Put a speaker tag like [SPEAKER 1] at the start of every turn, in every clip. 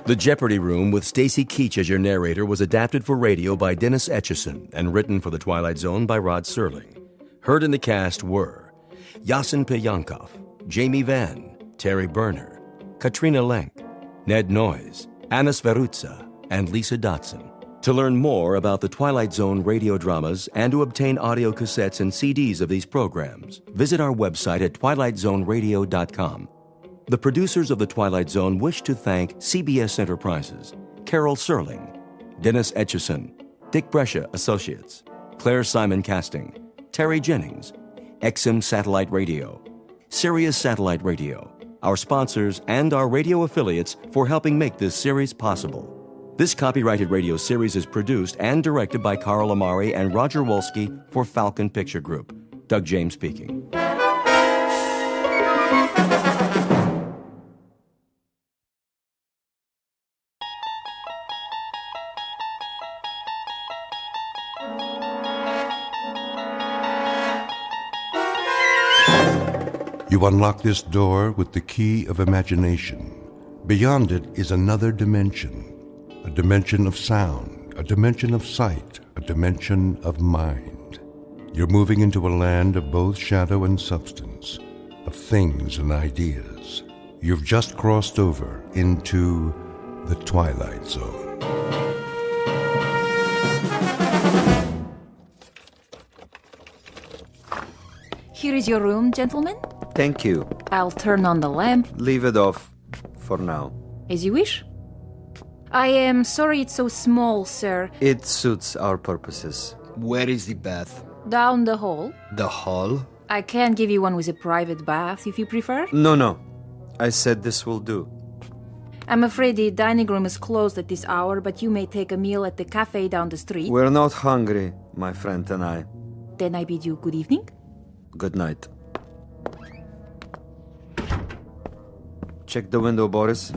[SPEAKER 1] The Jeopardy Room with Stacy Keach as your narrator was adapted for radio by Dennis Etchison and written for The Twilight Zone by Rod Serling. Heard in the cast were Yasin Piyankov, Jamie Vann, Terry Berner, Katrina Lenk, Ned Noyes, Anna Sverutza, and Lisa Dotson. To learn more about the Twilight Zone radio dramas and to obtain audio cassettes and CDs of these programs, visit our website at twilightzoneradio.com. The producers of The Twilight Zone wish to thank CBS Enterprises, Carol Serling, Dennis Etchison, Dick Brescia Associates, Claire Simon Casting, Terry Jennings, XM Satellite Radio, Sirius Satellite Radio, our sponsors, and our radio affiliates for helping make this series possible. This copyrighted radio series is produced and directed by Carl Amari and Roger Wolski for Falcon Picture Group. Doug James speaking.
[SPEAKER 2] You unlock this door with the key of imagination. Beyond it is another dimension. A dimension of sound, a dimension of sight, a dimension of mind. You're moving into a land of both shadow and substance, of things and ideas. You've just crossed over into the Twilight Zone.
[SPEAKER 3] Here is your room, gentlemen.
[SPEAKER 4] Thank you.
[SPEAKER 3] I'll turn on the lamp.
[SPEAKER 4] Leave it off for now.
[SPEAKER 3] As you wish. I am sorry it's so small, sir.
[SPEAKER 4] It suits our purposes.
[SPEAKER 5] Where is the bath?
[SPEAKER 3] Down the hall.
[SPEAKER 5] The hall?
[SPEAKER 3] I can give you one with a private bath, if you prefer.
[SPEAKER 4] No. I said this will do.
[SPEAKER 3] I'm afraid the dining room is closed at this hour, but you may take a meal at the cafe down the street.
[SPEAKER 4] We're not hungry, my friend and I.
[SPEAKER 3] Then I bid you good evening.
[SPEAKER 4] Good night. Check the window, Boris.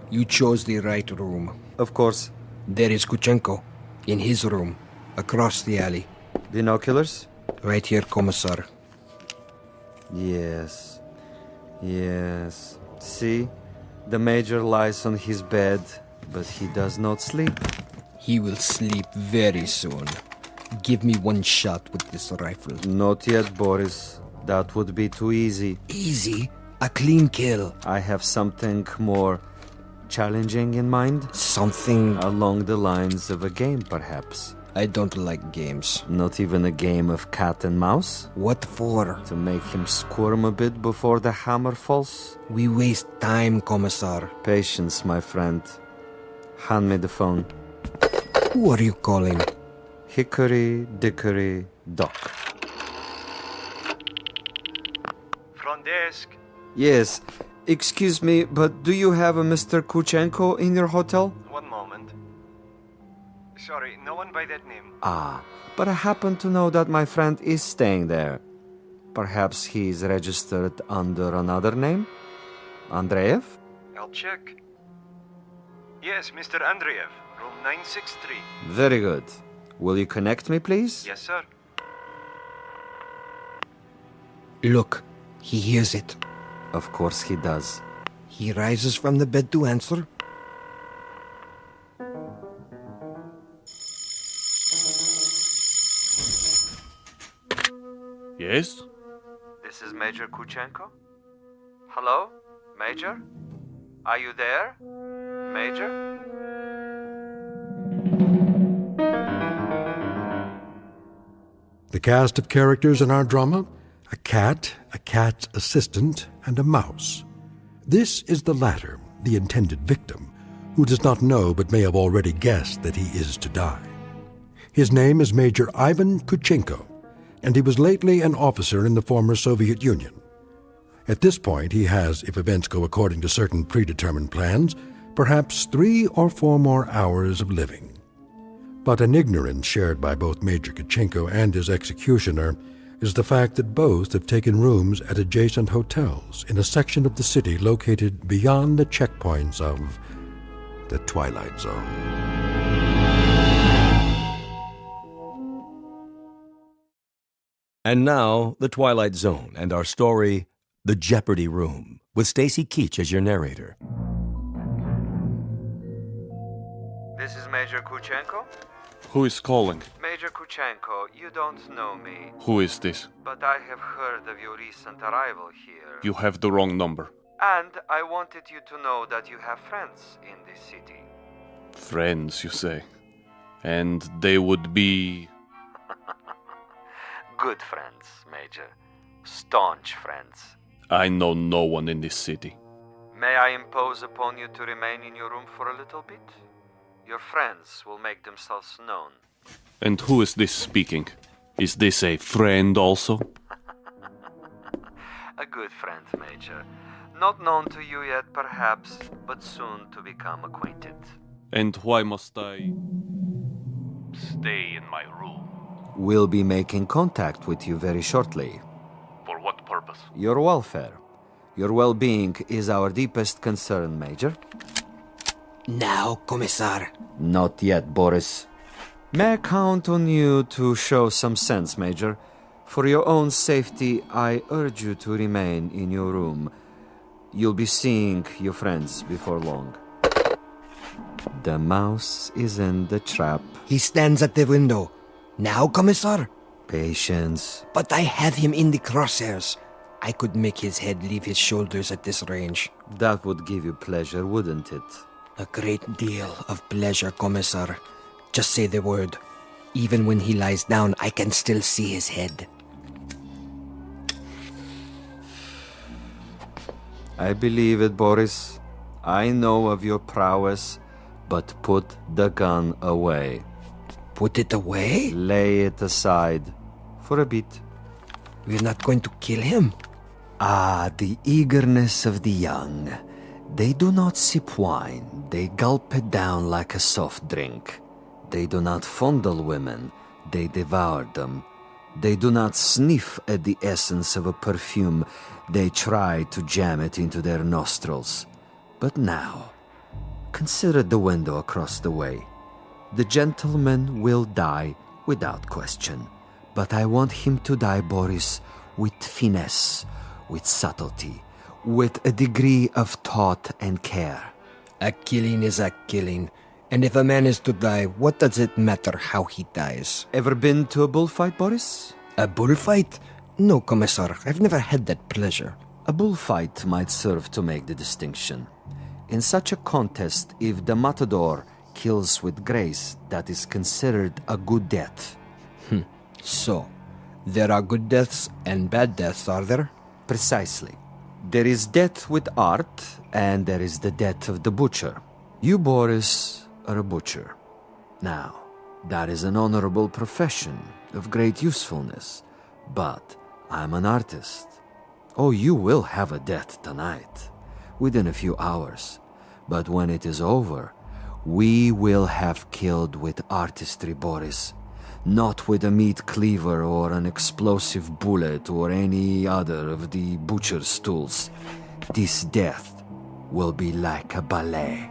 [SPEAKER 5] You chose the right room.
[SPEAKER 4] Of course.
[SPEAKER 5] There is Kuchenko, in his room, across the alley.
[SPEAKER 4] Binoculars?
[SPEAKER 5] Right here, Commissar.
[SPEAKER 4] Yes. See? The Major lies on his bed, but he does not sleep.
[SPEAKER 5] He will sleep very soon. Give me one shot with this rifle.
[SPEAKER 4] Not yet, Boris. That would be too easy.
[SPEAKER 5] Easy? A clean kill.
[SPEAKER 4] I have something more challenging in mind.
[SPEAKER 5] Something
[SPEAKER 4] along the lines of a game, perhaps.
[SPEAKER 5] I don't like games.
[SPEAKER 4] Not even a game of cat and mouse?
[SPEAKER 5] What for?
[SPEAKER 4] To make him squirm a bit before the hammer falls?
[SPEAKER 5] We waste time, Commissar.
[SPEAKER 4] Patience, my friend. Hand me the phone.
[SPEAKER 5] Who are you calling?
[SPEAKER 4] Hickory Dickory Dock.
[SPEAKER 6] Front desk.
[SPEAKER 4] Yes. Excuse me, but do you have a Mr. Kuchenko in your hotel?
[SPEAKER 6] One moment. Sorry, no one by that name.
[SPEAKER 4] Ah, but I happen to know that my friend is staying there. Perhaps he's registered under another name? Andreev?
[SPEAKER 6] I'll check. Yes, Mr. Andreev, room 963.
[SPEAKER 4] Very good. Will you connect me, please?
[SPEAKER 6] Yes, sir.
[SPEAKER 5] Look, he hears it.
[SPEAKER 4] Of course he does.
[SPEAKER 5] He rises from the bed to answer.
[SPEAKER 7] Yes?
[SPEAKER 4] This is Major Kuchenko. Hello? Major? Are you there? Major?
[SPEAKER 2] The cast of characters in our drama: a cat, a cat's assistant, and a mouse. This is the latter, the intended victim, who does not know but may have already guessed that he is to die. His name is Major Ivan Kuchenko, and he was lately an officer in the former Soviet Union. At this point, he has, if events go according to certain predetermined plans, perhaps 3 or 4 more hours of living. But an ignorance shared by both Major Kuchenko and his executioner is the fact that both have taken rooms at adjacent hotels in a section of the city located beyond the checkpoints of the Twilight Zone.
[SPEAKER 1] And now, The Twilight Zone and our story, The Jeopardy Room, with Stacy Keach as your narrator.
[SPEAKER 4] This is Major Kuchenko.
[SPEAKER 7] Who is calling?
[SPEAKER 4] Major Kuchenko, you don't know me,
[SPEAKER 7] Who is this?
[SPEAKER 4] but I have heard of your recent arrival here.
[SPEAKER 7] You have the wrong number.
[SPEAKER 4] And I wanted you to know that you have friends in this city.
[SPEAKER 7] Friends, you say? And they would be...
[SPEAKER 4] Good friends, Major. Staunch friends.
[SPEAKER 7] I know no one in this city.
[SPEAKER 4] May I impose upon you to remain in your room for a little bit? Your friends will make themselves known.
[SPEAKER 7] And who is this speaking? Is this a friend also?
[SPEAKER 4] A good friend, Major. Not known to you yet, perhaps, but soon to become acquainted.
[SPEAKER 7] And why must I... stay in my room?
[SPEAKER 4] We'll be making contact with you very shortly.
[SPEAKER 7] For what purpose?
[SPEAKER 4] Your welfare. Your well-being is our deepest concern, Major.
[SPEAKER 5] Now, Commissar.
[SPEAKER 4] Not yet, Boris. May I count on you to show some sense, Major? For your own safety, I urge you to remain in your room. You'll be seeing your friends before long. The mouse is in the trap.
[SPEAKER 5] He stands at the window. Now, Commissar.
[SPEAKER 4] Patience.
[SPEAKER 5] But I have him in the crosshairs. I could make his head leave his shoulders at this range.
[SPEAKER 4] That would give you pleasure, wouldn't it?
[SPEAKER 5] A great deal of pleasure, Commissar. Just say the word. Even when he lies down, I can still see his head.
[SPEAKER 4] I believe it, Boris. I know of your prowess, but put the gun away.
[SPEAKER 5] Put it away?
[SPEAKER 4] Lay it aside for a bit.
[SPEAKER 5] We're not going to kill him.
[SPEAKER 4] Ah, the eagerness of the young. They do not sip wine. They gulp it down like a soft drink. They do not fondle women. They devour them. They do not sniff at the essence of a perfume. They try to jam it into their nostrils. But now, consider the window across the way. The gentleman will die without question. But I want him to die, Boris, with finesse, with subtlety, with a degree of thought and care.
[SPEAKER 5] A killing is a killing. And if a man is to die, what does it matter how he dies?
[SPEAKER 4] Ever been to a bullfight, Boris?
[SPEAKER 5] A bullfight? No, Commissar. I've never had that pleasure.
[SPEAKER 4] A bullfight might serve to make the distinction. In such a contest, if the matador kills with grace, that is considered a good death.
[SPEAKER 5] So, there are good deaths and bad deaths, are there?
[SPEAKER 4] Precisely. There is death with art, and there is the death of the butcher. You, Boris, are a butcher. Now, that is an honorable profession of great usefulness, but I'm an artist. Oh, you will have a death tonight, within a few hours. But when it is over, we will have killed with artistry, Boris. Not with a meat cleaver or an explosive bullet or any other of the butcher's tools. This death will be like a ballet.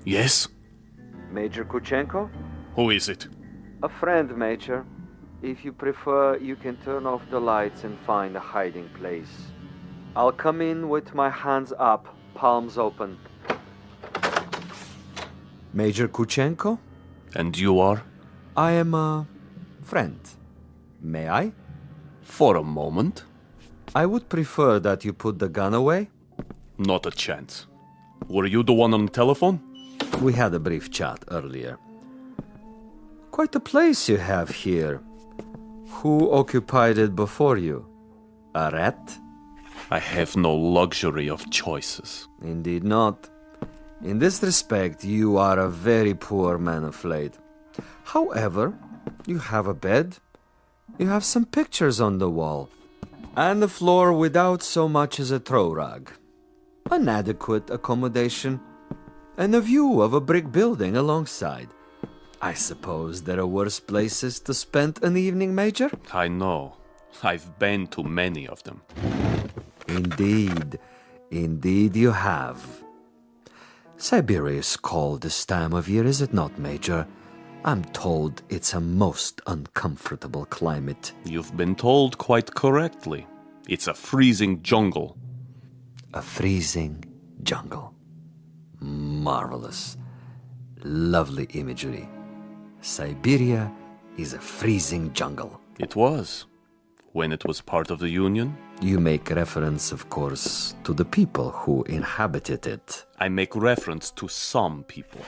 [SPEAKER 7] Yes?
[SPEAKER 4] Major Kuchenko?
[SPEAKER 7] Who is it?
[SPEAKER 4] A friend, Major. If you prefer, you can turn off the lights and find a hiding place. I'll come in with my hands up, palms open. Major Kuchenko?
[SPEAKER 7] And you are?
[SPEAKER 4] I am a friend. May I?
[SPEAKER 7] For a moment?
[SPEAKER 4] I would prefer that you put the gun away.
[SPEAKER 7] Not a chance. Were you the one on the telephone?
[SPEAKER 4] We had a brief chat earlier. Quite a place you have here. Who occupied it before you? A rat?
[SPEAKER 7] I have no luxury of choices.
[SPEAKER 4] Indeed not. In this respect, you are a very poor man of late. However, you have a bed, you have some pictures on the wall, and the floor without so much as a throw rug. An adequate accommodation, and a view of a brick building alongside. I suppose there are worse places to spend an evening, Major?
[SPEAKER 7] I know. I've been to many of them.
[SPEAKER 4] Indeed you have. Siberia is cold this time of year, is it not, Major? I'm told it's a most uncomfortable climate.
[SPEAKER 7] You've been told quite correctly. It's a freezing jungle.
[SPEAKER 4] A freezing jungle. Marvelous. Lovely imagery. Siberia is a freezing jungle.
[SPEAKER 7] It was. When it was part of the Union.
[SPEAKER 4] You make reference, of course, to the people who inhabited it.
[SPEAKER 7] I make reference to some people.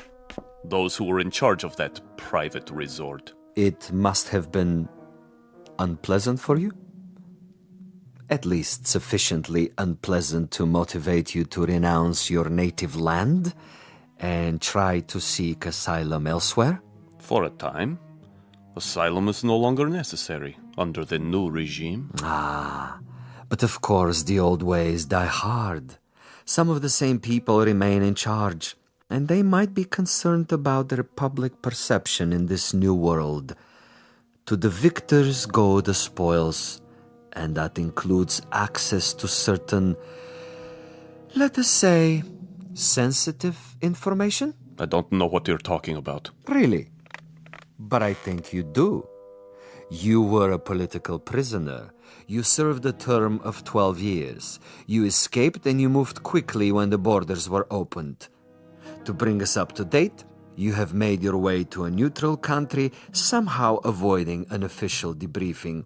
[SPEAKER 7] Those who were in charge of that private resort.
[SPEAKER 4] It must have been unpleasant for you? At least sufficiently unpleasant to motivate you to renounce your native land and try to seek asylum elsewhere?
[SPEAKER 7] For a time. Asylum is no longer necessary under the new regime.
[SPEAKER 4] But of course the old ways die hard. Some of the same people remain in charge, and they might be concerned about their public perception in this new world. To the victors go the spoils, and that includes access to certain, let us say, sensitive information?
[SPEAKER 7] I don't know what you're talking about.
[SPEAKER 4] Really? But I think you do. You were a political prisoner. You served a term of 12 years. You escaped and you moved quickly when the borders were opened. To bring us up to date, you have made your way to a neutral country, somehow avoiding an official debriefing.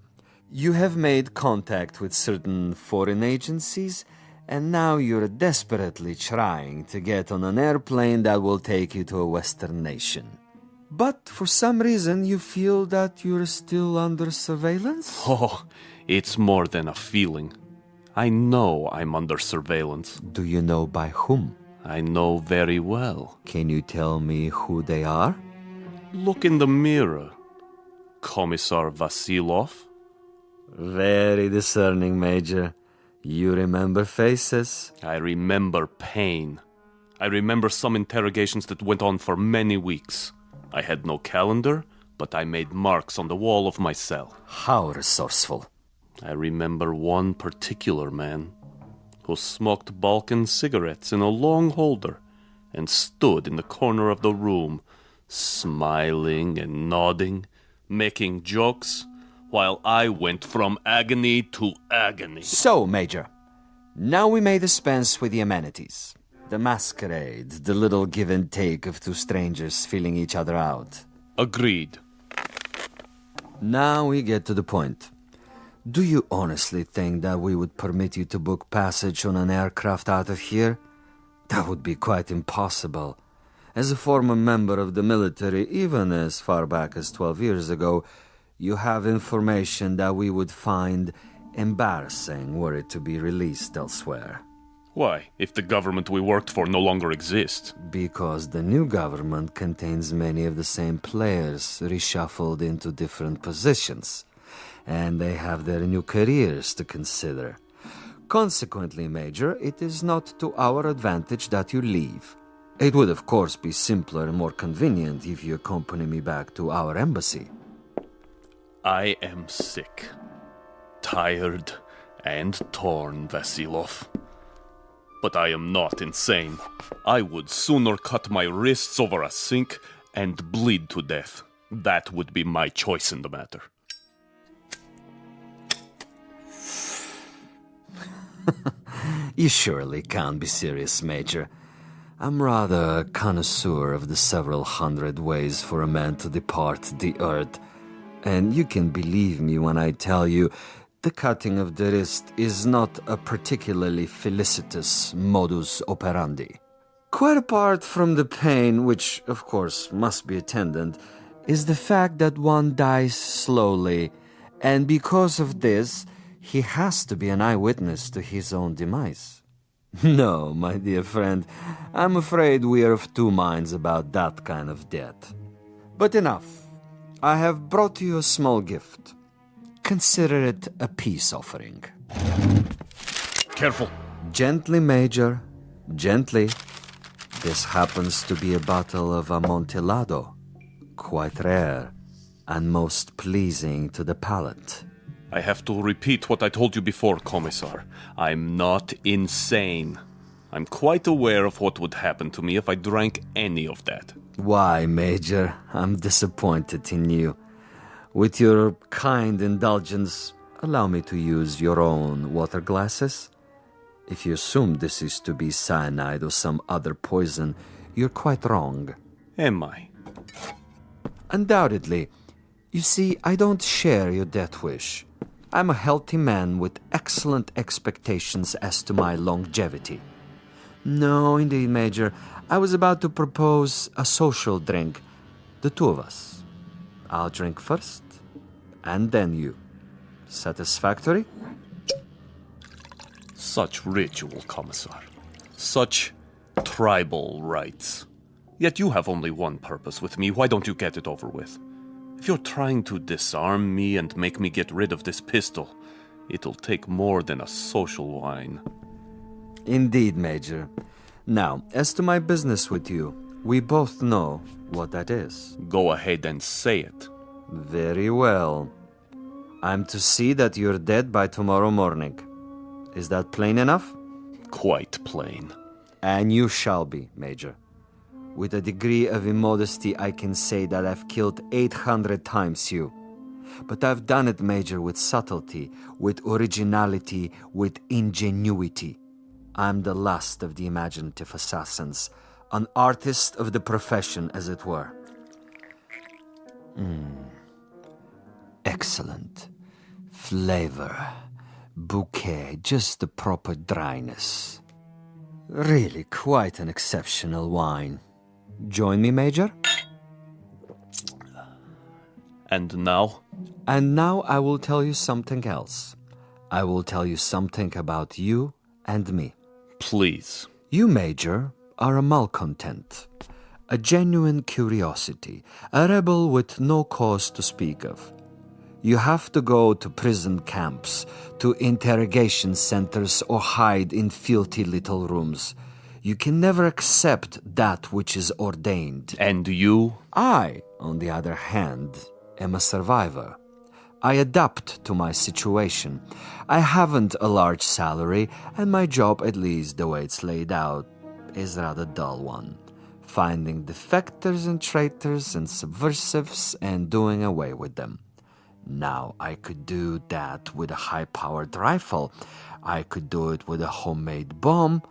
[SPEAKER 4] You have made contact with certain foreign agencies, and now you're desperately trying to get on an airplane that will take you to a Western nation. But for some reason, you feel that you're still under surveillance?
[SPEAKER 7] Oh, it's more than a feeling. I know I'm under surveillance.
[SPEAKER 4] Do you know by whom?
[SPEAKER 7] I know very well.
[SPEAKER 4] Can you tell me who they are?
[SPEAKER 7] Look in the mirror. Commissar Vasilov.
[SPEAKER 4] Very discerning, Major. You remember faces?
[SPEAKER 7] I remember pain. I remember some interrogations that went on for many weeks. I had no calendar, but I made marks on the wall of my cell.
[SPEAKER 4] How resourceful.
[SPEAKER 7] I remember one particular man who smoked Balkan cigarettes in a long holder and stood in the corner of the room, smiling and nodding, making jokes, while I went from agony to agony.
[SPEAKER 4] So, Major, now we may dispense with the amenities. The masquerade, the little give and take of two strangers feeling each other out.
[SPEAKER 7] Agreed.
[SPEAKER 4] Now we get to the point. Do you honestly think that we would permit you to book passage on an aircraft out of here? That would be quite impossible. As a former member of the military, even as far back as 12 years ago, you have information that we would find embarrassing were it to be released elsewhere.
[SPEAKER 7] Why, if the government we worked for no longer exists?
[SPEAKER 4] Because the new government contains many of the same players reshuffled into different positions, and they have their new careers to consider. Consequently, Major, it is not to our advantage that you leave. It would, of course, be simpler and more convenient if you accompany me back to our embassy.
[SPEAKER 7] I am sick, tired, and torn, Vasilov. But I am not insane. I would sooner cut my wrists over a sink and bleed to death. That would be my choice in the matter.
[SPEAKER 4] You surely can't be serious, Major. I'm rather a connoisseur of the several hundred ways for a man to depart the earth. And you can believe me when I tell you the cutting of the wrist is not a particularly felicitous modus operandi. Quite apart from the pain, which of course must be attendant, is the fact that one dies slowly, and because of this, he has to be an eyewitness to his own demise. No, my dear friend, I'm afraid we are of two minds about that kind of death. But enough. I have brought you a small gift. Consider it a peace offering.
[SPEAKER 7] Careful.
[SPEAKER 4] Gently, Major. Gently. This happens to be a bottle of Amontillado. Quite rare and most pleasing to the palate.
[SPEAKER 7] I have to repeat what I told you before, Commissar. I'm not insane. I'm quite aware of what would happen to me if I drank any of that.
[SPEAKER 4] Why, Major, I'm disappointed in you. With your kind indulgence, allow me to use your own water glasses. If you assume this is to be cyanide or some other poison, you're quite wrong.
[SPEAKER 7] Am I?
[SPEAKER 4] Undoubtedly. You see, I don't share your death wish. I'm a healthy man with excellent expectations as to my longevity. No, indeed, Major. I was about to propose a social drink. The two of us. I'll drink first, and then you. Satisfactory?
[SPEAKER 7] Such ritual, Commissar. Such tribal rites. Yet you have only one purpose with me. Why don't you get it over with? If you're trying to disarm me and make me get rid of this pistol, it'll take more than a social wine.
[SPEAKER 4] Indeed, Major. Now, as to my business with you, we both know what that is.
[SPEAKER 7] Go ahead and say it.
[SPEAKER 4] Very well. I'm to see that you're dead by tomorrow morning. Is that plain enough?
[SPEAKER 7] Quite plain.
[SPEAKER 4] And you shall be, Major. With a degree of immodesty, I can say that I've killed 800 times you. But I've done it, Major, with subtlety, with originality, with ingenuity. I'm the last of the imaginative assassins, an artist of the profession, as it were. Excellent. Flavor. Bouquet, just the proper dryness. Really quite an exceptional wine. Join me, Major?
[SPEAKER 7] And now?
[SPEAKER 4] And now I will tell you something else. I will tell you something about you and me.
[SPEAKER 7] Please.
[SPEAKER 4] You, Major, are a malcontent, a genuine curiosity, a rebel with no cause to speak of. You have to go to prison camps, to interrogation centers, or hide in filthy little rooms. You can never accept that which is ordained.
[SPEAKER 7] And you?
[SPEAKER 4] I, on the other hand, am a survivor. I adapt to my situation. I haven't a large salary, and my job, at least the way it's laid out, is a rather dull one. Finding defectors and traitors and subversives and doing away with them. Now, I could do that with a high-powered rifle. I could do it with a homemade bomb.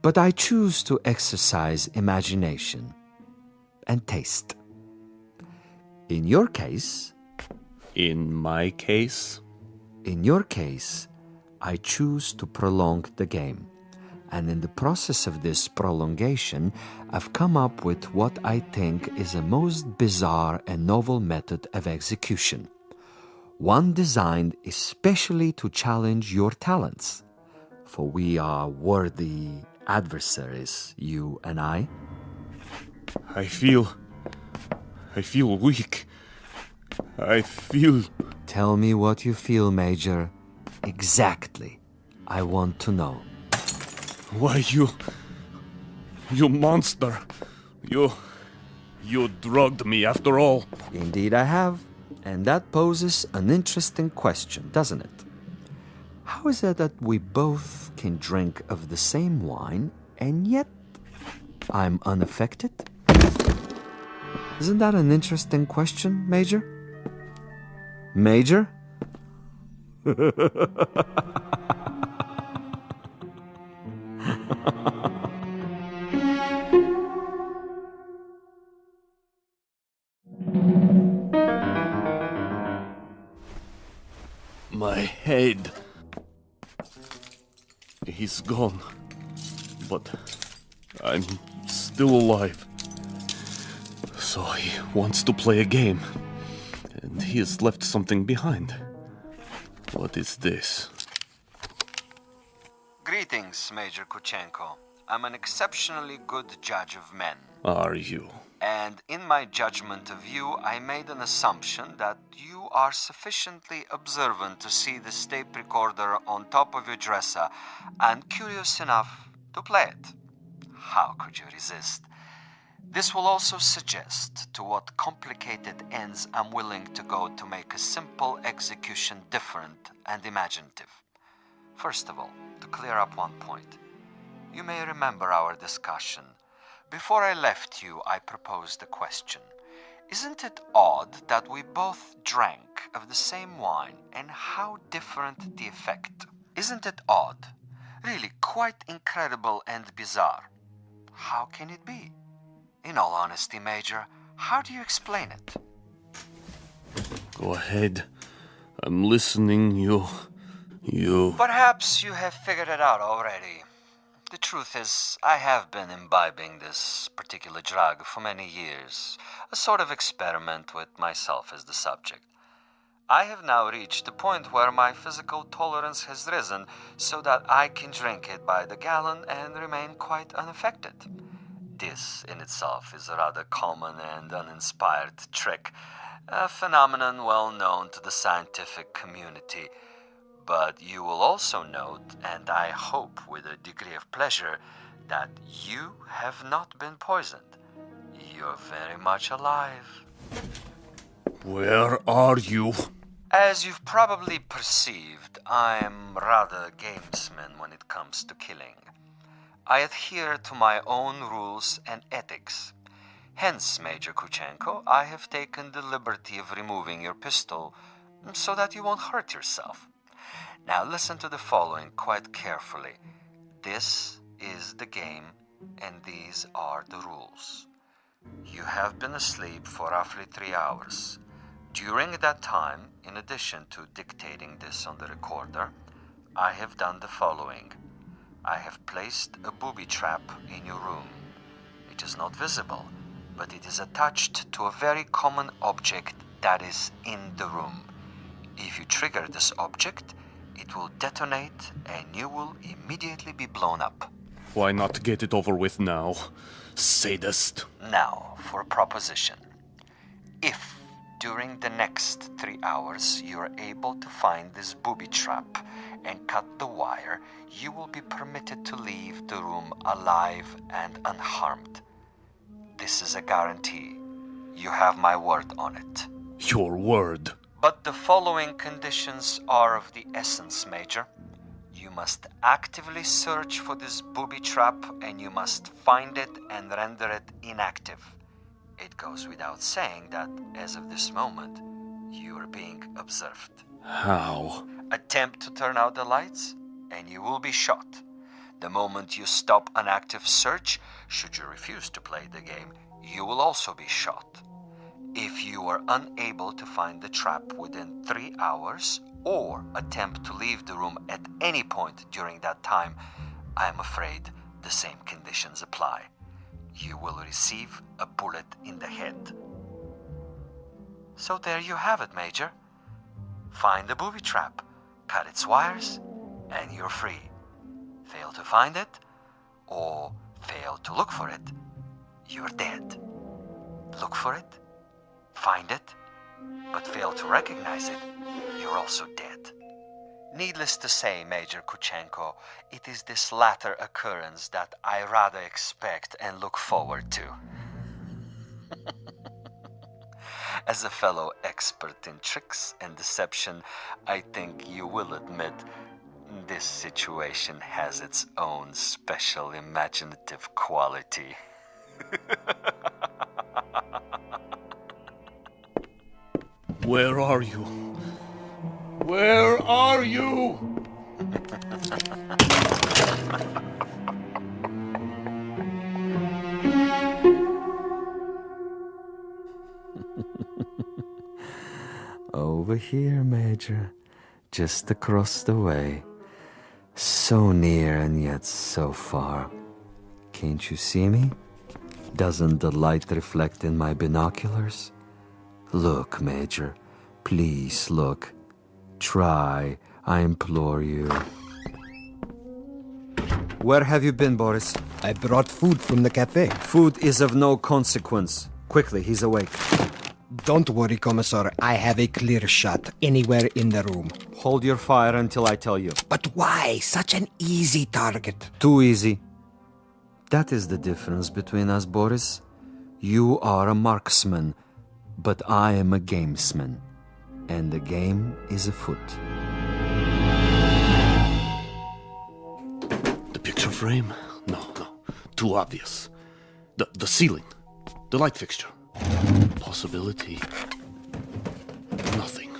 [SPEAKER 4] But I choose to exercise imagination and taste. In your case...
[SPEAKER 7] In my case?
[SPEAKER 4] In your case, I choose to prolong the game. And in the process of this prolongation, I've come up with what I think is a most bizarre and novel method of execution. One designed especially to challenge your talents. For we are worthy adversaries, you and I.
[SPEAKER 7] I feel weak. I feel...
[SPEAKER 4] Tell me what you feel, Major. Exactly. I want to know.
[SPEAKER 7] Why, you monster. You drugged me after all.
[SPEAKER 4] Indeed I have. And that poses an interesting question, doesn't it? How is it that we both can drink of the same wine, and yet I'm unaffected? Isn't that an interesting question, Major? Major?
[SPEAKER 7] My head. He's gone. But I'm still alive. So he wants to play a game. And he has left something behind. What is this?
[SPEAKER 4] Greetings, Major Kuchenko. I'm an exceptionally good judge of men.
[SPEAKER 7] Are you?
[SPEAKER 4] And in my judgment of you, I made an assumption that you are sufficiently observant to see the tape recorder on top of your dresser and curious enough to play it. How could you resist? This will also suggest to what complicated ends I'm willing to go to make a simple execution different and imaginative. First of all, to clear up one point. You may remember our discussion. Before I left you, I proposed a question. Isn't it odd that we both drank of the same wine, and how different the effect? Isn't it odd? Really quite incredible and bizarre. How can it be? In all honesty, Major, how do you explain it?
[SPEAKER 7] Go ahead. I'm listening. You.
[SPEAKER 4] Perhaps you have figured it out already. The truth is, I have been imbibing this particular drug for many years, a sort of experiment with myself as the subject. I have now reached a point where my physical tolerance has risen so that I can drink it by the gallon and remain quite unaffected. This in itself is a rather common and uninspired trick, a phenomenon well known to the scientific community. But you will also note, and I hope with a degree of pleasure, that you have not been poisoned. You're very much alive.
[SPEAKER 7] Where are you?
[SPEAKER 4] As you've probably perceived, I am rather a gamesman when it comes to killing. I adhere to my own rules and ethics. Hence, Major Kuchenko, I have taken the liberty of removing your pistol so that you won't hurt yourself. Now listen to the following quite carefully. This is the game, and these are the rules. You have been asleep for roughly 3 hours. During that time, in addition to dictating this on the recorder, I have done the following. I have placed a booby trap in your room. It is not visible, but it is attached to a very common object that is in the room. If you trigger this object, it will detonate and you will immediately be blown up.
[SPEAKER 7] Why not get it over with now? Sadist.
[SPEAKER 4] Now, for a proposition. If during the next 3 hours you are able to find this booby trap and cut the wire, you will be permitted to leave the room alive and unharmed. This is a guarantee. You have my word on it.
[SPEAKER 7] Your word.
[SPEAKER 4] But the following conditions are of the essence, Major. You must actively search for this booby trap and you must find it and render it inactive. It goes without saying that, as of this moment, you are being observed.
[SPEAKER 7] How?
[SPEAKER 4] Attempt to turn out the lights and you will be shot. The moment you stop an active search, should you refuse to play the game, you will also be shot. If you are unable to find the trap within 3 hours or attempt to leave the room at any point during that time, I am afraid the same conditions apply. You will receive a bullet in the head. So there you have it, Major. Find the booby trap, cut its wires, and you're free. Fail to find it, or fail to look for it, you're dead. Look for it, find it, but fail to recognize it, you're also dead. Needless to say, Major Kuchenko, it is this latter occurrence that I rather expect and look forward to. As a fellow expert in tricks and deception, I think you will admit this situation has its own special imaginative quality.
[SPEAKER 7] Where are you? Where are you?
[SPEAKER 4] Over here, Major. Just across the way. So near and yet so far. Can't you see me? Doesn't the light reflect in my binoculars? Look, Major. Please look. Try, I implore you. Where have you been, Boris?
[SPEAKER 5] I brought food from the cafe.
[SPEAKER 4] Food is of no consequence. Quickly, he's awake.
[SPEAKER 5] Don't worry, Commissar. I have a clear shot anywhere in the room.
[SPEAKER 4] Hold your fire until I tell you.
[SPEAKER 5] But why such an easy target?
[SPEAKER 4] Too easy. That is the difference between us, Boris. You are a marksman, but I am a gamesman. And the game is afoot.
[SPEAKER 7] The picture frame? No. Too obvious. The ceiling. The light fixture. Possibility. Nothing.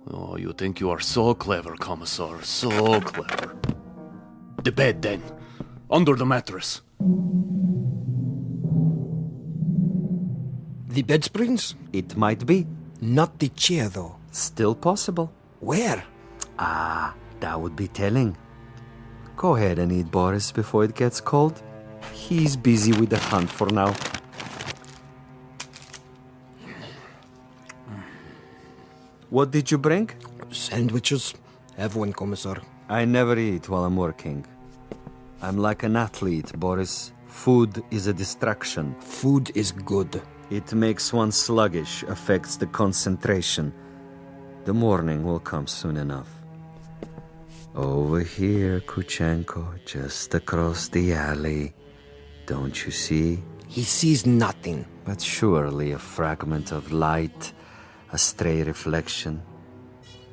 [SPEAKER 7] Oh, you think you are so clever, Commissar. So clever. The bed, then. Under the mattress.
[SPEAKER 5] The bed springs?
[SPEAKER 4] It might be.
[SPEAKER 5] Not the chair, though.
[SPEAKER 4] Still possible.
[SPEAKER 5] Where?
[SPEAKER 4] That would be telling. Go ahead and eat, Boris, before it gets cold. He's busy with the hunt for now. What did you bring?
[SPEAKER 5] Sandwiches. Have one, Commissar.
[SPEAKER 4] I never eat while I'm working. I'm like an athlete, Boris. Food is a distraction.
[SPEAKER 5] Food is good.
[SPEAKER 4] It makes one sluggish, affects the concentration. The morning will come soon enough. Over here, Kuchenko, just across the alley. Don't you see?
[SPEAKER 5] He sees nothing.
[SPEAKER 4] But surely a fragment of light, a stray reflection.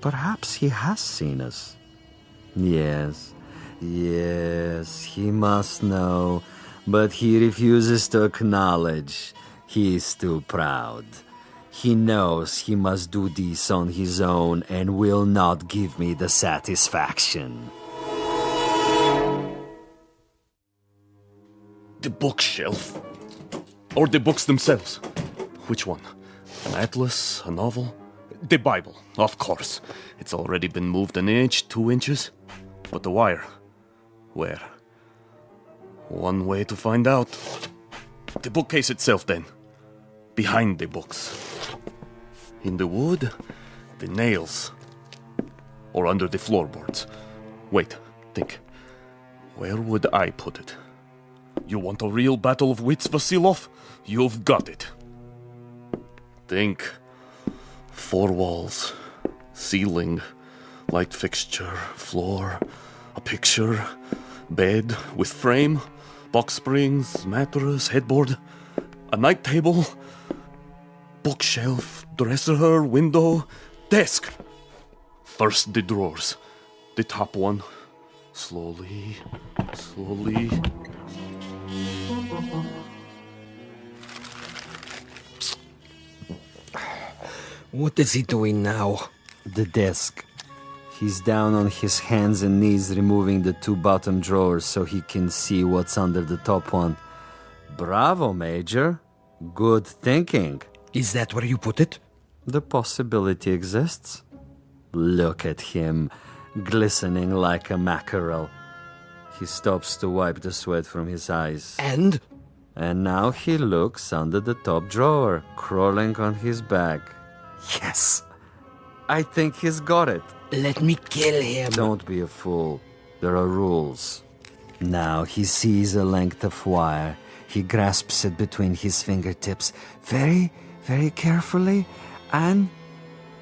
[SPEAKER 4] Perhaps he has seen us. Yes, he must know, but he refuses to acknowledge. He is too proud. He knows he must do this on his own and will not give me the satisfaction.
[SPEAKER 7] The bookshelf. Or the books themselves. Which one? An atlas? A novel? The Bible, of course. It's already been moved an inch, 2 inches. But the wire? Where? One way to find out. The bookcase itself, then. Behind the books. In the wood, the nails. Or under the floorboards. Wait, think. Where would I put it? You want a real battle of wits, Vasilov? You've got it. Think. 4 walls. Ceiling. Light fixture. Floor. A picture. Bed with frame. Box springs. Mattress. Headboard. A night table. Bookshelf. Dresser. Window. Desk. First the drawers. The top one. Slowly. Slowly.
[SPEAKER 5] What is he doing now?
[SPEAKER 4] The desk. He's down on his hands and knees removing the 2 bottom drawers so he can see what's under the top one. Bravo, Major. Good thinking.
[SPEAKER 5] Is that where you put it?
[SPEAKER 4] The possibility exists. Look at him, glistening like a mackerel. He stops to wipe the sweat from his eyes.
[SPEAKER 5] And?
[SPEAKER 4] And now he looks under the top drawer, crawling on his back. Yes! I think he's got it.
[SPEAKER 5] Let me kill him.
[SPEAKER 4] Don't be a fool. There are rules. Now he sees a length of wire. He grasps it between his fingertips very, very carefully, and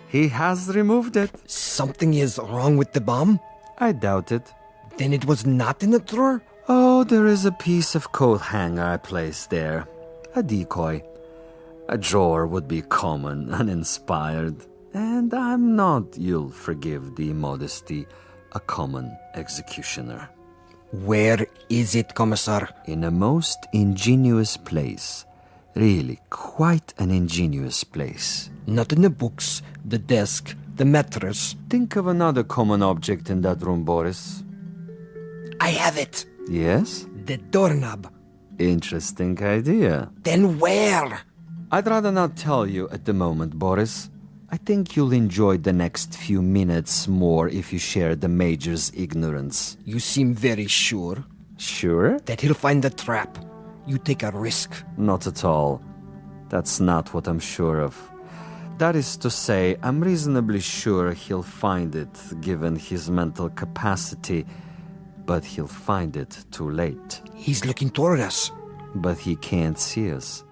[SPEAKER 4] he has removed it.
[SPEAKER 5] Something is wrong with the bomb?
[SPEAKER 4] I doubt it.
[SPEAKER 5] Then it was not in the drawer?
[SPEAKER 4] Oh, there is a piece of coat hanger I placed there. A decoy. A drawer would be common, uninspired. And I'm not, you'll forgive the immodesty, a common executioner.
[SPEAKER 5] Where is it, Commissar?
[SPEAKER 4] In a most ingenious place. Really, quite an ingenious place.
[SPEAKER 5] Not in the books, the desk, the mattress.
[SPEAKER 4] Think of another common object in that room, Boris.
[SPEAKER 5] I have it.
[SPEAKER 4] Yes?
[SPEAKER 5] The doorknob.
[SPEAKER 4] Interesting idea.
[SPEAKER 5] Then where?
[SPEAKER 4] I'd rather not tell you at the moment, Boris. I think you'll enjoy the next few minutes more if you share the Major's ignorance.
[SPEAKER 5] You seem very sure.
[SPEAKER 4] Sure?
[SPEAKER 5] That he'll find the trap. You take a risk.
[SPEAKER 4] Not at all. That's not what I'm sure of. That is to say, I'm reasonably sure he'll find it, given his mental capacity, but he'll find it too late.
[SPEAKER 5] He's looking toward us.
[SPEAKER 4] But he can't see us.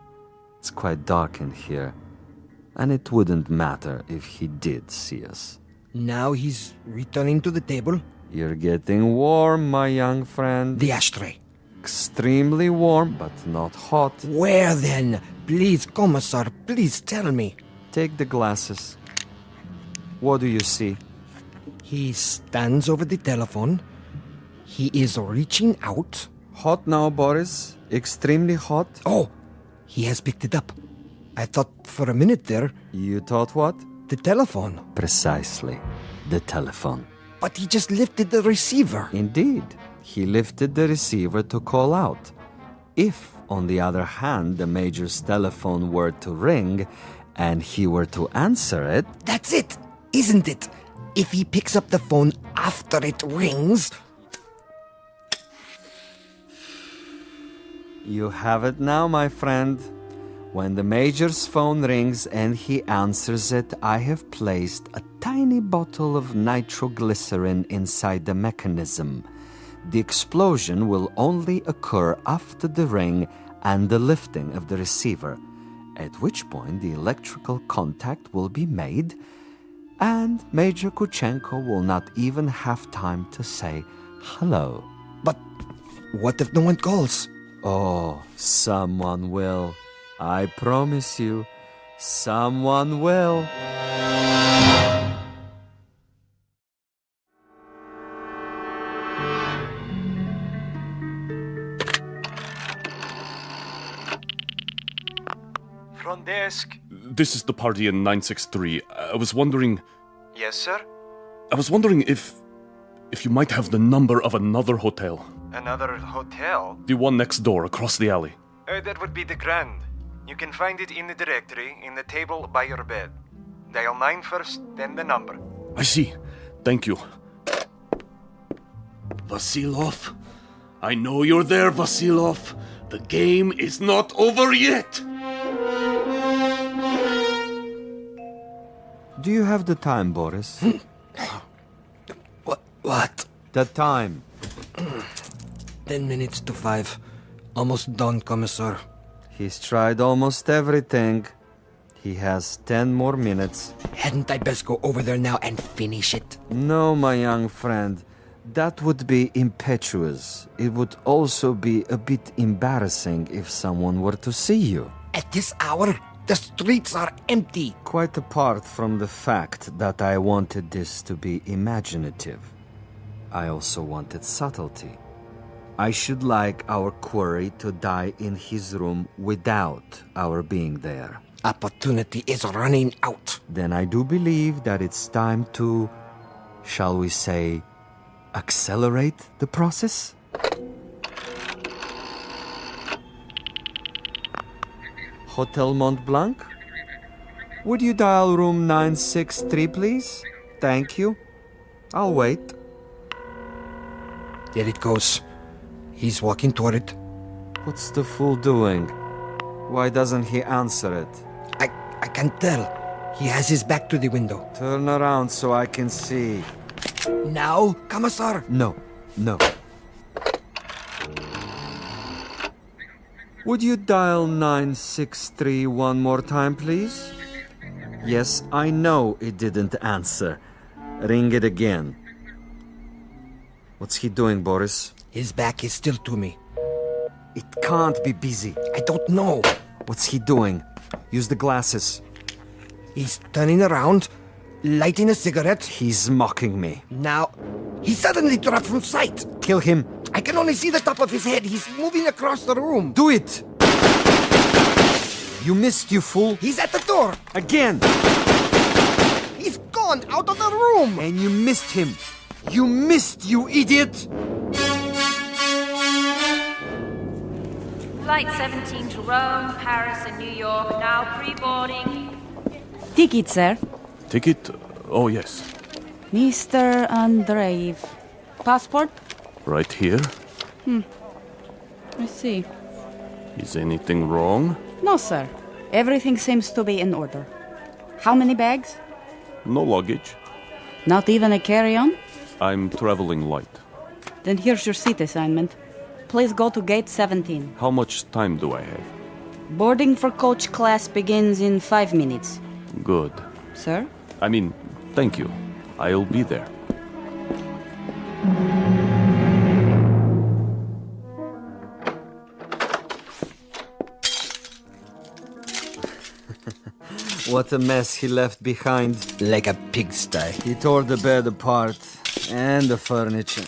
[SPEAKER 4] It's quite dark in here, and it wouldn't matter if he did see us.
[SPEAKER 5] Now he's returning to the table.
[SPEAKER 4] You're getting warm, my young friend.
[SPEAKER 5] The ashtray.
[SPEAKER 4] Extremely warm, but not hot.
[SPEAKER 5] Where then? Please, Commissar, please tell me.
[SPEAKER 4] Take the glasses. What do you see?
[SPEAKER 5] He stands over the telephone. He is reaching out.
[SPEAKER 4] Hot now, Boris? Extremely hot?
[SPEAKER 5] Oh, he has picked it up. I thought for a minute there,
[SPEAKER 4] You thought what?
[SPEAKER 5] the telephone.
[SPEAKER 4] Precisely. The telephone.
[SPEAKER 5] But he just lifted the receiver.
[SPEAKER 4] Indeed. He lifted the receiver to call out. If, on the other hand, the Major's telephone were to ring and he were to answer it,
[SPEAKER 5] That's it, isn't it? If he picks up the phone after it rings...
[SPEAKER 4] you have it now, my friend. When the Major's phone rings and he answers it, I have placed a tiny bottle of nitroglycerin inside the mechanism. The explosion will only occur after the ring and the lifting of the receiver, at which point the electrical contact will be made, and Major Kuchenko will not even have time to say hello.
[SPEAKER 5] But what if no one calls?
[SPEAKER 4] Oh, someone will. I promise you, someone will.
[SPEAKER 6] Front desk.
[SPEAKER 7] This is the party in 963. I was wondering
[SPEAKER 6] Yes, sir?
[SPEAKER 7] if you might have the number of another hotel.
[SPEAKER 6] Another hotel?
[SPEAKER 7] The one next door, across the alley.
[SPEAKER 6] That would be the Grand. You can find it in the directory, in the table by your bed. Dial 9 first, then the number.
[SPEAKER 7] I see. Thank you. Vasilov? I know you're there, Vasilov. The game is not over yet.
[SPEAKER 4] Do you have the time, Boris?
[SPEAKER 5] What?
[SPEAKER 4] The time.
[SPEAKER 5] 10 minutes to 5. Almost done, Commissar.
[SPEAKER 4] He's tried almost everything. He has 10 more minutes.
[SPEAKER 5] Hadn't I best go over there now and finish it?
[SPEAKER 4] No, my young friend. That would be impetuous. It would also be a bit embarrassing if someone were to see you.
[SPEAKER 5] At this hour, the streets are empty.
[SPEAKER 4] Quite apart from the fact that I wanted this to be imaginative, I also wanted subtlety. I should like our quarry to die in his room without our being there.
[SPEAKER 5] Opportunity is running out.
[SPEAKER 4] Then I do believe that it's time to, shall we say, accelerate the process? Hotel Mont Blanc? Would you dial room 963, please? Thank you. I'll wait.
[SPEAKER 5] There it goes. He's walking toward it.
[SPEAKER 4] What's the fool doing? Why doesn't he answer it?
[SPEAKER 5] I can tell. He has his back to the window.
[SPEAKER 4] Turn around so I can see.
[SPEAKER 5] Now, Commissar.
[SPEAKER 4] No. Would you dial 963 one more time, please? Yes, I know it didn't answer. Ring it again. What's he doing, Boris?
[SPEAKER 5] His back is still to me.
[SPEAKER 4] It can't be busy.
[SPEAKER 5] I don't know.
[SPEAKER 4] What's he doing? Use the glasses.
[SPEAKER 5] He's turning around, lighting a cigarette.
[SPEAKER 4] He's mocking me.
[SPEAKER 5] Now, he suddenly dropped from sight.
[SPEAKER 4] Kill him.
[SPEAKER 5] I can only see the top of his head. He's moving across the room.
[SPEAKER 4] Do it! You missed, you fool.
[SPEAKER 5] He's at the door.
[SPEAKER 4] Again!
[SPEAKER 5] He's gone out of the room.
[SPEAKER 4] And you missed him. You missed, you idiot!
[SPEAKER 3] Flight 17 to Rome, Paris, and New York, now pre-boarding.
[SPEAKER 8] Ticket, sir.
[SPEAKER 7] Ticket? Oh, yes.
[SPEAKER 8] Mr. Andreev. Passport?
[SPEAKER 7] Right here.
[SPEAKER 8] I see.
[SPEAKER 7] Is anything wrong?
[SPEAKER 8] No, sir. Everything seems to be in order. How many bags?
[SPEAKER 7] No luggage.
[SPEAKER 8] Not even a carry-on?
[SPEAKER 7] I'm traveling light.
[SPEAKER 8] Then here's your seat assignment. Please go to gate 17.
[SPEAKER 7] How much time do I have?
[SPEAKER 8] Boarding for coach class begins in 5 minutes.
[SPEAKER 7] Good.
[SPEAKER 8] Sir?
[SPEAKER 7] Thank you. I'll be there.
[SPEAKER 4] What a mess he left behind.
[SPEAKER 5] Like a pigsty.
[SPEAKER 4] He tore the bed apart and the furniture.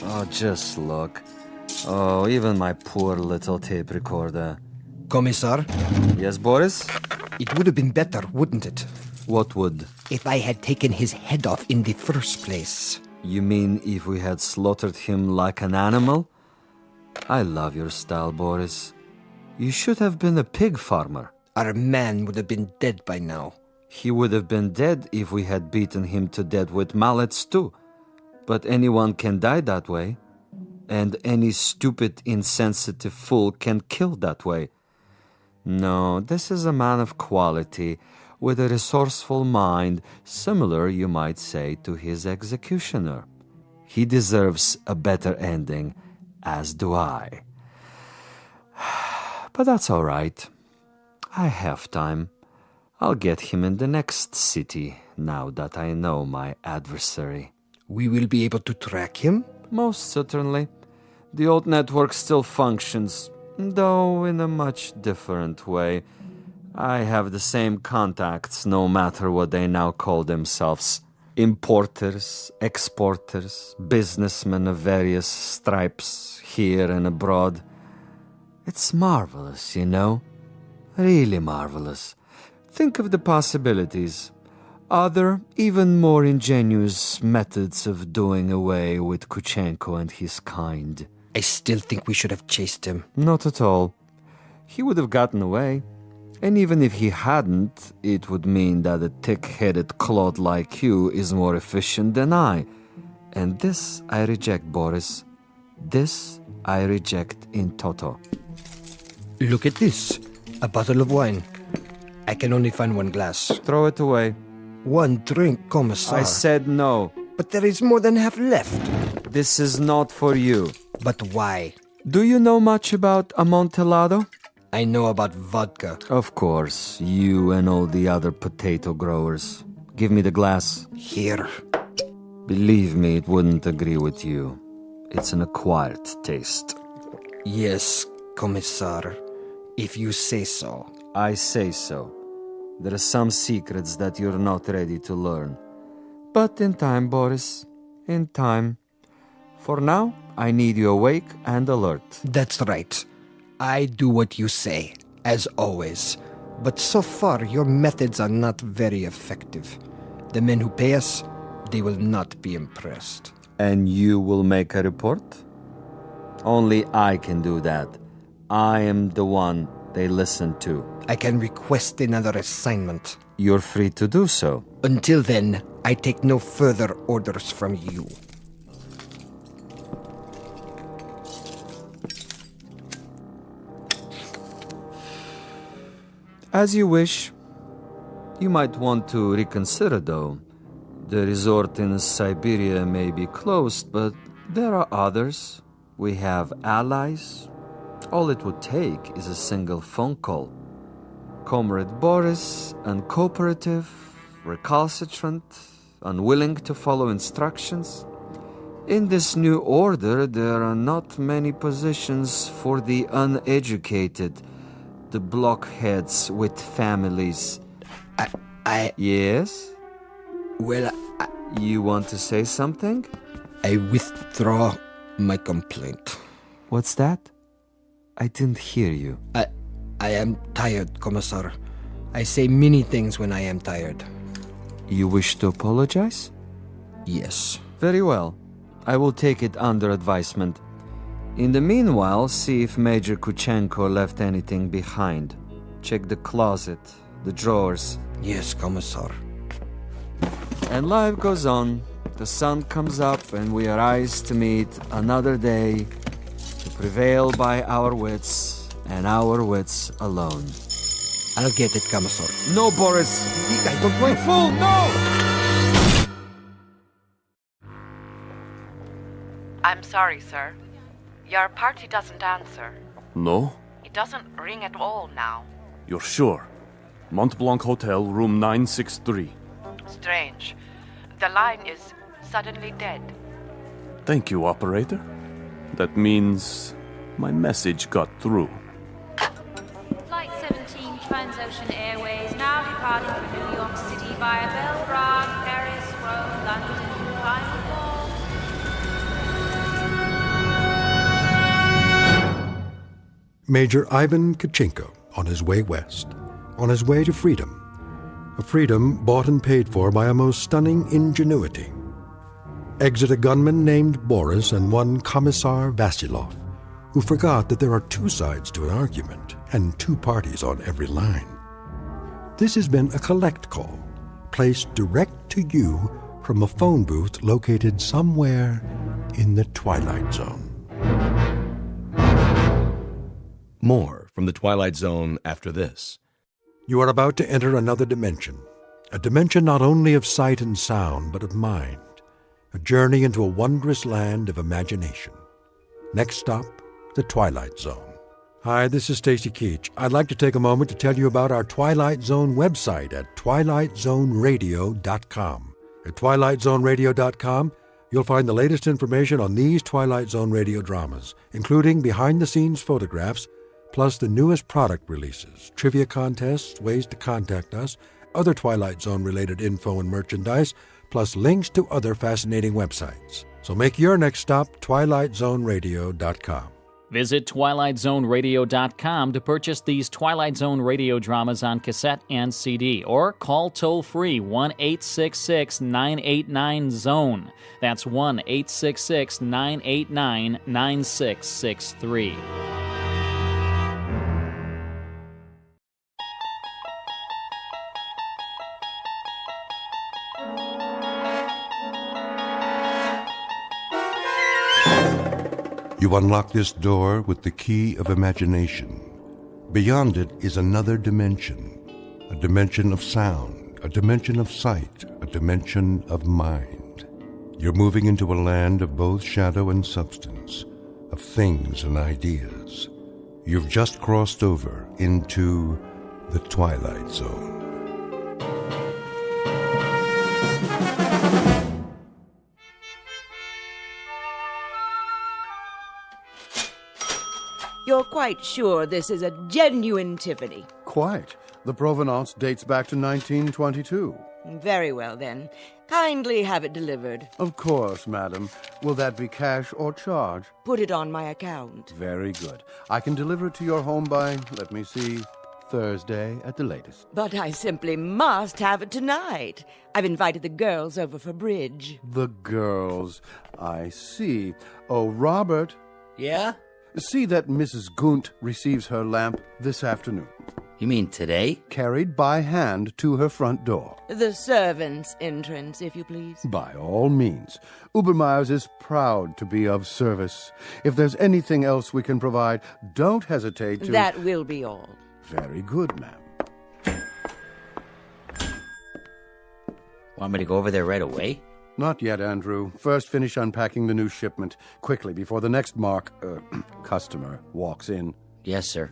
[SPEAKER 4] Oh, just look. Oh, even my poor little tape recorder.
[SPEAKER 5] Commissar,
[SPEAKER 4] Yes, Boris?
[SPEAKER 5] it would have been better, wouldn't it,
[SPEAKER 4] What would?
[SPEAKER 5] if I had taken his head off in the first place?
[SPEAKER 4] You mean if we had slaughtered him like an animal? I love your style, Boris. You should have been a pig farmer.
[SPEAKER 5] Our man would have been dead by now.
[SPEAKER 4] He would have been dead if we had beaten him to death with mallets too. But anyone can die that way. And any stupid, insensitive fool can kill that way. No, this is a man of quality, with a resourceful mind, similar, you might say, to his executioner. He deserves a better ending, as do I. But that's all right. I have time. I'll get him in the next city, now that I know my adversary.
[SPEAKER 5] We will be able to track him?
[SPEAKER 4] Most certainly. The old network still functions, though in a much different way. I have the same contacts, no matter what they now call themselves. Importers, exporters, businessmen of various stripes, here and abroad. It's marvelous, you know? Really marvelous. Think of the possibilities. Other, even more ingenious methods of doing away with Kuchenko and his kind.
[SPEAKER 5] I still think we should have chased him.
[SPEAKER 4] Not at all. He would have gotten away. And even if he hadn't, it would mean that a thick-headed clod like you is more efficient than I. And this I reject, Boris. This I reject in toto.
[SPEAKER 5] Look at this. A bottle of wine. I can only find one glass.
[SPEAKER 4] Throw it away.
[SPEAKER 5] One drink, Commissar.
[SPEAKER 4] I said no.
[SPEAKER 5] But there is more than half left.
[SPEAKER 4] This is not for you.
[SPEAKER 5] But why?
[SPEAKER 4] Do you know much about Amontillado?
[SPEAKER 5] I know about vodka.
[SPEAKER 4] Of course, you and all the other potato growers. Give me the glass.
[SPEAKER 5] Here.
[SPEAKER 4] Believe me, it wouldn't agree with you. It's an acquired taste.
[SPEAKER 5] Yes, Commissar. If you say so.
[SPEAKER 4] I say so. There are some secrets that you're not ready to learn. But in time, Boris. In time. For now, I need you awake and alert.
[SPEAKER 5] That's right. I do what you say, as always. But so far, your methods are not very effective. The men who pay us, they will not be impressed.
[SPEAKER 4] And you will make a report? Only I can do that. I am the one they listen to.
[SPEAKER 5] I can request another assignment.
[SPEAKER 4] You're free to do so.
[SPEAKER 5] Until then, I take no further orders from you.
[SPEAKER 4] As you wish. You might want to reconsider, though. The resort in Siberia may be closed, but there are others. We have allies. All it would take is a single phone call. Comrade Boris, uncooperative, recalcitrant, unwilling to follow instructions. In this new order, there are not many positions for the uneducated, the blockheads with families. Yes?
[SPEAKER 5] Well,
[SPEAKER 4] You want to say something?
[SPEAKER 5] I withdraw my complaint.
[SPEAKER 4] What's that? I didn't hear you.
[SPEAKER 5] I am tired, Commissar. I say many things when I am tired.
[SPEAKER 4] You wish to apologize?
[SPEAKER 5] Yes.
[SPEAKER 4] Very well. I will take it under advisement. In the meanwhile, see if Major Kuchenko left anything behind. Check the closet, the drawers.
[SPEAKER 5] Yes, Commissar.
[SPEAKER 4] And life goes on. The sun comes up and we arise to meet another day, to prevail by our wits and our wits alone.
[SPEAKER 5] I'll get it, Commissar.
[SPEAKER 4] No, Boris!
[SPEAKER 5] I don't want...
[SPEAKER 4] Fool, no!
[SPEAKER 9] I'm sorry, sir. Your party doesn't answer.
[SPEAKER 7] No?
[SPEAKER 9] It doesn't ring at all now.
[SPEAKER 7] You're sure? Mont Blanc Hotel, room 963.
[SPEAKER 9] Strange. The line is suddenly dead.
[SPEAKER 7] Thank you, operator. That means my message got through.
[SPEAKER 3] Flight 17 Transocean Airways now departing for New York City via Belgrade, Paris, Rome, London, final call.
[SPEAKER 2] Major Ivan Kachinko on his way west, on his way to freedom, a freedom bought and paid for by a most stunning ingenuity. Exit a gunman named Boris and one Commissar Vasilov, who forgot that there are two sides to an argument and two parties on every line. This has been a collect call, placed direct to you from a phone booth located somewhere in the Twilight Zone.
[SPEAKER 1] More from the Twilight Zone after this.
[SPEAKER 2] You are about to enter another dimension, a dimension not only of sight and sound, but of mind, a journey into a wondrous land of imagination. Next stop, the Twilight Zone. Hi, this is Stacy Keach. I'd like to take a moment to tell you about our Twilight Zone website at twilightzoneradio.com. At twilightzoneradio.com, you'll find the latest information on these Twilight Zone radio dramas, including behind-the-scenes photographs, plus the newest product releases, trivia contests, ways to contact us, other Twilight Zone-related info and merchandise, plus links to other fascinating websites. So make your next stop twilightzoneradio.com.
[SPEAKER 10] Visit twilightzoneradio.com to purchase these Twilight Zone radio dramas on cassette and CD, or call toll-free 1-866-989-ZONE. That's 1-866-989-9663.
[SPEAKER 2] You unlock this door with the key of imagination. Beyond it is another dimension, a dimension of sound, a dimension of sight, a dimension of mind. You're moving into a land of both shadow and substance, of things and ideas. You've just crossed over into the Twilight Zone.
[SPEAKER 11] You're quite sure this is a genuine Tiffany?
[SPEAKER 12] Quite. The provenance dates back to 1922.
[SPEAKER 11] Very well, then. Kindly have it delivered.
[SPEAKER 12] Of course, madam. Will that be cash or charge?
[SPEAKER 11] Put it on my account.
[SPEAKER 12] Very good. I can deliver it to your home by, let me see, Thursday at the latest.
[SPEAKER 11] But I simply must have it tonight. I've invited the girls over for bridge.
[SPEAKER 12] The girls. I see. Oh, Robert.
[SPEAKER 13] Yeah?
[SPEAKER 12] See that Mrs. Gunt receives her lamp this afternoon.
[SPEAKER 13] You mean today?
[SPEAKER 12] Carried by hand to her front door.
[SPEAKER 11] The servants' entrance, if you please.
[SPEAKER 12] By all means. Ubermeyer's is proud to be of service. If there's anything else we can provide, don't hesitate to...
[SPEAKER 11] That will be all.
[SPEAKER 12] Very good, ma'am.
[SPEAKER 13] Want me to go over there right away?
[SPEAKER 12] Not yet, Andrew. First, finish unpacking the new shipment quickly before the next customer walks in.
[SPEAKER 13] Yes, sir.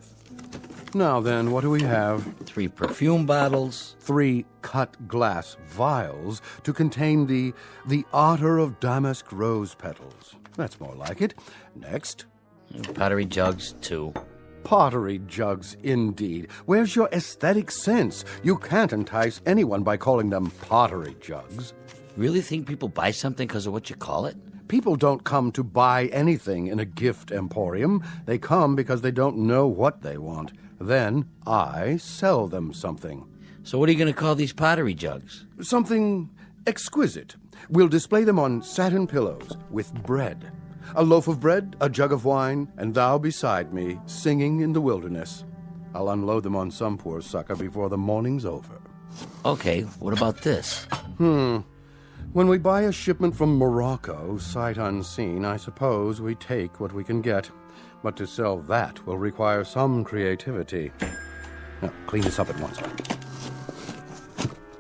[SPEAKER 12] Now then, what do we have?
[SPEAKER 13] 3 perfume bottles.
[SPEAKER 12] 3 cut glass vials to contain the otter of damask rose petals. That's more like it. Next.
[SPEAKER 13] Pottery jugs, 2.
[SPEAKER 12] Pottery jugs, indeed. Where's your aesthetic sense? You can't entice anyone by calling them pottery jugs.
[SPEAKER 13] Really think people buy something because of what you call it?
[SPEAKER 12] People don't come to buy anything in a gift emporium. They come because they don't know what they want. Then I sell them something.
[SPEAKER 13] So what are you going to call these pottery jugs?
[SPEAKER 12] Something exquisite. We'll display them on satin pillows with bread. A loaf of bread, a jug of wine, and thou beside me, singing in the wilderness. I'll unload them on some poor sucker before the morning's over.
[SPEAKER 13] Okay, what about this?
[SPEAKER 12] When we buy a shipment from Morocco, sight unseen, I suppose we take what we can get. But to sell that will require some creativity. Now, clean this up at once.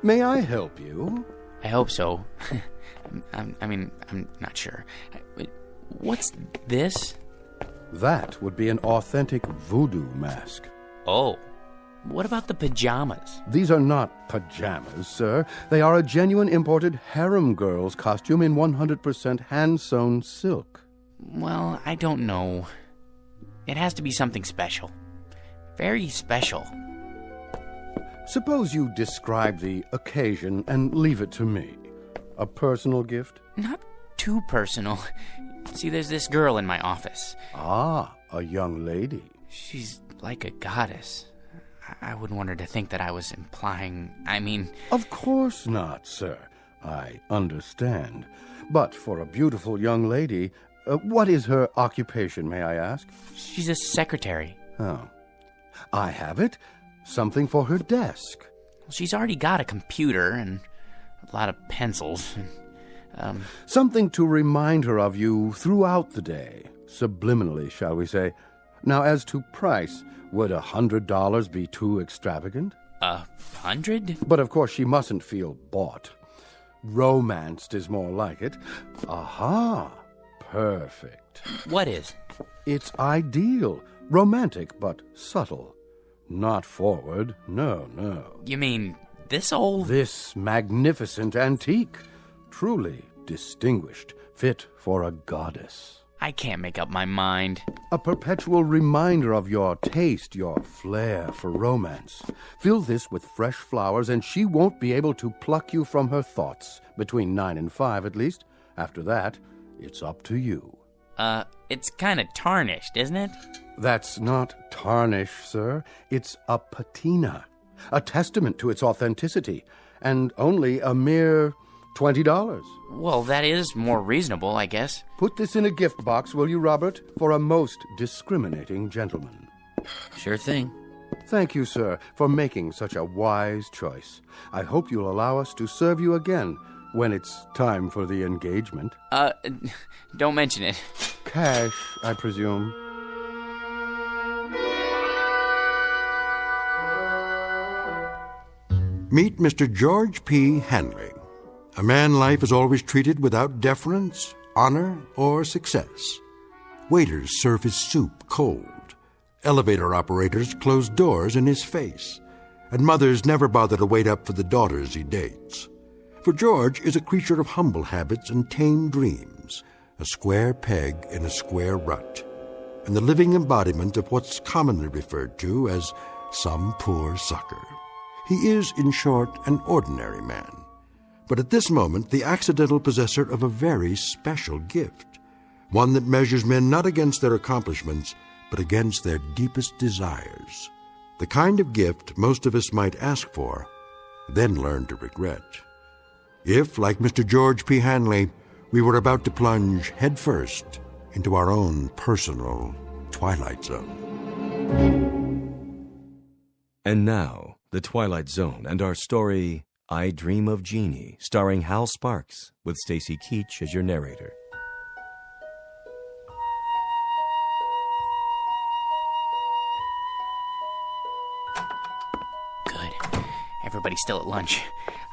[SPEAKER 12] May I help you?
[SPEAKER 14] I hope so. I'm not sure. What's this?
[SPEAKER 12] That would be an authentic voodoo mask.
[SPEAKER 14] Oh. What about the pajamas?
[SPEAKER 12] These are not pajamas, sir. They are a genuine imported harem girl's costume in 100% hand-sewn silk.
[SPEAKER 14] Well, I don't know. It has to be something special. Very special.
[SPEAKER 12] Suppose you describe the occasion and leave it to me. A personal gift?
[SPEAKER 14] Not too personal. See, there's this girl in my office.
[SPEAKER 12] Ah, a young lady.
[SPEAKER 14] She's like a goddess. I wouldn't want her to think that I was implying...
[SPEAKER 12] Of course not, sir. I understand. But for a beautiful young lady, what is her occupation, may I ask?
[SPEAKER 14] She's a secretary.
[SPEAKER 12] Oh. I have it. Something for her desk.
[SPEAKER 14] Well, she's already got a computer and a lot of pencils.
[SPEAKER 12] Something to remind her of you throughout the day. Subliminally, shall we say. Now, as to price, would $100 be too extravagant?
[SPEAKER 14] 100?
[SPEAKER 12] But of course she mustn't feel bought. Romanced is more like it. Aha! Perfect.
[SPEAKER 14] What is?
[SPEAKER 12] It's ideal. Romantic, but subtle. Not forward. No.
[SPEAKER 14] You mean this old...
[SPEAKER 12] This magnificent antique. Truly distinguished. Fit for a goddess.
[SPEAKER 14] I can't make up my mind.
[SPEAKER 12] A perpetual reminder of your taste, your flair for romance. Fill this with fresh flowers, and she won't be able to pluck you from her thoughts. Between 9 and 5, at least. After that, it's up to you.
[SPEAKER 14] It's kind of tarnished, isn't it?
[SPEAKER 12] That's not tarnish, sir. It's a patina. A testament to its authenticity. And only a mere $20.
[SPEAKER 14] Well, that is more reasonable, I guess.
[SPEAKER 12] Put this in a gift box, will you, Robert? For a most discriminating gentleman.
[SPEAKER 13] Sure thing.
[SPEAKER 12] Thank you, sir, for making such a wise choice. I hope you'll allow us to serve you again when it's time for the engagement.
[SPEAKER 14] Don't mention it.
[SPEAKER 12] Cash, I presume.
[SPEAKER 2] Meet Mr. George P. Hanley, a man life is always treated without deference, honor, or success. Waiters serve his soup cold. Elevator operators close doors in his face. And mothers never bother to wait up for the daughters he dates. For George is a creature of humble habits and tame dreams, a square peg in a square rut, and the living embodiment of what's commonly referred to as some poor sucker. He is, in short, an ordinary man, but at this moment the accidental possessor of a very special gift, one that measures men not against their accomplishments, but against their deepest desires. The kind of gift most of us might ask for, then learn to regret. If, like Mr. George P. Hanley, we were about to plunge headfirst into our own personal Twilight Zone.
[SPEAKER 1] And now, The Twilight Zone and our story, I Dream of Genie, starring Hal Sparks, with Stacy Keach as your narrator.
[SPEAKER 14] Good. Everybody's still at lunch.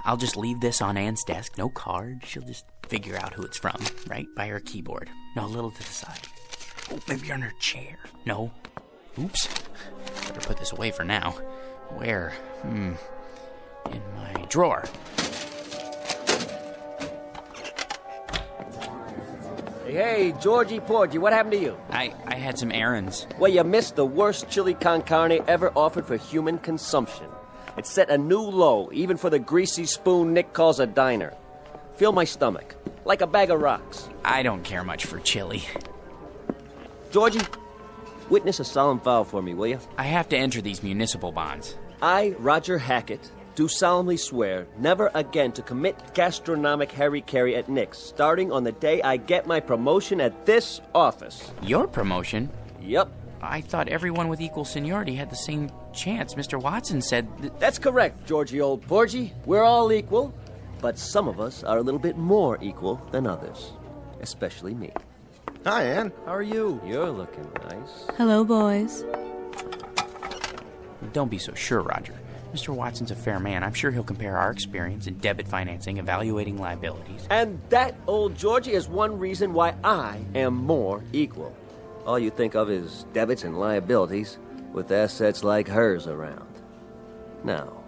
[SPEAKER 14] I'll just leave this on Anne's desk. No card. She'll just figure out who it's from, right by her keyboard. No, a little to the side. Oh, maybe on her chair. No. Oops. Better put this away for now. Where? In my drawer.
[SPEAKER 15] Hey, Georgie Porgy, what happened to you?
[SPEAKER 14] I had some errands.
[SPEAKER 15] Well, you missed the worst chili con carne ever offered for human consumption. It set a new low, even for the greasy spoon Nick calls a diner. Feel my stomach, like a bag of rocks.
[SPEAKER 14] I don't care much for chili.
[SPEAKER 15] Georgie, witness a solemn vow for me, will you?
[SPEAKER 14] I have to enter these municipal bonds.
[SPEAKER 15] I, Roger Hackett, do solemnly swear never again to commit gastronomic harry-carry at Nick's, starting on the day I get my promotion at this office.
[SPEAKER 14] Your promotion?
[SPEAKER 15] Yep.
[SPEAKER 14] I thought everyone with equal seniority had the same chance. Mr. Watson said...
[SPEAKER 15] That's correct, Georgie old Porgy. We're all equal, but some of us are a little bit more equal than others. Especially me.
[SPEAKER 16] Hi, Anne. How are you?
[SPEAKER 15] You're looking nice.
[SPEAKER 17] Hello, boys.
[SPEAKER 14] Don't be so sure, Roger. Mr. Watson's a fair man. I'm sure he'll compare our experience in debit financing, evaluating liabilities.
[SPEAKER 15] And that, old Georgie, is one reason why I am more equal. All you think of is debits and liabilities, with assets like hers around. Now,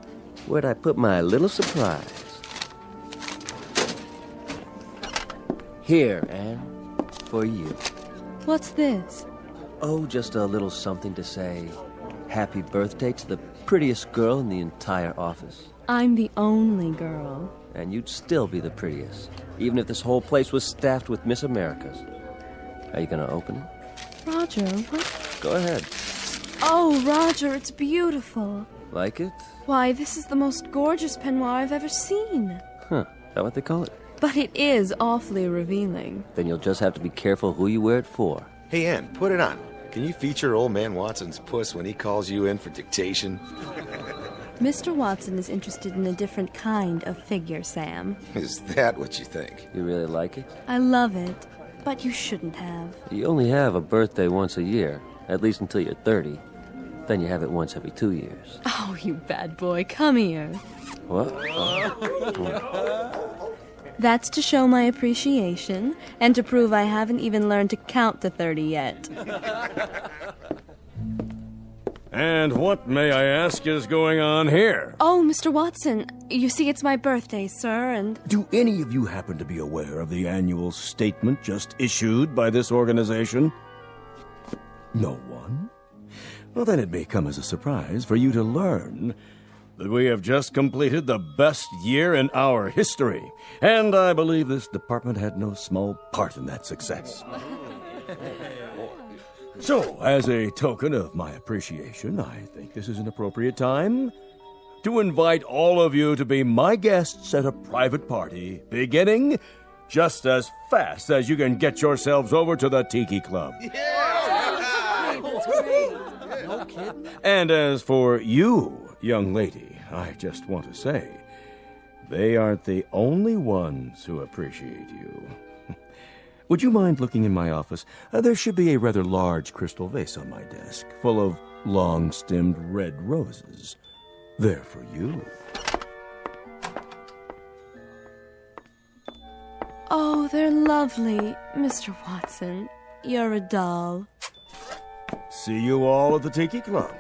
[SPEAKER 15] where'd I put my little surprise? Here, Anne, for you.
[SPEAKER 17] What's this?
[SPEAKER 15] Oh, just a little something to say happy birthday to the prettiest girl in the entire office.
[SPEAKER 17] I'm the only girl.
[SPEAKER 15] And you'd still be the prettiest, even if this whole place was staffed with Miss Americas. Are you gonna open it?
[SPEAKER 17] Roger, what?
[SPEAKER 15] Go ahead.
[SPEAKER 17] Oh, Roger, it's beautiful.
[SPEAKER 15] Like it?
[SPEAKER 17] Why, this is the most gorgeous peignoir I've ever seen.
[SPEAKER 15] Huh. That what they call it?
[SPEAKER 17] But it is awfully revealing.
[SPEAKER 15] Then you'll just have to be careful who you wear it for.
[SPEAKER 18] Hey, Ann, put it on. Can you feature old man Watson's puss when he calls you in for dictation?
[SPEAKER 17] Mr. Watson is interested in a different kind of figure, Sam.
[SPEAKER 18] Is that what you think?
[SPEAKER 15] You really like it?
[SPEAKER 17] I love it, but you shouldn't have.
[SPEAKER 15] You only have a birthday once a year, at least until you're 30. Then you have it once every 2 years.
[SPEAKER 17] Oh, you bad boy, come here.
[SPEAKER 15] What?
[SPEAKER 17] That's to show my appreciation, and to prove I haven't even learned to count to 30 yet.
[SPEAKER 1] And what, may I ask, is going on here?
[SPEAKER 17] Oh, Mr. Watson, you see it's my birthday, sir, and...
[SPEAKER 1] Do any of you happen to be aware of the annual statement just issued by this organization? No one? Well, then it may come as a surprise for you to learn that we have just completed the best year in our history, and I believe this department had no small part in that success. So, as a token of my appreciation, I think this is an appropriate time to invite all of you to be my guests at a private party, beginning just as fast as you can get yourselves over to the Tiki Club.
[SPEAKER 15] No kidding.
[SPEAKER 1] And as for you, young lady, I just want to say, they aren't the only ones who appreciate you. Would you mind looking in my office? There should be a rather large crystal vase on my desk, full of long-stemmed red roses. They're for you.
[SPEAKER 17] Oh, they're lovely, Mr. Watson. You're a doll.
[SPEAKER 1] See you all at the Tiki Club.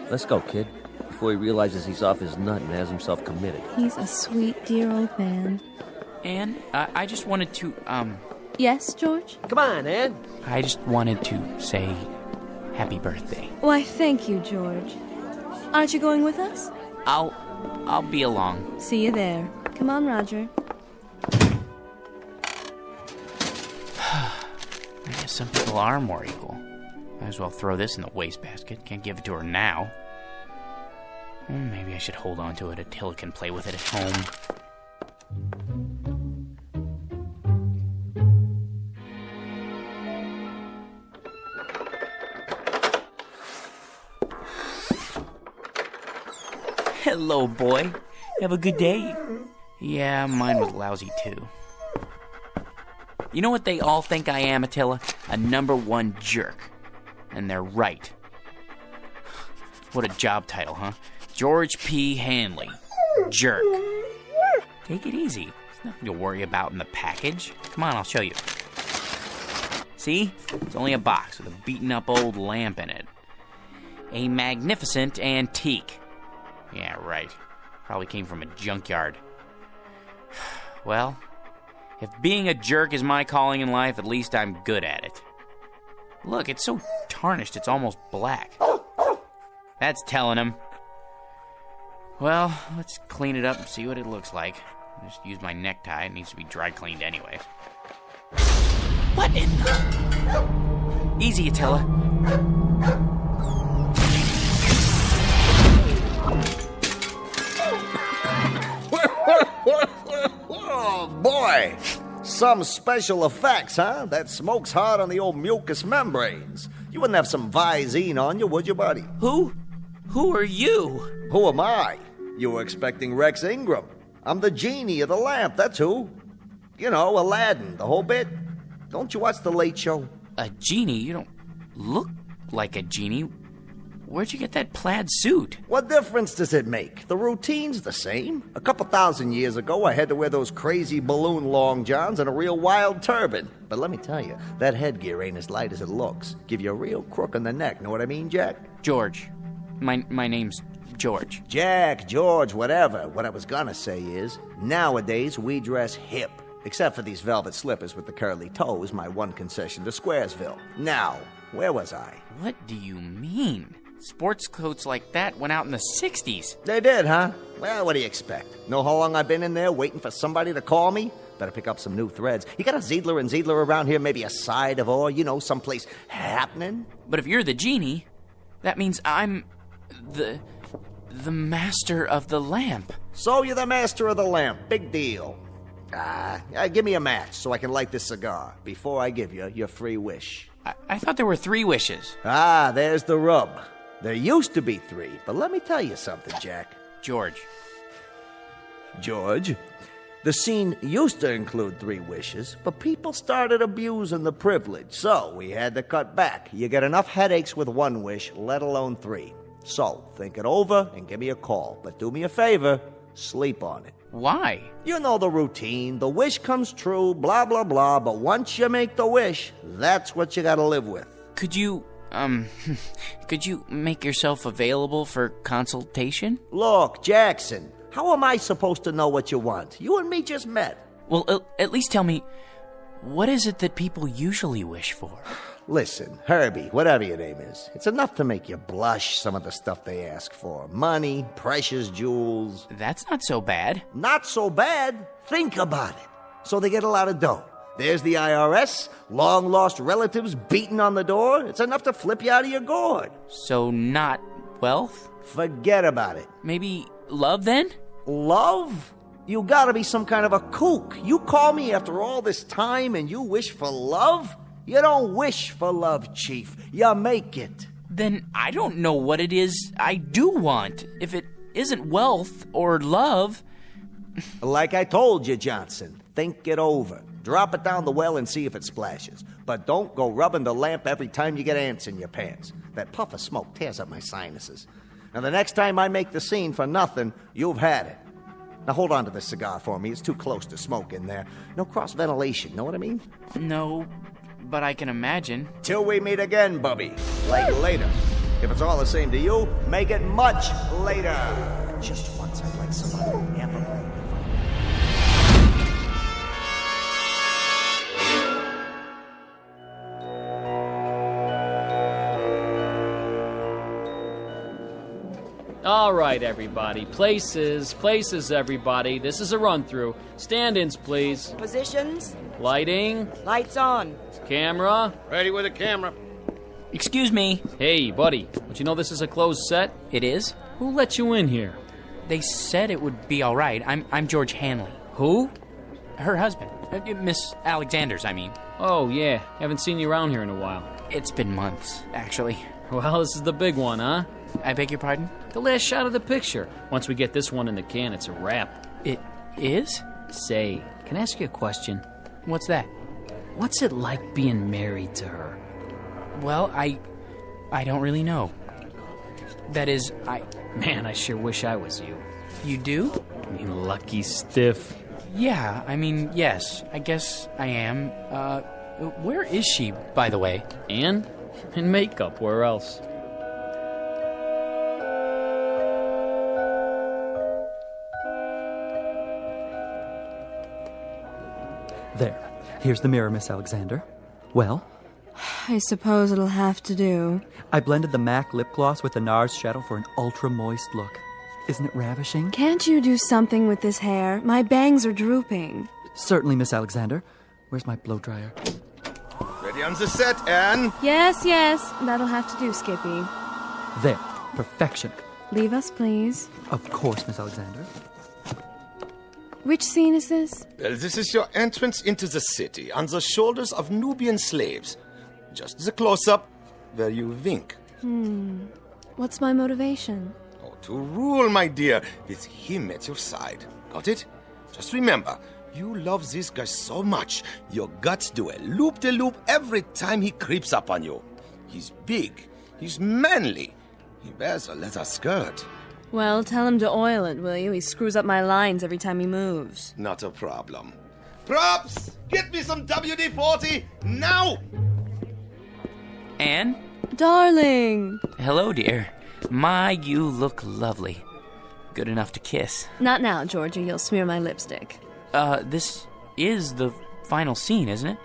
[SPEAKER 15] Let's go, kid, before he realizes he's off his nut and has himself committed.
[SPEAKER 17] He's a sweet, dear old man.
[SPEAKER 14] Anne, I just wanted to,
[SPEAKER 17] Yes, George?
[SPEAKER 15] Come on, Ann.
[SPEAKER 14] I just wanted to say happy birthday.
[SPEAKER 17] Why, thank you, George. Aren't you going with us?
[SPEAKER 14] I'll be along.
[SPEAKER 17] See you there. Come on, Roger.
[SPEAKER 14] I guess some people are more equal. Might as well throw this in the wastebasket. Can't give it to her now. Maybe I should hold on to it until it can play with it at home. Hello, boy. Have a good day. Yeah, mine was lousy, too. You know what they all think I am, Attila? A #1 jerk. And they're right. What a job title, huh? George P. Hanley. Jerk. Take it easy. There's nothing to worry about in the package. Come on, I'll show you. See? It's only a box with a beaten-up old lamp in it. A magnificent antique. Yeah, right. Probably came from a junkyard. Well, if being a jerk is my calling in life, at least I'm good at it. Look, it's so tarnished, it's almost black. That's telling him. Well, let's clean it up and see what it looks like. I'll just use my necktie. It needs to be dry cleaned anyway. What in the... Easy, Attila.
[SPEAKER 19] Oh, boy! Some special effects, huh? That smoke's hard on the old mucous membranes. You wouldn't have some Visine on you, would you, buddy?
[SPEAKER 14] Who are you?
[SPEAKER 19] Who am I? You were expecting Rex Ingram. I'm the genie of the lamp, that's who. You know, Aladdin, the whole bit. Don't you watch The Late Show?
[SPEAKER 14] A genie? You don't look like a genie. Where'd you get that plaid suit?
[SPEAKER 19] What difference does it make? The routine's the same. A couple thousand years ago, I had to wear those crazy balloon long johns and a real wild turban. But let me tell you, that headgear ain't as light as it looks. Give you a real crook on the neck, know what I mean, Jack?
[SPEAKER 14] George. My name's George.
[SPEAKER 19] Jack, George, whatever. What I was gonna say is, nowadays we dress hip. Except for these velvet slippers with the curly toes, my one concession to Squaresville. Now, where was I?
[SPEAKER 14] What do you mean? Sports coats like that went out in the 60s.
[SPEAKER 19] They did, huh? Well, what do you expect? Know how long I've been in there waiting for somebody to call me? Better pick up some new threads. You got a Ziedler and Ziedler around here, maybe a side of, or, someplace happening?
[SPEAKER 14] But if you're the genie, that means I'm the master of the lamp.
[SPEAKER 19] So you're the master of the lamp. Big deal. Give me a match so I can light this cigar before I give you your free wish.
[SPEAKER 14] I thought there were 3 wishes.
[SPEAKER 19] There's the rub. There used to be 3, but let me tell you something, Jack.
[SPEAKER 14] George.
[SPEAKER 19] The scene used to include 3 wishes, but people started abusing the privilege, so we had to cut back. You get enough headaches with 1 wish, let alone 3. So, think it over and give me a call. But do me a favor, sleep on it.
[SPEAKER 14] Why?
[SPEAKER 19] You know the routine. The wish comes true, blah, blah, blah, but once you make the wish, that's what you gotta live with.
[SPEAKER 14] Could you make yourself available for consultation?
[SPEAKER 19] Look, Jackson, how am I supposed to know what you want? You and me just met.
[SPEAKER 14] Well, at least tell me, what is it that people usually wish for?
[SPEAKER 19] Listen, Herbie, whatever your name is, it's enough to make you blush, some of the stuff they ask for. Money, precious jewels.
[SPEAKER 14] That's not so bad.
[SPEAKER 19] Not so bad? Think about it. So they get a lot of dough. There's the IRS, long-lost relatives beating on the door. It's enough to flip you out of your gourd.
[SPEAKER 14] So not wealth?
[SPEAKER 19] Forget about it.
[SPEAKER 14] Maybe love, then?
[SPEAKER 19] Love? You gotta be some kind of a kook. You call me after all this time and you wish for love? You don't wish for love, Chief. You make it.
[SPEAKER 14] Then I don't know what it is I do want. If it isn't wealth or love...
[SPEAKER 19] Like I told you, Johnson, think it over. Drop it down the well and see if it splashes. But don't go rubbing the lamp every time you get ants in your pants. That puff of smoke tears up my sinuses. Now the next time I make the scene for nothing, you've had it. Now hold on to this cigar for me. It's too close to smoke in there. No cross-ventilation, know what I mean?
[SPEAKER 14] No, but I can imagine.
[SPEAKER 19] Till we meet again, Bubby. Like later. If it's all the same to you, make it much later. Just once I'd like somebody ever.
[SPEAKER 10] All right, everybody. Places, everybody. This is a run-through. Stand-ins, please.
[SPEAKER 11] Positions.
[SPEAKER 10] Lighting.
[SPEAKER 11] Lights on.
[SPEAKER 10] Camera.
[SPEAKER 20] Ready with the camera.
[SPEAKER 14] Excuse me.
[SPEAKER 10] Hey, buddy. Don't you know this is a closed set?
[SPEAKER 14] It is?
[SPEAKER 10] Who let you in here?
[SPEAKER 14] They said it would be all right. I'm George Hanley.
[SPEAKER 10] Who?
[SPEAKER 14] Her husband. Miss Alexander's, I mean.
[SPEAKER 10] Oh, yeah. Haven't seen you around here in a while.
[SPEAKER 14] It's been months, actually.
[SPEAKER 10] Well, this is the big one, huh?
[SPEAKER 14] I beg your pardon?
[SPEAKER 10] The last shot of the picture. Once we get this one in the can, it's a wrap.
[SPEAKER 14] It is?
[SPEAKER 10] Say, can I ask you a question?
[SPEAKER 14] What's that?
[SPEAKER 10] What's it like being married to her?
[SPEAKER 14] Well, I don't really know. That is,
[SPEAKER 10] Man, I sure wish I was you.
[SPEAKER 14] You do?
[SPEAKER 10] I mean, lucky stiff.
[SPEAKER 14] Yeah, I mean, yes. I guess I am. Where is she, by the way?
[SPEAKER 10] Anne? In makeup, where else?
[SPEAKER 21] There. Here's the mirror, Miss Alexander. Well?
[SPEAKER 17] I suppose it'll have to do.
[SPEAKER 21] I blended the MAC lip gloss with the NARS shadow for an ultra-moist look. Isn't it ravishing?
[SPEAKER 17] Can't you do something with this hair? My bangs are drooping.
[SPEAKER 21] Certainly, Miss Alexander. Where's my blow dryer?
[SPEAKER 20] Ready on the set, Anne?
[SPEAKER 17] Yes. That'll have to do, Skippy.
[SPEAKER 21] There. Perfection.
[SPEAKER 17] Leave us, please.
[SPEAKER 21] Of course, Miss Alexander.
[SPEAKER 17] Which scene is this?
[SPEAKER 20] Well, this is your entrance into the city on the shoulders of Nubian slaves. Just the close-up where you wink.
[SPEAKER 17] What's my motivation?
[SPEAKER 20] Oh, to rule, my dear, with him at your side. Got it? Just remember, you love this guy so much, your guts do a loop-de-loop every time he creeps up on you. He's big. He's manly. He wears a leather skirt.
[SPEAKER 17] Well, tell him to oil it, will you? He screws up my lines every time he moves.
[SPEAKER 20] Not a problem. Props! Get me some WD-40 now!
[SPEAKER 14] Anne?
[SPEAKER 17] Darling!
[SPEAKER 14] Hello, dear. My, you look lovely. Good enough to kiss.
[SPEAKER 17] Not now, Georgie. You'll smear my lipstick.
[SPEAKER 14] This is the final scene, isn't it?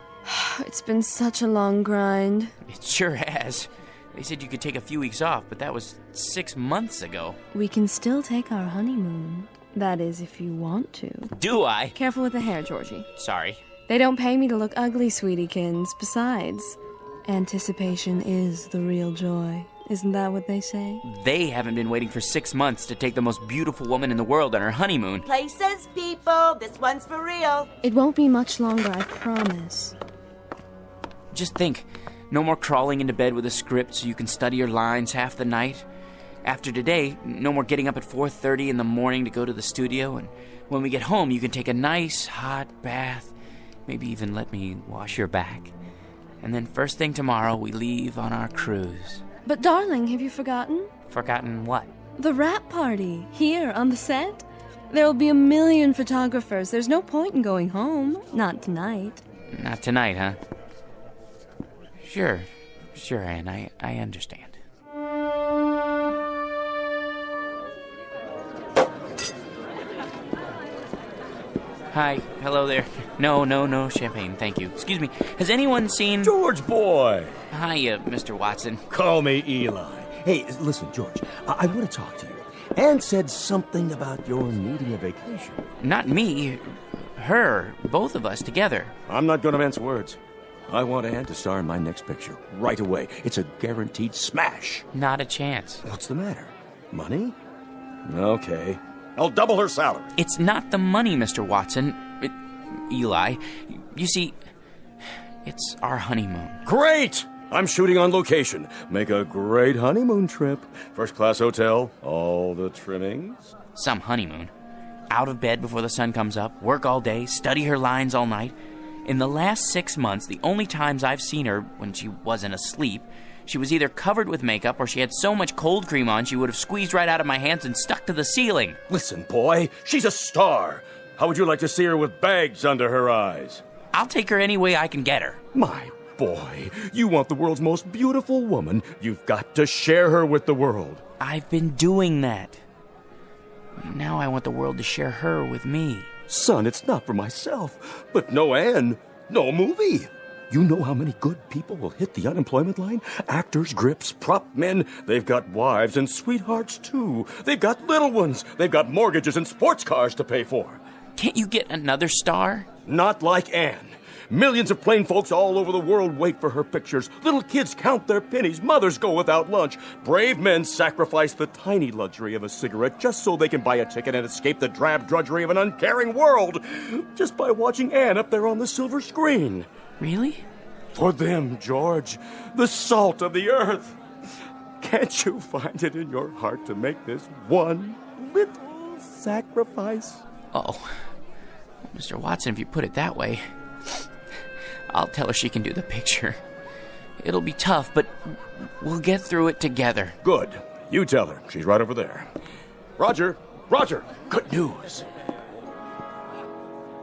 [SPEAKER 17] It's been such a long grind.
[SPEAKER 14] It sure has. They said you could take a few weeks off, but that was 6 months ago.
[SPEAKER 17] We can still take our honeymoon. That is, if you want to.
[SPEAKER 14] Do I?
[SPEAKER 17] Careful with the hair, Georgie.
[SPEAKER 14] Sorry.
[SPEAKER 17] They don't pay me to look ugly, sweetiekins. Besides, anticipation is the real joy. Isn't that what they say?
[SPEAKER 14] They haven't been waiting for 6 months to take the most beautiful woman in the world on her honeymoon.
[SPEAKER 11] Places, people. This one's for real.
[SPEAKER 17] It won't be much longer, I promise.
[SPEAKER 14] Just think, no more crawling into bed with a script so you can study your lines half the night. After today, no more getting up at 4:30 in the morning to go to the studio, and when we get home, you can take a nice hot bath, maybe even let me wash your back. And then first thing tomorrow, we leave on our cruise.
[SPEAKER 17] But darling, have you forgotten?
[SPEAKER 14] Forgotten what?
[SPEAKER 17] The wrap party, here on the set. There'll be a million photographers. There's no point in going home. Not tonight.
[SPEAKER 14] Not tonight, huh? Sure, Anne, I understand. Hi, hello there. No champagne, thank you. Excuse me, has anyone seen...
[SPEAKER 1] George boy!
[SPEAKER 14] Hiya, Mr. Watson.
[SPEAKER 1] Call me Eli. Hey, listen, George, I want to talk to you. Anne said something about your needing a vacation.
[SPEAKER 14] Not me, her, both of us together.
[SPEAKER 1] I'm not going to mince words. I want Anne to star in my next picture right away. It's a guaranteed smash.
[SPEAKER 14] Not a chance.
[SPEAKER 1] What's the matter? Money? Okay. I'll double her salary.
[SPEAKER 14] It's not the money, Mr. Watson. Eli, you see, it's our honeymoon.
[SPEAKER 1] Great! I'm shooting on location. Make a great honeymoon trip. First-class hotel, all the trimmings.
[SPEAKER 14] Some honeymoon. Out of bed before the sun comes up, work all day, study her lines all night. In the last 6 months, the only times I've seen her when she wasn't asleep, she was either covered with makeup or she had so much cold cream on she would have squeezed right out of my hands and stuck to the ceiling.
[SPEAKER 1] Listen, boy, she's a star. How would you like to see her with bags under her eyes?
[SPEAKER 14] I'll take her any way I can get her.
[SPEAKER 1] My boy, you want the world's most beautiful woman. You've got to share her with the world.
[SPEAKER 14] I've been doing that. Now I want the world to share her with me.
[SPEAKER 1] Son, it's not for myself. But no Anne, no movie. You know how many good people will hit the unemployment line? Actors, grips, prop men. They've got wives and sweethearts, too. They've got little ones. They've got mortgages and sports cars to pay for.
[SPEAKER 14] Can't you get another star?
[SPEAKER 1] Not like Anne. Millions of plain folks all over the world wait for her pictures. Little kids count their pennies. Mothers go without lunch. Brave men sacrifice the tiny luxury of a cigarette just so they can buy a ticket and escape the drab drudgery of an uncaring world. Just by watching Anne up there on the silver screen.
[SPEAKER 14] Really?
[SPEAKER 1] For them, George, the salt of the earth. Can't you find it in your heart to make this one little sacrifice?
[SPEAKER 14] Oh, Mr. Watson, if you put it that way, I'll tell her she can do the picture. It'll be tough, but we'll get through it together.
[SPEAKER 1] Good. You tell her. She's right over there. Roger, good news.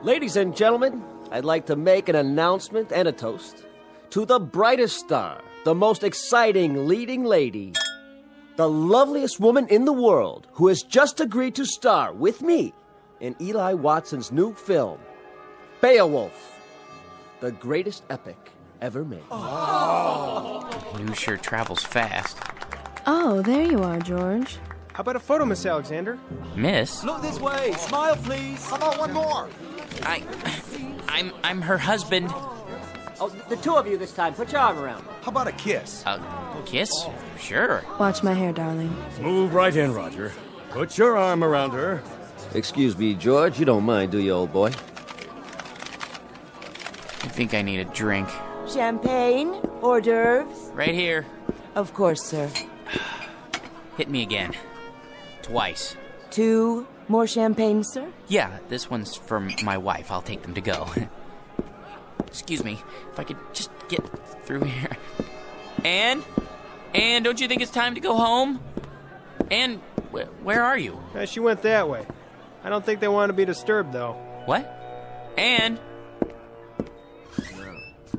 [SPEAKER 15] Ladies and gentlemen, I'd like to make an announcement and a toast to the brightest star, the most exciting leading lady, the loveliest woman in the world, who has just agreed to star with me in Eli Watson's new film, Beowulf, the greatest epic ever made.
[SPEAKER 14] News sure travels fast.
[SPEAKER 17] Oh, there you are, George.
[SPEAKER 6] How about a photo, Miss Alexander?
[SPEAKER 14] Miss?
[SPEAKER 16] Look this way. Smile, please. How about one more?
[SPEAKER 14] I'm her husband.
[SPEAKER 15] Oh, the two of you this time. Put your arm around me.
[SPEAKER 16] How about a kiss?
[SPEAKER 14] A kiss? Sure.
[SPEAKER 17] Watch my hair, darling.
[SPEAKER 1] Move right in, Roger. Put your arm around her.
[SPEAKER 15] Excuse me, George. You don't mind, do you, old boy?
[SPEAKER 14] I think I need a drink.
[SPEAKER 11] Champagne? Hors d'oeuvres?
[SPEAKER 14] Right here.
[SPEAKER 11] Of course, sir.
[SPEAKER 14] Hit me again. Twice.
[SPEAKER 11] 2 more champagne, sir?
[SPEAKER 14] Yeah, this one's for my wife. I'll take them to go. Excuse me, if I could just get through here. Anne, don't you think it's time to go home? Anne, where are you?
[SPEAKER 6] She went that way. I don't think they want to be disturbed, though.
[SPEAKER 14] What? Anne?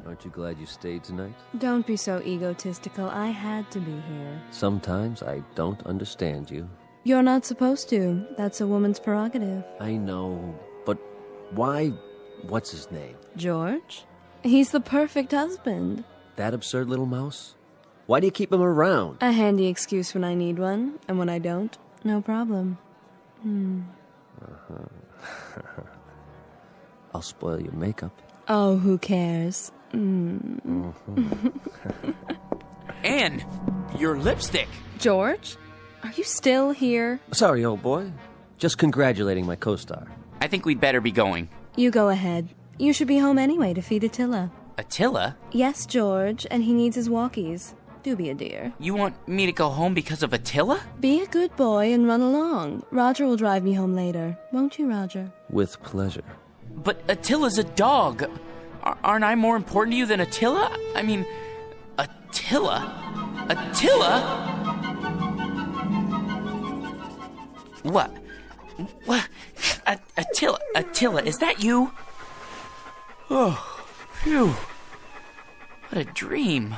[SPEAKER 15] Aren't you glad you stayed tonight?
[SPEAKER 17] Don't be so egotistical. I had to be here.
[SPEAKER 15] Sometimes I don't understand you.
[SPEAKER 17] You're not supposed to. That's a woman's prerogative.
[SPEAKER 15] I know, but why? What's his name?
[SPEAKER 17] George? He's the perfect husband.
[SPEAKER 15] That absurd little mouse? Why do you keep him around?
[SPEAKER 17] A handy excuse when I need one, and when I don't, no problem.
[SPEAKER 15] I'll spoil your makeup.
[SPEAKER 17] Oh, who cares?
[SPEAKER 15] Mm-hmm.
[SPEAKER 14] Anne, your lipstick.
[SPEAKER 17] George, are you still here?
[SPEAKER 15] Sorry, old boy. Just congratulating my co-star.
[SPEAKER 14] I think we'd better be going.
[SPEAKER 17] You go ahead. You should be home anyway to feed Attila.
[SPEAKER 14] Attila?
[SPEAKER 17] Yes, George, and he needs his walkies. Do be a dear.
[SPEAKER 14] You want me to go home because of Attila?
[SPEAKER 17] Be a good boy and run along. Roger will drive me home later. Won't you, Roger?
[SPEAKER 15] With pleasure.
[SPEAKER 14] But Attila's a dog. Aren't I more important to you than Attila? I mean, Attila? Attila? What? What? Attila, is that you? Oh, phew. What a dream.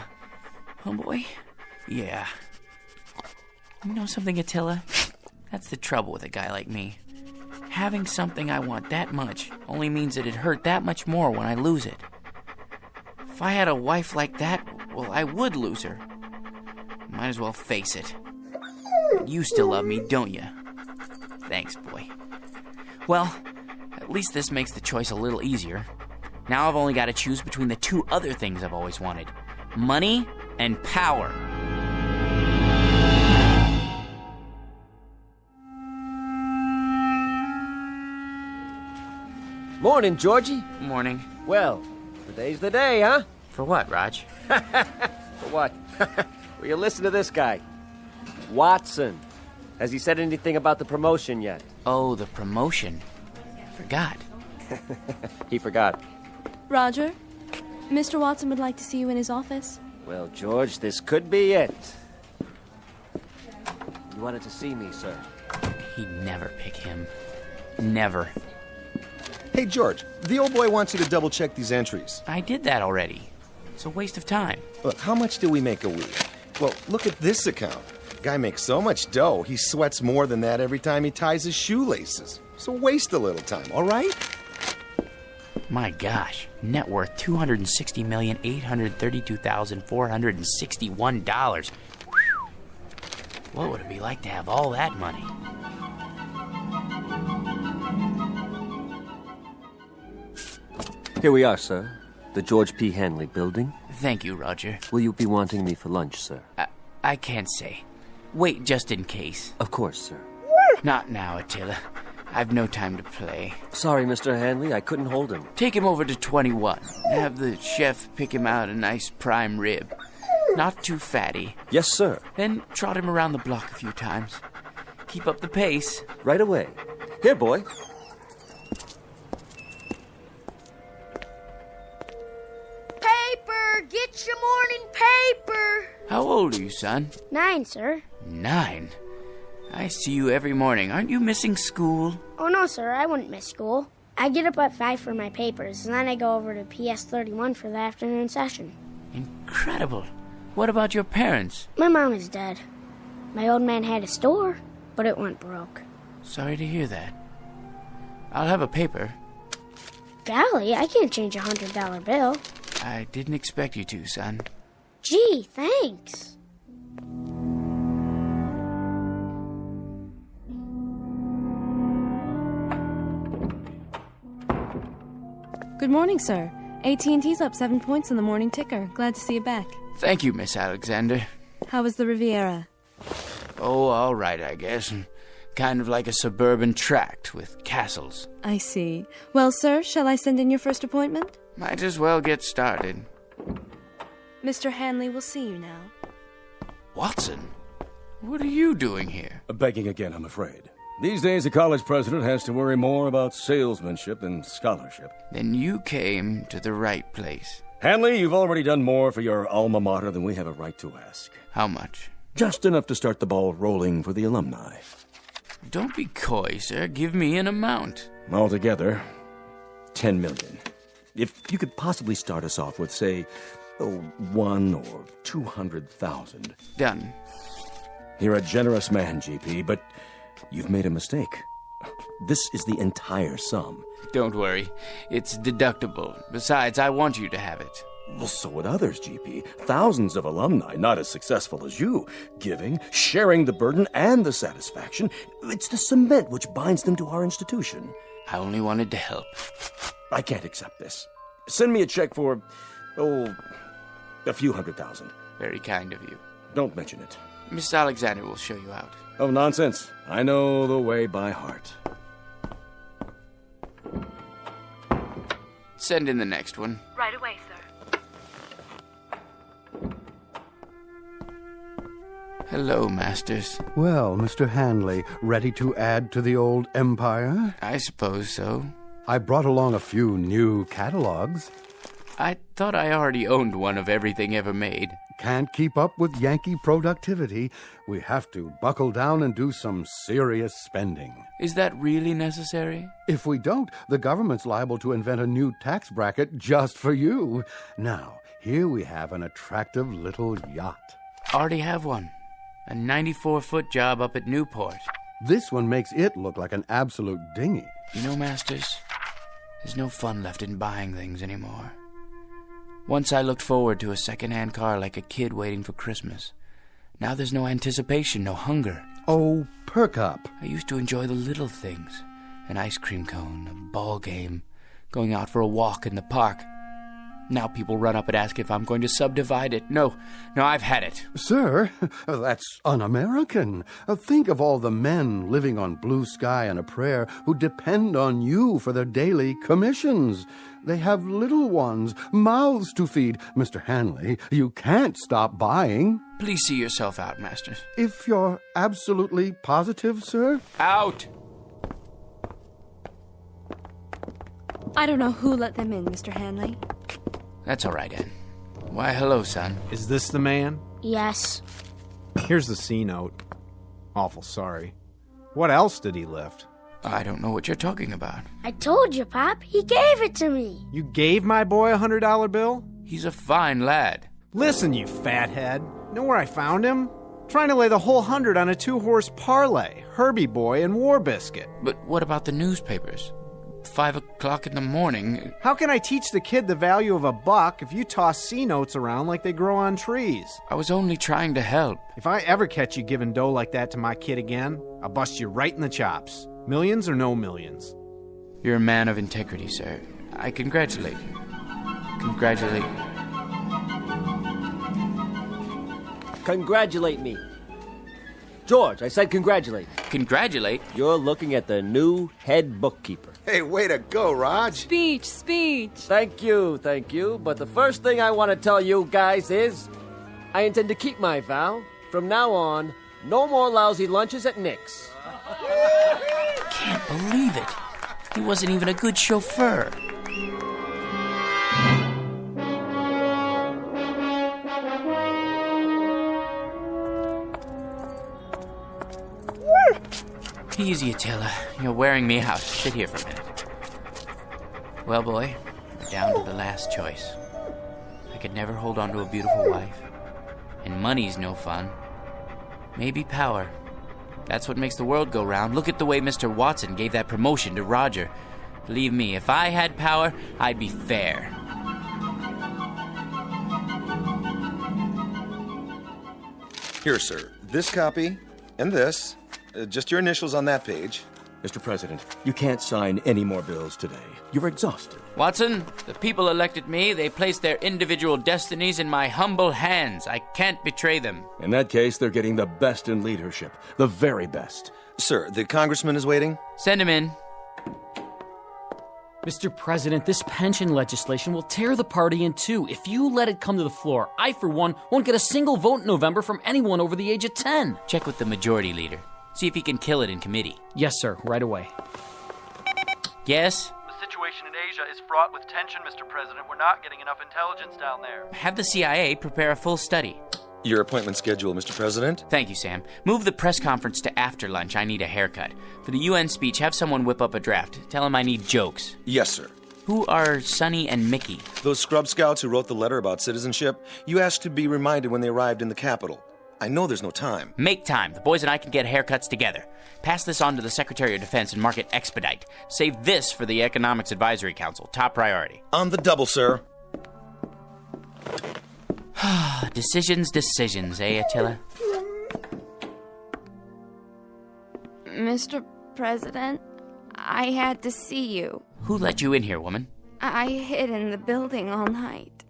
[SPEAKER 14] Oh, boy. Yeah. You know something, Attila? That's the trouble with a guy like me. Having something I want that much only means that it hurt that much more when I lose it. If I had a wife like that, well, I would lose her. Might as well face it. You still love me, don't you? Thanks, boy. Well, at least this makes the choice a little easier. Now I've only got to choose between the two other things I've always wanted. Money and power.
[SPEAKER 15] Morning, Georgie.
[SPEAKER 14] Morning.
[SPEAKER 15] Well, today's the day, huh?
[SPEAKER 14] For what, Raj?
[SPEAKER 15] For what? Will you listen to this guy? Watson. Has he said anything about the promotion yet?
[SPEAKER 14] Oh, the promotion. Forgot.
[SPEAKER 15] He forgot.
[SPEAKER 17] Roger, Mr. Watson would like to see you in his office.
[SPEAKER 15] Well, George, this could be it. You wanted to see me, sir.
[SPEAKER 14] He'd never pick him. Never.
[SPEAKER 18] Hey, George, the old boy wants you to double-check these entries.
[SPEAKER 14] I did that already. It's a waste of time.
[SPEAKER 18] Look, how much do we make a week? Well, look at this account. Guy makes so much dough, he sweats more than that every time he ties his shoelaces. So waste a little time, all right?
[SPEAKER 14] My gosh, net worth $260,832,461. What would it be like to have all that money?
[SPEAKER 15] Here we are, sir. The George P. Hanley building.
[SPEAKER 14] Thank you, Roger.
[SPEAKER 15] Will you be wanting me for lunch, sir?
[SPEAKER 14] I can't say. Wait just in case.
[SPEAKER 15] Of course, sir.
[SPEAKER 14] Not now, Attila. I've no time to play.
[SPEAKER 15] Sorry, Mr. Hanley, I couldn't hold him.
[SPEAKER 14] Take him over to 21. Have the chef pick him out a nice prime rib. Not too fatty.
[SPEAKER 15] Yes, sir.
[SPEAKER 14] Then trot him around the block a few times. Keep up the pace.
[SPEAKER 15] Right away. Here, boy.
[SPEAKER 8] Paper! Get your morning paper!
[SPEAKER 14] How old are you, son?
[SPEAKER 8] 9, sir.
[SPEAKER 14] 9? I see you every morning. Aren't you missing school?
[SPEAKER 8] Oh, no, sir. I wouldn't miss school. I get up at 5 for my papers, and then I go over to PS 31 for the afternoon session.
[SPEAKER 14] Incredible. What about your parents?
[SPEAKER 8] My mom is dead. My old man had a store, but it went broke.
[SPEAKER 14] Sorry to hear that. I'll have a paper.
[SPEAKER 8] Golly, I can't change a $100 bill.
[SPEAKER 14] I didn't expect you to, son.
[SPEAKER 8] Gee, thanks.
[SPEAKER 17] Good morning, sir. AT&T's up 7 points in the morning ticker. Glad to see you back.
[SPEAKER 14] Thank you, Miss Alexander.
[SPEAKER 17] How was the Riviera?
[SPEAKER 14] Oh, all right, I guess. Kind of like a suburban tract with castles.
[SPEAKER 17] I see. Well, sir, shall I send in your first appointment?
[SPEAKER 14] Might as well get started.
[SPEAKER 17] Mr. Hanley will see you now.
[SPEAKER 14] Watson, what are you doing here?
[SPEAKER 1] Begging again, I'm afraid. These days, a college president has to worry more about salesmanship than scholarship.
[SPEAKER 14] Then you came to the right place.
[SPEAKER 1] Hanley, you've already done more for your alma mater than we have a right to ask.
[SPEAKER 14] How much?
[SPEAKER 1] Just enough to start the ball rolling for the alumni.
[SPEAKER 14] Don't be coy, sir. Give me an amount.
[SPEAKER 1] Altogether, $10 million. If you could possibly start us off with, say, 1 or 200,000.
[SPEAKER 14] Done.
[SPEAKER 1] You're a generous man, GP, but you've made a mistake. This is the entire sum.
[SPEAKER 14] Don't worry. It's deductible. Besides, I want you to have it.
[SPEAKER 1] Well, so would others, GP. Thousands of alumni, not as successful as you, giving, sharing the burden and the satisfaction. It's the cement which binds them to our institution.
[SPEAKER 14] I only wanted to help.
[SPEAKER 1] I can't accept this. Send me a check for, a few $100,000.
[SPEAKER 14] Very kind of you.
[SPEAKER 1] Don't mention it.
[SPEAKER 14] Miss Alexander will show you out.
[SPEAKER 1] Oh, nonsense. I know the way by heart.
[SPEAKER 14] Send in the next one.
[SPEAKER 3] Right away, sir.
[SPEAKER 14] Hello, Masters.
[SPEAKER 12] Well, Mr. Hanley, ready to add to the old empire?
[SPEAKER 14] I suppose so.
[SPEAKER 12] I brought along a few new catalogs.
[SPEAKER 14] I thought I already owned one of everything ever made.
[SPEAKER 12] Can't keep up with Yankee productivity. We have to buckle down and do some serious spending.
[SPEAKER 14] Is that really necessary?
[SPEAKER 12] If we don't, the government's liable to invent a new tax bracket just for you. Now, here we have an attractive little yacht.
[SPEAKER 14] Already have one. A 94-foot job up at Newport.
[SPEAKER 12] This one makes it look like an absolute dinghy.
[SPEAKER 14] You know, Masters, there's no fun left in buying things anymore. Once I looked forward to a second-hand car like a kid waiting for Christmas. Now there's no anticipation, no hunger.
[SPEAKER 12] Oh, perk up.
[SPEAKER 14] I used to enjoy the little things. An ice cream cone, a ball game, going out for a walk in the park. Now people run up and ask if I'm going to subdivide it. No, I've had it.
[SPEAKER 12] Sir, that's un-American. Think of all the men living on blue sky and a prayer who depend on you for their daily commissions. They have little ones, mouths to feed. Mr. Hanley, you can't stop buying.
[SPEAKER 14] Please see yourself out, Masters.
[SPEAKER 12] If you're absolutely positive, sir?
[SPEAKER 14] Out!
[SPEAKER 17] I don't know who let them in, Mr. Hanley.
[SPEAKER 14] That's all right, Ann. Why, hello, son.
[SPEAKER 6] Is this the man?
[SPEAKER 8] Yes.
[SPEAKER 6] Here's the C note. Awful sorry. What else did he lift?
[SPEAKER 14] I don't know what you're talking about.
[SPEAKER 8] I told you, Pop. He gave it to me.
[SPEAKER 6] You gave my boy a $100 bill?
[SPEAKER 14] He's a fine lad.
[SPEAKER 6] Listen, you fathead. Know where I found him? Trying to lay the whole 100 on a 2-horse parlay. Herbie Boy and War Biscuit.
[SPEAKER 14] But what about the newspapers? 5 o'clock in the morning.
[SPEAKER 6] How can I teach the kid the value of $1 if you toss C notes around like they grow on trees?
[SPEAKER 14] I was only trying to help.
[SPEAKER 6] If I ever catch you giving dough like that to my kid again, I'll bust you right in the chops. Millions or no millions.
[SPEAKER 14] You're a man of integrity, sir. I congratulate you. Congratulate you.
[SPEAKER 15] Congratulate me. George, I said congratulate.
[SPEAKER 14] Congratulate?
[SPEAKER 15] You're looking at the new head bookkeeper.
[SPEAKER 18] Hey, way to go, Raj.
[SPEAKER 17] Speech.
[SPEAKER 15] Thank you. But the first thing I want to tell you guys is I intend to keep my vow. From now on, no more lousy lunches at Nick's.
[SPEAKER 14] Can't believe it. He wasn't even a good chauffeur. Easy, Attila. You're wearing me out. Sit here for a minute. Well, boy, we're down to the last choice. I could never hold on to a beautiful wife. And money's no fun. Maybe power. That's what makes the world go round. Look at the way Mr. Watson gave that promotion to Roger. Believe me, if I had power, I'd be fair.
[SPEAKER 18] Here, sir. This copy and this. Just your initials on that page.
[SPEAKER 1] Mr. President, you can't sign any more bills today. You're exhausted.
[SPEAKER 14] Watson, the people elected me. They placed their individual destinies in my humble hands. I can't betray them.
[SPEAKER 1] In that case, they're getting the best in leadership. The very best.
[SPEAKER 18] Sir, the congressman is waiting.
[SPEAKER 14] Send him in.
[SPEAKER 10] Mr. President, this pension legislation will tear the party in two. If you let it come to the floor, I, for one, won't get a single vote in November from anyone over the age of 10.
[SPEAKER 14] Check with the majority leader. See if he can kill it in committee.
[SPEAKER 10] Yes, sir. Right away.
[SPEAKER 14] Yes?
[SPEAKER 21] The situation in Asia is fraught with tension, Mr. President. We're not getting enough intelligence down there.
[SPEAKER 14] Have the CIA prepare a full study.
[SPEAKER 18] Your appointment schedule, Mr. President.
[SPEAKER 14] Thank you, Sam. Move the press conference to after lunch. I need a haircut. For the UN speech, have someone whip up a draft. Tell him I need jokes.
[SPEAKER 18] Yes, sir.
[SPEAKER 14] Who are Sonny and Mickey?
[SPEAKER 18] Those scrub scouts who wrote the letter about citizenship. You asked to be reminded when they arrived in the capital. I know there's no time.
[SPEAKER 14] Make time. The boys and I can get haircuts together. Pass this on to the Secretary of Defense and mark it expedite. Save this for the Economics Advisory Council. Top priority.
[SPEAKER 18] On the double, sir.
[SPEAKER 14] Decisions, eh, Attila?
[SPEAKER 5] Mr. President, I had to see you.
[SPEAKER 14] Who let you in here, woman?
[SPEAKER 5] I hid in the building all night.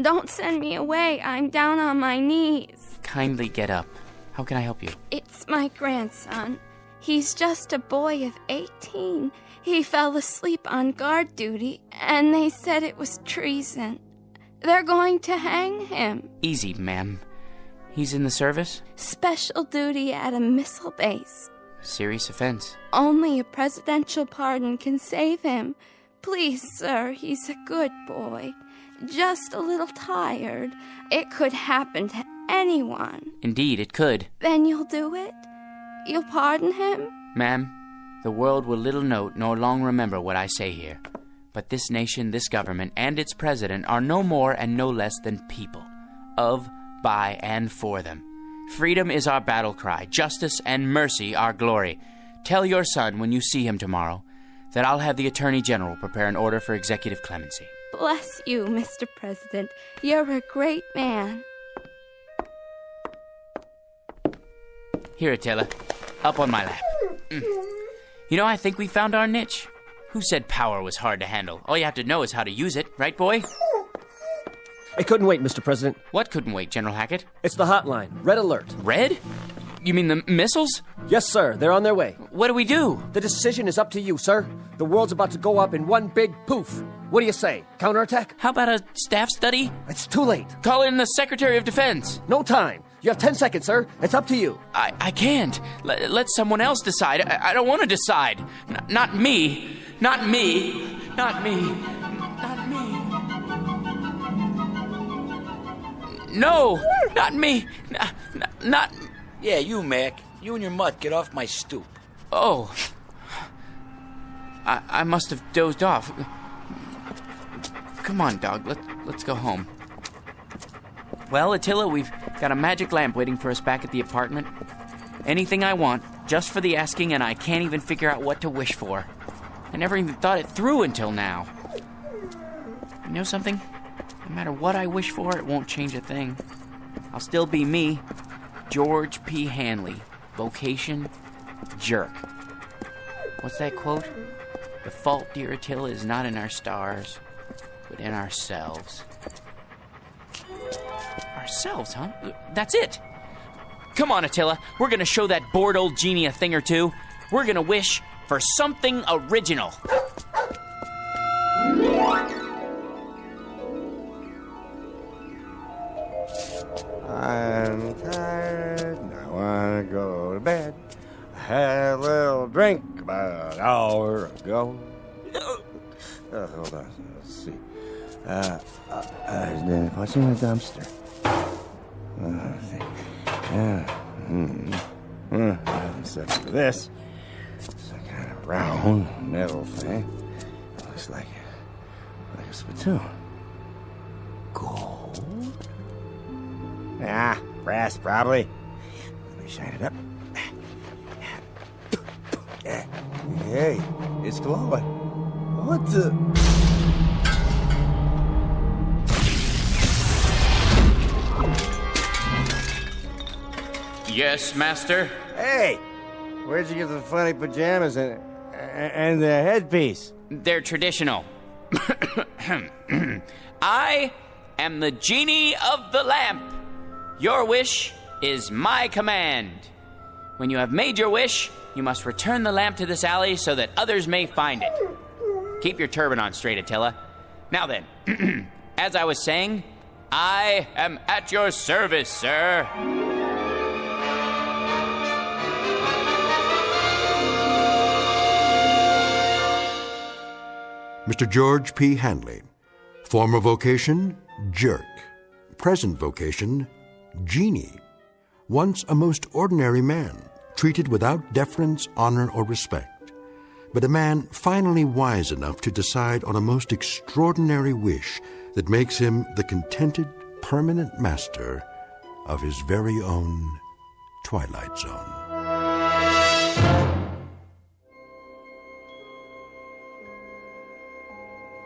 [SPEAKER 5] Don't send me away. I'm down on my knees.
[SPEAKER 14] Kindly get up. How can I help you?
[SPEAKER 5] It's my grandson. He's just a boy of 18. He fell asleep on guard duty, and they said it was treason. They're going to hang him.
[SPEAKER 14] Easy, ma'am. He's in the service?
[SPEAKER 5] Special duty at a missile base.
[SPEAKER 14] Serious offense.
[SPEAKER 5] Only a presidential pardon can save him. Please, sir, he's a good boy. Just a little tired. It could happen to anyone.
[SPEAKER 14] Indeed, it could.
[SPEAKER 5] Then you'll do it? You'll pardon him?
[SPEAKER 14] Ma'am, the world will little note nor long remember what I say here. But this nation, this government, and its president are no more and no less than people. Of, by, and for them. Freedom is our battle cry, justice and mercy our glory. Tell your son when you see him tomorrow that I'll have the Attorney General prepare an order for executive clemency.
[SPEAKER 5] Bless you, Mr. President. You're a great man.
[SPEAKER 14] Here, Attila. Up on my lap. You know, I think we found our niche. Who said power was hard to handle? All you have to know is how to use it, right, boy?
[SPEAKER 15] It couldn't wait, Mr. President.
[SPEAKER 14] What couldn't wait, General Hackett?
[SPEAKER 15] It's the hotline. Red alert.
[SPEAKER 14] Red? You mean the missiles?
[SPEAKER 15] Yes, sir. They're on their way.
[SPEAKER 14] What do we do?
[SPEAKER 15] The decision is up to you, sir. The world's about to go up in one big poof. What do you say? Counterattack?
[SPEAKER 14] How about a staff study?
[SPEAKER 15] It's too late.
[SPEAKER 14] Call in the Secretary of Defense.
[SPEAKER 15] No time. You have 10 seconds, sir. It's up to you.
[SPEAKER 14] I can't. Let someone else decide. I don't want to decide. Not me. Not me. Not me. Not me. No! Not me! Not...
[SPEAKER 13] Yeah, you, Mac. You and your mutt, get off my stoop.
[SPEAKER 14] Oh. I must have dozed off. Come on, dog. Let's go home. Well, Attila, we've got a magic lamp waiting for us back at the apartment. Anything I want, just for the asking, and I can't even figure out what to wish for. I never even thought it through until now. You know something? No matter what I wish for, it won't change a thing. I'll still be me, George P. Hanley. Vocation, jerk. What's that quote? The fault, dear Attila, is not in our stars, but in ourselves. Ourselves, huh? That's it! Come on, Attila. We're gonna show that bored old genie a thing or two. We're gonna wish for something original.
[SPEAKER 22] I'm tired, and I want to go to bed. I had a little drink about an hour ago. Hold on, let's see. What's in the dumpster? Let's see. I'm set for this. It's a kind of round metal thing. It looks like a spittoon. Gold? Ah, brass, probably. Let me shine it up. Hey, it's glowing. What the...
[SPEAKER 14] Yes, master?
[SPEAKER 22] Hey! Where'd you get the funny pajamas and the headpiece?
[SPEAKER 14] They're traditional. I am the genie of the lamp. Your wish is my command. When you have made your wish, you must return the lamp to this alley so that others may find it. Keep your turban on straight, Attila. Now then, as I was saying, I am at your service, sir.
[SPEAKER 2] Mr. George P. Hanley. Former vocation, jerk. Present vocation, genie. Once a most ordinary man, treated without deference, honor, or respect. But a man finally wise enough to decide on a most extraordinary wish that makes him the contented, permanent master of his very own Twilight Zone.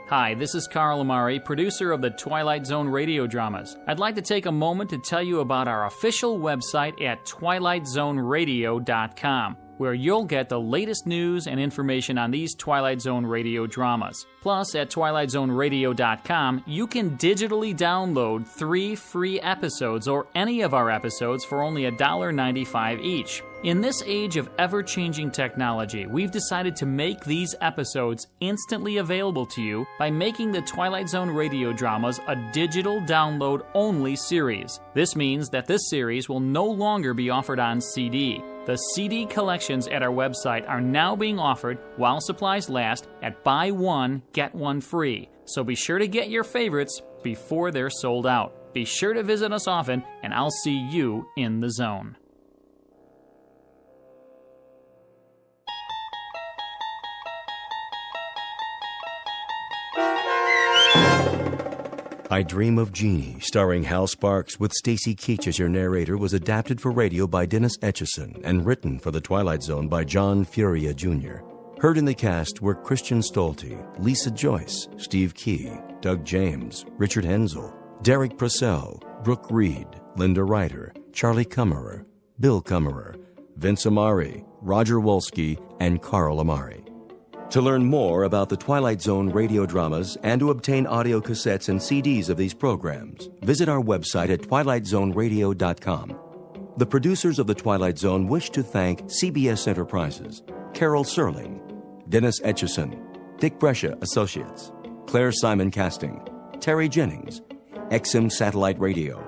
[SPEAKER 10] Hi, this is Carl Amari, producer of the Twilight Zone radio dramas. I'd like to take a moment to tell you about our official website at twilightzoneradio.com, where you'll get the latest news and information on these Twilight Zone radio dramas. Plus, at twilightzoneradio.com, you can digitally download 3 free episodes or any of our episodes for only $1.95 each. In this age of ever-changing technology, we've decided to make these episodes instantly available to you by making the Twilight Zone radio dramas a digital download-only series. This means that this series will no longer be offered on CD. The CD collections at our website are now being offered while supplies last at buy one, get one free. So be sure to get your favorites before they're sold out. Be sure to visit us often, and I'll see you in the zone.
[SPEAKER 1] I Dream of Genie, starring Hal Sparks with Stacy Keach as your narrator, was adapted for radio by Dennis Etchison and written for The Twilight Zone by John Furia Jr. Heard in the cast were Christian Stolte, Lisa Joyce, Steve Key, Doug James, Richard Hensel, Derek Purcell, Brooke Reed, Linda Ryder, Charlie Kummerer, Bill Kummerer, Vince Amari, Roger Wolski, and Carl Amari. To learn more about the Twilight Zone radio dramas and to obtain audio cassettes and CDs of these programs, visit our website at twilightzoneradio.com. The producers of The Twilight Zone wish to thank CBS Enterprises, Carol Serling, Dennis Etchison, Dick Brescia Associates, Claire Simon Casting, Terry Jennings, XM Satellite Radio,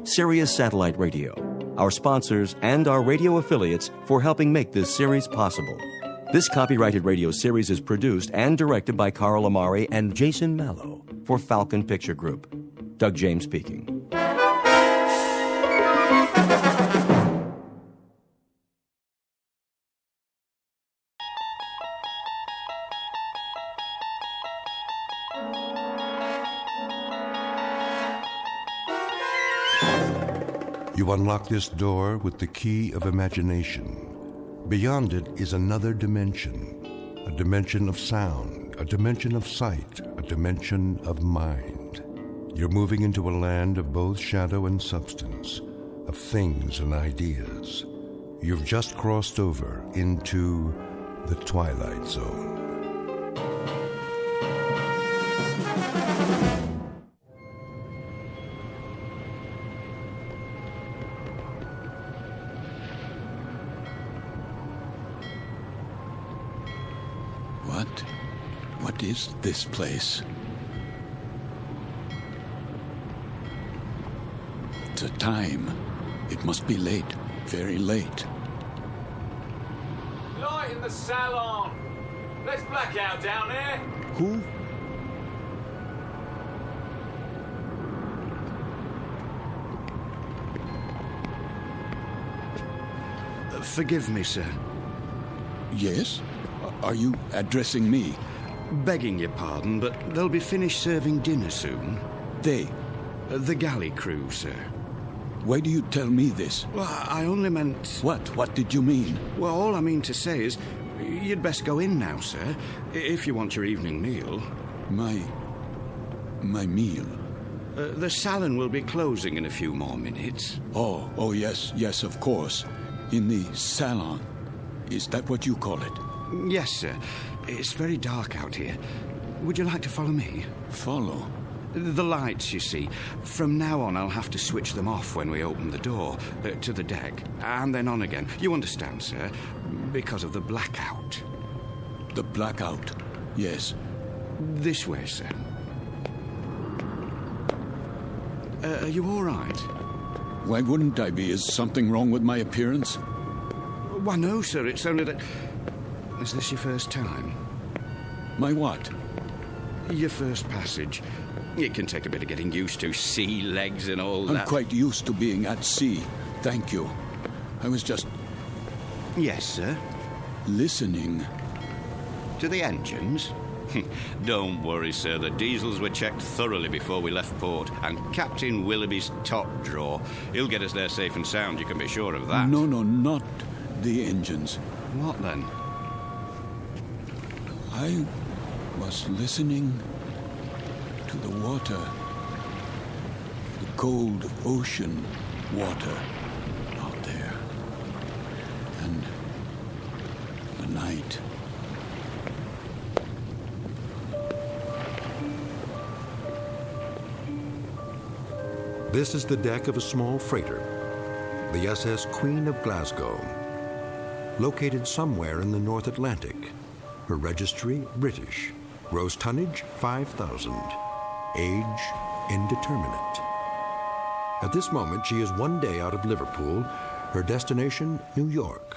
[SPEAKER 1] Sirius Satellite Radio, our sponsors, and our radio affiliates for helping make this series possible. This copyrighted radio series is produced and directed by Carl Amari and Jason Mallow for Falcon Picture Group. Doug James speaking.
[SPEAKER 2] You unlock this door with the key of imagination. Beyond it is another dimension, a dimension of sound, a dimension of sight, a dimension of mind. You're moving into a land of both shadow and substance, of things and ideas. You've just crossed over into the Twilight Zone.
[SPEAKER 4] What is this place? The time. It must be late. Very late.
[SPEAKER 9] Light in the salon. Let's black out down there.
[SPEAKER 4] Who?
[SPEAKER 23] Forgive me, sir.
[SPEAKER 4] Yes? Are you addressing me?
[SPEAKER 23] Begging your pardon, but they'll be finished serving dinner soon.
[SPEAKER 4] They?
[SPEAKER 23] The galley crew, sir.
[SPEAKER 4] Why do you tell me this?
[SPEAKER 23] Well, I only meant...
[SPEAKER 4] What? What did you mean?
[SPEAKER 23] Well, all I mean to say is, you'd best go in now, sir, if you want your evening meal.
[SPEAKER 4] My meal?
[SPEAKER 23] The salon will be closing in a few more minutes.
[SPEAKER 4] Oh, yes, of course. In the salon. Is that what you call it?
[SPEAKER 23] Yes, sir. It's very dark out here. Would you like to follow me?
[SPEAKER 4] Follow?
[SPEAKER 23] The lights, you see. From now on, I'll have to switch them off when we open the door to the deck, and then on again. You understand, sir? Because of the blackout.
[SPEAKER 4] The blackout? Yes.
[SPEAKER 23] This way, sir. Are you all right?
[SPEAKER 4] Why wouldn't I be? Is something wrong with my appearance?
[SPEAKER 23] Why, no, sir. It's only that... Is this your first time?
[SPEAKER 4] My what?
[SPEAKER 23] Your first passage. It can take a bit of getting used to, sea legs and all that.
[SPEAKER 4] I'm quite used to being at sea. Thank you. I was just...
[SPEAKER 23] Yes, sir?
[SPEAKER 4] Listening.
[SPEAKER 23] To the engines? Don't worry, sir. The diesels were checked thoroughly before we left port. And Captain Willoughby's top drawer. He'll get us there safe and sound, you can be sure of that.
[SPEAKER 4] No, not the engines.
[SPEAKER 23] What then?
[SPEAKER 4] I was listening to the water. The cold ocean water out there. And the night.
[SPEAKER 2] This is the deck of a small freighter, the SS Queen of Glasgow, located somewhere in the North Atlantic. Her registry, British. Gross tonnage, 5,000. Age, indeterminate. At this moment, she is 1 day out of Liverpool. Her destination, New York.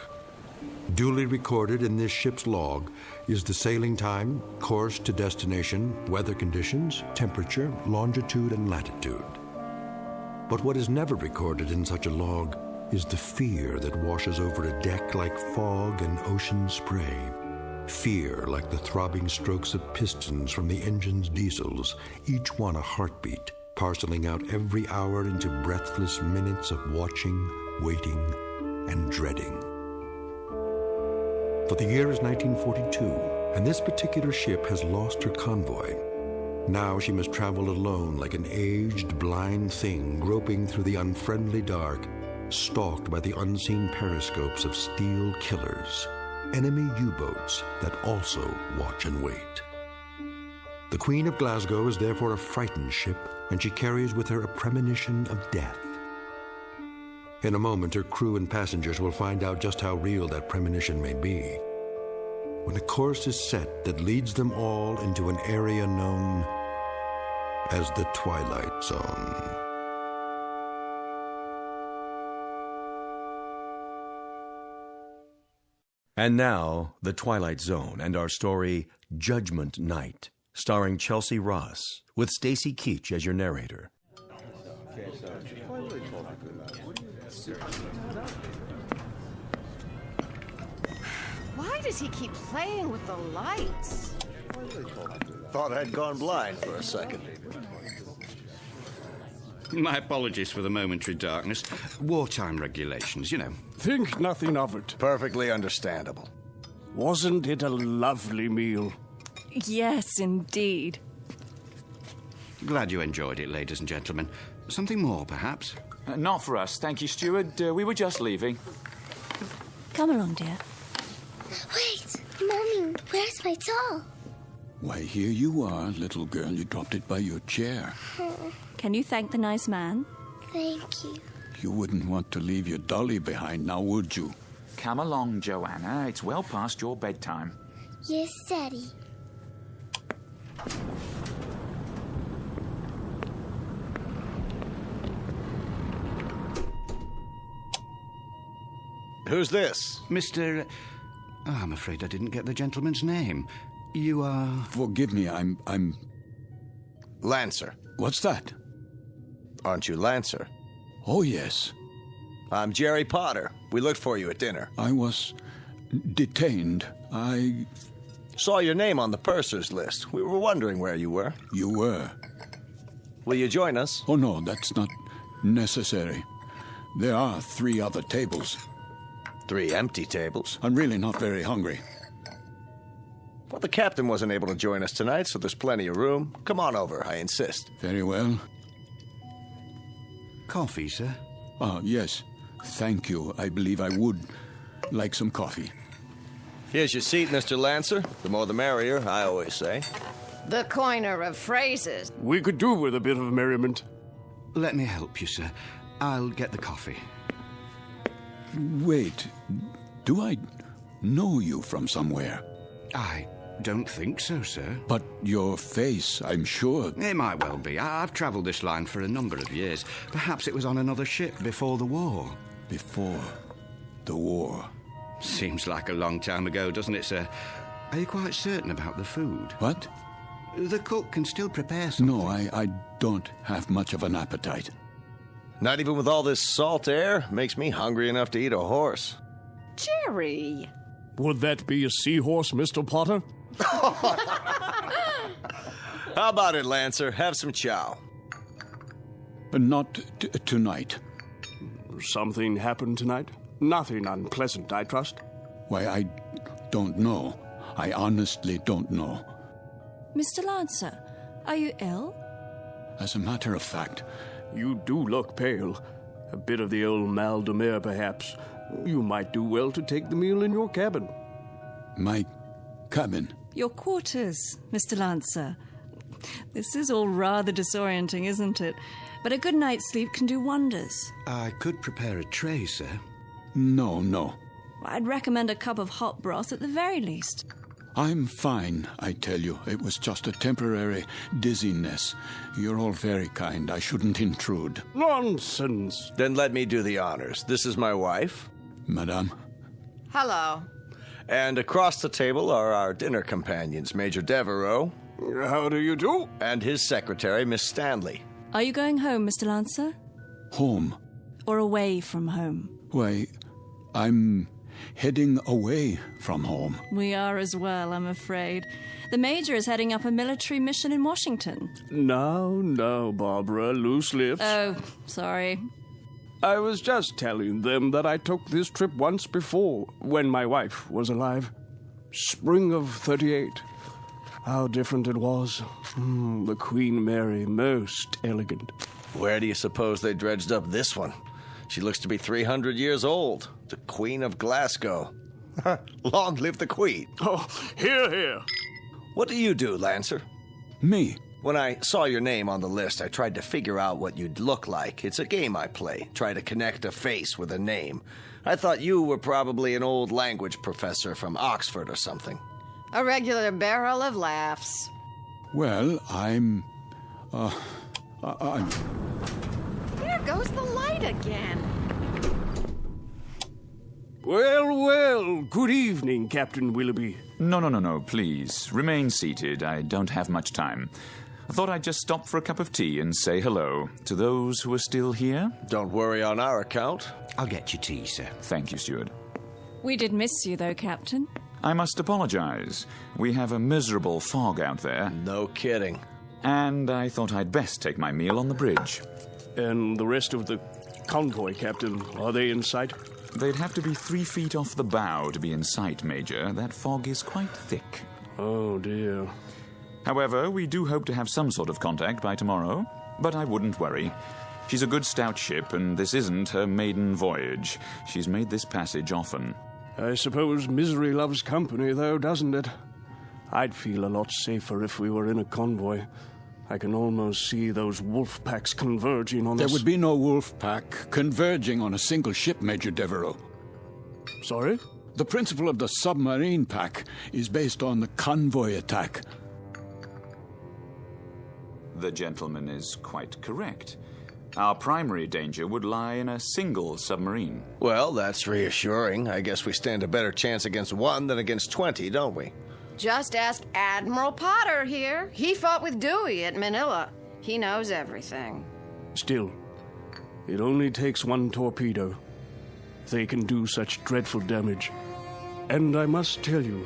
[SPEAKER 2] Duly recorded in this ship's log is the sailing time, course to destination, weather conditions, temperature, longitude, and latitude. But what is never recorded in such a log is the fear that washes over a deck like fog and ocean spray. Fear like the throbbing strokes of pistons from the engine's diesels, each one a heartbeat, parceling out every hour into breathless minutes of watching, waiting, and dreading. For the year is 1942, and this particular ship has lost her convoy. Now she must travel alone like an aged, blind thing groping through the unfriendly dark, stalked by the unseen periscopes of steel killers, enemy U-boats that also watch and wait. The Queen of Glasgow is therefore a frightened ship, and she carries with her a premonition of death. In a moment, her crew and passengers will find out just how real that premonition may be, when a course is set that leads them all into an area known as the Twilight Zone.
[SPEAKER 1] And now, The Twilight Zone and our story, Judgment Night, starring Chelsea Ross, with Stacy Keach as your narrator.
[SPEAKER 7] Why does he keep playing with the lights?
[SPEAKER 15] Thought I'd gone blind for a second.
[SPEAKER 23] My apologies for the momentary darkness. Wartime regulations, you know.
[SPEAKER 19] Think nothing of it.
[SPEAKER 15] Perfectly understandable.
[SPEAKER 19] Wasn't it a lovely meal?
[SPEAKER 17] Yes, indeed.
[SPEAKER 23] Glad you enjoyed it, ladies and gentlemen. Something more, perhaps?
[SPEAKER 9] Not for us, thank you, steward. We were just leaving.
[SPEAKER 17] Come along, dear.
[SPEAKER 20] Wait, Mommy, where's my doll?
[SPEAKER 4] Why, here you are, little girl. You dropped it by your chair.
[SPEAKER 17] Can you thank the nice man?
[SPEAKER 20] Thank you.
[SPEAKER 4] You wouldn't want to leave your dolly behind now, would you?
[SPEAKER 9] Come along, Joanna. It's well past your bedtime.
[SPEAKER 20] Yes, Daddy.
[SPEAKER 15] Who's this?
[SPEAKER 23] Mr. Oh, I'm afraid I didn't get the gentleman's name. You are...
[SPEAKER 4] Forgive me, I'm...
[SPEAKER 15] Lancer.
[SPEAKER 4] What's that?
[SPEAKER 15] Aren't you Lancer?
[SPEAKER 4] Oh, yes.
[SPEAKER 15] I'm Jerry Potter. We looked for you at dinner.
[SPEAKER 4] I was detained. I...
[SPEAKER 15] Saw your name on the purser's list. We were wondering where you were.
[SPEAKER 4] You were?
[SPEAKER 15] Will you join us?
[SPEAKER 4] Oh, no, that's not necessary. There are 3 other tables.
[SPEAKER 15] 3 empty tables?
[SPEAKER 4] I'm really not very hungry.
[SPEAKER 15] Well, the captain wasn't able to join us tonight, so there's plenty of room. Come on over, I insist.
[SPEAKER 4] Very well.
[SPEAKER 23] Coffee, sir?
[SPEAKER 4] Yes. Thank you. I believe I would like some coffee.
[SPEAKER 15] Here's your seat, Mr. Lancer. The more the merrier, I always say.
[SPEAKER 7] The coiner of phrases.
[SPEAKER 19] We could do with a bit of merriment.
[SPEAKER 23] Let me help you, sir. I'll get the coffee.
[SPEAKER 4] Wait. Do I know you from somewhere?
[SPEAKER 23] I don't think so, sir.
[SPEAKER 4] But your face, I'm sure.
[SPEAKER 23] It might well be. I've travelled this line for a number of years. Perhaps it was on another ship before the war.
[SPEAKER 4] Before the war?
[SPEAKER 23] Seems like a long time ago, doesn't it, sir? Are you quite certain about the food?
[SPEAKER 4] What?
[SPEAKER 23] The cook can still prepare something.
[SPEAKER 4] No, I don't have much of an appetite.
[SPEAKER 15] Not even with all this salt air? Makes me hungry enough to eat a horse.
[SPEAKER 7] Jerry!
[SPEAKER 19] Would that be a seahorse, Mr. Potter?
[SPEAKER 15] How about it, Lancer? Have some chow.
[SPEAKER 4] Not tonight.
[SPEAKER 19] Something happened tonight? Nothing unpleasant, I trust?
[SPEAKER 4] Why, I don't know. I honestly don't know.
[SPEAKER 17] Mr. Lancer, are you ill?
[SPEAKER 4] As a matter of fact,
[SPEAKER 19] You do look pale. A bit of the old mal de mer, perhaps. You might do well to take the meal in your cabin.
[SPEAKER 4] my cabin.
[SPEAKER 17] Your quarters, Mr. Lancer. This is all rather disorienting, isn't it? But a good night's sleep can do wonders.
[SPEAKER 3] I could prepare a tray, sir.
[SPEAKER 4] No.
[SPEAKER 17] I'd recommend a cup of hot broth at the very least.
[SPEAKER 4] I'm fine, I tell you. It was just a temporary dizziness. You're all very kind. I shouldn't intrude.
[SPEAKER 19] Nonsense.
[SPEAKER 18] Then let me do the honors. This is my wife.
[SPEAKER 4] Madame.
[SPEAKER 7] Hello.
[SPEAKER 18] And across the table are our dinner companions, Major Devereaux.
[SPEAKER 19] How do you do?
[SPEAKER 18] And his secretary, Miss Stanley.
[SPEAKER 17] Are you going home, Mr. Lancer?
[SPEAKER 4] Home?
[SPEAKER 17] Or away from home?
[SPEAKER 4] Why, I'm heading away from home.
[SPEAKER 17] We are as well, I'm afraid. The Major is heading up a military mission in Washington.
[SPEAKER 19] Now, Barbara, loose lips.
[SPEAKER 17] Oh, sorry.
[SPEAKER 19] I was just telling them that I took this trip once before, when my wife was alive. Spring of 38. How different it was. The Queen Mary, most elegant.
[SPEAKER 18] Where do you suppose they dredged up this one? She looks to be 300 years old. The Queen of Glasgow. Long live the Queen.
[SPEAKER 19] Oh, hear.
[SPEAKER 18] What do you do, Lancer?
[SPEAKER 4] Me?
[SPEAKER 18] When I saw your name on the list, I tried to figure out what you'd look like. It's a game I play. Try to connect a face with a name. I thought you were probably an old language professor from Oxford or something.
[SPEAKER 7] A regular barrel of laughs.
[SPEAKER 4] Well, I'm...
[SPEAKER 7] There goes the light again.
[SPEAKER 19] Well, good evening, Captain Willoughby.
[SPEAKER 11] No, please. Remain seated. I don't have much time. I thought I'd just stop for a cup of tea and say hello to those who are still here.
[SPEAKER 18] Don't worry on our account.
[SPEAKER 3] I'll get you tea, sir.
[SPEAKER 11] Thank you, steward.
[SPEAKER 17] We did miss you, though, Captain.
[SPEAKER 11] I must apologize. We have a miserable fog out there.
[SPEAKER 18] No kidding.
[SPEAKER 11] And I thought I'd best take my meal on the bridge.
[SPEAKER 19] And the rest of the convoy, Captain, are they in sight?
[SPEAKER 11] They'd have to be 3 feet off the bow to be in sight, Major. That fog is quite thick.
[SPEAKER 19] Oh, dear.
[SPEAKER 11] However, we do hope to have some sort of contact by tomorrow. But I wouldn't worry. She's a good stout ship, and this isn't her maiden voyage. She's made this passage often.
[SPEAKER 19] I suppose misery loves company, though, doesn't it? I'd feel a lot safer if we were in a convoy. I can almost see those wolf packs converging on us.
[SPEAKER 4] There would be no wolf pack converging on a single ship, Major Devereaux.
[SPEAKER 19] Sorry?
[SPEAKER 4] The principle of the submarine pack is based on the convoy attack.
[SPEAKER 11] The gentleman is quite correct. Our primary danger would lie in a single submarine.
[SPEAKER 18] Well, that's reassuring. I guess we stand a better chance against one than against 20, don't we?
[SPEAKER 7] Just ask Admiral Potter here. He fought with Dewey at Manila. He knows everything.
[SPEAKER 19] Still, it only takes one torpedo. They can do such dreadful damage. And I must tell you,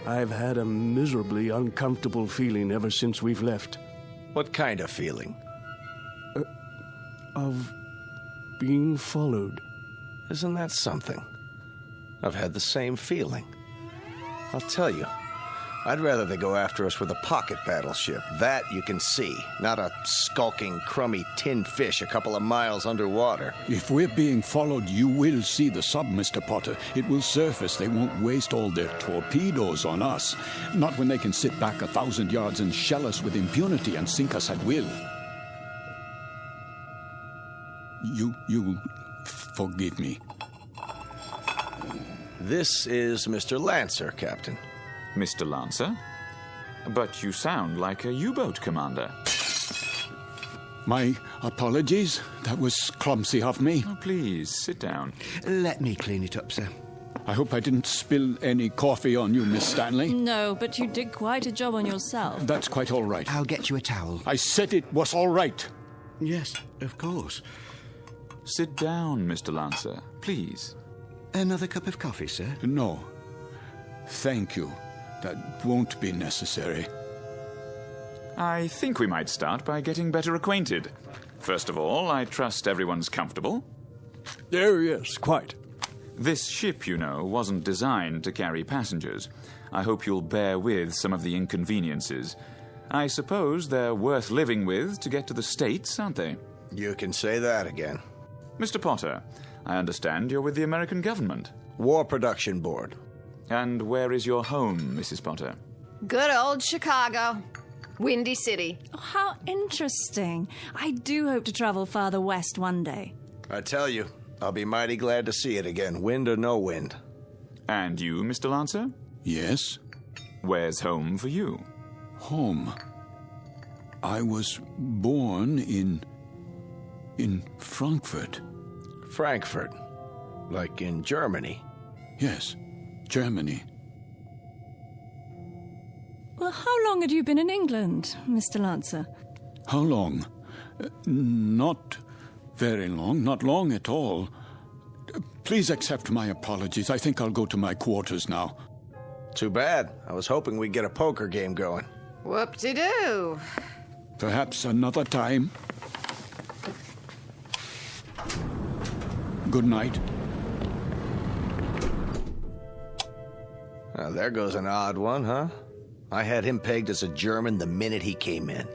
[SPEAKER 19] I've had a miserably uncomfortable feeling ever since we've left.
[SPEAKER 18] What kind of feeling?
[SPEAKER 19] Of being followed.
[SPEAKER 18] Isn't that something? I've had the same feeling. I'll tell you, I'd rather they go after us with a pocket battleship. That you can see, not a skulking, crummy tin fish a couple of miles underwater.
[SPEAKER 4] If we're being followed, you will see the sub, Mr. Potter. It will surface. They won't waste all their torpedoes on us. Not when they can sit back 1,000 yards and shell us with impunity and sink us at will. You forgive me.
[SPEAKER 18] This is Mr. Lancer, Captain.
[SPEAKER 11] Mr. Lancer? But you sound like a U-boat commander.
[SPEAKER 4] My apologies. That was clumsy of me.
[SPEAKER 11] Oh, please, sit down.
[SPEAKER 3] Let me clean it up, sir.
[SPEAKER 4] I hope I didn't spill any coffee on you, Miss Stanley.
[SPEAKER 17] No, but you did quite a job on yourself.
[SPEAKER 4] That's quite all right.
[SPEAKER 3] I'll get you a towel.
[SPEAKER 4] I said it was all right.
[SPEAKER 3] Yes, of course.
[SPEAKER 11] Sit down, Mr. Lancer, please.
[SPEAKER 3] Another cup of coffee, sir?
[SPEAKER 4] No. Thank you. That won't be necessary.
[SPEAKER 11] I think we might start by getting better acquainted. First of all, I trust everyone's comfortable.
[SPEAKER 19] Oh, yes, quite.
[SPEAKER 11] This ship, you know, wasn't designed to carry passengers. I hope you'll bear with some of the inconveniences. I suppose they're worth living with to get to the States, aren't they?
[SPEAKER 18] You can say that again.
[SPEAKER 11] Mr. Potter, I understand you're with the American government.
[SPEAKER 18] War Production Board.
[SPEAKER 11] And where is your home, Mrs. Potter?
[SPEAKER 7] Good old Chicago. Windy City.
[SPEAKER 8] Oh, how interesting. I do hope to travel farther west one day.
[SPEAKER 18] I tell you, I'll be mighty glad to see it again, wind or no wind.
[SPEAKER 11] And you, Mr. Lancer?
[SPEAKER 4] Yes?
[SPEAKER 11] Where's home for you?
[SPEAKER 4] Home. I was born in Frankfurt.
[SPEAKER 18] Frankfurt? Like in Germany?
[SPEAKER 4] Yes, Germany.
[SPEAKER 8] Well, how long had you been in England, Mr. Lancer?
[SPEAKER 4] How long? Not very long, not long at all. Please accept my apologies. I think I'll go to my quarters now.
[SPEAKER 18] Too bad. I was hoping we'd get a poker game going.
[SPEAKER 7] Whoop-de-doo.
[SPEAKER 4] Perhaps another time. Good night.
[SPEAKER 18] Now, there goes an odd one, huh? I had him pegged as a German the minute he came in.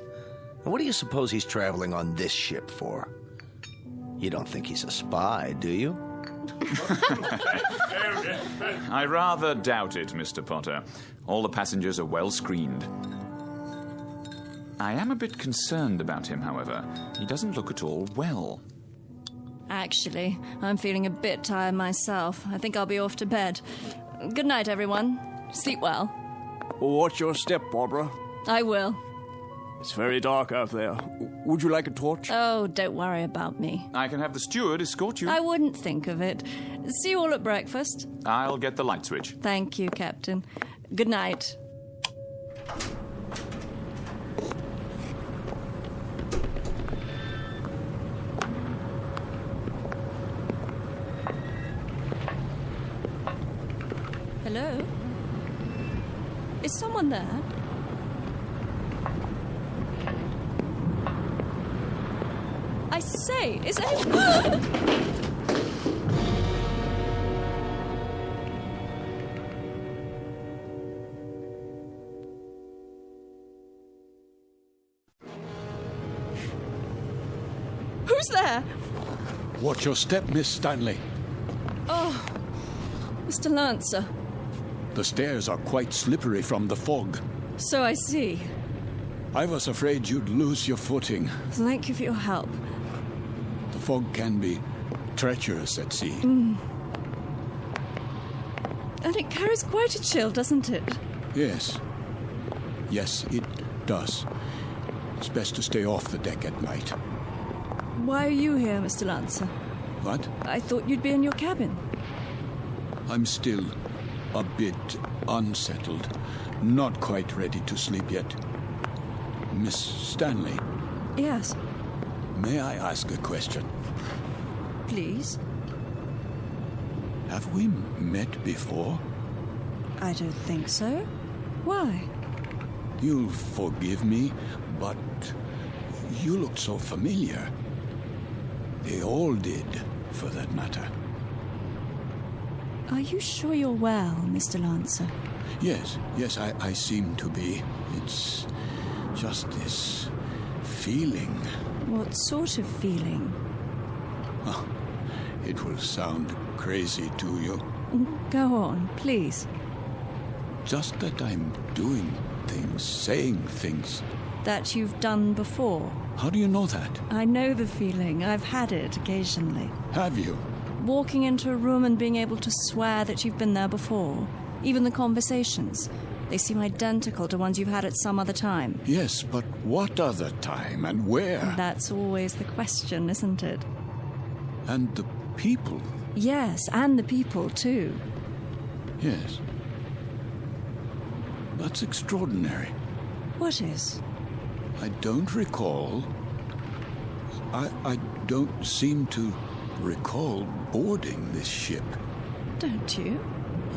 [SPEAKER 18] And what do you suppose he's traveling on this ship for? You don't think he's a spy, do you?
[SPEAKER 11] I rather doubt it, Mr. Potter. All the passengers are well screened. I am a bit concerned about him, however. He doesn't look at all well.
[SPEAKER 8] Actually, I'm feeling a bit tired myself. I think I'll be off to bed. Good night, everyone. Sleep well.
[SPEAKER 19] Watch your step, Barbara.
[SPEAKER 8] I will.
[SPEAKER 19] It's very dark out there. Would you like a torch?
[SPEAKER 8] Oh, don't worry about me.
[SPEAKER 11] I can have the steward escort you.
[SPEAKER 8] I wouldn't think of it. See you all at breakfast.
[SPEAKER 11] I'll get the light switch.
[SPEAKER 8] Thank you, Captain. Good night. Hello? Is someone there? I say, is anyone... Who's there?
[SPEAKER 4] Watch your step, Miss Stanley.
[SPEAKER 8] Oh, Mr. Lancer.
[SPEAKER 4] The stairs are quite slippery from the fog.
[SPEAKER 8] So I see.
[SPEAKER 4] I was afraid you'd lose your footing.
[SPEAKER 8] Thank you for your help.
[SPEAKER 4] The fog can be treacherous at sea.
[SPEAKER 8] And it carries quite a chill, doesn't it?
[SPEAKER 4] Yes. Yes, it does. It's best to stay off the deck at night.
[SPEAKER 8] Why are you here, Mr. Lancer?
[SPEAKER 4] What?
[SPEAKER 8] I thought you'd be in your cabin.
[SPEAKER 4] I'm still a bit unsettled. Not quite ready to sleep yet. Miss Stanley?
[SPEAKER 8] Yes.
[SPEAKER 4] May I ask a question?
[SPEAKER 8] Please.
[SPEAKER 4] Have we met before?
[SPEAKER 8] I don't think so. Why?
[SPEAKER 4] You'll forgive me, but you looked so familiar. They all did, for that matter.
[SPEAKER 8] Are you sure you're well, Mr. Lancer?
[SPEAKER 4] Yes, I seem to be. It's just this feeling.
[SPEAKER 8] What sort of feeling?
[SPEAKER 4] Oh, it will sound crazy to you.
[SPEAKER 8] Go on, please.
[SPEAKER 4] Just that I'm doing things, saying things.
[SPEAKER 8] That you've done before.
[SPEAKER 4] How do you know that?
[SPEAKER 8] I know the feeling. I've had it occasionally.
[SPEAKER 4] Have you?
[SPEAKER 8] Walking into a room and being able to swear that you've been there before. Even the conversations. They seem identical to ones you've had at some other time.
[SPEAKER 4] Yes, but what other time and where?
[SPEAKER 8] That's always the question, isn't it?
[SPEAKER 4] And the people?
[SPEAKER 8] Yes, and the people, too.
[SPEAKER 4] Yes. That's extraordinary.
[SPEAKER 8] What is?
[SPEAKER 4] I don't recall. I don't seem to recall boarding this ship.
[SPEAKER 8] Don't you?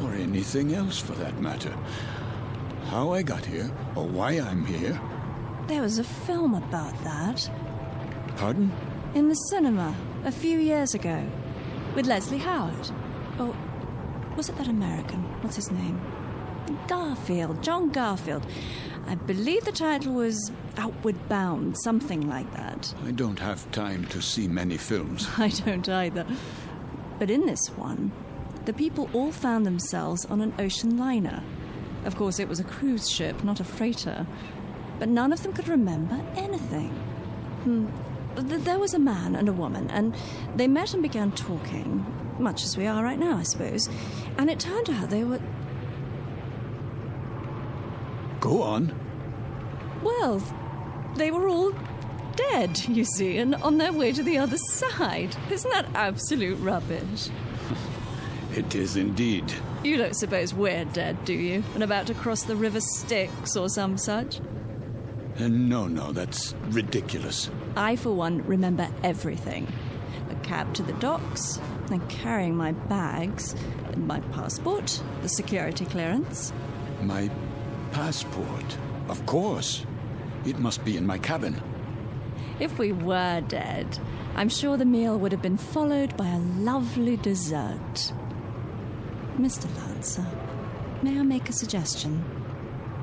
[SPEAKER 4] Or anything else, for that matter. How I got here, or why I'm here.
[SPEAKER 8] There was a film about that.
[SPEAKER 4] Pardon?
[SPEAKER 8] In the cinema, a few years ago. With Leslie Howard. Oh, was it that American? What's his name? Garfield. John Garfield. I believe the title was Outward Bound, something like that.
[SPEAKER 4] I don't have time to see many films.
[SPEAKER 8] I don't either. But in this one, the people all found themselves on an ocean liner. Of course, it was a cruise ship, not a freighter. But none of them could remember anything. There was a man and a woman, and they met and began talking, much as we are right now, I suppose. And it turned out they were...
[SPEAKER 4] Go on.
[SPEAKER 8] Well, they were all dead, you see, and on their way to the other side. Isn't that absolute rubbish?
[SPEAKER 4] It is indeed.
[SPEAKER 8] You don't suppose we're dead, do you? And about to cross the River Styx or some such?
[SPEAKER 4] No, that's ridiculous.
[SPEAKER 8] I, for one, remember everything. A cab to the docks, and carrying my bags, my passport, the security clearance.
[SPEAKER 4] My passport? Of course. It must be in my cabin.
[SPEAKER 8] If we were dead, I'm sure the meal would have been followed by a lovely dessert. Mr. Lancer, may I make a suggestion?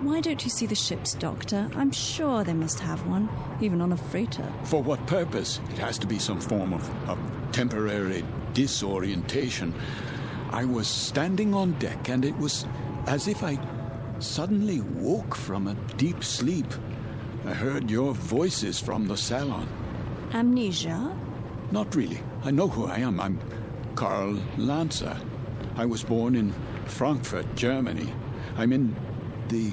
[SPEAKER 8] Why don't you see the ship's doctor? I'm sure they must have one, even on a freighter.
[SPEAKER 4] For what purpose? It has to be some form of temporary disorientation. I was standing on deck, and it was as if I suddenly woke from a deep sleep. I heard your voices from the salon.
[SPEAKER 8] Amnesia?
[SPEAKER 4] Not really. I know who I am. I'm Karl Lancer. I was born in Frankfurt, Germany. I'm in the...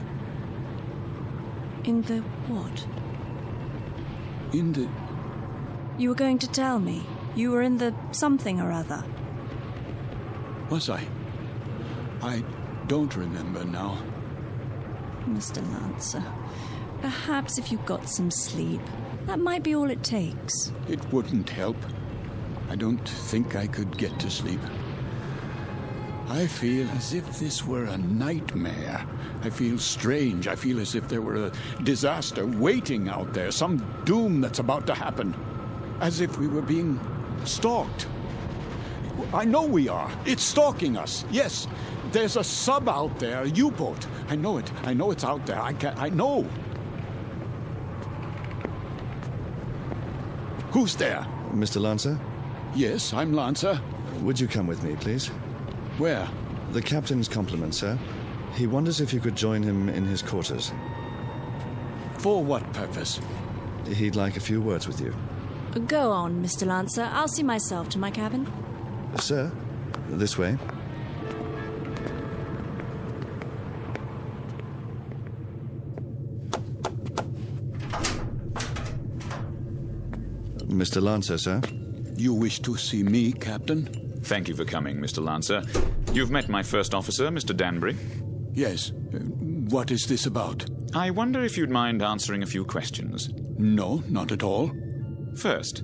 [SPEAKER 8] In the what?
[SPEAKER 4] In the...
[SPEAKER 8] You were going to tell me. You were in the something or other.
[SPEAKER 4] Was I? I don't remember now.
[SPEAKER 8] Mr. Lancer, perhaps if you got some sleep, that might be all it takes.
[SPEAKER 4] It wouldn't help. I don't think I could get to sleep. I feel as if this were a nightmare. I feel strange. I feel as if there were a disaster waiting out there, some doom that's about to happen. As if we were being stalked. I know we are. It's stalking us. Yes, there's a sub out there, a U-boat. I know it. I know it's out there. I know. Who's there?
[SPEAKER 6] Mr. Lancer?
[SPEAKER 4] Yes, I'm Lancer.
[SPEAKER 6] Would you come with me, please?
[SPEAKER 4] Where?
[SPEAKER 6] The captain's compliments, sir. He wonders if you could join him in his quarters.
[SPEAKER 4] For what purpose?
[SPEAKER 6] He'd like a few words with you.
[SPEAKER 8] Go on, Mr. Lancer. I'll see myself to my cabin.
[SPEAKER 6] Sir, this way. Mr. Lancer, sir.
[SPEAKER 4] You wish to see me, Captain?
[SPEAKER 11] Thank you for coming, Mr. Lancer. You've met my first officer, Mr. Danbury.
[SPEAKER 4] Yes. What is this about?
[SPEAKER 11] I wonder if you'd mind answering a few questions.
[SPEAKER 4] No, not at all.
[SPEAKER 11] First,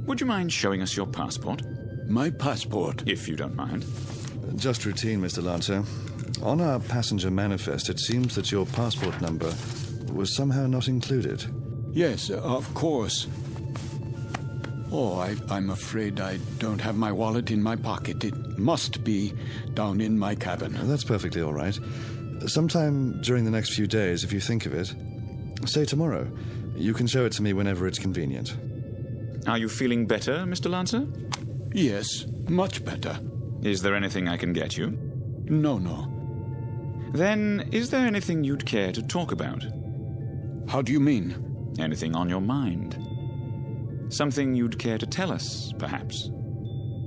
[SPEAKER 11] would you mind showing us your passport?
[SPEAKER 4] My passport?
[SPEAKER 11] If you don't mind.
[SPEAKER 6] Just routine, Mr. Lancer. On our passenger manifest, it seems that your passport number was somehow not included.
[SPEAKER 4] Yes, of course. Oh, I'm afraid I don't have my wallet in my pocket. It must be down in my cabin.
[SPEAKER 6] That's perfectly all right. Sometime during the next few days, if you think of it, say tomorrow, you can show it to me whenever it's convenient.
[SPEAKER 11] Are you feeling better, Mr. Lancer?
[SPEAKER 4] Yes, much better.
[SPEAKER 11] Is there anything I can get you?
[SPEAKER 4] No.
[SPEAKER 11] Then, is there anything you'd care to talk about?
[SPEAKER 4] How do you mean?
[SPEAKER 11] Anything on your mind? Something you'd care to tell us, perhaps?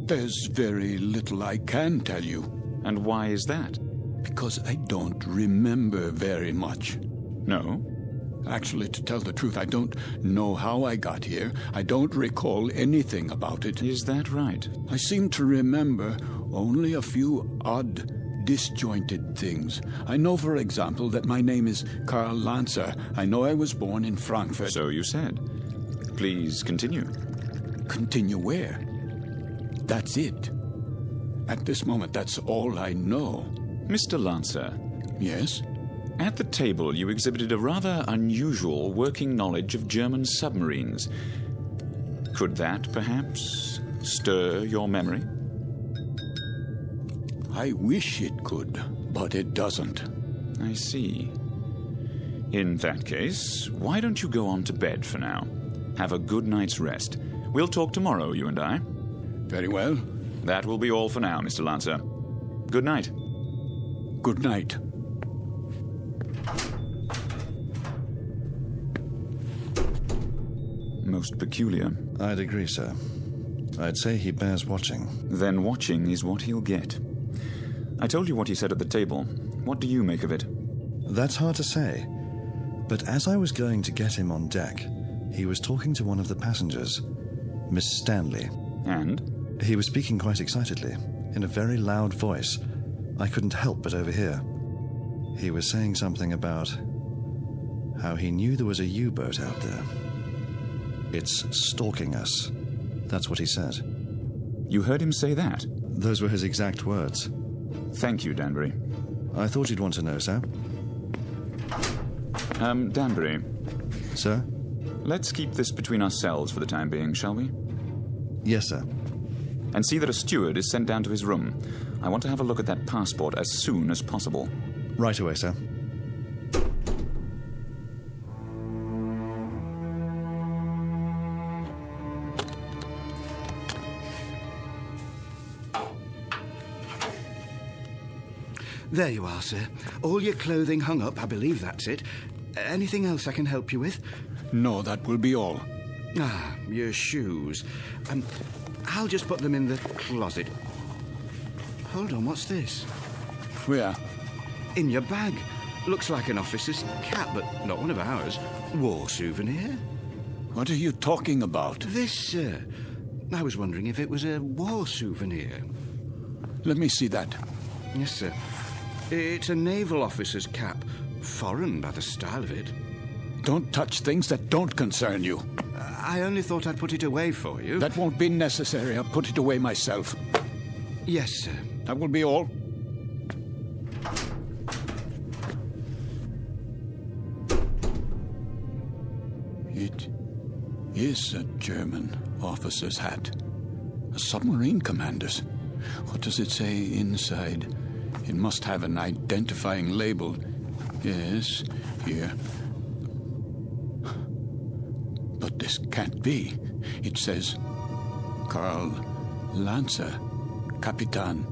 [SPEAKER 4] There's very little I can tell you.
[SPEAKER 11] And why is that?
[SPEAKER 4] Because I don't remember very much.
[SPEAKER 11] No?
[SPEAKER 4] Actually, to tell the truth, I don't know how I got here. I don't recall anything about it.
[SPEAKER 11] Is that right?
[SPEAKER 4] I seem to remember only a few odd, disjointed things. I know, for example, that my name is Karl Lancer. I know I was born in Frankfurt.
[SPEAKER 11] So you said. Please continue.
[SPEAKER 4] Continue where? That's it. At this moment, that's all I know.
[SPEAKER 11] Mr. Lancer.
[SPEAKER 4] Yes?
[SPEAKER 11] At the table, you exhibited a rather unusual working knowledge of German submarines. Could that, perhaps, stir your memory?
[SPEAKER 4] I wish it could, but it doesn't.
[SPEAKER 11] I see. In that case, why don't you go on to bed for now? Have a good night's rest. We'll talk tomorrow, you and I.
[SPEAKER 4] Very well.
[SPEAKER 11] That will be all for now, Mr. Lancer. Good night.
[SPEAKER 4] Good night.
[SPEAKER 11] Most peculiar.
[SPEAKER 6] I'd agree, sir. I'd say he bears watching.
[SPEAKER 11] Then watching is what he'll get. I told you what he said at the table. What do you make of it?
[SPEAKER 6] That's hard to say. But as I was going to get him on deck, he was talking to one of the passengers, Miss Stanley.
[SPEAKER 11] And?
[SPEAKER 6] He was speaking quite excitedly, in a very loud voice. I couldn't help but overhear. He was saying something about how he knew there was a U-boat out there. It's stalking us. That's what he said.
[SPEAKER 11] You heard him say that?
[SPEAKER 6] Those were his exact words.
[SPEAKER 11] Thank you, Danbury.
[SPEAKER 6] I thought you'd want to know, sir.
[SPEAKER 11] Danbury.
[SPEAKER 6] Sir?
[SPEAKER 11] Let's keep this between ourselves for the time being, shall we?
[SPEAKER 6] Yes, sir.
[SPEAKER 11] And see that a steward is sent down to his room. I want to have a look at that passport as soon as possible.
[SPEAKER 6] Right away, sir.
[SPEAKER 3] There you are, sir. All your clothing hung up, I believe that's it. Anything else I can help you with?
[SPEAKER 4] No, that will be all.
[SPEAKER 3] Ah, your shoes. I'll just put them in the closet. Hold on, what's this?
[SPEAKER 4] Where?
[SPEAKER 3] In your bag. Looks like an officer's cap, but not one of ours. War souvenir.
[SPEAKER 4] What are you talking about?
[SPEAKER 3] This, sir. I was wondering if it was a war souvenir.
[SPEAKER 4] Let me see that.
[SPEAKER 3] Yes, sir. It's a naval officer's cap. Foreign by the style of it.
[SPEAKER 4] Don't touch things that don't concern you.
[SPEAKER 3] I only thought I'd put it away for you.
[SPEAKER 4] That won't be necessary. I'll put it away myself.
[SPEAKER 3] Yes, sir.
[SPEAKER 4] That will be all. It is a German officer's hat. A submarine commander's. What does it say inside? It must have an identifying label. Yes, here. But this can't be. It says, Karl Lancer, Kapitan,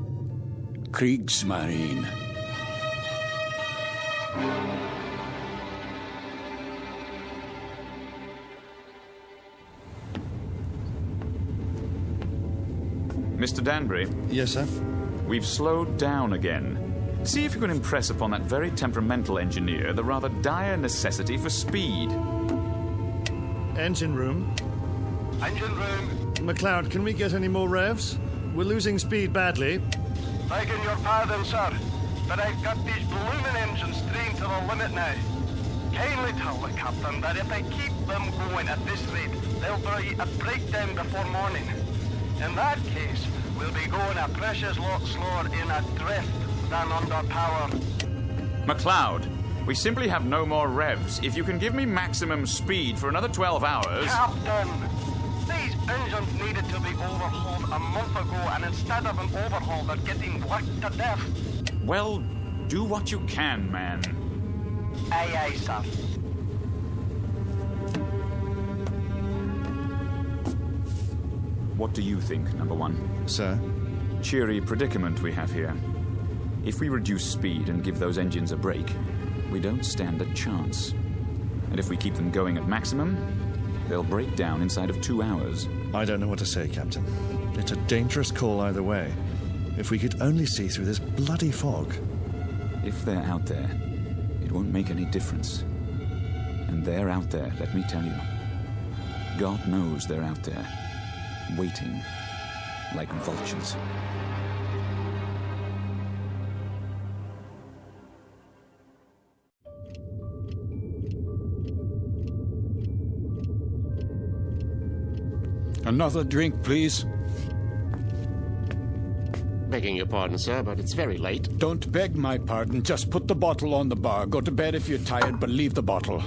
[SPEAKER 4] Kriegsmarine.
[SPEAKER 11] Mr. Danbury?
[SPEAKER 6] Yes, sir?
[SPEAKER 11] We've slowed down again. See if you can impress upon that very temperamental engineer the rather dire necessity for speed.
[SPEAKER 12] Engine room.
[SPEAKER 16] Engine room.
[SPEAKER 12] McLeod, can we get any more revs? We're losing speed badly.
[SPEAKER 16] Begging your pardon, sir, but I've got these blooming engines strained to the limit now. Kindly tell the captain that if I keep them going at this rate, there'll be a breakdown before morning. In that case, we'll be going a precious lot slower in a drift than under power.
[SPEAKER 11] McLeod, we simply have no more revs. If you can give me maximum speed for another 12 hours...
[SPEAKER 16] Captain! These engines needed to be overhauled a month ago, and instead of an overhaul, they're getting worked to death.
[SPEAKER 11] Well, do what you can, man.
[SPEAKER 16] Aye, aye, sir.
[SPEAKER 11] What do you think, number one?
[SPEAKER 6] Sir?
[SPEAKER 11] Cheery predicament we have here. If we reduce speed and give those engines a break, we don't stand a chance. And if we keep them going at maximum, they'll break down inside of 2 hours.
[SPEAKER 6] I don't know what to say, Captain. It's a dangerous call either way. If we could only see through this bloody fog.
[SPEAKER 11] If they're out there, it won't make any difference. And they're out there, let me tell you. God knows they're out there, waiting like vultures.
[SPEAKER 4] Another drink, please.
[SPEAKER 21] Begging your pardon, sir, but it's very late.
[SPEAKER 4] Don't beg my pardon. Just put the bottle on the bar. Go to bed if you're tired, but leave the bottle.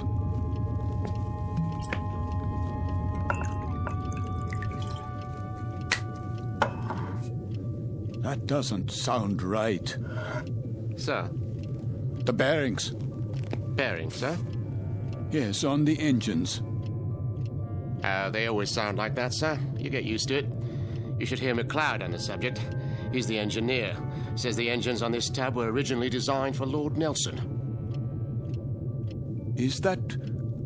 [SPEAKER 4] That doesn't sound right.
[SPEAKER 21] Sir?
[SPEAKER 4] The bearings.
[SPEAKER 21] Bearings, sir?
[SPEAKER 4] Yes, on the engines.
[SPEAKER 21] They always sound like that, sir. You get used to it. You should hear McLeod on the subject. He's the engineer. Says the engines on this tab were originally designed for Lord Nelson.
[SPEAKER 4] Is that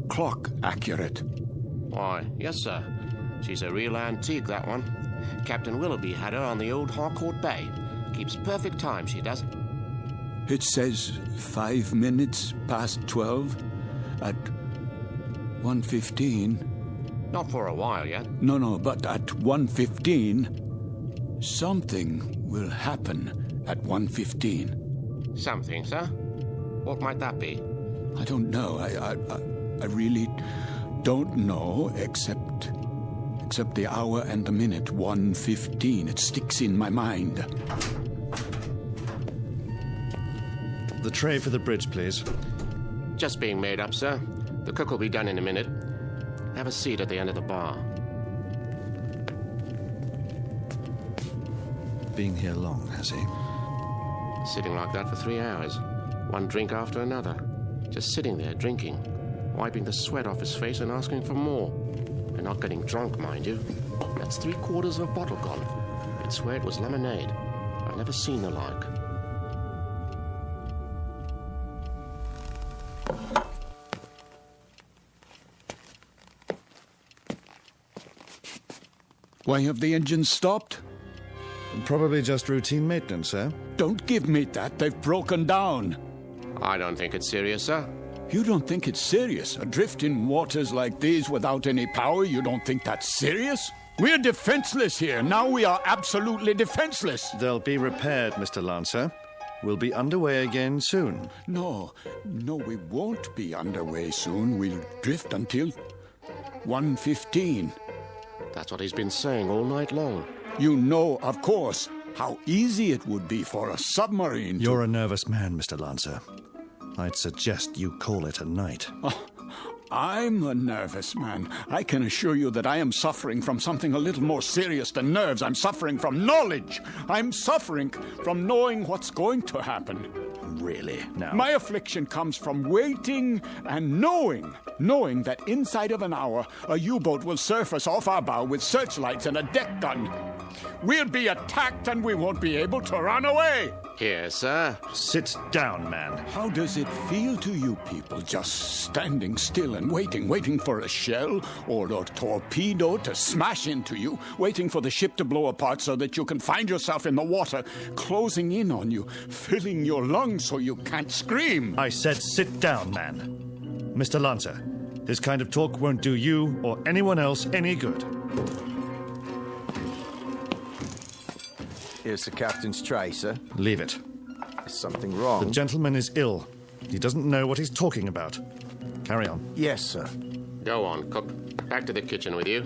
[SPEAKER 4] clock accurate?
[SPEAKER 21] Why, yes, sir. She's a real antique, that one. Captain Willoughby had her on the old Harcourt Bay. Keeps perfect time, she does.
[SPEAKER 4] It says 5 minutes past 12 at 1:15.
[SPEAKER 21] Not for a while yet.
[SPEAKER 4] No, but at 1:15, something will happen at 1:15.
[SPEAKER 21] Something, sir? What might that be?
[SPEAKER 4] I don't know. I really don't know, except the hour and the minute, 1:15. It sticks in my mind.
[SPEAKER 6] The tray for the bridge, please.
[SPEAKER 21] Just being made up, sir. The cook will be done in a minute. Have a seat at the end of the bar.
[SPEAKER 6] Been here long, has he?
[SPEAKER 21] Sitting like that for 3 hours. One drink after another. Just sitting there drinking, wiping the sweat off his face and asking for more. And not getting drunk, mind you. That's 3/4 of a bottle gone. I'd swear it was lemonade. I've never seen the like.
[SPEAKER 4] Why have the engines stopped?
[SPEAKER 6] Probably just routine maintenance, sir.
[SPEAKER 4] Don't give me that. They've broken down.
[SPEAKER 21] I don't think it's serious, sir.
[SPEAKER 4] You don't think it's serious? Adrift in waters like these without any power, you don't think that's serious? We're defenseless here. Now we are absolutely defenseless.
[SPEAKER 6] They'll be repaired, Mr. Lancer. We'll be underway again soon.
[SPEAKER 4] No, we won't be underway soon. We'll drift until 1:15.
[SPEAKER 21] That's what he's been saying all night long.
[SPEAKER 4] You know, of course, how easy it would be for a submarine to...
[SPEAKER 6] You're a nervous man, Mr. Lancer. I'd suggest you call it a night.
[SPEAKER 4] I'm a nervous man. I can assure you that I am suffering from something a little more serious than nerves. I'm suffering from knowledge. I'm suffering from knowing what's going to happen.
[SPEAKER 6] Really? Now?
[SPEAKER 4] My affliction comes from waiting and knowing that inside of an hour, a U-boat will surface off our bow with searchlights and a deck gun. We'll be attacked and we won't be able to run away.
[SPEAKER 21] Here, sir.
[SPEAKER 6] Sit down, man.
[SPEAKER 4] How does it feel to you people just standing still and waiting for a shell or a torpedo to smash into you, waiting for the ship to blow apart so that you can find yourself in the water, closing in on you, filling your lungs so you can't scream?
[SPEAKER 6] I said sit down, man. Mr. Lancer, this kind of talk won't do you or anyone else any good.
[SPEAKER 18] Here's the captain's tray, sir.
[SPEAKER 6] Leave it.
[SPEAKER 18] Is something wrong?
[SPEAKER 6] The gentleman is ill. He doesn't know what he's talking about. Carry on.
[SPEAKER 18] Yes, sir.
[SPEAKER 21] Go on, cook. Back to the kitchen with you.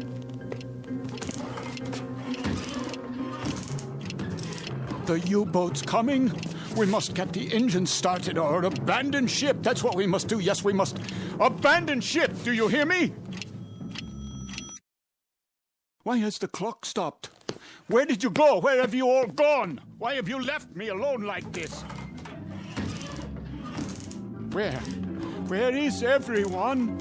[SPEAKER 4] The U-boat's coming. We must get the engines started or abandon ship. That's what we must do. Yes, we must abandon ship. Do you hear me? Why has the clock stopped? Where did you go? Where have you all gone? Why have you left me alone like this? Where is everyone?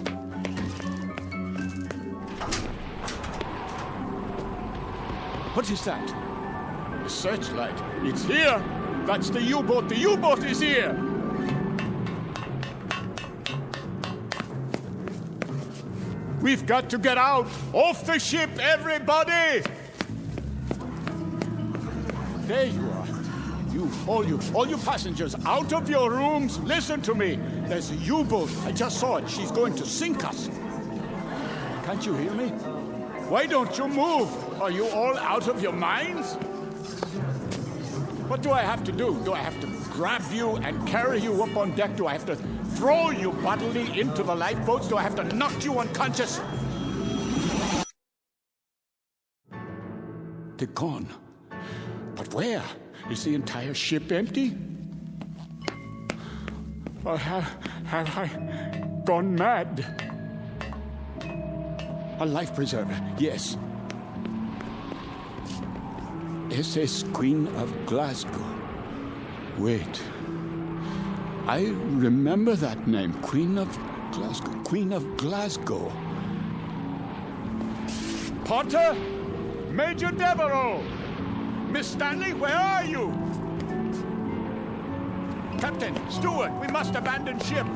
[SPEAKER 4] What is that? A searchlight. It's here. That's the U-boat. The U-boat is here. We've got to get out. Off the ship, everybody. There you are. All you passengers, out of your rooms. Listen to me. There's a U-boat. I just saw it. She's going to sink us. Can't you hear me? Why don't you move? Are you all out of your minds? What do I have to do? Do I have to grab you and carry you up on deck? Do I have to throw you bodily into the lifeboats? Do I have to knock you unconscious? They're gone. But where? Is the entire ship empty? Or have I gone mad? A life preserver, yes. SS Queen of Glasgow. Wait. I remember that name, Queen of Glasgow. Queen of Glasgow. Potter? Major Devereaux! Miss Stanley, where are you? Captain, steward, we must abandon ship.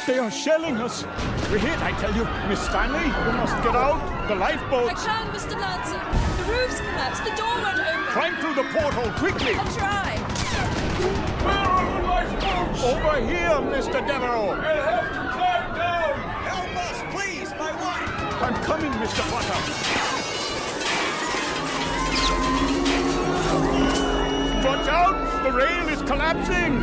[SPEAKER 4] They are shelling us. We're hit, I tell you. Miss Stanley, we must get out. The lifeboat.
[SPEAKER 8] I can't, Mr. Lancer. The roof's collapsed. The door won't open.
[SPEAKER 4] Climb through the porthole quickly.
[SPEAKER 8] I'll try.
[SPEAKER 4] Where are the lifeboats? Over here, Mr. Devereaux.
[SPEAKER 9] We'll have to climb down.
[SPEAKER 4] Help us, please, my wife. I'm coming, Mr. Potter. Watch out! The rail is collapsing!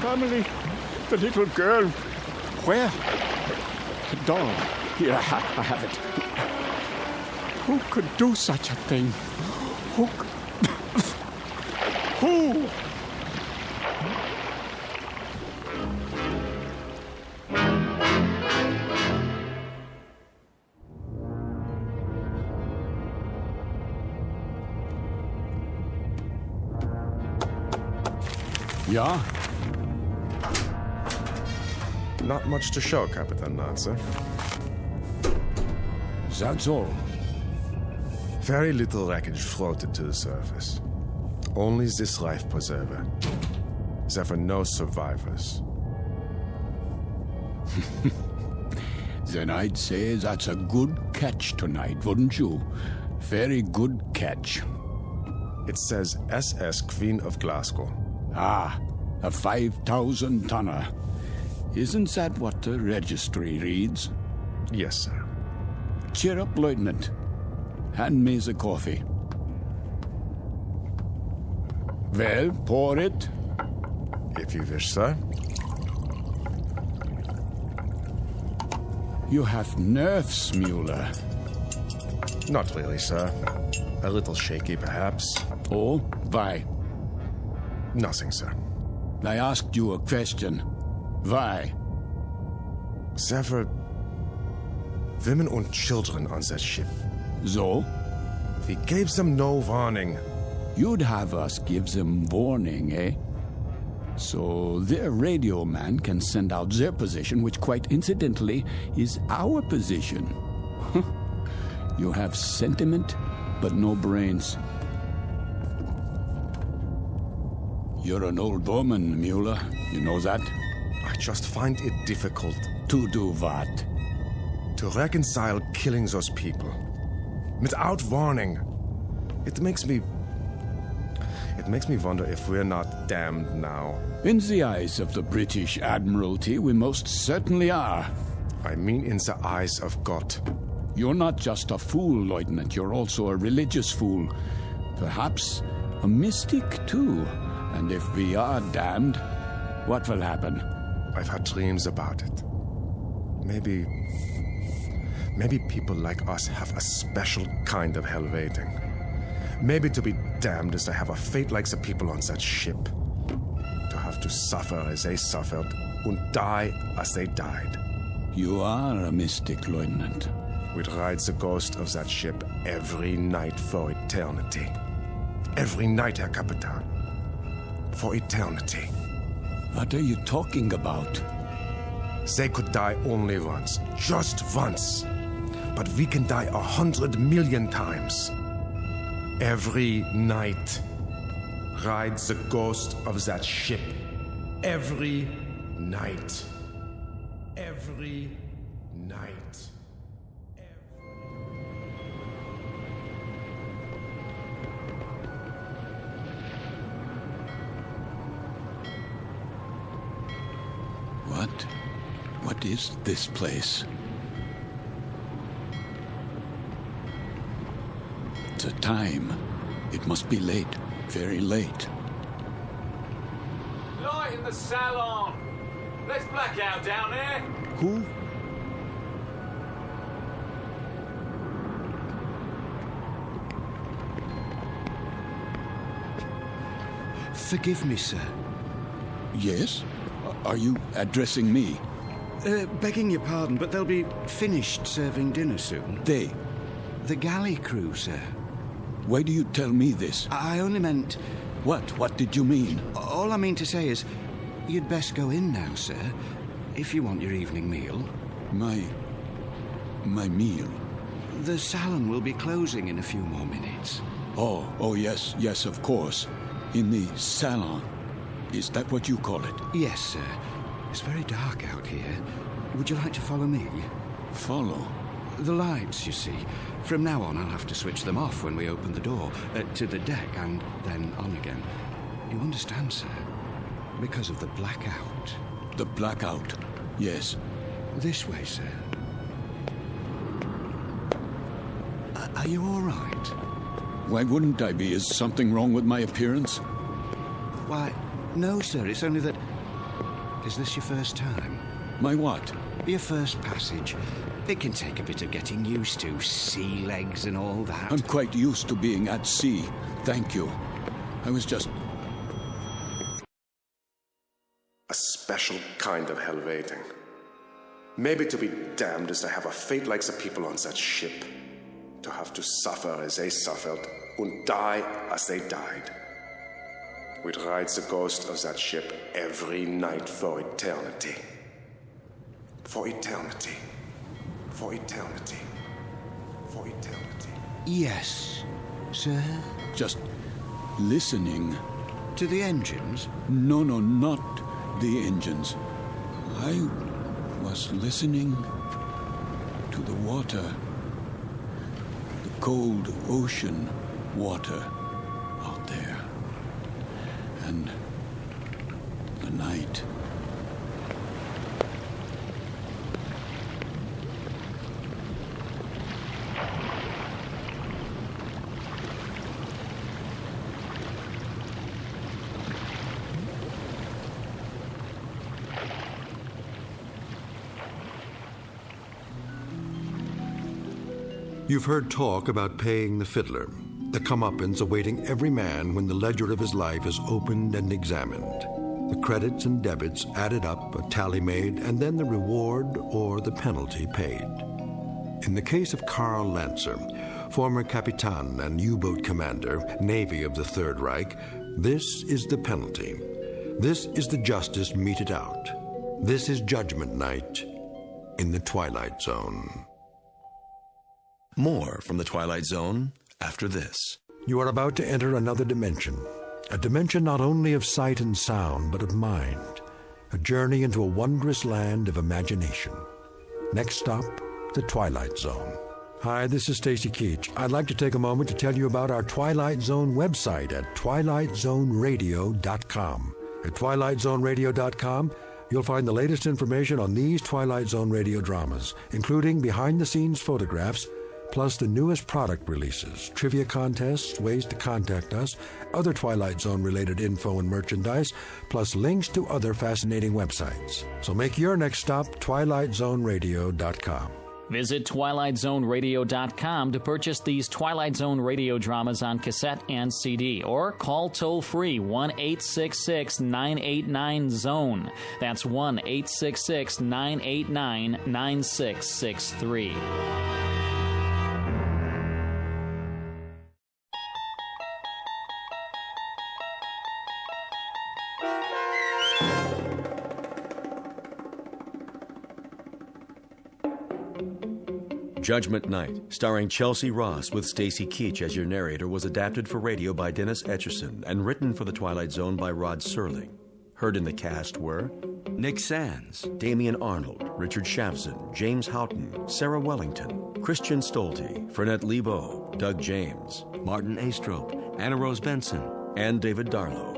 [SPEAKER 4] Family, the little girl. Where? The doll. Here, I have it. Who could do such a thing? Who?
[SPEAKER 5] Ja? Not much to show, Captain Lancer.
[SPEAKER 4] That's all.
[SPEAKER 5] Very little wreckage floated to the surface. Only this life preserver. There were no survivors.
[SPEAKER 4] Then I'd say that's a good catch tonight, wouldn't you? Very good catch.
[SPEAKER 5] It says SS Queen of Glasgow.
[SPEAKER 4] Ah, a 5,000-tonner. Isn't that what the registry reads?
[SPEAKER 5] Yes, sir.
[SPEAKER 4] Cheer up, Lieutenant. Hand me the coffee. Well, pour it.
[SPEAKER 5] If you wish, sir.
[SPEAKER 4] You have nerves, Mueller.
[SPEAKER 5] Not really, sir. A little shaky, perhaps.
[SPEAKER 4] Oh, why?
[SPEAKER 5] Nothing, sir.
[SPEAKER 4] I asked you a question. Why?
[SPEAKER 5] There were women and children on that ship.
[SPEAKER 4] So?
[SPEAKER 5] We gave them no warning.
[SPEAKER 4] You'd have us give them warning, eh? So their radio man can send out their position, which quite incidentally is our position. You have sentiment, but no brains. You're an old woman, Mueller. You know that?
[SPEAKER 5] I just find it difficult.
[SPEAKER 4] To do what?
[SPEAKER 5] To reconcile killing those people. Without warning. It makes me wonder if we're not damned now.
[SPEAKER 4] In the eyes of the British Admiralty, we most certainly are.
[SPEAKER 5] I mean in the eyes of God.
[SPEAKER 4] You're not just a fool, Lieutenant. You're also a religious fool. Perhaps a mystic, too. And if we are damned, what will happen?
[SPEAKER 5] I've had dreams about it. Maybe people like us have a special kind of hell waiting. Maybe to be damned is to have a fate like the people on that ship. To have to suffer as they suffered and die as they died.
[SPEAKER 4] You are a mystic, Lieutenant.
[SPEAKER 5] We'd ride the ghost of that ship every night for eternity. Every night, Herr Capitan. For eternity.
[SPEAKER 4] What are you talking about?
[SPEAKER 5] They could die only once. Just once. But we can die 100 million times. Every night. Ride the ghost of that ship. Every night. Every night.
[SPEAKER 4] What is this place? the time. It must be late, very late.
[SPEAKER 9] Light in the salon. Let's black out down there.
[SPEAKER 4] Who?
[SPEAKER 3] Forgive me, sir.
[SPEAKER 4] Yes? Are you addressing me?
[SPEAKER 3] Begging your pardon, but they'll be finished serving dinner soon.
[SPEAKER 4] They?
[SPEAKER 3] The galley crew, sir.
[SPEAKER 4] Why do you tell me this?
[SPEAKER 3] I only meant...
[SPEAKER 4] What? What did you mean?
[SPEAKER 3] All I mean to say is, you'd best go in now, sir, if you want your evening meal.
[SPEAKER 4] My meal?
[SPEAKER 3] The salon will be closing in a few more minutes.
[SPEAKER 4] Oh, yes, of course. In the salon. Is that what you call it?
[SPEAKER 3] Yes, sir. It's very dark out here. Would you like to follow me?
[SPEAKER 4] Follow?
[SPEAKER 3] The lights, you see. From now on, I'll have to switch them off when we open the door to the deck and then on again. You understand, sir? Because of the blackout.
[SPEAKER 4] The blackout, yes.
[SPEAKER 3] This way, sir. Are you all right?
[SPEAKER 4] Why wouldn't I be? Is something wrong with my appearance?
[SPEAKER 3] Why, no, sir. It's only that... Is this your first time?
[SPEAKER 4] My what?
[SPEAKER 3] Your first passage. It can take a bit of getting used to. Sea legs and all that.
[SPEAKER 4] I'm quite used to being at sea. Thank you. I was just...
[SPEAKER 5] A special kind of hell waiting. Maybe to be damned is to have a fate like the people on that ship. To have to suffer as they suffered and die as they died. We'd ride the ghost of that ship every night for eternity. For eternity. For eternity. For eternity.
[SPEAKER 3] Yes, sir?
[SPEAKER 4] Just listening.
[SPEAKER 3] To the engines?
[SPEAKER 4] No, not the engines. I was listening to the water. The cold ocean water out there. And the night.
[SPEAKER 2] You've heard talk about paying the fiddler, the comeuppance awaiting every man when the ledger of his life is opened and examined. The credits and debits added up, a tally made, and then the reward or the penalty paid. In the case of Karl Lancer, former Capitan and U-boat commander, Navy of the Third Reich, this is the penalty. This is the justice meted out. This is Judgment Night in the Twilight Zone.
[SPEAKER 1] More from the Twilight Zone after this.
[SPEAKER 2] You are about to enter another dimension. A dimension not only of sight and sound, but of mind. A journey into a wondrous land of imagination. Next stop, the Twilight Zone. Hi, this is Stacy Keach. I'd like to take a moment to tell you about our Twilight Zone website at twilightzoneradio.com. At twilightzoneradio.com, you'll find the latest information on these Twilight Zone radio dramas, including behind-the-scenes photographs, plus the newest product releases, trivia contests, ways to contact us, other Twilight Zone-related info and merchandise, plus links to other fascinating websites. So make your next stop twilightzoneradio.com.
[SPEAKER 10] Visit twilightzoneradio.com to purchase these Twilight Zone radio dramas on cassette and CD, or call toll-free 1-866-989-ZONE. That's 1-866-989-9663.
[SPEAKER 1] Judgment Night, starring Chelsea Ross with Stacy Keach as your narrator, was adapted for radio by Dennis Etchison and written for the Twilight Zone by Rod Serling. Heard in the cast were Nick Sands, Damian Arnold, Richard Shavson, James Houghton, Sarah Wellington, Christian Stolte, Fernette Lebo, Doug James, Martin Astrop, Anna Rose Benson, and David Darlow.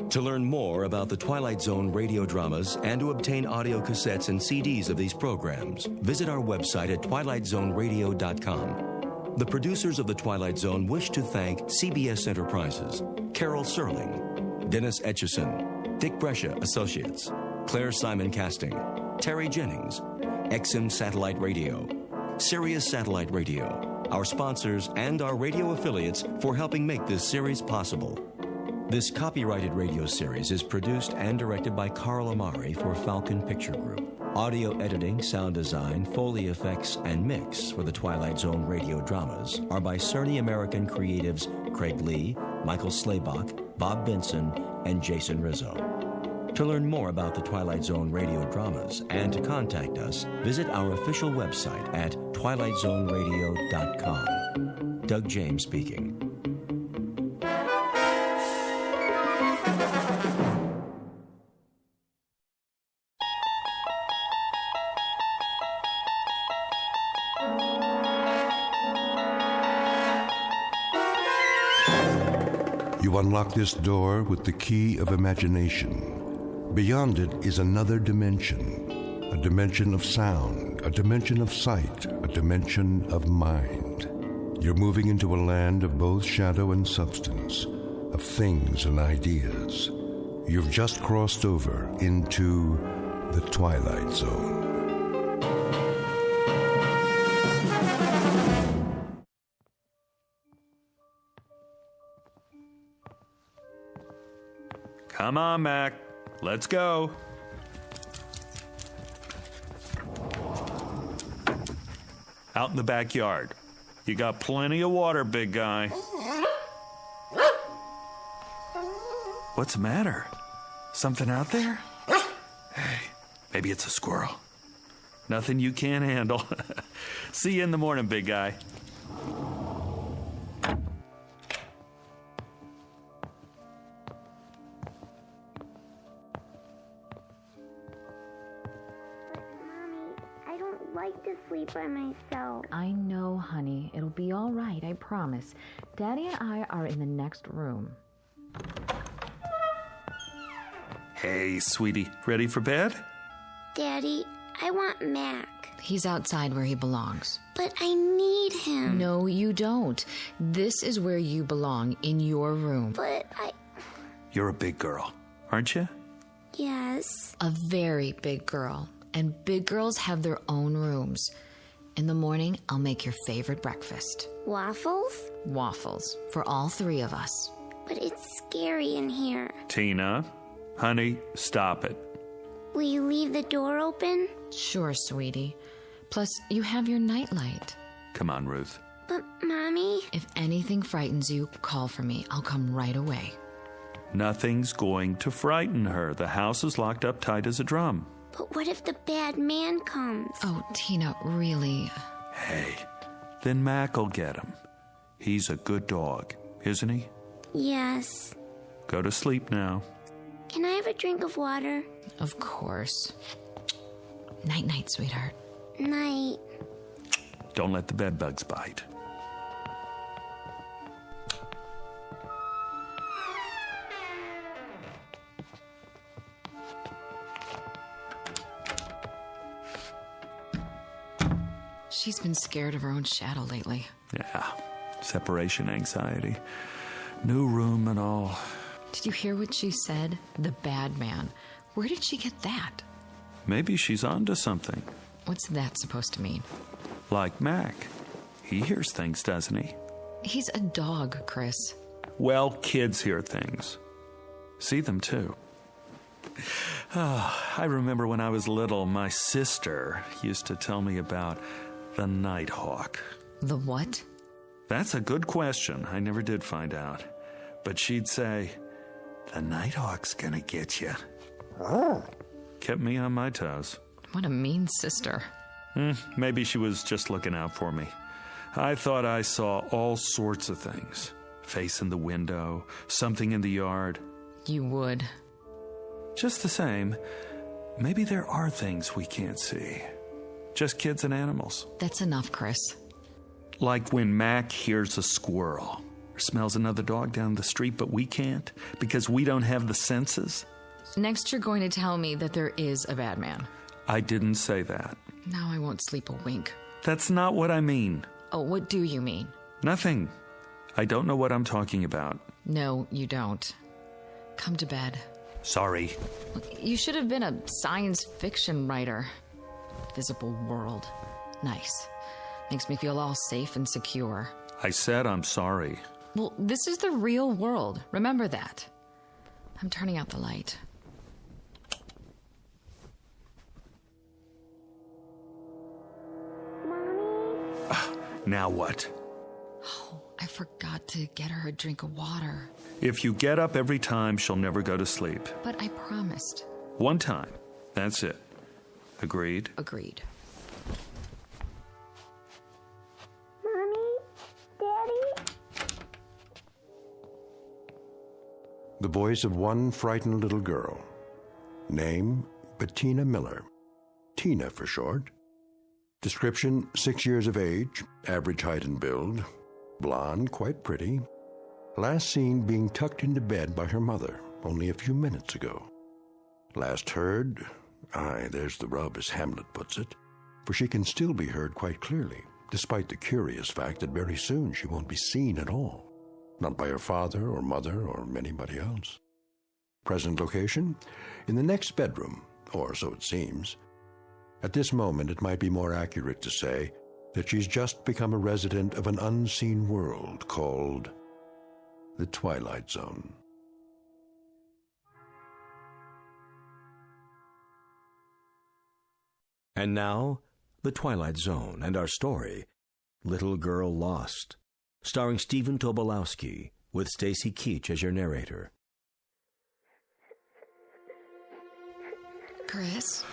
[SPEAKER 1] To learn more about the Twilight Zone radio dramas and to obtain audio cassettes and CDs of these programs, visit our website at twilightzoneradio.com. The producers of The Twilight Zone wish to thank CBS Enterprises, Carol Serling, Dennis Etchison, Dick Brescia Associates, Claire Simon Casting, Terry Jennings, XM Satellite Radio, Sirius Satellite Radio, our sponsors, and our radio affiliates for helping make this series possible. This copyrighted radio series is produced and directed by Carl Amari for Falcon Picture Group. Audio editing, sound design, Foley effects, and mix for the Twilight Zone radio dramas are by Cerny American creatives Craig Lee, Michael Slaybach, Bob Benson, and Jason Rizzo. To learn more about the Twilight Zone radio dramas and to contact us, visit our official website at twilightzoneradio.com. Doug James speaking.
[SPEAKER 2] You unlock this door with the key of imagination. Beyond it is another dimension, a dimension of sound, a dimension of sight, a dimension of mind. You're moving into a land of both shadow and substance, of things and ideas. You've just crossed over into the Twilight Zone.
[SPEAKER 13] Come on, Mac. Let's go. Out in the backyard. You got plenty of water, big guy. What's the matter? Something out there? Hey, maybe it's a squirrel. Nothing you can't handle. See you in the morning, big guy.
[SPEAKER 14] By myself.
[SPEAKER 22] I know, honey. It'll be all right, I promise. Daddy and I are in the next room.
[SPEAKER 13] Hey, sweetie. Ready for bed?
[SPEAKER 14] Daddy, I want Mac.
[SPEAKER 22] He's outside where he belongs.
[SPEAKER 14] But I need him.
[SPEAKER 22] No, you don't. This is where you belong, in your room.
[SPEAKER 14] But
[SPEAKER 13] You're a big girl, aren't you?
[SPEAKER 14] Yes.
[SPEAKER 22] A very big girl. And big girls have their own rooms. In the morning, I'll make your favorite breakfast.
[SPEAKER 14] Waffles?
[SPEAKER 22] Waffles. For all three of us.
[SPEAKER 14] But it's scary in here.
[SPEAKER 13] Tina, honey, stop it.
[SPEAKER 14] Will you leave the door open?
[SPEAKER 22] Sure, sweetie. Plus, you have your nightlight.
[SPEAKER 13] Come on, Ruth.
[SPEAKER 14] But, Mommy...
[SPEAKER 22] If anything frightens you, call for me. I'll come right away.
[SPEAKER 13] Nothing's going to frighten her. The house is locked up tight as a drum.
[SPEAKER 14] But what if the bad man comes?
[SPEAKER 22] Oh, Tina, really?
[SPEAKER 13] Hey, then Mac'll get him. He's a good dog, isn't he?
[SPEAKER 14] Yes.
[SPEAKER 13] Go to sleep now.
[SPEAKER 14] Can I have a drink of water?
[SPEAKER 22] Of course. Night-night, sweetheart.
[SPEAKER 14] Night.
[SPEAKER 13] Don't let the bedbugs bite.
[SPEAKER 22] She's been scared of her own shadow lately.
[SPEAKER 13] Yeah, separation anxiety. New room and all.
[SPEAKER 22] Did you hear what she said? The bad man. Where did she get that?
[SPEAKER 13] Maybe she's onto something.
[SPEAKER 22] What's that supposed to mean?
[SPEAKER 13] Like Mac. He hears things, doesn't he?
[SPEAKER 22] He's a dog, Chris.
[SPEAKER 13] Well, kids hear things. See them, too. Oh, I remember when I was little, my sister used to tell me about the Nighthawk.
[SPEAKER 22] The what?
[SPEAKER 13] That's a good question. I never did find out. But she'd say, the Nighthawk's gonna get you. Kept me on my toes.
[SPEAKER 22] What a mean sister.
[SPEAKER 13] Maybe she was just looking out for me. I thought I saw all sorts of things. Face in the window, something in the yard.
[SPEAKER 22] You would.
[SPEAKER 13] Just the same, maybe there are things we can't see. Just kids and animals.
[SPEAKER 22] That's enough, Chris.
[SPEAKER 13] Like when Mac hears a squirrel or smells another dog down the street, but we can't because we don't have the senses.
[SPEAKER 22] Next, you're going to tell me that there is a bad man.
[SPEAKER 13] I didn't say that.
[SPEAKER 22] Now I won't sleep a wink.
[SPEAKER 13] That's not what I mean.
[SPEAKER 22] Oh, what do you mean?
[SPEAKER 13] Nothing. I don't know what I'm talking about.
[SPEAKER 22] No, you don't. Come to bed.
[SPEAKER 13] Sorry.
[SPEAKER 22] You should have been a science fiction writer. Visible world. Nice. Makes me feel all safe and secure.
[SPEAKER 13] I said I'm sorry.
[SPEAKER 22] Well, this is the real world. Remember that. I'm turning out the light.
[SPEAKER 13] Now what?
[SPEAKER 22] Oh, I forgot to get her a drink of water.
[SPEAKER 13] If you get up every time, she'll never go to sleep.
[SPEAKER 22] But I promised.
[SPEAKER 13] One time. That's it. Agreed?
[SPEAKER 22] Agreed.
[SPEAKER 14] Mommy? Daddy?
[SPEAKER 2] The voice of one frightened little girl. Name, Bettina Miller. Tina for short. Description, 6 years of age, average height and build. Blonde, quite pretty. Last seen being tucked into bed by her mother only a few minutes ago. Last heard, there's the rub as Hamlet puts it, for she can still be heard quite clearly, despite the curious fact that very soon she won't be seen at all. Not by her father or mother or anybody else. Present location? In the next bedroom, or so it seems. At this moment, it might be more accurate to say that she's just become a resident of an unseen world called the Twilight Zone.
[SPEAKER 1] And now, the Twilight Zone and our story, Little Girl Lost, starring Stephen Tobolowsky, with Stacy Keach as your narrator.
[SPEAKER 22] Chris?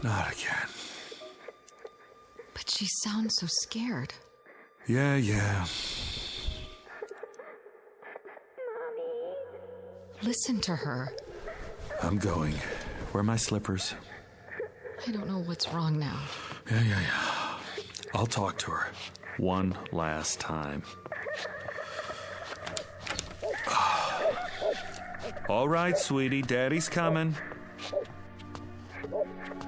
[SPEAKER 13] Not again.
[SPEAKER 22] But she sounds so scared.
[SPEAKER 13] Yeah.
[SPEAKER 22] Listen to her.
[SPEAKER 13] I'm going. Where are my slippers?
[SPEAKER 22] I don't know what's wrong now.
[SPEAKER 13] Yeah. I'll talk to her. One last time. All right, sweetie. Daddy's coming.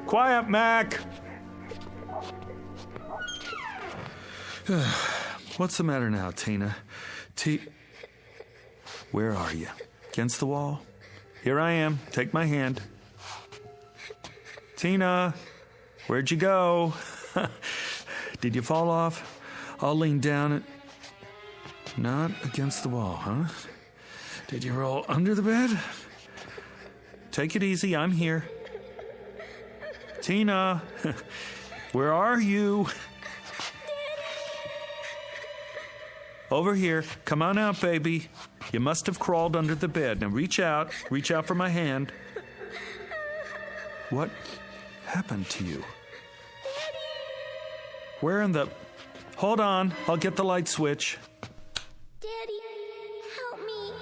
[SPEAKER 13] Quiet, Mac! What's the matter now, Tina? Where are you? Against the wall? Here I am. Take my hand. Tina, where'd you go? Did you fall off? I'll lean down and... Not against the wall, huh? Did you roll under the bed? Take it easy, I'm here. Tina, where are you? Over here. Come on out, baby. You must have crawled under the bed. Now reach out. Reach out for my hand. What happened to you? Where in the... Hold on. I'll get the light switch.
[SPEAKER 14] Daddy, help me.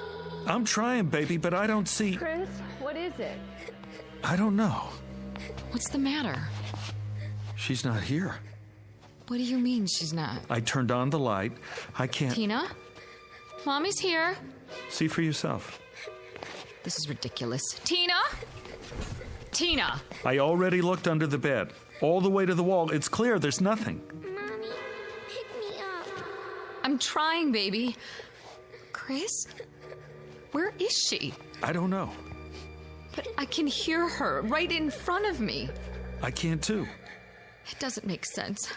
[SPEAKER 13] I'm trying, baby, but I don't see...
[SPEAKER 7] Chris, what is it?
[SPEAKER 13] I don't know.
[SPEAKER 22] What's the matter?
[SPEAKER 13] She's not here.
[SPEAKER 22] What do you mean she's not?
[SPEAKER 13] I turned on the light. I can't...
[SPEAKER 22] Tina? Mommy's here.
[SPEAKER 13] See for yourself.
[SPEAKER 22] This is ridiculous. Tina? Tina!
[SPEAKER 13] I already looked under the bed. All the way to the wall. It's clear. There's nothing.
[SPEAKER 14] Mommy, pick me up.
[SPEAKER 22] I'm trying, baby. Chris? Where is she?
[SPEAKER 13] I don't know.
[SPEAKER 22] But I can hear her right in front of me.
[SPEAKER 13] I can too.
[SPEAKER 22] It doesn't make sense.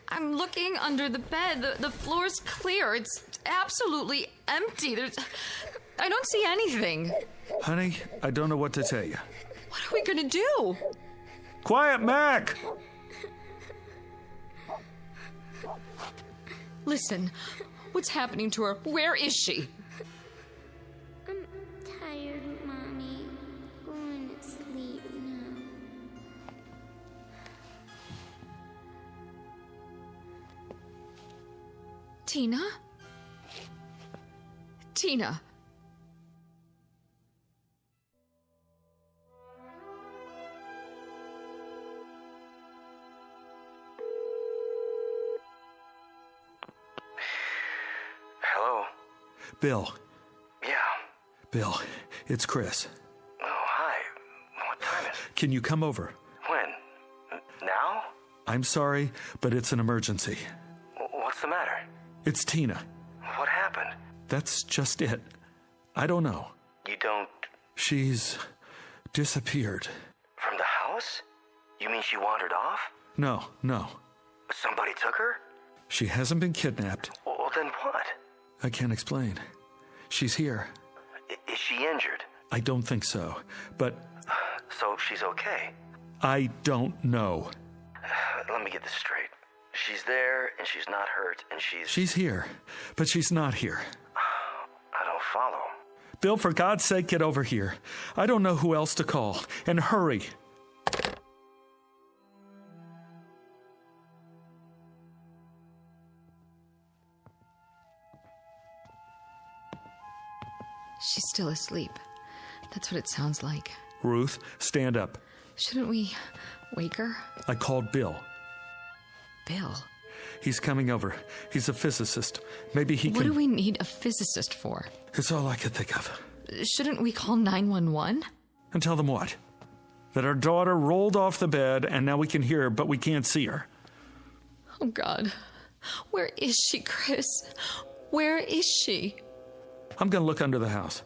[SPEAKER 22] I'm looking under the bed. The floor's clear. It's absolutely empty. I don't see anything.
[SPEAKER 13] Honey, I don't know what to tell you.
[SPEAKER 22] What are we gonna do?
[SPEAKER 13] Quiet, Mac!
[SPEAKER 22] Listen, what's happening to her? Where is she?
[SPEAKER 14] I'm tired, Mommy. Going to sleep now.
[SPEAKER 22] Tina? Tina.
[SPEAKER 15] Hello? Bill.
[SPEAKER 14] Yeah.
[SPEAKER 15] Bill, it's Chris.
[SPEAKER 14] Oh, hi. What time is it?
[SPEAKER 15] Can you come over?
[SPEAKER 14] When? Now?
[SPEAKER 13] I'm sorry, but it's an emergency.
[SPEAKER 17] What's the matter?
[SPEAKER 13] It's Tina.
[SPEAKER 17] What happened?
[SPEAKER 13] That's just it. I don't know.
[SPEAKER 17] You don't...
[SPEAKER 13] She's disappeared.
[SPEAKER 17] From the house? You mean she wandered off?
[SPEAKER 13] No.
[SPEAKER 17] Somebody took her?
[SPEAKER 13] She hasn't been kidnapped.
[SPEAKER 17] Well, then what?
[SPEAKER 13] I can't explain. She's here.
[SPEAKER 17] Is she injured?
[SPEAKER 13] I don't think so, but...
[SPEAKER 17] So she's okay?
[SPEAKER 13] I don't know.
[SPEAKER 17] Let me get this straight. She's there, and she's not hurt, and she's...
[SPEAKER 13] She's here, but she's not here.
[SPEAKER 17] I don't follow.
[SPEAKER 13] Bill, for God's sake, get over here. I don't know who else to call. And hurry.
[SPEAKER 22] She's still asleep. That's what it sounds like.
[SPEAKER 13] Ruth, stand up.
[SPEAKER 22] Shouldn't we wake her?
[SPEAKER 13] I called Bill.
[SPEAKER 22] Bill?
[SPEAKER 13] He's coming over. He's a physicist. Maybe he can...
[SPEAKER 22] What do we need a physicist for?
[SPEAKER 13] It's all I could think of.
[SPEAKER 22] Shouldn't we call 911?
[SPEAKER 13] And tell them what? That our daughter rolled off the bed and now we can hear her, but we can't see her.
[SPEAKER 22] Oh, God. Where is she, Chris? Where is she?
[SPEAKER 13] I'm going to look under the house.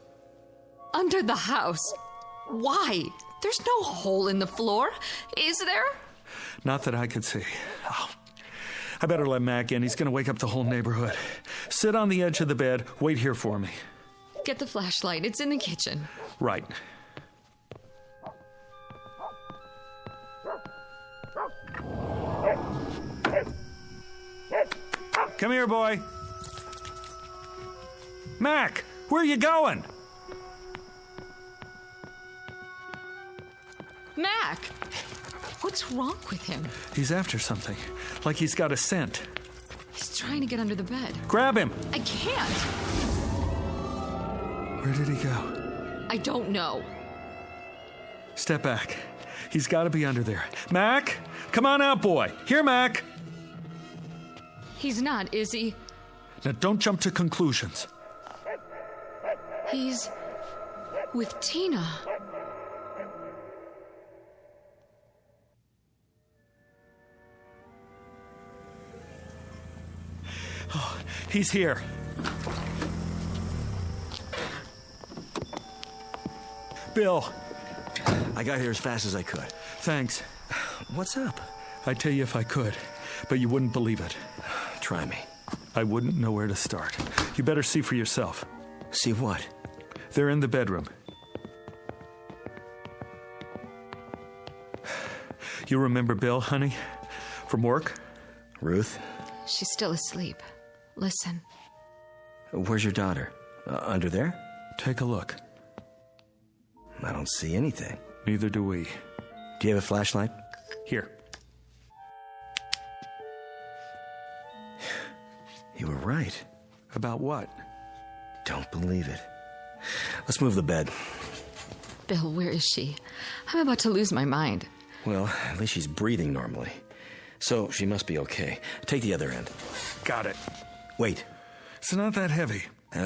[SPEAKER 22] Under the house? Why? There's no hole in the floor, is there?
[SPEAKER 13] Not that I could see. Oh, I better let Mac in. He's going to wake up the whole neighborhood. Sit on the edge of the bed. Wait here for me.
[SPEAKER 22] Get the flashlight. It's in the kitchen.
[SPEAKER 13] Right. Come here, boy. Mac, where are you going?
[SPEAKER 22] Mac! What's wrong with him?
[SPEAKER 13] He's after something. Like he's got a scent.
[SPEAKER 22] He's trying to get under the bed.
[SPEAKER 13] Grab him!
[SPEAKER 22] I can't!
[SPEAKER 13] Where did he go?
[SPEAKER 22] I don't know.
[SPEAKER 13] Step back. He's got to be under there. Mac! Come on out, boy. Here, Mac!
[SPEAKER 22] He's not, is he?
[SPEAKER 13] Now, don't jump to conclusions.
[SPEAKER 22] He's with Tina.
[SPEAKER 13] Oh, he's here. Bill.
[SPEAKER 1] I got here as fast as I could.
[SPEAKER 13] Thanks.
[SPEAKER 1] What's up?
[SPEAKER 13] I'd tell you if I could, but you wouldn't believe it.
[SPEAKER 1] Try me.
[SPEAKER 13] I wouldn't know where to start. You better see for yourself.
[SPEAKER 1] See what?
[SPEAKER 13] They're in the bedroom. You remember Bill, honey? From work?
[SPEAKER 1] Ruth?
[SPEAKER 22] She's still asleep. Listen.
[SPEAKER 1] Where's your daughter? Under there?
[SPEAKER 13] Take a look.
[SPEAKER 1] I don't see anything.
[SPEAKER 13] Neither do we.
[SPEAKER 1] Do you have a flashlight?
[SPEAKER 13] Here.
[SPEAKER 1] You were right.
[SPEAKER 13] About what?
[SPEAKER 1] Don't believe it. Let's move the bed.
[SPEAKER 22] Bill, where is she? I'm about to lose my mind.
[SPEAKER 1] Well, at least she's breathing normally. So she must be okay. Take the other end.
[SPEAKER 13] Got it.
[SPEAKER 1] Wait.
[SPEAKER 13] It's not that heavy.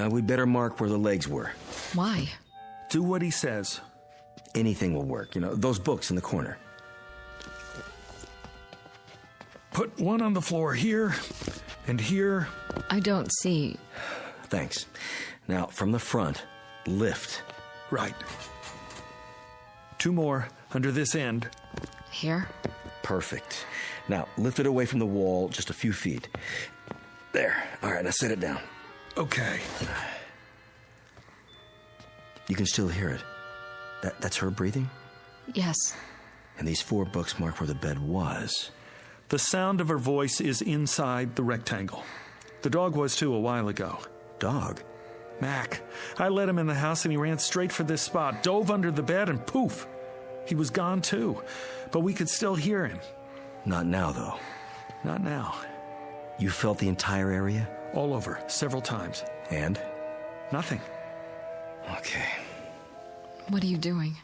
[SPEAKER 1] We'd better mark where the legs were.
[SPEAKER 22] Why?
[SPEAKER 13] Do what he says.
[SPEAKER 1] Anything will work. You know, those books in the corner.
[SPEAKER 13] Put one on the floor here and here.
[SPEAKER 22] I don't see.
[SPEAKER 1] Thanks. Now, from the front, lift.
[SPEAKER 13] Right. Two more under this end.
[SPEAKER 22] Here?
[SPEAKER 1] Perfect. Now, lift it away from the wall just a few feet. There. All right, now set it down.
[SPEAKER 13] Okay.
[SPEAKER 1] You can still hear it. That's her breathing?
[SPEAKER 22] Yes.
[SPEAKER 1] And these 4 books mark where the bed was.
[SPEAKER 13] The sound of her voice is inside the rectangle. The dog was too a while ago.
[SPEAKER 1] Dog?
[SPEAKER 13] Mac. I let him in the house and he ran straight for this spot, dove under the bed, and poof. He was gone too. But we could still hear him.
[SPEAKER 1] Not now, though.
[SPEAKER 13] Not now.
[SPEAKER 1] You felt the entire area?
[SPEAKER 13] All over, several times.
[SPEAKER 1] And?
[SPEAKER 13] Nothing.
[SPEAKER 1] Okay.
[SPEAKER 22] What are you doing?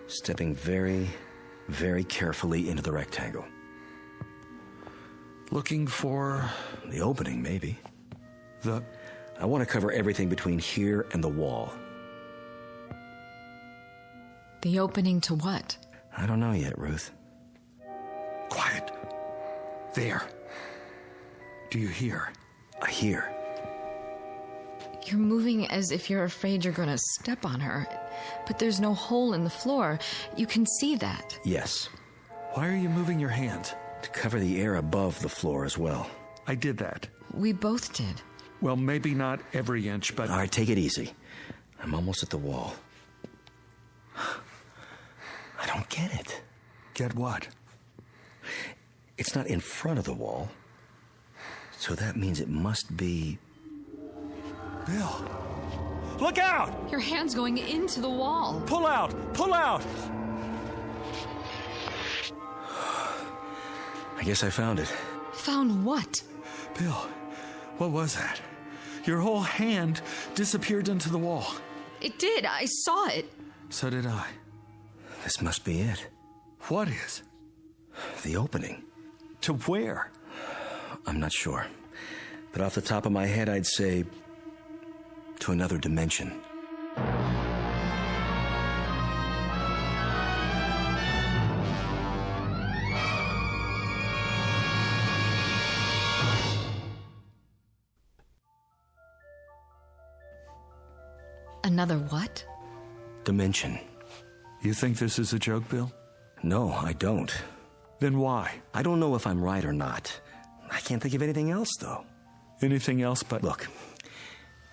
[SPEAKER 1] Stepping very, very carefully into the rectangle.
[SPEAKER 13] Looking for...
[SPEAKER 1] the opening, maybe. I want to cover everything between here and the wall.
[SPEAKER 22] The opening to what?
[SPEAKER 1] I don't know yet, Ruth.
[SPEAKER 13] There. Do you hear?
[SPEAKER 1] I hear.
[SPEAKER 22] You're moving as if you're afraid you're going to step on her. But there's no hole in the floor. You can see that.
[SPEAKER 1] Yes.
[SPEAKER 13] Why are you moving your hands?
[SPEAKER 1] To cover the air above the floor as well.
[SPEAKER 13] I did that.
[SPEAKER 22] We both did.
[SPEAKER 13] Well, maybe not every inch, but...
[SPEAKER 1] All right, take it easy. I'm almost at the wall. I don't get it.
[SPEAKER 13] Get what?
[SPEAKER 1] It's not in front of the wall. So that means it must be...
[SPEAKER 13] Bill! Look out!
[SPEAKER 22] Your hand's going into the wall.
[SPEAKER 13] Pull out! Pull out!
[SPEAKER 1] I guess I found it.
[SPEAKER 22] Found what?
[SPEAKER 13] Bill, what was that? Your whole hand disappeared into the wall.
[SPEAKER 22] It did. I saw it.
[SPEAKER 13] So did I.
[SPEAKER 1] This must be it.
[SPEAKER 13] What is?
[SPEAKER 1] The opening.
[SPEAKER 13] To where?
[SPEAKER 1] I'm not sure. But off the top of my head, I'd say... to another dimension.
[SPEAKER 22] Another what?
[SPEAKER 1] Dimension.
[SPEAKER 13] You think this is a joke, Bill?
[SPEAKER 1] No, I don't.
[SPEAKER 13] Then why?
[SPEAKER 1] I don't know if I'm right or not. I can't think of anything else, though.
[SPEAKER 13] Anything else but...
[SPEAKER 1] Look,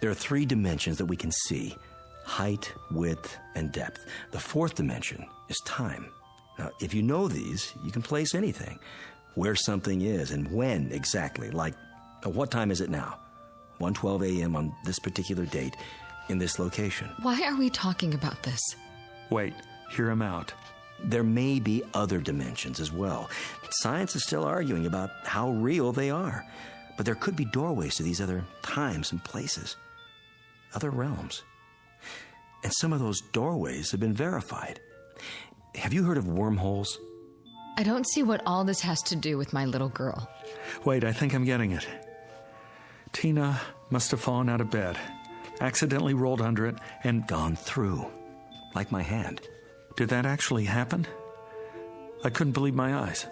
[SPEAKER 1] there are 3 dimensions that we can see. Height, width, and depth. The 4th dimension is time. Now, if you know these, you can place anything. Where something is and when exactly. Like, what time is it now? 1:12 a.m. on this particular date in this location.
[SPEAKER 22] Why are we talking about this?
[SPEAKER 13] Wait, hear him out.
[SPEAKER 1] There may be other dimensions as well. Science is still arguing about how real they are. But there could be doorways to these other times and places. Other realms. And some of those doorways have been verified. Have you heard of wormholes?
[SPEAKER 22] I don't see what all this has to do with my little girl.
[SPEAKER 13] Wait, I think I'm getting it. Tina must have fallen out of bed, accidentally rolled under it, and
[SPEAKER 1] gone through. Like my hand.
[SPEAKER 13] Did that actually happen? I couldn't believe my eyes.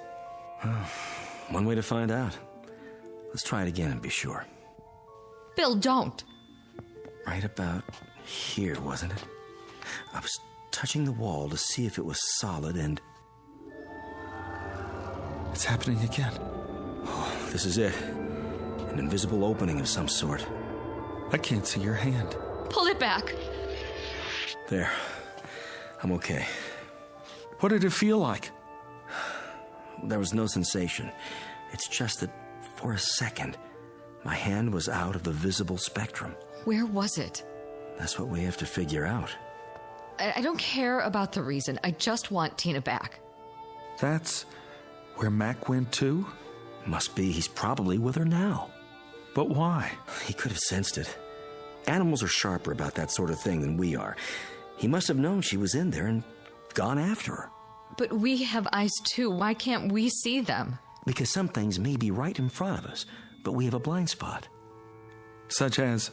[SPEAKER 1] One way to find out. Let's try it again and be sure.
[SPEAKER 22] Bill, don't.
[SPEAKER 1] Right about here, wasn't it? I was touching the wall to see if it was solid and...
[SPEAKER 13] It's happening again.
[SPEAKER 1] Oh, this is it. An invisible opening of some sort.
[SPEAKER 13] I can't see your hand.
[SPEAKER 22] Pull it back.
[SPEAKER 1] There. I'm okay.
[SPEAKER 13] What did it feel like?
[SPEAKER 1] There was no sensation. It's just that for a second, my hand was out of the visible spectrum.
[SPEAKER 22] Where was it?
[SPEAKER 1] That's what we have to figure out.
[SPEAKER 22] I don't care about the reason. I just want Tina back.
[SPEAKER 13] That's where Mac went too?
[SPEAKER 1] Must be. He's probably with her now.
[SPEAKER 13] But why?
[SPEAKER 1] He could have sensed it. Animals are sharper about that sort of thing than we are. He must have known she was in there and gone after her.
[SPEAKER 22] But we have eyes too. Why can't we see them?
[SPEAKER 1] Because some things may be right in front of us, but we have a blind spot.
[SPEAKER 13] Such as?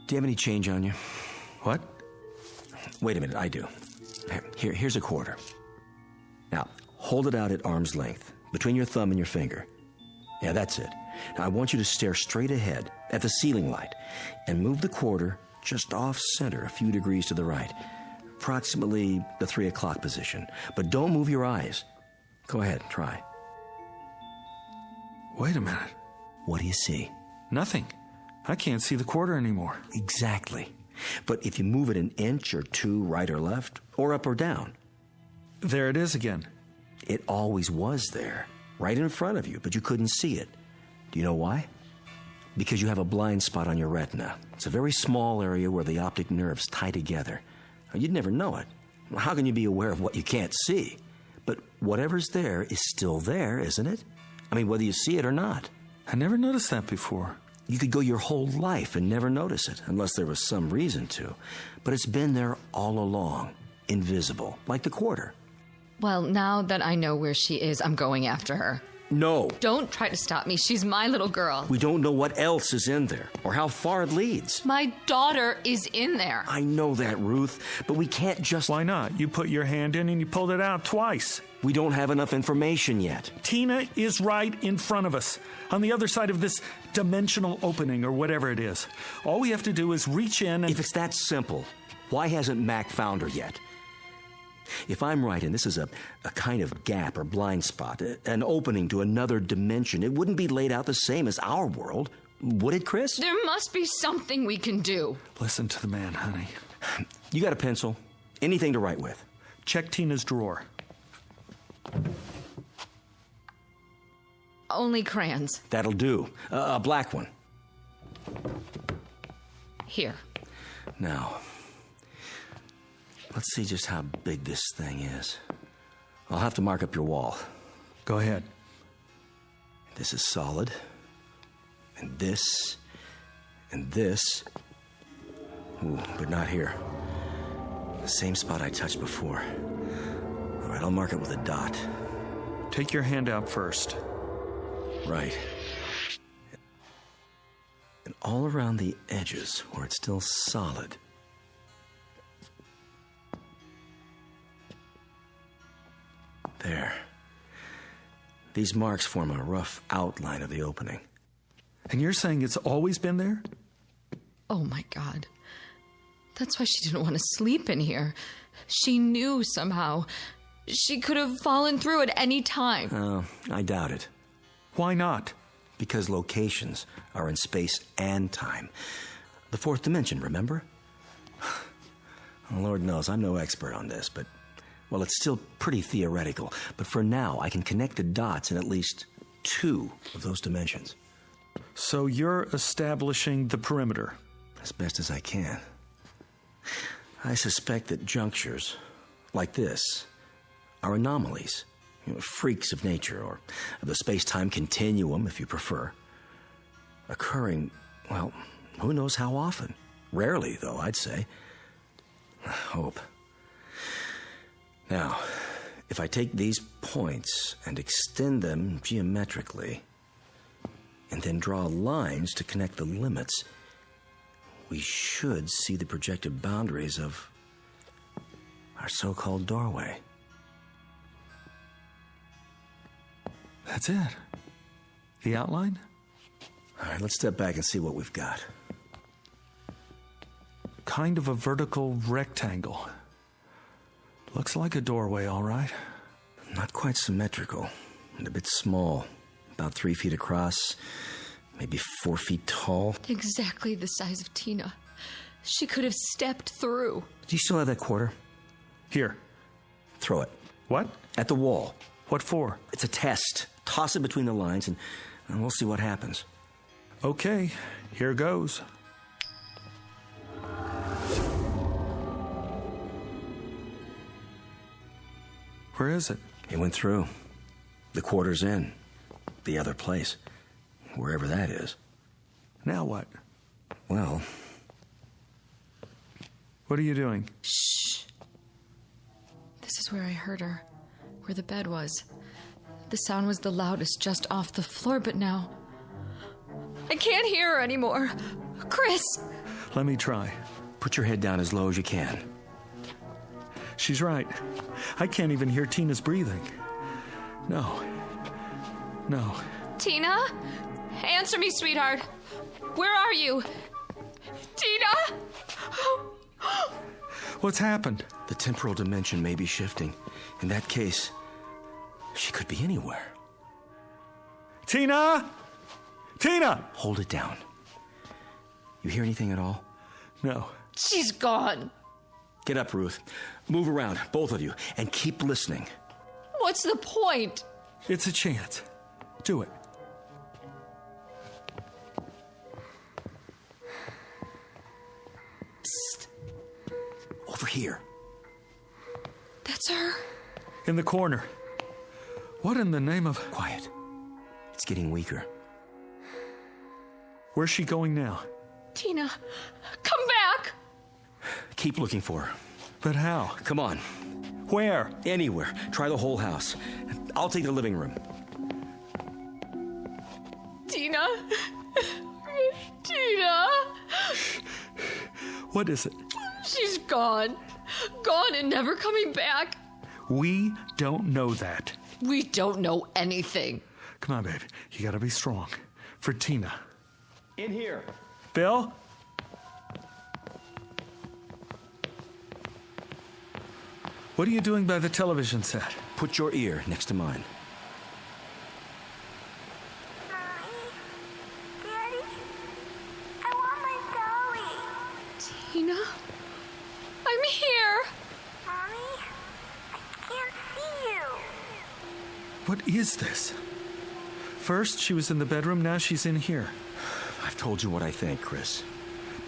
[SPEAKER 1] Do you have any change on you?
[SPEAKER 13] What?
[SPEAKER 1] Wait a minute, I do. Here's a quarter. Now, hold it out at arm's length, between your thumb and your finger. Yeah, that's it. Now, I want you to stare straight ahead at the ceiling light and move the quarter just off center a few degrees to the right, approximately the 3 o'clock position. But don't move your eyes. Go ahead, try.
[SPEAKER 13] Wait a minute.
[SPEAKER 1] What do you see?
[SPEAKER 13] Nothing. I can't see the quarter anymore.
[SPEAKER 1] Exactly. But if you move it an inch or 2 right or left, or up or down.
[SPEAKER 13] There it is again.
[SPEAKER 1] It always was there, right in front of you, but you couldn't see it. Do you know why? Because you have a blind spot on your retina. It's a very small area where the optic nerves tie together. You'd never know it. How can you be aware of what you can't see? But whatever's there is still there, isn't it? I mean, whether you see it or not.
[SPEAKER 13] I never noticed that before.
[SPEAKER 1] You could go your whole life and never notice it, unless there was some reason to. But it's been there all along, invisible, like the quarter.
[SPEAKER 22] Well, now that I know where she is, I'm going after her.
[SPEAKER 1] No.
[SPEAKER 22] Don't try to stop me. She's my little girl.
[SPEAKER 1] We don't know what else is in there or how far it leads.
[SPEAKER 22] My daughter is in there.
[SPEAKER 1] I know that, Ruth, but we can't just...
[SPEAKER 13] Why not? You put your hand in and you pulled it out twice.
[SPEAKER 1] We don't have enough information yet.
[SPEAKER 13] Tina is right in front of us, on the other side of this dimensional opening or whatever it is. All we have to do is reach in and...
[SPEAKER 1] If it's that simple, why hasn't Mac found her yet? If I'm right, and this is a kind of gap or blind spot, an opening to another dimension, it wouldn't be laid out the same as our world, would it, Chris?
[SPEAKER 22] There must be something we can do.
[SPEAKER 13] Listen to the man, honey.
[SPEAKER 1] You got a pencil? Anything to write with?
[SPEAKER 13] Check Tina's drawer.
[SPEAKER 22] Only crayons.
[SPEAKER 1] That'll do. A black one.
[SPEAKER 22] Here.
[SPEAKER 1] Now, let's see just how big this thing is. I'll have to mark up your wall.
[SPEAKER 13] Go ahead.
[SPEAKER 1] This is solid. And this. And this. Ooh, but not here. The same spot I touched before. All right, I'll mark it with a dot.
[SPEAKER 13] Take your hand out first.
[SPEAKER 1] Right. And all around the edges where it's still solid. There. These marks form a rough outline of the opening.
[SPEAKER 13] And you're saying it's always been there?
[SPEAKER 22] Oh, my God. That's why she didn't want to sleep in here. She knew somehow. She could have fallen through at any time.
[SPEAKER 1] Oh, I doubt it.
[SPEAKER 13] Why not?
[SPEAKER 1] Because locations are in space and time. The fourth dimension, remember? Lord knows, I'm no expert on this, but... Well, it's still pretty theoretical, but for now, I can connect the dots in at least 2 of those dimensions.
[SPEAKER 13] So you're establishing the perimeter?
[SPEAKER 1] As best as I can. I suspect that junctures, like this, are anomalies, freaks of nature, or of the space-time continuum, if you prefer. Occurring, well, who knows how often? Rarely, though, I'd say. I hope. Now, if I take these points and extend them geometrically, and then draw lines to connect the limits, we should see the projected boundaries of our so-called doorway.
[SPEAKER 13] That's it? The outline?
[SPEAKER 1] All right, let's step back and see what we've got.
[SPEAKER 13] Kind of a vertical rectangle. Looks like a doorway, all right.
[SPEAKER 1] Not quite symmetrical, and a bit small. About 3 feet across, maybe 4 feet tall.
[SPEAKER 22] Exactly the size of Tina. She could have stepped through.
[SPEAKER 1] Do you still have that quarter?
[SPEAKER 13] Here.
[SPEAKER 1] Throw it.
[SPEAKER 13] What?
[SPEAKER 1] At the wall.
[SPEAKER 13] What for?
[SPEAKER 1] It's a test. Toss it between the lines, and we'll see what happens.
[SPEAKER 13] Okay, here goes. Where is it?
[SPEAKER 1] It went through. The quarter's in. The other place. Wherever that is.
[SPEAKER 13] Now what?
[SPEAKER 1] Well...
[SPEAKER 13] What are you doing?
[SPEAKER 22] Shh. This is where I heard her. Where the bed was. The sound was the loudest just off the floor, but now... I can't hear her anymore. Chris!
[SPEAKER 13] Let me try.
[SPEAKER 1] Put your head down as low as you can.
[SPEAKER 13] She's right. I can't even hear Tina's breathing. No. No.
[SPEAKER 22] Tina? Answer me, sweetheart. Where are you? Tina?
[SPEAKER 13] What's happened?
[SPEAKER 1] The temporal dimension may be shifting. In that case, she could be anywhere.
[SPEAKER 13] Tina! Tina!
[SPEAKER 1] Hold it down. You hear anything at all?
[SPEAKER 13] No.
[SPEAKER 22] She's gone.
[SPEAKER 1] Get up, Ruth. Move around, both of you, and keep listening.
[SPEAKER 22] What's the point?
[SPEAKER 13] It's a chance. Do it.
[SPEAKER 1] Psst. Over here.
[SPEAKER 22] That's her.
[SPEAKER 13] In the corner. What in the name of...
[SPEAKER 1] Quiet. It's getting weaker.
[SPEAKER 13] Where's she going now?
[SPEAKER 22] Tina, come back!
[SPEAKER 1] Keep looking for her.
[SPEAKER 13] But how?
[SPEAKER 1] Come on.
[SPEAKER 13] Where?
[SPEAKER 1] Anywhere. Try the whole house. I'll take the living room.
[SPEAKER 22] Tina? Tina?
[SPEAKER 13] What is it?
[SPEAKER 22] She's gone. Gone and never coming back.
[SPEAKER 13] We don't know that.
[SPEAKER 22] We don't know anything.
[SPEAKER 13] Come on, babe. You gotta be strong. For Tina.
[SPEAKER 17] In here.
[SPEAKER 13] Bill? What are you doing by the television set?
[SPEAKER 1] Put your ear next to mine.
[SPEAKER 22] Tina? I'm here.
[SPEAKER 16] Mommy, I can't see you.
[SPEAKER 13] What is this? First, she was in the bedroom, now she's in here.
[SPEAKER 1] I've told you what I think, Chris.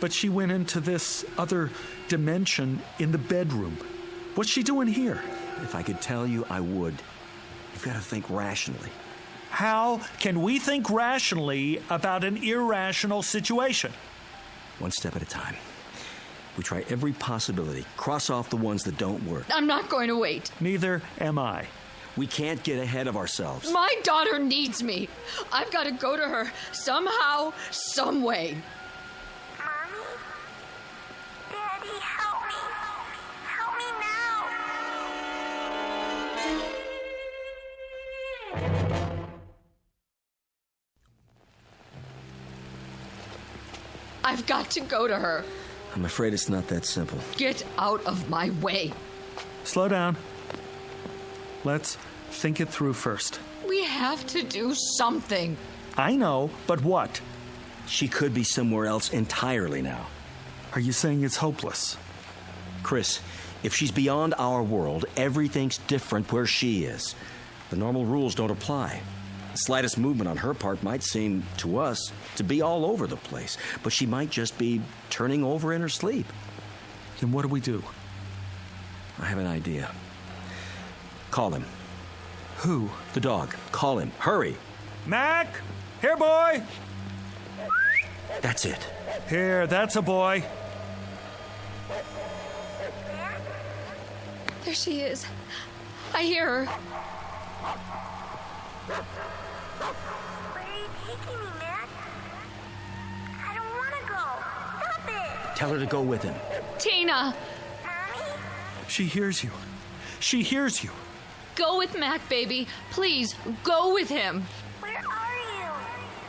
[SPEAKER 13] But she went into this other dimension in the bedroom. What's she doing here?
[SPEAKER 1] If I could tell you, I would. You've got to think rationally.
[SPEAKER 13] How can we think rationally about an irrational situation?
[SPEAKER 1] One step at a time. We try every possibility. Cross off the ones that don't work.
[SPEAKER 22] I'm not going to wait.
[SPEAKER 13] Neither am I.
[SPEAKER 1] We can't get ahead of ourselves.
[SPEAKER 22] My daughter needs me. I've got to go to her somehow, some way.
[SPEAKER 16] Mommy? Daddy, help me. Help me now.
[SPEAKER 22] I've got to go to her.
[SPEAKER 1] I'm afraid it's not that simple.
[SPEAKER 22] Get out of my way.
[SPEAKER 13] Slow down. Let's think it through first.
[SPEAKER 22] We have to do something.
[SPEAKER 13] I know, but what?
[SPEAKER 1] She could be somewhere else entirely now.
[SPEAKER 13] Are you saying it's hopeless?
[SPEAKER 1] Chris, if she's beyond our world, everything's different where she is. The normal rules don't apply. The slightest movement on her part might seem, to us, to be all over the place, but she might just be turning over in her sleep.
[SPEAKER 13] Then what do we do?
[SPEAKER 1] I have an idea. Call him.
[SPEAKER 13] Who?
[SPEAKER 1] The dog. Call him. Hurry.
[SPEAKER 13] Mac! Here, boy!
[SPEAKER 1] That's it.
[SPEAKER 13] Here, that's a boy.
[SPEAKER 22] There she is. I hear her.
[SPEAKER 16] Where are you taking me, Mac? I don't want to go. Stop it.
[SPEAKER 1] Tell her to go with him.
[SPEAKER 22] Tina!
[SPEAKER 13] She hears you. She hears you.
[SPEAKER 22] Go with Mac, baby. Please, go with him.
[SPEAKER 16] Where are you?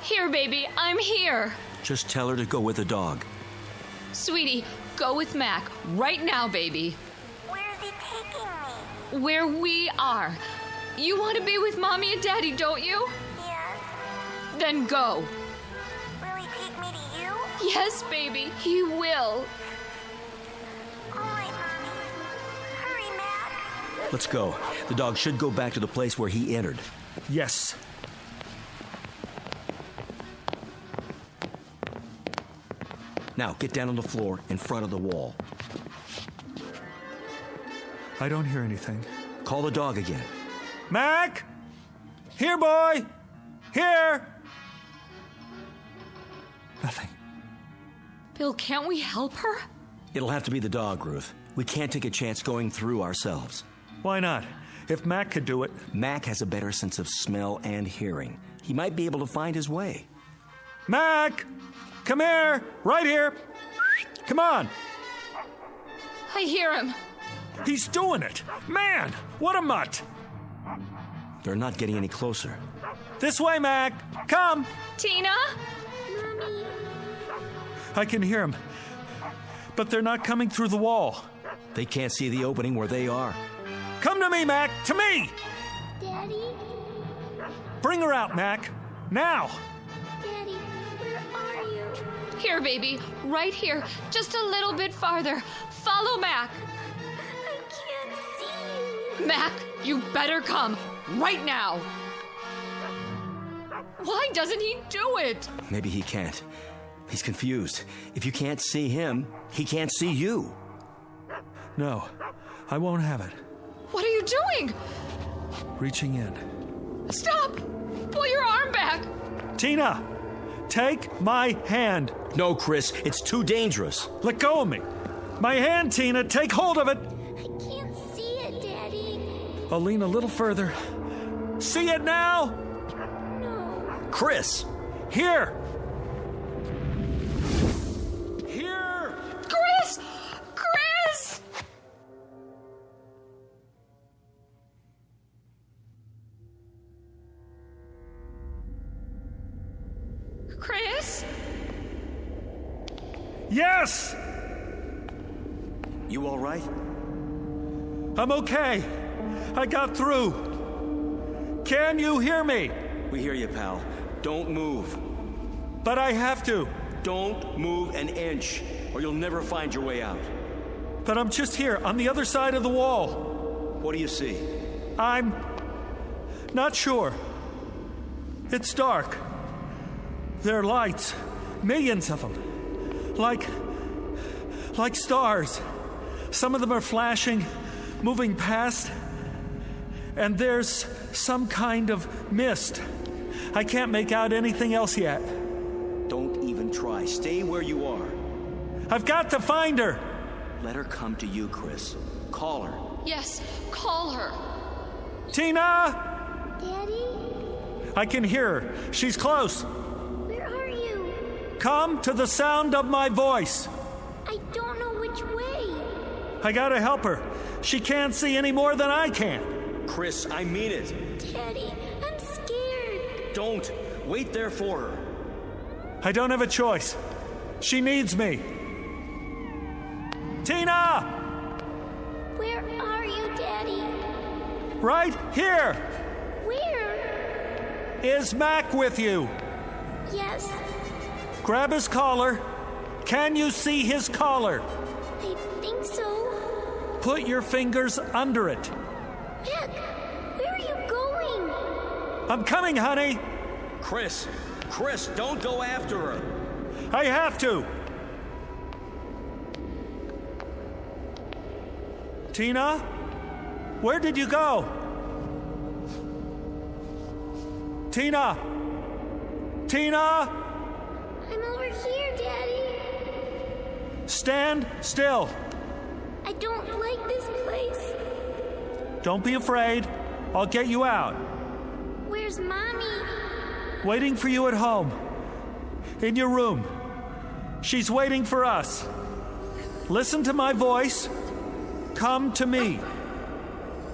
[SPEAKER 22] Here, baby. I'm here.
[SPEAKER 1] Just tell her to go with the dog.
[SPEAKER 22] Sweetie, go with Mac. Right now, baby.
[SPEAKER 16] Where is he taking me?
[SPEAKER 22] Where we are. You want to be with Mommy and Daddy, don't you?
[SPEAKER 16] Yes.
[SPEAKER 22] Then go.
[SPEAKER 16] Will he take me to you?
[SPEAKER 22] Yes, baby. He will.
[SPEAKER 16] All right, Mommy. Hurry, Mac.
[SPEAKER 1] Let's go. The dog should go back to the place where he entered.
[SPEAKER 13] Yes.
[SPEAKER 1] Now, get down on the floor in front of the wall.
[SPEAKER 13] I don't hear anything.
[SPEAKER 1] Call the dog again.
[SPEAKER 13] Mac! Here, boy! Here! Nothing.
[SPEAKER 22] Bill, can't we help her?
[SPEAKER 1] It'll have to be the dog, Ruth. We can't take a chance going through ourselves.
[SPEAKER 13] Why not? If Mac could do it.
[SPEAKER 1] Mac has a better sense of smell and hearing. He might be able to find his way.
[SPEAKER 13] Mac! Come here! Right here! Come on!
[SPEAKER 22] I hear him.
[SPEAKER 13] He's doing it! Man! What a mutt!
[SPEAKER 1] They're not getting any closer.
[SPEAKER 13] This way, Mac! Come!
[SPEAKER 22] Tina?
[SPEAKER 16] Mommy.
[SPEAKER 13] I can hear him. But they're not coming through the wall.
[SPEAKER 1] They can't see the opening where they are.
[SPEAKER 13] Come to me, Mac! To me!
[SPEAKER 16] Daddy?
[SPEAKER 13] Bring her out, Mac! Now!
[SPEAKER 16] Daddy, where are you?
[SPEAKER 22] Here, baby. Right here. Just a little bit farther. Follow Mac.
[SPEAKER 16] I can't see you.
[SPEAKER 22] Mac, you better come. Right now. Why doesn't he do it?
[SPEAKER 1] Maybe he can't. He's confused. If you can't see him, he can't see you.
[SPEAKER 13] No, I won't have it.
[SPEAKER 22] What are you doing?
[SPEAKER 13] Reaching in.
[SPEAKER 22] Stop! Pull your arm back.
[SPEAKER 13] Tina! Take my hand.
[SPEAKER 1] No, Chris, it's too dangerous.
[SPEAKER 13] Let go of me. My hand, Tina. Take hold of it.
[SPEAKER 16] I can't see it, Daddy.
[SPEAKER 13] I'll lean a little further. See it now?
[SPEAKER 16] No.
[SPEAKER 1] Chris,
[SPEAKER 13] Here! Here!
[SPEAKER 22] Chris! Chris! Chris?
[SPEAKER 13] Yes!
[SPEAKER 1] You all right?
[SPEAKER 13] I'm okay. I got through. Can you hear me?
[SPEAKER 1] We hear you, pal. Don't move.
[SPEAKER 13] But I have to.
[SPEAKER 1] Don't move an inch, or you'll never find your way out.
[SPEAKER 13] But I'm just here, on the other side of the wall.
[SPEAKER 1] What do you see?
[SPEAKER 13] I'm not sure. It's dark. There are lights, millions of them. Like stars. Some of them are flashing, moving past, and there's some kind of mist. I can't make out anything else yet.
[SPEAKER 1] Don't even try. Stay where you are.
[SPEAKER 13] I've got to find her.
[SPEAKER 1] Let her come to you, Chris. Call her.
[SPEAKER 22] Yes, call her.
[SPEAKER 13] Tina!
[SPEAKER 14] Daddy?
[SPEAKER 13] I can hear her. She's close.
[SPEAKER 14] Where are you?
[SPEAKER 13] Come to the sound of my voice.
[SPEAKER 14] I don't know which way.
[SPEAKER 13] I gotta help her. She can't see any more than I can.
[SPEAKER 1] Chris, I mean it.
[SPEAKER 14] Daddy, I'm scared.
[SPEAKER 1] Don't. Wait there for her.
[SPEAKER 13] I don't have a choice. She needs me. Tina!
[SPEAKER 14] Where are you, Daddy?
[SPEAKER 13] Right here.
[SPEAKER 14] Where?
[SPEAKER 13] Is Mac with you?
[SPEAKER 14] Yes.
[SPEAKER 13] Grab his collar. Can you see his collar?
[SPEAKER 14] I think so.
[SPEAKER 13] Put your fingers under it.
[SPEAKER 14] Mac, where are you going?
[SPEAKER 13] I'm coming, honey.
[SPEAKER 1] Chris, don't go after her.
[SPEAKER 13] I have to. Tina? Where did you go? Tina! Tina!
[SPEAKER 14] I'm over here, Daddy.
[SPEAKER 13] Stand still.
[SPEAKER 14] I don't like this place.
[SPEAKER 13] Don't be afraid. I'll get you out.
[SPEAKER 14] Where's Mommy?
[SPEAKER 13] Waiting for you at home. In your room. She's waiting for us. Listen to my voice. Come to me.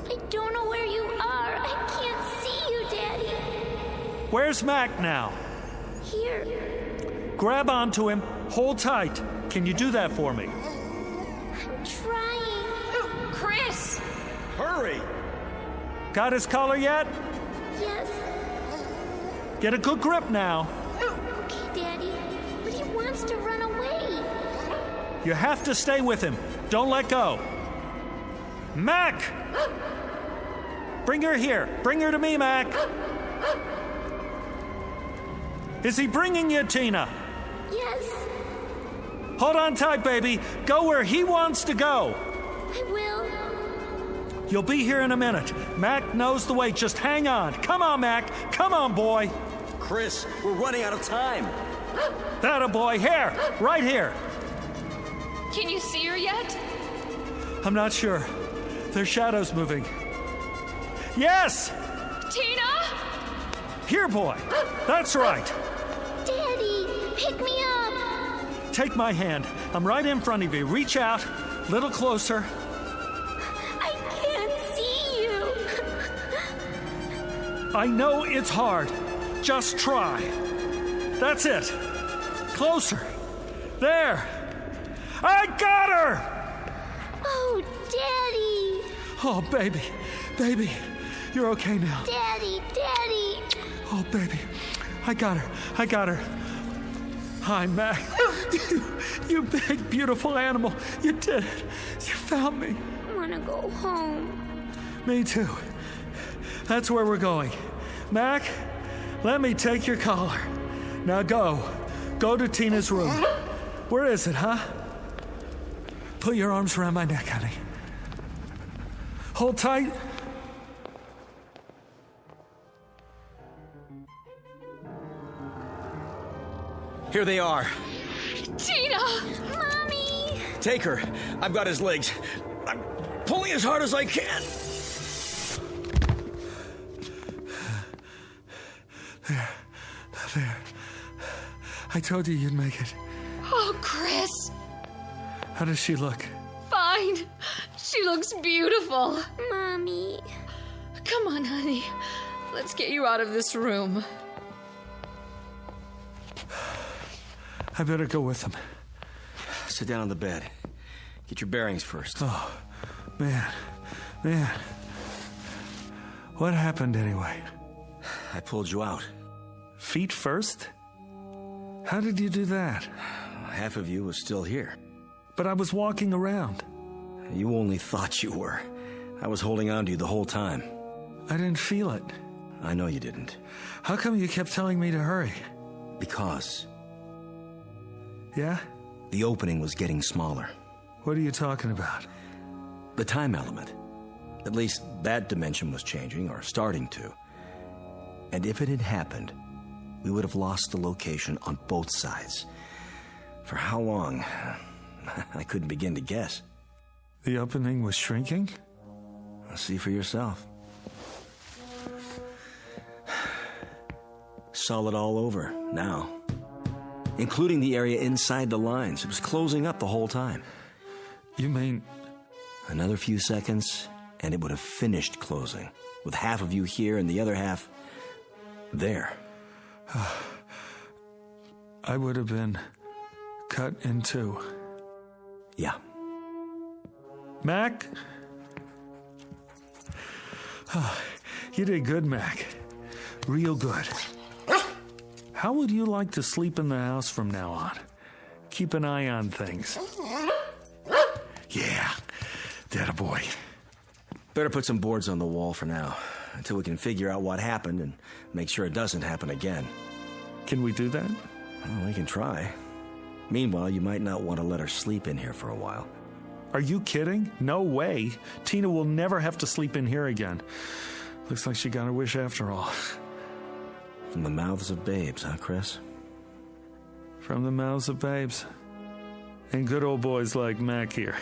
[SPEAKER 14] I don't know where you are. I can't see you, Daddy.
[SPEAKER 13] Where's Mac now?
[SPEAKER 14] Here.
[SPEAKER 13] Grab onto him. Hold tight. Can you do that for me?
[SPEAKER 14] I'm trying.
[SPEAKER 22] Chris!
[SPEAKER 1] Hurry!
[SPEAKER 13] Got his collar yet?
[SPEAKER 14] Yes.
[SPEAKER 13] Get a good grip now.
[SPEAKER 14] Okay, Daddy. But he wants to run away.
[SPEAKER 13] You have to stay with him. Don't let go. Mac! Bring her here. Bring her to me, Mac. Is he bringing you, Tina?
[SPEAKER 14] Yes.
[SPEAKER 13] Hold on tight, baby. Go where he wants to go.
[SPEAKER 14] I will.
[SPEAKER 13] You'll be here in a minute. Mac knows the way. Just hang on. Come on, Mac. Come on, boy.
[SPEAKER 1] Chris, we're running out of time.
[SPEAKER 13] That a boy. Here. Right here.
[SPEAKER 22] Can you see her yet?
[SPEAKER 13] I'm not sure. There's shadows moving. Yes!
[SPEAKER 22] Tina?
[SPEAKER 13] Here, boy. That's right.
[SPEAKER 14] Daddy, pick me up.
[SPEAKER 13] Take my hand. I'm right in front of you. Reach out. Little closer.
[SPEAKER 14] I can't see you.
[SPEAKER 13] I know it's hard. Just try. That's it. Closer. There. I got her!
[SPEAKER 14] Oh, Daddy.
[SPEAKER 13] Oh, baby. Baby. You're okay now.
[SPEAKER 14] Daddy, Daddy.
[SPEAKER 13] Oh, baby. I got her. Hi, Mac. You big, beautiful animal. You did it. You found me.
[SPEAKER 14] I want to go home.
[SPEAKER 13] Me too. That's where we're going. Mac, let me take your collar. Now go. Go to Tina's room. Where is it, huh? Put your arms around my neck, honey. Hold tight.
[SPEAKER 1] Here they are.
[SPEAKER 22] Tina!
[SPEAKER 14] Mommy!
[SPEAKER 1] Take her. I've got his legs. I'm pulling as hard as I can.
[SPEAKER 13] I told you you'd make it.
[SPEAKER 22] Oh, Chris.
[SPEAKER 13] How does she look?
[SPEAKER 22] Fine. She looks beautiful.
[SPEAKER 14] Mommy.
[SPEAKER 22] Come on, honey. Let's get you out of this room.
[SPEAKER 13] I better go with him.
[SPEAKER 1] Sit down on the bed. Get your bearings first.
[SPEAKER 13] Oh, man. What happened anyway?
[SPEAKER 1] I pulled you out.
[SPEAKER 13] Feet first? How did you do that?
[SPEAKER 1] Half of you was still here.
[SPEAKER 13] But I was walking around.
[SPEAKER 1] You only thought you were. I was holding on to you the whole time.
[SPEAKER 13] I didn't feel it.
[SPEAKER 1] I know you didn't.
[SPEAKER 13] How come you kept telling me to hurry?
[SPEAKER 1] Because.
[SPEAKER 13] Yeah?
[SPEAKER 1] The opening was getting smaller.
[SPEAKER 13] What are you talking about?
[SPEAKER 1] The time element. At least that dimension was changing, or starting to. And if it had happened, we would have lost the location on both sides. For how long? I couldn't begin to guess.
[SPEAKER 13] The opening was shrinking?
[SPEAKER 1] See for yourself. Solid all over, now. Including the area inside the lines. It was closing up the whole time.
[SPEAKER 13] You mean...
[SPEAKER 1] Another few seconds, and it would have finished closing. With half of you here and the other half... there.
[SPEAKER 13] I would have been cut in two.
[SPEAKER 1] Yeah.
[SPEAKER 13] Mac? Oh, you did good, Mac. Real good. How would you like to sleep in the house from now on? Keep an eye on things. Yeah, that a boy.
[SPEAKER 1] Better put some boards on the wall for now, until we can figure out what happened and make sure it doesn't happen again.
[SPEAKER 13] Can we do that?
[SPEAKER 1] Well, we can try. Meanwhile, you might not want to let her sleep in here for a while.
[SPEAKER 13] Are you kidding? No way. Tina will never have to sleep in here again. Looks like she got her wish after all.
[SPEAKER 1] From the mouths of babes, huh, Chris?
[SPEAKER 13] From the mouths of babes. And good old boys like Mac here.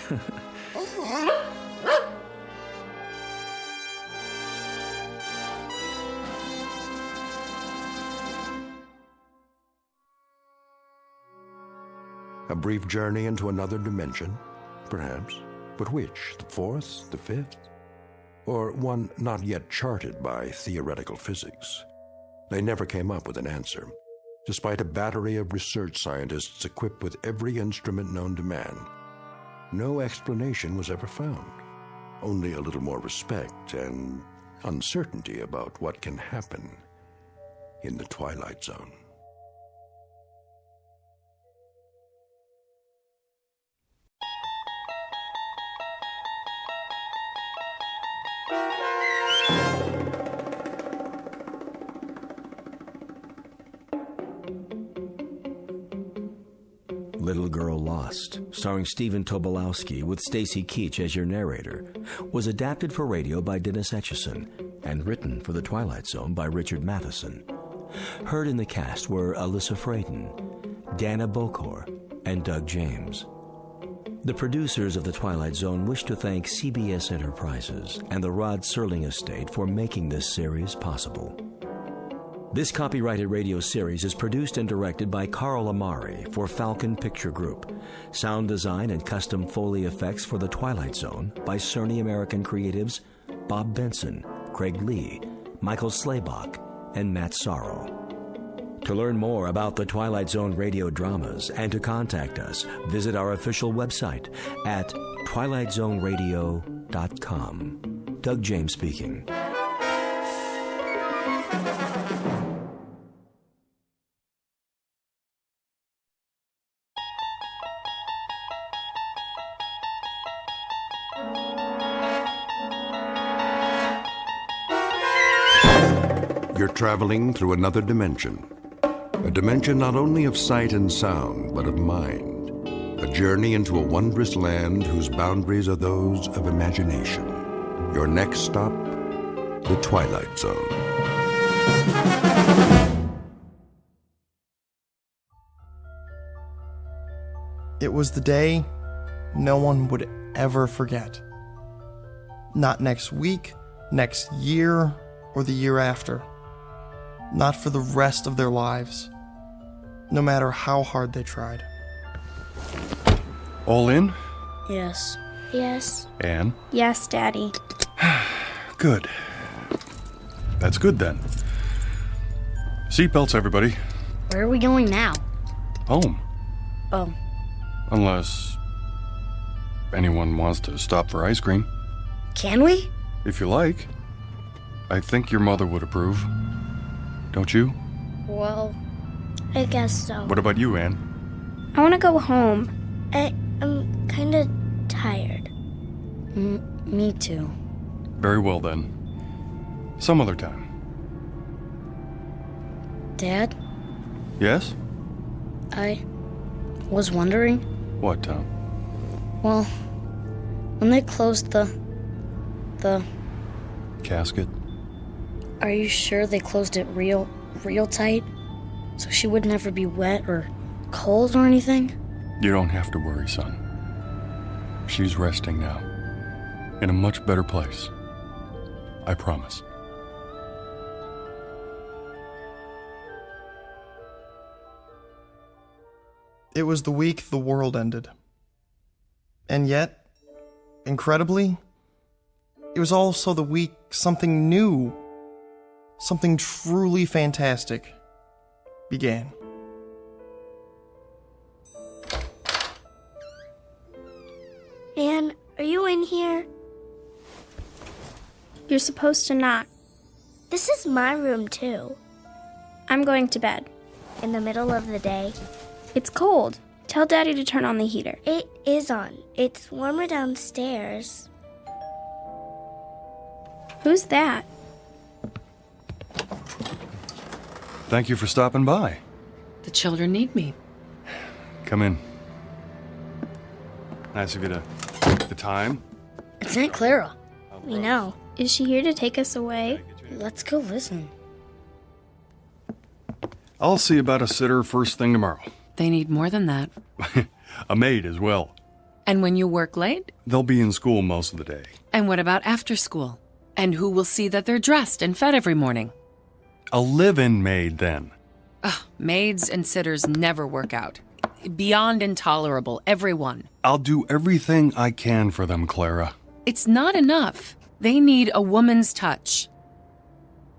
[SPEAKER 2] A brief journey into another dimension, perhaps. But which? The fourth? The fifth? Or one not yet charted by theoretical physics? They never came up with an answer, despite a battery of research scientists equipped with every instrument known to man. No explanation was ever found, only a little more respect and uncertainty about what can happen in the Twilight Zone.
[SPEAKER 1] Little Girl Lost, starring Stephen Tobolowsky with Stacy Keach as your narrator, was adapted for radio by Dennis Etchison and written for The Twilight Zone by Richard Matheson. Heard in the cast were Alyssa Fraden, Dana Bokor, and Doug James. The producers of The Twilight Zone wish to thank CBS Enterprises and the Rod Serling Estate for making this series possible. This copyrighted radio series is produced and directed by Carl Amari for Falcon Picture Group. Sound design and custom Foley effects for The Twilight Zone by Cerny American creatives Bob Benson, Craig Lee, Michael Slaybach, and Matt Sorrow. To learn more about the Twilight Zone radio dramas and to contact us, visit our official website at twilightzoneradio.com. Doug James speaking.
[SPEAKER 2] You're traveling through another dimension. A dimension not only of sight and sound, but of mind. A journey into a wondrous land whose boundaries are those of imagination. Your next stop, the Twilight Zone.
[SPEAKER 19] It was the day no one would ever forget. Not next week, next year, or the year after. Not for the rest of their lives. no matter how hard they tried.
[SPEAKER 5] All in?
[SPEAKER 12] Yes.
[SPEAKER 14] Yes.
[SPEAKER 5] Anne?
[SPEAKER 12] Yes, Daddy.
[SPEAKER 5] Good. That's good then. Seatbelts, everybody.
[SPEAKER 12] Where are we going now?
[SPEAKER 5] Home.
[SPEAKER 12] Oh.
[SPEAKER 5] Unless anyone wants to stop for ice cream.
[SPEAKER 12] Can we?
[SPEAKER 5] If you like. I think your mother would approve. Don't you?
[SPEAKER 12] Well,
[SPEAKER 14] I guess so.
[SPEAKER 5] What about you, Anne?
[SPEAKER 12] I want to go home.
[SPEAKER 14] I'm kind of tired.
[SPEAKER 12] Me too.
[SPEAKER 5] Very well then. Some other time.
[SPEAKER 12] Dad,
[SPEAKER 5] Yes?
[SPEAKER 12] I was wondering,
[SPEAKER 5] What, Tom?
[SPEAKER 12] well, when they closed the
[SPEAKER 5] Casket?
[SPEAKER 12] Are you sure they closed it real tight? So she would never be wet or cold or anything?
[SPEAKER 5] You don't have to worry, son. She's resting now. In a much better place. I promise.
[SPEAKER 19] It was the week the world ended. And yet, incredibly, it was also the week something new, something truly fantastic began.
[SPEAKER 14] Anne, are you in here?
[SPEAKER 12] You're supposed to knock.
[SPEAKER 14] This is my room, too.
[SPEAKER 12] I'm going to bed.
[SPEAKER 14] In the middle of the day.
[SPEAKER 12] It's cold. Tell Daddy to turn on the heater.
[SPEAKER 14] It is on. It's warmer downstairs.
[SPEAKER 12] Who's that?
[SPEAKER 5] Thank you for stopping by.
[SPEAKER 20] The children need me.
[SPEAKER 5] Come in. Nice of you to take the time.
[SPEAKER 12] It's Aunt Clara.
[SPEAKER 14] We know.
[SPEAKER 12] Is she here to take us away? Let's go listen.
[SPEAKER 5] I'll see about a sitter first thing tomorrow.
[SPEAKER 20] They need more than that.
[SPEAKER 5] A maid as well.
[SPEAKER 20] And when you work late?
[SPEAKER 5] They'll be in school most of the day.
[SPEAKER 20] And what about after school? And who will see that they're dressed and fed every morning?
[SPEAKER 5] A live-in maid, then.
[SPEAKER 20] Ugh, maids and sitters never work out. Beyond intolerable, everyone.
[SPEAKER 5] I'll do everything I can for them, Clara.
[SPEAKER 20] It's not enough. They need a woman's touch.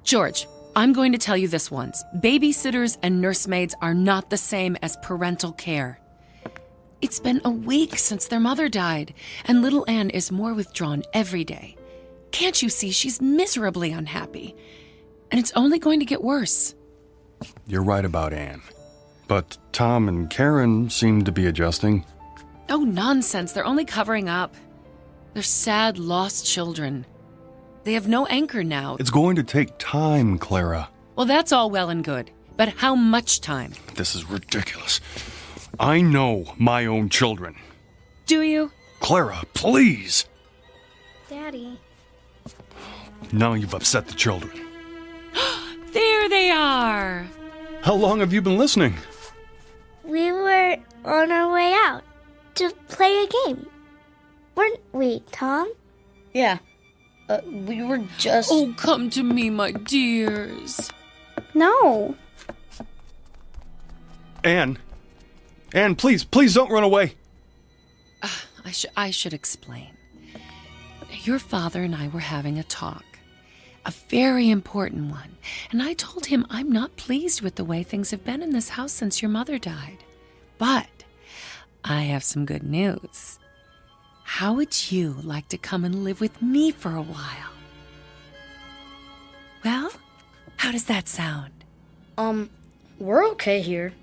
[SPEAKER 20] George, I'm going to tell you this once. Babysitters and nursemaids are not the same as parental care. It's been a week since their mother died, and little Anne is more withdrawn every day. Can't you see she's miserably unhappy? And it's only going to get worse.
[SPEAKER 5] You're right about Anne. But Tom and Karen seem to be adjusting.
[SPEAKER 20] Oh, nonsense. They're only covering up. They're sad, lost children. They have no anchor now.
[SPEAKER 5] It's going to take time, Clara.
[SPEAKER 20] Well, that's all well and good. But how much time?
[SPEAKER 5] This is ridiculous. I know my own children.
[SPEAKER 20] Do you?
[SPEAKER 5] Clara, please.
[SPEAKER 12] Daddy.
[SPEAKER 5] Now you've upset the children.
[SPEAKER 20] There they are.
[SPEAKER 5] How long have you been listening?
[SPEAKER 14] We were on our way out to play a game. Weren't we, Tom?
[SPEAKER 12] Yeah. We were just...
[SPEAKER 20] Oh, come to me, my dears.
[SPEAKER 12] No.
[SPEAKER 5] Anne, please don't run away.
[SPEAKER 20] I should explain. Your father and I were having a talk. A very important one. And I told him I'm not pleased with the way things have been in this house since your mother died. But I have some good news. How would you like to come and live with me for a while? Well, how does that sound?
[SPEAKER 12] We're okay here.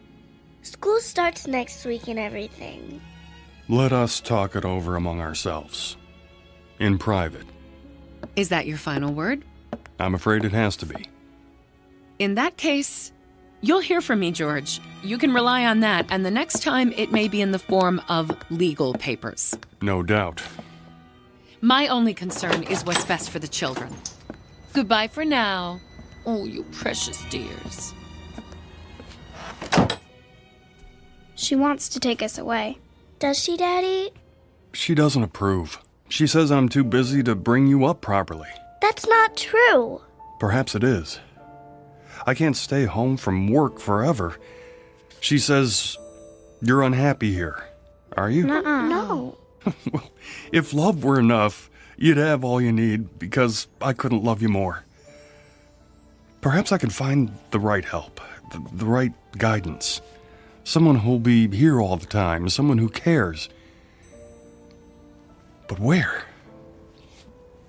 [SPEAKER 14] School starts next week and everything.
[SPEAKER 5] Let us talk it over among ourselves. In private.
[SPEAKER 20] Is that your final word?
[SPEAKER 5] I'm afraid it has to be.
[SPEAKER 20] In that case, you'll hear from me, George. You can rely on that, and the next time it may be in the form of legal papers.
[SPEAKER 5] No doubt.
[SPEAKER 20] My only concern is what's best for the children. Goodbye for now. Oh, you precious dears.
[SPEAKER 12] She wants to take us away.
[SPEAKER 14] Does she, Daddy?
[SPEAKER 5] She doesn't approve. She says I'm too busy to bring you up properly.
[SPEAKER 14] That's not true.
[SPEAKER 5] Perhaps it is. I can't stay home from work forever.
[SPEAKER 6] She says you're unhappy here. Are you?
[SPEAKER 14] No.
[SPEAKER 6] Well, if love were enough, you'd have all you need because I couldn't love you more. Perhaps I can find the right help, the right guidance. Someone who'll be here all the time, someone who cares. But where?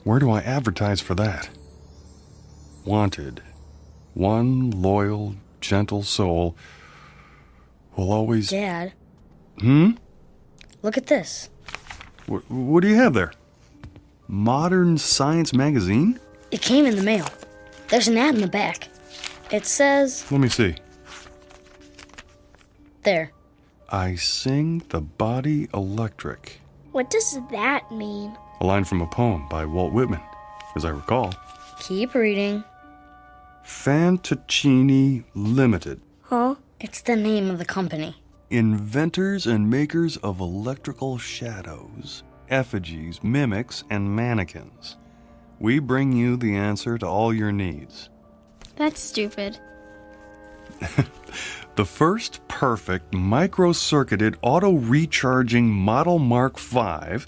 [SPEAKER 6] Where do I advertise for that? Wanted. One loyal, gentle soul will always...
[SPEAKER 12] Dad.
[SPEAKER 6] Look
[SPEAKER 12] at this.
[SPEAKER 6] What do you have there? Modern Science magazine?
[SPEAKER 12] It came in the mail. There's an ad in the back. It says...
[SPEAKER 6] Let me see.
[SPEAKER 12] There.
[SPEAKER 6] I sing the body electric.
[SPEAKER 14] What does that mean?
[SPEAKER 6] A line from a poem by Walt Whitman, as I recall.
[SPEAKER 12] Keep reading.
[SPEAKER 6] Fantaccini Limited.
[SPEAKER 14] Huh?
[SPEAKER 12] It's the name of the company.
[SPEAKER 6] Inventors and makers of electrical shadows, effigies, mimics, and mannequins. We bring you the answer to all your needs.
[SPEAKER 14] That's stupid.
[SPEAKER 6] The first perfect micro-circuited auto-recharging Model Mark V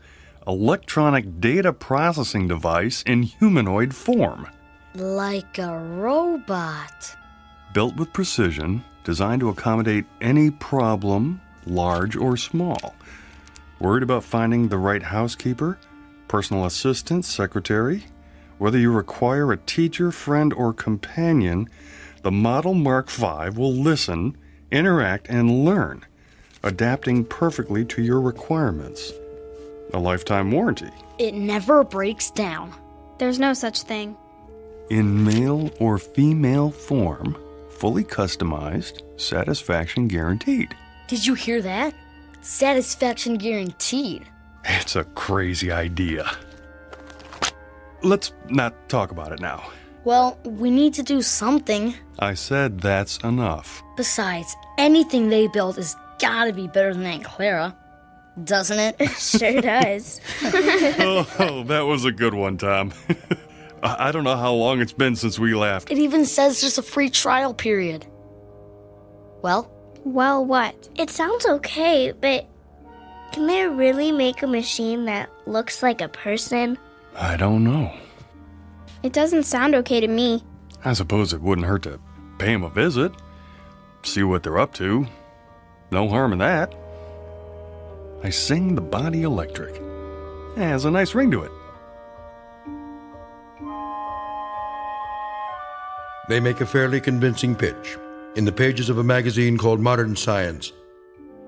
[SPEAKER 6] electronic data processing device in humanoid form.
[SPEAKER 12] Like a robot.
[SPEAKER 6] Built with precision, designed to accommodate any problem, large or small. Worried about finding the right housekeeper, personal assistant, secretary? Whether you require a teacher, friend, or companion, the Model Mark V will listen, interact, and learn, adapting perfectly to your requirements. A lifetime warranty.
[SPEAKER 12] It never breaks down.
[SPEAKER 14] There's no such thing.
[SPEAKER 6] In male or female form, fully customized, satisfaction guaranteed.
[SPEAKER 12] Did you hear that? Satisfaction guaranteed.
[SPEAKER 6] It's a crazy idea. Let's not talk about it now.
[SPEAKER 12] Well, we need to do something.
[SPEAKER 6] I said that's enough.
[SPEAKER 12] Besides, anything they build has gotta be better than Aunt Clara. Doesn't it?
[SPEAKER 14] It sure does.
[SPEAKER 6] Oh, that was a good one, Tom. I don't know how long it's been since we laughed.
[SPEAKER 12] It even says there's a free trial period. Well?
[SPEAKER 14] Well, what?
[SPEAKER 11] It sounds okay, but can they really make a machine that looks like a person?
[SPEAKER 6] I don't know.
[SPEAKER 14] It doesn't sound okay to me.
[SPEAKER 6] I suppose it wouldn't hurt to pay them a visit. See what they're up to. No harm in that. I sing the body electric. It has a nice ring to it.
[SPEAKER 2] They make a fairly convincing pitch in the pages of a magazine called Modern Science.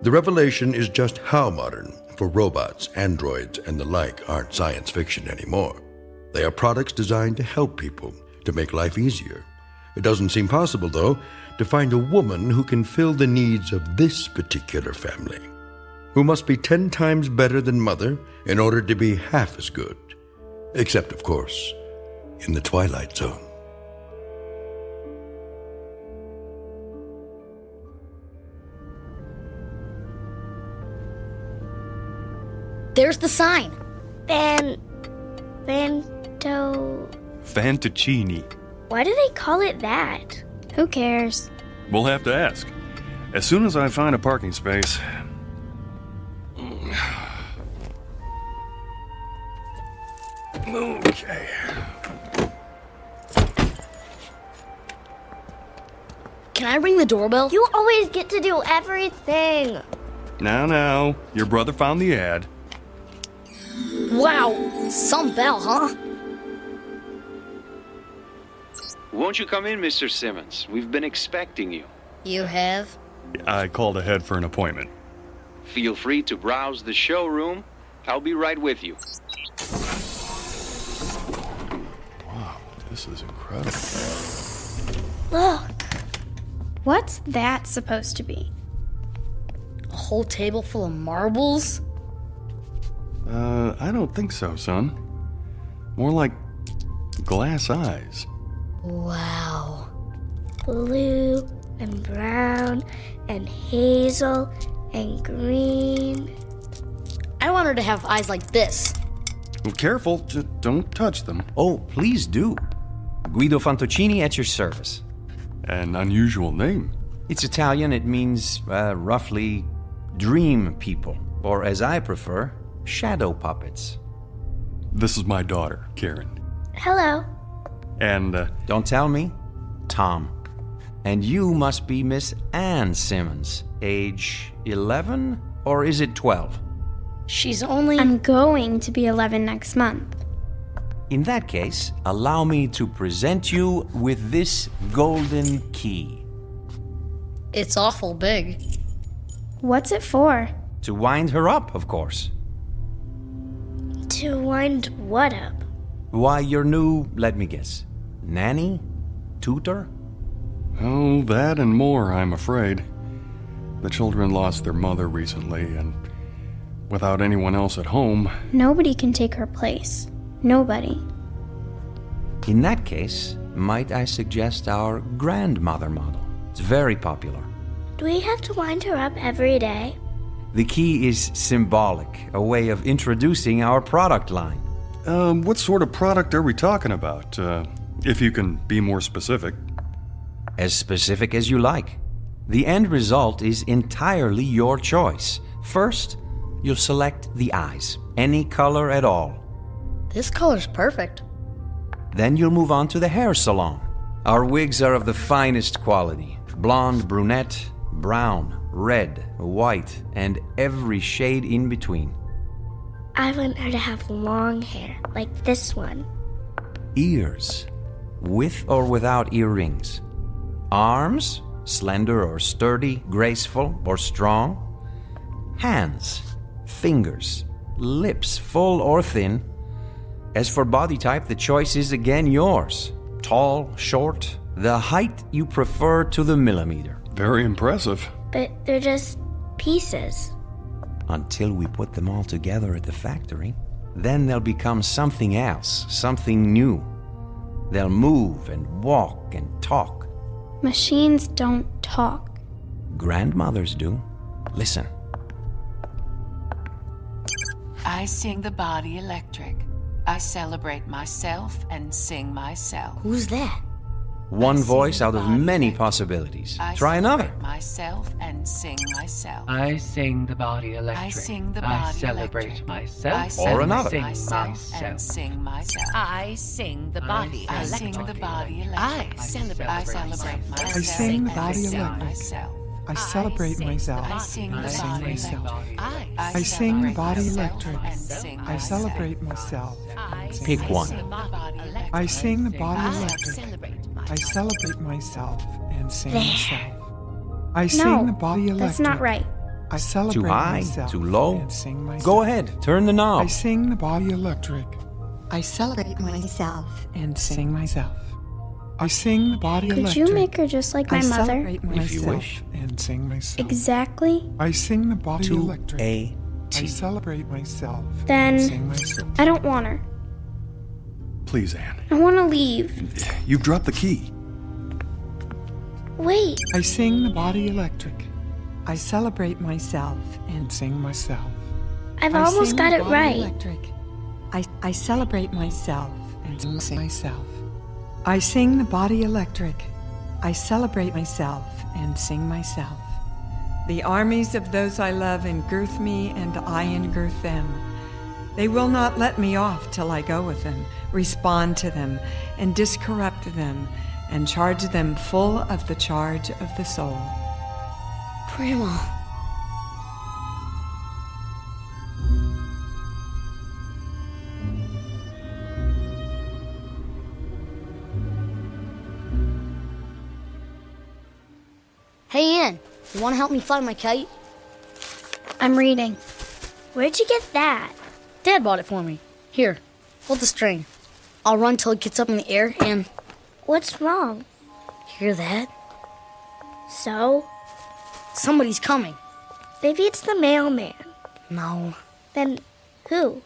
[SPEAKER 2] The revelation is just how modern, for robots, androids, and the like aren't science fiction anymore. They are products designed to help people, to make life easier. It doesn't seem possible, though, to find a woman who can fill the needs of this particular family, who must be 10 times better than mother in order to be half as good. Except, of course, in the Twilight Zone.
[SPEAKER 12] There's the sign.
[SPEAKER 6] Fantaccini.
[SPEAKER 11] Why do they call it that?
[SPEAKER 14] Who cares?
[SPEAKER 6] We'll have to ask. As soon as I find a parking space. Okay.
[SPEAKER 12] Can I ring the doorbell?
[SPEAKER 11] You always get to do everything.
[SPEAKER 6] Now, your brother found the ad.
[SPEAKER 12] Wow, some bell, huh?
[SPEAKER 23] Won't you come in, Mr. Simmons? We've been expecting you.
[SPEAKER 12] You have?
[SPEAKER 6] I called ahead for an appointment.
[SPEAKER 23] Feel free to browse the showroom. I'll be right with you.
[SPEAKER 6] Wow, this is incredible.
[SPEAKER 14] Look. What's that supposed to be?
[SPEAKER 12] A whole table full of marbles?
[SPEAKER 6] I don't think so, son. More like glass eyes.
[SPEAKER 12] Wow.
[SPEAKER 11] Blue and brown and hazel and green.
[SPEAKER 12] I want her to have eyes like this.
[SPEAKER 6] Well, careful, don't touch them.
[SPEAKER 24] Oh, please do. Guido Fantaccini at your service.
[SPEAKER 6] An unusual name.
[SPEAKER 8] It's Italian. It means, roughly, dream people. Or, as I prefer, shadow puppets.
[SPEAKER 6] This is my daughter, Karen.
[SPEAKER 14] Hello.
[SPEAKER 6] And,
[SPEAKER 8] Don't tell me. Tom. And you must be Miss Anne Simmons. Age 11? Or is it 12?
[SPEAKER 12] She's only...
[SPEAKER 14] I'm going to be 11 next month.
[SPEAKER 8] In that case, allow me to present you with this golden key.
[SPEAKER 12] It's awful big.
[SPEAKER 14] What's it for?
[SPEAKER 8] To wind her up, of course.
[SPEAKER 14] To wind what up?
[SPEAKER 8] Why, your new, let me guess, nanny? Tutor?
[SPEAKER 6] Oh, that and more, I'm afraid. The children lost their mother recently, and without anyone else at home...
[SPEAKER 14] Nobody can take her place. Nobody.
[SPEAKER 8] In that case, might I suggest our grandmother model? It's very popular.
[SPEAKER 14] Do we have to wind her up every day?
[SPEAKER 8] The key is symbolic, a way of introducing our product line.
[SPEAKER 6] What sort of product are we talking about? If you can be more specific.
[SPEAKER 8] As specific as you like. The end result is entirely your choice. First, you'll select the eyes, any color at all.
[SPEAKER 12] This color's perfect.
[SPEAKER 8] Then you'll move on to the hair salon. Our wigs are of the finest quality. Blonde, brunette, brown, red, white, and every shade in between.
[SPEAKER 14] I want her to have long hair, like this one.
[SPEAKER 8] Ears, with or without earrings. Arms, slender or sturdy, graceful or strong. Hands, fingers, lips, full or thin. As for body type, the choice is again yours. Tall, short, the height you prefer to the millimeter.
[SPEAKER 6] Very impressive.
[SPEAKER 14] But they're just pieces.
[SPEAKER 8] Until we put them all together at the factory. Then they'll become something else, something new. They'll move and walk and talk.
[SPEAKER 14] Machines don't talk.
[SPEAKER 8] Grandmothers do. Listen.
[SPEAKER 18] I sing the body electric. I celebrate myself and sing myself.
[SPEAKER 12] Who's that?
[SPEAKER 8] One voice out of many possibilities. Try another.
[SPEAKER 18] Myself and sing myself.
[SPEAKER 21] I sing the body electric.
[SPEAKER 18] I sing the body
[SPEAKER 21] I celebrate
[SPEAKER 18] electric.
[SPEAKER 21] myself.
[SPEAKER 8] Or another.
[SPEAKER 18] Sing myself and sing myself.
[SPEAKER 24] I sing the body
[SPEAKER 18] I
[SPEAKER 24] electric.
[SPEAKER 18] sing the body electric.
[SPEAKER 24] I celebrate
[SPEAKER 18] myself.
[SPEAKER 24] I
[SPEAKER 18] sing
[SPEAKER 24] the body
[SPEAKER 18] electric.
[SPEAKER 24] myself.
[SPEAKER 25] I celebrate myself.
[SPEAKER 18] I sing the
[SPEAKER 25] and
[SPEAKER 18] body
[SPEAKER 25] myself.
[SPEAKER 18] electric.
[SPEAKER 25] I sing the body electric. I
[SPEAKER 18] myself.
[SPEAKER 25] celebrate myself.
[SPEAKER 8] Pick one.
[SPEAKER 25] I sing the body electric. I celebrate myself and sing myself. I sing the body electric.
[SPEAKER 14] That's not right.
[SPEAKER 25] I celebrate
[SPEAKER 8] Too high?
[SPEAKER 25] myself.
[SPEAKER 8] Too low?
[SPEAKER 25] And sing myself.
[SPEAKER 8] Go ahead, turn the knob.
[SPEAKER 25] I sing the body electric. I celebrate myself and sing myself. I sing the body electric.
[SPEAKER 14] Could you make her just like my
[SPEAKER 25] I
[SPEAKER 14] mother?
[SPEAKER 25] celebrate myself
[SPEAKER 8] If you wish.
[SPEAKER 25] and sing myself.
[SPEAKER 14] Exactly?
[SPEAKER 25] I sing the body
[SPEAKER 8] To
[SPEAKER 25] electric.
[SPEAKER 8] a
[SPEAKER 25] I celebrate myself
[SPEAKER 14] Then
[SPEAKER 25] and sing myself.
[SPEAKER 14] I don't want her.
[SPEAKER 6] Please, Anne.
[SPEAKER 14] I want to leave.
[SPEAKER 6] You've dropped the key.
[SPEAKER 14] Wait.
[SPEAKER 25] I sing the body electric. I celebrate myself and sing myself.
[SPEAKER 14] I've almost
[SPEAKER 25] sing
[SPEAKER 14] got
[SPEAKER 25] the
[SPEAKER 14] it
[SPEAKER 25] body
[SPEAKER 14] right.
[SPEAKER 25] Electric. I celebrate myself and sing myself. I sing the body electric. I celebrate myself and sing myself. The armies of those I love engirth me, and I engirth them. They will not let me off till I go with them, respond to them, and discorrupt them, and charge them full of the charge of the soul.
[SPEAKER 12] Grandma. Hey, Ann, you want to help me fly my kite?
[SPEAKER 14] I'm reading. Where'd you get that?
[SPEAKER 12] Dad bought it for me. Here, hold the string. I'll run till it gets up in the air and...
[SPEAKER 14] What's wrong?
[SPEAKER 12] Hear that?
[SPEAKER 14] So?
[SPEAKER 12] Somebody's coming.
[SPEAKER 14] Maybe it's the mailman.
[SPEAKER 12] No.
[SPEAKER 14] Then who?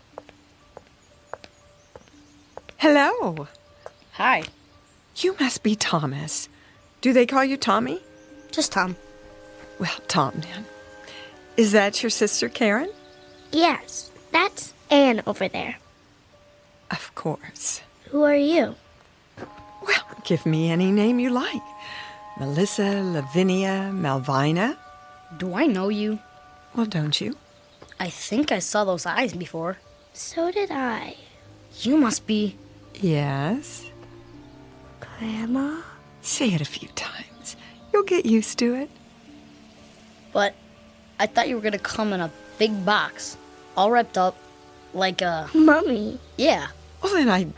[SPEAKER 25] Hello.
[SPEAKER 12] Hi.
[SPEAKER 25] You must be Thomas. Do they call you Tommy?
[SPEAKER 12] Just Tom.
[SPEAKER 25] Well, Tom, then. Is that your sister, Karen?
[SPEAKER 14] Yes, that's Anne over there.
[SPEAKER 25] Of course.
[SPEAKER 14] Who are you?
[SPEAKER 25] Well, give me any name you like. Melissa, Lavinia, Malvina.
[SPEAKER 12] Do I know you?
[SPEAKER 25] Well, don't you?
[SPEAKER 12] I think I saw those eyes before.
[SPEAKER 14] So did I.
[SPEAKER 12] You must be...
[SPEAKER 25] Yes?
[SPEAKER 14] Grandma?
[SPEAKER 25] Say it a few times. You'll get used to it.
[SPEAKER 12] But I thought you were gonna come in a big box, all wrapped up, like a...
[SPEAKER 14] Mummy.
[SPEAKER 12] Yeah.
[SPEAKER 25] Well, then I'd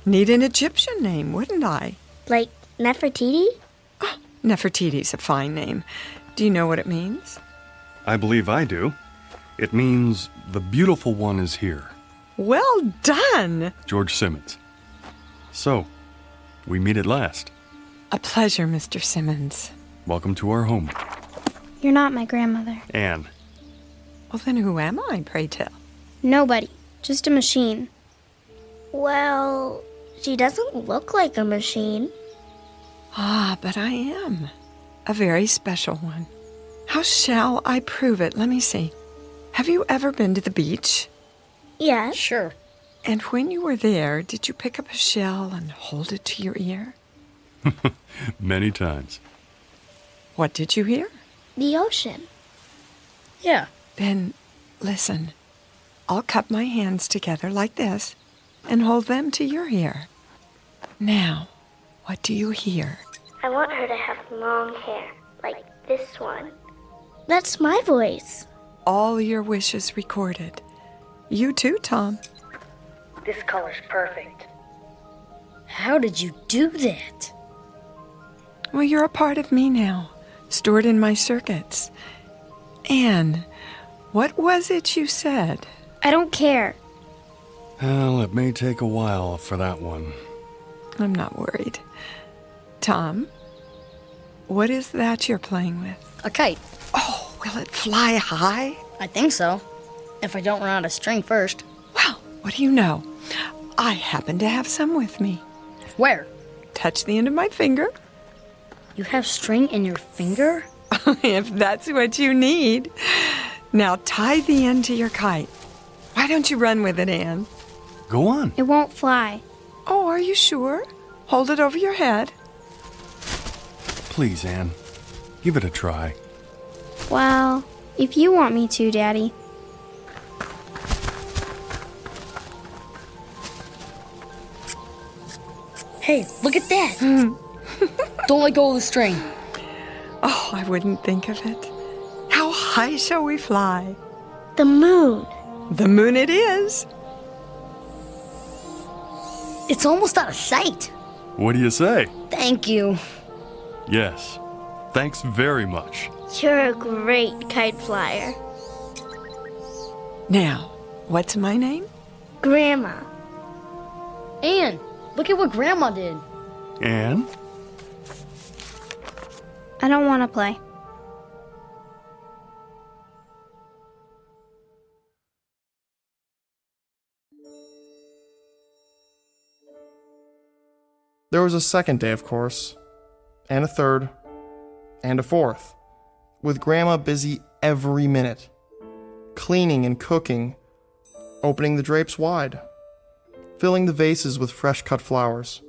[SPEAKER 25] need an Egyptian name, wouldn't I?
[SPEAKER 14] Like Nefertiti?
[SPEAKER 25] Oh, Nefertiti's a fine name. Do you know what it means?
[SPEAKER 6] I believe I do. It means the beautiful one is here.
[SPEAKER 25] Well done!
[SPEAKER 6] George Simmons. So, we meet at last.
[SPEAKER 25] A pleasure, Mr. Simmons.
[SPEAKER 6] Welcome to our home.
[SPEAKER 14] You're not my grandmother.
[SPEAKER 6] Anne.
[SPEAKER 25] Well, then who am I, pray tell?
[SPEAKER 14] Nobody. Just a machine. Well, she doesn't look like a machine.
[SPEAKER 25] Ah, but I am. A very special one. How shall I prove it? Let me see. Have you ever been to the beach?
[SPEAKER 14] Yes.
[SPEAKER 12] Sure.
[SPEAKER 25] And when you were there, did you pick up a shell and hold it to your ear?
[SPEAKER 6] Many times.
[SPEAKER 25] What did you hear?
[SPEAKER 14] The ocean.
[SPEAKER 12] Yeah.
[SPEAKER 25] Then listen. I'll cup my hands together like this and hold them to your ear. Now, what do you hear?
[SPEAKER 14] I want her to have long hair, like this one. That's my voice.
[SPEAKER 25] All your wishes recorded. You too, Tom.
[SPEAKER 12] This color's perfect. How did you do that?
[SPEAKER 25] Well, you're a part of me now, stored in my circuits. Anne, what was it you said?
[SPEAKER 14] I don't care.
[SPEAKER 6] Well, it may take a while for that one.
[SPEAKER 25] I'm not worried. Tom, what is that you're playing with?
[SPEAKER 12] A kite.
[SPEAKER 25] Oh, will it fly high?
[SPEAKER 12] I think so. If I don't run out of string first.
[SPEAKER 25] Well, what do you know? I happen to have some with me.
[SPEAKER 12] Where?
[SPEAKER 25] Touch the end of my finger.
[SPEAKER 12] You have string in your finger?
[SPEAKER 25] If that's what you need. Now tie the end to your kite. Why don't you run with it, Anne?
[SPEAKER 6] Go on.
[SPEAKER 14] It won't fly.
[SPEAKER 25] Oh, are you sure? Hold it over your head.
[SPEAKER 6] Please, Anne. Give it a try.
[SPEAKER 14] Well, if you want me to, Daddy.
[SPEAKER 12] Hey, look at that! Don't let go of the string.
[SPEAKER 25] Oh, I wouldn't think of it. How high shall we fly?
[SPEAKER 14] The moon.
[SPEAKER 25] The moon it is.
[SPEAKER 12] It's almost out of sight.
[SPEAKER 6] What do you say?
[SPEAKER 12] Thank you.
[SPEAKER 6] Yes. Thanks very much.
[SPEAKER 14] You're a great kite flyer.
[SPEAKER 25] Now, what's my name?
[SPEAKER 14] Grandma.
[SPEAKER 12] Anne, look at what Grandma did.
[SPEAKER 6] Anne?
[SPEAKER 14] I don't want to play.
[SPEAKER 19] There was a second day, of course, and a third, and a fourth, with Grandma busy every minute, cleaning and cooking, opening the drapes wide, filling the vases with fresh-cut flowers,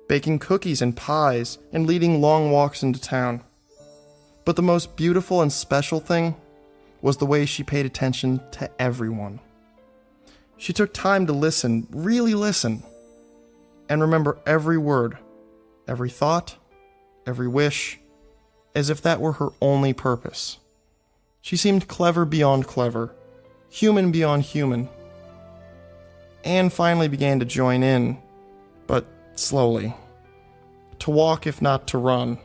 [SPEAKER 19] baking cookies and pies, and leading long walks into town. But the most beautiful and special thing was the way she paid attention to everyone. She took time to listen, really listen, and remember every word, every thought, every wish, as if that were her only purpose. She seemed clever beyond clever, human beyond human. Anne finally began to join in, but slowly. To walk if not to run,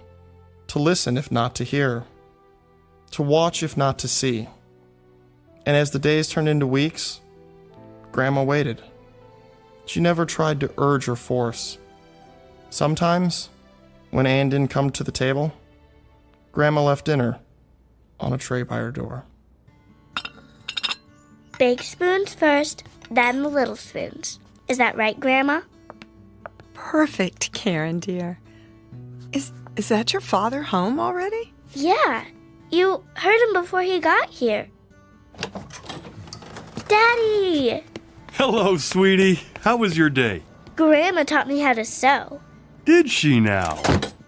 [SPEAKER 19] to listen if not to hear, to watch if not to see. And as the days turned into weeks, Grandma waited. She never tried to urge or force. Sometimes, when Anne didn't come to the table, Grandma left dinner on a tray by her door.
[SPEAKER 14] Big spoons first, then the little spoons. Is that right, Grandma?
[SPEAKER 25] Perfect, Karen, dear. Is that your father home already?
[SPEAKER 14] Yeah. You heard him before he got here. Daddy!
[SPEAKER 6] Hello, sweetie. How was your day?
[SPEAKER 14] Grandma taught me how to sew.
[SPEAKER 6] Did she now?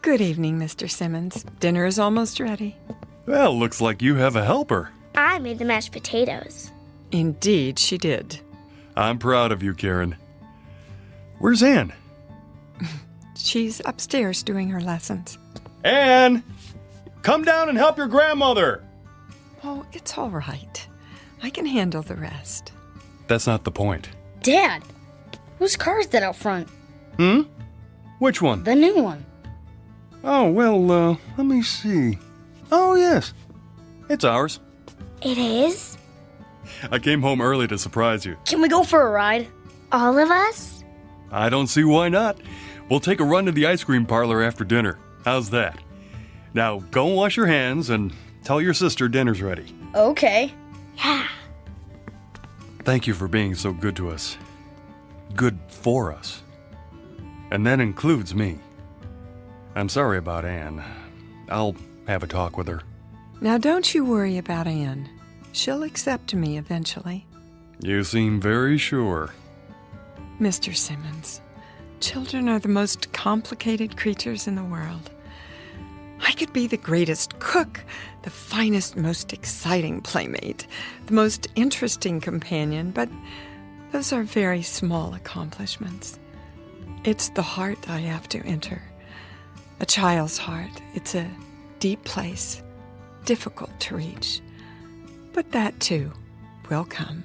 [SPEAKER 25] Good evening, Mr. Simmons. Dinner is almost ready.
[SPEAKER 6] Well, looks like you have a helper.
[SPEAKER 11] I made the mashed potatoes.
[SPEAKER 25] Indeed, she did.
[SPEAKER 6] I'm proud of you, Karen. Where's Anne?
[SPEAKER 25] She's upstairs doing her lessons.
[SPEAKER 6] Anne! Come down and help your grandmother!
[SPEAKER 25] Oh, it's all right. I can handle the rest.
[SPEAKER 6] That's not the point.
[SPEAKER 12] Dad, whose car is that out front?
[SPEAKER 6] Which one?
[SPEAKER 12] The new one.
[SPEAKER 6] Oh, well, let me see. Oh, yes. It's ours.
[SPEAKER 11] It is?
[SPEAKER 6] I came home early to surprise you.
[SPEAKER 12] Can we go for a ride?
[SPEAKER 11] All of us?
[SPEAKER 6] I don't see why not. We'll take a run to the ice cream parlor after dinner. How's that? Now, go and wash your hands and tell your sister dinner's ready.
[SPEAKER 12] Okay.
[SPEAKER 11] Yeah.
[SPEAKER 6] Thank you for being so good to us. Good for us. And that includes me. I'm sorry about Anne. I'll have a talk with her.
[SPEAKER 25] Now, don't you worry about Anne. She'll accept me eventually.
[SPEAKER 6] You seem very sure.
[SPEAKER 25] Mr. Simmons, children are the most complicated creatures in the world. I could be the greatest cook, the finest, most exciting playmate, the most interesting companion, but those are very small accomplishments. It's the heart I have to enter. A child's heart. It's a deep place, difficult to reach. But that, too, will come.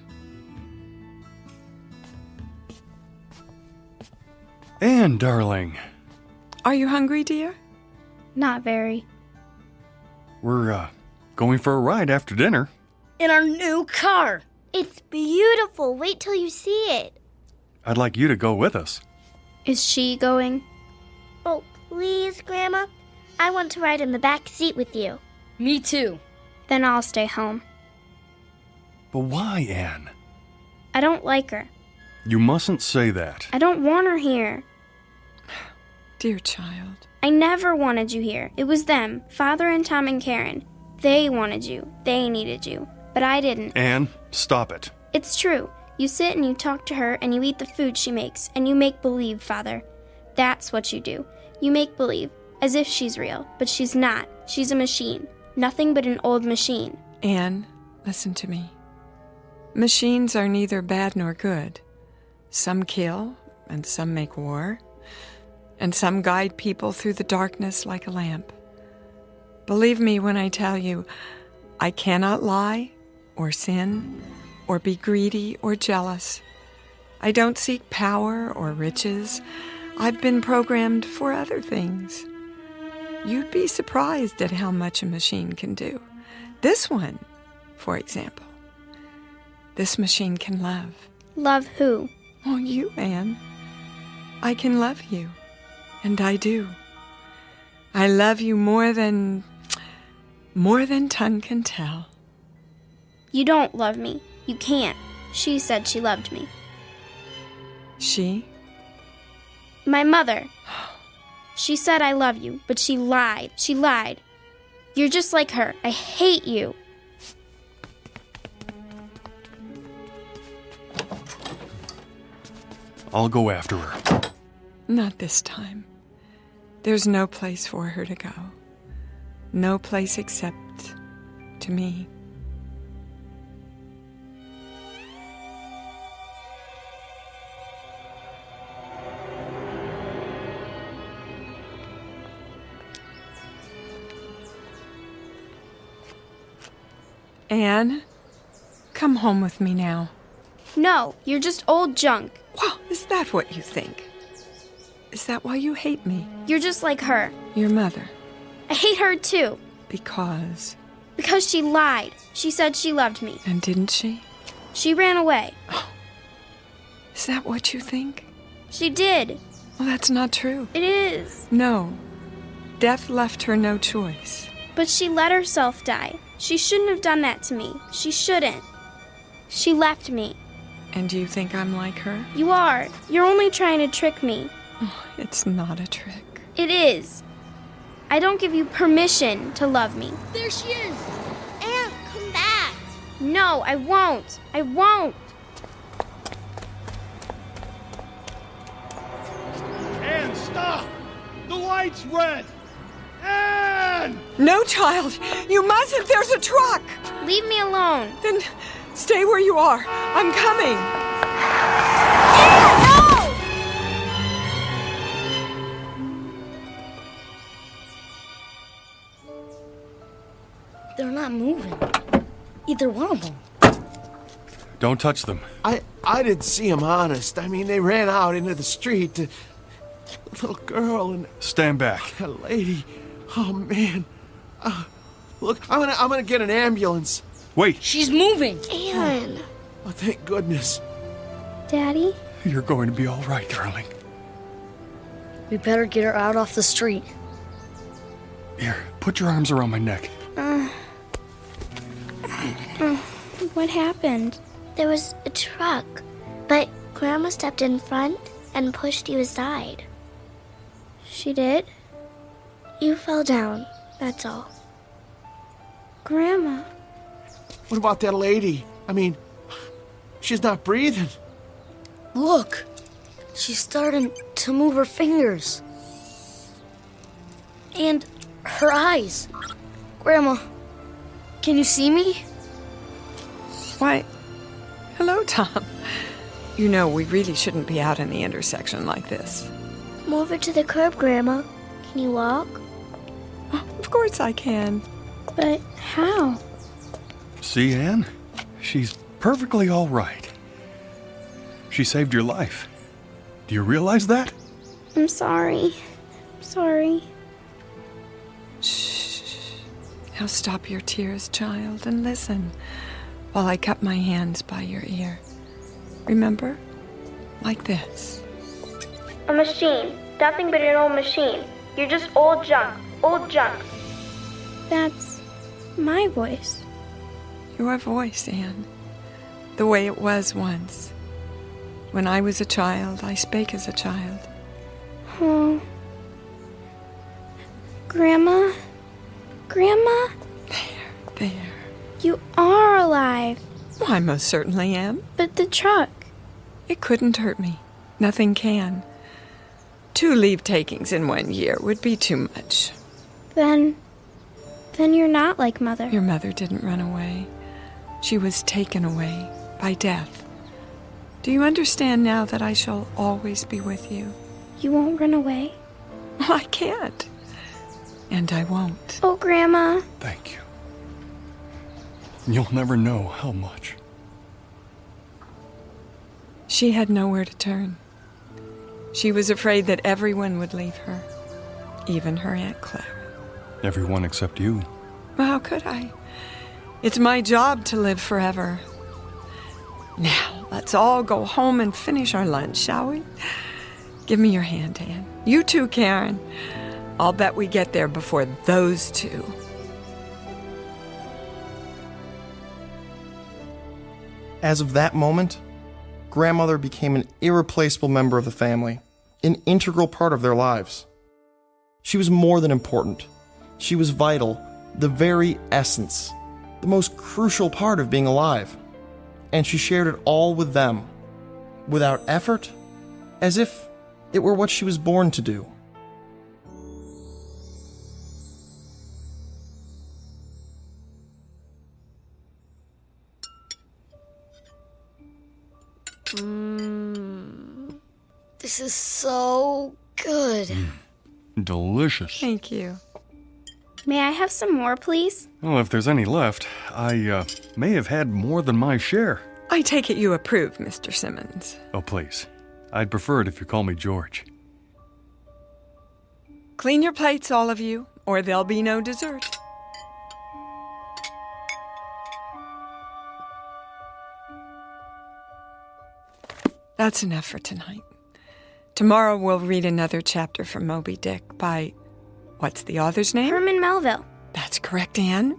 [SPEAKER 6] Anne, darling.
[SPEAKER 25] Are you hungry, dear?
[SPEAKER 11] Not very.
[SPEAKER 6] We're, going for a ride after dinner.
[SPEAKER 12] In our new car.
[SPEAKER 11] It's beautiful. Wait till you see it.
[SPEAKER 6] I'd like you to go with us.
[SPEAKER 14] Is she going?
[SPEAKER 11] Oh, please, Grandma. I want to ride in the back seat with you.
[SPEAKER 12] Me too.
[SPEAKER 14] Then I'll stay home.
[SPEAKER 6] But why, Anne?
[SPEAKER 14] I don't like her.
[SPEAKER 6] You mustn't say that.
[SPEAKER 14] I don't want her here.
[SPEAKER 25] Dear child.
[SPEAKER 14] I never wanted you here. It was them, Father and Tom and Karen. They wanted you. They needed you. But I didn't.
[SPEAKER 6] Anne, stop it.
[SPEAKER 14] It's true. You sit and you talk to her and you eat the food she makes and you make believe, Father. That's what you do. You make believe, as if she's real, but she's not. She's a machine. Nothing but an old machine.
[SPEAKER 25] Anne, listen to me. Machines are neither bad nor good. Some kill, and some make war, and some guide people through the darkness like a lamp. Believe me when I tell you, I cannot lie, or sin, or be greedy or jealous. I don't seek power or riches. I've been programmed for other things. You'd be surprised at how much a machine can do. This one, for example. This machine can love.
[SPEAKER 14] Love who?
[SPEAKER 25] Oh, you, Anne. I can love you. And I do. I love you more than tongue can tell.
[SPEAKER 14] You don't love me. You can't. She said she loved me.
[SPEAKER 25] She?
[SPEAKER 14] My mother. She said I love you, but she lied. She lied. You're just like her. I hate you.
[SPEAKER 6] I'll go after her.
[SPEAKER 25] Not this time. There's no place for her to go. No place except to me. Anne, come home with me now.
[SPEAKER 14] No, you're just old junk.
[SPEAKER 25] Well, is that what you think? Is that why you hate me?
[SPEAKER 14] You're just like her.
[SPEAKER 25] Your mother.
[SPEAKER 14] I hate her too.
[SPEAKER 25] Because?
[SPEAKER 14] Because she lied. She said she loved me.
[SPEAKER 25] And didn't she?
[SPEAKER 14] She ran away.
[SPEAKER 25] Oh. Is that what you think?
[SPEAKER 14] She did.
[SPEAKER 25] Well, that's not true.
[SPEAKER 14] It is.
[SPEAKER 25] No. Death left her no choice.
[SPEAKER 14] But she let herself die. She shouldn't have done that to me. She shouldn't. She left me.
[SPEAKER 25] And do you think I'm like her?
[SPEAKER 14] You are. You're only trying to trick me.
[SPEAKER 25] Oh, it's not a trick.
[SPEAKER 14] It is. I don't give you permission to love me.
[SPEAKER 11] There she is. Anne, come back.
[SPEAKER 14] No, I won't. I won't.
[SPEAKER 3] Anne, stop! The light's red!
[SPEAKER 5] Anne!
[SPEAKER 25] No, child! You mustn't! There's a truck!
[SPEAKER 14] Leave me alone.
[SPEAKER 25] Then stay where you are. I'm coming.
[SPEAKER 12] They're not moving. Either one of them.
[SPEAKER 6] Don't touch them.
[SPEAKER 3] I didn't see them, honest. I mean, they ran out into the street. The little girl and
[SPEAKER 6] Stand back.
[SPEAKER 3] a lady. Oh, man. Look, I'm gonna get an ambulance.
[SPEAKER 6] Wait.
[SPEAKER 12] She's moving.
[SPEAKER 11] Anne.
[SPEAKER 3] Oh, thank goodness.
[SPEAKER 14] Daddy?
[SPEAKER 6] You're going to be all right, darling.
[SPEAKER 12] We better get her out off the street.
[SPEAKER 6] Here, put your arms around my neck.
[SPEAKER 14] What happened?
[SPEAKER 11] There was a truck, but Grandma stepped in front and pushed you aside.
[SPEAKER 14] She did?
[SPEAKER 11] You fell down, that's all.
[SPEAKER 14] Grandma.
[SPEAKER 3] What about that lady? I mean, she's not breathing.
[SPEAKER 12] Look. She's starting to move her fingers. And her eyes. Grandma, can you see me?
[SPEAKER 25] Why, hello, Tom. You know, we really shouldn't be out in the intersection like this.
[SPEAKER 11] Come over to the curb, Grandma. Can you walk?
[SPEAKER 25] Of course I can.
[SPEAKER 14] But how?
[SPEAKER 6] See, Anne? She's perfectly all right. She saved your life. Do you realize that?
[SPEAKER 14] I'm sorry. Sorry.
[SPEAKER 25] Shh. Now stop your tears, child, and listen while I cup my hands by your ear. Remember? Like this.
[SPEAKER 14] A machine. Nothing but an old machine. You're just old junk. Old junk. That's my voice.
[SPEAKER 25] Your voice, Anne. The way it was once. When I was a child, I spake as a child.
[SPEAKER 14] Oh. Grandma? Grandma?
[SPEAKER 25] There.
[SPEAKER 14] You are alive.
[SPEAKER 25] Well, I most certainly am.
[SPEAKER 14] But the truck.
[SPEAKER 25] It couldn't hurt me. Nothing can. 2 leave takings in 1 year would be too much.
[SPEAKER 14] Then you're not like Mother.
[SPEAKER 25] Your mother didn't run away. She was taken away by death. Do you understand now that I shall always be with you?
[SPEAKER 14] You won't run away?
[SPEAKER 25] Well, I can't. And I won't.
[SPEAKER 14] Oh, Grandma.
[SPEAKER 6] Thank you. You'll never know how much.
[SPEAKER 25] She had nowhere to turn. She was afraid that everyone would leave her, even her Aunt Clara.
[SPEAKER 6] Everyone except you.
[SPEAKER 25] Well, how could I? It's my job to live forever. Now, let's all go home and finish our lunch, shall we? Give me your hand, Anne. You too, Karen. I'll bet we get there before those two.
[SPEAKER 19] As of that moment, Grandmother became an irreplaceable member of the family, an integral part of their lives. She was more than important. She was vital, the very essence, the most crucial part of being alive. And she shared it all with them, without effort, as if it were what she was born to do.
[SPEAKER 12] This is so good.
[SPEAKER 6] Delicious.
[SPEAKER 25] Thank you.
[SPEAKER 14] May I have some more, please?
[SPEAKER 6] Well, if there's any left, I may have had more than my share.
[SPEAKER 25] I take it you approve, Mr. Simmons.
[SPEAKER 6] Oh, please. I'd prefer it if you call me George.
[SPEAKER 25] Clean your plates, all of you, or there'll be no dessert. That's enough for tonight. Tomorrow we'll read another chapter from Moby Dick by, what's the author's name?
[SPEAKER 14] Herman Melville.
[SPEAKER 25] That's correct, Anne.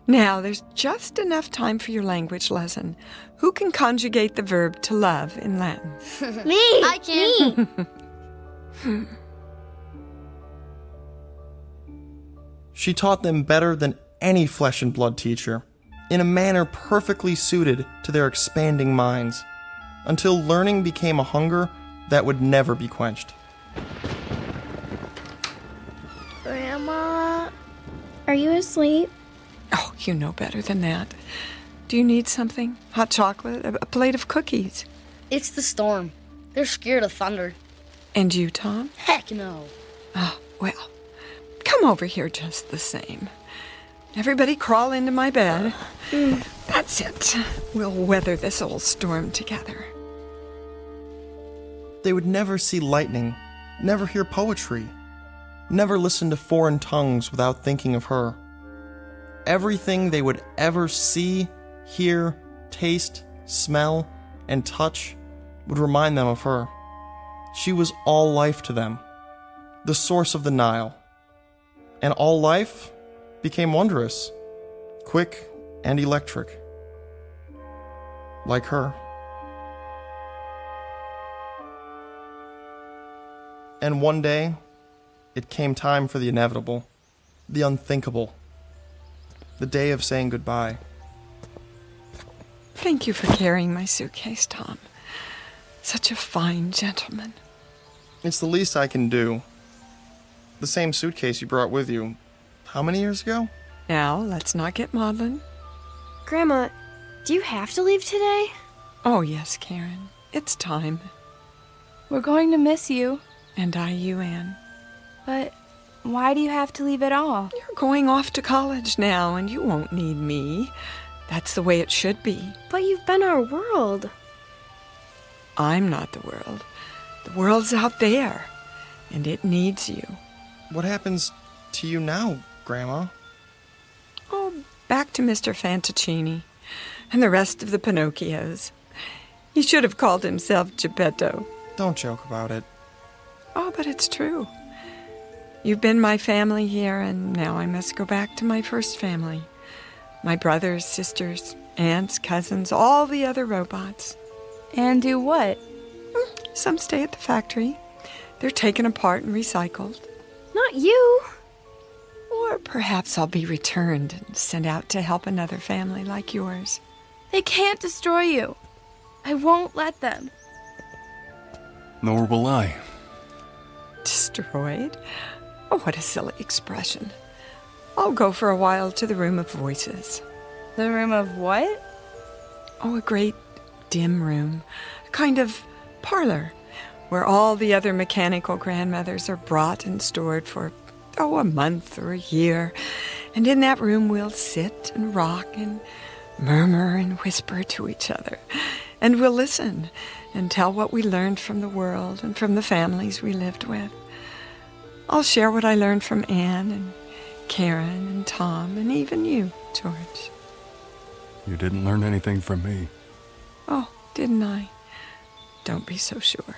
[SPEAKER 25] Now, there's just enough time for your language lesson. Who can conjugate the verb to love in Latin?
[SPEAKER 14] Me! I can.
[SPEAKER 25] Me!
[SPEAKER 19] She taught them better than any flesh and blood teacher, in a manner perfectly suited to their expanding minds, until learning became a hunger that would never be quenched.
[SPEAKER 11] Grandma?
[SPEAKER 14] Are you asleep?
[SPEAKER 25] Oh, you know better than that. Do you need something? Hot chocolate? A plate of cookies?
[SPEAKER 12] It's the storm. They're scared of thunder.
[SPEAKER 25] And you, Tom?
[SPEAKER 12] Heck no.
[SPEAKER 25] Oh, well, come over here just the same. Everybody crawl into my bed. That's it. We'll weather this old storm together.
[SPEAKER 19] They would never see lightning, never hear poetry, never listen to foreign tongues without thinking of her. Everything they would ever see, hear, taste, smell, and touch would remind them of her. She was all life to them, the source of the Nile. And all life became wondrous, quick and electric, like her. And one day, it came time for the inevitable, the unthinkable, the day of saying goodbye.
[SPEAKER 25] Thank you for carrying my suitcase, Tom. Such a fine gentleman.
[SPEAKER 19] It's the least I can do. The same suitcase you brought with you, how many years ago?
[SPEAKER 25] Now, let's not get maudlin.
[SPEAKER 14] Grandma, do you have to leave today?
[SPEAKER 25] Oh, yes, Karen. It's time.
[SPEAKER 4] We're going to miss you.
[SPEAKER 25] And I you, Anne.
[SPEAKER 4] But why do you have to leave at all?
[SPEAKER 25] You're going off to college now, and you won't need me. That's the way it should be.
[SPEAKER 14] But you've been our world.
[SPEAKER 25] I'm not the world. The world's out there, and it needs you.
[SPEAKER 19] What happens to you now, Grandma?
[SPEAKER 25] Oh, back to Mr. Fantaccini and the rest of the Pinocchios. He should have called himself Geppetto.
[SPEAKER 19] Don't joke about it.
[SPEAKER 25] Oh, but it's true. You've been my family here, and now I must go back to my first family. My brothers, sisters, aunts, cousins, all the other robots.
[SPEAKER 4] And do what?
[SPEAKER 25] Some stay at the factory. They're taken apart and recycled.
[SPEAKER 14] Not you.
[SPEAKER 25] Or perhaps I'll be returned and sent out to help another family like yours.
[SPEAKER 4] They can't destroy you. I won't let them.
[SPEAKER 6] Nor will I.
[SPEAKER 25] Destroyed? Oh, what a silly expression. I'll go for a while to the Room of Voices.
[SPEAKER 4] The Room of what?
[SPEAKER 25] Oh, a great dim room. A kind of parlor where all the other mechanical grandmothers are brought and stored for, a month or a year. And in that room we'll sit and rock and murmur and whisper to each other. And we'll listen and tell what we learned from the world and from the families we lived with. I'll share what I learned from Anne and Karen and Tom and even you, George.
[SPEAKER 6] You didn't learn anything from me.
[SPEAKER 25] Oh, didn't I? Don't be so sure.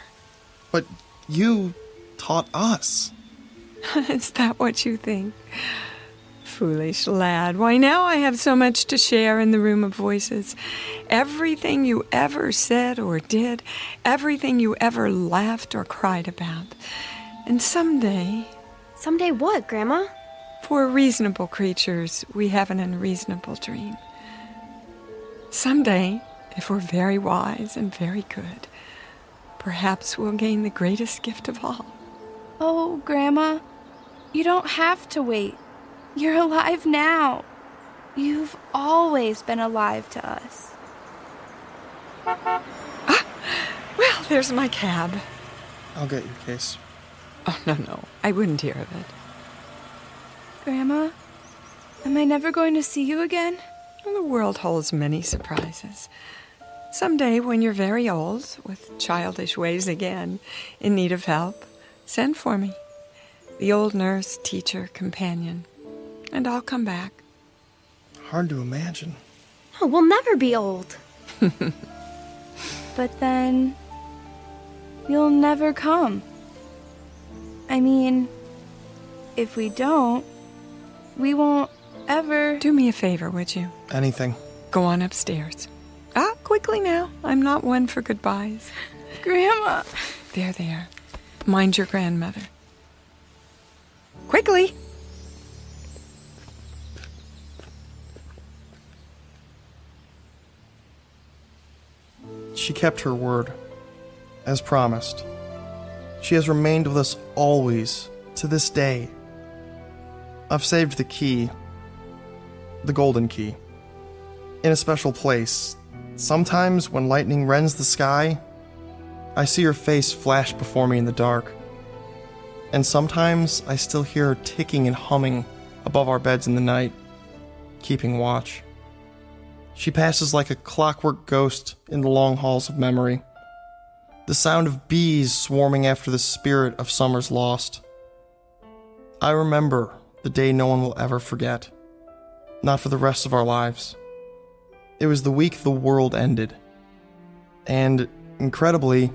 [SPEAKER 19] But you taught us.
[SPEAKER 25] Is that what you think? Foolish lad. Why, now I have so much to share in the Room of Voices. Everything you ever said or did, everything you ever laughed or cried about. And someday...
[SPEAKER 14] Someday what, Grandma?
[SPEAKER 25] For reasonable creatures, we have an unreasonable dream. Someday, if we're very wise and very good, perhaps we'll gain the greatest gift of all.
[SPEAKER 4] Oh, Grandma, you don't have to wait. You're alive now. You've always been alive to us.
[SPEAKER 25] Well, there's my cab.
[SPEAKER 19] I'll get your case.
[SPEAKER 25] Oh, no, I wouldn't hear of it.
[SPEAKER 4] Grandma, am I never going to see you again?
[SPEAKER 25] Well, the world holds many surprises. Someday, when you're very old, with childish ways again, in need of help, send for me. The old nurse, teacher, companion. And I'll come back.
[SPEAKER 19] Hard to imagine.
[SPEAKER 14] No, we'll never be old.
[SPEAKER 4] But then... you'll never come. I mean, if we don't, we won't ever...
[SPEAKER 25] Do me a favor, would you?
[SPEAKER 19] Anything.
[SPEAKER 25] Go on upstairs. Quickly now. I'm not one for goodbyes.
[SPEAKER 4] Grandma!
[SPEAKER 25] There. Mind your grandmother. Quickly!
[SPEAKER 19] She kept her word, as promised. She has remained with us always, to this day. I've saved the key, the golden key, in a special place. Sometimes when lightning rends the sky, I see her face flash before me in the dark. And sometimes I still hear her ticking and humming above our beds in the night, keeping watch. She passes like a clockwork ghost in the long halls of memory. The sound of bees swarming after the spirit of summer's lost. I remember the day no one will ever forget. Not for the rest of our lives. It was the week the world ended. And, incredibly,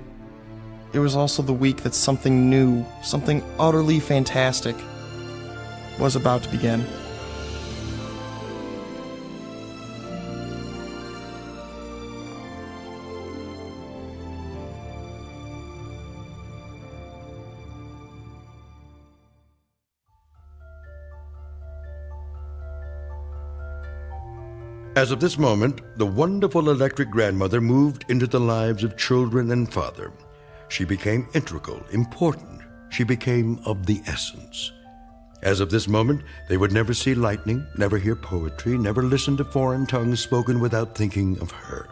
[SPEAKER 19] it was also the week that something new, something utterly fantastic, was about to begin.
[SPEAKER 2] As of this moment, the wonderful electric grandmother moved into the lives of children and father. She became integral, important. She became of the essence. As of this moment, they would never see lightning, never hear poetry, never listen to foreign tongues spoken without thinking of her.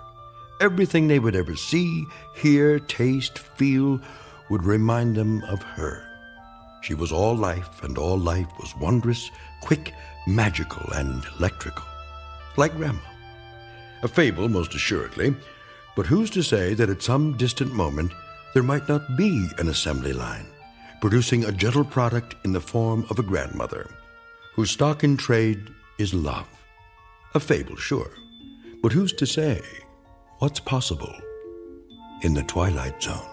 [SPEAKER 2] Everything they would ever see, hear, taste, feel would remind them of her. She was all life, and all life was wondrous, quick, magical, and electrical. Like Grandma. A fable, most assuredly, but who's to say that at some distant moment there might not be an assembly line, producing a gentle product in the form of a grandmother, whose stock in trade is love. A fable, sure, but who's to say what's possible in the Twilight Zone?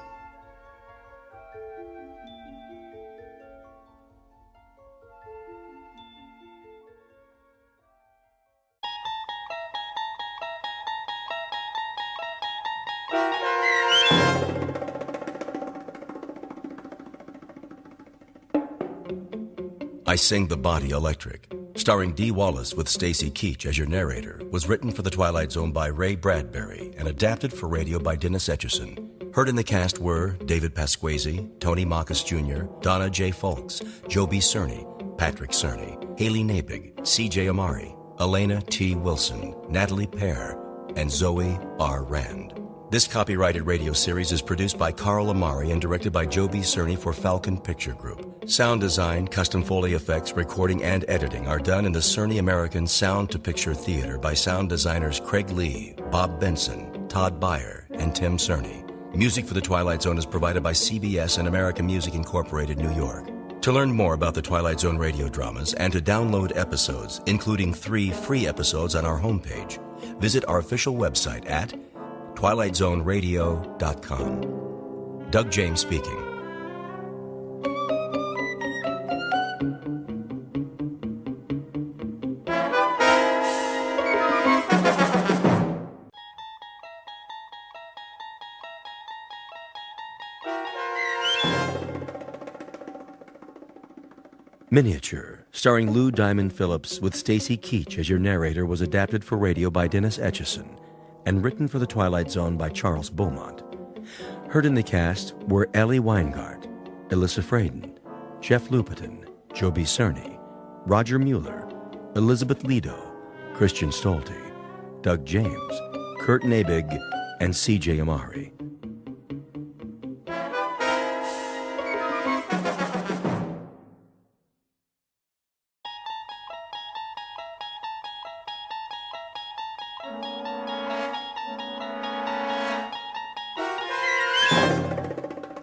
[SPEAKER 1] I Sing the Body Electric, starring Dee Wallace with Stacy Keach as your narrator, was written for The Twilight Zone by Ray Bradbury and adapted for radio by Dennis Etchison. Heard in the cast were David Pasquesi, Tony Makis Jr., Donna J. Folks, Joe B. Cerny, Patrick Cerny, Haley Nabig, C.J. Amari, Elena T. Wilson, Natalie Pear, and Zoe R. Rand. This copyrighted radio series is produced by Carl Amari and directed by Joe B. Cerny for Falcon Picture Group. Sound design, custom Foley effects, recording, and editing are done in the Cerny American Sound to Picture Theater by sound designers Craig Lee, Bob Benson, Todd Beyer, and Tim Cerny. Music for The Twilight Zone is provided by CBS and American Music Incorporated, New York. To learn more about the Twilight Zone radio dramas and to download episodes, including 3 free episodes on our homepage, visit our official website at twilightzoneradio.com. Doug James speaking. Miniature, starring Lou Diamond Phillips with Stacy Keach as your narrator, was adapted for radio by Dennis Etchison and written for The Twilight Zone by Charles Beaumont. Heard in the cast were Ellie Weingart, Alyssa Fraden, Jeff Lupetin, Joe B. Cerny, Roger Mueller, Elizabeth Lido, Christian Stolte, Doug James, Kurt Nabig, and C.J. Amari.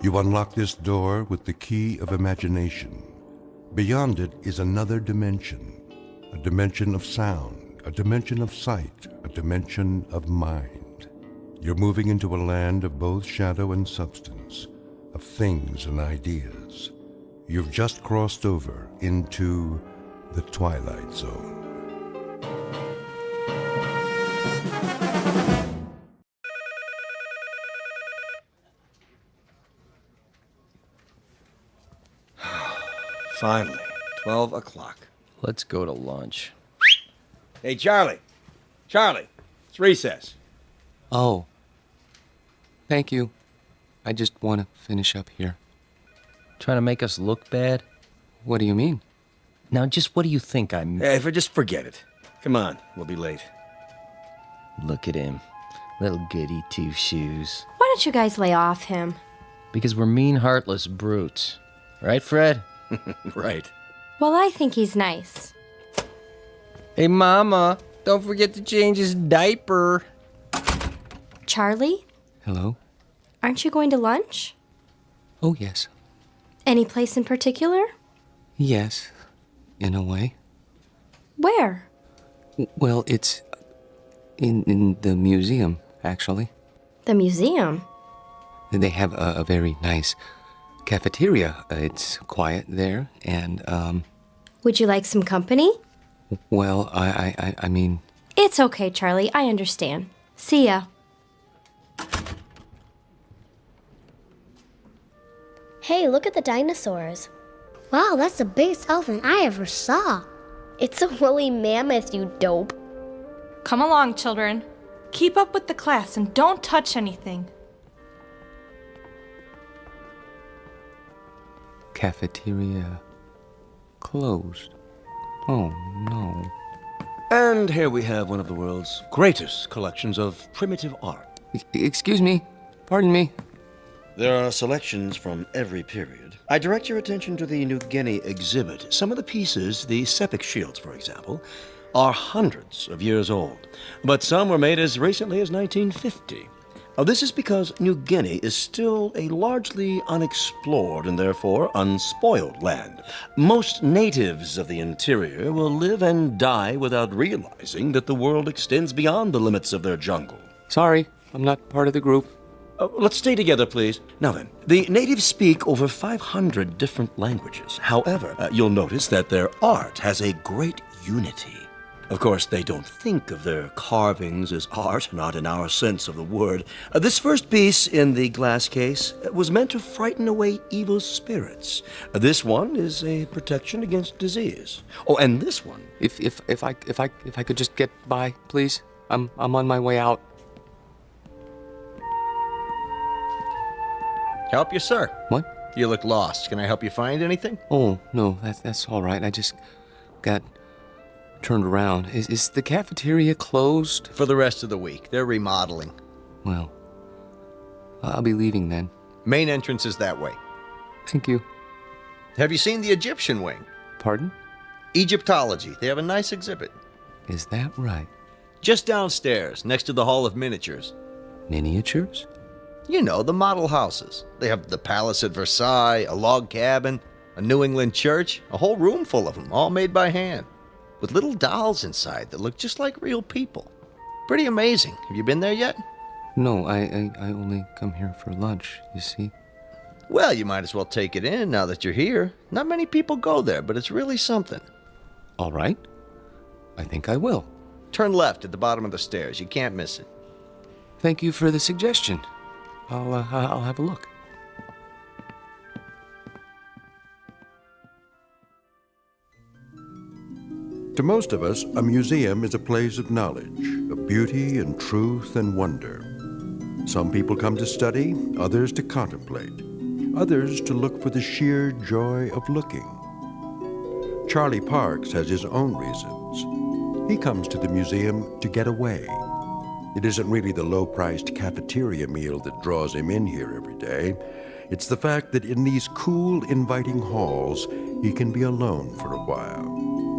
[SPEAKER 2] You unlock this door with the key of imagination. Beyond it is another dimension, a dimension of sound, a dimension of sight, a dimension of mind. You're moving into a land of both shadow and substance, of things and ideas. You've just crossed over into the Twilight Zone.
[SPEAKER 7] Finally, 12 o'clock.
[SPEAKER 9] Let's go to lunch.
[SPEAKER 7] Hey, Charlie. Charlie, it's recess.
[SPEAKER 9] Oh. Thank you. I just want to finish up here. Trying to make us look bad? What do you mean? Now, just what do you think I'm...
[SPEAKER 7] Just forget it. Come on, we'll be late.
[SPEAKER 9] Look at him. Little goody two-shoes.
[SPEAKER 10] Why don't you guys lay off him?
[SPEAKER 9] Because we're mean, heartless brutes. Right, Fred?
[SPEAKER 7] Right.
[SPEAKER 10] Well, I think he's nice.
[SPEAKER 9] Hey, Mama, don't forget to change his diaper.
[SPEAKER 10] Charlie,
[SPEAKER 9] Hello?
[SPEAKER 10] aren't you going to lunch?
[SPEAKER 9] Oh, yes.
[SPEAKER 10] Any place in particular?
[SPEAKER 9] Yes, in a way.
[SPEAKER 10] Where?
[SPEAKER 9] Well, it's in the museum, actually.
[SPEAKER 10] The museum?
[SPEAKER 9] They have a very nice cafeteria. It's quiet there, and,
[SPEAKER 10] Would you like some company?
[SPEAKER 9] well, I mean...
[SPEAKER 10] It's okay, Charlie. I understand. See ya.
[SPEAKER 11] Hey, look at the dinosaurs. Wow, that's the biggest elephant I ever saw. It's a woolly mammoth, you dope.
[SPEAKER 4] Come along, children. Keep up with the class and don't touch anything.
[SPEAKER 9] Cafeteria closed. Oh, no.
[SPEAKER 1] And here we have one of the world's greatest collections of primitive art.
[SPEAKER 9] Excuse me. Pardon me.
[SPEAKER 1] There are selections from every period. I direct your attention to the New Guinea exhibit. Some of the pieces, the sepik shields, for example, are hundreds of years old, but some were made as recently as 1950. This is because New Guinea is still a largely unexplored and therefore unspoiled land. Most natives of the interior will live and die without realizing that the world extends beyond the limits of their jungle.
[SPEAKER 9] Sorry, I'm not part of the group.
[SPEAKER 1] Let's stay together, please. Now then, the natives speak over 500 different languages. However, you'll notice that their art has a great unity. Of course, they don't think of their carvings as art, not in our sense of the word. This first piece in the glass case was meant to frighten away evil spirits. This one is a protection against disease. Oh, and this one.
[SPEAKER 9] If I could just get by, please. I'm on my way out.
[SPEAKER 7] Help you, sir?
[SPEAKER 9] What?
[SPEAKER 7] You look lost. Can I help you find anything?
[SPEAKER 9] Oh, no, that's all right. I just got turned around. Is the cafeteria closed?
[SPEAKER 7] For the rest of the week. They're remodeling.
[SPEAKER 9] Well, I'll be leaving then.
[SPEAKER 7] Main entrance is that way.
[SPEAKER 9] Thank you.
[SPEAKER 7] Have you seen the Egyptian wing?
[SPEAKER 9] Pardon?
[SPEAKER 7] Egyptology. They have a nice exhibit.
[SPEAKER 9] Is that right?
[SPEAKER 7] Just downstairs, next to the Hall of Miniatures.
[SPEAKER 9] Miniatures?
[SPEAKER 7] You know, the model houses. They have the palace at Versailles, a log cabin, a New England church, a whole room full of them, all made by hand, with little dolls inside that look just like real people. Pretty amazing. Have you been there yet?
[SPEAKER 9] No, I only come here for lunch, you see.
[SPEAKER 7] Well, you might as well take it in now that you're here. Not many people go there, but it's really something.
[SPEAKER 9] All right. I think I will.
[SPEAKER 7] Turn left at the bottom of the stairs. You can't miss it.
[SPEAKER 9] Thank you for the suggestion. I'll have a look.
[SPEAKER 2] To most of us, a museum is a place of knowledge, of beauty and truth and wonder. Some people come to study, others to contemplate, others to look for the sheer joy of looking. Charlie Parks has his own reasons. He comes to the museum to get away. It isn't really the low-priced cafeteria meal that draws him in here every day. It's the fact that in these cool, inviting halls, he can be alone for a while,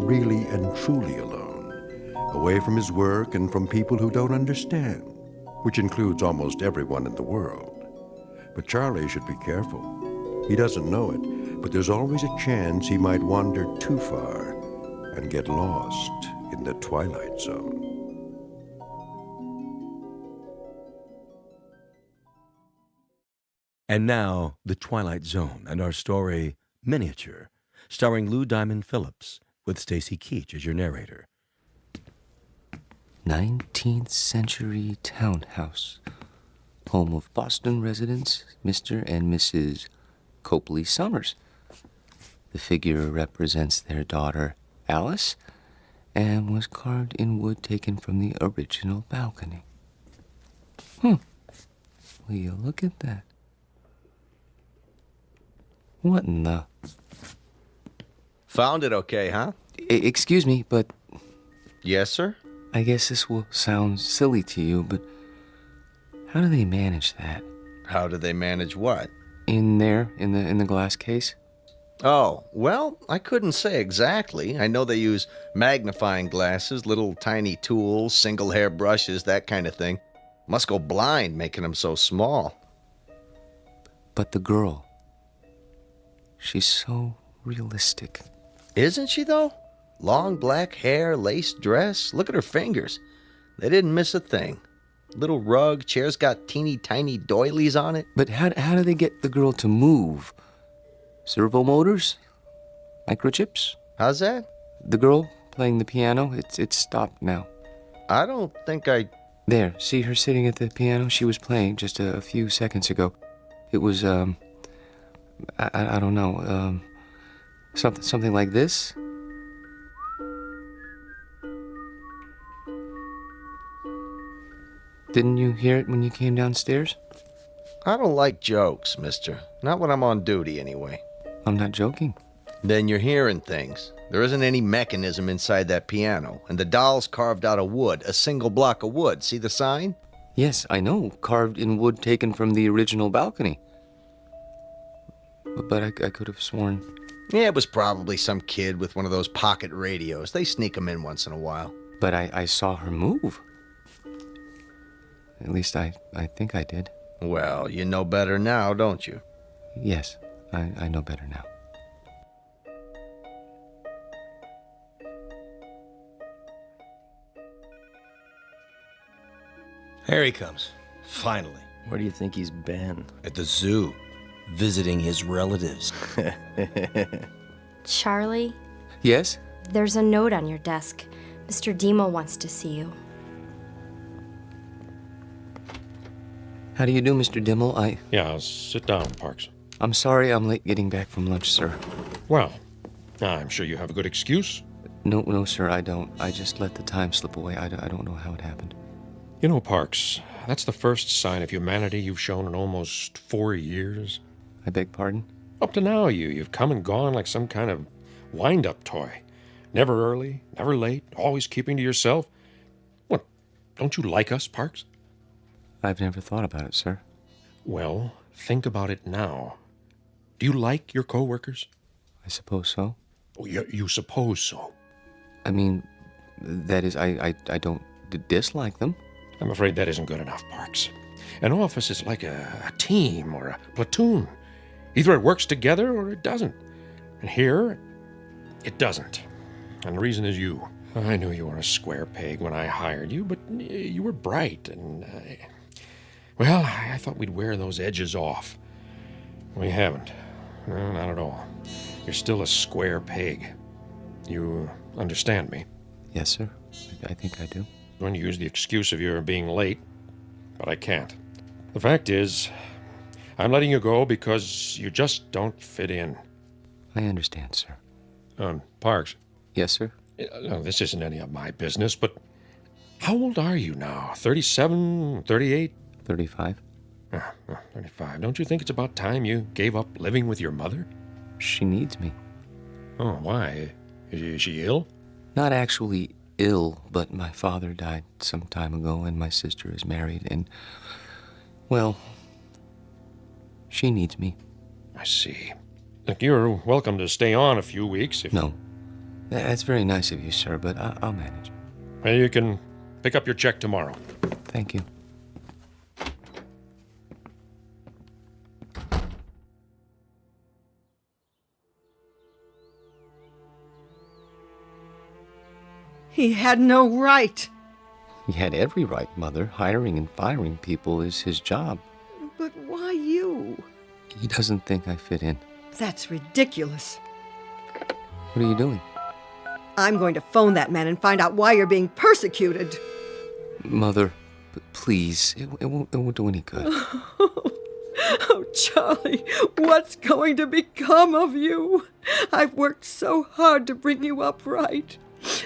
[SPEAKER 2] really and truly alone, away from his work and from people who don't understand, which includes almost everyone in the world. But Charlie should be careful. He doesn't know it, but there's always a chance he might wander too far and get lost in the Twilight Zone.
[SPEAKER 1] And now, The Twilight Zone and our story, Miniature, starring Lou Diamond Phillips, with Stacy Keach as your narrator.
[SPEAKER 9] 19th century townhouse. Home of Boston residents, Mr. and Mrs. Copley Summers. The figure represents their daughter, Alice, and was carved in wood taken from the original balcony. Will you look at that? What in the...
[SPEAKER 7] Found it okay, huh?
[SPEAKER 9] Excuse me, but...
[SPEAKER 7] Yes, sir?
[SPEAKER 9] I guess this will sound silly to you, but how do they manage that?
[SPEAKER 7] How do they manage what?
[SPEAKER 9] In there, in the glass case?
[SPEAKER 7] Oh, well, I couldn't say exactly. I know they use magnifying glasses, little tiny tools, single hair brushes, that kind of thing. Must go blind making them so small.
[SPEAKER 9] But the girl, she's so realistic.
[SPEAKER 7] Isn't she, though? Long black hair, lace dress. Look at her fingers. They didn't miss a thing. Little rug, chair's got teeny tiny doilies on it.
[SPEAKER 9] But how do they get the girl to move? Servo motors? Microchips?
[SPEAKER 7] How's that?
[SPEAKER 9] The girl playing the piano, it's stopped now.
[SPEAKER 7] I don't think I...
[SPEAKER 9] There, see her sitting at the piano? She was playing just a few seconds ago. It was, I don't know, something like this? Didn't you hear it when you came downstairs?
[SPEAKER 7] I don't like jokes, mister. Not when I'm on duty, anyway.
[SPEAKER 9] I'm not joking.
[SPEAKER 7] Then you're hearing things. There isn't any mechanism inside that piano, and the doll's carved out of wood, a single block of wood. See the sign?
[SPEAKER 9] Yes, I know, carved in wood taken from the original balcony. But I could have sworn...
[SPEAKER 7] Yeah, it was probably some kid with one of those pocket radios. They sneak them in once in a while.
[SPEAKER 9] But I saw her move. At least I think I did.
[SPEAKER 7] Well, you know better now, don't you?
[SPEAKER 9] Yes, I know better now.
[SPEAKER 1] Here he comes. Finally.
[SPEAKER 13] Where do you think he's been?
[SPEAKER 1] At the zoo. Visiting his relatives.
[SPEAKER 10] Charlie,
[SPEAKER 9] Yes?
[SPEAKER 10] there's a note on your desk. Mr. Demo wants to see you.
[SPEAKER 9] How do you do, Mr. Dimmel?
[SPEAKER 15] Yeah, sit down, Parks.
[SPEAKER 9] I'm sorry I'm late getting back from lunch, sir.
[SPEAKER 15] Well, I'm sure you have a good excuse.
[SPEAKER 9] No, sir, I don't. I just let the time slip away. I don't know how it happened.
[SPEAKER 15] You know, Parks, that's the first sign of humanity you've shown in almost 4 years.
[SPEAKER 9] I beg pardon?
[SPEAKER 15] Up to now, you've come and gone like some kind of wind-up toy. Never early, never late, always keeping to yourself. What, don't you like us, Parks?
[SPEAKER 9] I've never thought about it, sir.
[SPEAKER 15] Well, think about it now. Do you like your co-workers?
[SPEAKER 9] I suppose so.
[SPEAKER 15] Oh, you suppose so?
[SPEAKER 9] I mean, that is, I don't dislike them.
[SPEAKER 15] I'm afraid that isn't good enough, Parks. An office is like a team or a platoon. Either it works together or it doesn't. And here, it doesn't. And the reason is you. I knew you were a square peg when I hired you, but you were bright, and well, I thought we'd wear those edges off. We haven't. No, not at all. You're still a square peg. You understand me?
[SPEAKER 9] Yes, sir. I think I do.
[SPEAKER 15] I'm going to use the excuse of your being late, but I can't. The fact is, I'm letting you go because you just don't fit in.
[SPEAKER 9] I understand, sir.
[SPEAKER 15] Parks.
[SPEAKER 9] Yes, sir?
[SPEAKER 15] No, this isn't any of my business, but how old are you now? 37, 38?
[SPEAKER 9] 35.
[SPEAKER 15] 35. Don't you think it's about time you gave up living with your mother?
[SPEAKER 9] She needs me.
[SPEAKER 15] Oh, why? Is she ill?
[SPEAKER 9] Not actually ill, but my father died some time ago, and my sister is married, and, well, she needs me.
[SPEAKER 15] I see. Look, you're welcome to stay on a few weeks if...
[SPEAKER 9] No. That's very nice of you, sir, but I'll manage.
[SPEAKER 15] Well, you can pick up your check tomorrow.
[SPEAKER 9] Thank you.
[SPEAKER 16] He had no right.
[SPEAKER 9] He had every right, Mother. Hiring and firing people is his job.
[SPEAKER 16] But why you?
[SPEAKER 9] He doesn't think I fit in.
[SPEAKER 16] That's ridiculous.
[SPEAKER 9] What are you doing?
[SPEAKER 16] I'm going to phone that man and find out why you're being persecuted.
[SPEAKER 9] Mother, please, it won't do any good.
[SPEAKER 16] Oh, Charlie, what's going to become of you? I've worked so hard to bring you up right.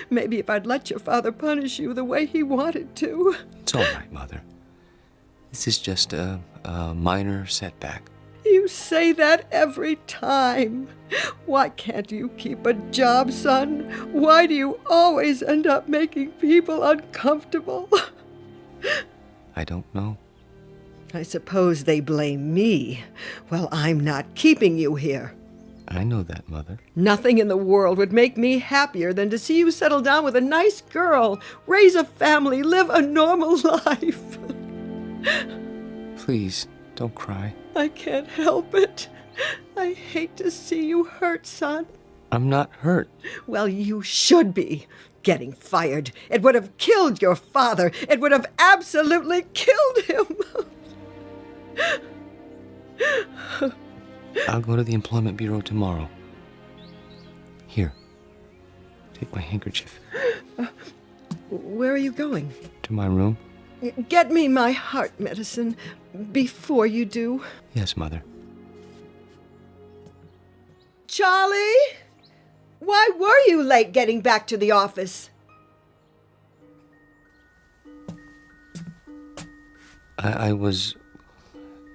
[SPEAKER 16] Maybe if I'd let your father punish you the way he wanted to.
[SPEAKER 9] It's all right, Mother. This is just a minor setback.
[SPEAKER 16] You say that every time. Why can't you keep a job, son? Why do you always end up making people uncomfortable?
[SPEAKER 9] I don't know.
[SPEAKER 16] I suppose they blame me. Well, I'm not keeping you here.
[SPEAKER 9] I know that, Mother.
[SPEAKER 16] Nothing in the world would make me happier than to see you settle down with a nice girl, raise a family, live a normal life.
[SPEAKER 9] Please, don't cry.
[SPEAKER 16] I can't help it. I hate to see you hurt, son.
[SPEAKER 9] I'm not hurt.
[SPEAKER 16] Well, you should be. Getting fired. It would have killed your father. It would have absolutely killed him.
[SPEAKER 9] I'll go to the Employment Bureau tomorrow. Here, take my handkerchief.
[SPEAKER 16] Where are you going?
[SPEAKER 9] To my room?
[SPEAKER 16] Get me my heart medicine before you do.
[SPEAKER 9] Yes, Mother.
[SPEAKER 16] Charlie? Why were you late getting back to the office?
[SPEAKER 9] I was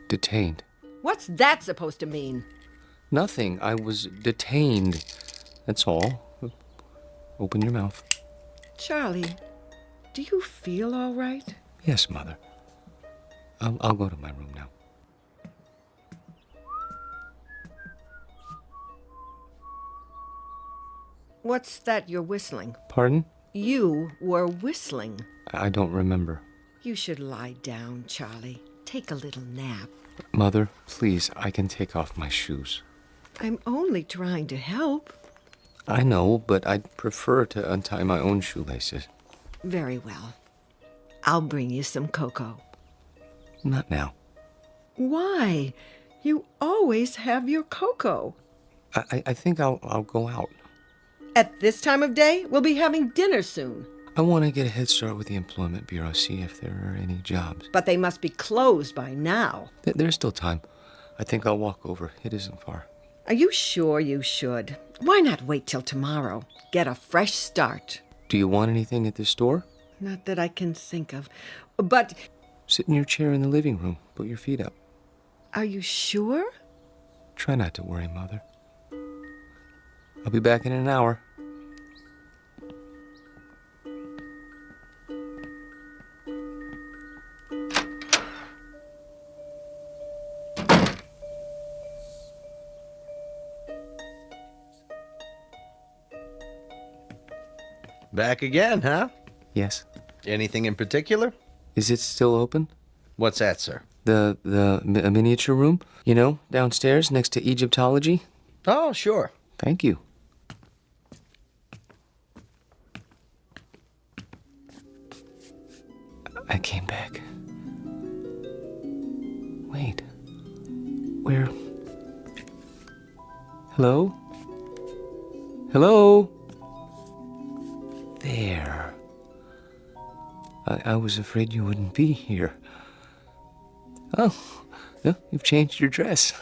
[SPEAKER 9] detained.
[SPEAKER 16] What's that supposed to mean?
[SPEAKER 9] Nothing. I was detained. That's all. Open your mouth.
[SPEAKER 16] Charlie, do you feel all right?
[SPEAKER 9] Yes, Mother. I'll go to my room now.
[SPEAKER 16] What's that you're whistling?
[SPEAKER 9] Pardon?
[SPEAKER 16] You were whistling.
[SPEAKER 9] I don't remember.
[SPEAKER 16] You should lie down, Charlie. Take a little nap.
[SPEAKER 9] Mother, please, I can take off my shoes.
[SPEAKER 16] I'm only trying to help.
[SPEAKER 9] I know, but I'd prefer to untie my own shoelaces.
[SPEAKER 16] Very well. I'll bring you some cocoa.
[SPEAKER 9] Not now.
[SPEAKER 16] Why? You always have your cocoa.
[SPEAKER 9] I think I'll go out.
[SPEAKER 16] At this time of day, we'll be having dinner soon.
[SPEAKER 9] I want to get a head start with the Employment Bureau, see if there are any jobs.
[SPEAKER 16] But they must be closed by now.
[SPEAKER 9] There's still time. I think I'll walk over. It isn't far.
[SPEAKER 16] Are you sure you should? Why not wait till tomorrow? Get a fresh start.
[SPEAKER 9] Do you want anything at the store?
[SPEAKER 16] Not that I can think of. But...
[SPEAKER 9] Sit in your chair in the living room. Put your feet up.
[SPEAKER 16] Are you sure?
[SPEAKER 9] Try not to worry, Mother. I'll be back in an hour.
[SPEAKER 7] Back again, huh?
[SPEAKER 9] Yes.
[SPEAKER 7] Anything in particular?
[SPEAKER 9] Is it still open?
[SPEAKER 7] What's that, sir?
[SPEAKER 9] The miniature room? You know, downstairs next to Egyptology?
[SPEAKER 7] Oh, sure.
[SPEAKER 9] Thank you. I came back. Wait. Where? Hello? Hello? There. I was afraid you wouldn't be here. Oh, no, you've changed your dress.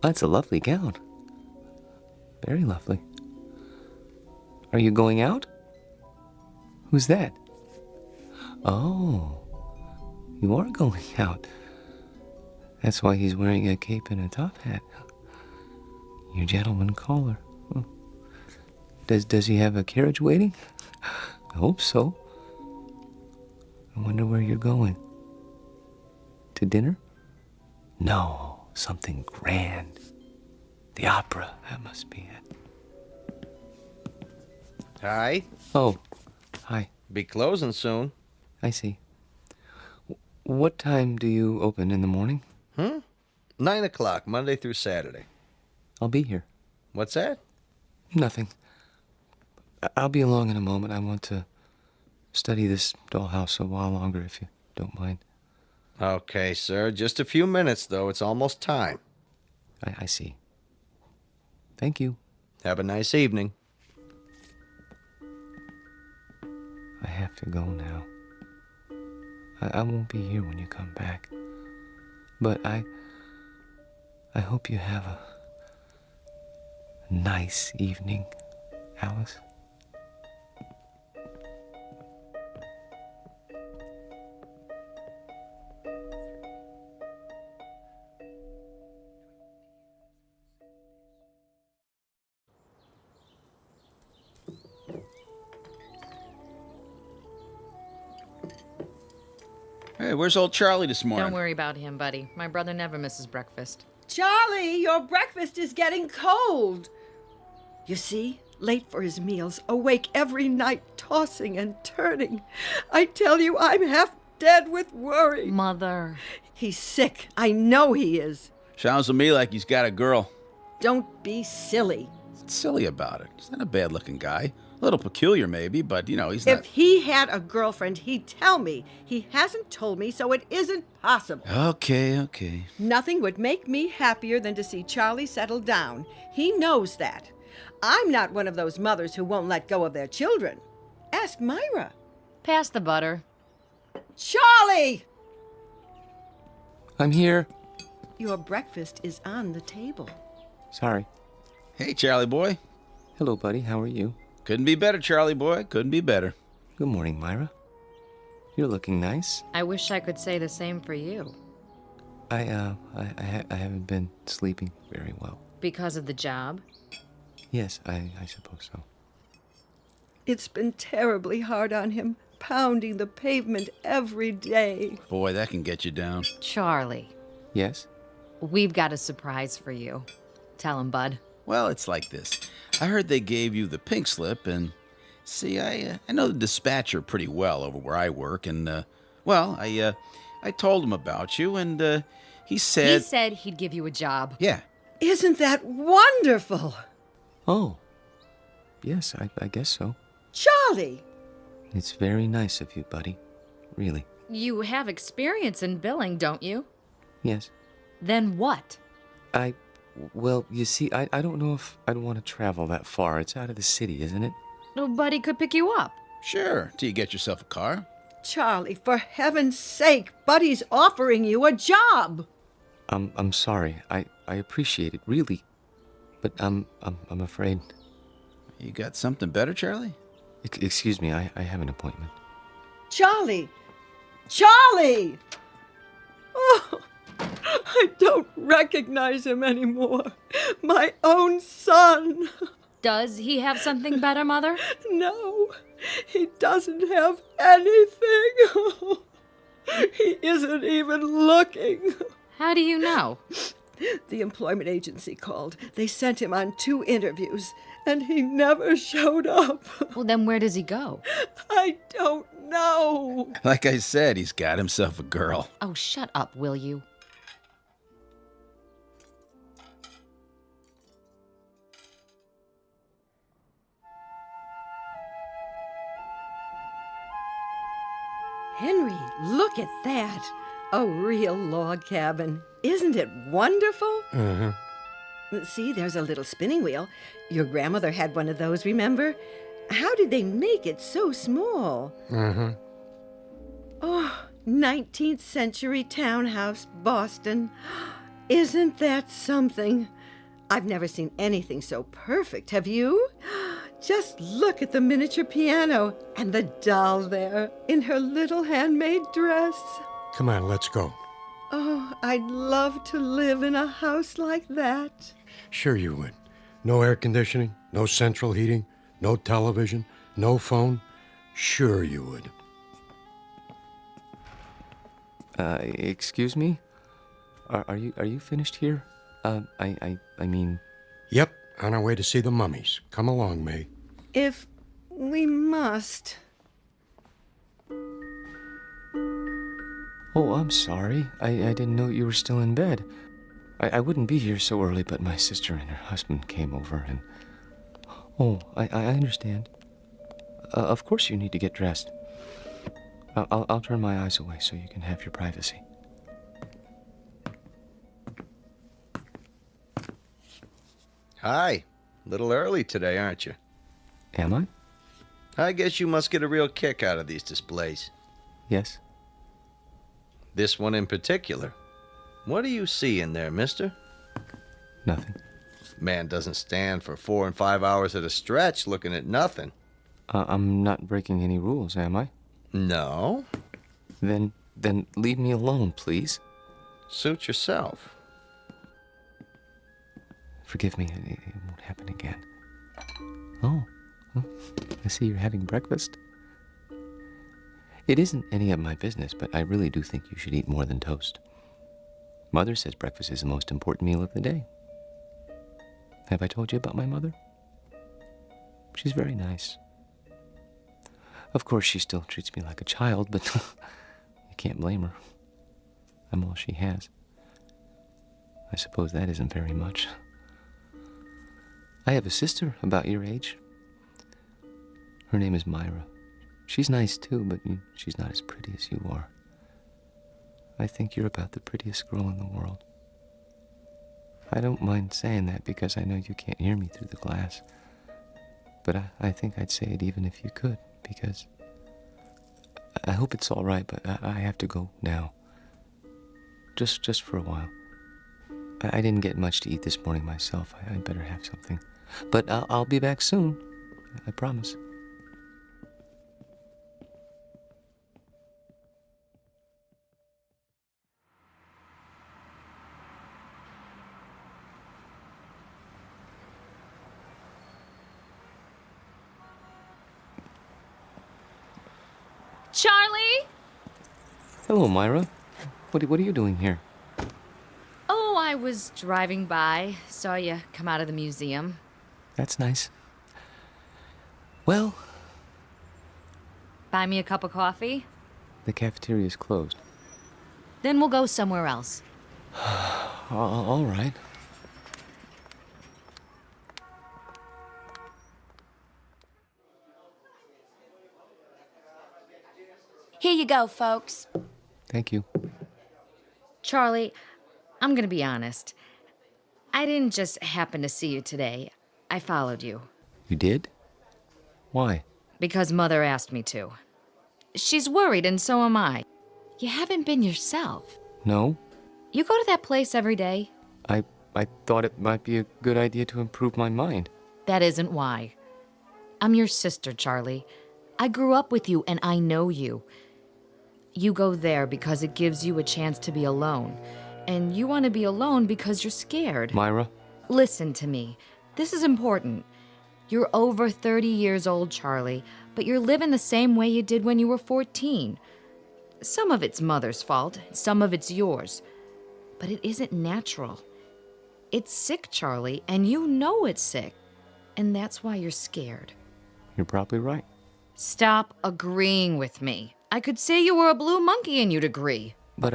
[SPEAKER 9] That's a lovely gown. Very lovely. Are you going out? Who's that? Oh, you are going out. That's why he's wearing a cape and a top hat. Your gentleman caller. Does he have a carriage waiting? I hope so. I wonder where you're going. To dinner? No, something grand. The opera, that must be it.
[SPEAKER 7] Hi.
[SPEAKER 9] Oh, hi.
[SPEAKER 7] Be closing soon.
[SPEAKER 9] I see. What time do you open in the morning?
[SPEAKER 7] 9 o'clock, Monday through Saturday.
[SPEAKER 9] I'll be here.
[SPEAKER 7] What's that?
[SPEAKER 9] Nothing. I'll be along in a moment. I want to study this dollhouse a while longer, if you don't mind.
[SPEAKER 7] Okay, sir. Just a few minutes, though. It's almost time.
[SPEAKER 9] I see. Thank you.
[SPEAKER 7] Have a nice evening.
[SPEAKER 9] I have to go now. I won't be here when you come back. But I hope you have a nice evening, Alice.
[SPEAKER 17] Hey, where's old Charlie this morning?
[SPEAKER 20] Don't worry about him, buddy. My brother never misses breakfast.
[SPEAKER 16] Charlie, your breakfast is getting cold. You see, late for his meals, awake every night, tossing and turning. I tell you, I'm half dead with worry.
[SPEAKER 20] Mother.
[SPEAKER 16] He's sick. I know he is.
[SPEAKER 17] Sounds to me like he's got a girl.
[SPEAKER 16] Don't be silly.
[SPEAKER 17] What's silly about it? He's not a bad-looking guy. A little peculiar, maybe, but, he's not...
[SPEAKER 16] If he had a girlfriend, he'd tell me. He hasn't told me, so it isn't possible.
[SPEAKER 17] Okay.
[SPEAKER 16] Nothing would make me happier than to see Charlie settle down. He knows that. I'm not one of those mothers who won't let go of their children. Ask Myra.
[SPEAKER 20] Pass the butter.
[SPEAKER 16] Charlie!
[SPEAKER 9] I'm here.
[SPEAKER 16] Your breakfast is on the table.
[SPEAKER 9] Sorry.
[SPEAKER 17] Hey, Charlie boy.
[SPEAKER 9] Hello, buddy. How are you?
[SPEAKER 17] Couldn't be better, Charlie boy. Couldn't be better.
[SPEAKER 9] Good morning, Myra. You're looking nice.
[SPEAKER 20] I wish I could say the same for you.
[SPEAKER 9] I haven't been sleeping very well.
[SPEAKER 20] Because of the job?
[SPEAKER 9] Yes, I suppose so.
[SPEAKER 16] It's been terribly hard on him, pounding the pavement every day.
[SPEAKER 17] Boy, that can get you down.
[SPEAKER 20] Charlie.
[SPEAKER 9] Yes?
[SPEAKER 20] We've got a surprise for you. Tell him, bud.
[SPEAKER 17] Well, it's like this. I heard they gave you the pink slip, and see, I know the dispatcher pretty well over where I work, and I told him about you, and he said...
[SPEAKER 20] He said he'd give you a job.
[SPEAKER 17] Yeah.
[SPEAKER 16] Isn't that wonderful?
[SPEAKER 9] Oh, yes, I guess so.
[SPEAKER 16] Charlie!
[SPEAKER 9] It's very nice of you, buddy. Really.
[SPEAKER 20] You have experience in billing, don't you?
[SPEAKER 9] Yes.
[SPEAKER 20] Then what?
[SPEAKER 9] Well, you see, I don't know if I'd want to travel that far. It's out of the city, isn't it?
[SPEAKER 20] Nobody could pick you up.
[SPEAKER 17] Sure, till you get yourself a car.
[SPEAKER 16] Charlie, for heaven's sake, Buddy's offering you a job.
[SPEAKER 9] I'm sorry. I appreciate it, really. But I'm afraid.
[SPEAKER 17] You got something better, Charlie?
[SPEAKER 9] Excuse me, I have an appointment.
[SPEAKER 16] Charlie! Charlie! Oh, I don't recognize him anymore. My own son.
[SPEAKER 20] Does he have something better, Mother?
[SPEAKER 16] No, he doesn't have anything. He isn't even looking.
[SPEAKER 20] How do you know?
[SPEAKER 16] The employment agency called. They sent him on 2 interviews, and he never showed up.
[SPEAKER 20] Well, then where does he go?
[SPEAKER 16] I don't know.
[SPEAKER 17] Like I said, he's got himself a girl.
[SPEAKER 20] Oh, shut up, will you?
[SPEAKER 16] Henry, look at that. A real log cabin. Isn't it wonderful?
[SPEAKER 17] Mm-hmm.
[SPEAKER 16] See, there's a little spinning wheel. Your grandmother had one of those, remember? How did they make it so small?
[SPEAKER 17] Mm-hmm.
[SPEAKER 16] Oh, 19th century townhouse, Boston. Isn't that something? I've never seen anything so perfect, have you? Just look at the miniature piano and the doll there in her little handmade dress.
[SPEAKER 2] Come on, let's go.
[SPEAKER 16] Oh, I'd love to live in a house like that.
[SPEAKER 2] Sure you would. No air conditioning, no central heating, no television, no phone. Sure you would.
[SPEAKER 9] Excuse me? Are you finished here? I mean...
[SPEAKER 2] Yep, on our way to see the mummies. Come along, May.
[SPEAKER 16] If we must.
[SPEAKER 9] Oh, I'm sorry. I didn't know you were still in bed. I wouldn't be here so early, but my sister and her husband came over and... Oh, I understand. Of course you need to get dressed. I'll turn my eyes away so you can have your privacy.
[SPEAKER 7] Hi. A little early today, aren't you?
[SPEAKER 9] Am I?
[SPEAKER 7] I guess you must get a real kick out of these displays.
[SPEAKER 9] Yes.
[SPEAKER 7] This one in particular. What do you see in there, mister?
[SPEAKER 9] Nothing.
[SPEAKER 7] Man doesn't stand for 4 and 5 hours at a stretch looking at nothing.
[SPEAKER 9] I'm not breaking any rules, am I?
[SPEAKER 7] No.
[SPEAKER 9] Then leave me alone, please.
[SPEAKER 7] Suit yourself.
[SPEAKER 9] Forgive me, it won't happen again. Oh, I see you're having breakfast. It isn't any of my business, but I really do think you should eat more than toast. Mother says breakfast is the most important meal of the day. Have I told you about my mother? She's very nice. Of course, she still treats me like a child, but you can't blame her. I'm all she has. I suppose that isn't very much. I have a sister about your age. Her name is Myra. She's nice too, but she's not as pretty as you are. I think you're about the prettiest girl in the world. I don't mind saying that because I know you can't hear me through the glass. But I think I'd say it even if you could, because I hope it's all right, but I have to go now. Just for a while. I didn't get much to eat this morning myself. I'd better have something. But I'll be back soon. I promise.
[SPEAKER 20] Charlie?
[SPEAKER 9] Hello, Myra. What are you doing here?
[SPEAKER 20] Oh, I was driving by. Saw you come out of the museum.
[SPEAKER 9] That's nice. Well,
[SPEAKER 20] Buy me a cup of coffee?
[SPEAKER 9] the cafeteria's closed.
[SPEAKER 20] Then we'll go somewhere else.
[SPEAKER 9] All right.
[SPEAKER 10] Here you go, folks.
[SPEAKER 9] Thank you.
[SPEAKER 20] Charlie, I'm gonna be honest. I didn't just happen to see you today. I followed you.
[SPEAKER 9] You did? Why?
[SPEAKER 20] Because Mother asked me to. She's worried, and so am I. You haven't been yourself.
[SPEAKER 9] No?
[SPEAKER 20] You go to that place every day?
[SPEAKER 9] I thought it might be a good idea to improve my mind.
[SPEAKER 20] That isn't why. I'm your sister, Charlie. I grew up with you, and I know you. You go there because it gives you a chance to be alone. And you want to be alone because you're scared.
[SPEAKER 9] Myra?
[SPEAKER 20] Listen to me. This is important. You're over 30 years old, Charlie, but you're living the same way you did when you were 14. Some of it's Mother's fault, some of it's yours. But it isn't natural. It's sick, Charlie, and you know it's sick. And that's why you're scared.
[SPEAKER 9] You're probably right.
[SPEAKER 20] Stop agreeing with me. I could say you were a blue monkey and you'd agree.
[SPEAKER 9] But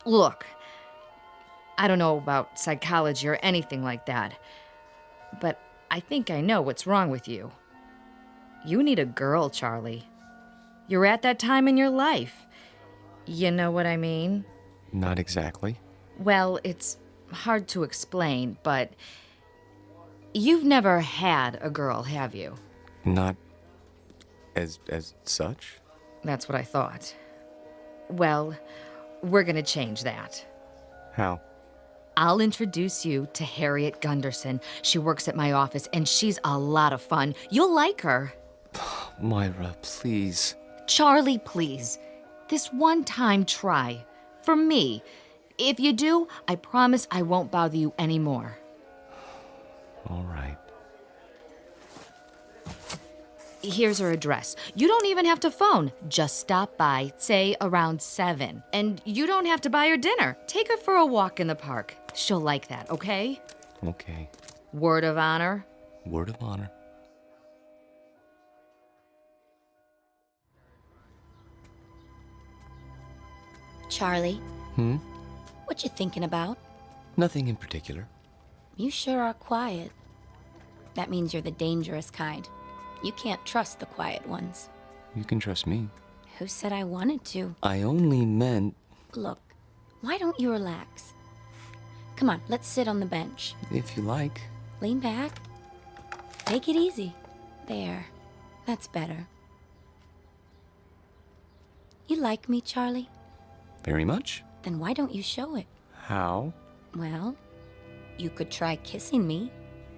[SPEAKER 20] Look, I don't know about psychology or anything like that, but I think I know what's wrong with you. You need a girl, Charlie. You're at that time in your life. You know what I mean?
[SPEAKER 9] Not exactly.
[SPEAKER 20] Well, it's hard to explain, but you've never had a girl, have you?
[SPEAKER 9] Not as such?
[SPEAKER 20] That's what I thought. Well, we're gonna change that.
[SPEAKER 9] How?
[SPEAKER 20] I'll introduce you to Harriet Gunderson. She works at my office, and she's a lot of fun. You'll like her.
[SPEAKER 9] Myra, please.
[SPEAKER 20] Charlie, please. This one time, try. For me. If you do, I promise I won't bother you anymore.
[SPEAKER 9] All right.
[SPEAKER 20] Here's her address. You don't even have to phone. Just stop by, say around 7. And you don't have to buy her dinner. Take her for a walk in the park. She'll like that, okay?
[SPEAKER 9] Okay.
[SPEAKER 20] Word of honor?
[SPEAKER 9] Word of honor.
[SPEAKER 10] Charlie,
[SPEAKER 9] Hmm?
[SPEAKER 10] what you thinking about?
[SPEAKER 9] Nothing in particular.
[SPEAKER 10] You sure are quiet. That means you're the dangerous kind. You can't trust the quiet ones.
[SPEAKER 9] You can trust me.
[SPEAKER 10] Who said I wanted to?
[SPEAKER 9] I only meant...
[SPEAKER 10] Look, why don't you relax? Come on, let's sit on the bench.
[SPEAKER 9] If you like.
[SPEAKER 10] Lean back. Take it easy. There. That's better. You like me, Charlie?
[SPEAKER 9] Very much.
[SPEAKER 10] Then why don't you show it?
[SPEAKER 9] How?
[SPEAKER 10] Well, you could try kissing me.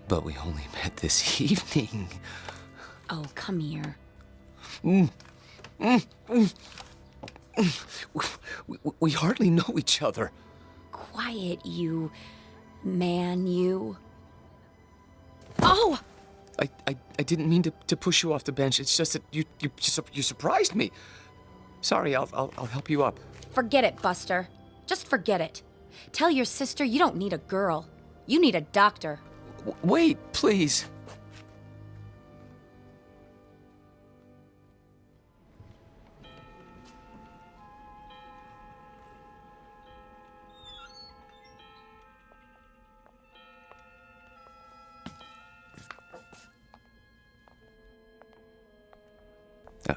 [SPEAKER 9] But we only met this evening.
[SPEAKER 10] Oh, come here.
[SPEAKER 9] We hardly know each other.
[SPEAKER 10] Quiet, you man, you. Oh!
[SPEAKER 9] I didn't mean to push you off the bench. It's just that you surprised me. Sorry, I'll help you up.
[SPEAKER 10] Forget it, Buster. Just forget it. Tell your sister you don't need a girl. You need a doctor.
[SPEAKER 9] Wait, please.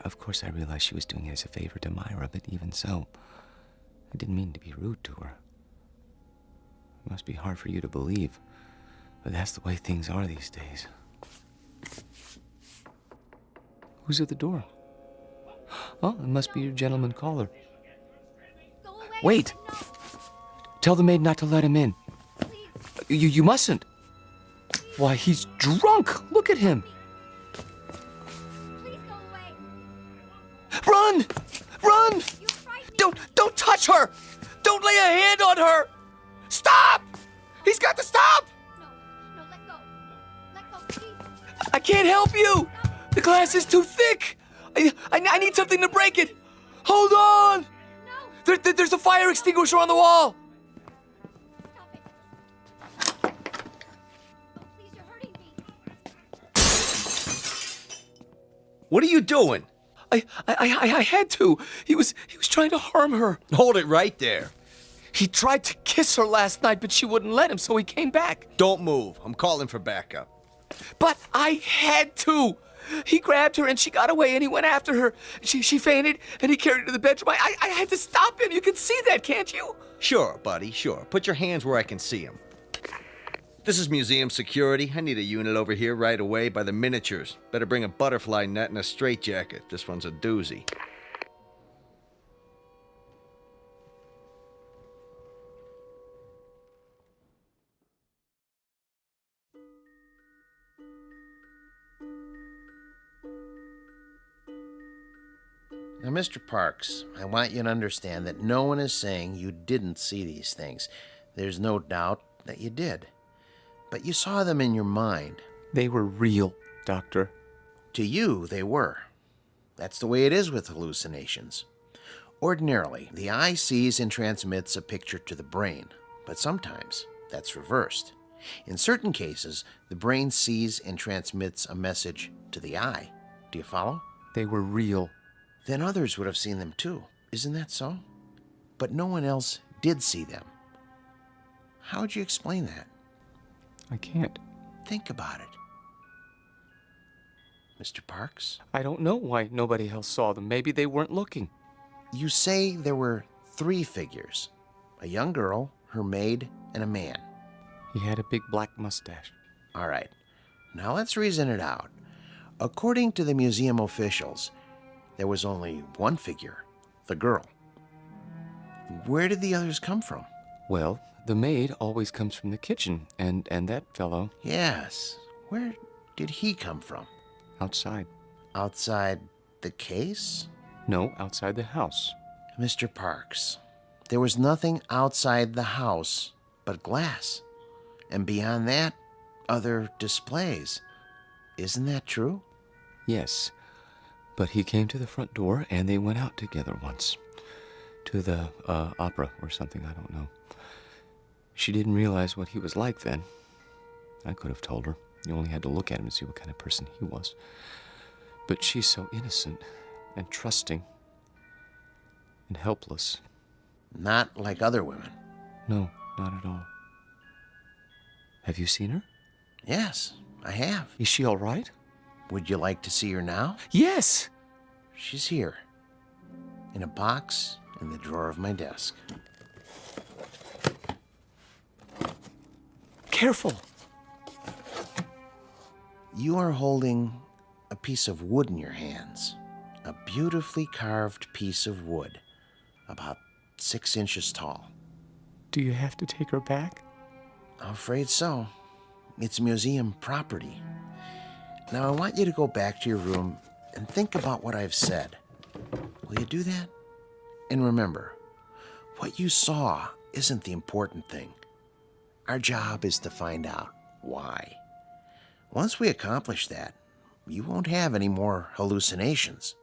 [SPEAKER 9] Of course, I realized she was doing it as a favor to Myra, but even so, I didn't mean to be rude to her. It must be hard for you to believe, but that's the way things are these days. Who's at the door? Oh, it must be your gentleman caller. Wait! Tell the maid not to let him in. You mustn't. Why, he's drunk! Look at him! Run! Run! Don't touch her! Don't lay a hand on her! Stop! He's got to stop!
[SPEAKER 10] No, let go. Let go, please.
[SPEAKER 9] I can't help you! The glass is too thick! I need something to break it! Hold on! No. There's a fire extinguisher on the wall!
[SPEAKER 10] Stop it. Oh, please, you're hurting me.
[SPEAKER 7] What are you doing?
[SPEAKER 9] I had to. He was trying to harm her.
[SPEAKER 7] Hold it right there.
[SPEAKER 9] He tried to kiss her last night, but she wouldn't let him, so he came back.
[SPEAKER 7] Don't move. I'm calling for backup.
[SPEAKER 9] But I had to. He grabbed her and she got away and he went after her. She fainted and he carried her to the bedroom. I had to stop him. You can see that, can't you?
[SPEAKER 7] Sure, buddy, sure. Put your hands where I can see them. This is museum security. I need a unit over here right away by the miniatures. Better bring a butterfly net and a straitjacket. This one's a doozy.
[SPEAKER 18] Now, Mr. Parks, I want you to understand that no one is saying you didn't see these things. There's no doubt that you did. But you saw them in your mind.
[SPEAKER 9] They were real, Doctor.
[SPEAKER 18] To you, they were. That's the way it is with hallucinations. Ordinarily, the eye sees and transmits a picture to the brain, but sometimes that's reversed. In certain cases, the brain sees and transmits a message to the eye. Do you follow?
[SPEAKER 9] They were real.
[SPEAKER 18] Then others would have seen them too. Isn't that so? But no one else did see them. How would you explain that?
[SPEAKER 9] I can't.
[SPEAKER 18] Think about it. Mr. Parks?
[SPEAKER 9] I don't know why nobody else saw them. Maybe they weren't looking.
[SPEAKER 18] You say there were 3 figures. A young girl, her maid, and a man.
[SPEAKER 9] He had a big black mustache.
[SPEAKER 18] All right. Now let's reason it out. According to the museum officials, there was only one figure, the girl. Where did the others come from?
[SPEAKER 9] Well, the maid always comes from the kitchen, and that fellow...
[SPEAKER 18] Yes. Where did he come from?
[SPEAKER 9] Outside.
[SPEAKER 18] Outside the case?
[SPEAKER 9] No, outside the house.
[SPEAKER 18] Mr. Parks, there was nothing outside the house but glass. And beyond that, other displays. Isn't that true?
[SPEAKER 9] Yes. But he came to the front door, and they went out together once. To the opera or something, I don't know. She didn't realize what he was like then. I could have told her. You only had to look at him to see what kind of person he was. But she's so innocent and trusting and helpless.
[SPEAKER 18] Not like other women.
[SPEAKER 9] No, not at all. Have you seen her?
[SPEAKER 18] Yes, I have.
[SPEAKER 9] Is she all right?
[SPEAKER 18] Would you like to see her now?
[SPEAKER 9] Yes!
[SPEAKER 18] She's here. In a box in the drawer of my desk.
[SPEAKER 9] Careful!
[SPEAKER 18] You are holding a piece of wood in your hands. A beautifully carved piece of wood. About 6 inches tall.
[SPEAKER 9] Do you have to take her back?
[SPEAKER 18] I'm afraid so. It's museum property. Now I want you to go back to your room and think about what I've said. Will you do that? And remember, what you saw isn't the important thing. Our job is to find out why. Once we accomplish that, you won't have any more hallucinations.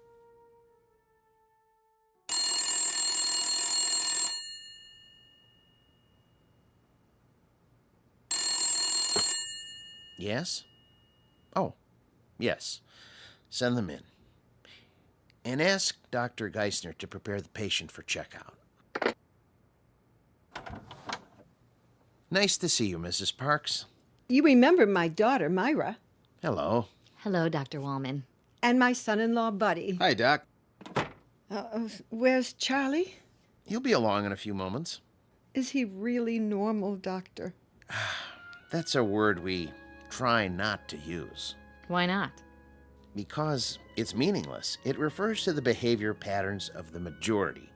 [SPEAKER 18] Yes? Oh, yes. Send them in. And ask Dr. Geisner to prepare the patient for checkout. Nice to see you, Mrs. Parks.
[SPEAKER 16] You remember my daughter, Myra,
[SPEAKER 18] Hello.
[SPEAKER 20] Hello, Dr. Wallman.
[SPEAKER 16] and my son-in-law, Buddy.
[SPEAKER 17] Hi, Doc.
[SPEAKER 16] Where's Charlie?
[SPEAKER 18] He'll be along in a few moments.
[SPEAKER 16] Is he really normal, Doctor?
[SPEAKER 18] That's a word we try not to use.
[SPEAKER 20] Why not?
[SPEAKER 18] Because it's meaningless. It refers to the behavior patterns of the majority.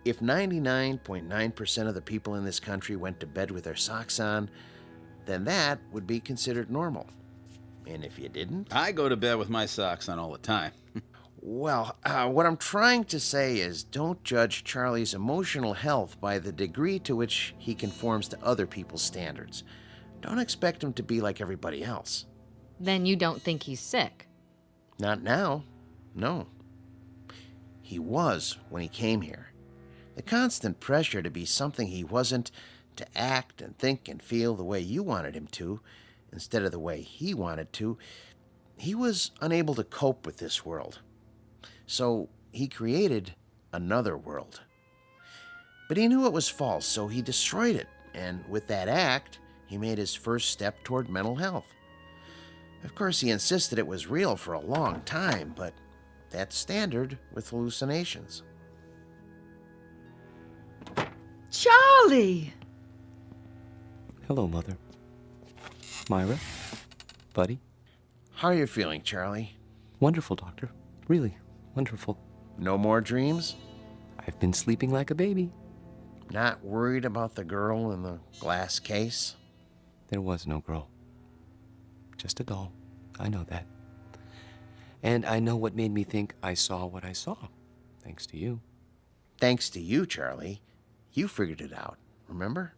[SPEAKER 18] If 99.9% of the people in this country went to bed with their socks on, then that would be considered normal. And if you didn't?
[SPEAKER 17] I go to bed with my socks on all the time.
[SPEAKER 18] Well, what I'm trying to say is don't judge Charlie's emotional health by the degree to which he conforms to other people's standards. Don't expect him to be like everybody else.
[SPEAKER 20] Then you don't think he's sick?
[SPEAKER 18] Not now. No. He was when he came here. The constant pressure to be something he wasn't, to act and think and feel the way you wanted him to, instead of the way he wanted to, he was unable to cope with this world. So he created another world. But he knew it was false, so he destroyed it, and with that act, he made his first step toward mental health. Of course, he insisted it was real for a long time, but that's standard with hallucinations.
[SPEAKER 16] Charlie!
[SPEAKER 9] Hello, Mother. Myra? Buddy?
[SPEAKER 18] How are you feeling, Charlie?
[SPEAKER 9] Wonderful, Doctor. Really wonderful.
[SPEAKER 18] No more dreams?
[SPEAKER 9] I've been sleeping like a baby.
[SPEAKER 18] Not worried about the girl in the glass case?
[SPEAKER 9] There was no girl. Just a doll. I know that. And I know what made me think I saw what I saw. Thanks to you.
[SPEAKER 18] Thanks to you, Charlie. You figured it out, remember?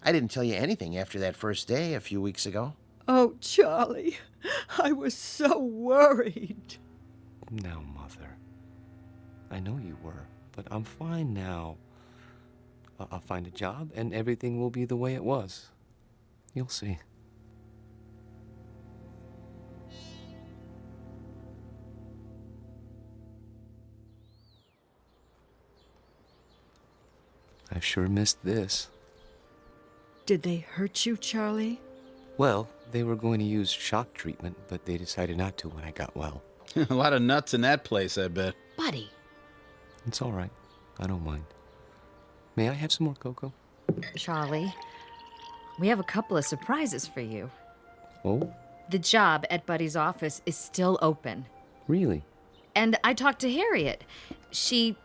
[SPEAKER 18] I didn't tell you anything after that first day a few weeks ago.
[SPEAKER 16] Oh, Charlie, I was so worried.
[SPEAKER 9] Now, Mother. I know you were, but I'm fine now. I'll find a job and everything will be the way it was. You'll see. I've sure missed this.
[SPEAKER 16] Did they hurt you, Charlie?
[SPEAKER 9] Well, they were going to use shock treatment, but they decided not to when I got well.
[SPEAKER 17] A lot of nuts in that place, I bet.
[SPEAKER 20] Buddy.
[SPEAKER 9] It's all right. I don't mind. May I have some more cocoa?
[SPEAKER 20] Charlie, we have a couple of surprises for you.
[SPEAKER 9] Oh?
[SPEAKER 20] The job at Buddy's office is still open.
[SPEAKER 9] Really?
[SPEAKER 20] And I talked to Harriet. She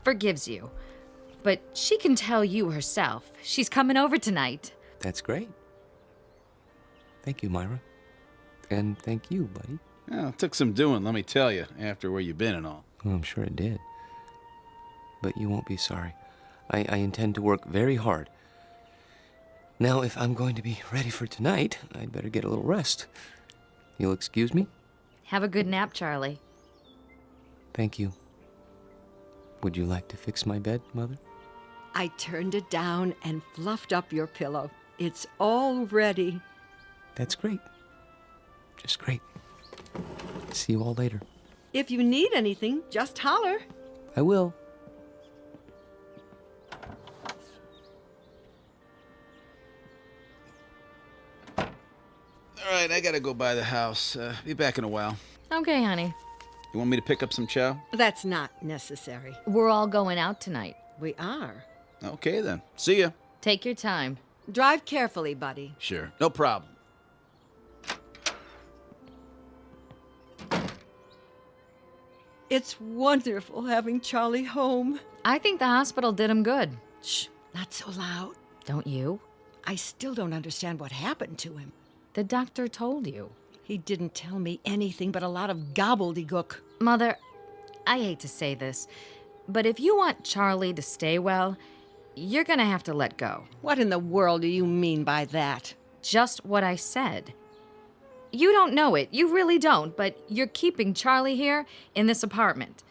[SPEAKER 20] forgives you. But she can tell you herself. She's coming over tonight.
[SPEAKER 9] That's great. Thank you, Myra. And thank you, Buddy.
[SPEAKER 17] Well, it took some doing, let me tell you, after where you've been and all.
[SPEAKER 9] Well, I'm sure it did. But you won't be sorry. I intend to work very hard. Now, if I'm going to be ready for tonight, I'd better get a little rest. You'll excuse me?
[SPEAKER 20] Have a good nap, Charlie.
[SPEAKER 9] Thank you. Would you like to fix my bed, Mother?
[SPEAKER 16] I turned it down and fluffed up your pillow. It's all ready.
[SPEAKER 9] That's great. Just great. See you all later.
[SPEAKER 16] If you need anything, just holler.
[SPEAKER 9] I will.
[SPEAKER 17] All right, I gotta go by the house. Be back in a while.
[SPEAKER 20] Okay, honey.
[SPEAKER 17] You want me to pick up some chow?
[SPEAKER 16] That's not necessary.
[SPEAKER 20] We're all going out tonight.
[SPEAKER 16] We are.
[SPEAKER 17] Okay, then. See ya.
[SPEAKER 20] Take your time.
[SPEAKER 16] Drive carefully, Buddy.
[SPEAKER 17] Sure. No problem.
[SPEAKER 16] It's wonderful having Charlie home.
[SPEAKER 20] I think the hospital did him good.
[SPEAKER 16] Shh, not so loud.
[SPEAKER 20] Don't you?
[SPEAKER 16] I still don't understand what happened to him.
[SPEAKER 20] The doctor told you.
[SPEAKER 16] He didn't tell me anything but a lot of gobbledygook.
[SPEAKER 20] Mother, I hate to say this, but if you want Charlie to stay well, you're gonna have to let go.
[SPEAKER 16] What in the world do you mean by that?
[SPEAKER 20] Just what I said. You don't know it, you really don't, but you're keeping Charlie here in this apartment.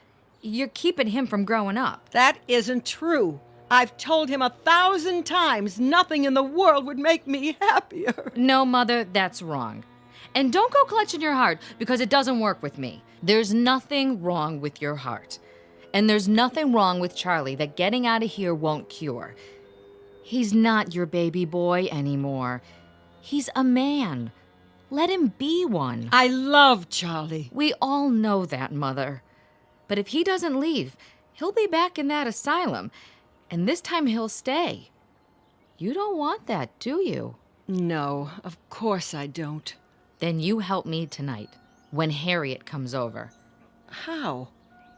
[SPEAKER 20] You're keeping him from growing up.
[SPEAKER 16] That isn't true. I've told him 1,000 times nothing in the world would make me happier.
[SPEAKER 20] No, Mother, that's wrong. And don't go clutching your heart, because it doesn't work with me. There's nothing wrong with your heart. And there's nothing wrong with Charlie that getting out of here won't cure. He's not your baby boy anymore. He's a man. Let him be one.
[SPEAKER 16] I love Charlie.
[SPEAKER 20] We all know that, Mother. But if he doesn't leave, he'll be back in that asylum. And this time he'll stay. You don't want that, do you?
[SPEAKER 16] No, of course I don't.
[SPEAKER 20] Then you help me tonight, when Harriet comes over.
[SPEAKER 16] How?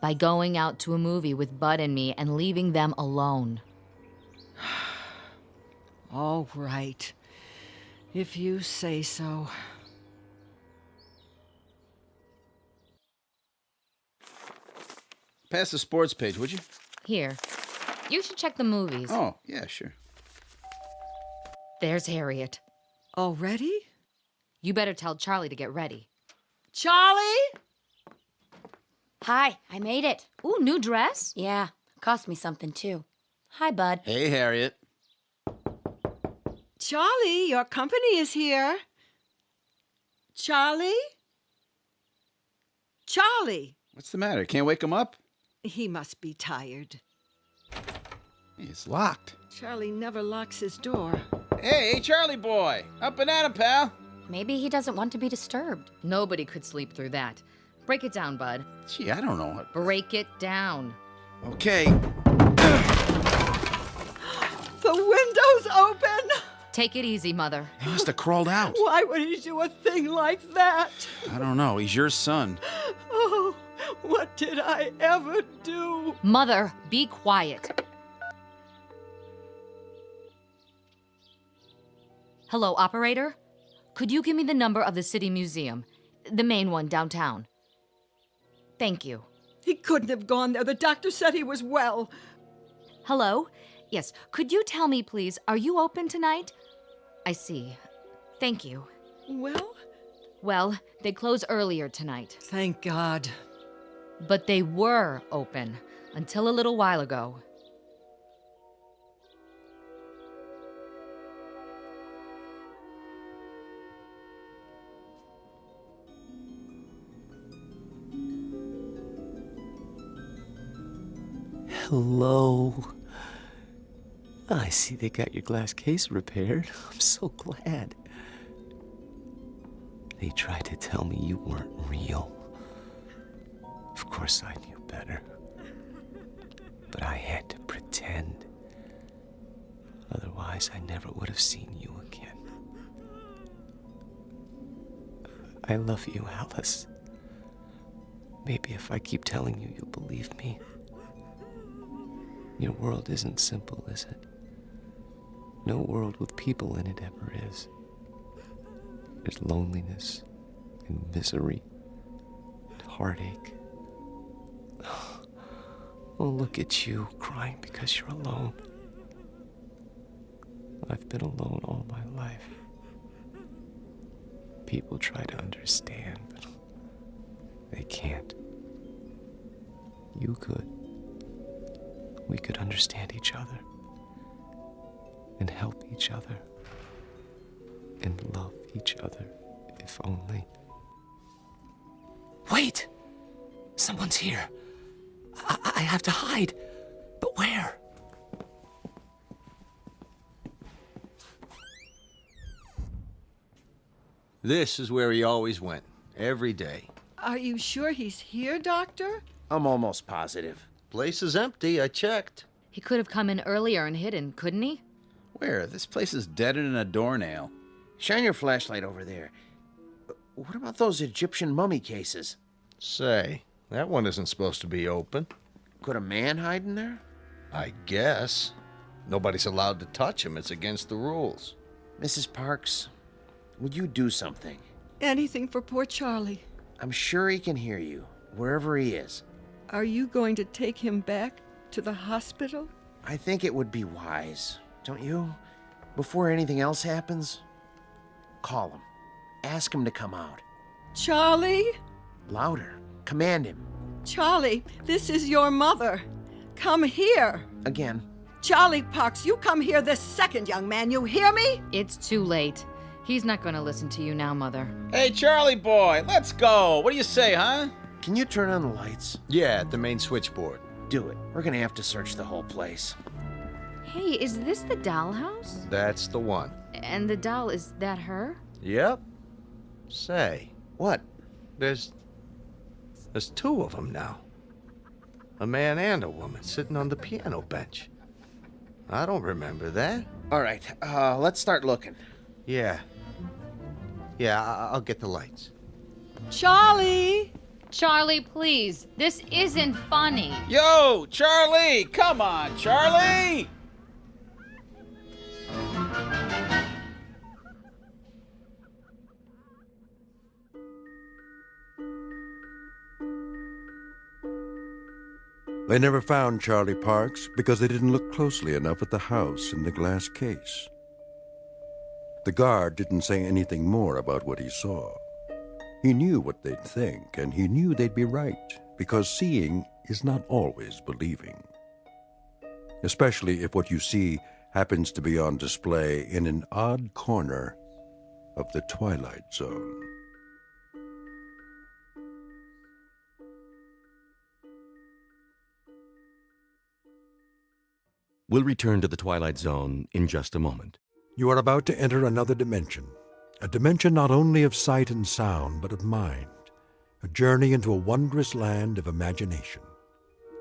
[SPEAKER 20] By going out to a movie with Bud and me and leaving them alone.
[SPEAKER 16] All right. If you say so.
[SPEAKER 17] Pass the sports page, would you?
[SPEAKER 20] Here. You should check the movies.
[SPEAKER 17] Oh, yeah, sure.
[SPEAKER 20] There's Harriet.
[SPEAKER 16] Already?
[SPEAKER 20] You better tell Charlie to get ready.
[SPEAKER 16] Charlie?
[SPEAKER 10] Hi, I made it.
[SPEAKER 20] Ooh, new dress?
[SPEAKER 10] Yeah, cost me something too. Hi, Bud.
[SPEAKER 17] Hey, Harriet.
[SPEAKER 16] Charlie, your company is here. Charlie? Charlie!
[SPEAKER 17] What's the matter? Can't wake him up?
[SPEAKER 16] He must be tired.
[SPEAKER 17] It's locked.
[SPEAKER 16] Charlie never locks his door.
[SPEAKER 17] Hey, Charlie boy! Up and at him, pal!
[SPEAKER 10] Maybe he doesn't want to be disturbed.
[SPEAKER 20] Nobody could sleep through that. Break it down, Bud.
[SPEAKER 17] Gee, I don't know.
[SPEAKER 20] Break it down.
[SPEAKER 17] Okay.
[SPEAKER 16] The window's open!
[SPEAKER 20] Take it easy, Mother.
[SPEAKER 17] He must have crawled out.
[SPEAKER 16] Why would he do a thing like that?
[SPEAKER 17] I don't know. He's your son.
[SPEAKER 16] Oh, what did I ever do?
[SPEAKER 20] Mother, be quiet. Hello, operator? Could you give me the number of the City Museum? The main one downtown. Thank you.
[SPEAKER 16] He couldn't have gone there. The doctor said he was well.
[SPEAKER 20] Hello? Yes, could you tell me, please, are you open tonight? I see. Thank you.
[SPEAKER 16] Well?
[SPEAKER 20] Well, they close earlier tonight.
[SPEAKER 16] Thank God.
[SPEAKER 20] But they were open until a little while ago.
[SPEAKER 13] Hello. I see they got your glass case repaired. I'm so glad. They tried to tell me you weren't real. Of course I knew better. But I had to pretend. Otherwise, I never would have seen you again. I love you, Alice. Maybe if I keep telling you, you'll believe me. Your world isn't simple, is it? No world with people in it ever is. There's loneliness and misery and heartache. Oh, look at you, crying because you're alone. I've been alone all my life. People try to understand, but they can't. You could. We could understand each other and help each other and love each other, if only. Wait! Someone's here. I have to hide. But where?
[SPEAKER 7] This is where he always went, every day.
[SPEAKER 16] Are you sure he's here, Doctor?
[SPEAKER 18] I'm almost positive.
[SPEAKER 7] Place is empty, I checked.
[SPEAKER 20] He could have come in earlier and hidden, couldn't he?
[SPEAKER 17] Where? This place is deader than a doornail.
[SPEAKER 18] Shine your flashlight over there. What about those Egyptian mummy cases?
[SPEAKER 7] Say, that one isn't supposed to be open.
[SPEAKER 18] Could a man hide in there?
[SPEAKER 7] I guess. Nobody's allowed to touch him. It's against the rules.
[SPEAKER 18] Mrs. Parks, would you do something?
[SPEAKER 16] Anything for poor Charlie.
[SPEAKER 18] I'm sure he can hear you, wherever he is.
[SPEAKER 16] Are you going to take him back to the hospital?
[SPEAKER 18] I think it would be wise, don't you? Before anything else happens, call him. Ask him to come out.
[SPEAKER 16] Charlie?
[SPEAKER 18] Louder. Command him.
[SPEAKER 16] Charlie, this is your mother. Come here.
[SPEAKER 18] Again,
[SPEAKER 16] Charlie Parks, you come here this second, young man. You hear me?
[SPEAKER 20] It's too late. He's not going to listen to you now, Mother.
[SPEAKER 17] Hey, Charlie boy, let's go. What do you say, huh?
[SPEAKER 18] Can you turn on the lights?
[SPEAKER 7] Yeah, at the main switchboard.
[SPEAKER 18] Do it. We're gonna have to search the whole place.
[SPEAKER 20] Hey, is this the dollhouse?
[SPEAKER 7] That's the one.
[SPEAKER 20] And the doll, is that her?
[SPEAKER 7] Yep. Say, what? There's two of them now. A man and a woman sitting on the piano bench. I don't remember that.
[SPEAKER 18] All right, let's start looking.
[SPEAKER 7] Yeah. I'll get the lights.
[SPEAKER 16] Charlie!
[SPEAKER 20] Charlie, please. This isn't funny.
[SPEAKER 17] Yo, Charlie! Come on, Charlie!
[SPEAKER 2] They never found Charlie Parks because they didn't look closely enough at the house in the glass case. The guard didn't say anything more about what he saw. He knew what they'd think, and he knew they'd be right, because seeing is not always believing. Especially if what you see happens to be on display in an odd corner of the Twilight Zone.
[SPEAKER 1] We'll return to the Twilight Zone in just a moment.
[SPEAKER 2] You are about to enter another dimension, a dimension not only of sight and sound, but of mind, a journey into a wondrous land of imagination.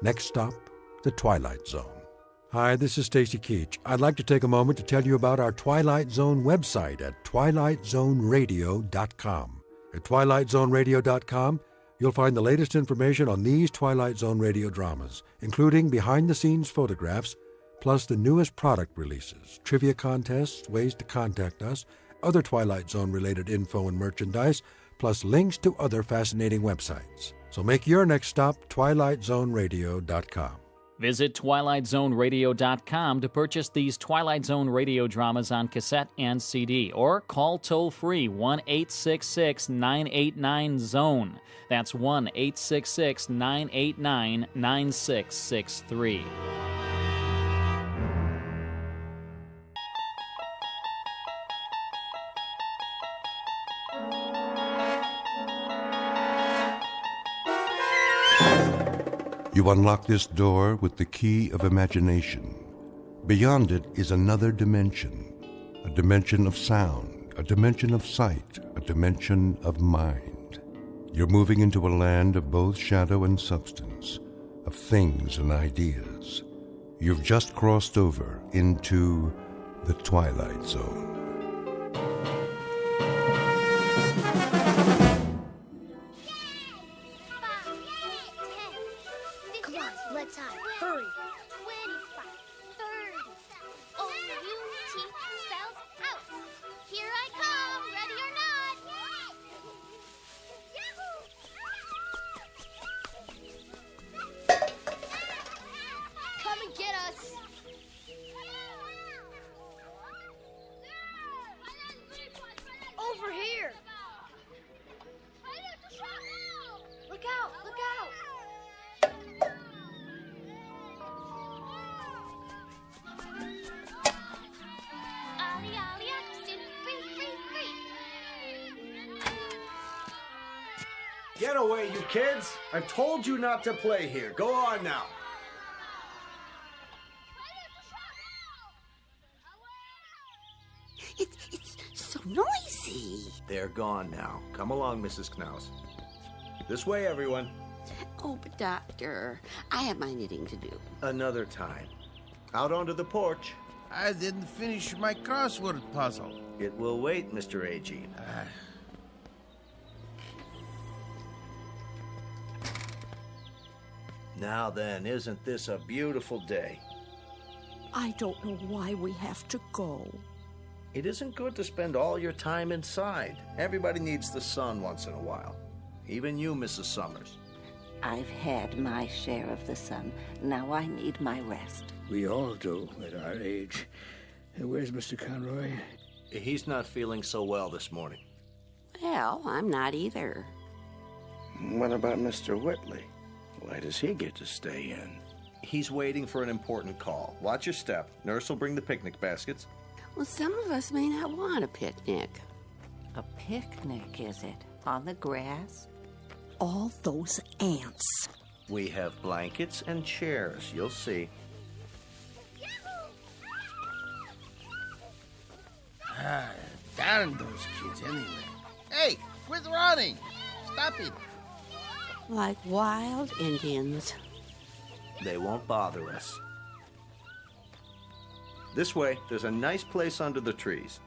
[SPEAKER 2] Next stop, the Twilight Zone. Hi, this is Stacy Keach. I'd like to take a moment to tell you about our Twilight Zone website at twilightzoneradio.com. At twilightzoneradio.com, you'll find the latest information on these Twilight Zone radio dramas, including behind-the-scenes photographs, plus the newest product releases, trivia contests, ways to contact us, other Twilight Zone-related info and merchandise, plus links to other fascinating websites. So make your next stop twilightzoneradio.com.
[SPEAKER 8] Visit twilightzoneradio.com to purchase these Twilight Zone radio dramas on cassette and CD, or call toll-free 1-866-989-ZONE. That's 1-866-989-9663.
[SPEAKER 2] You unlock this door with the key of imagination. Beyond it is another dimension, a dimension of sound, a dimension of sight, a dimension of mind. You're moving into a land of both shadow and substance, of things and ideas. You've just crossed over into the Twilight Zone.
[SPEAKER 11] Over here! Look out! Look out! Ollie, ollie, oxen, free, free, free!
[SPEAKER 21] Get away, you kids! I've told you not to play here. Go on now.
[SPEAKER 22] It's so noisy.
[SPEAKER 7] They're gone now. Come along, Mrs. Knaus. This way, everyone.
[SPEAKER 22] Oh, but Doctor, I have my knitting to do.
[SPEAKER 7] Another time. Out onto the porch.
[SPEAKER 18] I didn't finish my crossword puzzle.
[SPEAKER 7] It will wait, Mr. A.G. Now then, isn't this a beautiful day?
[SPEAKER 22] I don't know why we have to go.
[SPEAKER 7] It isn't good to spend all your time inside. Everybody needs the sun once in a while. Even you, Mrs. Summers.
[SPEAKER 22] I've had my share of the sun. Now I need my rest.
[SPEAKER 23] We all do at our age. Where's Mr. Conroy?
[SPEAKER 7] He's not feeling so well this morning.
[SPEAKER 22] Well, I'm not either.
[SPEAKER 23] What about Mr. Whitley? Why does he get to stay in?
[SPEAKER 7] He's waiting for an important call. Watch your step. Nurse will bring the picnic baskets.
[SPEAKER 22] Well, some of us may not want a picnic. A picnic, is it? On the grass?
[SPEAKER 3] All those ants.
[SPEAKER 7] We have blankets and chairs. You'll see.
[SPEAKER 18] Darn those kids anyway. Hey, quit running! Stop it!
[SPEAKER 22] Like wild Indians.
[SPEAKER 7] They won't bother us. This way, there's a nice place under the trees.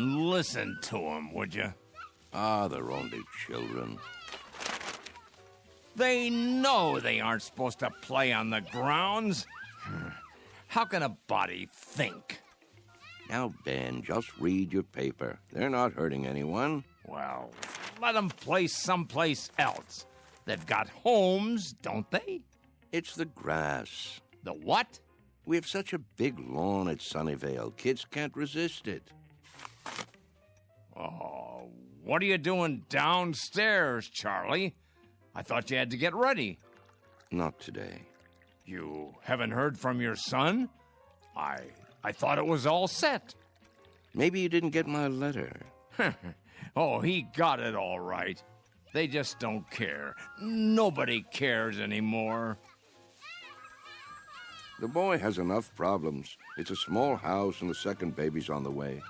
[SPEAKER 5] Listen to them, would you?
[SPEAKER 6] Ah, they're only children.
[SPEAKER 5] They know they aren't supposed to play on the grounds. How can a body think?
[SPEAKER 6] Now, Ben, just read your paper. They're not hurting anyone.
[SPEAKER 5] Well, let them play someplace else. They've got homes, don't they?
[SPEAKER 6] It's the grass.
[SPEAKER 5] The what?
[SPEAKER 6] We have such a big lawn at Sunnyvale. Kids can't resist it.
[SPEAKER 5] Oh, what are you doing downstairs, Charlie? I thought you had to get ready.
[SPEAKER 6] Not today.
[SPEAKER 5] You haven't heard from your son? I thought it was all set.
[SPEAKER 6] Maybe you didn't get my letter.
[SPEAKER 5] Oh, he got it all right. They just don't care. Nobody cares anymore.
[SPEAKER 6] The boy has enough problems. It's a small house and the second baby's on the way.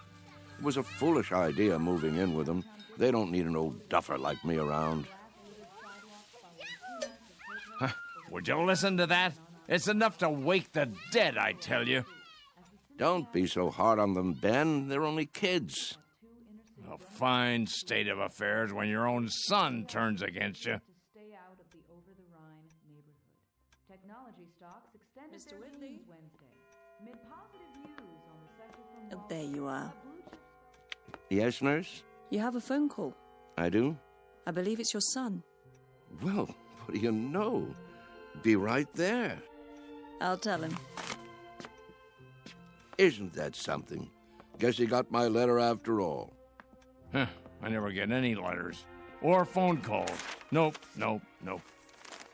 [SPEAKER 6] It was a foolish idea moving in with him. They don't need an old duffer like me around.
[SPEAKER 5] Would you listen to that? It's enough to wake the dead, I tell you.
[SPEAKER 6] Don't be so hard on them, Ben. They're only kids.
[SPEAKER 5] A fine state of affairs when your own son turns against you.
[SPEAKER 20] Stay out of the over-the-Rhine neighborhood. Technology stocks extended
[SPEAKER 3] Mr.
[SPEAKER 20] their
[SPEAKER 3] Whitley?
[SPEAKER 20] gains Wednesday. Mid positive views on the sector from
[SPEAKER 3] There you are.
[SPEAKER 6] Yes, nurse?
[SPEAKER 3] You have a phone call.
[SPEAKER 6] I do?
[SPEAKER 3] I believe it's your son.
[SPEAKER 6] Well, what do you know? Be right there.
[SPEAKER 3] I'll tell him.
[SPEAKER 6] Isn't that something? Guess he got my letter after all.
[SPEAKER 5] I never get any letters. Or phone calls. Nope.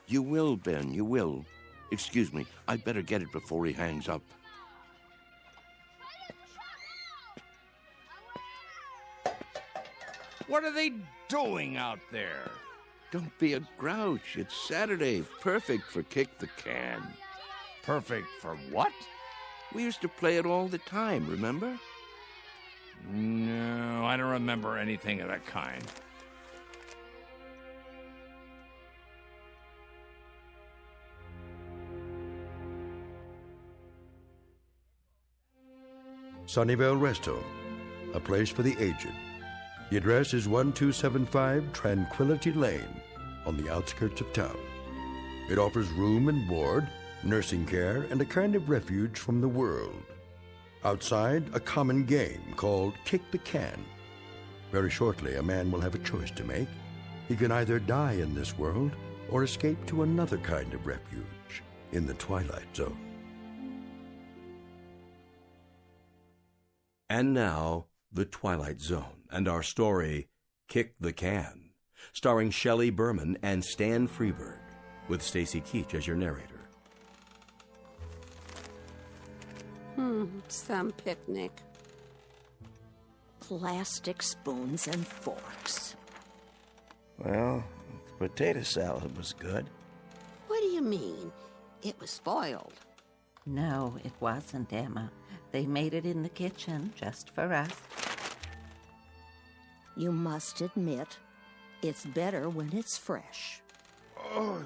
[SPEAKER 6] You will, Ben, you will. Excuse me, I'd better get it before he hangs up.
[SPEAKER 5] What are they doing out there?
[SPEAKER 6] Don't be a grouch. It's Saturday. Perfect for kick the can.
[SPEAKER 5] Perfect for what?
[SPEAKER 6] We used to play it all the time, remember?
[SPEAKER 5] No, I don't remember anything of that kind.
[SPEAKER 2] Sunnyvale Rest Home, a place for the aged. The address is 1275 Tranquility Lane, on the outskirts of town. It offers room and board, nursing care, and a kind of refuge from the world. Outside, a common game called Kick the Can. Very shortly, a man will have a choice to make. He can either die in this world or escape to another kind of refuge in the Twilight Zone.
[SPEAKER 1] And now, The Twilight Zone, and our story, Kick the Can, starring Shelley Berman and Stan Freberg, with Stacy Keach as your narrator.
[SPEAKER 22] Some picnic. Plastic spoons and forks.
[SPEAKER 18] Well, the potato salad was good.
[SPEAKER 22] What do you mean? It was spoiled.
[SPEAKER 12] No, it wasn't, Emma. They made it in the kitchen just for us.
[SPEAKER 22] You must admit, it's better when it's fresh.
[SPEAKER 18] I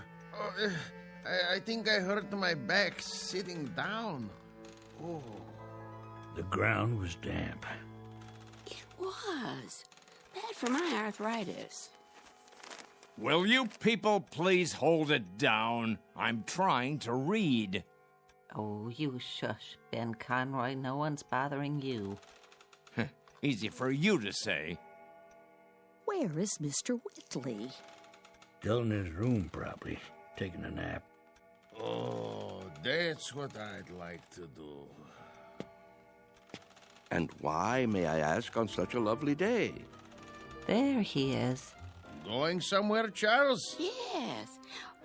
[SPEAKER 18] think I hurt my back sitting down. Oh.
[SPEAKER 23] The ground was damp.
[SPEAKER 22] It was. Bad for my arthritis.
[SPEAKER 5] Will you people please hold it down? I'm trying to read.
[SPEAKER 12] Oh, you shush, Ben Conroy. No one's bothering you.
[SPEAKER 5] Easy for you to say.
[SPEAKER 3] Where is Mr. Whitley?
[SPEAKER 23] Still in his room, probably, taking a nap.
[SPEAKER 6] Oh, that's what I'd like to do. And why, may I ask, on such a lovely day?
[SPEAKER 12] There he is.
[SPEAKER 18] Going somewhere, Charles?
[SPEAKER 12] Yes.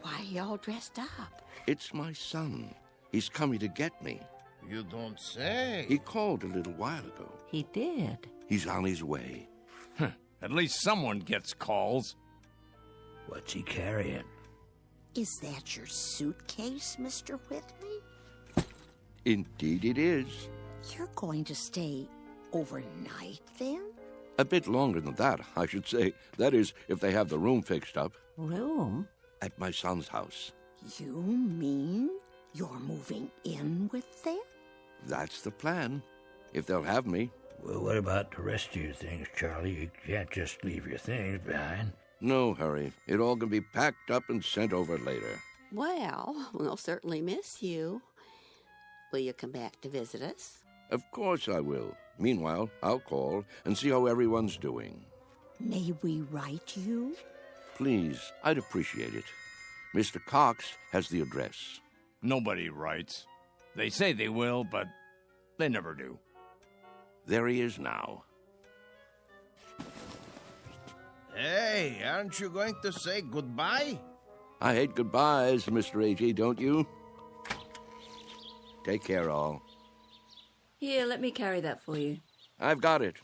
[SPEAKER 12] Why are you all dressed up?
[SPEAKER 6] It's my son. He's coming to get me.
[SPEAKER 18] You don't say.
[SPEAKER 6] He called a little while ago.
[SPEAKER 12] He did.
[SPEAKER 6] He's on his way.
[SPEAKER 5] At least someone gets calls.
[SPEAKER 23] What's he carrying?
[SPEAKER 3] Is that your suitcase, Mr. Whitley?
[SPEAKER 6] Indeed it is.
[SPEAKER 3] You're going to stay overnight then?
[SPEAKER 6] A bit longer than that, I should say. That is, if they have the room fixed up.
[SPEAKER 12] Room?
[SPEAKER 6] At my son's house.
[SPEAKER 3] You mean you're moving in with them?
[SPEAKER 6] That's the plan. If they'll have me.
[SPEAKER 23] Well, what about the rest of your things, Charlie? You can't just leave your things behind.
[SPEAKER 6] No hurry. It all can be packed up and sent over later.
[SPEAKER 12] Well, we'll certainly miss you. Will you come back to visit us?
[SPEAKER 6] Of course I will. Meanwhile, I'll call and see how everyone's doing.
[SPEAKER 3] May we write you?
[SPEAKER 6] Please, I'd appreciate it. Mr. Cox has the address.
[SPEAKER 5] Nobody writes. They say they will, but they never do.
[SPEAKER 6] There he is now.
[SPEAKER 18] Hey, aren't you going to say goodbye?
[SPEAKER 6] I hate goodbyes, Mr. A.G., don't you? Take care, all.
[SPEAKER 3] Here, let me carry that for you.
[SPEAKER 6] I've got it.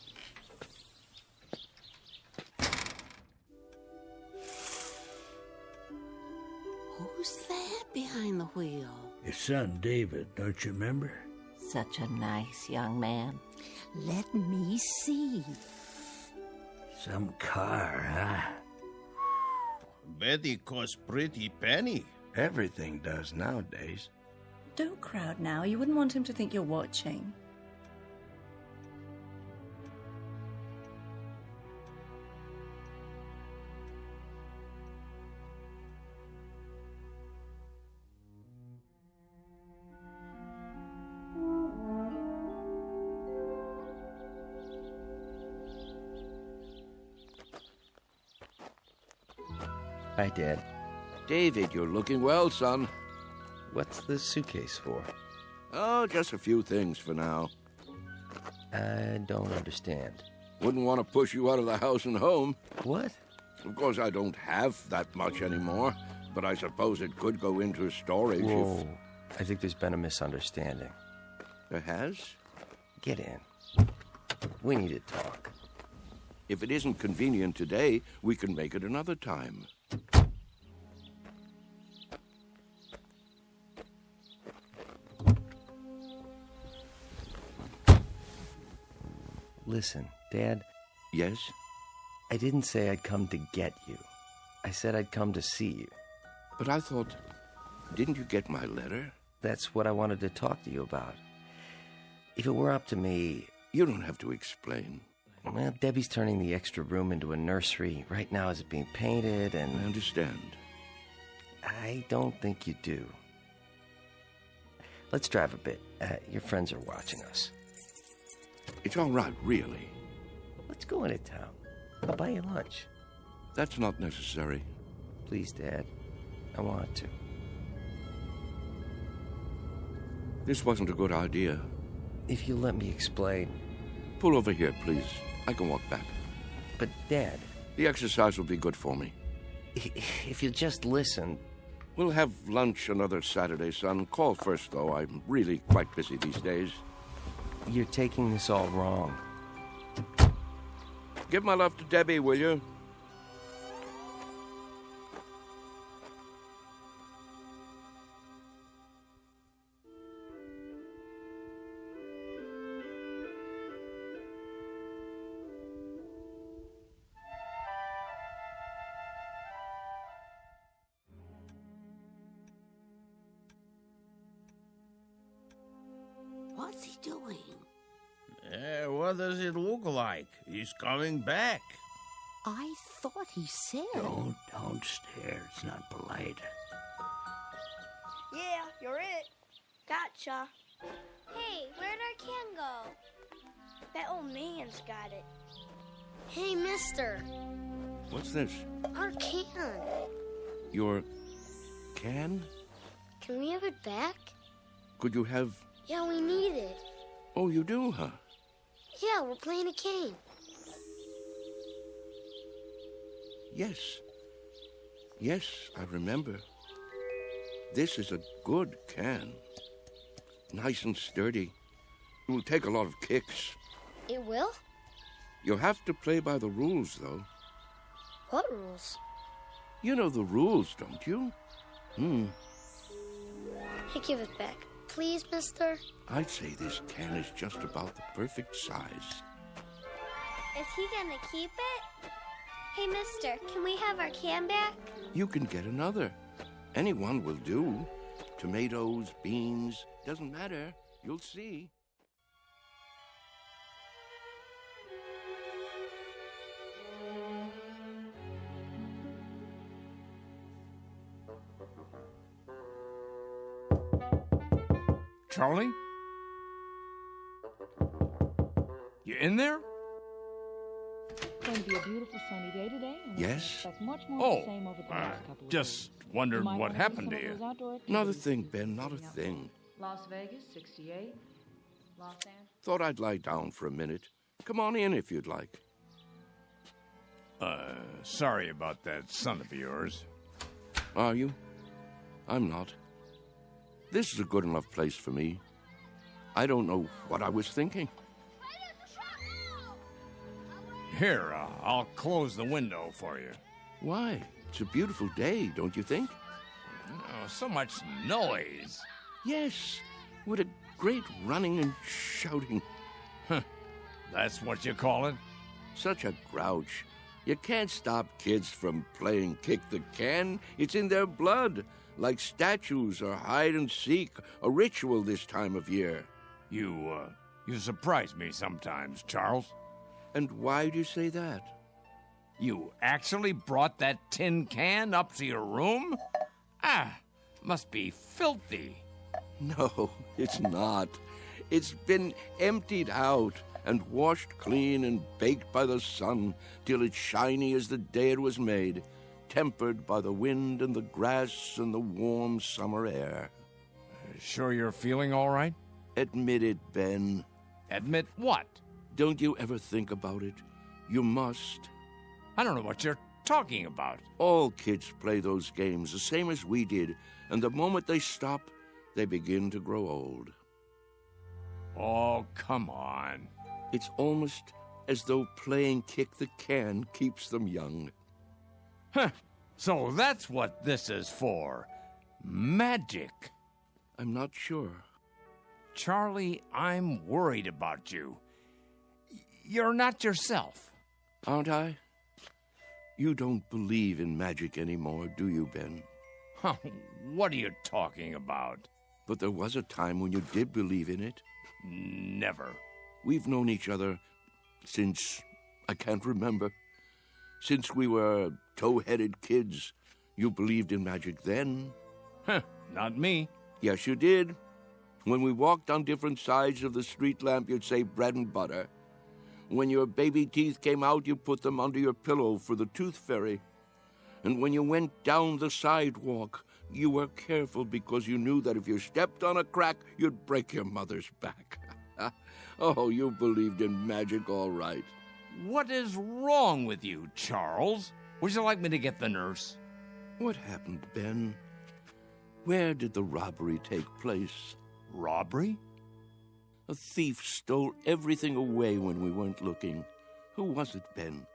[SPEAKER 12] Who's that behind the wheel?
[SPEAKER 23] His son, David, don't you remember?
[SPEAKER 12] Such a nice young man.
[SPEAKER 3] Let me see.
[SPEAKER 23] Some car, huh?
[SPEAKER 18] Bet it costs pretty penny.
[SPEAKER 23] Everything does nowadays.
[SPEAKER 4] Don't crowd now. You wouldn't want him to think you're watching.
[SPEAKER 9] Hi, Dad.
[SPEAKER 6] David, you're looking well, son.
[SPEAKER 9] What's the suitcase for?
[SPEAKER 6] Oh, just a few things for now.
[SPEAKER 9] I don't understand.
[SPEAKER 6] Wouldn't want to push you out of the house and home.
[SPEAKER 9] What?
[SPEAKER 6] Of course, I don't have that much anymore, but I suppose it could go into storage
[SPEAKER 9] Whoa. I think there's been a misunderstanding.
[SPEAKER 6] There has?
[SPEAKER 9] Get in. We need to talk.
[SPEAKER 6] If it isn't convenient today, we can make it another time.
[SPEAKER 9] Listen, Dad.
[SPEAKER 6] Yes?
[SPEAKER 9] I didn't say I'd come to get you. I said I'd come to see you.
[SPEAKER 6] But I thought, didn't you get my letter?
[SPEAKER 9] That's what I wanted to talk to you about. If it were up to me...
[SPEAKER 6] You don't have to explain.
[SPEAKER 9] Well, Debbie's turning the extra room into a nursery. Right now it's being painted and...
[SPEAKER 6] I understand.
[SPEAKER 9] I don't think you do. Let's drive a bit. Your friends are watching us.
[SPEAKER 6] It's all right, really.
[SPEAKER 9] Let's go into town. I'll buy you lunch.
[SPEAKER 6] That's not necessary.
[SPEAKER 9] Please, Dad. I want to.
[SPEAKER 6] This wasn't a good idea.
[SPEAKER 9] If you let me explain.
[SPEAKER 6] Pull over here, please. I can walk back.
[SPEAKER 9] But, Dad...
[SPEAKER 6] The exercise will be good for me.
[SPEAKER 9] If you just listen...
[SPEAKER 6] We'll have lunch another Saturday, son. Call first, though. I'm really quite busy these days.
[SPEAKER 9] You're taking this all wrong.
[SPEAKER 6] Give my love to Debbie, will you?
[SPEAKER 12] What's he doing?
[SPEAKER 18] What does it look like? He's coming back.
[SPEAKER 3] I thought he said...
[SPEAKER 23] Don't stare. It's not polite.
[SPEAKER 11] Yeah, you're it. Gotcha. Hey, where'd our can go? That old man's got it. Hey, mister.
[SPEAKER 6] What's this?
[SPEAKER 11] Our can.
[SPEAKER 6] Your can?
[SPEAKER 11] Can we have it back?
[SPEAKER 6] Could you have...
[SPEAKER 11] Yeah, we need it.
[SPEAKER 6] Oh, you do, huh?
[SPEAKER 11] Yeah, we're playing a game.
[SPEAKER 6] Yes. Yes, I remember. This is a good can. Nice and sturdy. It will take a lot of kicks.
[SPEAKER 11] It will?
[SPEAKER 6] You'll have to play by the rules, though.
[SPEAKER 11] What rules?
[SPEAKER 6] You know the rules, don't you?
[SPEAKER 11] Hey, give it back. Please, mister?
[SPEAKER 6] I'd say this can is just about the perfect size.
[SPEAKER 11] Is he gonna keep it? Hey, mister, can we have our can back?
[SPEAKER 6] You can get another. Any one will do. Tomatoes, beans, doesn't matter. You'll see.
[SPEAKER 5] Charlie? You in there?
[SPEAKER 14] It's going to be a beautiful sunny day today. And
[SPEAKER 6] Yes?
[SPEAKER 14] expect much more of the same over the next couple of
[SPEAKER 5] Just
[SPEAKER 14] days.
[SPEAKER 5] wondered
[SPEAKER 14] You might
[SPEAKER 5] what
[SPEAKER 14] wanna do
[SPEAKER 5] happened
[SPEAKER 14] some
[SPEAKER 5] to
[SPEAKER 14] of
[SPEAKER 5] you.
[SPEAKER 14] those outdoor
[SPEAKER 6] Not a
[SPEAKER 14] activities.
[SPEAKER 6] thing, Ben, not a thing.
[SPEAKER 14] Las Vegas, 68. Los Angeles.
[SPEAKER 6] Thought I'd lie down for a minute. Come on in if you'd like.
[SPEAKER 5] Sorry about that son of yours.
[SPEAKER 6] Are you? I'm not. This is a good enough place for me. I don't know what I was thinking.
[SPEAKER 5] Here, I'll close the window for you.
[SPEAKER 6] Why? It's a beautiful day, don't you think?
[SPEAKER 5] Oh, so much noise.
[SPEAKER 6] Yes. What a great running and shouting.
[SPEAKER 5] That's what you call it?
[SPEAKER 6] Such a grouch. You can't stop kids from playing kick the can. It's in their blood, like statues or hide and seek, a ritual this time of year.
[SPEAKER 5] You surprise me sometimes, Charles.
[SPEAKER 6] And why do you say that?
[SPEAKER 5] You actually brought that tin can up to your room? Must be filthy.
[SPEAKER 6] No, it's not. It's been emptied out and washed clean and baked by the sun till it's shiny as the day it was made, tempered by the wind and the grass and the warm summer air.
[SPEAKER 5] Sure you're feeling all right?
[SPEAKER 6] Admit it, Ben.
[SPEAKER 5] Admit what?
[SPEAKER 6] Don't you ever think about it? You must.
[SPEAKER 5] I don't know what you're talking about.
[SPEAKER 6] All kids play those games the same as we did, and the moment they stop, they begin to grow old.
[SPEAKER 5] Oh, come on.
[SPEAKER 6] It's almost as though playing kick the can keeps them young.
[SPEAKER 5] So that's what this is for. Magic.
[SPEAKER 6] I'm not sure.
[SPEAKER 5] Charlie, I'm worried about you. You're not yourself.
[SPEAKER 6] Aren't I? You don't believe in magic anymore, do you, Ben?
[SPEAKER 5] What are you talking about?
[SPEAKER 6] But there was a time when you did believe in it.
[SPEAKER 5] Never.
[SPEAKER 6] We've known each other since I can't remember. Since we were tow-headed kids. You believed in magic then.
[SPEAKER 5] Not me.
[SPEAKER 6] Yes, you did. When we walked on different sides of the street lamp, you'd say bread and butter. When your baby teeth came out, you put them under your pillow for the tooth fairy. And when you went down the sidewalk, you were careful because you knew that if you stepped on a crack, you'd break your mother's back. Oh, you believed in magic all right.
[SPEAKER 5] What is wrong with you, Charles? Would you like me to get the nurse?
[SPEAKER 6] What happened, Ben? Where did the robbery take place?
[SPEAKER 5] Robbery?
[SPEAKER 6] A thief stole everything away when we weren't looking. Who was it, Ben?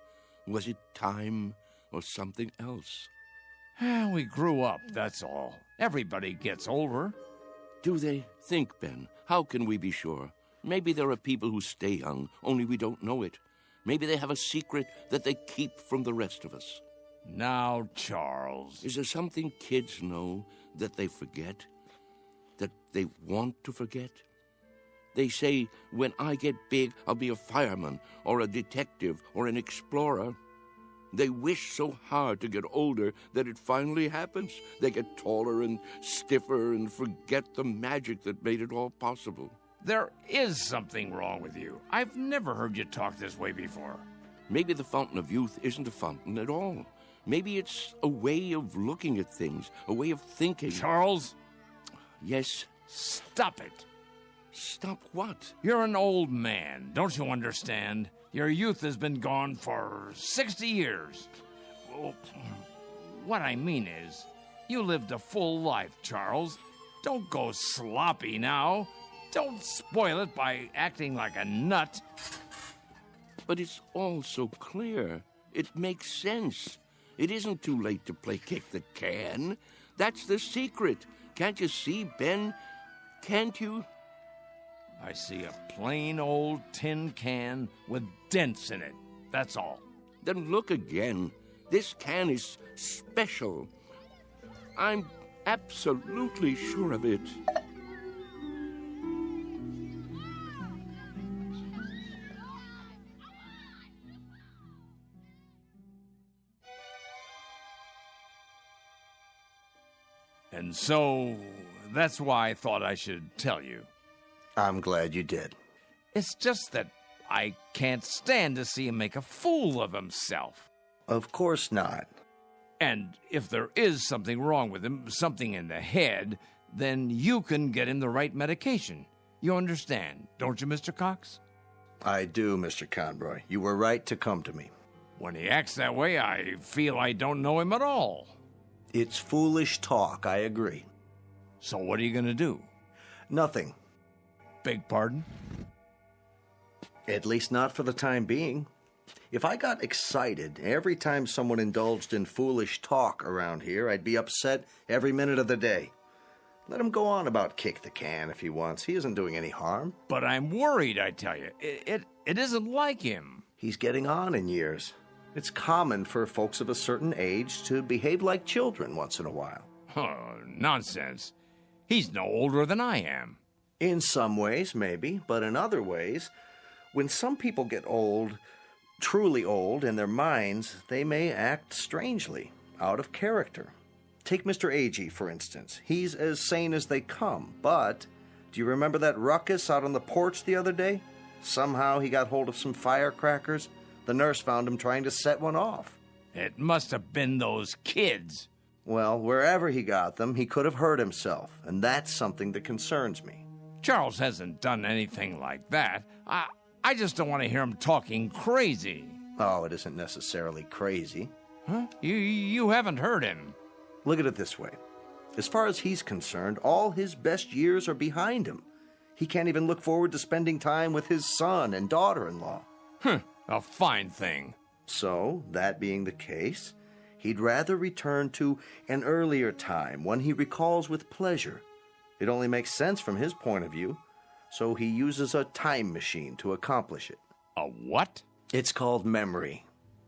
[SPEAKER 6] Was it time or something else?
[SPEAKER 5] We grew up, that's all. Everybody gets older.
[SPEAKER 6] Do they? Think, Ben. How can we be sure? Maybe there are people who stay young, only we don't know it. Maybe they have a secret that they keep from the rest of us.
[SPEAKER 5] Now, Charles.
[SPEAKER 6] Is there something kids know that they forget? That they want to forget? They say, when I get big, I'll be a fireman, or a detective, or an explorer. They wish so hard to get older that it finally happens. They get taller and stiffer and forget the magic that made it all possible.
[SPEAKER 5] There is something wrong with you. I've never heard you talk this way before.
[SPEAKER 6] Maybe the fountain of youth isn't a fountain at all. Maybe it's a way of looking at things, a way of thinking.
[SPEAKER 5] Charles?
[SPEAKER 6] Yes?
[SPEAKER 5] Stop it.
[SPEAKER 6] Stop what?
[SPEAKER 5] You're an old man. Don't you understand? Your youth has been gone for 60 years. Well, what I mean is, you lived a full life, Charles. Don't go sloppy now. Don't spoil it by acting like a nut.
[SPEAKER 6] But it's all so clear. It makes sense. It isn't too late to play kick the can. That's the secret. Can't you see, Ben? Can't you?
[SPEAKER 5] I see a plain old tin can with dents in it. That's all.
[SPEAKER 6] Then look again. This can is special. I'm absolutely sure of it.
[SPEAKER 5] And so, that's why I thought I should tell you.
[SPEAKER 7] I'm glad you did.
[SPEAKER 5] It's just that I can't stand to see him make a fool of himself.
[SPEAKER 7] Of course not.
[SPEAKER 5] And if there is something wrong with him, something in the head, then you can get him the right medication. You understand, don't you, Mr. Cox?
[SPEAKER 7] I do, Mr. Conroy. You were right to come to me.
[SPEAKER 5] When he acts that way, I feel I don't know him at all.
[SPEAKER 7] It's foolish talk, I agree.
[SPEAKER 5] So what are you going to do?
[SPEAKER 7] Nothing.
[SPEAKER 5] Beg pardon?
[SPEAKER 7] At least not for the time being. If I got excited every time someone indulged in foolish talk around here, I'd be upset every minute of the day. Let him go on about kick the can if he wants. He isn't doing any harm.
[SPEAKER 5] But I'm worried, I tell you. It isn't like him.
[SPEAKER 7] He's getting on in years. It's common for folks of a certain age to behave like children once in a while.
[SPEAKER 5] Oh, nonsense. He's no older than I am.
[SPEAKER 7] In some ways, maybe, but in other ways, when some people get old, truly old, in their minds, they may act strangely, out of character. Take Mr. Agee, for instance. He's as sane as they come, but do you remember that ruckus out on the porch the other day? Somehow he got hold of some firecrackers. The nurse found him trying to set one off.
[SPEAKER 5] It must have been those kids.
[SPEAKER 7] Well, wherever he got them, he could have hurt himself, and that's something that concerns me.
[SPEAKER 5] Charles hasn't done anything like that. I just don't want to hear him talking crazy.
[SPEAKER 7] Oh, it isn't necessarily crazy.
[SPEAKER 5] Huh? You haven't heard him.
[SPEAKER 7] Look at it this way. As far as he's concerned, all his best years are behind him. He can't even look forward to spending time with his son and daughter-in-law.
[SPEAKER 5] A fine thing.
[SPEAKER 7] So, that being the case, he'd rather return to an earlier time, one he recalls with pleasure. It only makes sense from his point of view, so he uses a time machine to accomplish it.
[SPEAKER 5] A what?
[SPEAKER 7] It's called memory.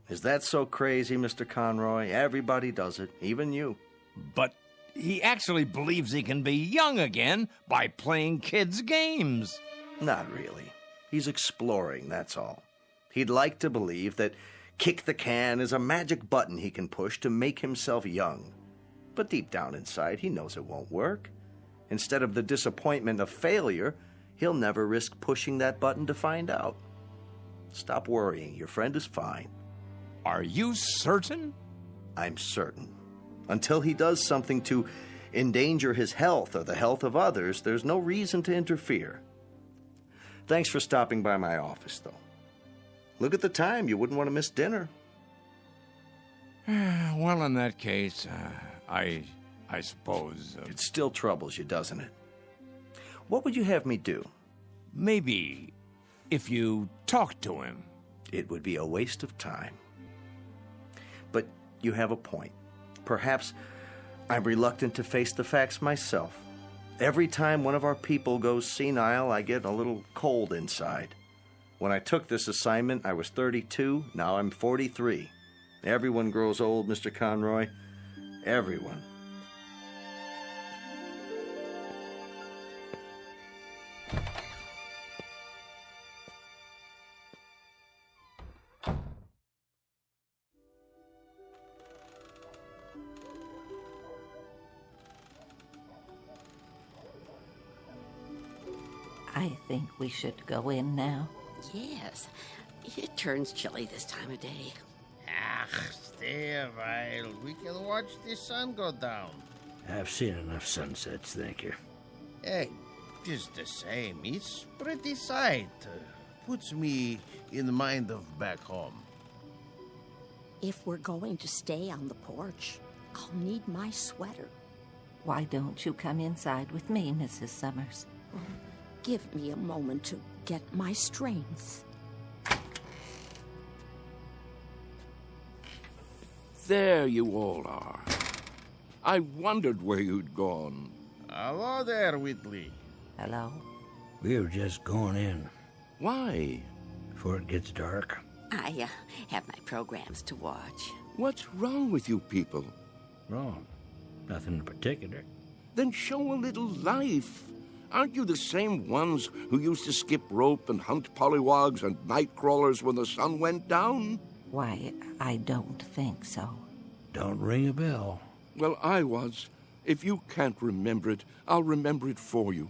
[SPEAKER 7] Is that so crazy, Mr. Conroy? Everybody does it, even you.
[SPEAKER 5] But he actually believes he can be young again by playing kids' games.
[SPEAKER 7] Not really. He's exploring, that's all. He'd like to believe that kick the can is a magic button he can push to make himself young. But deep down inside, he knows it won't work. Instead of the disappointment of failure, he'll never risk pushing that button to find out. Stop worrying. Your friend is fine.
[SPEAKER 5] Are you certain?
[SPEAKER 7] I'm certain. Until he does something to endanger his health or the health of others, there's no reason to interfere. Thanks for stopping by my office, though. Look at the time. You wouldn't want to miss dinner.
[SPEAKER 5] Well, in that case, I suppose...
[SPEAKER 7] It still troubles you, doesn't it? What would you have me do?
[SPEAKER 5] Maybe if you talk to him.
[SPEAKER 7] It would be a waste of time. But you have a point. Perhaps I'm reluctant to face the facts myself. Every time one of our people goes senile, I get a little cold inside. When I took this assignment, I was 32. Now I'm 43. Everyone grows old, Mr. Conroy. Everyone.
[SPEAKER 12] I think we should go in now.
[SPEAKER 22] Yes, it turns chilly this time of day.
[SPEAKER 10] Stay a while. We can watch the sun go down.
[SPEAKER 23] I've seen enough sunsets, thank you.
[SPEAKER 10] Hey, just the same. It's pretty sight. Puts me in the mind of back home.
[SPEAKER 3] If we're going to stay on the porch, I'll need my sweater.
[SPEAKER 12] Why don't you come inside with me, Mrs. Summers?
[SPEAKER 3] Give me a moment to get my strength.
[SPEAKER 6] There you all are. I wondered where you'd gone.
[SPEAKER 10] Hello there, Whitley.
[SPEAKER 12] Hello.
[SPEAKER 23] We were just going in.
[SPEAKER 6] Why?
[SPEAKER 23] Before it gets dark.
[SPEAKER 22] I have my programs to watch.
[SPEAKER 6] What's wrong with you people?
[SPEAKER 23] Wrong. Nothing in particular.
[SPEAKER 6] Then show a little life. Aren't you the same ones who used to skip rope and hunt pollywogs and night crawlers when the sun went down?
[SPEAKER 12] Why, I don't think so.
[SPEAKER 23] Don't ring a bell.
[SPEAKER 6] Well, I was. If you can't remember it, I'll remember it for you.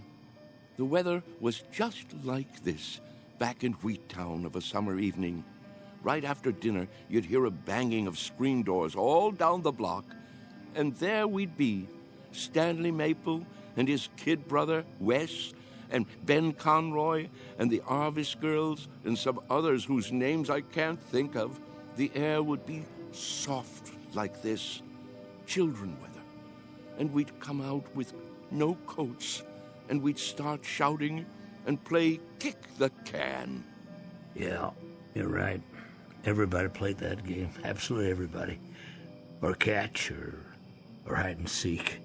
[SPEAKER 6] The weather was just like this back in Wheattown of a summer evening. Right after dinner, you'd hear a banging of screen doors all down the block, and there we'd be, Stanley Maple and his kid brother, Wes, and Ben Conroy, and the Arvis girls, and some others whose names I can't think of. The air would be soft like this, children weather, and we'd come out with no coats, and we'd start shouting and play kick the can.
[SPEAKER 23] Yeah, you're right. Everybody played that game. Absolutely everybody. Or catch, or hide and seek.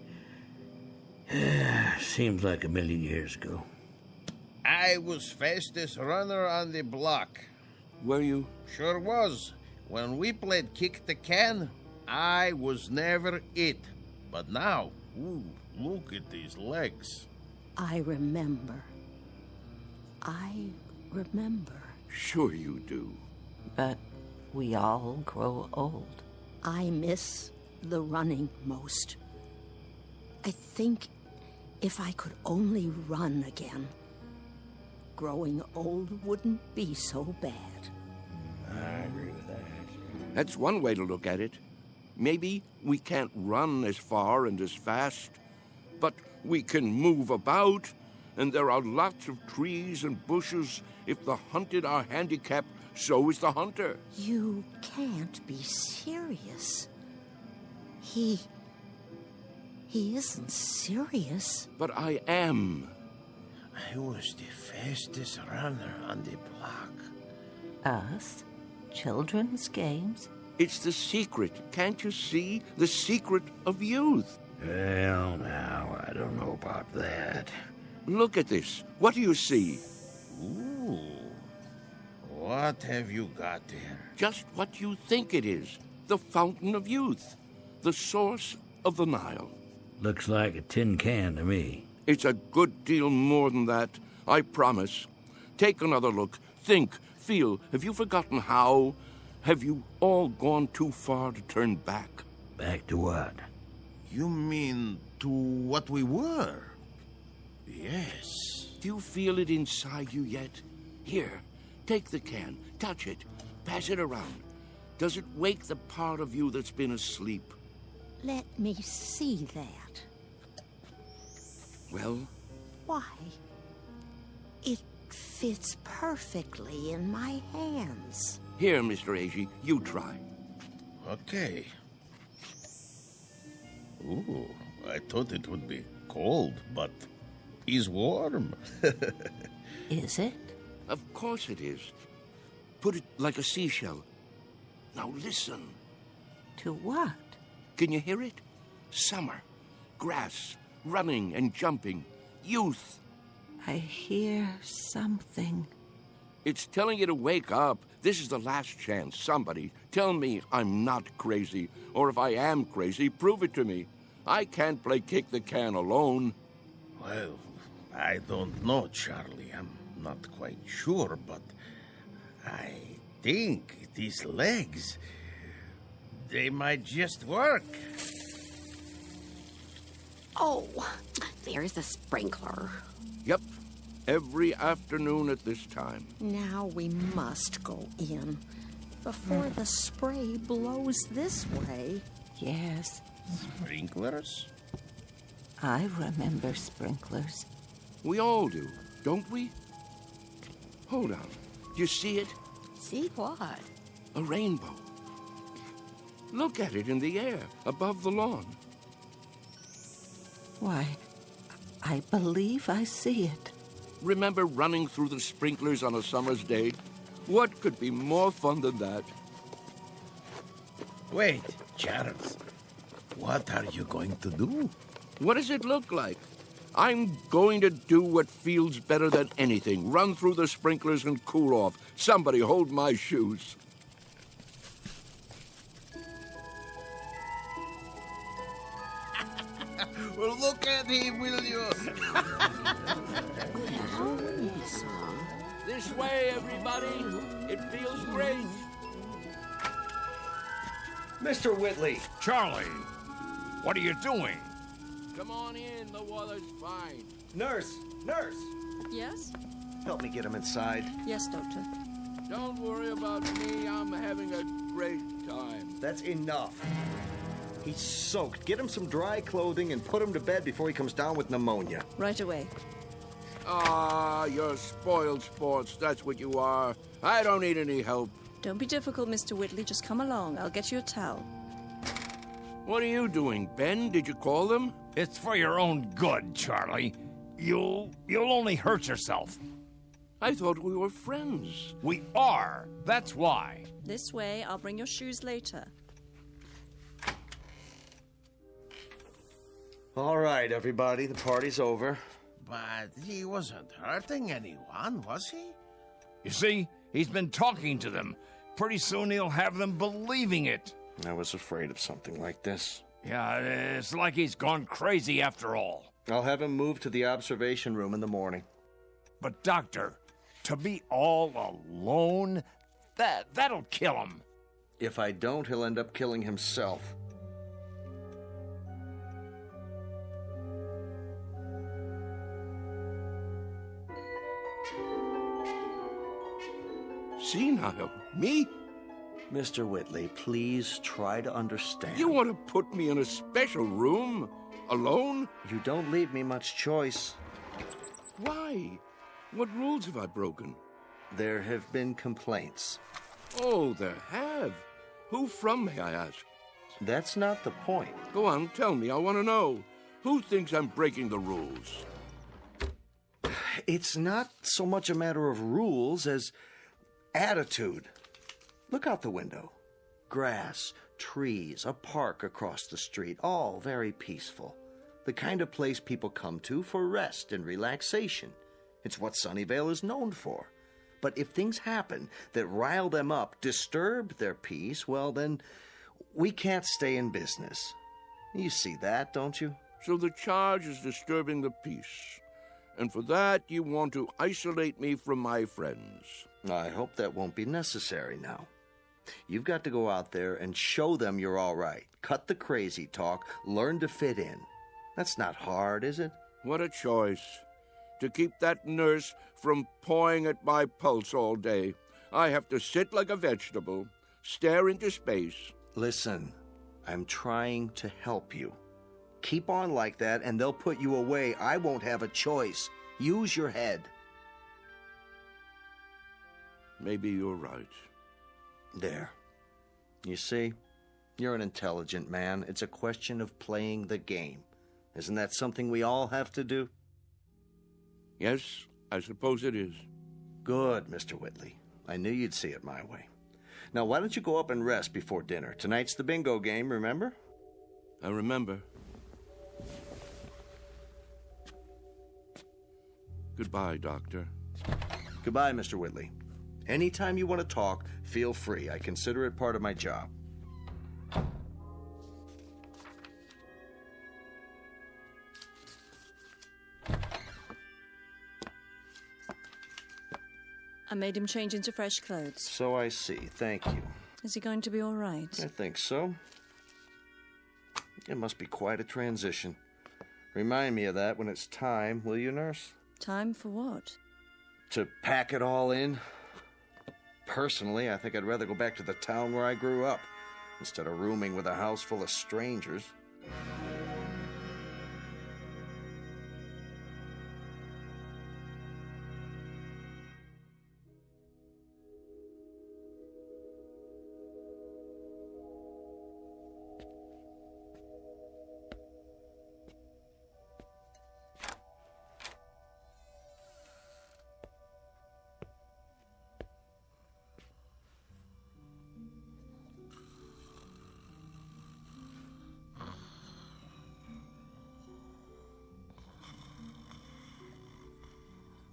[SPEAKER 23] Seems like a million years ago.
[SPEAKER 10] I was fastest runner on the block.
[SPEAKER 6] Were you?
[SPEAKER 10] Sure was. When we played kick the can, I was never it. But now, ooh, look at these legs.
[SPEAKER 3] I remember. I remember.
[SPEAKER 6] Sure you do.
[SPEAKER 12] But we all grow old.
[SPEAKER 3] I miss the running most. I think if I could only run again, growing old wouldn't be so bad.
[SPEAKER 23] I agree with that.
[SPEAKER 6] That's one way to look at it. Maybe we can't run as far and as fast, but we can move about, and there are lots of trees and bushes. If the hunted are handicapped, so is the hunter.
[SPEAKER 3] You can't be serious. He isn't serious.
[SPEAKER 6] But I am.
[SPEAKER 10] I was the fastest runner on the block.
[SPEAKER 12] Us? Children's games?
[SPEAKER 6] It's the secret. Can't you see? The secret of youth.
[SPEAKER 23] Well, now, I don't know about that.
[SPEAKER 6] Look at this. What do you see?
[SPEAKER 10] Ooh. What have you got there?
[SPEAKER 6] Just what you think it is. The fountain of youth. The source of the Nile.
[SPEAKER 23] Looks like a tin can to me.
[SPEAKER 6] It's a good deal more than that, I promise. Take another look. Think, feel. Have you forgotten how? Have you all gone too far to turn back?
[SPEAKER 23] Back to what?
[SPEAKER 10] You mean to what we were? Yes.
[SPEAKER 6] Do you feel it inside you yet? Here, take the can, touch it, pass it around. Does it wake the part of you that's been asleep?
[SPEAKER 3] Let me see that.
[SPEAKER 6] Well?
[SPEAKER 3] Why? It fits perfectly in my hands.
[SPEAKER 6] Here, Mr. Agee, you try.
[SPEAKER 10] Okay. Ooh, I thought it would be cold, but it's warm.
[SPEAKER 12] Is it?
[SPEAKER 6] Of course it is. Put it like a seashell. Now listen.
[SPEAKER 12] To what?
[SPEAKER 6] Can you hear it? Summer, grass, running and jumping, youth.
[SPEAKER 12] I hear something.
[SPEAKER 6] It's telling you to wake up. This is the last chance. Somebody, tell me I'm not crazy. Or if I am crazy, prove it to me. I can't play kick the can alone.
[SPEAKER 10] Well, I don't know, Charlie. I'm not quite sure, but I think these legs, they might just work.
[SPEAKER 22] Oh, there's the sprinkler.
[SPEAKER 6] Yep, every afternoon at this time.
[SPEAKER 3] Now we must go in before the spray blows this way.
[SPEAKER 12] Yes.
[SPEAKER 10] Sprinklers?
[SPEAKER 12] I remember sprinklers.
[SPEAKER 6] We all do, don't we? Hold on. Do you see it?
[SPEAKER 3] See what?
[SPEAKER 6] A rainbow. Look at it in the air, above the lawn.
[SPEAKER 12] Why, I believe I see it.
[SPEAKER 6] Remember running through the sprinklers on a summer's day? What could be more fun than that?
[SPEAKER 10] Wait, Charles. What are you going to do?
[SPEAKER 6] What does it look like? I'm going to do what feels better than anything. Run through the sprinklers and cool off. Somebody hold my shoes.
[SPEAKER 10] Well, look at him, will you?
[SPEAKER 6] This way, everybody. It feels great.
[SPEAKER 18] Mr. Whitley.
[SPEAKER 5] Charlie, what are you doing?
[SPEAKER 6] Come on in. The water's fine.
[SPEAKER 18] Nurse! Nurse!
[SPEAKER 13] Yes?
[SPEAKER 18] Help me get him inside.
[SPEAKER 13] Yes, Doctor.
[SPEAKER 6] Don't worry about me. I'm having a great time.
[SPEAKER 18] That's enough. He's soaked. Get him some dry clothing and put him to bed before he comes down with pneumonia.
[SPEAKER 13] Right away.
[SPEAKER 6] Ah, you're spoiled sports. That's what you are. I don't need any help.
[SPEAKER 13] Don't be difficult, Mr. Whitley. Just come along. I'll get you a towel.
[SPEAKER 6] What are you doing, Ben? Did you call them?
[SPEAKER 5] It's for your own good, Charlie. You'll only hurt yourself.
[SPEAKER 6] I thought we were friends.
[SPEAKER 5] We are. That's why.
[SPEAKER 13] This way. I'll bring your shoes later.
[SPEAKER 18] All right, everybody. The party's over.
[SPEAKER 10] But he wasn't hurting anyone, was he?
[SPEAKER 5] You see, he's been talking to them. Pretty soon he'll have them believing it.
[SPEAKER 18] I was afraid of something like this.
[SPEAKER 5] Yeah, it's like he's gone crazy after all.
[SPEAKER 18] I'll have him moved to the observation room in the morning.
[SPEAKER 5] But, Doctor, to be all alone, that'll kill him.
[SPEAKER 18] If I don't, he'll end up killing himself.
[SPEAKER 6] Senile? Me?
[SPEAKER 18] Mr. Whitley, please try to understand.
[SPEAKER 6] You want to put me in a special room? Alone?
[SPEAKER 18] You don't leave me much choice.
[SPEAKER 6] Why? What rules have I broken?
[SPEAKER 18] There have been complaints.
[SPEAKER 6] Oh, there have? Who from, may I ask?
[SPEAKER 18] That's not the point.
[SPEAKER 6] Go on, tell me. I want to know. Who thinks I'm breaking the rules?
[SPEAKER 18] It's not so much a matter of rules as attitude. Look out the window. Grass, trees, a park across the street, all very peaceful. The kind of place people come to for rest and relaxation. It's what Sunnyvale is known for. But if things happen that rile them up, disturb their peace, well then, we can't stay in business. You see that, don't you?
[SPEAKER 6] So the charge is disturbing the peace. And for that, you want to isolate me from my friends.
[SPEAKER 18] I hope that won't be necessary now. You've got to go out there and show them you're all right. Cut the crazy talk. Learn to fit in. That's not hard, is it?
[SPEAKER 6] What a choice. To keep that nurse from pawing at my pulse all day, I have to sit like a vegetable, stare into space.
[SPEAKER 18] Listen, I'm trying to help you. Keep on like that and they'll put you away. I won't have a choice. Use your head.
[SPEAKER 6] Maybe you're right.
[SPEAKER 18] There. You see? You're an intelligent man. It's a question of playing the game. Isn't that something we all have to do?
[SPEAKER 6] Yes, I suppose it is.
[SPEAKER 18] Good, Mr. Whitley. I knew you'd see it my way. Now, why don't you go up and rest before dinner? Tonight's the bingo game, remember?
[SPEAKER 6] I remember. Goodbye, Doctor.
[SPEAKER 18] Goodbye, Mr. Whitley. Anytime you want to talk, feel free. I consider it part of my job.
[SPEAKER 13] I made him change into fresh clothes.
[SPEAKER 18] So I see. Thank you.
[SPEAKER 13] Is he going to be all right?
[SPEAKER 18] I think so. It must be quite a transition. Remind me of that when it's time, will you, nurse?
[SPEAKER 13] Time for what?
[SPEAKER 7] To pack it all in. Personally, I think I'd rather go back to the town where I grew up, instead of rooming with a house full of strangers.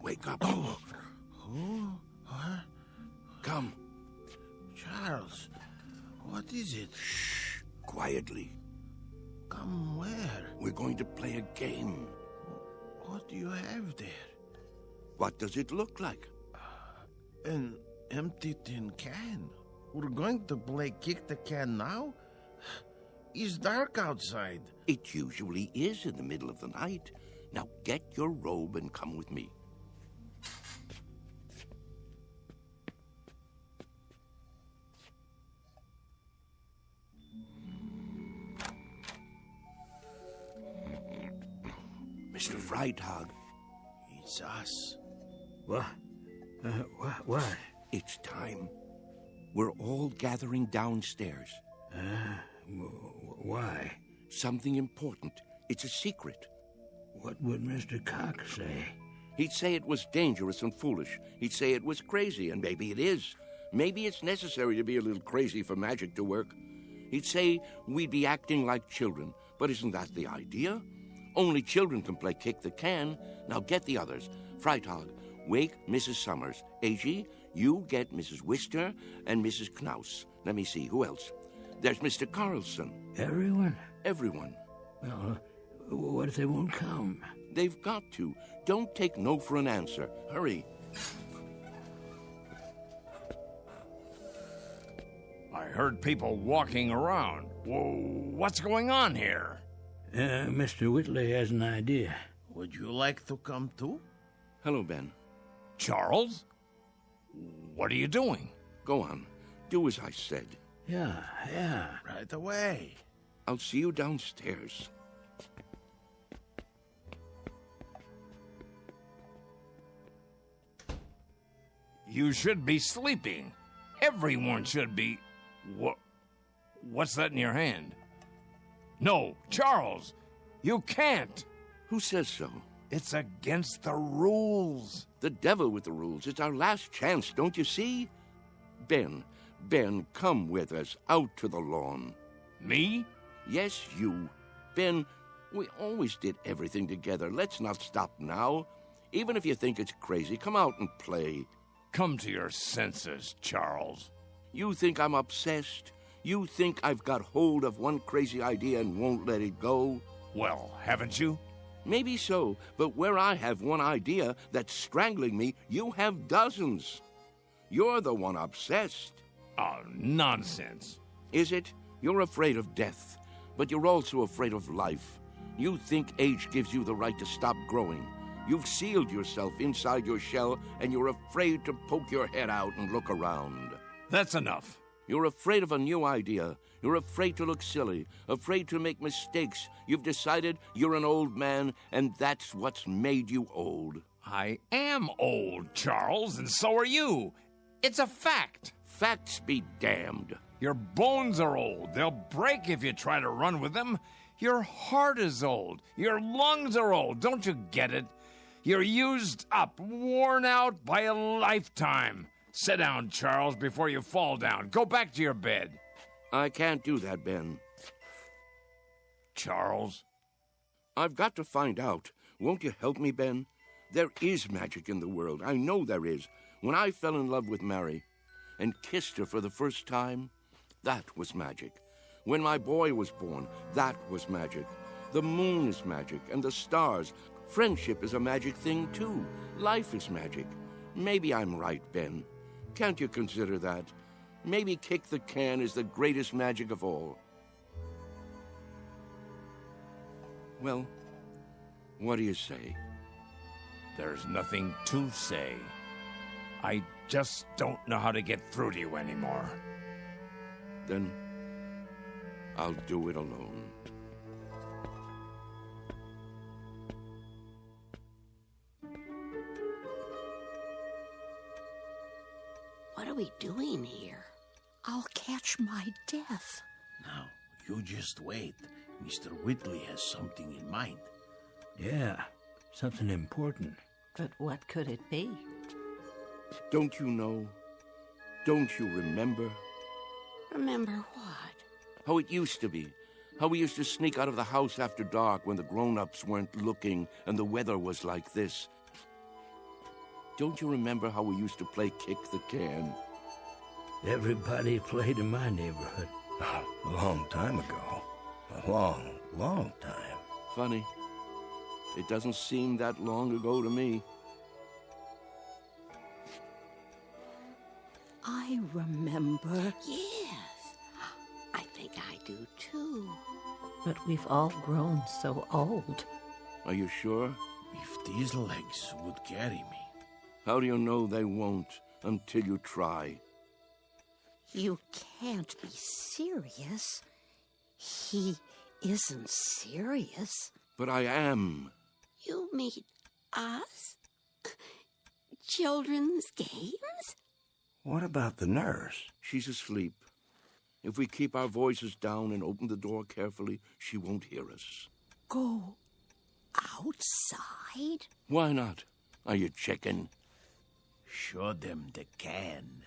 [SPEAKER 6] Wake up.
[SPEAKER 10] Who? What?
[SPEAKER 6] Come.
[SPEAKER 10] Charles, what is it?
[SPEAKER 6] Shh. Quietly.
[SPEAKER 10] Come where?
[SPEAKER 6] We're going to play a game.
[SPEAKER 10] What do you have there?
[SPEAKER 6] What does it look like?
[SPEAKER 10] An empty tin can. We're going to play kick the can now? It's dark outside.
[SPEAKER 6] It usually is in the middle of the night. Now get your robe and come with me. Mr. Freitag.
[SPEAKER 10] It's us.
[SPEAKER 23] What? What?
[SPEAKER 6] It's time. We're all gathering downstairs.
[SPEAKER 23] Why?
[SPEAKER 6] Something important. It's a secret.
[SPEAKER 23] What would Mr. Cox say?
[SPEAKER 6] He'd say it was dangerous and foolish. He'd say it was crazy, and maybe it is. Maybe it's necessary to be a little crazy for magic to work. He'd say we'd be acting like children, but isn't that the idea? Only children can play kick the can. Now get the others. Freitag, wake Mrs. Summers. A.G., you get Mrs. Wister and Mrs. Knaus. Let me see, who else? There's Mr. Carlson.
[SPEAKER 23] Everyone?
[SPEAKER 6] Everyone.
[SPEAKER 23] Well, what if they won't come?
[SPEAKER 6] They've got to. Don't take no for an answer. Hurry.
[SPEAKER 5] I heard people walking around. Whoa, what's going on here?
[SPEAKER 23] Mr. Whitley has an idea.
[SPEAKER 10] Would you like to come too?
[SPEAKER 6] Hello, Ben.
[SPEAKER 5] Charles? What are you doing?
[SPEAKER 6] Go on. Do as I said.
[SPEAKER 23] Yeah.
[SPEAKER 10] Right away.
[SPEAKER 6] I'll see you downstairs.
[SPEAKER 5] You should be sleeping. Everyone should be. What's that in your hand? No, Charles, you can't.
[SPEAKER 6] Who says so?
[SPEAKER 5] It's against the rules.
[SPEAKER 6] The devil with the rules. It's our last chance, don't you see? Ben, come with us out to the lawn.
[SPEAKER 5] Me?
[SPEAKER 6] Yes, you. Ben, we always did everything together. Let's not stop now. Even if you think it's crazy, come out and play.
[SPEAKER 5] Come to your senses, Charles.
[SPEAKER 6] You think I'm obsessed? You think I've got hold of one crazy idea and won't let it go?
[SPEAKER 5] Well, haven't you?
[SPEAKER 6] Maybe so, but where I have one idea that's strangling me, you have dozens. You're the one obsessed.
[SPEAKER 5] Oh, nonsense.
[SPEAKER 6] Is it? You're afraid of death, but you're also afraid of life. You think age gives you the right to stop growing. You've sealed yourself inside your shell, and you're afraid to poke your head out and look around.
[SPEAKER 5] That's enough.
[SPEAKER 6] You're afraid of a new idea. You're afraid to look silly, afraid to make mistakes. You've decided you're an old man, and that's what's made you old.
[SPEAKER 5] I am old, Charles, and so are you. It's a fact.
[SPEAKER 6] Facts be damned.
[SPEAKER 5] Your bones are old. They'll break if you try to run with them. Your heart is old. Your lungs are old. Don't you get it? You're used up, worn out by a lifetime. Sit down, Charles, before you fall down. Go back to your bed.
[SPEAKER 6] I can't do that, Ben.
[SPEAKER 5] Charles?
[SPEAKER 6] I've got to find out. Won't you help me, Ben? There is magic in the world. I know there is. When I fell in love with Mary and kissed her for the first time, that was magic. When my boy was born, that was magic. The moon is magic, and the stars. Friendship is a magic thing, too. Life is magic. Maybe I'm right, Ben. Can't you consider that? Maybe kick the can is the greatest magic of all. Well, what do you say?
[SPEAKER 5] There's nothing to say. I just don't know how to get through to you anymore.
[SPEAKER 6] Then I'll do it alone.
[SPEAKER 22] What are we doing here?
[SPEAKER 3] I'll catch my death.
[SPEAKER 10] Now, you just wait. Mr. Whitley has something in mind.
[SPEAKER 23] Yeah, something important.
[SPEAKER 12] But what could it be?
[SPEAKER 6] Don't you know? Don't you remember?
[SPEAKER 22] Remember what?
[SPEAKER 6] How it used to be. How we used to sneak out of the house after dark when the grown-ups weren't looking and the weather was like this. Don't you remember how we used to play kick the can?
[SPEAKER 23] Everybody played in my neighborhood.
[SPEAKER 21] A long time ago. A long, long time.
[SPEAKER 6] Funny. It doesn't seem that long ago to me.
[SPEAKER 3] I remember.
[SPEAKER 22] Yes, I think I do too. But we've all grown so old.
[SPEAKER 6] Are you sure?
[SPEAKER 10] If these legs would carry me.
[SPEAKER 6] How do you know they won't until you try?
[SPEAKER 3] You can't be serious. He isn't serious.
[SPEAKER 6] But I am.
[SPEAKER 22] You mean us? Children's games?
[SPEAKER 21] What about the nurse?
[SPEAKER 6] She's asleep. If we keep our voices down and open the door carefully, she won't hear us.
[SPEAKER 3] Go outside?
[SPEAKER 6] Why not? Are you chicken?
[SPEAKER 10] Show them the can.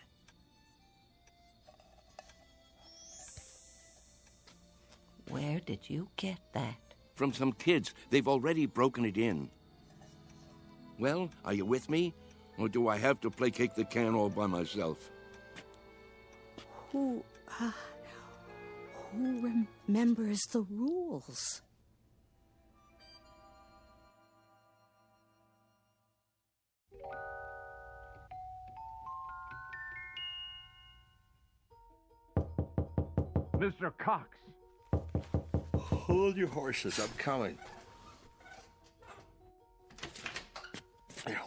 [SPEAKER 12] Where did you get that?
[SPEAKER 6] From some kids. They've already broken it in. Well, are you with me? Or do I have to play kick the can all by myself?
[SPEAKER 3] Who remembers the rules?
[SPEAKER 15] Mr. Cox.
[SPEAKER 18] Hold your horses, I'm coming.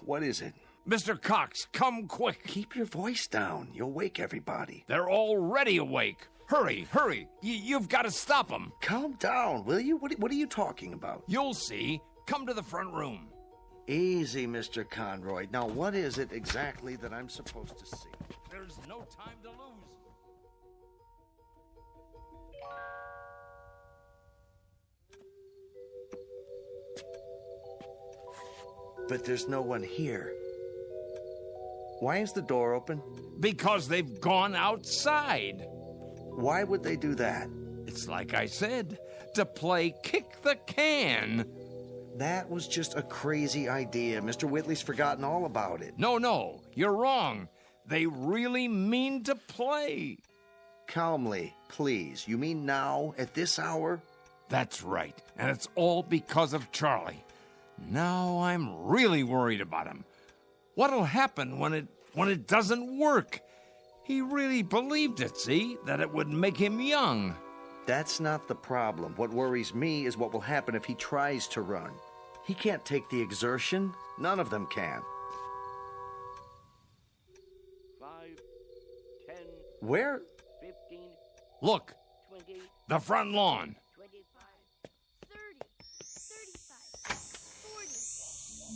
[SPEAKER 18] What is it?
[SPEAKER 5] Mr. Cox, come quick.
[SPEAKER 18] Keep your voice down. You'll wake everybody.
[SPEAKER 5] They're already awake. Hurry, hurry. You've got to stop them.
[SPEAKER 18] Calm down, will you? What are you talking about?
[SPEAKER 5] You'll see. Come to the front room.
[SPEAKER 18] Easy, Mr. Conroy. Now, what is it exactly that I'm supposed to see?
[SPEAKER 5] There's no time to lose.
[SPEAKER 18] But there's no one here. Why is the door open?
[SPEAKER 5] Because they've gone outside.
[SPEAKER 18] Why would they do that?
[SPEAKER 5] It's like I said, to play kick the can.
[SPEAKER 18] That was just a crazy idea. Mr. Whitley's forgotten all about it.
[SPEAKER 5] No, you're wrong. They really mean to play.
[SPEAKER 18] Calmly, please. You mean now, at this hour?
[SPEAKER 5] That's right, and it's all because of Charlie. Now I'm really worried about him. What'll happen when it doesn't work? He really believed it, see? That it would make him young.
[SPEAKER 18] That's not the problem. What worries me is what will happen if he tries to run. He can't take the exertion. None of them can.
[SPEAKER 6] 5, 10.
[SPEAKER 18] Where?
[SPEAKER 6] 15.
[SPEAKER 5] Look,
[SPEAKER 6] 20.
[SPEAKER 5] the front lawn.
[SPEAKER 6] 25.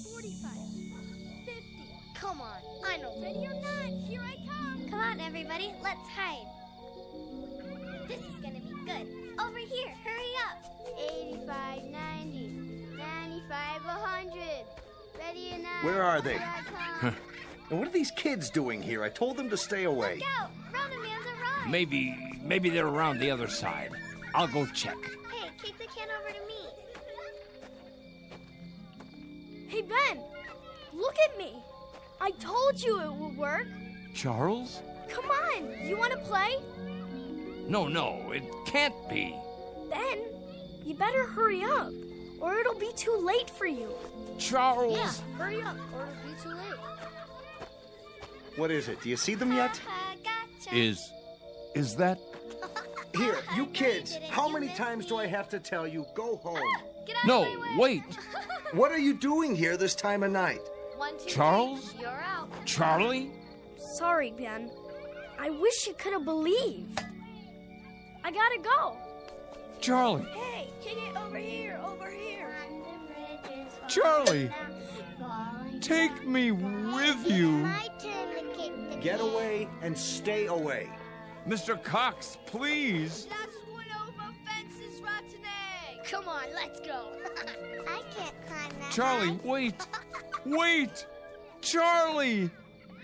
[SPEAKER 11] 45, 50. Come on, I know. Ready or not, here I come. Come on, everybody, let's hide. This is gonna be good. Over here, hurry up. 85, 90, 95, 100. Ready or not?
[SPEAKER 18] Where are they?
[SPEAKER 11] Here I come.
[SPEAKER 18] And what are these kids doing here? I told them to stay away.
[SPEAKER 11] Look out! Run, Amanda, run!
[SPEAKER 5] Maybe they're around the other side. I'll go check.
[SPEAKER 11] Hey, kick the can over to me.
[SPEAKER 16] Hey, Ben! Look at me! I told you it would work!
[SPEAKER 5] Charles?
[SPEAKER 16] Come on! You want to play?
[SPEAKER 5] No, it can't be.
[SPEAKER 16] Ben, you better hurry up, or it'll be too late for you.
[SPEAKER 5] Charles!
[SPEAKER 16] Yeah, hurry up, or it'll be too late.
[SPEAKER 18] What is it? Do you see them yet?
[SPEAKER 5] Is that...
[SPEAKER 18] Here, you kids, how many times do I have to tell you, go home?
[SPEAKER 5] No, wait!
[SPEAKER 21] What are you doing here this time of night?
[SPEAKER 11] 1, 2, 3,
[SPEAKER 5] Charles?
[SPEAKER 11] you're out.
[SPEAKER 5] Charlie?
[SPEAKER 16] Sorry, Ben. I wish you could have believed. I gotta go.
[SPEAKER 5] Charlie!
[SPEAKER 16] Hey, kick it over here, over here.
[SPEAKER 5] Charlie! Take me with you.
[SPEAKER 11] My turn to kick the
[SPEAKER 21] Get away and stay away.
[SPEAKER 5] Mr. Cox, please.
[SPEAKER 16] Last one over fences, rotten egg.
[SPEAKER 11] Come on, let's go. I can't climb that
[SPEAKER 5] Charlie,
[SPEAKER 11] high.
[SPEAKER 5] wait. Wait. Charlie!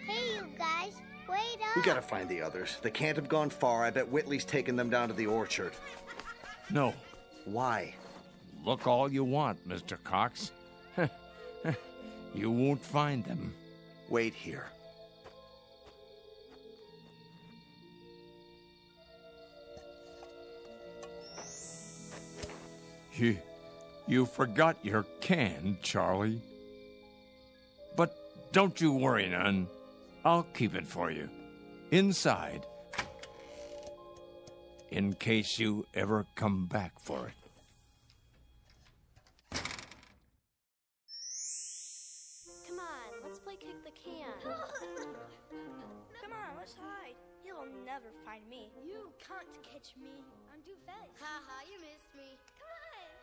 [SPEAKER 11] Hey, you guys, wait up.
[SPEAKER 21] We gotta find the others. They can't have gone far. I bet Whitley's taken them down to the orchard.
[SPEAKER 5] No.
[SPEAKER 21] Why?
[SPEAKER 5] Look all you want, Mr. Cox. You won't find them.
[SPEAKER 21] Wait here.
[SPEAKER 5] You forgot your can, Charlie. But don't you worry none. I'll keep it for you. Inside. In case you ever come back for it.
[SPEAKER 16] Come on, let's play kick the can. Come on, let's hide. He'll never find me. You can't catch me. I'm too fast.
[SPEAKER 11] Haha, you missed me. Come on.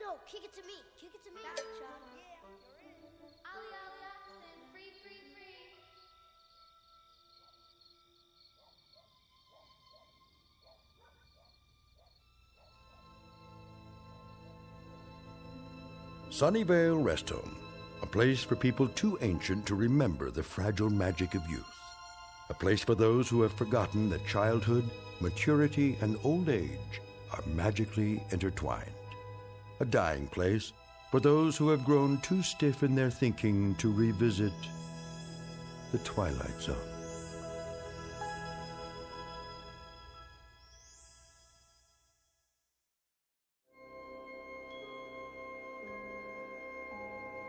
[SPEAKER 11] No, kick it to me. Kick it to me.
[SPEAKER 16] That shot.
[SPEAKER 11] Yeah. Ollie, ollie, oxen. Free, free, free.
[SPEAKER 2] Sunnyvale Rest Home, a place for people too ancient to remember the fragile magic of youth. A place for those who have forgotten that childhood, maturity, and old age are magically intertwined. A dying place for those who have grown too stiff in their thinking to revisit the Twilight Zone.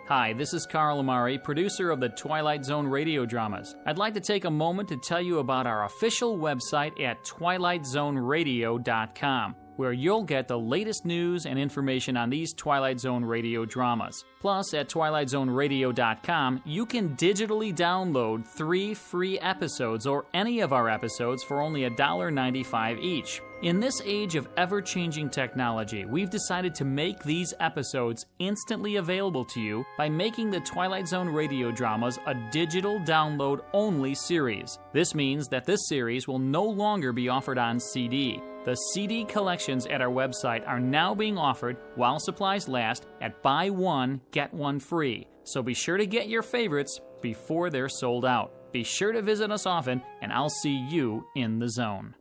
[SPEAKER 8] Hi, this is Carl Amari, producer of the Twilight Zone radio dramas. I'd like to take a moment to tell you about our official website at twilightzoneradio.com, where you'll get the latest news and information on these Twilight Zone radio dramas. Plus, at twilightzoneradio.com, you can digitally download 3 free episodes or any of our episodes for only $1.95 each. In this age of ever-changing technology, we've decided to make these episodes instantly available to you by making the Twilight Zone radio dramas a digital download-only series. This means that this series will no longer be offered on CD. The CD collections at our website are now being offered while supplies last at buy one, get one free. So be sure to get your favorites before they're sold out. Be sure to visit us often, and I'll see you in the zone.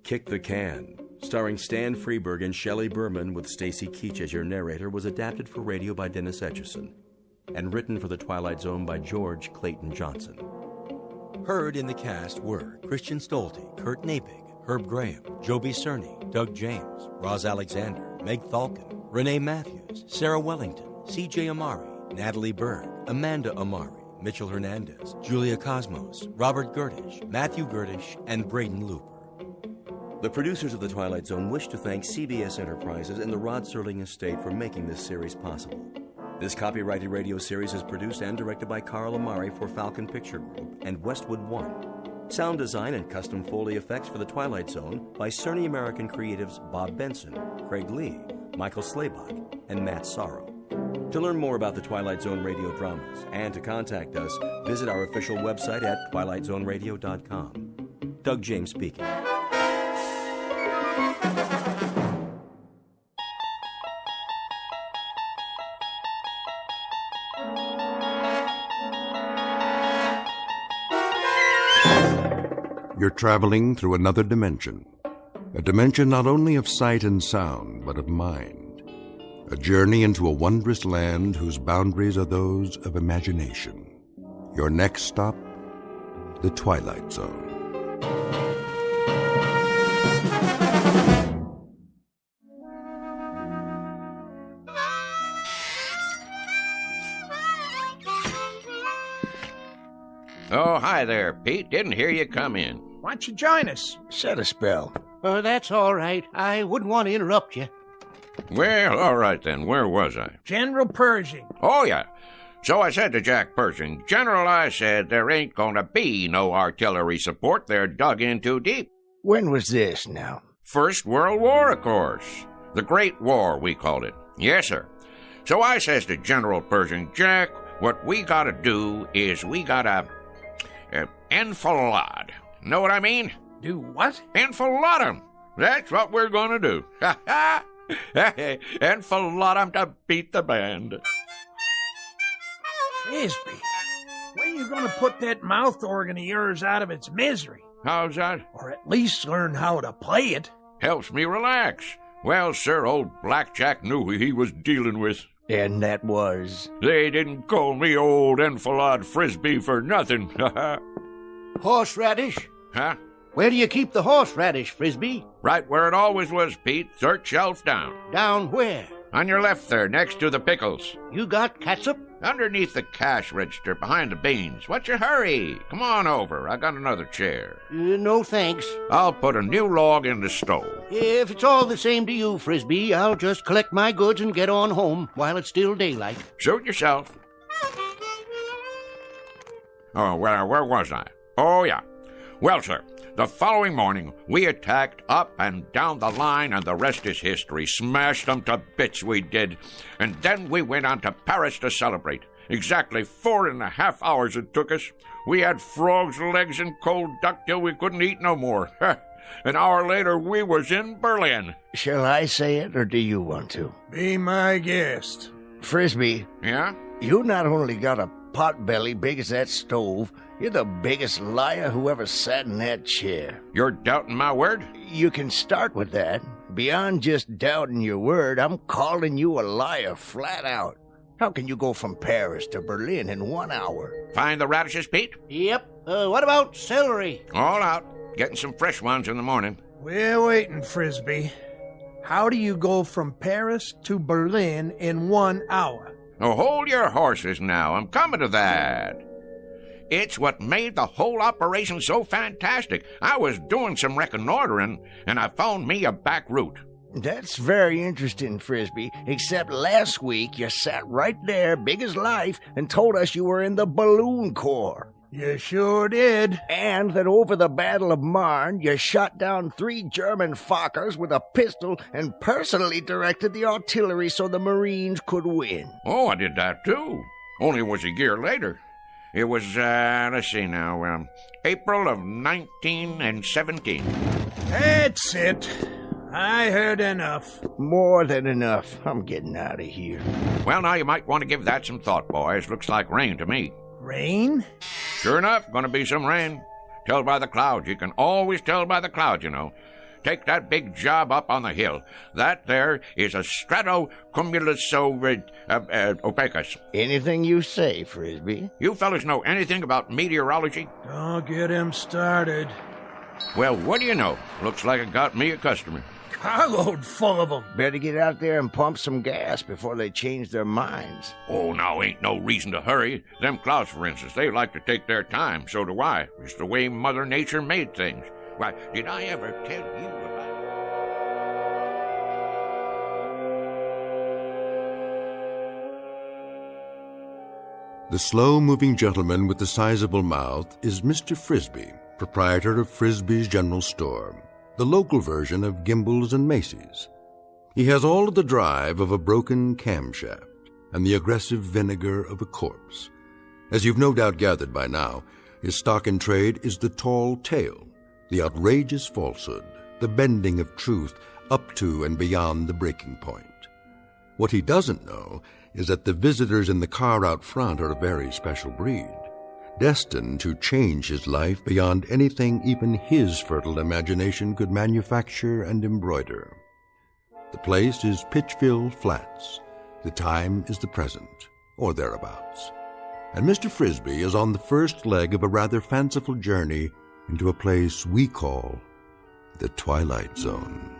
[SPEAKER 1] Kick the Can, starring Stan Freberg and Shelley Berman with Stacy Keach as your narrator, was adapted for radio by Dennis Etchison and written for the Twilight Zone by George Clayton Johnson. Heard in the cast were Christian Stolte, Kurt Nabig, Herb Graham, Joby Cerny, Doug James, Roz Alexander, Meg Thalkin, Renee Matthews, Sarah Wellington, C.J. Amari, Natalie Berg, Amanda Amari, Mitchell Hernandez, Julia Cosmos, Robert Gertish, Matthew Gertish, and Braden Looper. The producers of The Twilight Zone wish to thank CBS Enterprises and the Rod Serling Estate for making this series possible. This copyrighted radio series is produced and directed by Carl Amari for Falcon Picture Group and Westwood One. Sound design and custom Foley effects for The Twilight Zone by Cerny American creatives Bob Benson, Craig Lee, Michael Slaybach, and Matt Sorrow. To learn more about the Twilight Zone radio dramas and to contact us, visit our official website at twilightzoneradio.com. Doug James speaking.
[SPEAKER 2] You're traveling through another dimension. A dimension not only of sight and sound, but of mind. A journey into a wondrous land whose boundaries are those of imagination. Your next stop, the Twilight Zone.
[SPEAKER 6] Hi there, Pete. Didn't hear you come in.
[SPEAKER 15] Why don't you join us?
[SPEAKER 10] Set a spell. That's all right. I wouldn't want to interrupt you.
[SPEAKER 6] Well, all right then. Where was I?
[SPEAKER 15] General Pershing.
[SPEAKER 6] Oh, yeah. So I said to Jack Pershing, General, I said, there ain't gonna be no artillery support. They're dug in too deep.
[SPEAKER 10] When was this now?
[SPEAKER 6] First World War, of course. The Great War, we called it. Yes, sir. So I says to General Pershing, Jack, what we gotta do is we gotta enfilade. Know what I mean?
[SPEAKER 15] Do what?
[SPEAKER 6] Enfilade 'em. That's what we're gonna do. Ha ha! Enfilade 'em to beat the band.
[SPEAKER 15] Frisbee, when are you going to put that mouth organ of yours out of its misery?
[SPEAKER 6] How's that?
[SPEAKER 15] Or at least learn how to play it.
[SPEAKER 6] Helps me relax. Well, sir, old Blackjack knew who he was dealing with.
[SPEAKER 10] And that was?
[SPEAKER 6] They didn't call me old enfilade Frisbee for nothing.
[SPEAKER 10] Horseradish?
[SPEAKER 6] Huh?
[SPEAKER 10] Where do you keep the horseradish, Frisbee?
[SPEAKER 6] Right where it always was, Pete. Third shelf down.
[SPEAKER 10] Down where?
[SPEAKER 6] On your left there, next to the pickles.
[SPEAKER 10] You got catsup?
[SPEAKER 6] Underneath the cash register, behind the beans. What's your hurry? Come on over. I got another chair.
[SPEAKER 10] No thanks.
[SPEAKER 6] I'll put a new log in the stove.
[SPEAKER 10] If it's all the same to you, Frisbee, I'll just collect my goods and get on home while it's still daylight.
[SPEAKER 6] Suit yourself. Oh, well, where was I? Oh, yeah. Well, sir, the following morning, we attacked up and down the line, and the rest is history. Smashed them to bits, we did. And then we went on to Paris to celebrate. Exactly 4.5 hours it took us. We had frogs' legs and cold duck till we couldn't eat no more. An hour later, we was in Berlin.
[SPEAKER 10] Shall I say it, or do you want to?
[SPEAKER 15] Be my guest.
[SPEAKER 10] Frisbee.
[SPEAKER 6] Yeah?
[SPEAKER 10] You not only got a pot belly big as that stove, you're the biggest liar who ever sat in that chair.
[SPEAKER 6] You're doubting my word?
[SPEAKER 10] You can start with that. Beyond just doubting your word, I'm calling you a liar flat out. How can you go from Paris to Berlin in 1 hour?
[SPEAKER 6] Find the radishes, Pete?
[SPEAKER 10] Yep. What about celery?
[SPEAKER 6] All out. Getting some fresh ones in the morning.
[SPEAKER 15] We're waiting, Frisbee. How do you go from Paris to Berlin in 1 hour?
[SPEAKER 6] Oh, hold your horses now. I'm coming to that. It's what made the whole operation so fantastic. I was doing some reconnoitering, and I found me a back route.
[SPEAKER 10] That's very interesting, Frisbee, except last week you sat right there, big as life, and told us you were in the Balloon Corps.
[SPEAKER 15] You sure did.
[SPEAKER 10] And that over the Battle of Marne, you shot down 3 German Fokkers with a pistol and personally directed the artillery so the Marines could win.
[SPEAKER 6] Oh, I did that too. Only it was a year later. It was, let's see now, April of 1917.
[SPEAKER 15] That's it. I heard enough.
[SPEAKER 10] More than enough. I'm getting out of here.
[SPEAKER 6] Well, now you might want to give that some thought, boys. Looks like rain to me.
[SPEAKER 15] Rain?
[SPEAKER 6] Sure enough, gonna be some rain. Tell by the clouds. You can always tell by the clouds, you know. Take that big job up on the hill. That there is a stratocumulus opacus.
[SPEAKER 10] Anything you say, Frisbee.
[SPEAKER 6] You fellas know anything about meteorology?
[SPEAKER 15] Don't get him started.
[SPEAKER 6] Well, what do you know? Looks like it got me a customer.
[SPEAKER 15] Carload full of them.
[SPEAKER 10] Better get out there and pump some gas before they change their minds.
[SPEAKER 6] Oh, now ain't no reason to hurry. Them clouds, for instance, they like to take their time. So do I. It's the way Mother Nature made things. Why, did I ever tell you about...
[SPEAKER 2] The slow-moving gentleman with the sizable mouth is Mr. Frisbee, proprietor of Frisbee's General Store, the local version of Gimbel's and Macy's. He has all of the drive of a broken camshaft and the aggressive vinegar of a corpse. As you've no doubt gathered by now, his stock in trade is the tall tale, the outrageous falsehood, the bending of truth up to and beyond the breaking point. What he doesn't know is that the visitors in the car out front are a very special breed, destined to change his life beyond anything even his fertile imagination could manufacture and embroider. The place is Pitchville Flats. The time is the present, or thereabouts. And Mr. Frisbee is on the first leg of a rather fanciful journey into a place we call the Twilight Zone.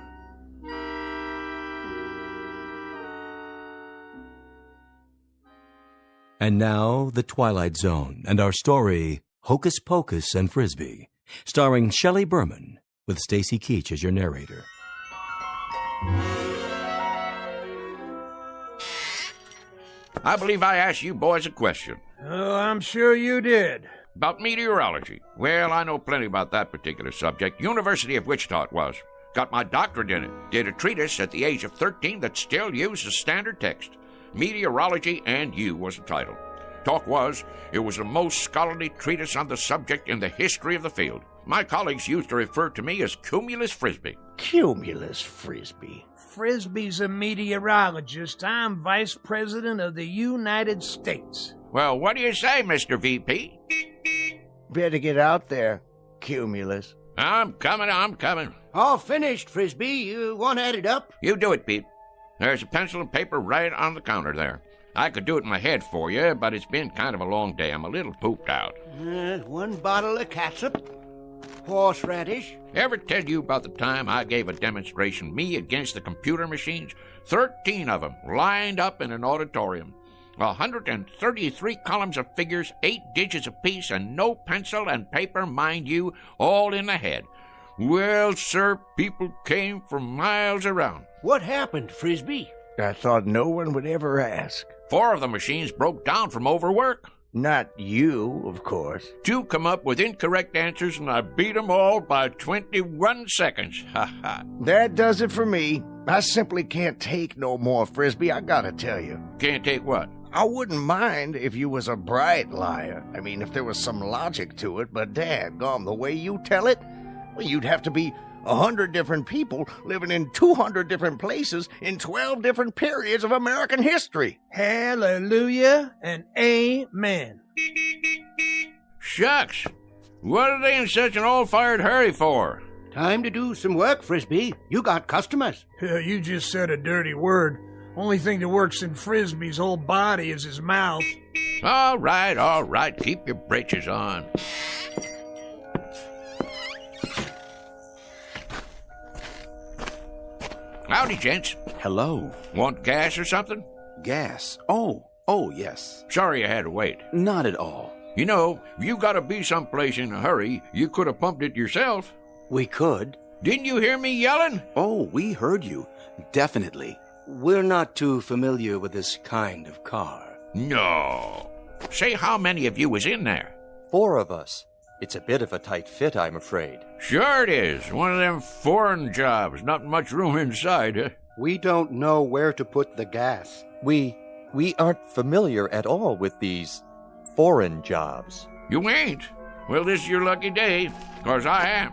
[SPEAKER 1] And now, the Twilight Zone, and our story, Hocus Pocus and Frisbee, starring Shelley Berman, with Stacy Keach as your narrator.
[SPEAKER 6] I believe I asked you boys a question.
[SPEAKER 15] Oh, I'm sure you did.
[SPEAKER 6] About meteorology. Well, I know plenty about that particular subject. University of Wichita it was. Got my doctorate in it. Did a treatise at the age of 13 that still uses standard text. Meteorology and You was the title. Talk was, it was the most scholarly treatise on the subject in the history of the field. My colleagues used to refer to me as Cumulus Frisbee.
[SPEAKER 10] Cumulus Frisbee.
[SPEAKER 15] Frisbee's a meteorologist. I'm Vice President of the United States.
[SPEAKER 6] Well, what do you say, Mr. VP?
[SPEAKER 10] Better get out there, Cumulus.
[SPEAKER 6] I'm coming.
[SPEAKER 10] All finished, Frisbee. You want to add it up?
[SPEAKER 6] You do it, Pete. There's a pencil and paper right on the counter there. I could do it in my head for you, but it's been kind of a long day. I'm a little pooped out.
[SPEAKER 10] 1 bottle of catsup, horseradish.
[SPEAKER 6] Ever tell you about the time I gave a demonstration, me against the computer machines? 13 of them lined up in an auditorium. 133 columns of figures, 8 digits apiece, and no pencil and paper, mind you, all in the head. Well, sir, people came from miles around.
[SPEAKER 10] What happened, Frisbee? I thought no one would ever ask.
[SPEAKER 6] 4 of the machines broke down from overwork.
[SPEAKER 10] Not you, of course.
[SPEAKER 6] 2 come up with incorrect answers, and I beat them all by 21 seconds. Ha ha.
[SPEAKER 10] That does it for me. I simply can't take no more, Frisbee, I gotta tell you.
[SPEAKER 6] Can't take what?
[SPEAKER 10] I wouldn't mind if you was a bright liar. I mean, if there was some logic to it, but daggone, the way you tell it, well, you'd have to be 100 different people living in 200 different places in 12 different periods of American history.
[SPEAKER 15] Hallelujah and amen.
[SPEAKER 6] Shucks! What are they in such an all-fired hurry for?
[SPEAKER 10] Time to do some work, Frisbee. You got customers.
[SPEAKER 15] You just said a dirty word. Only thing that works in Frisbee's whole body is his mouth.
[SPEAKER 6] All right. Keep your britches on. Howdy, gents.
[SPEAKER 17] Hello.
[SPEAKER 6] Want gas or something?
[SPEAKER 17] Gas? Oh, yes.
[SPEAKER 6] Sorry you had to wait.
[SPEAKER 17] Not at all.
[SPEAKER 6] You know, if you gotta be someplace in a hurry, you could have pumped it yourself.
[SPEAKER 17] We could.
[SPEAKER 6] Didn't you hear me yelling?
[SPEAKER 17] Oh, we heard you. Definitely.
[SPEAKER 9] We're not too familiar with this kind of car.
[SPEAKER 6] No. Say, how many of you was in there?
[SPEAKER 9] 4 of us. It's a bit of a tight fit, I'm afraid.
[SPEAKER 6] Sure it is. One of them foreign jobs. Not much room inside, huh?
[SPEAKER 19] We don't know where to put the gas.
[SPEAKER 20] We aren't familiar at all with these foreign jobs.
[SPEAKER 6] You ain't? Well, this is your lucky day, 'cause I am.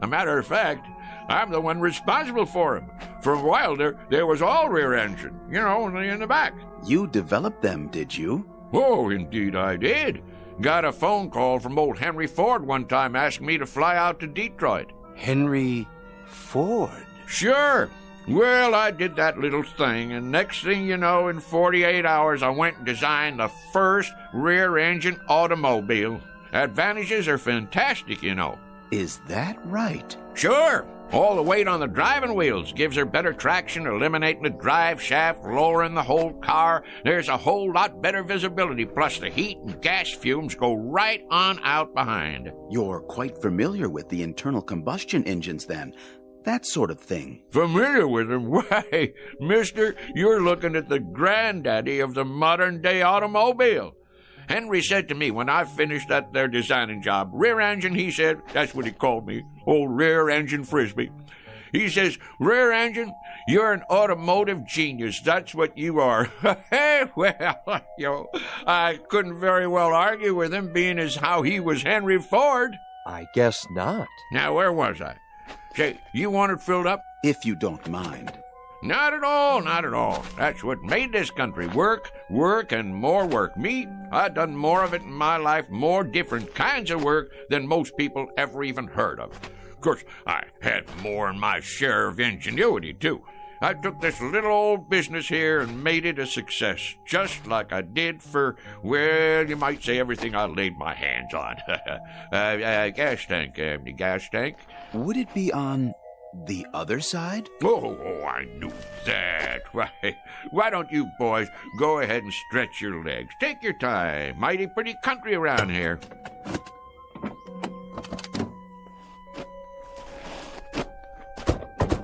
[SPEAKER 6] A matter of fact, I'm the one responsible for them. For a while there was all rear engine, only in the back.
[SPEAKER 17] You developed them, did you?
[SPEAKER 6] Oh, indeed I did. Got a phone call from old Henry Ford one time asking me to fly out to Detroit.
[SPEAKER 9] Henry Ford?
[SPEAKER 6] Sure. Well, I did that little thing, and next thing you know, in 48 hours, I went and designed the first rear-engine automobile. Advantages are fantastic,
[SPEAKER 17] Is that right?
[SPEAKER 6] Sure. All the weight on the driving wheels gives her better traction, eliminating the drive shaft, lowering the whole car. There's a whole lot better visibility, plus the heat and gas fumes go right on out behind.
[SPEAKER 17] You're quite familiar with the internal combustion engines, then. That sort of thing.
[SPEAKER 6] Familiar with them? Why, mister, you're looking at the granddaddy of the modern-day automobile. Henry said to me when I finished that there designing job, rear engine, he said, that's what he called me, old rear engine Frisbee. He says, rear engine, you're an automotive genius. That's what you are. Hey, well, I couldn't very well argue with him, being as how he was Henry Ford.
[SPEAKER 20] I guess not.
[SPEAKER 6] Now, where was I? Say, you want it filled up?
[SPEAKER 17] If you don't mind.
[SPEAKER 6] Not at all. That's what made this country work, and more work. Me, I've done more of it in my life, more different kinds of work than most people ever even heard of. Of course, I had more than my share of ingenuity, too. I took this little old business here and made it a success, just like I did for, well, you might say everything I laid my hands on. Gas tank, the gas tank.
[SPEAKER 17] Would it be on the other side?
[SPEAKER 6] Oh, I knew that. Why don't you boys go ahead and stretch your legs? Take your time. Mighty pretty country around here.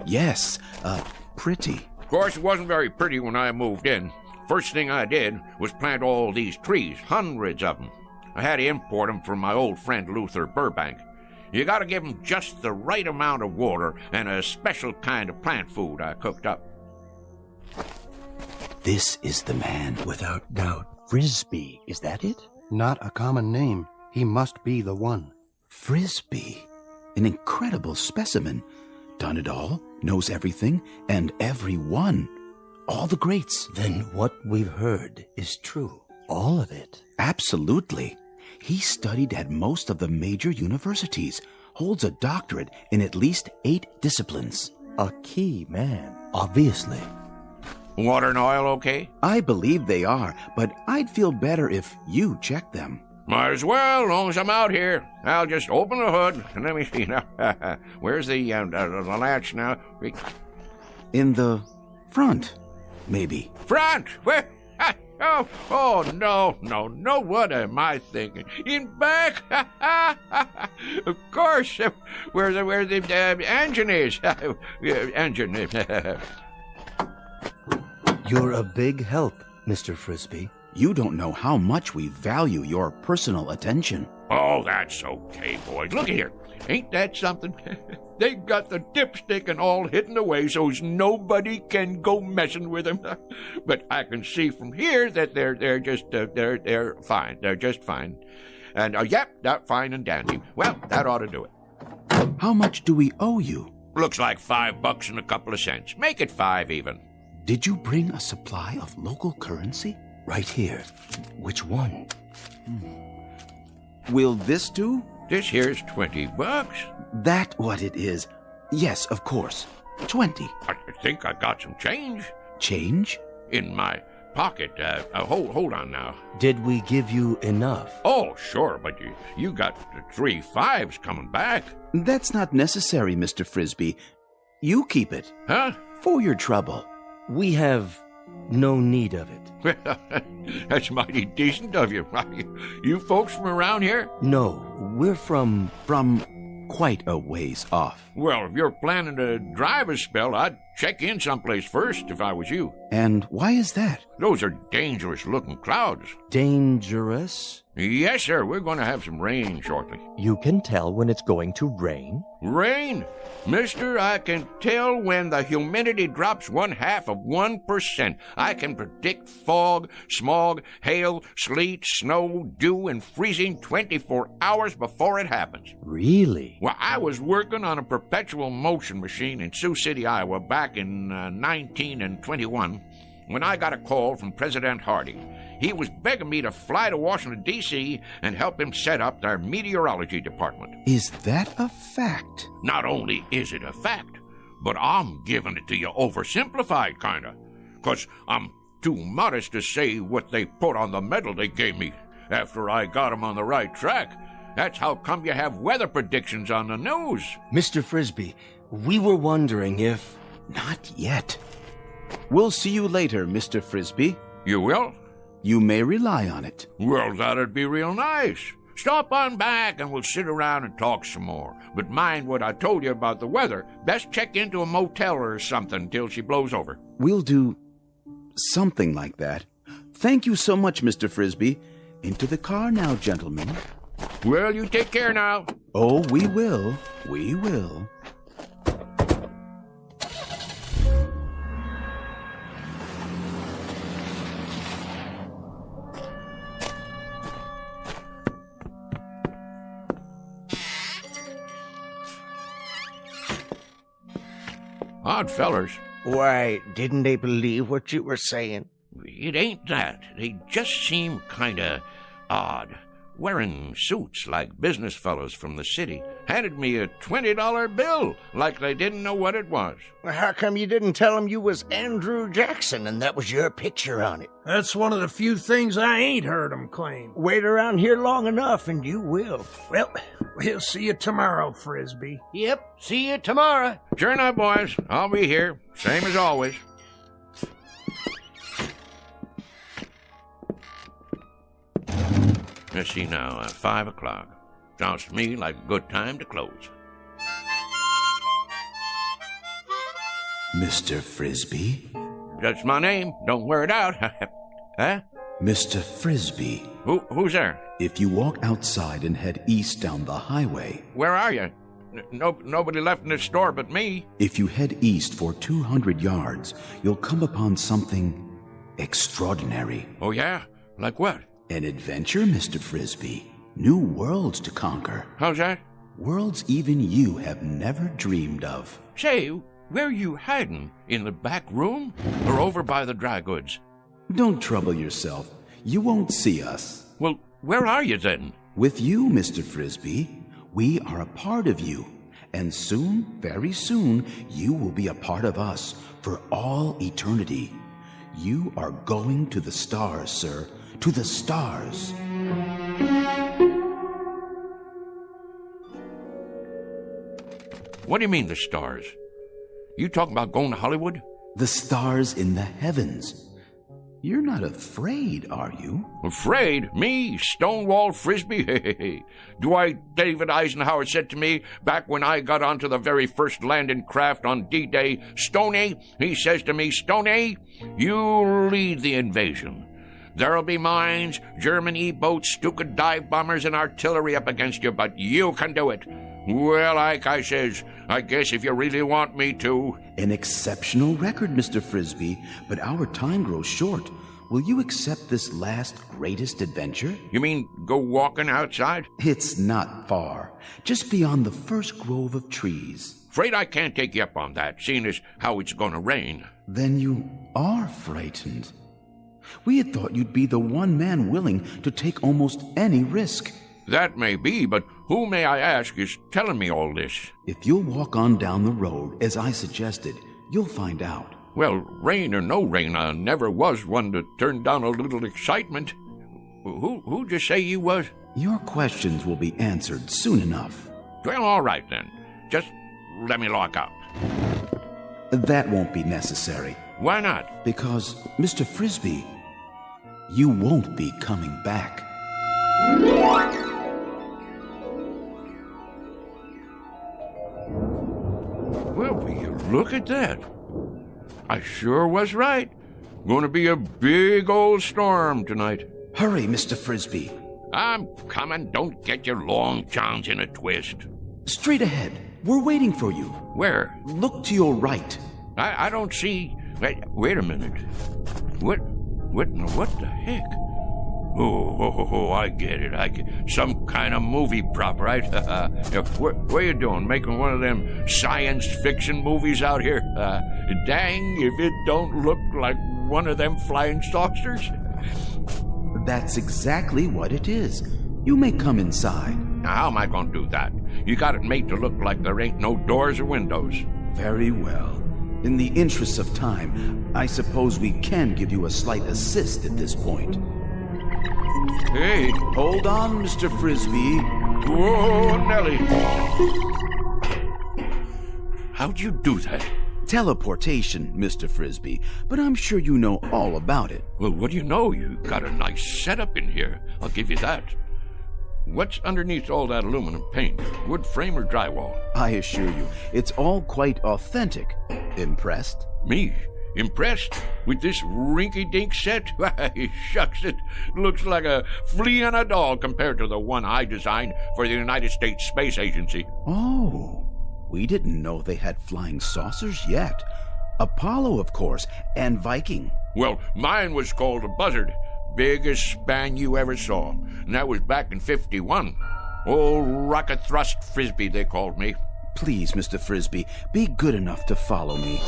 [SPEAKER 17] Yes, pretty.
[SPEAKER 6] Of course, it wasn't very pretty when I moved in. First thing I did was plant all these trees, hundreds of them. I had to import them from my old friend Luther Burbank. You gotta give them just the right amount of water and a special kind of plant food I cooked up.
[SPEAKER 17] This is the man.
[SPEAKER 19] Without doubt. Frisbee, is that it?
[SPEAKER 2] Not a common name. He must be the one.
[SPEAKER 17] Frisbee. An incredible specimen. Done it all, knows everything, and everyone. All the greats.
[SPEAKER 19] Then what we've heard is true. All of it.
[SPEAKER 17] Absolutely. He studied at most of the major universities, holds a doctorate in at least 8 disciplines.
[SPEAKER 19] A key man, obviously.
[SPEAKER 6] Water and oil okay?
[SPEAKER 17] I believe they are, but I'd feel better if you checked them.
[SPEAKER 6] Might as well, as long as I'm out here. I'll just open the hood and let me see now. Where's the latch now?
[SPEAKER 17] In the front, maybe.
[SPEAKER 6] Front? Where? Oh, no, what am I thinking? In back? Of course, where the engine is. Engine.
[SPEAKER 19] You're a big help, Mr. Frisbee.
[SPEAKER 17] You don't know how much we value your personal attention.
[SPEAKER 6] Oh, that's okay, boys. Look here. Ain't that something? They got the dipstick and all hidden away so's nobody can go messing with them. But I can see from here that they're just fine. They're just fine. And yep, they're fine and dandy. Well, that ought to do it.
[SPEAKER 17] How much do we owe you?
[SPEAKER 6] Looks like $5 and a couple of cents. Make it 5 even.
[SPEAKER 17] Did you bring a supply of local currency?
[SPEAKER 19] Right here. Which one?
[SPEAKER 17] Will this do?
[SPEAKER 6] This here's $20.
[SPEAKER 17] That what it is? Yes, of course. 20.
[SPEAKER 6] I think I got some change.
[SPEAKER 17] Change?
[SPEAKER 6] In my pocket. Hold on now.
[SPEAKER 19] Did we give you enough?
[SPEAKER 6] Oh, sure, but you got 3 5s coming back.
[SPEAKER 17] That's not necessary, Mr. Frisbee. You keep it.
[SPEAKER 6] Huh?
[SPEAKER 17] For your trouble.
[SPEAKER 19] We have no need of it.
[SPEAKER 6] That's mighty decent of you. You folks from around here?
[SPEAKER 19] No, we're from
[SPEAKER 17] quite a ways off.
[SPEAKER 6] Well, if you're planning to drive a spell, I'd check in someplace first if I was you.
[SPEAKER 17] And why is that?
[SPEAKER 6] Those are dangerous-looking clouds.
[SPEAKER 19] Dangerous?
[SPEAKER 6] Yes, sir. We're going to have some rain shortly.
[SPEAKER 19] You can tell when it's going to rain?
[SPEAKER 6] Rain? Mister, I can tell when the humidity drops 0.5%. I can predict fog, smog, hail, sleet, snow, dew, and freezing 24 hours before it happens.
[SPEAKER 19] Really?
[SPEAKER 6] Well, I was working on a perpetual motion machine in Sioux City, Iowa back in 1921 when I got a call from President Harding. He was begging me to fly to Washington, D.C. and help him set up their meteorology department.
[SPEAKER 17] Is that a fact?
[SPEAKER 6] Not only is it a fact, but I'm giving it to you oversimplified, kinda. 'Cause I'm too modest to say what they put on the medal they gave me after I got 'em on the right track. That's how come you have weather predictions on the news.
[SPEAKER 19] Mr. Frisbee, we were wondering if...
[SPEAKER 17] Not yet. We'll see you later, Mr. Frisbee.
[SPEAKER 6] You will?
[SPEAKER 17] You may rely on it.
[SPEAKER 6] Well, that'd be real nice. Stop on back and we'll sit around and talk some more. But mind what I told you about the weather. Best check into a motel or something till she blows over.
[SPEAKER 17] We'll do something like that. Thank you so much, Mr. Frisbee. Into the car now, gentlemen.
[SPEAKER 6] Well, you take care now.
[SPEAKER 17] Oh, we will. We will.
[SPEAKER 6] Odd fellers.
[SPEAKER 10] Why, didn't they believe what you were saying?
[SPEAKER 6] It ain't that. They just seem kinda odd. Wearing suits like business fellows from the city. Handed me a $20 bill like they didn't know what it was.
[SPEAKER 10] Well, how come you didn't tell them you was Andrew Jackson and that was your picture on it?
[SPEAKER 15] That's one of the few things I ain't heard them claim.
[SPEAKER 10] Wait around here long enough and you will.
[SPEAKER 15] Well, we'll see you tomorrow, Frisbee.
[SPEAKER 10] Yep, see you tomorrow.
[SPEAKER 6] Sure enough, boys. I'll be here. Same as always. Let's see now, 5 o'clock. Sounds to me like a good time to close.
[SPEAKER 17] Mr. Frisbee?
[SPEAKER 6] That's my name. Don't wear it out. Huh?
[SPEAKER 17] Mr. Frisbee.
[SPEAKER 6] Who's there?
[SPEAKER 17] If you walk outside and head east down the highway...
[SPEAKER 6] Where are you? Nobody left in the store but me.
[SPEAKER 17] If you head east for 200 yards, you'll come upon something extraordinary.
[SPEAKER 6] Oh, yeah? Like what?
[SPEAKER 17] An adventure, Mr. Frisbee. New worlds to conquer.
[SPEAKER 6] How's that?
[SPEAKER 17] Worlds even you have never dreamed of.
[SPEAKER 6] Say, where are you hiding? In the back room? Or over by the dry goods?
[SPEAKER 17] Don't trouble yourself. You won't see us.
[SPEAKER 6] Well, where are you then?
[SPEAKER 17] With you, Mr. Frisbee. We are a part of you. And soon, very soon, you will be a part of us for all eternity. You are going to the stars, sir. To the stars.
[SPEAKER 6] What do you mean, the stars? You talking about going to Hollywood?
[SPEAKER 17] The stars in the heavens. You're not afraid, are you?
[SPEAKER 6] Afraid? Me? Stonewall Frisbee? Dwight David Eisenhower said to me back when I got onto the very first landing craft on D-Day, Stoney, he says to me, Stoney, you lead the invasion. There'll be mines, German E-boats, Stuka dive bombers, and artillery up against you, but you can do it. Well, Ike, I says, I guess if you really want me to.
[SPEAKER 17] An exceptional record, Mr. Frisbee, but our time grows short. Will you accept this last greatest adventure?
[SPEAKER 6] You mean go walking outside?
[SPEAKER 17] It's not far. Just beyond the first grove of trees.
[SPEAKER 6] Afraid I can't take you up on that, seeing as how it's gonna rain.
[SPEAKER 17] Then you are frightened. We had thought you'd be the one man willing to take almost any risk.
[SPEAKER 6] That may be, but who, may I ask, is telling me all this?
[SPEAKER 17] If you'll walk on down the road, as I suggested, you'll find out.
[SPEAKER 6] Well, rain or no rain, I never was one to turn down a little excitement. Who'd you say you was?
[SPEAKER 17] Your questions will be answered soon enough.
[SPEAKER 6] Well, all right then. Just let me lock up.
[SPEAKER 17] That won't be necessary.
[SPEAKER 6] Why not?
[SPEAKER 17] Because, Mr. Frisbee, you won't be coming back.
[SPEAKER 6] Well, will you look at that? I sure was right. Going to be a big old storm tonight.
[SPEAKER 17] Hurry, Mr. Frisbee.
[SPEAKER 6] I'm coming. Don't get your long johns in a twist.
[SPEAKER 17] Straight ahead. We're waiting for you.
[SPEAKER 6] Where?
[SPEAKER 17] Look to your right.
[SPEAKER 6] I don't see... Wait a minute. What the heck? Oh, I get it. Some kind of movie prop, right? What you doing? Making one of them science fiction movies out here? Dang if it don't look like one of them flying saucers.
[SPEAKER 17] That's exactly what it is. You may come inside.
[SPEAKER 6] Now, how am I going to do that? You got it made to look like there ain't no doors or windows.
[SPEAKER 17] Very well. In the interests of time, I suppose we can give you a slight assist at this point.
[SPEAKER 6] Hey!
[SPEAKER 17] Hold on, Mr. Frisbee.
[SPEAKER 6] Whoa, Nellie! How'd you do that?
[SPEAKER 17] Teleportation, Mr. Frisbee, but I'm sure you know all about it.
[SPEAKER 6] Well, what do you know? You got a nice setup in here. I'll give you that. What's underneath all that aluminum paint? Wood frame or drywall?
[SPEAKER 17] I assure you, it's all quite authentic. Impressed?
[SPEAKER 6] Me? Impressed? With this rinky-dink set? Why, shucks, it looks like a flea on a doll compared to the one I designed for the United States Space Agency.
[SPEAKER 17] Oh, we didn't know they had flying saucers yet. Apollo, of course, and Viking.
[SPEAKER 6] Well, mine was called a Buzzard. Biggest span you ever saw. And that was back in 51. Old Rocket Thrust Frisbee, they called me.
[SPEAKER 17] Please, Mr. Frisbee, be good enough to follow me.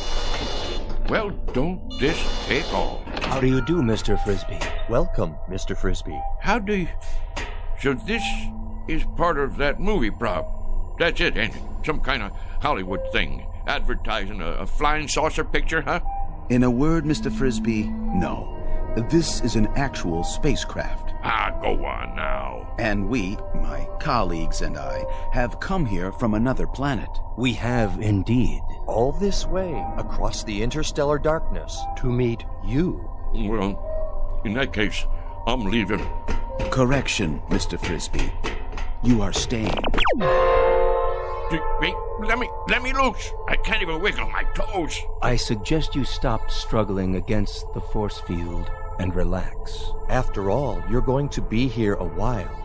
[SPEAKER 6] Well, don't this take all?
[SPEAKER 21] How do you do, Mr. Frisbee? Welcome, Mr. Frisbee.
[SPEAKER 6] How do you... So this is part of that movie prop. That's it, ain't it? Some kind of Hollywood thing. Advertising a flying saucer picture, huh?
[SPEAKER 17] In a word, Mr. Frisbee, no. This is an actual spacecraft.
[SPEAKER 6] Go on now.
[SPEAKER 17] And we, my colleagues and I, have come here from another planet.
[SPEAKER 21] We have indeed. All this way, across the interstellar darkness, to meet you.
[SPEAKER 6] Well, in that case, I'm leaving.
[SPEAKER 17] Correction, Mr. Frisbee. You are staying.
[SPEAKER 6] Let me loose. I can't even wiggle my toes.
[SPEAKER 19] I suggest you stop struggling against the force field and relax.
[SPEAKER 20] After all, you're going to be here a while.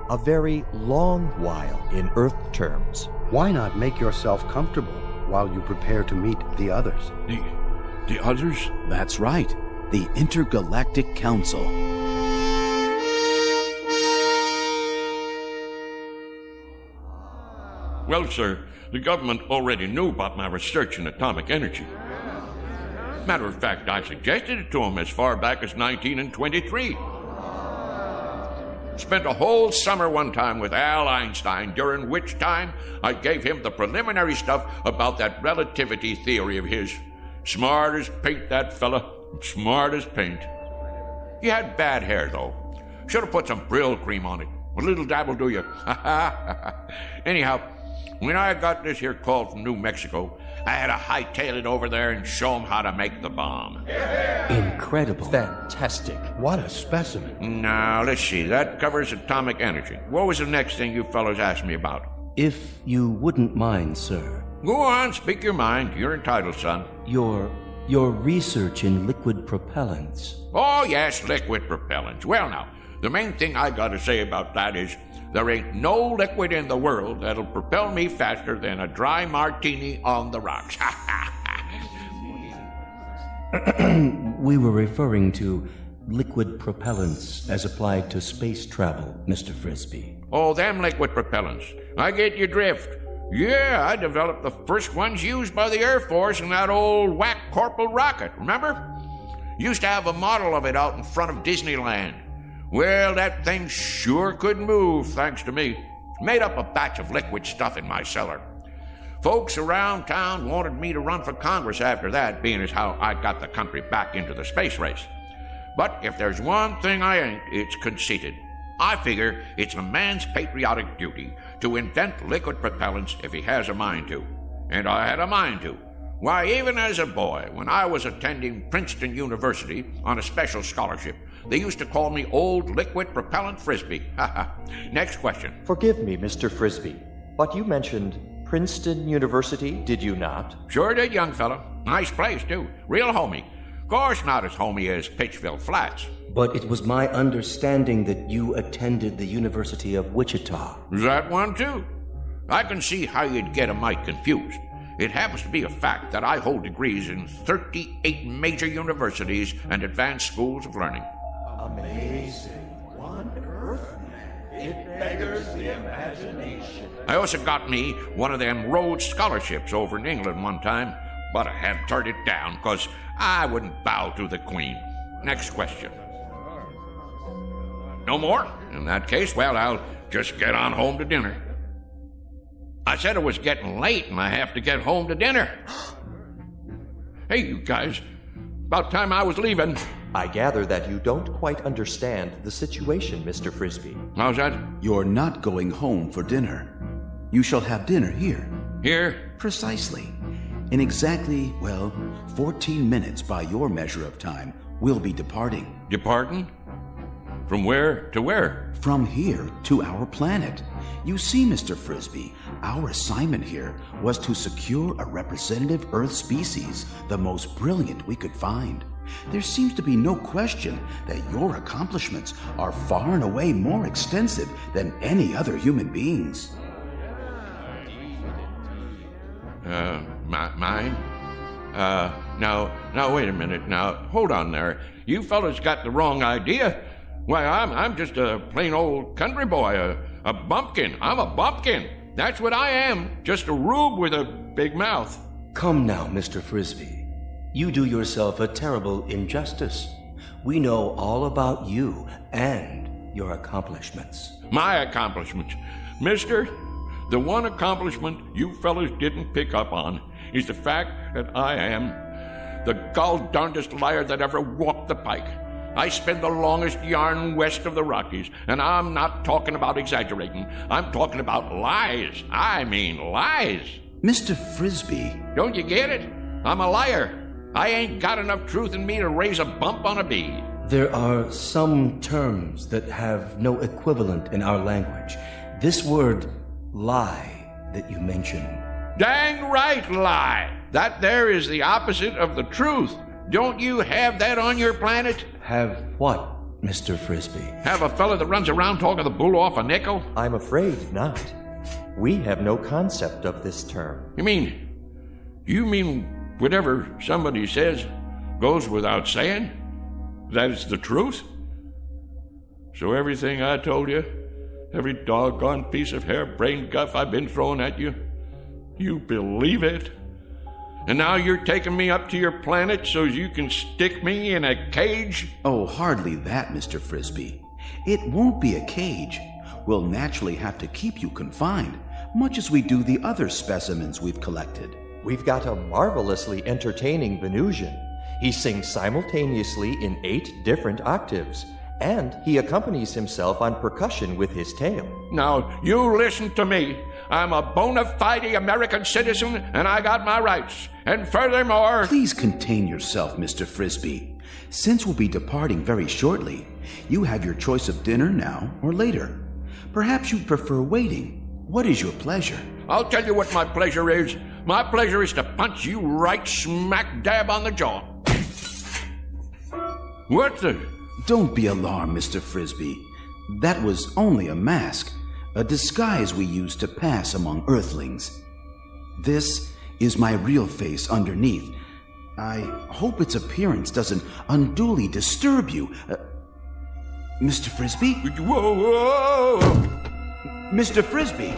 [SPEAKER 20] A very long while in Earth terms.
[SPEAKER 19] Why not make yourself comfortable while you prepare to meet the others?
[SPEAKER 6] The others?
[SPEAKER 17] That's right. The Intergalactic Council.
[SPEAKER 6] Well, sir, the government already knew about my research in atomic energy. Matter of fact, I suggested it to them as far back as 1923. Spent a whole summer one time with Al Einstein, during which time I gave him the preliminary stuff about that relativity theory of his. Smart as paint, that fella. Smart as paint. He had bad hair, though. Should have put some Brill cream on it. A little dabble, do you? Anyhow, when I got this here call from New Mexico, I had to hightail it over there and show them how to make the bomb.
[SPEAKER 19] Incredible.
[SPEAKER 20] Fantastic.
[SPEAKER 19] What a specimen.
[SPEAKER 6] Now, let's see. That covers atomic energy. What was the next thing you fellows asked me about?
[SPEAKER 19] If you wouldn't mind, sir.
[SPEAKER 6] Go on, speak your mind. You're entitled, son.
[SPEAKER 19] Your research in liquid propellants.
[SPEAKER 6] Oh, yes, liquid propellants. Well, now, the main thing I gotta say about that is there ain't no liquid in the world that'll propel me faster than a dry martini on the rocks.
[SPEAKER 19] We were referring to liquid propellants as applied to space travel, Mr. Frisbee.
[SPEAKER 6] Oh, them liquid propellants. I get your drift. Yeah, I developed the first ones used by the Air Force in that old whack Corporal rocket, remember? Used to have a model of it out in front of Disneyland. Well, that thing sure could move, thanks to me. Made up a batch of liquid stuff in my cellar. Folks around town wanted me to run for Congress after that, being as how I got the country back into the space race. But if there's one thing I ain't, it's conceited. I figure it's a man's patriotic duty to invent liquid propellants if he has a mind to. And I had a mind to. Why, even as a boy, when I was attending Princeton University on a special scholarship, they used to call me Old Liquid Propellant Frisbee. Next question.
[SPEAKER 20] Forgive me, Mr. Frisbee, but you mentioned Princeton University, did you not?
[SPEAKER 6] Sure did, young fella. Nice place, too. Real homey. Of course not as homey as Pitchville Flats.
[SPEAKER 19] But it was my understanding that you attended the University of Wichita.
[SPEAKER 6] That one, too. I can see how you'd get a mite confused. It happens to be a fact that I hold degrees in 38 major universities and advanced schools of learning.
[SPEAKER 10] Amazing. One earth. It beggars the imagination.
[SPEAKER 6] I also got me one of them Rhodes scholarships over in England one time, but I had to turn it down because I wouldn't bow to the Queen. Next question. No more? In that case, well, I'll just get on home to dinner. I said it was getting late and I have to get home to dinner. Hey, you guys. About time I was leaving.
[SPEAKER 20] I gather that you don't quite understand the situation, Mr. Frisbee.
[SPEAKER 6] How's that?
[SPEAKER 17] You're not going home for dinner. You shall have dinner here.
[SPEAKER 6] Here?
[SPEAKER 17] Precisely. In exactly, 14 minutes by your measure of time, we'll be departing.
[SPEAKER 6] Departing? From where to where?
[SPEAKER 17] From here to our planet. You see, Mr. Frisbee, our assignment here was to secure a representative Earth species, the most brilliant we could find. There seems to be no question that your accomplishments are far and away more extensive than any other human beings.
[SPEAKER 6] Mine? Now, wait a minute. Now, hold on there. You fellas got the wrong idea. Why, I'm just a plain old country boy, a bumpkin. I'm a bumpkin. That's what I am. Just a rube with a big mouth.
[SPEAKER 19] Come now, Mr. Frisbee. You do yourself a terrible injustice. We know all about you and your accomplishments.
[SPEAKER 6] My accomplishments. Mister, the one accomplishment you fellas didn't pick up on is the fact that I am the gall-darndest liar that ever walked the pike. I spin the longest yarn west of the Rockies, and I'm not talking about exaggerating. I'm talking about lies. I mean lies.
[SPEAKER 17] Mr. Frisbee.
[SPEAKER 6] Don't you get it? I'm a liar. I ain't got enough truth in me to raise a bump on a bee.
[SPEAKER 19] There are some terms that have no equivalent in our language. This word, lie, that you mention,
[SPEAKER 6] Dang right lie. That there is the opposite of the truth. Don't you have that on your planet?
[SPEAKER 19] Have what, Mr. Frisbee?
[SPEAKER 6] Have a fella that runs around talking the bull off a nickel?
[SPEAKER 20] I'm afraid not. We have no concept of this term.
[SPEAKER 6] You mean whatever somebody says goes without saying? That is the truth? So everything I told you, every doggone piece of harebrained guff I've been throwing at you, you believe it? And now you're taking me up to your planet so you can stick me in a cage?
[SPEAKER 17] Oh, hardly that, Mr. Frisbee. It won't be a cage. We'll naturally have to keep you confined, much as we do the other specimens we've collected.
[SPEAKER 20] We've got a marvelously entertaining Venusian. He sings simultaneously in 8 different octaves, and he accompanies himself on percussion with his tail.
[SPEAKER 6] Now, you listen to me. I'm a bona fide American citizen, and I got my rights. And furthermore...
[SPEAKER 17] Please contain yourself, Mr. Frisbee. Since we'll be departing very shortly, you have your choice of dinner now or later. Perhaps you'd prefer waiting. What is your pleasure?
[SPEAKER 6] I'll tell you what my pleasure is. My pleasure is to punch you right smack dab on the jaw. What the...
[SPEAKER 17] Don't be alarmed, Mr. Frisbee. That was only a mask, a disguise we use to pass among Earthlings. This is my real face underneath. I hope its appearance doesn't unduly disturb you. Mr. Frisbee?
[SPEAKER 6] Whoa, whoa, whoa.
[SPEAKER 17] Mr. Frisbee!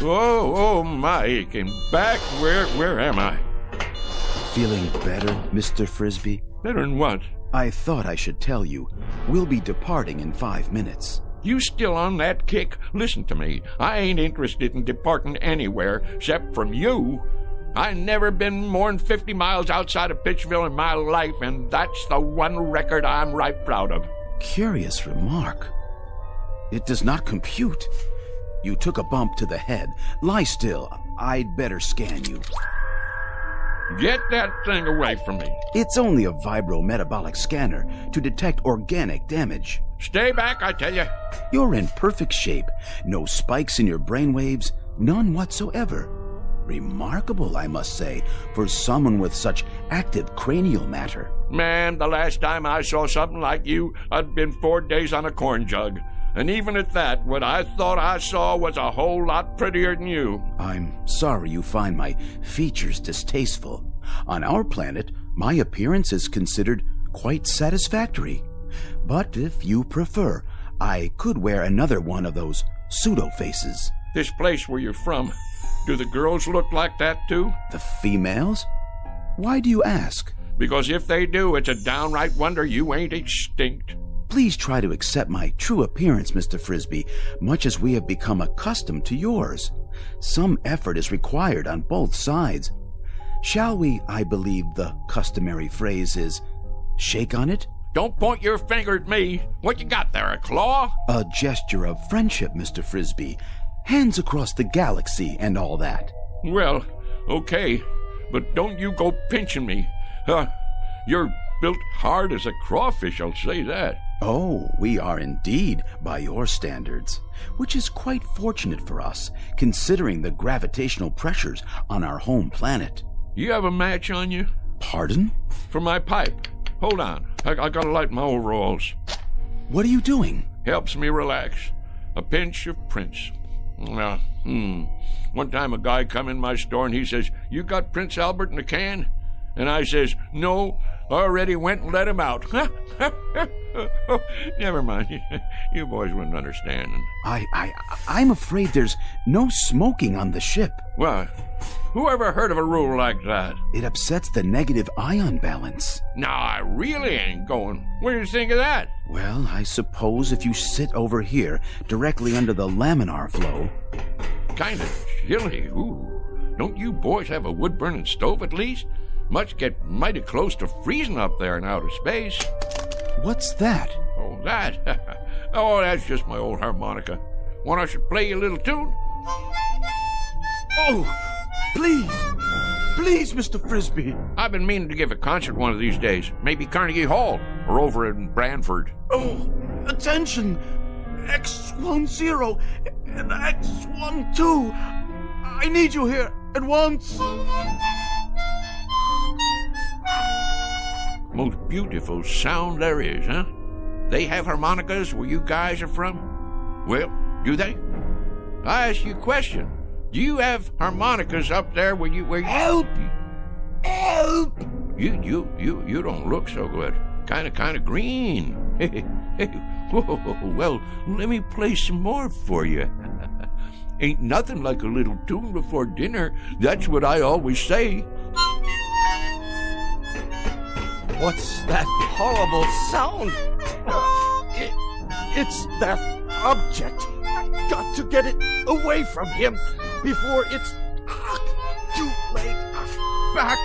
[SPEAKER 6] Oh my, came back. Where am I?
[SPEAKER 17] Feeling better, Mr. Frisbee?
[SPEAKER 6] Better than what?
[SPEAKER 17] I thought I should tell you. We'll be departing in 5 minutes.
[SPEAKER 6] You still on that kick? Listen to me. I ain't interested in departing anywhere, except from you. I never been more'n 50 miles outside of Pittsville in my life, and that's the one record I'm right proud of.
[SPEAKER 17] Curious remark. It does not compute. You took a bump to the head. Lie still. I'd better scan you.
[SPEAKER 6] Get that thing away from me.
[SPEAKER 17] It's only a vibrometabolic scanner to detect organic damage.
[SPEAKER 6] Stay back, I tell you.
[SPEAKER 17] You're in perfect shape. No spikes in your brainwaves, none whatsoever. Remarkable, I must say, for someone with such active cranial matter.
[SPEAKER 6] Man, the last time I saw something like you, I'd been 4 days on a corn jug. And even at that, what I thought I saw was a whole lot prettier than you.
[SPEAKER 17] I'm sorry you find my features distasteful. On our planet, my appearance is considered quite satisfactory. But if you prefer, I could wear another one of those pseudo-faces.
[SPEAKER 6] This place where you're from, do the girls look like that too?
[SPEAKER 17] The females? Why do you ask?
[SPEAKER 6] Because if they do, it's a downright wonder you ain't extinct.
[SPEAKER 17] Please try to accept my true appearance, Mr. Frisbee, much as we have become accustomed to yours. Some effort is required on both sides. Shall we, I believe the customary phrase is, shake on it?
[SPEAKER 6] Don't point your finger at me. What you got there, a claw?
[SPEAKER 17] A gesture of friendship, Mr. Frisbee. Hands across the galaxy and all that.
[SPEAKER 6] Well, okay, but don't you go pinching me. You're built hard as a crawfish, I'll say that.
[SPEAKER 17] Oh, we are indeed, by your standards, which is quite fortunate for us, considering the gravitational pressures on our home planet.
[SPEAKER 6] You have a match on you?
[SPEAKER 17] Pardon?
[SPEAKER 6] For my pipe. Hold on, I gotta light my overalls.
[SPEAKER 17] What are you doing?
[SPEAKER 6] Helps me relax. A pinch of Prince. One time a guy come in my store and he says, "You got Prince Albert in a can?" And I says, "No, already went and let him out." Never mind. You boys wouldn't understand.
[SPEAKER 17] I'm afraid there's no smoking on the ship.
[SPEAKER 6] What? Who ever heard of a rule like that?
[SPEAKER 17] It upsets the negative ion balance.
[SPEAKER 6] No, I really ain't going. What do you think of that?
[SPEAKER 17] Well, I suppose if you sit over here, directly under the laminar flow.
[SPEAKER 6] Kind of chilly. Ooh. Don't you boys have a wood-burning stove at least? Must get mighty close to freezing up there in outer space.
[SPEAKER 17] What's that?
[SPEAKER 6] Oh, that? Oh, that's just my old harmonica. Want I should play you a little tune?
[SPEAKER 17] Oh, please! Please, Mr. Frisbee.
[SPEAKER 6] I've been meaning to give a concert one of these days. Maybe Carnegie Hall or over in Branford.
[SPEAKER 17] Oh, attention! X10 and X12. I need you here at once.
[SPEAKER 6] Most beautiful sound there is, huh? They have harmonicas where you guys are from? Well, do they? I ask you a question. Do you have harmonicas up there where you
[SPEAKER 17] help? Help!
[SPEAKER 6] You don't look so good. Kind of green. Whoa, well, let me play some more for you. Ain't nothing like a little tune before dinner. That's what I always say.
[SPEAKER 17] What's that horrible sound? It's that object. Got to get it away from him before it's too late. Back.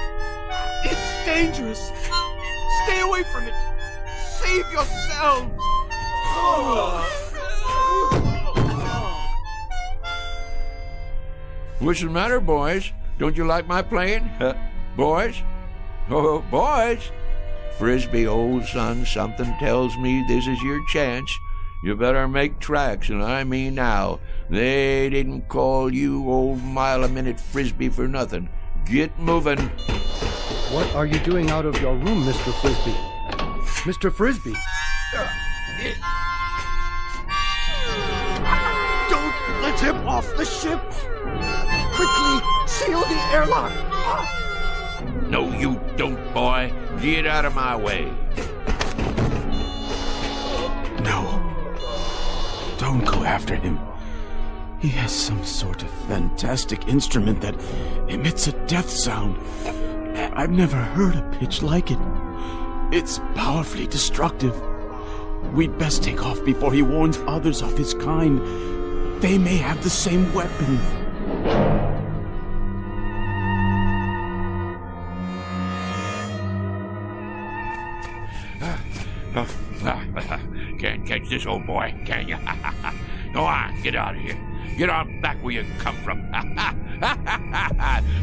[SPEAKER 17] It's dangerous. Stay away from it. Save yourselves.
[SPEAKER 6] What's the matter, boys? Don't you like my playing? Boys? Oh, boys! Frisbee, old son, something tells me this is your chance. You better make tracks, and I mean now. They didn't call you old mile-a-minute Frisbee for nothing. Get moving.
[SPEAKER 2] What are you doing out of your room, Mr. Frisbee? Mr. Frisbee!
[SPEAKER 17] Don't let him off the ship! Quickly, seal the airlock!
[SPEAKER 6] No, you don't, boy. Get out of my way.
[SPEAKER 17] No. Don't go after him. He has some sort of fantastic instrument that emits a death sound. I've never heard a pitch like it. It's powerfully destructive. We'd best take off before he warns others of his kind. They may have the same weapon.
[SPEAKER 6] Can't catch this old boy, can you? Go on, get out of here. Get on back where you come from.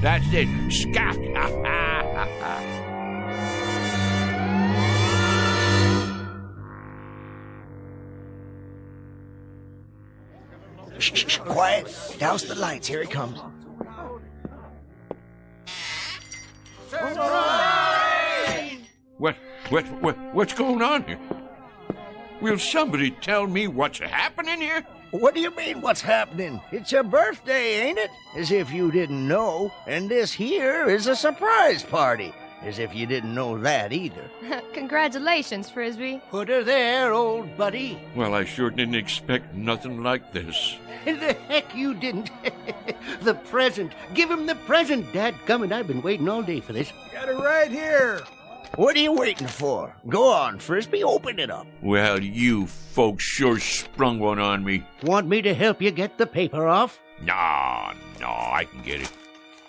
[SPEAKER 6] That's it. Scat.
[SPEAKER 18] Shh, quiet. Douse the lights. Here it comes.
[SPEAKER 6] What's going on here? Will somebody tell me what's happening here?
[SPEAKER 7] What do you mean, what's happening? It's your birthday, ain't it? As if you didn't know. And this here is a surprise party. As if you didn't know that either.
[SPEAKER 16] Congratulations, Frisbee.
[SPEAKER 7] Put her there, old buddy.
[SPEAKER 6] Well, I sure didn't expect nothing like this.
[SPEAKER 7] The heck you didn't. The present. Give him the present, dadgummit. I've been waiting all day for this.
[SPEAKER 15] Got it right here.
[SPEAKER 7] What are you waiting for? Go on, Frisbee, open it up.
[SPEAKER 6] Well, you folks sure sprung one on me.
[SPEAKER 7] Want me to help you get the paper off?
[SPEAKER 6] No, I can get it.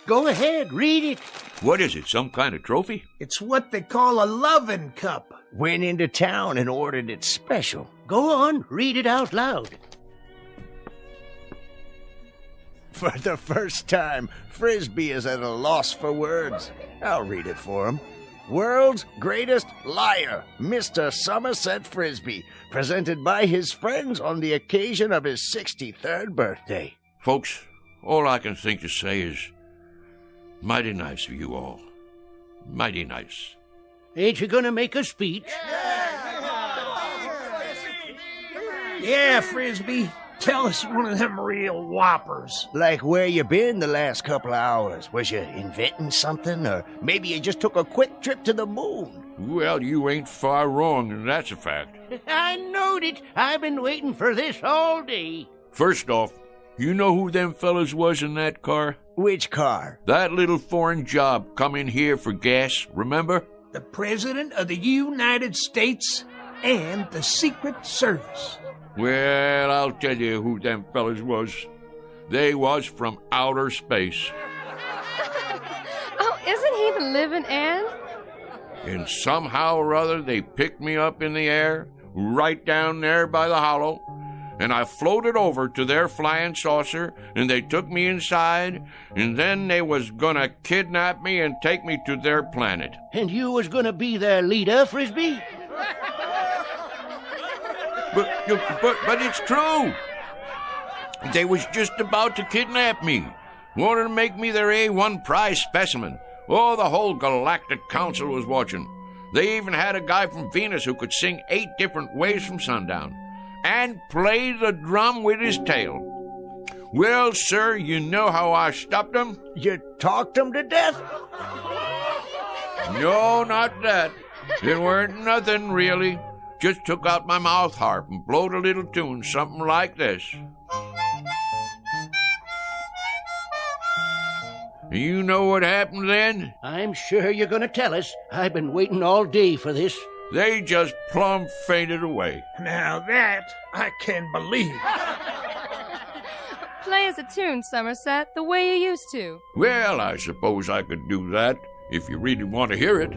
[SPEAKER 7] Go ahead, read it.
[SPEAKER 6] What is it, some kind of trophy?
[SPEAKER 15] It's what they call a lovin' cup.
[SPEAKER 7] Went into town and ordered it special. Go on, read it out loud. For the first time, Frisbee is at a loss for words. I'll read it for him. World's greatest liar, Mr. Somerset Frisbee, presented by his friends on the occasion of his 63rd birthday.
[SPEAKER 6] Folks, all I can think to say is, mighty nice of you all. Mighty nice.
[SPEAKER 7] Ain't you gonna make a speech?
[SPEAKER 15] Yeah, Frisbee. Tell us one of them real whoppers.
[SPEAKER 7] Like where you been the last couple of hours? Was you inventing something? Or maybe you just took a quick trip to the moon?
[SPEAKER 6] Well, you ain't far wrong, and that's a fact.
[SPEAKER 7] I knowed it. I've been waiting for this all day.
[SPEAKER 6] First off, you know who them fellas was in that car?
[SPEAKER 7] Which car?
[SPEAKER 6] That little foreign job come in here for gas, remember?
[SPEAKER 15] The President of the United States and the Secret Service.
[SPEAKER 6] Well, I'll tell you who them fellas was. They was from outer space.
[SPEAKER 16] Oh, isn't he the living end?
[SPEAKER 6] And somehow or other they picked me up in the air, right down there by the hollow, and I floated over to their flying saucer, and they took me inside, and then they was gonna kidnap me and take me to their planet.
[SPEAKER 4] And you was gonna be their leader, Frisbee?
[SPEAKER 6] But it's true. They was just about to kidnap me. Wanted to make me their A1 prize specimen. Oh, the whole Galactic Council was watching. They even had a guy from Venus who could sing 8 different ways from sundown and play the drum with his tail. Well, sir, you know how I stopped them?
[SPEAKER 4] You talked them to death?
[SPEAKER 6] No, not that. It weren't nothing, really. Just took out my mouth harp and blowed a little tune, something like this. You know what happened then?
[SPEAKER 4] I'm sure you're going to tell us. I've been waiting all day for this.
[SPEAKER 6] They just plumb fainted away.
[SPEAKER 15] Now that I can believe.
[SPEAKER 13] Play us a tune, Somerset, the way you used to.
[SPEAKER 6] Well, I suppose I could do that, if you really want to hear it.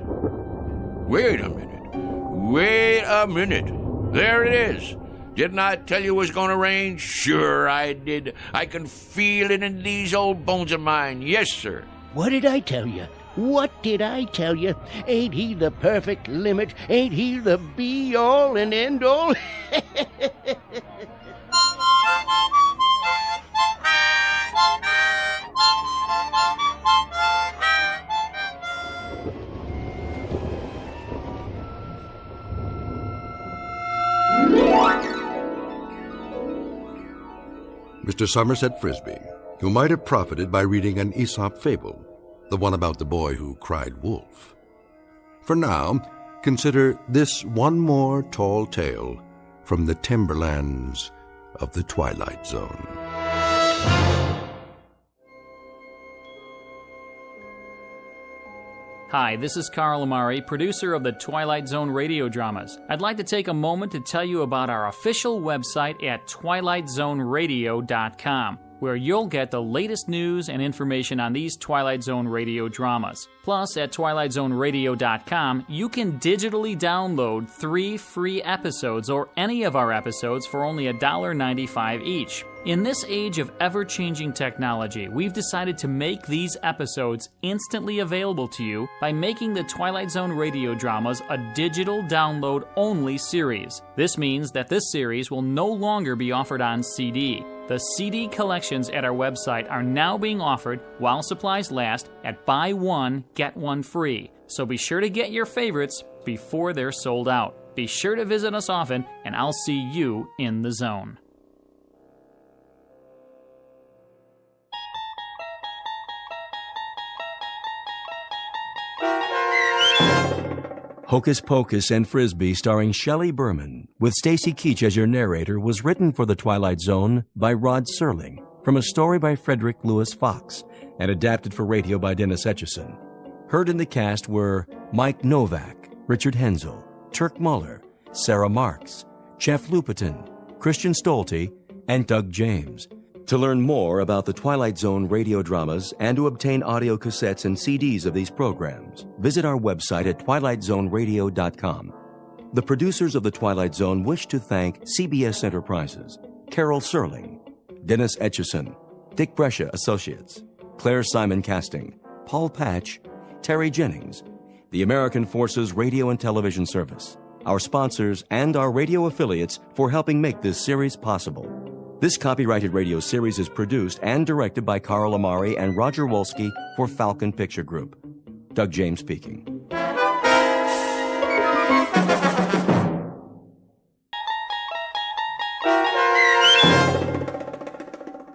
[SPEAKER 6] Wait a minute. Wait a minute. There it is. Didn't I tell you it was going to rain? Sure I did. I can feel it in these old bones of mine. Yes, sir.
[SPEAKER 4] What did I tell you? What did I tell you? Ain't he the perfect limit? Ain't he the be-all and end-all?
[SPEAKER 2] Mr. Somerset Frisbee, who might have profited by reading an Aesop fable, the one about the boy who cried wolf. For now, consider this one more tall tale from the timberlands of the Twilight Zone.
[SPEAKER 8] Hi, this is Carl Amari, producer of the Twilight Zone radio dramas. I'd like to take a moment to tell you about our official website at twilightzoneradio.com, where you'll get the latest news and information on these Twilight Zone radio dramas. Plus, at twilightzoneradio.com, you can digitally download 3 free episodes or any of our episodes for only $1.95 each. In this age of ever-changing technology, we've decided to make these episodes instantly available to you by making the Twilight Zone radio dramas a digital download-only series. This means that this series will no longer be offered on CD. The CD collections at our website are now being offered while supplies last at buy one, get one free. So be sure to get your favorites before they're sold out. Be sure to visit us often, and I'll see you in the zone.
[SPEAKER 1] Hocus Pocus and Frisbee, starring Shelley Berman, with Stacy Keach as your narrator, was written for the Twilight Zone by Rod Serling, from a story by Frederick Lewis Fox, and adapted for radio by Dennis Etchison. Heard in the cast were Mike Novak, Richard Hensel, Turk Muller, Sarah Marks, Jeff Lupetin, Christian Stolte, and Doug James. To learn more about the Twilight Zone radio dramas and to obtain audio cassettes and CDs of these programs, visit our website at twilightzoneradio.com. The producers of the Twilight Zone wish to thank CBS Enterprises, Carol Serling, Dennis Etchison, Dick Brescia Associates, Claire Simon Casting, Paul Patch, Terry Jennings, the American Forces Radio and Television Service, our sponsors, and our radio affiliates for helping make this series possible. This copyrighted radio series is produced and directed by Carl Amari and Roger Wolski for Falcon Picture Group. Doug James speaking.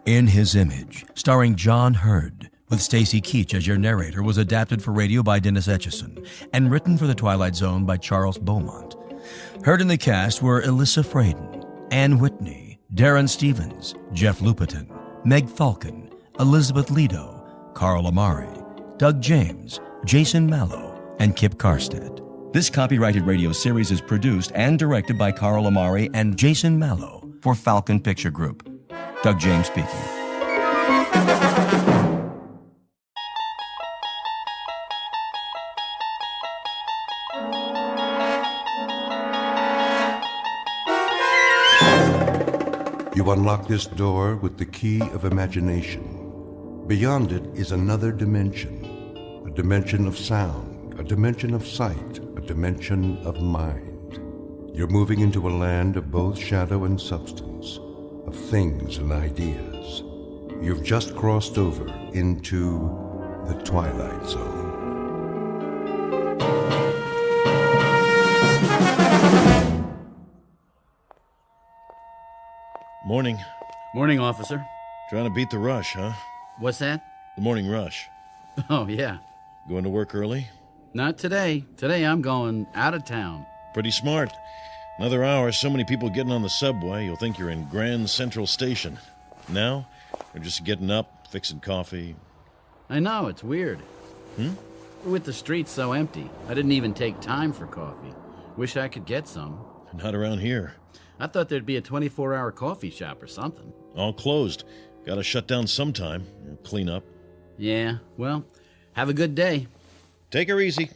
[SPEAKER 1] In His Image, starring John Hurd, with Stacy Keach as your narrator, was adapted for radio by Dennis Etchison and written for the Twilight Zone by Charles Beaumont. Heard in the cast were Elissa Fraden, Ann Whitney, Darren Stevens, Jeff Lupetin, Meg Falcon, Elizabeth Lido, Carl Amari, Doug James, Jason Mallow, and Kip Karstead. This copyrighted radio series is produced and directed by Carl Amari and Jason Mallow for Falcon Picture Group. Doug James speaking.
[SPEAKER 2] You unlock this door with the key of imagination. Beyond it is another dimension, a dimension of sound, a dimension of sight, a dimension of mind. You're moving into a land of both shadow and substance, of things and ideas. You've just crossed over into the Twilight Zone.
[SPEAKER 14] Morning.
[SPEAKER 22] Morning, officer.
[SPEAKER 14] Trying to beat the rush, huh?
[SPEAKER 22] What's that?
[SPEAKER 14] The morning rush.
[SPEAKER 22] Oh, yeah.
[SPEAKER 14] Going to work early?
[SPEAKER 22] Not today. Today I'm going out of town.
[SPEAKER 14] Pretty smart. Another hour, so many people getting on the subway, you'll think you're in Grand Central Station. Now, they're just getting up, fixing coffee.
[SPEAKER 22] I know, it's weird. With the streets so empty, I didn't even take time for coffee. Wish I could get some.
[SPEAKER 14] Not around here.
[SPEAKER 22] I thought there'd be a 24-hour coffee shop or something.
[SPEAKER 14] All closed. Gotta shut down sometime. Clean up.
[SPEAKER 22] Yeah, well, have a good day.
[SPEAKER 14] Take her easy.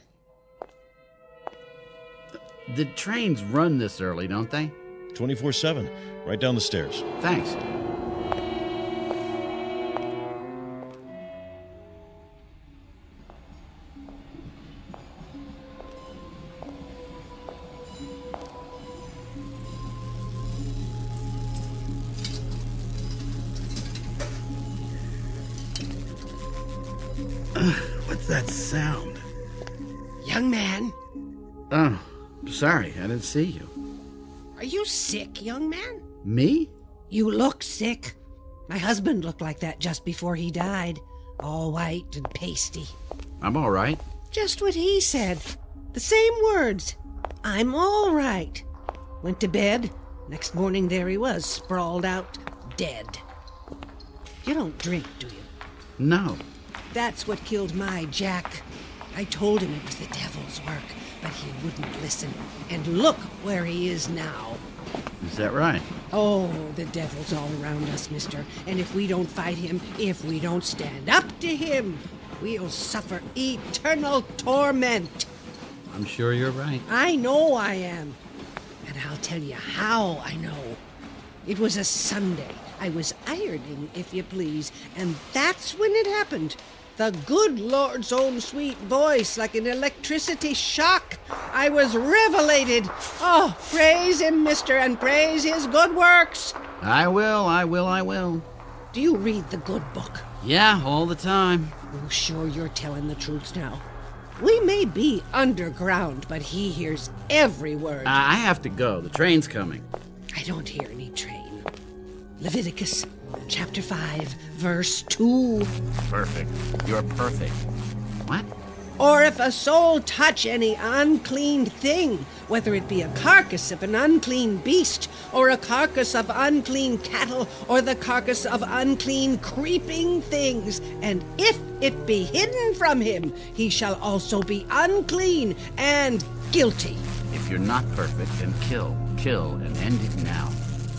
[SPEAKER 22] The trains run this early, don't they?
[SPEAKER 14] 24/7. Right down the stairs.
[SPEAKER 22] Thanks. What's that sound?
[SPEAKER 23] Young man,
[SPEAKER 22] Oh, sorry, I didn't see you.
[SPEAKER 23] are you sick, young man?
[SPEAKER 22] Me?
[SPEAKER 23] You look sick. My husband looked like that just before he died. All white and pasty.
[SPEAKER 22] I'm all right.
[SPEAKER 23] Just what he said. The same words. I'm all right. Went to bed. Next morning there he was, sprawled out, dead. You don't drink, do you?
[SPEAKER 22] No.
[SPEAKER 23] That's what killed my Jack. I told him it was the devil's work, but he wouldn't listen. And look where he is now.
[SPEAKER 22] Is that right?
[SPEAKER 23] Oh, the devil's all around us, mister. And if we don't fight him, if we don't stand up to him, we'll suffer eternal torment.
[SPEAKER 22] I'm sure you're right.
[SPEAKER 23] I know I am. And I'll tell you how I know. It was a Sunday. I was ironing, if you please, and that's when it happened. The good Lord's own sweet voice, like an electricity shock. I was revelated. Oh, praise him, mister, and praise his good works.
[SPEAKER 22] I will.
[SPEAKER 23] Do you read the good book?
[SPEAKER 22] Yeah, all the time.
[SPEAKER 23] Oh, sure you're telling the truth now. We may be underground, but he hears every word.
[SPEAKER 22] I have to go. The train's coming.
[SPEAKER 23] I don't hear any train. Leviticus chapter 5, verse 2.
[SPEAKER 22] Perfect. You're perfect. What?
[SPEAKER 23] Or if a soul touch any unclean thing, whether it be a carcass of an unclean beast, or a carcass of unclean cattle, or the carcass of unclean creeping things, and if it be hidden from him, he shall also be unclean and guilty.
[SPEAKER 22] If you're not perfect, then kill, and end it now.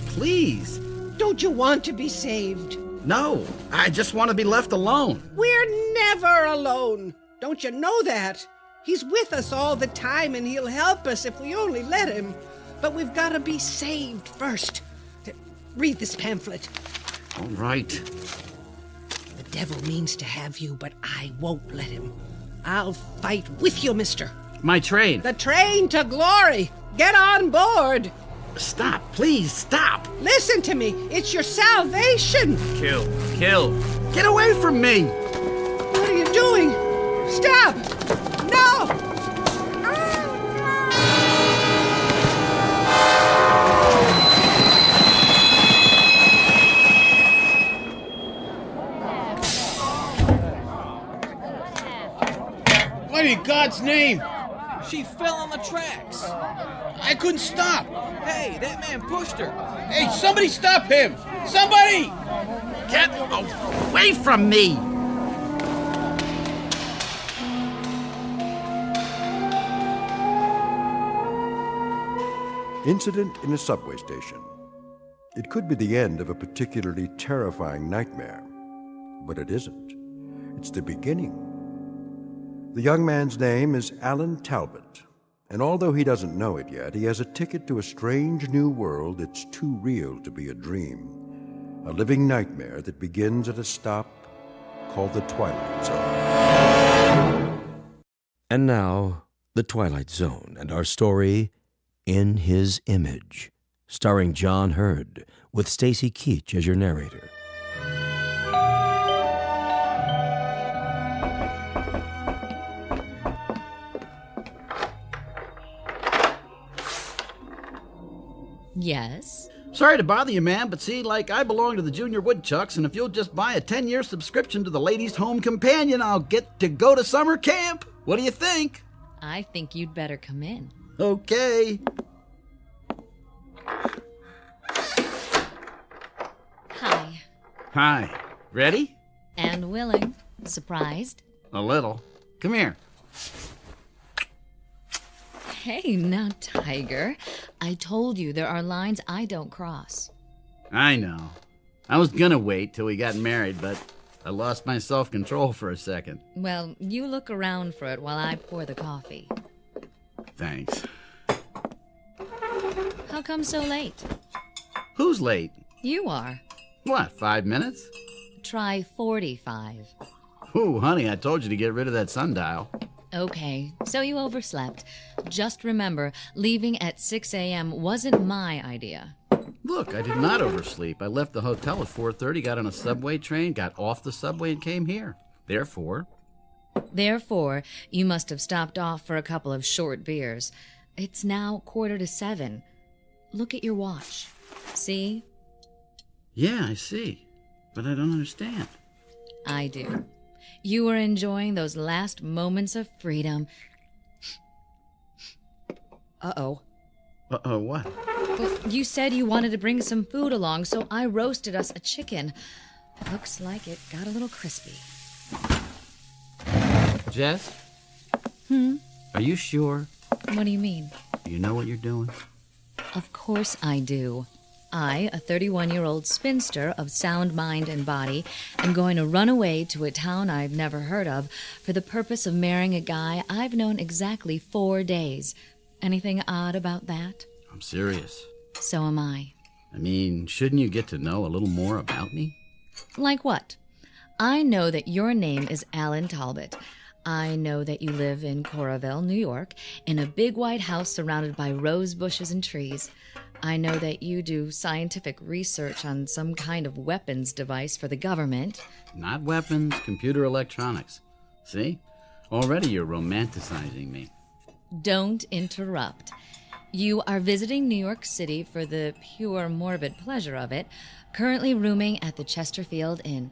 [SPEAKER 22] Please.
[SPEAKER 23] Don't you want to be saved?
[SPEAKER 22] No, I just want to be left alone.
[SPEAKER 23] We're never alone. Don't you know that? He's with us all the time, and he'll help us if we only let him. But we've got to be saved first. Read this pamphlet.
[SPEAKER 22] All right.
[SPEAKER 23] The devil means to have you, but I won't let him. I'll fight with you, mister.
[SPEAKER 22] My train.
[SPEAKER 23] The train to glory. Get on board.
[SPEAKER 22] Stop, please, stop.
[SPEAKER 23] Listen to me. It's your salvation.
[SPEAKER 22] Kill. Get away from me.
[SPEAKER 23] What are you doing? Stop. No.
[SPEAKER 10] What in God's name?
[SPEAKER 24] She fell on the tracks.
[SPEAKER 10] I couldn't stop.
[SPEAKER 24] Hey, that man pushed her.
[SPEAKER 10] Hey, somebody stop him! Somebody!
[SPEAKER 22] Get away from me!
[SPEAKER 2] Incident in a subway station. It could be the end of a particularly terrifying nightmare, but it isn't. It's the beginning. The young man's name is Alan Talbot, And although he doesn't know it yet, he has a ticket to a strange new world that's too real to be a dream. A living nightmare that begins at a stop called the Twilight Zone.
[SPEAKER 1] And now, The Twilight Zone and our story, In His Image, starring John Hurd, with Stacy Keach as your narrator.
[SPEAKER 23] Yes?
[SPEAKER 22] Sorry to bother you, ma'am, but see, I belong to the Junior Woodchucks, and if you'll just buy a 10-year subscription to the Ladies' Home Companion, I'll get to go to summer camp. What do you think?
[SPEAKER 23] I think you'd better come in.
[SPEAKER 22] Okay.
[SPEAKER 23] Hi.
[SPEAKER 22] Hi. Ready?
[SPEAKER 23] And willing. Surprised?
[SPEAKER 22] A little. Come here.
[SPEAKER 23] Hey, now, Tiger. I told you there are lines I don't cross.
[SPEAKER 22] I know. I was gonna wait till we got married, but I lost my self-control for a second.
[SPEAKER 23] Well, you look around for it while I pour the coffee.
[SPEAKER 22] Thanks.
[SPEAKER 23] How come so late?
[SPEAKER 22] Who's late?
[SPEAKER 23] You are.
[SPEAKER 22] What, 5 minutes?
[SPEAKER 23] Try 45.
[SPEAKER 22] Ooh, honey, I told you to get rid of that sundial.
[SPEAKER 23] Okay, so you overslept. Just remember, leaving at 6 a.m. wasn't my idea.
[SPEAKER 22] Look, I did not oversleep. I left the hotel at 4:30, got on a subway train, got off the subway, and came here. Therefore,
[SPEAKER 23] you must have stopped off for a couple of short beers. It's now 6:45. Look at your watch. See?
[SPEAKER 22] Yeah, I see. But I don't understand.
[SPEAKER 23] I do. You were enjoying those last moments of freedom. Uh-oh.
[SPEAKER 22] Uh-oh, what?
[SPEAKER 23] Well, you said you wanted to bring some food along, so I roasted us a chicken. Looks like it got a little crispy.
[SPEAKER 22] Jess?
[SPEAKER 23] Hmm?
[SPEAKER 22] Are you sure?
[SPEAKER 23] What do you mean?
[SPEAKER 22] Do you know what you're doing?
[SPEAKER 23] Of course I do. I, a 31-year-old spinster of sound mind and body, am going to run away to a town I've never heard of for the purpose of marrying a guy I've known exactly 4 days. Anything odd about that?
[SPEAKER 22] I'm serious.
[SPEAKER 23] So am I.
[SPEAKER 22] I mean, shouldn't you get to know a little more about me?
[SPEAKER 23] Like what? I know that your name is Alan Talbot. I know that you live in Coralville, New York, in a big white house surrounded by rose bushes and trees. I know that you do scientific research on some kind of weapons device for the government.
[SPEAKER 22] Not weapons, computer electronics. See? Already you're romanticizing me.
[SPEAKER 23] Don't interrupt. You are visiting New York City for the pure morbid pleasure of it, currently rooming at the Chesterfield Inn.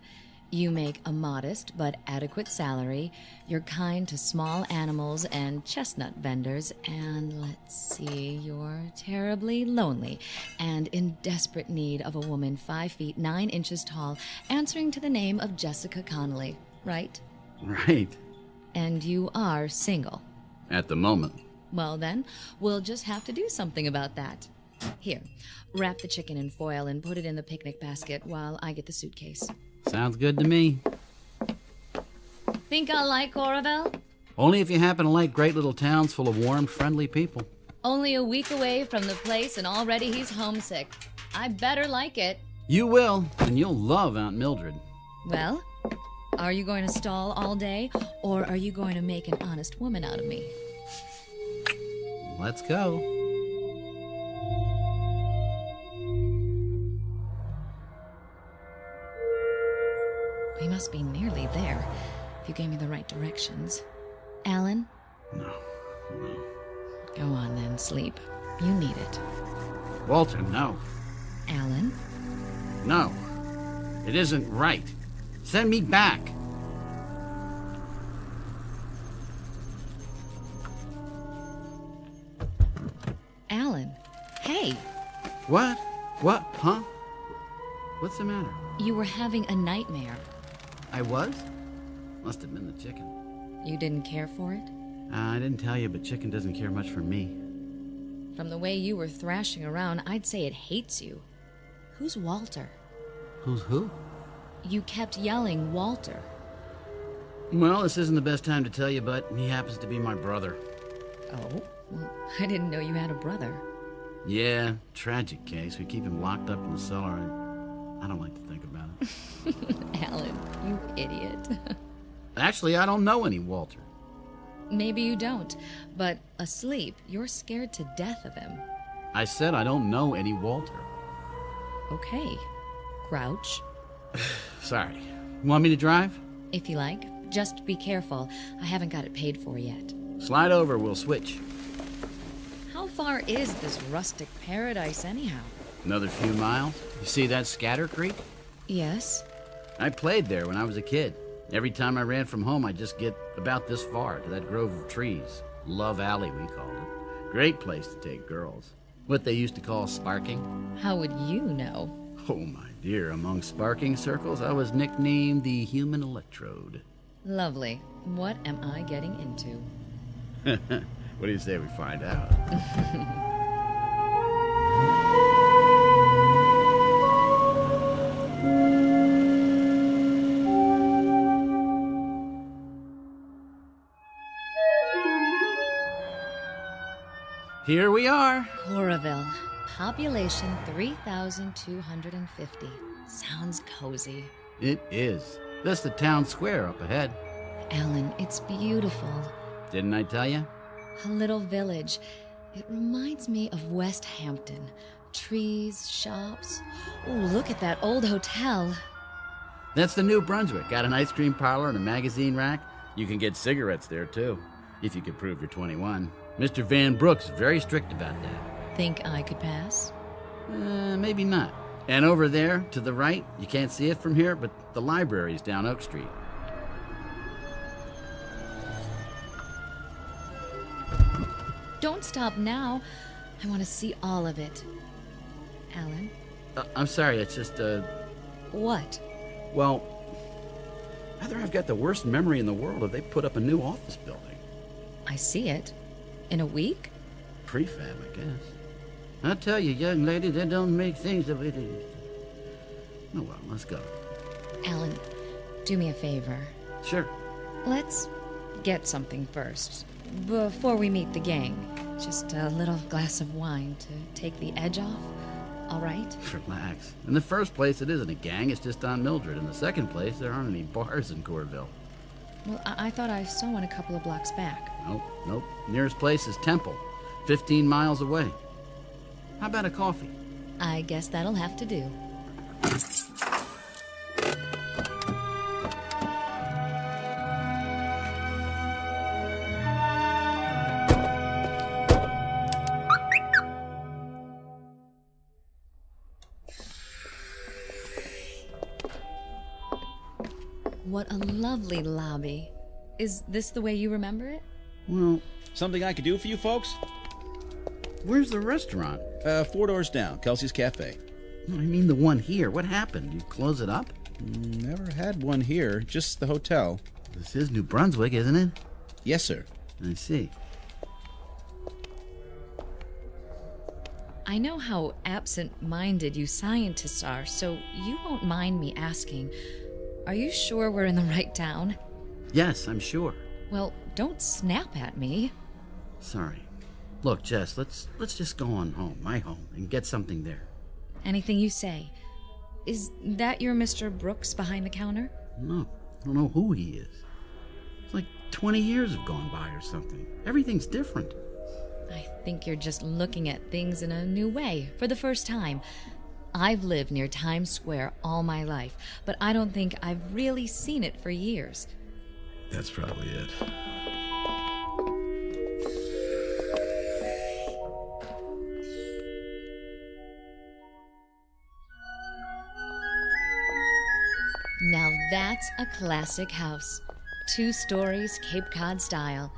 [SPEAKER 23] You make a modest but adequate salary. You're kind to small animals and chestnut vendors. And let's see, you're terribly lonely and in desperate need of a woman 5 feet 9 inches tall, answering to the name of Jessica Connolly, right?
[SPEAKER 22] Right.
[SPEAKER 23] And you are single.
[SPEAKER 22] At the moment.
[SPEAKER 23] Well then, we'll just have to do something about that. Here, wrap the chicken in foil and put it in the picnic basket while I get the suitcase.
[SPEAKER 22] Sounds good to me.
[SPEAKER 23] Think I'll like Coralville?
[SPEAKER 22] Only if you happen to like great little towns full of warm, friendly people.
[SPEAKER 23] Only a week away from the place and already he's homesick. I better like it.
[SPEAKER 22] You will, and you'll love Aunt Mildred.
[SPEAKER 23] Well, are you going to stall all day, or are you going to make an honest woman out of me?
[SPEAKER 22] Let's go.
[SPEAKER 23] We must be nearly there, if you gave me the right directions. Alan?
[SPEAKER 22] No.
[SPEAKER 23] Go on then, sleep. You need it.
[SPEAKER 22] Walter, no.
[SPEAKER 23] Alan?
[SPEAKER 22] No. It isn't right. Send me back.
[SPEAKER 23] Alan, hey!
[SPEAKER 22] What? What? Huh? What's the matter?
[SPEAKER 23] You were having a nightmare.
[SPEAKER 22] I was? Must have been the chicken.
[SPEAKER 23] You didn't care for it?
[SPEAKER 22] I didn't tell you, but chicken doesn't care much for me.
[SPEAKER 23] From the way you were thrashing around, I'd say it hates you. Who's Walter?
[SPEAKER 22] Who's who?
[SPEAKER 23] You kept yelling, Walter.
[SPEAKER 22] Well, this isn't the best time to tell you, but he happens to be my brother.
[SPEAKER 23] Oh?
[SPEAKER 3] Well, I didn't know you had a brother.
[SPEAKER 22] Yeah, tragic case. We keep him locked up in the cellar. I don't like to think about it.
[SPEAKER 3] Alan, you idiot.
[SPEAKER 22] Actually, I don't know any Walter.
[SPEAKER 3] Maybe you don't, but asleep, you're scared to death of him.
[SPEAKER 22] I said I don't know any Walter.
[SPEAKER 3] Okay. Grouch.
[SPEAKER 22] Sorry. You want me to drive?
[SPEAKER 3] If you like. Just be careful. I haven't got it paid for yet.
[SPEAKER 22] Slide over, we'll switch.
[SPEAKER 3] How far is this rustic paradise anyhow?
[SPEAKER 22] Another few miles. You see that Scatter Creek?
[SPEAKER 3] Yes.
[SPEAKER 22] I played there when I was a kid. Every time I ran from home, I'd just get about this far to that grove of trees. Love Alley, we called it. Great place to take girls. What they used to call sparking.
[SPEAKER 3] How would you know?
[SPEAKER 22] Oh, my dear, among sparking circles, I was nicknamed the Human Electrode.
[SPEAKER 3] Lovely. What am I getting into?
[SPEAKER 22] What do you say we find out? Here we are.
[SPEAKER 3] Coraville. Population 3,250. Sounds cozy.
[SPEAKER 22] It is. That's the town square up ahead.
[SPEAKER 3] Alan, it's beautiful.
[SPEAKER 22] Didn't I tell you?
[SPEAKER 3] A little village. It reminds me of West Hampton. Trees, shops. Oh, look at that old hotel.
[SPEAKER 22] That's the New Brunswick. Got an ice cream parlor and a magazine rack. You can get cigarettes there, too, if you can prove you're 21. Mr. Van Brook's very strict about that.
[SPEAKER 3] Think I could pass?
[SPEAKER 22] Maybe not. And over there, to the right, you can't see it from here, but the library's down Oak Street.
[SPEAKER 3] Don't stop now. I want to see all of it. Alan?
[SPEAKER 22] I'm sorry, it's just,
[SPEAKER 3] What?
[SPEAKER 22] Well, either I've got the worst memory in the world or they put up a new office building.
[SPEAKER 3] I see it. In a week?
[SPEAKER 22] Prefab, I guess. I tell you, young lady, they don't make things of it. Oh, well, let's go.
[SPEAKER 3] Alan, do me a favor.
[SPEAKER 22] Sure.
[SPEAKER 3] Let's get something first, before we meet the gang. Just a little glass of wine to take the edge off, all right?
[SPEAKER 22] Relax. In the first place, it isn't a gang, it's just on Mildred. In the second place, there aren't any bars in Corville.
[SPEAKER 3] Well, I thought I saw one a couple of blocks back.
[SPEAKER 22] Nope. Nearest place is Temple, 15 miles away. How about a coffee?
[SPEAKER 3] I guess that'll have to do. What a lovely lobby. Is this the way you remember it?
[SPEAKER 22] Well,
[SPEAKER 5] something I could do for you folks?
[SPEAKER 22] Where's the restaurant?
[SPEAKER 5] 4 doors down, Kelsey's Cafe.
[SPEAKER 22] I mean the one here. What happened? You close it up?
[SPEAKER 5] Never had one here, just the hotel.
[SPEAKER 22] This is New Brunswick, isn't it?
[SPEAKER 5] Yes, sir.
[SPEAKER 22] I see.
[SPEAKER 3] I know how absent-minded you scientists are, so you won't mind me asking, are you sure we're in the right town?
[SPEAKER 22] Yes, I'm sure.
[SPEAKER 3] Well, don't snap at me.
[SPEAKER 22] Sorry. Look, Jess, let's just go on home, my home, and get something there.
[SPEAKER 3] Anything you say. Is that your Mr. Brooks behind the counter?
[SPEAKER 22] No, I don't know who he is. It's like 20 years have gone by or something. Everything's different.
[SPEAKER 3] I think you're just looking at things in a new way for the first time. I've lived near Times Square all my life, but I don't think I've really seen it for years.
[SPEAKER 22] That's probably it.
[SPEAKER 3] Now that's a classic house. 2 stories, Cape Cod style.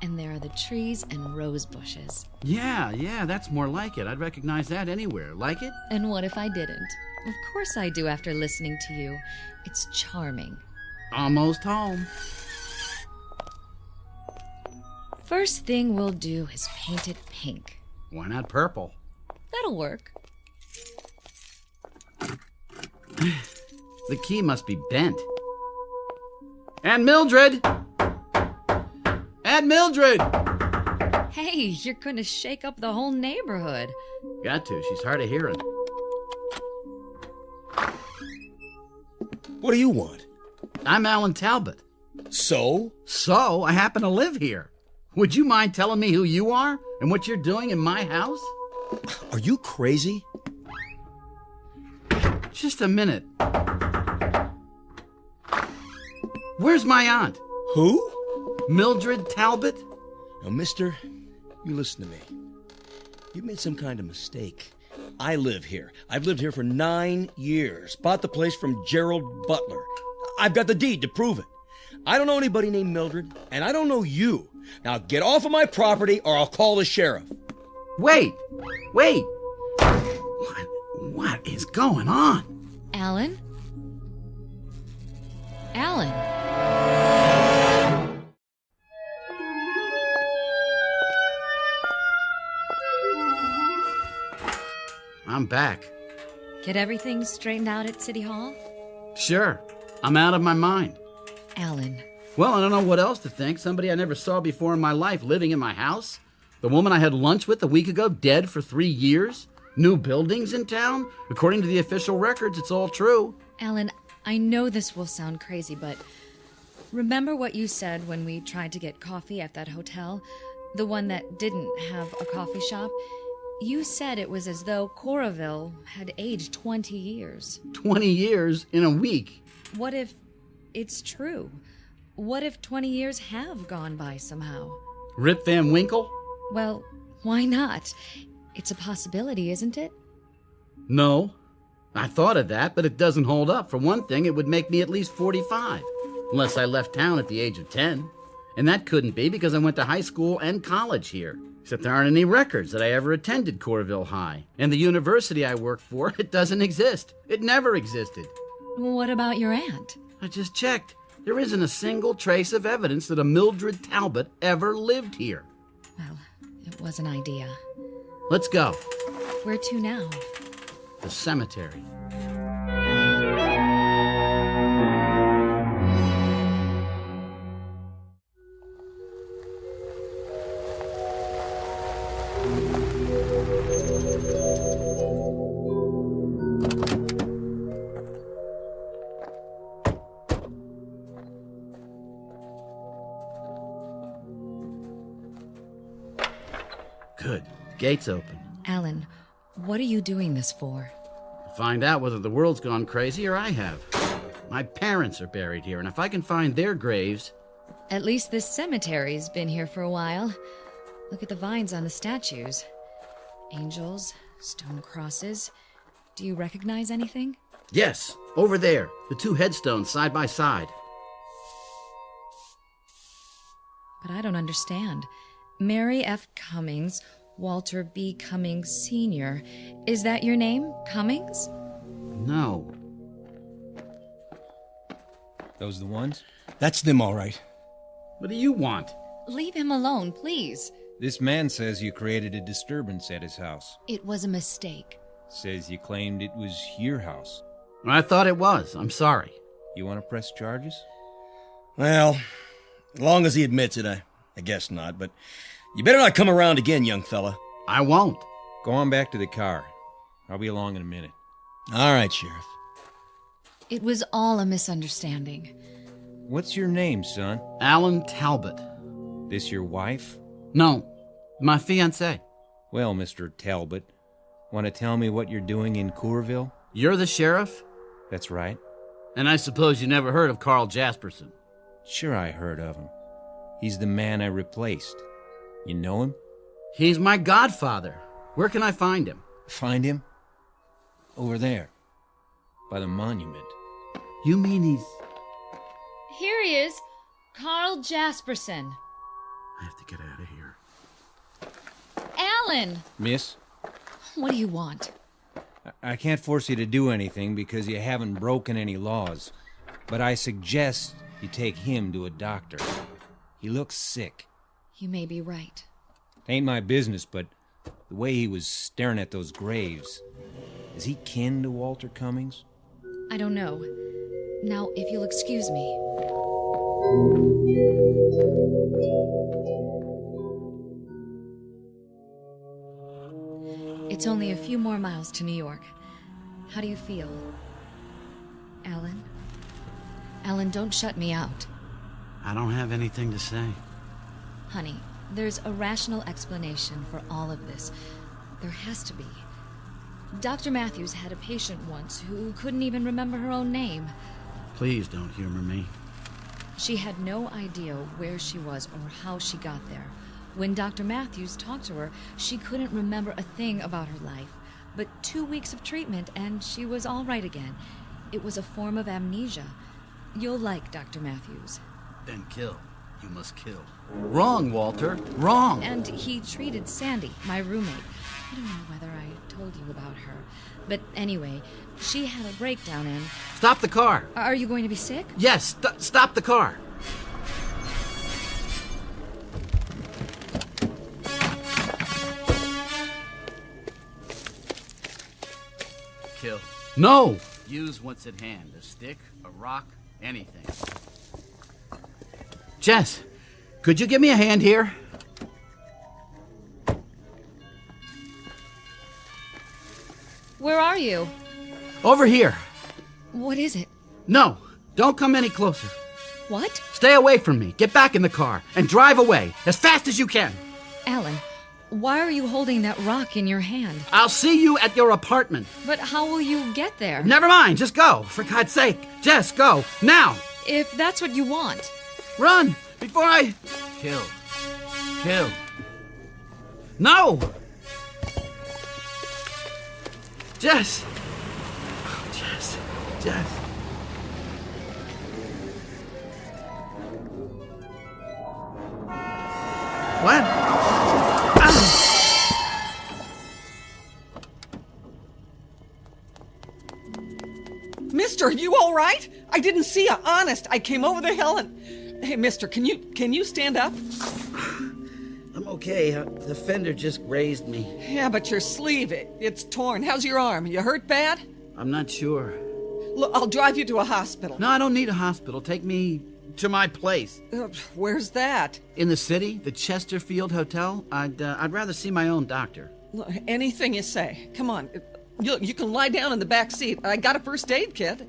[SPEAKER 3] And there are the trees and rose bushes.
[SPEAKER 22] Yeah, that's more like it. I'd recognize that anywhere. Like it?
[SPEAKER 3] And what if I didn't? Of course I do after listening to you. It's charming.
[SPEAKER 22] Almost home.
[SPEAKER 3] First thing we'll do is paint it pink.
[SPEAKER 22] Why not purple?
[SPEAKER 3] That'll work.
[SPEAKER 22] The key must be bent. And Mildred! Aunt Mildred!
[SPEAKER 3] Hey, you're gonna shake up the whole neighborhood.
[SPEAKER 22] Got to. She's hard of hearing.
[SPEAKER 9] What do you want?
[SPEAKER 22] I'm Alan Talbot.
[SPEAKER 9] So?
[SPEAKER 22] So, I happen to live here. Would you mind telling me who you are and what you're doing in my house?
[SPEAKER 9] Are you crazy?
[SPEAKER 22] Just a minute. Where's my aunt?
[SPEAKER 9] Who?
[SPEAKER 22] Mildred Talbot?
[SPEAKER 9] Now, mister, you listen to me. You've made some kind of mistake. I live here. I've lived here for 9 years. Bought the place from Gerald Butler. I've got the deed to prove it. I don't know anybody named Mildred, and I don't know you. Now get off of my property or I'll call the sheriff.
[SPEAKER 22] Wait! What is going on?
[SPEAKER 3] Alan? Alan?
[SPEAKER 22] I'm back.
[SPEAKER 3] Get everything straightened out at City Hall?
[SPEAKER 22] Sure. I'm out of my mind.
[SPEAKER 3] Alan.
[SPEAKER 22] Well, I don't know what else to think. Somebody I never saw before in my life living in my house. The woman I had lunch with a week ago dead for 3 years. New buildings in town. According to the official records, it's all true.
[SPEAKER 3] Alan, I know this will sound crazy, but remember what you said when we tried to get coffee at that hotel? The one that didn't have a coffee shop? You said it was as though Coraville had aged 20 years.
[SPEAKER 22] 20 years in a week.
[SPEAKER 3] What if it's true? What if 20 years have gone by somehow?
[SPEAKER 22] Rip Van Winkle?
[SPEAKER 3] Well, why not? It's a possibility, isn't it?
[SPEAKER 22] No. I thought of that, but it doesn't hold up. For one thing, it would make me at least 45. Unless I left town at the age of 10. And that couldn't be because I went to high school and college here. Except there aren't any records that I ever attended Corville High. And the university I work for, it doesn't exist. It never existed.
[SPEAKER 3] What about your aunt?
[SPEAKER 22] I just checked. There isn't a single trace of evidence that a Mildred Talbot ever lived here.
[SPEAKER 3] Well, it was an idea.
[SPEAKER 22] Let's go.
[SPEAKER 3] Where to now?
[SPEAKER 22] The cemetery. Good. Gate's open.
[SPEAKER 3] Alan, what are you doing this for?
[SPEAKER 22] Find out whether the world's gone crazy or I have. My parents are buried here, and if I can find their graves...
[SPEAKER 3] At least this cemetery's been here for a while. Look at the vines on the statues. Angels, stone crosses. Do you recognize anything?
[SPEAKER 22] Yes, over there. The 2 headstones side by side.
[SPEAKER 3] But I don't understand. Mary F. Cummings, Walter B. Cummings Sr. Is that your name, Cummings?
[SPEAKER 22] No.
[SPEAKER 11] Those the ones?
[SPEAKER 9] That's them, all right.
[SPEAKER 22] What do you want?
[SPEAKER 3] Leave him alone, please.
[SPEAKER 11] This man says you created a disturbance at his house.
[SPEAKER 3] It was a mistake.
[SPEAKER 11] Says you claimed it was your house.
[SPEAKER 22] I thought it was. I'm sorry.
[SPEAKER 11] You want to press charges?
[SPEAKER 9] Well, as long as he admits it, I guess not, but you better not come around again, young fella.
[SPEAKER 22] I won't.
[SPEAKER 11] Go on back to the car. I'll be along in a minute.
[SPEAKER 9] All right, Sheriff.
[SPEAKER 3] It was all a misunderstanding.
[SPEAKER 11] What's your name, son?
[SPEAKER 22] Alan Talbot.
[SPEAKER 11] This your wife?
[SPEAKER 22] No, my fiancée.
[SPEAKER 11] Well, Mr. Talbot, want to tell me what you're doing in Courville?
[SPEAKER 22] You're the sheriff?
[SPEAKER 11] That's right.
[SPEAKER 22] And I suppose you never heard of Carl Jasperson?
[SPEAKER 11] Sure I heard of him. He's the man I replaced. You know him?
[SPEAKER 22] He's my godfather. Where can I find him?
[SPEAKER 11] Find him? Over there. By the monument.
[SPEAKER 22] You mean he's...
[SPEAKER 3] Here he is. Carl Jasperson.
[SPEAKER 22] I have to get out of here.
[SPEAKER 3] Alan!
[SPEAKER 11] Miss?
[SPEAKER 3] What do you want?
[SPEAKER 11] I can't force you to do anything because you haven't broken any laws. But I suggest you take him to a doctor. He looks sick.
[SPEAKER 3] You may be right.
[SPEAKER 11] Ain't my business, but the way he was staring at those graves... Is he kin to Walter Cummings?
[SPEAKER 3] I don't know. Now, if you'll excuse me. It's only a few more miles to New York. How do you feel? Alan? Alan, don't shut me out.
[SPEAKER 22] I don't have anything to say.
[SPEAKER 3] Honey, there's a rational explanation for all of this. There has to be. Dr. Matthews had a patient once who couldn't even remember her own name.
[SPEAKER 22] Please don't humor me.
[SPEAKER 3] She had no idea where she was or how she got there. When Dr. Matthews talked to her, she couldn't remember a thing about her life. But 2 weeks of treatment and she was all right again. It was a form of amnesia. You'll like Dr. Matthews.
[SPEAKER 22] Then kill. You must kill. Wrong, Walter. Wrong.
[SPEAKER 3] And he treated Sandy, my roommate. I don't know whether I told you about her. But anyway, she had a breakdown and...
[SPEAKER 22] Stop the car.
[SPEAKER 3] Are you going to be sick?
[SPEAKER 22] Yes, stop the car. Kill. No! Use what's at hand. A stick, a rock, anything. Jess, could you give me a hand here?
[SPEAKER 3] Where are you?
[SPEAKER 22] Over here.
[SPEAKER 3] What is it?
[SPEAKER 22] No, don't come any closer.
[SPEAKER 3] What?
[SPEAKER 22] Stay away from me. Get back in the car and drive away as fast as you can.
[SPEAKER 3] Alan, why are you holding that rock in your hand?
[SPEAKER 22] I'll see you at your apartment.
[SPEAKER 3] But how will you get there?
[SPEAKER 22] Never mind, just go. For God's sake. Jess, go. Now.
[SPEAKER 3] If that's what you want.
[SPEAKER 22] Run before I... Kill. Kill. No! Jess! Oh, Jess. Jess. What?
[SPEAKER 12] Mister, are you all right? I didn't see you, honest. I came over the hill and... Hey, mister, can you stand up?
[SPEAKER 22] I'm okay. The fender just grazed me.
[SPEAKER 12] Yeah, but your sleeve, it's torn. How's your arm? You hurt bad?
[SPEAKER 22] I'm not sure.
[SPEAKER 12] Look, I'll drive you to a hospital.
[SPEAKER 22] No, I don't need a hospital. Take me to my place.
[SPEAKER 12] Where's that?
[SPEAKER 22] In the city, the Chesterfield Hotel. I'd rather see my own doctor.
[SPEAKER 12] Look, anything you say. Come on. You can lie down in the back seat. I got a first aid kit.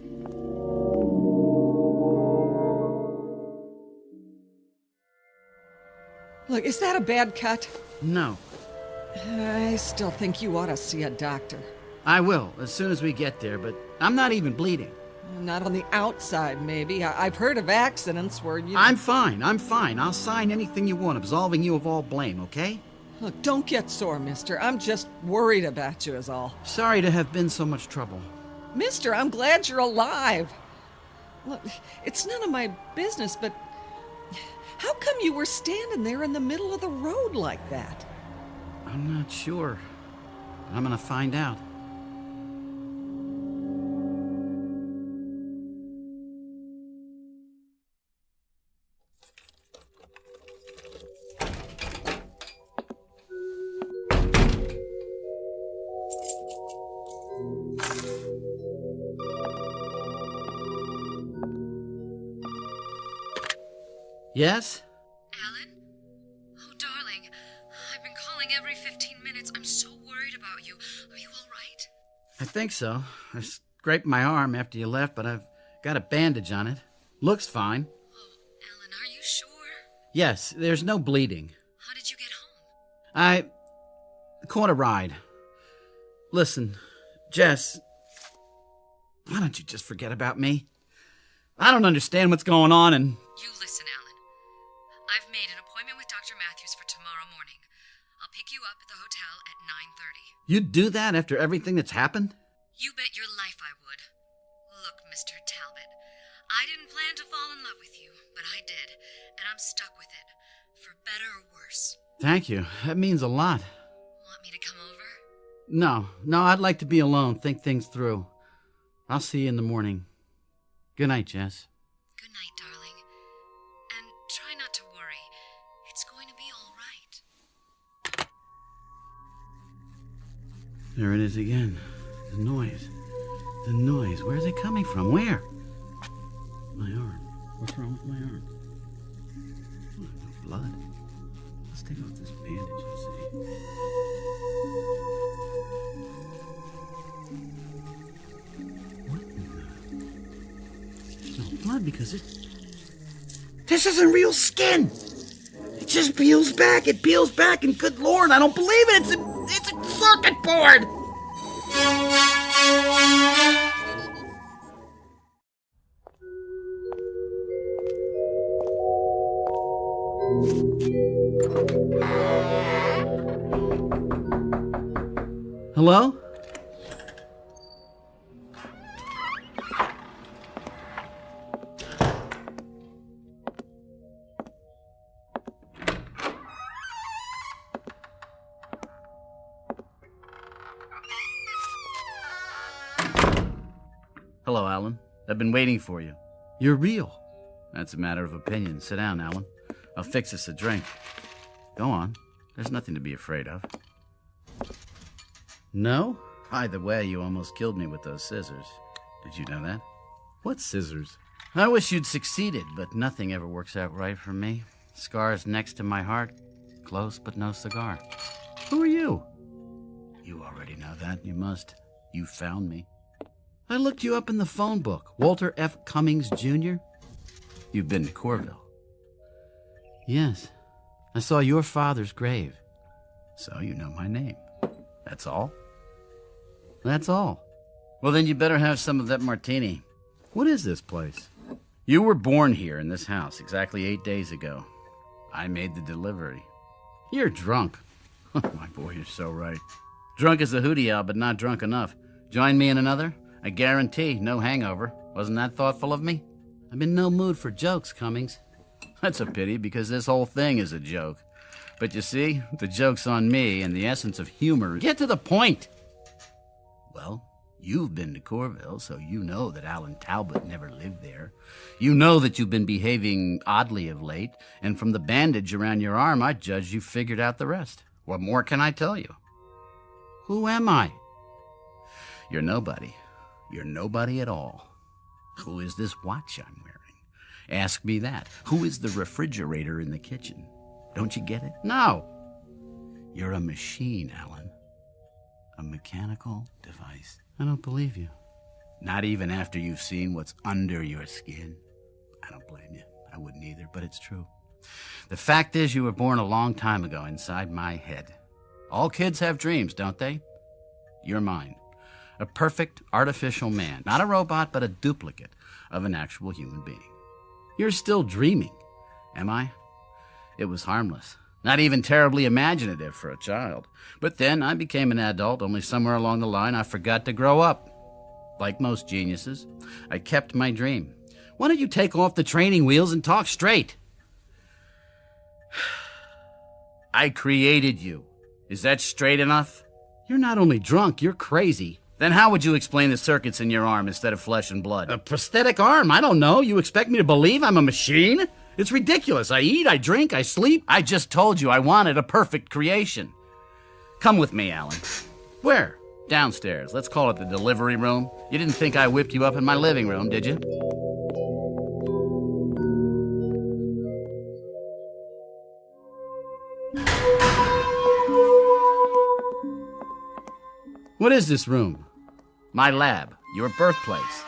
[SPEAKER 12] Look, is that a bad cut?
[SPEAKER 22] No.
[SPEAKER 12] I still think you ought to see a doctor.
[SPEAKER 22] I will, as soon as we get there, but I'm not even bleeding.
[SPEAKER 12] Not on the outside, maybe. I've heard of accidents where you...
[SPEAKER 22] I'm fine. I'll sign anything you want, absolving you of all blame, okay?
[SPEAKER 12] Look, don't get sore, mister. I'm just worried about you is all.
[SPEAKER 22] Sorry to have been so much trouble.
[SPEAKER 12] Mister, I'm glad you're alive. Look, it's none of my business, but how come you were standing there in the middle of the road like that?
[SPEAKER 22] I'm not sure. I'm gonna find out. Yes?
[SPEAKER 3] Alan? Oh, darling. I've been calling every 15 minutes. I'm so worried about you. Are you all right?
[SPEAKER 22] I think so. I scraped my arm after you left, but I've got a bandage on it. Looks fine.
[SPEAKER 3] Oh, Alan, are you sure?
[SPEAKER 22] Yes, there's no bleeding.
[SPEAKER 3] How did you get home?
[SPEAKER 22] I caught a ride. Listen, Jess, why don't you just forget about me? I don't understand what's going on and...
[SPEAKER 3] You listen, Alan. I've made an appointment with Dr. Matthews for tomorrow morning. I'll pick you up at the hotel at 9:30.
[SPEAKER 22] You'd do that after everything that's happened?
[SPEAKER 3] You bet your life I would. Look, Mr. Talbot, I didn't plan to fall in love with you, but I did, and I'm stuck with it, for better or worse.
[SPEAKER 22] Thank you. That means a lot.
[SPEAKER 3] Want me to come over?
[SPEAKER 22] No, I'd like to be alone, think things through. I'll see you in the morning. Good night, Jess.
[SPEAKER 3] Good night, darling. And try not to worry. It's going to be all right.
[SPEAKER 22] There it is again. The noise. The noise. Where's it coming from? Where? My arm. What's wrong with my arm? Oh, no blood. Let's take off this bandage and see. blood because this isn't real skin. It just peels back. It peels back, and good Lord, I don't believe it. It's a circuit board. Hello? Hello, Alan. I've been waiting for you. You're real. That's a matter of opinion. Sit down, Alan. I'll fix us a drink. Go on. There's nothing to be afraid of. No? By the way, you almost killed me with those scissors. Did you know that? What scissors? I wish you'd succeeded, but nothing ever works out right for me. Scars next to my heart. Close, but no cigar. Who are you? You already know that. You must. You found me. I looked you up in the phone book. Walter F. Cummings, Jr.? You've been to Corville. Yes. I saw your father's grave. So you know my name. That's all? That's all. Well, then you better have some of that martini. What is this place? You were born here in this house exactly 8 days ago. I made the delivery. You're drunk. My boy, you're so right. Drunk as a hootie owl, but not drunk enough. Join me in another? I guarantee no hangover. Wasn't that thoughtful of me? I'm in no mood for jokes, Cummings. That's a pity, because this whole thing is a joke. But you see, the joke's on me, and the essence of humor. Get to the point! Well, you've been to Corville, so you know that Alan Talbot never lived there. You know that you've been behaving oddly of late, and from the bandage around your arm, I judge you figured out the rest. What more can I tell you? Who am I? You're nobody. You're nobody at all. Who is this watch I'm wearing? Ask me that. Who is the refrigerator in the kitchen? Don't you get it? No. You're a machine, Alan. A mechanical device. I don't believe you. Not even after you've seen what's under your skin. I don't blame you. I wouldn't either, but it's true. The fact is, you were born a long time ago inside my head. All kids have dreams, don't they? You're mine. A perfect artificial man. Not a robot, but a duplicate of an actual human being. You're still dreaming, am I? It was harmless. Not even terribly imaginative for a child. But then I became an adult, only somewhere along the line I forgot to grow up. Like most geniuses, I kept my dream. Why don't you take off the training wheels and talk straight? I created you. Is that straight enough? You're not only drunk, you're crazy. Then how would you explain the circuits in your arm instead of flesh and blood? A prosthetic arm? I don't know. You expect me to believe I'm a machine? It's ridiculous. I eat, I drink, I sleep. I just told you I wanted a perfect creation. Come with me, Alan. Where? Downstairs. Let's call it the delivery room. You didn't think I whipped you up in my living room, did you? What is this room? My lab. Your birthplace.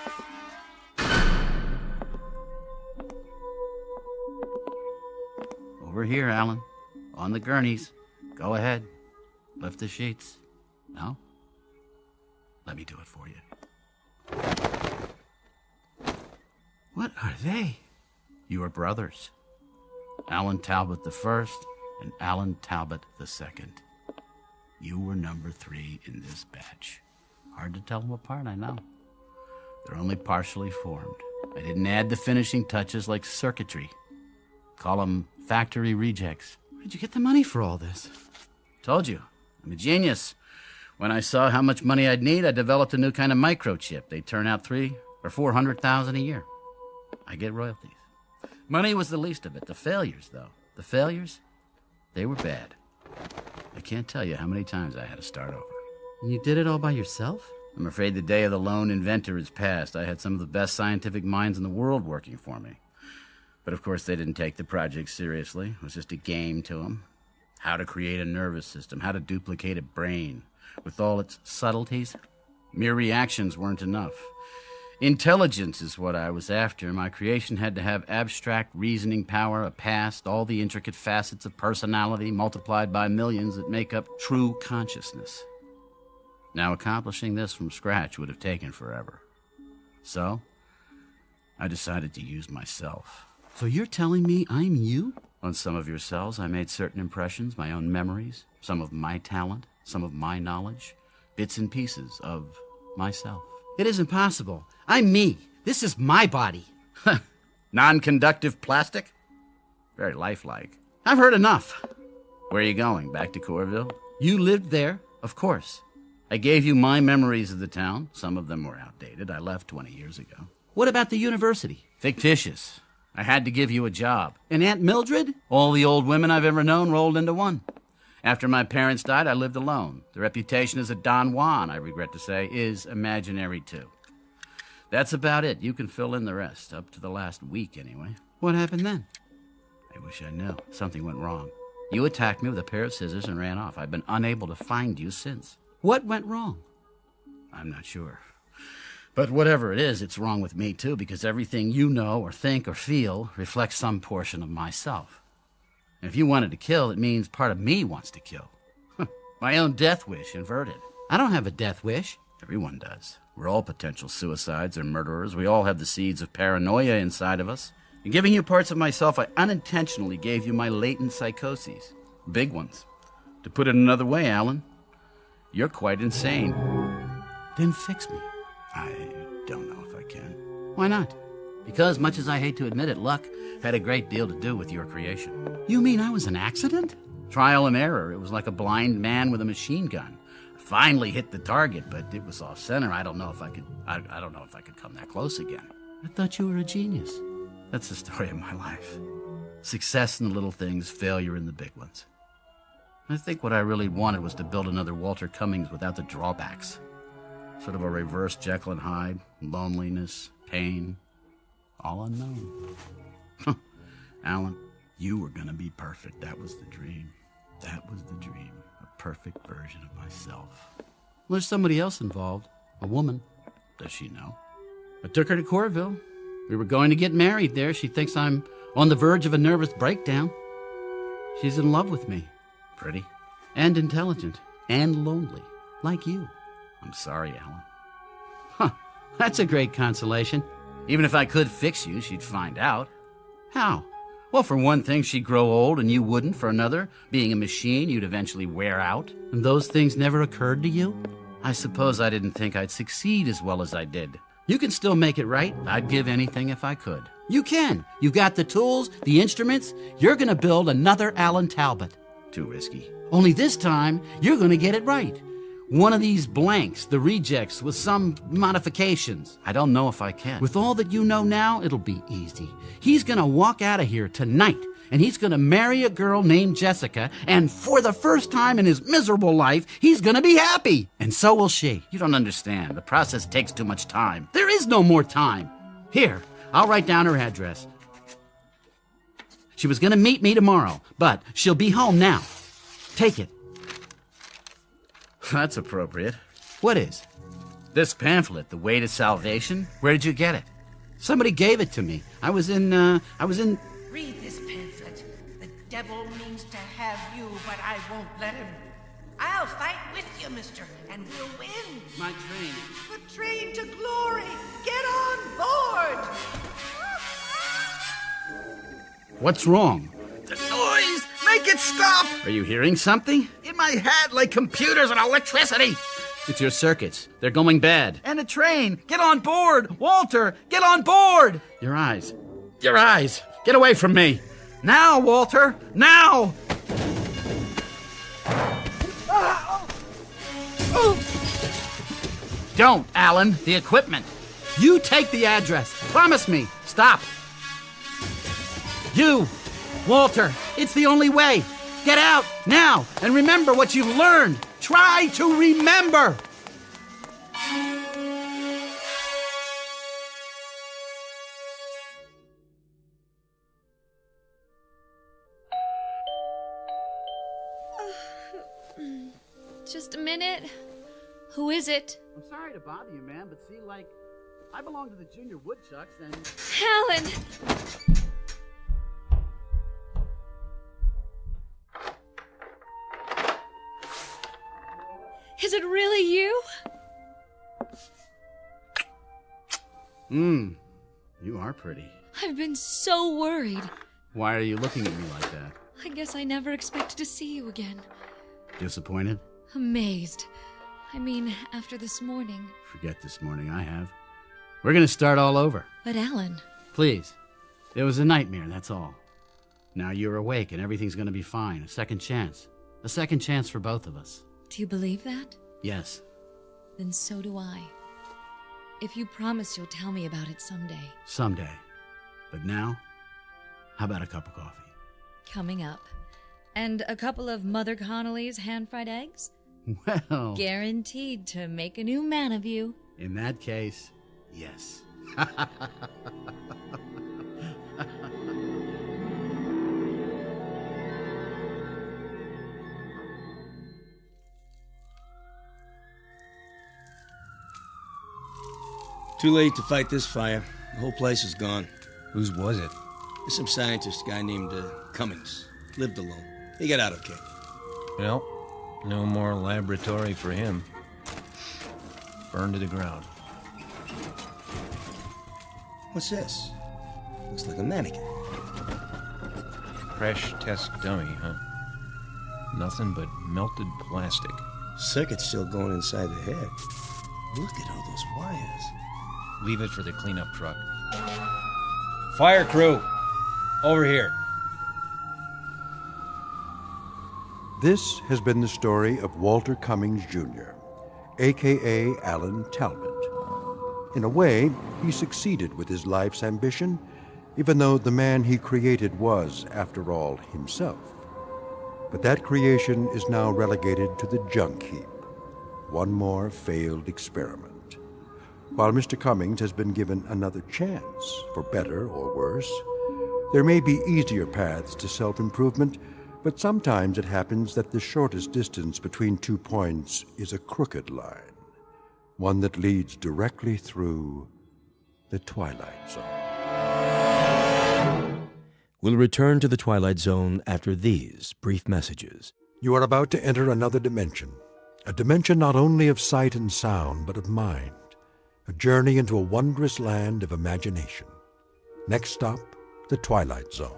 [SPEAKER 22] Over here, Alan. On the gurneys. Go ahead. Lift the sheets. No? Let me do it for you. What are they? Your brothers. Alan Talbot the first and Alan Talbot the second. You were number 3 in this batch. Hard to tell them apart, I know. They're only partially formed. I didn't add the finishing touches like circuitry. Call them factory rejects. Where did you get the money for all this? Told you, I'm a genius. When I saw how much money I'd need, I developed a new kind of microchip. They turn out 300,000 or 400,000 a year. I get royalties. Money was the least of it. The failures, though. The failures, they were bad. I can't tell you how many times I had to start over. And you did it all by yourself? I'm afraid the day of the lone inventor is past. I had some of the best scientific minds in the world working for me. But of course they didn't take the project seriously. It was just a game to them. How to create a nervous system, how to duplicate a brain. With all its subtleties, mere reactions weren't enough. Intelligence is what I was after. My creation had to have abstract reasoning power, a past, all the intricate facets of personality multiplied by millions that make up true consciousness. Now, accomplishing this from scratch would have taken forever. So, I decided to use myself. So you're telling me I'm you? On some of your cells, I made certain impressions, my own memories, some of my talent, some of my knowledge, bits and pieces of myself. It isn't possible. I'm me. This is my body. Non-conductive plastic? Very lifelike. I've heard enough. Where are you going? Back to Corville? You lived there, of course. I gave you my memories of the town. Some of them were outdated. I left 20 years ago. What about the university? Fictitious. I had to give you a job. And Aunt Mildred? All the old women I've ever known rolled into one. After my parents died, I lived alone. The reputation as a Don Juan, I regret to say, is imaginary too. That's about it. You can fill in the rest, up to the last week anyway. What happened then? I wish I knew. Something went wrong. You attacked me with a pair of scissors and ran off. I've been unable to find you since. What went wrong? I'm not sure. But whatever it is, it's wrong with me too, because everything you know or think or feel reflects some portion of myself. And if you wanted to kill, it means part of me wants to kill. My own death wish inverted. I don't have a death wish. Everyone does. We're all potential suicides or murderers. We all have the seeds of paranoia inside of us. In giving you parts of myself, I unintentionally gave you my latent psychoses. Big ones. To put it another way, Alan, you're quite insane. Then fix me. I don't know if I can. Why not? Because, much as I hate to admit it, luck had a great deal to do with your creation. You mean I was an accident? Trial and error. It was like a blind man with a machine gun. I finally hit the target, but it was off center. I don't know if I could come that close again. I thought you were a genius. That's the story of my life. Success in the little things, failure in the big ones. I think what I really wanted was to build another Walter Cummings without the drawbacks. Sort of a reverse Jekyll and Hyde, loneliness, pain, all unknown. Alan, you were gonna be perfect. That was the dream. That was the dream. A perfect version of myself. Well, there's somebody else involved. A woman. Does she know? I took her to Corville. We were going to get married there. She thinks I'm on the verge of a nervous breakdown. She's in love with me. Pretty. And intelligent. And lonely. Like you. I'm sorry, Alan. That's a great consolation. Even if I could fix you, she'd find out. How? Well, for one thing, she'd grow old and you wouldn't. For another, being a machine, you'd eventually wear out. And those things never occurred to you? I suppose I didn't think I'd succeed as well as I did. You can still make it right. I'd give anything if I could. You can. You've got the tools, the instruments. You're going to build another Alan Talbot. Too risky. Only this time, you're going to get it right. One of these blanks, the rejects, with some modifications. I don't know if I can. With all that you know now, it'll be easy. He's gonna walk out of here tonight, and he's gonna marry a girl named Jessica, and for the first time in his miserable life, he's gonna be happy. And so will she. You don't understand. The process takes too much time. There is no more time. Here, I'll write down her address. She was gonna meet me tomorrow, but she'll be home now. Take it. That's appropriate. What is? This pamphlet, The Way to Salvation? Where did you get it? Somebody gave it to me. I was in...
[SPEAKER 17] Read this pamphlet. The devil means to have you, but I won't let him. I'll fight with you, mister, and we'll win.
[SPEAKER 22] My train.
[SPEAKER 17] The train to glory. Get on board.
[SPEAKER 22] What's wrong?
[SPEAKER 17] The noise. Make it stop.
[SPEAKER 22] Are you hearing something?
[SPEAKER 17] In my head, like computers and electricity.
[SPEAKER 22] It's your circuits. They're going bad.
[SPEAKER 17] And a train. Get on board. Walter, get on board.
[SPEAKER 22] Your eyes. Your eyes. Get away from me.
[SPEAKER 17] Now, Walter. Now.
[SPEAKER 22] Don't, Alan. The equipment. You take the address. Promise me. Stop. You. Walter, it's the only way. Get out, now, and remember what you've learned. Try to remember.
[SPEAKER 3] Just a minute. Who is it?
[SPEAKER 22] I'm sorry to bother you, man, but see, I belong to the Junior Woodchucks, and...
[SPEAKER 3] Alan! Is it really you?
[SPEAKER 22] You are pretty.
[SPEAKER 3] I've been so worried.
[SPEAKER 22] Why are you looking at me like that?
[SPEAKER 3] I guess I never expected to see you again.
[SPEAKER 22] Disappointed?
[SPEAKER 3] Amazed. I mean, after this morning.
[SPEAKER 22] Forget this morning, I have. We're gonna start all over.
[SPEAKER 3] But Alan...
[SPEAKER 22] Please. It was a nightmare, that's all. Now you're awake and everything's gonna be fine. A second chance. A second chance for both of us.
[SPEAKER 3] Do you believe that?
[SPEAKER 22] Yes.
[SPEAKER 3] Then so do I. If you promise you'll tell me about it someday.
[SPEAKER 22] Someday. But now, how about a cup of coffee?
[SPEAKER 3] Coming up. And a couple of Mother Connolly's hand-fried eggs?
[SPEAKER 22] Well...
[SPEAKER 3] Guaranteed to make a new man of you.
[SPEAKER 22] In that case, yes.
[SPEAKER 9] Too late to fight this fire. The whole place is gone.
[SPEAKER 11] Whose was it?
[SPEAKER 9] There's some scientist guy named Cummings. Lived alone. He got out okay.
[SPEAKER 11] Well, no more laboratory for him. Burned to the ground.
[SPEAKER 9] What's this? Looks like a mannequin.
[SPEAKER 11] Crash test dummy, huh? Nothing but melted plastic.
[SPEAKER 9] Circuit's still going inside the head. Look at all those wires.
[SPEAKER 11] Leave it for the cleanup truck. Fire crew! Over here.
[SPEAKER 2] This has been the story of Walter Cummings, Jr., a.k.a. Alan Talbot. In a way, he succeeded with his life's ambition, even though the man he created was, after all, himself. But that creation is now relegated to the junk heap. One more failed experiment. While Mr. Cummings has been given another chance, for better or worse, there may be easier paths to self-improvement, but sometimes it happens that the shortest distance between 2 points is a crooked line, one that leads directly through the Twilight Zone.
[SPEAKER 1] We'll return to the Twilight Zone after these brief messages.
[SPEAKER 2] You are about to enter another dimension, a dimension not only of sight and sound, but of mind, a journey into a wondrous land of imagination. Next stop, the Twilight Zone.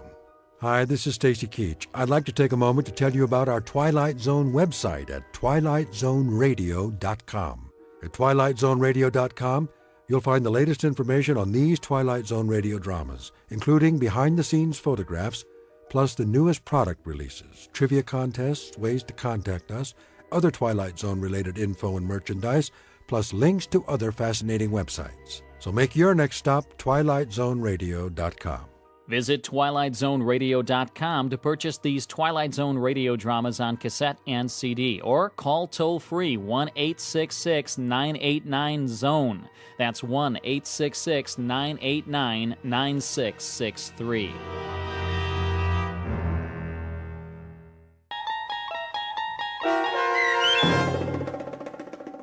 [SPEAKER 2] Hi, this is Stacy Keach. I'd like to take a moment to tell you about our Twilight Zone website at twilightzoneradio.com. At twilightzoneradio.com, you'll find the latest information on these Twilight Zone radio dramas, including behind-the-scenes photographs, plus the newest product releases, trivia contests, ways to contact us, other Twilight Zone-related info and merchandise, plus links to other fascinating websites. So make your next stop twilightzoneradio.com.
[SPEAKER 8] Visit twilightzoneradio.com to purchase these Twilight Zone radio dramas on cassette and CD, or call toll-free 1-866-989-ZONE. That's 1-866-989-9663.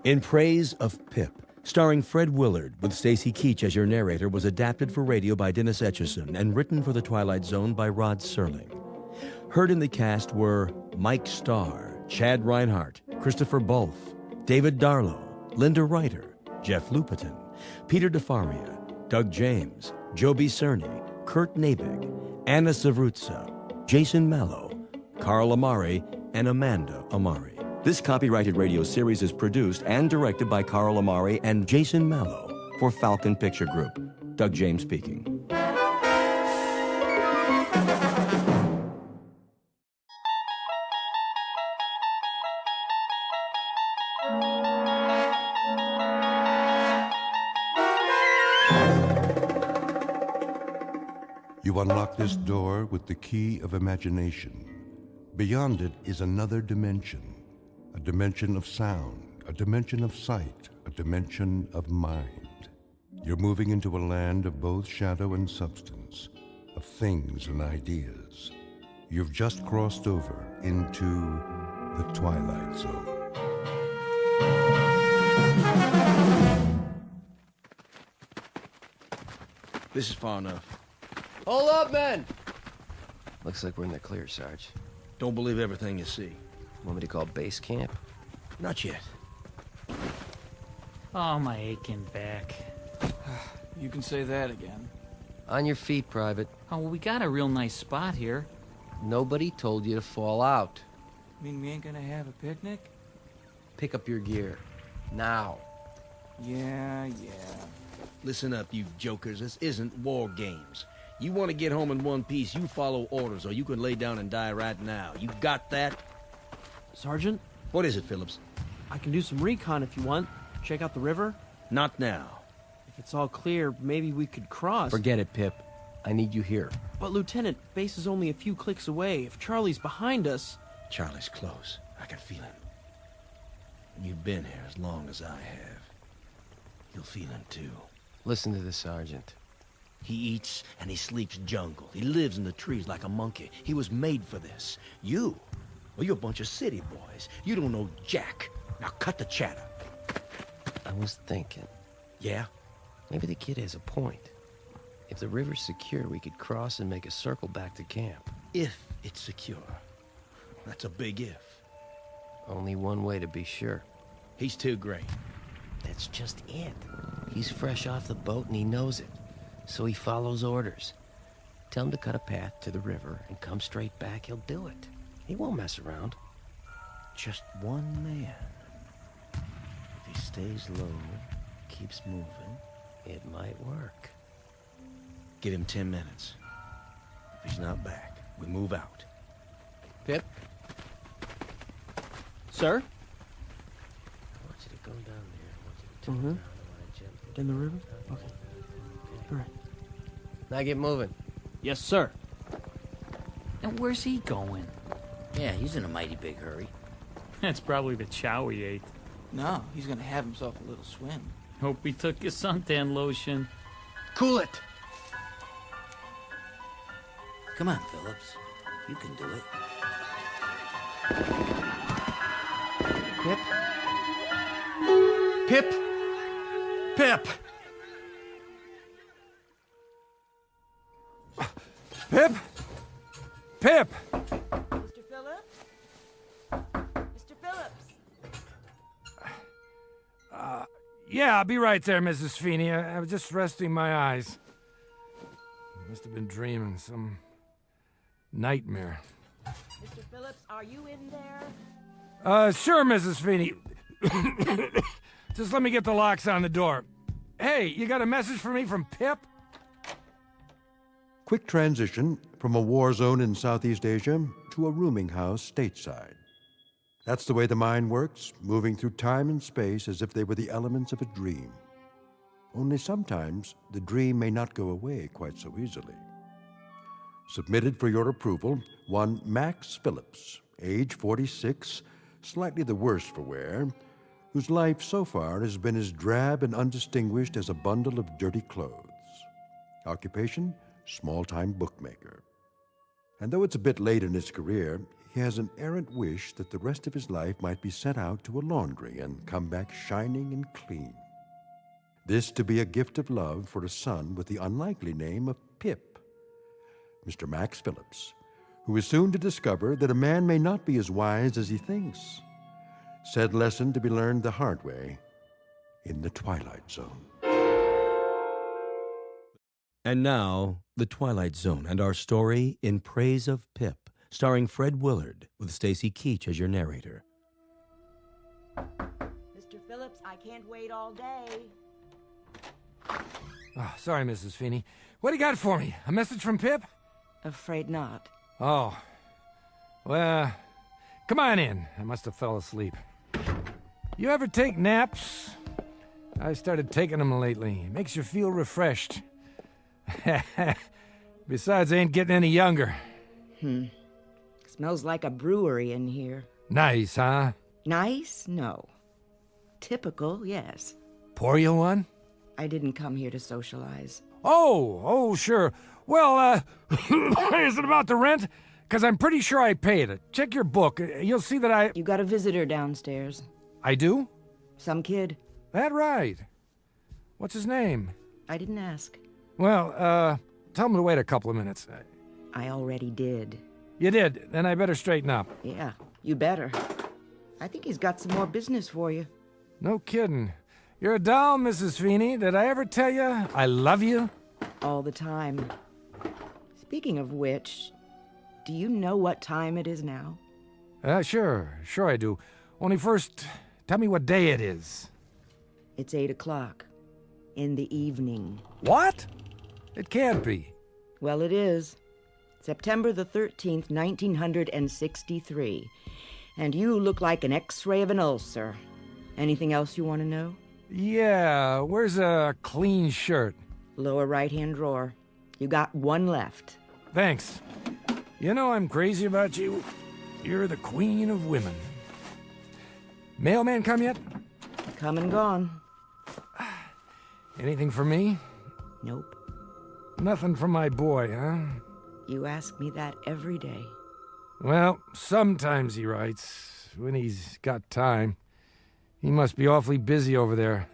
[SPEAKER 1] In Praise of Pip, starring Fred Willard with Stacy Keach as your narrator, was adapted for radio by Dennis Etchison and written for the Twilight Zone by Rod Serling. Heard in the cast were Mike Starr, Chad Reinhardt, Christopher Bolf, David Darlow, Linda Reiter, Jeff Lupetin, Peter DeFaria, Doug James, Joby Cerny, Kurt Nabig, Anna Savrutsa, Jason Mallow, Carl Amari, and Amanda Amari. This copyrighted radio series is produced and directed by Carl Amari and Jason Mallow for Falcon Picture Group. Doug James speaking.
[SPEAKER 2] You unlock this door with the key of imagination. Beyond it is another dimension. A dimension of sound, a dimension of sight, a dimension of mind. You're moving into a land of both shadow and substance, of things and ideas. You've just crossed over into the Twilight Zone.
[SPEAKER 9] This is far enough.
[SPEAKER 18] Hold up, men! Looks like we're in the clear, Sarge.
[SPEAKER 9] Don't believe everything you see.
[SPEAKER 18] Want me to call base camp?
[SPEAKER 9] Not yet.
[SPEAKER 8] Oh, my aching back.
[SPEAKER 24] You can say that again.
[SPEAKER 18] On your feet, Private.
[SPEAKER 8] Oh, well, we got a real nice spot here.
[SPEAKER 18] Nobody told you to fall out.
[SPEAKER 24] Mean we ain't gonna have a picnic?
[SPEAKER 18] Pick up your gear. Now.
[SPEAKER 24] Yeah.
[SPEAKER 9] Listen up, you jokers. This isn't war games. You want to get home in one piece, you follow orders, or you can lay down and die right now. You got that?
[SPEAKER 19] Sergeant?
[SPEAKER 9] What is it, Phillips?
[SPEAKER 19] I can do some recon if you want. Check out the river.
[SPEAKER 9] Not now.
[SPEAKER 19] If it's all clear, maybe we could cross.
[SPEAKER 18] Forget it, Pip. I need you here.
[SPEAKER 19] But, Lieutenant, base is only a few clicks away. If Charlie's behind us...
[SPEAKER 9] Charlie's close. I can feel him. And you've been here as long as I have. You'll feel him, too.
[SPEAKER 18] Listen to the Sergeant.
[SPEAKER 9] He eats and he sleeps jungle. He lives in the trees like a monkey. He was made for this. You? Well, you're a bunch of city boys. You don't know jack. Now cut the chatter.
[SPEAKER 18] I was thinking.
[SPEAKER 9] Yeah?
[SPEAKER 18] Maybe the kid has a point. If the river's secure, we could cross and make a circle back to camp.
[SPEAKER 9] If it's secure. That's a big if.
[SPEAKER 18] Only one way to be sure.
[SPEAKER 9] He's too great.
[SPEAKER 18] That's just it. He's fresh off the boat and he knows it. So he follows orders. Tell him to cut a path to the river and come straight back. He'll do it. He won't mess around.
[SPEAKER 9] Just one man. If he stays low, keeps moving,
[SPEAKER 18] it might work.
[SPEAKER 9] Give him 10 minutes. If he's not back, we move out.
[SPEAKER 19] Pip? Sir?
[SPEAKER 18] I want you to go down there. I want you to turn around and gently...
[SPEAKER 19] In the river? Okay. All right.
[SPEAKER 18] Now get moving.
[SPEAKER 19] Yes, sir.
[SPEAKER 8] And where's he going?
[SPEAKER 20] Yeah, he's in a mighty big hurry.
[SPEAKER 8] That's probably the chow he ate.
[SPEAKER 24] No, he's gonna have himself a little swim.
[SPEAKER 8] Hope he took his suntan lotion.
[SPEAKER 18] Cool it!
[SPEAKER 20] Come on, Phillips. You can do it.
[SPEAKER 18] Pip? Pip? Pip!
[SPEAKER 15] Pip? Pip!
[SPEAKER 21] Mr. Phillips? Mr. Phillips?
[SPEAKER 15] Yeah, I'll be right there, Mrs. Feeney. I was just resting my eyes. Must have been dreaming some nightmare.
[SPEAKER 21] Mr. Phillips, are you in there?
[SPEAKER 15] Sure, Mrs. Feeney. Just let me get the locks on the door. Hey, you got a message for me from Pip?
[SPEAKER 2] Quick transition from a war zone in Southeast Asia to a rooming house stateside. That's the way the mind works, moving through time and space as if they were the elements of a dream. Only sometimes the dream may not go away quite so easily. Submitted for your approval, one Max Phillips, age 46, slightly the worse for wear, whose life so far has been as drab and undistinguished as a bundle of dirty clothes. Occupation? Small-time bookmaker. And though it's a bit late in his career, he has an errant wish that the rest of his life might be sent out to a laundry and come back shining and clean. This to be a gift of love for a son with the unlikely name of Pip, Mr. Max Phillips, who is soon to discover that a man may not be as wise as he thinks. Said lesson to be learned the hard way in the Twilight Zone.
[SPEAKER 1] And now, The Twilight Zone and our story in Praise of Pip, starring Fred Willard, with Stacy Keach as your narrator.
[SPEAKER 21] Mr. Phillips, I can't wait all day.
[SPEAKER 15] Oh, sorry, Mrs. Feeney. What do you got for me? A message from Pip?
[SPEAKER 21] Afraid not.
[SPEAKER 15] Oh. Well, come on in. I must have fell asleep. You ever take naps? I started taking them lately. It makes you feel refreshed. Besides, I ain't getting any younger.
[SPEAKER 21] Smells like a brewery in here.
[SPEAKER 15] Nice, huh?
[SPEAKER 21] Nice? No. Typical, yes.
[SPEAKER 15] Pour you one?
[SPEAKER 21] I didn't come here to socialize.
[SPEAKER 15] Oh, sure. Well, is it about the rent? Because I'm pretty sure I paid it. Check your book. You'll see that I...
[SPEAKER 21] You got a visitor downstairs.
[SPEAKER 15] I do?
[SPEAKER 21] Some kid.
[SPEAKER 15] That right. What's his name?
[SPEAKER 21] I didn't ask.
[SPEAKER 15] Well, tell him to wait a couple of minutes.
[SPEAKER 6] I already did.
[SPEAKER 15] You did? Then I better straighten up.
[SPEAKER 6] Yeah, you better. I think he's got some more business for you.
[SPEAKER 15] No kidding. You're a doll, Mrs. Feeney. Did I ever tell you I love you?
[SPEAKER 6] All the time. Speaking of which, do you know what time it is now?
[SPEAKER 15] Sure I do. Only first, tell me what day it is.
[SPEAKER 6] It's 8 o'clock. In the evening.
[SPEAKER 15] What? It can't be.
[SPEAKER 6] Well, it is. September the 13th, 1963. And you look like an X-ray of an ulcer. Anything else you want to know?
[SPEAKER 15] Yeah, where's a clean shirt?
[SPEAKER 6] Lower right-hand drawer. You got one left.
[SPEAKER 15] Thanks. You know I'm crazy about you. You're the queen of women. Mailman come yet?
[SPEAKER 6] Come and gone.
[SPEAKER 15] Anything for me?
[SPEAKER 6] Nope.
[SPEAKER 15] Nothing for my boy, huh?
[SPEAKER 6] You ask me that every day.
[SPEAKER 15] Well, sometimes he writes, when he's got time. He must be awfully busy over there.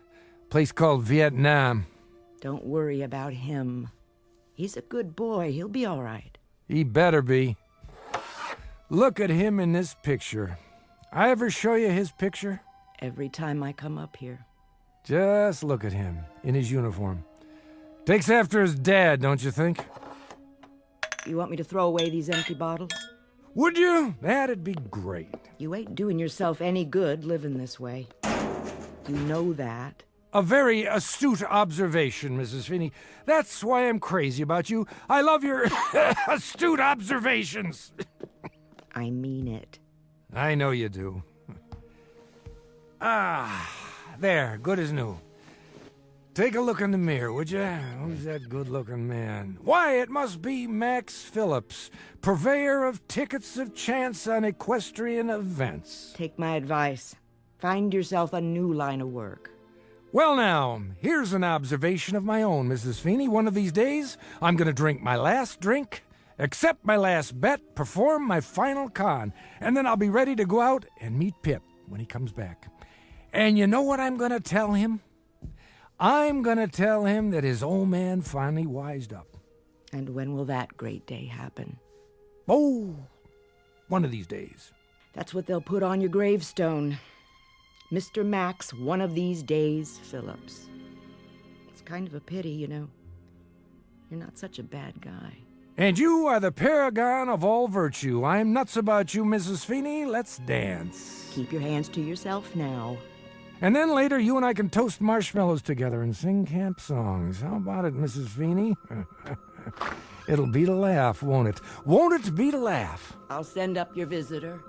[SPEAKER 15] Place called Vietnam.
[SPEAKER 6] Don't worry about him. He's a good boy. He'll be all right.
[SPEAKER 15] He better be. Look at him in this picture. I ever show you his picture?
[SPEAKER 6] Every time I come up here.
[SPEAKER 15] Just look at him, in his uniform. Takes after his dad, don't you think?
[SPEAKER 6] You want me to throw away these empty bottles?
[SPEAKER 15] Would you? That'd be great.
[SPEAKER 6] You ain't doing yourself any good living this way. You know that.
[SPEAKER 15] A very astute observation, Mrs. Feeney. That's why I'm crazy about you. I love your astute observations.
[SPEAKER 6] I mean it.
[SPEAKER 15] I know you do. There, good as new. Take a look in the mirror, would you? Who's that good-looking man? Why, it must be Max Phillips, purveyor of tickets of chance on equestrian events.
[SPEAKER 6] Take my advice. Find yourself a new line of work.
[SPEAKER 15] Well, now, here's an observation of my own, Mrs. Feeney. One of these days, I'm going to drink my last drink, accept my last bet, perform my final con, and then I'll be ready to go out and meet Pip when he comes back. And you know what I'm going to tell him? I'm going to tell him that his old man finally wised up.
[SPEAKER 6] And when will that great day happen?
[SPEAKER 15] Oh, one of these days.
[SPEAKER 6] That's what they'll put on your gravestone. Mr. Max, one of these days, Phillips. It's kind of a pity, you know. You're not such a bad guy.
[SPEAKER 15] And you are the paragon of all virtue. I'm nuts about you, Mrs. Feeney. Let's dance.
[SPEAKER 6] Keep your hands to yourself now.
[SPEAKER 15] And then later, you and I can toast marshmallows together and sing camp songs. How about it, Mrs. Feeney? It'll beat a laugh, won't it? Won't it beat a laugh?
[SPEAKER 6] I'll send up your visitor.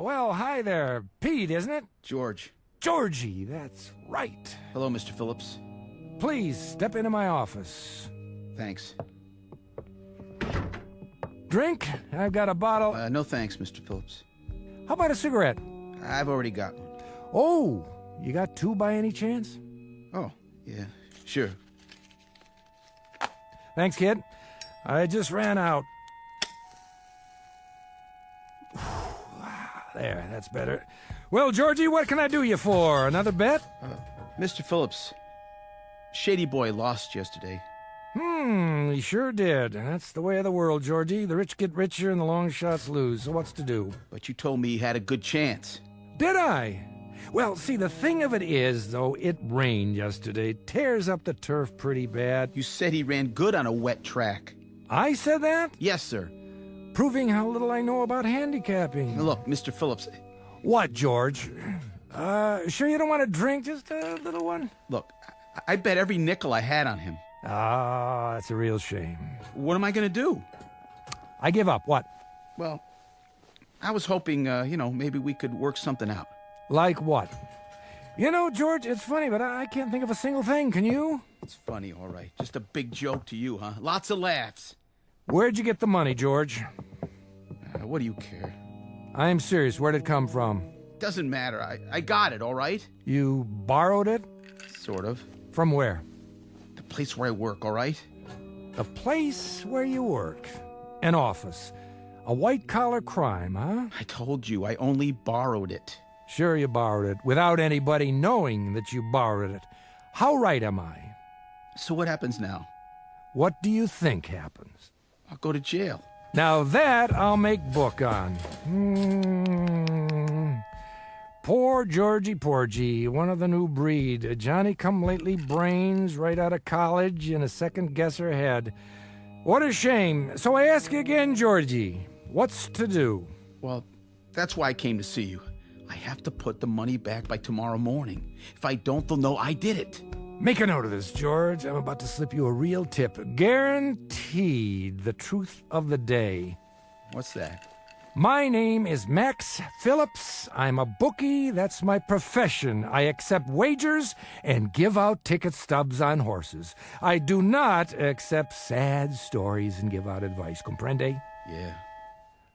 [SPEAKER 15] Well, hi there. Pete, isn't it?
[SPEAKER 24] George.
[SPEAKER 15] Georgie, that's right.
[SPEAKER 24] Hello, Mr. Phillips.
[SPEAKER 15] Please, step into my office.
[SPEAKER 24] Thanks.
[SPEAKER 15] Drink? I've got a bottle.
[SPEAKER 24] No thanks, Mr. Phillips.
[SPEAKER 15] How about a cigarette?
[SPEAKER 24] I've already got one.
[SPEAKER 15] Oh, you got two by any chance?
[SPEAKER 24] Oh, yeah, sure.
[SPEAKER 15] Thanks, kid. I just ran out. There, that's better. Well, Georgie, what can I do you for? Another bet?
[SPEAKER 24] Mr. Phillips, Shady Boy lost yesterday.
[SPEAKER 15] He sure did. That's the way of the world, Georgie. The rich get richer and the long shots lose. So what's to do?
[SPEAKER 24] But you told me he had a good chance.
[SPEAKER 15] Did I? Well, see, the thing of it is, though, it rained yesterday. Tears up the turf pretty bad.
[SPEAKER 24] You said he ran good on a wet track.
[SPEAKER 15] I said that?
[SPEAKER 24] Yes, sir.
[SPEAKER 15] Proving how little I know about handicapping.
[SPEAKER 24] Now look, Mr. Phillips.
[SPEAKER 15] What, George? Sure you don't want a drink? Just a little one?
[SPEAKER 24] Look, I bet every nickel I had on him.
[SPEAKER 15] Ah, that's a real shame.
[SPEAKER 24] What am I going to do?
[SPEAKER 15] I give up. What?
[SPEAKER 24] Well, I was hoping, maybe we could work something out.
[SPEAKER 15] Like what? You know, George, it's funny, but I can't think of a single thing. Can you?
[SPEAKER 24] It's funny, all right. Just a big joke to you, huh? Lots of laughs.
[SPEAKER 15] Where'd you get the money, George?
[SPEAKER 24] What do you care?
[SPEAKER 15] I'm serious. Where'd it come from?
[SPEAKER 24] Doesn't matter. I got it, all right?
[SPEAKER 15] You borrowed it?
[SPEAKER 24] Sort of.
[SPEAKER 15] From where?
[SPEAKER 24] The place where I work, all right?
[SPEAKER 15] The place where you work. An office. A white-collar crime, huh?
[SPEAKER 24] I told you, I only borrowed it.
[SPEAKER 15] Sure you borrowed it, without anybody knowing that you borrowed it. How right am I?
[SPEAKER 24] So what happens now?
[SPEAKER 15] What do you think happens?
[SPEAKER 24] I'll go to jail.
[SPEAKER 15] Now that I'll make book on. Poor Georgie Porgy, one of the new breed. A Johnny-come-lately brains right out of college and a second-guesser head. What a shame. So I ask you again, Georgie, what's to do?
[SPEAKER 24] Well, that's why I came to see you. I have to put the money back by tomorrow morning. If I don't, they'll know I did it.
[SPEAKER 15] Make a note of this, George. I'm about to slip you a real tip. Guaranteed the truth of the day.
[SPEAKER 24] What's that?
[SPEAKER 15] My name is Max Phillips. I'm a bookie. That's my profession. I accept wagers and give out ticket stubs on horses. I do not accept sad stories and give out advice. Comprende?
[SPEAKER 24] Yeah.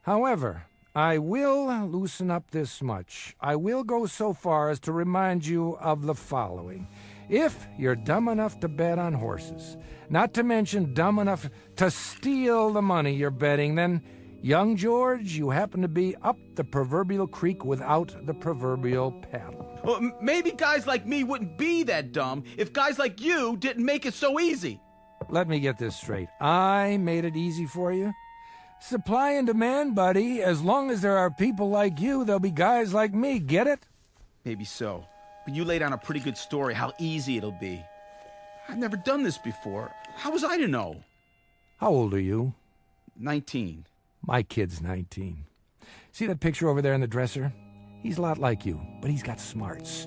[SPEAKER 15] However, I will loosen up this much. I will go so far as to remind you of the following. If you're dumb enough to bet on horses, not to mention dumb enough to steal the money you're betting, then, young George, you happen to be up the proverbial creek without the proverbial paddle.
[SPEAKER 24] Well, maybe guys like me wouldn't be that dumb if guys like you didn't make it so easy.
[SPEAKER 15] Let me get this straight. I made it easy for you? Supply and demand, buddy. As long as there are people like you, there'll be guys like me. Get it?
[SPEAKER 24] Maybe so. But you laid down a pretty good story how easy it'll be. I've never done this before. How was I to know?
[SPEAKER 15] How old are you?
[SPEAKER 24] 19.
[SPEAKER 15] My kid's 19. See that picture over there in the dresser? He's a lot like you, but he's got smarts.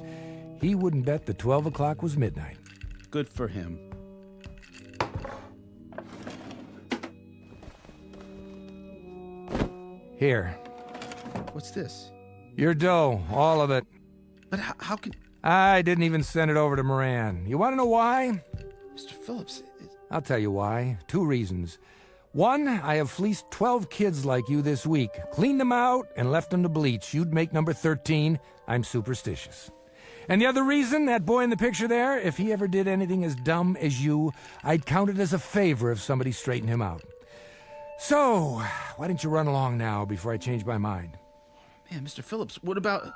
[SPEAKER 15] He wouldn't bet that 12 o'clock was midnight.
[SPEAKER 24] Good for him.
[SPEAKER 15] Here.
[SPEAKER 24] What's this?
[SPEAKER 15] Your dough, all of it.
[SPEAKER 24] But how can...
[SPEAKER 15] I didn't even send it over to Moran. You want to know why?
[SPEAKER 24] Mr. Phillips...
[SPEAKER 15] I'll tell you why. 2 reasons. 1, I have fleeced 12 kids like you this week, cleaned them out, and left them to bleach. You'd make number 13. I'm superstitious. And the other reason, that boy in the picture there, if he ever did anything as dumb as you, I'd count it as a favor if somebody straightened him out. So, why don't you run along now before I change my mind?
[SPEAKER 24] Man, Mr. Phillips, what about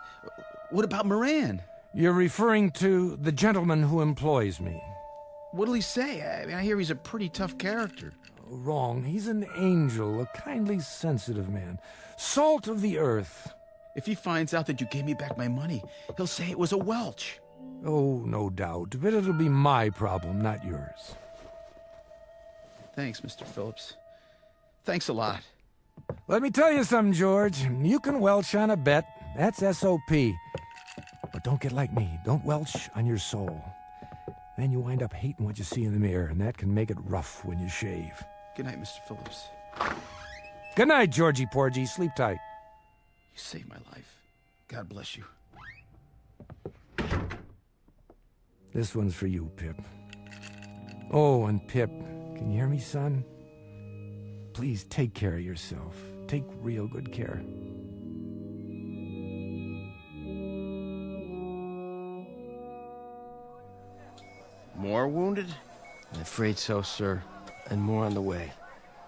[SPEAKER 24] Moran?
[SPEAKER 15] You're referring to the gentleman who employs me.
[SPEAKER 24] What'll he say? I mean, I hear he's a pretty tough character.
[SPEAKER 15] Wrong. He's an angel, a kindly, sensitive man. Salt of the earth.
[SPEAKER 24] If he finds out that you gave me back my money, he'll say it was a Welch.
[SPEAKER 15] Oh, no doubt. But it'll be my problem, not yours.
[SPEAKER 24] Thanks, Mr. Phillips. Thanks a lot.
[SPEAKER 15] Let me tell you something, George. You can welch on a bet. That's S.O.P. But don't get like me. Don't welch on your soul. Then you wind up hating what you see in the mirror, and that can make it rough when you shave.
[SPEAKER 24] Good night, Mr. Phillips.
[SPEAKER 15] Good night, Georgie Porgy. Sleep tight.
[SPEAKER 24] You saved my life. God bless you.
[SPEAKER 15] This one's for you, Pip. Oh, and Pip, can you hear me, son? Please take care of yourself. Take real good care.
[SPEAKER 10] More wounded?
[SPEAKER 18] I'm afraid so, sir. And more on the way.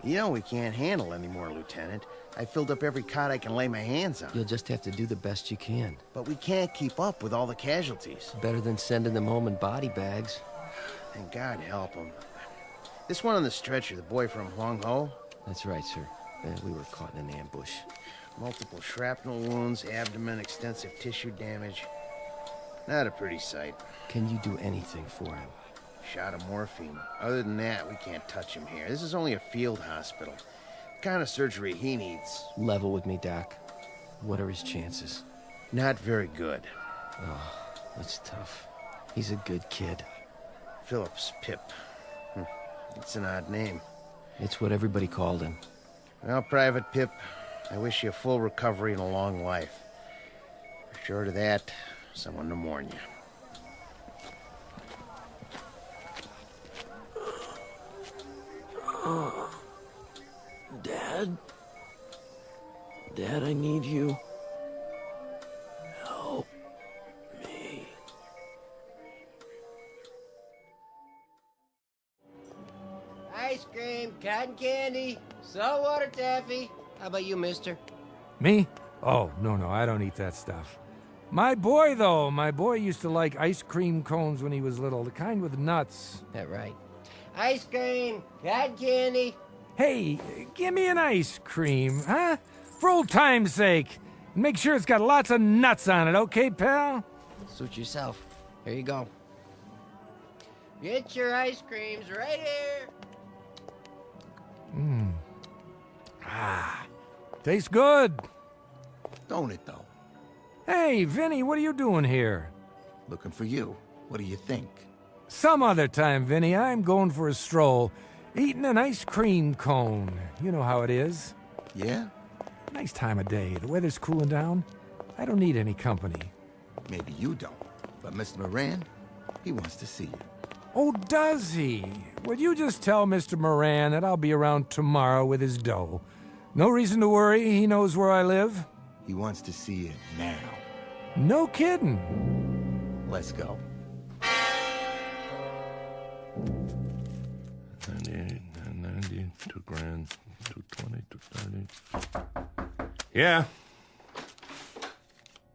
[SPEAKER 10] You know we can't handle any more, Lieutenant. I filled up every cot I can lay my hands on.
[SPEAKER 18] You'll just have to do the best you can.
[SPEAKER 10] But we can't keep up with all the casualties.
[SPEAKER 18] Better than sending them home in body bags.
[SPEAKER 10] And God help them. This one on the stretcher, the boy from Huang Ho?
[SPEAKER 18] That's right, sir. We were caught in an ambush.
[SPEAKER 10] Multiple shrapnel wounds, abdomen, extensive tissue damage. Not a pretty sight.
[SPEAKER 18] Can you do anything for him?
[SPEAKER 10] Shot of morphine. Other than that, we can't touch him here. This is only a field hospital. The kind of surgery he needs.
[SPEAKER 18] Level with me, Doc. What are his chances?
[SPEAKER 10] Not very good.
[SPEAKER 18] Oh, that's tough. He's a good kid.
[SPEAKER 10] Phillips Pip. It's an odd name.
[SPEAKER 18] It's what everybody called him.
[SPEAKER 10] Well, Private Pip, I wish you a full recovery and a long life. Short of that, someone to mourn you.
[SPEAKER 4] Dad?
[SPEAKER 19] Dad, I need you. Help me.
[SPEAKER 18] Ice cream, cotton candy, saltwater taffy. How about you, mister?
[SPEAKER 15] Me? Oh, no, I don't eat that stuff. My boy, though, my boy used to like ice cream cones when he was little, the kind with nuts.
[SPEAKER 18] That right. Ice cream, cotton candy.
[SPEAKER 15] Hey, give me an ice cream, huh? For old time's sake. And make sure it's got lots of nuts on it, okay, pal?
[SPEAKER 18] Suit yourself. Here you go. Get your ice creams right here.
[SPEAKER 15] Tastes good.
[SPEAKER 4] Don't it, though?
[SPEAKER 15] Hey, Vinny, what are you doing here?
[SPEAKER 4] Looking for you. What do you think?
[SPEAKER 15] Some other time, Vinny, I'm going for a stroll. Eating an ice cream cone. You know how it is.
[SPEAKER 4] Yeah?
[SPEAKER 15] Nice time of day. The weather's cooling down. I don't need any company.
[SPEAKER 4] Maybe you don't. But Mr. Moran, he wants to see you.
[SPEAKER 15] Oh, does he? Would you just tell Mr. Moran that I'll be around tomorrow with his dough? No reason to worry. He knows where I live.
[SPEAKER 4] He wants to see you now.
[SPEAKER 15] No kidding.
[SPEAKER 4] Let's go.
[SPEAKER 14] 98, 90, 2 grand, 220, 230. Yeah.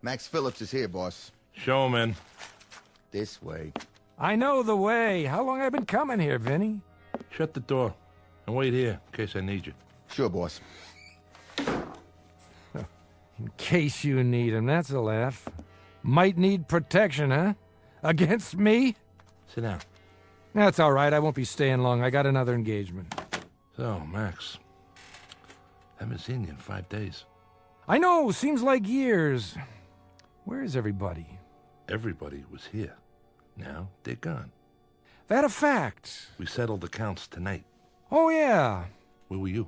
[SPEAKER 4] Max Phillips is here, boss.
[SPEAKER 14] Show him in.
[SPEAKER 4] This way.
[SPEAKER 15] I know the way. How long have I been coming here, Vinny?
[SPEAKER 14] Shut the door and wait here in case I need you.
[SPEAKER 4] Sure, boss.
[SPEAKER 15] In case you need him, that's a laugh. Might need protection, huh? Against me?
[SPEAKER 14] Sit down.
[SPEAKER 15] That's all right. I won't be staying long. I got another engagement.
[SPEAKER 14] So, Max, haven't seen you in 5 days.
[SPEAKER 15] I know. Seems like years. Where is everybody?
[SPEAKER 14] Everybody was here. Now they're gone.
[SPEAKER 15] That a fact?
[SPEAKER 14] We settled accounts tonight.
[SPEAKER 15] Oh, yeah.
[SPEAKER 14] Where were you?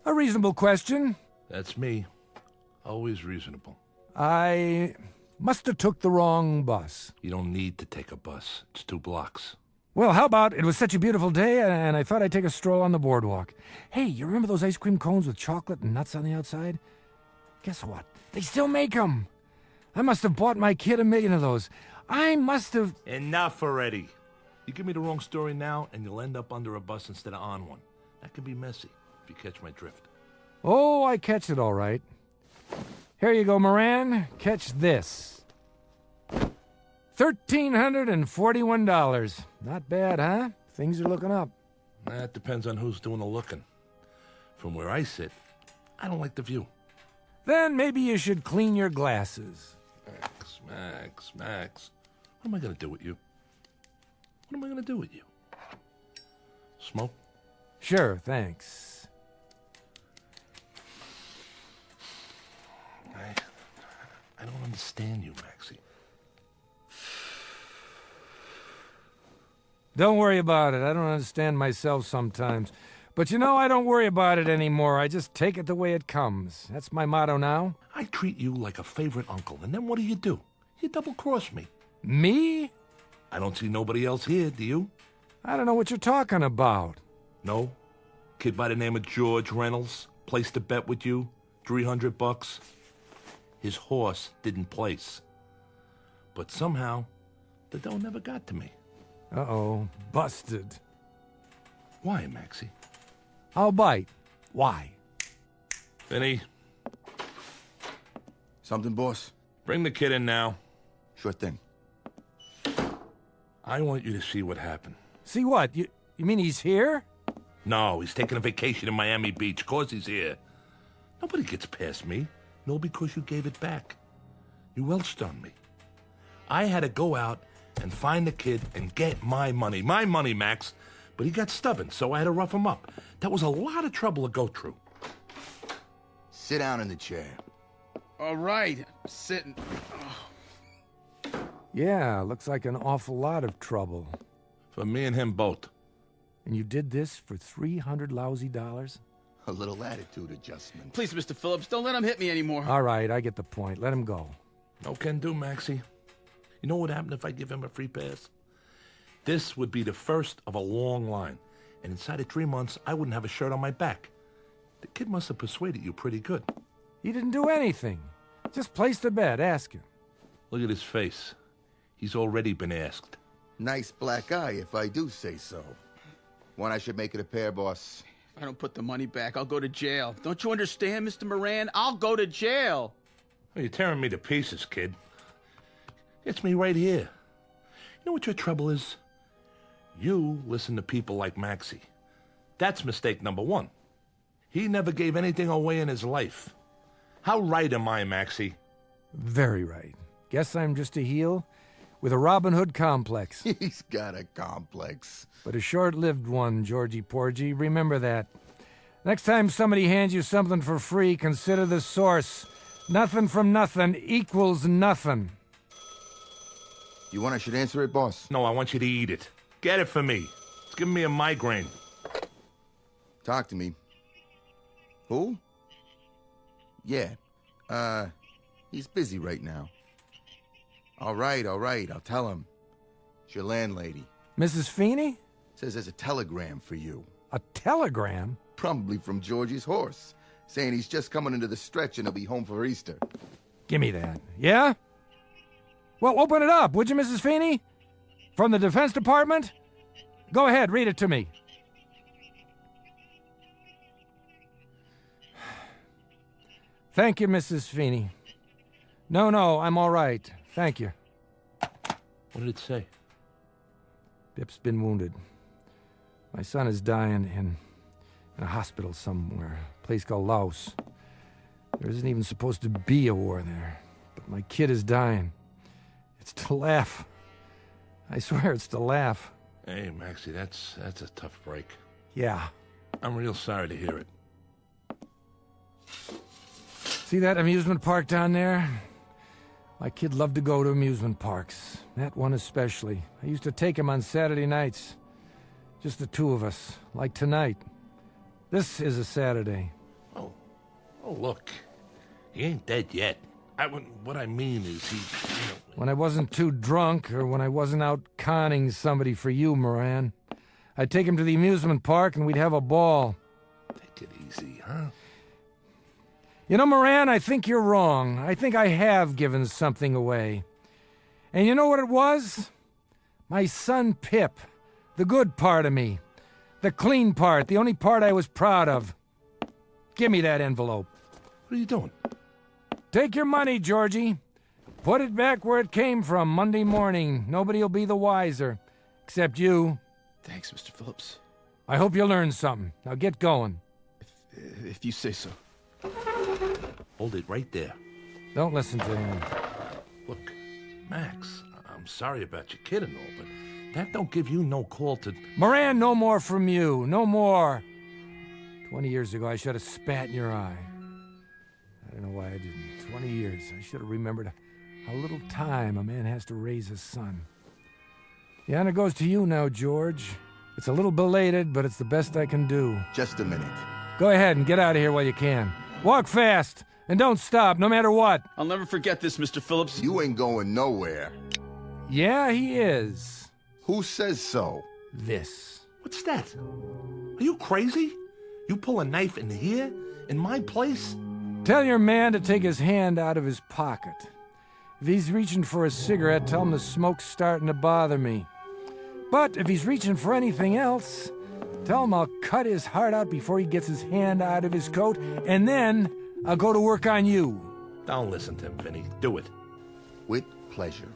[SPEAKER 15] A reasonable question.
[SPEAKER 14] That's me. Always reasonable.
[SPEAKER 15] I must have took the wrong bus.
[SPEAKER 14] You don't need to take a bus. It's 2 blocks.
[SPEAKER 15] Well, how about it was such a beautiful day, and I thought I'd take a stroll on the boardwalk. Hey, you remember those ice cream cones with chocolate and nuts on the outside? Guess what? They still make them. I must have bought my kid 1 million of those. I must have...
[SPEAKER 14] Enough already. You give me the wrong story now, and you'll end up under a bus instead of on one. That can be messy, if you catch my drift.
[SPEAKER 15] Oh, I catch it all right. Here you go, Moran. Catch this. $1,341. Not bad, huh? Things are looking up.
[SPEAKER 14] That depends on who's doing the looking. From where I sit, I don't like the view.
[SPEAKER 15] Then maybe you should clean your glasses.
[SPEAKER 14] Max. What am I going to do with you? What am I going to do with you? Smoke?
[SPEAKER 15] Sure, thanks.
[SPEAKER 14] I don't understand you, Maxie.
[SPEAKER 15] Don't worry about it. I don't understand myself sometimes. But you know, I don't worry about it anymore. I just take it the way it comes. That's my motto now.
[SPEAKER 14] I treat you like a favorite uncle, and then what do? You double-cross me.
[SPEAKER 15] Me?
[SPEAKER 14] I don't see nobody else here, do you?
[SPEAKER 15] I don't know what you're talking about.
[SPEAKER 14] No? Kid by the name of George Reynolds placed a bet with you, $300. His horse didn't place. But somehow, the dough never got to me.
[SPEAKER 15] Uh-oh. Busted.
[SPEAKER 14] Why, Maxie?
[SPEAKER 15] I'll bite. Why?
[SPEAKER 14] Vinny.
[SPEAKER 4] Something, boss?
[SPEAKER 14] Bring the kid in now.
[SPEAKER 4] Sure thing.
[SPEAKER 14] I want you to see what happened.
[SPEAKER 15] See what? You mean he's here?
[SPEAKER 14] No, he's taking a vacation in Miami Beach. 'Cause he's here. Nobody gets past me. No, because you gave it back. You welched on me. I had to go out and find the kid and get my money. My money, Max. But he got stubborn, so I had to rough him up. That was a lot of trouble to go through.
[SPEAKER 4] Sit down in the chair.
[SPEAKER 24] All right, I'm sitting.
[SPEAKER 15] Yeah, looks like an awful lot of trouble.
[SPEAKER 14] For me and him both.
[SPEAKER 15] And you did this for $300 lousy dollars?
[SPEAKER 4] A little attitude adjustment.
[SPEAKER 24] Please, Mr. Phillips, don't let him hit me anymore.
[SPEAKER 15] All right, I get the point. Let him go.
[SPEAKER 14] No can do, Maxie. You know what happened if I give him a free pass? This would be the first of a long line. And inside of 3 months, I wouldn't have a shirt on my back. The kid must have persuaded you pretty good.
[SPEAKER 15] He didn't do anything. Just place the bet. Ask him.
[SPEAKER 14] Look at his face. He's already been asked.
[SPEAKER 4] Nice black eye, if I do say so. One I should make it a pair, boss.
[SPEAKER 24] If I don't put the money back, I'll go to jail. Don't you understand, Mr. Moran? I'll go to jail.
[SPEAKER 14] Well, you're tearing me to pieces, kid. It's me right here. You know what your trouble is? You listen to people like Maxie. That's mistake number one. He never gave anything away in his life. How right am I, Maxie?
[SPEAKER 15] Very right. Guess I'm just a heel with a Robin Hood complex.
[SPEAKER 4] He's got a complex.
[SPEAKER 15] But a short-lived one, Georgie Porgy. Remember that. Next time somebody hands you something for free, consider the source. Nothing from nothing equals nothing.
[SPEAKER 4] You want I should answer it, boss?
[SPEAKER 14] No, I want you to eat it. Get it for me. It's giving me a migraine.
[SPEAKER 4] Talk to me. Who? Yeah. He's busy right now. All right, I'll tell him. It's your landlady.
[SPEAKER 15] Mrs. Feeney?
[SPEAKER 4] Says there's a telegram for you.
[SPEAKER 15] A telegram?
[SPEAKER 4] Probably from Georgie's horse, saying he's just coming into the stretch and he'll be home for Easter.
[SPEAKER 15] Give me that. Yeah? Well, open it up, would you, Mrs. Feeney? From the Defense Department? Go ahead, read it to me. Thank you, Mrs. Feeney. No, I'm all right. Thank you.
[SPEAKER 14] What did it say?
[SPEAKER 15] Pip's been wounded. My son is dying in a hospital somewhere, a place called Laos. There isn't even supposed to be a war there, but my kid is dying. It's to laugh. I swear it's to laugh.
[SPEAKER 14] Hey, Maxie, that's a tough break.
[SPEAKER 15] Yeah.
[SPEAKER 14] I'm real sorry to hear it.
[SPEAKER 15] See that amusement park down there? My kid loved to go to amusement parks. That one especially. I used to take him on Saturday nights. Just the two of us, like tonight. This is a Saturday.
[SPEAKER 14] Oh, look. He ain't dead yet. What I mean is he,
[SPEAKER 15] When I wasn't too drunk, or when I wasn't out conning somebody for you, Moran, I'd take him to the amusement park and we'd have a ball.
[SPEAKER 14] Take it easy, huh?
[SPEAKER 15] You know, Moran, I think you're wrong. I think I have given something away. And you know what it was? My son Pip. The good part of me. The clean part. The only part I was proud of. Give me that envelope.
[SPEAKER 14] What are you doing?
[SPEAKER 15] Take your money, Georgie. Put it back where it came from Monday morning. Nobody'll be the wiser. Except you.
[SPEAKER 24] Thanks, Mr. Phillips.
[SPEAKER 15] I hope you learned something. Now get going.
[SPEAKER 24] If you say so.
[SPEAKER 14] Hold it right there.
[SPEAKER 15] Don't listen to him.
[SPEAKER 14] Look, Max, I'm sorry about your kid and all, but that don't give you no call to...
[SPEAKER 15] Moran, no more from you. No more. 20 years ago, I should have spat in your eye. I don't know why I didn't. 20 years. I should have remembered how little time a man has to raise a son. The honor goes to you now, George. It's a little belated, but it's the best I can do.
[SPEAKER 4] Just a minute.
[SPEAKER 15] Go ahead and get out of here while you can. Walk fast, and don't stop, no matter what.
[SPEAKER 24] I'll never forget this, Mr. Phillips.
[SPEAKER 4] You ain't going nowhere.
[SPEAKER 15] Yeah, he is.
[SPEAKER 4] Who says so?
[SPEAKER 15] This.
[SPEAKER 14] What's that? Are you crazy? You pull a knife in here? In my place?
[SPEAKER 15] Tell your man to take his hand out of his pocket. If he's reaching for a cigarette, tell him the smoke's starting to bother me. But if he's reaching for anything else, tell him I'll cut his heart out before he gets his hand out of his coat, and then I'll go to work on you.
[SPEAKER 14] Don't listen to him, Vinny. Do it.
[SPEAKER 4] With pleasure.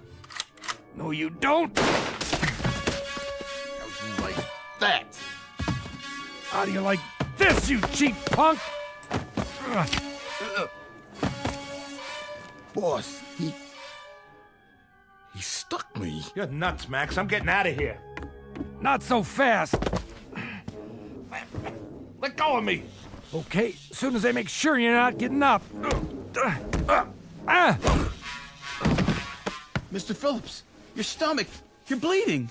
[SPEAKER 15] No, you don't!
[SPEAKER 4] How'd you like that?
[SPEAKER 15] How do you like this, you cheap punk?
[SPEAKER 4] Boss, he stuck me.
[SPEAKER 14] You're nuts, Max. I'm getting out of here.
[SPEAKER 15] Not so fast.
[SPEAKER 14] Let go of me.
[SPEAKER 15] Okay, as soon as I make sure you're not getting up.
[SPEAKER 24] Mr. Phillips, your stomach. You're bleeding.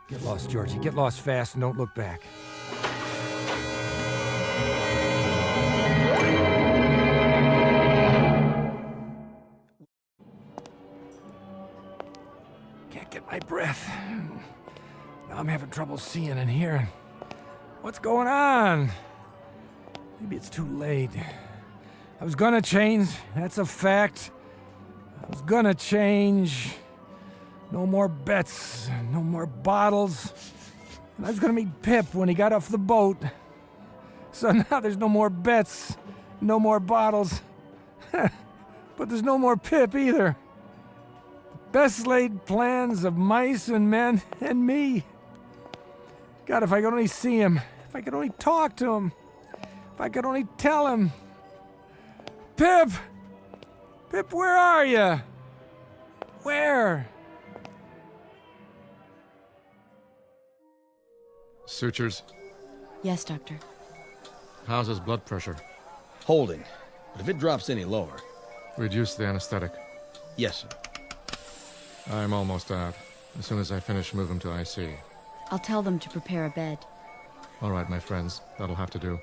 [SPEAKER 15] Get lost, Georgie. Get lost fast and don't look back. Can't get my breath. Now I'm having trouble seeing and hearing. What's going on? Maybe it's too late. I was gonna change, that's a fact. I was gonna change. No more bets, no more bottles. And I was gonna meet Pip when he got off the boat. So now there's no more bets, no more bottles. But there's no more Pip either. Best laid plans of mice and men and me. God, if I could only see him. If I could only talk to him. If I could only tell him. Pip! Pip, where are you? Where?
[SPEAKER 7] Sutures.
[SPEAKER 3] Yes, Doctor.
[SPEAKER 7] How's his blood pressure?
[SPEAKER 9] Holding. But if it drops any lower...
[SPEAKER 7] Reduce the anesthetic.
[SPEAKER 9] Yes, sir.
[SPEAKER 7] I'm almost out. As soon as I finish, move him to IC.
[SPEAKER 3] I'll tell them to prepare a bed.
[SPEAKER 7] All right, my friends. That'll have to do.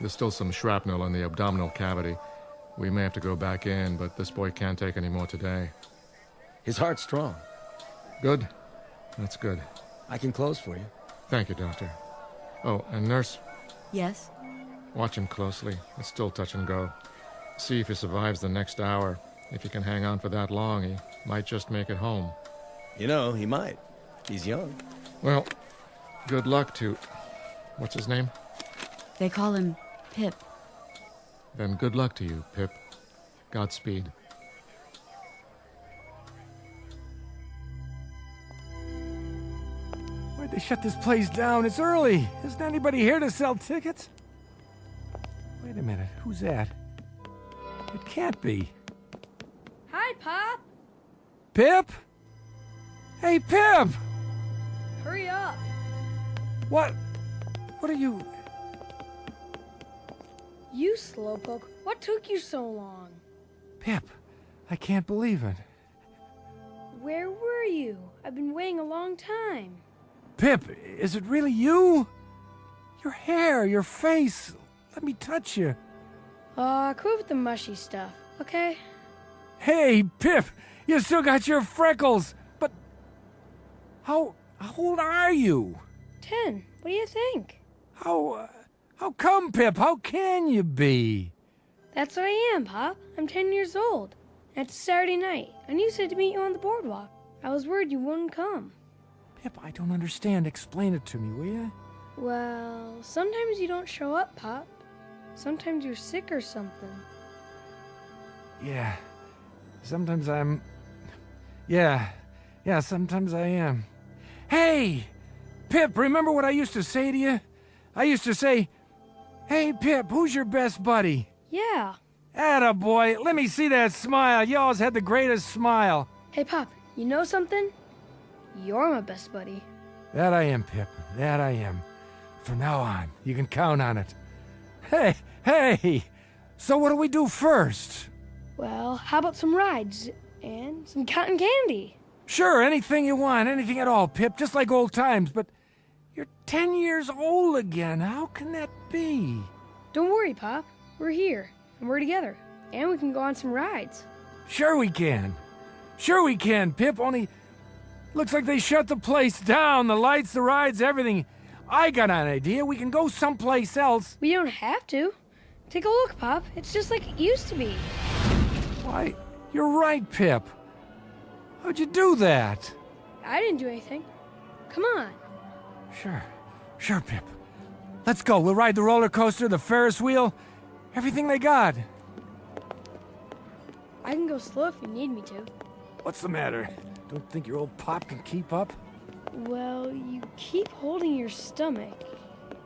[SPEAKER 7] There's still some shrapnel in the abdominal cavity. We may have to go back in, but this boy can't take any more today.
[SPEAKER 9] His heart's strong.
[SPEAKER 7] Good. That's good.
[SPEAKER 9] I can close for you.
[SPEAKER 7] Thank you, Doctor. Oh, and nurse,
[SPEAKER 3] Yes?
[SPEAKER 7] watch him closely. It's still touch and go. See if he survives the next hour. If he can hang on for that long, he might just make it home.
[SPEAKER 9] You know, he might. He's young.
[SPEAKER 7] Well, good luck to... What's his name?
[SPEAKER 3] They call him Pip.
[SPEAKER 7] Then good luck to you, Pip. Godspeed.
[SPEAKER 15] Why'd they shut this place down? It's early. Isn't anybody here to sell tickets? Wait a minute. Who's that? It can't be.
[SPEAKER 13] Hi, Pop.
[SPEAKER 15] Pip? Hey, Pip!
[SPEAKER 13] Hurry up.
[SPEAKER 15] What are you...
[SPEAKER 13] You slowpoke. What took you so long?
[SPEAKER 15] Pip, I can't believe it.
[SPEAKER 13] Where were you? I've been waiting a long time.
[SPEAKER 15] Pip, is it really you? Your hair, your face. Let me touch you.
[SPEAKER 13] Quit with the mushy stuff, okay?
[SPEAKER 15] Hey, Pip, you still got your freckles. But how old are you?
[SPEAKER 13] 10. What do you think?
[SPEAKER 15] How come, Pip? How can you be?
[SPEAKER 13] That's what I am, Pop. I'm 10 years old. It's Saturday night, and you said to meet you on the boardwalk. I was worried you wouldn't come.
[SPEAKER 15] Pip, I don't understand. Explain it to me, will you?
[SPEAKER 13] Well, sometimes you don't show up, Pop. Sometimes you're sick or something.
[SPEAKER 15] Yeah. Sometimes I'm... Yeah, sometimes I am. Hey! Pip, remember what I used to say to you? I used to say, hey, Pip, who's your best buddy?
[SPEAKER 13] Yeah.
[SPEAKER 15] Attaboy, let me see that smile. You always had the greatest smile.
[SPEAKER 13] Hey, Pop, you know something? You're my best buddy.
[SPEAKER 15] That I am, Pip. That I am. From now on, you can count on it. Hey! So what do we do first?
[SPEAKER 13] Well, how about some rides and some cotton candy?
[SPEAKER 15] Sure, anything you want, anything at all, Pip, just like old times, but you're 10 years old again. How can that be?
[SPEAKER 13] Don't worry, Pop. We're here, and we're together, and we can go on some rides.
[SPEAKER 15] Sure we can. Sure we can, Pip, only looks like they shut the place down, the lights, the rides, everything. I got an idea. We can go someplace else.
[SPEAKER 13] We don't have to. Take a look, Pop. It's just like it used to be.
[SPEAKER 15] Why, you're right, Pip. How'd you do that?
[SPEAKER 13] I didn't do anything. Come on.
[SPEAKER 15] Sure, Pip. Let's go. We'll ride the roller coaster, the Ferris wheel, everything they got.
[SPEAKER 13] I can go slow if you need me to.
[SPEAKER 15] What's the matter? Don't think your old pop can keep up?
[SPEAKER 13] Well, you keep holding your stomach.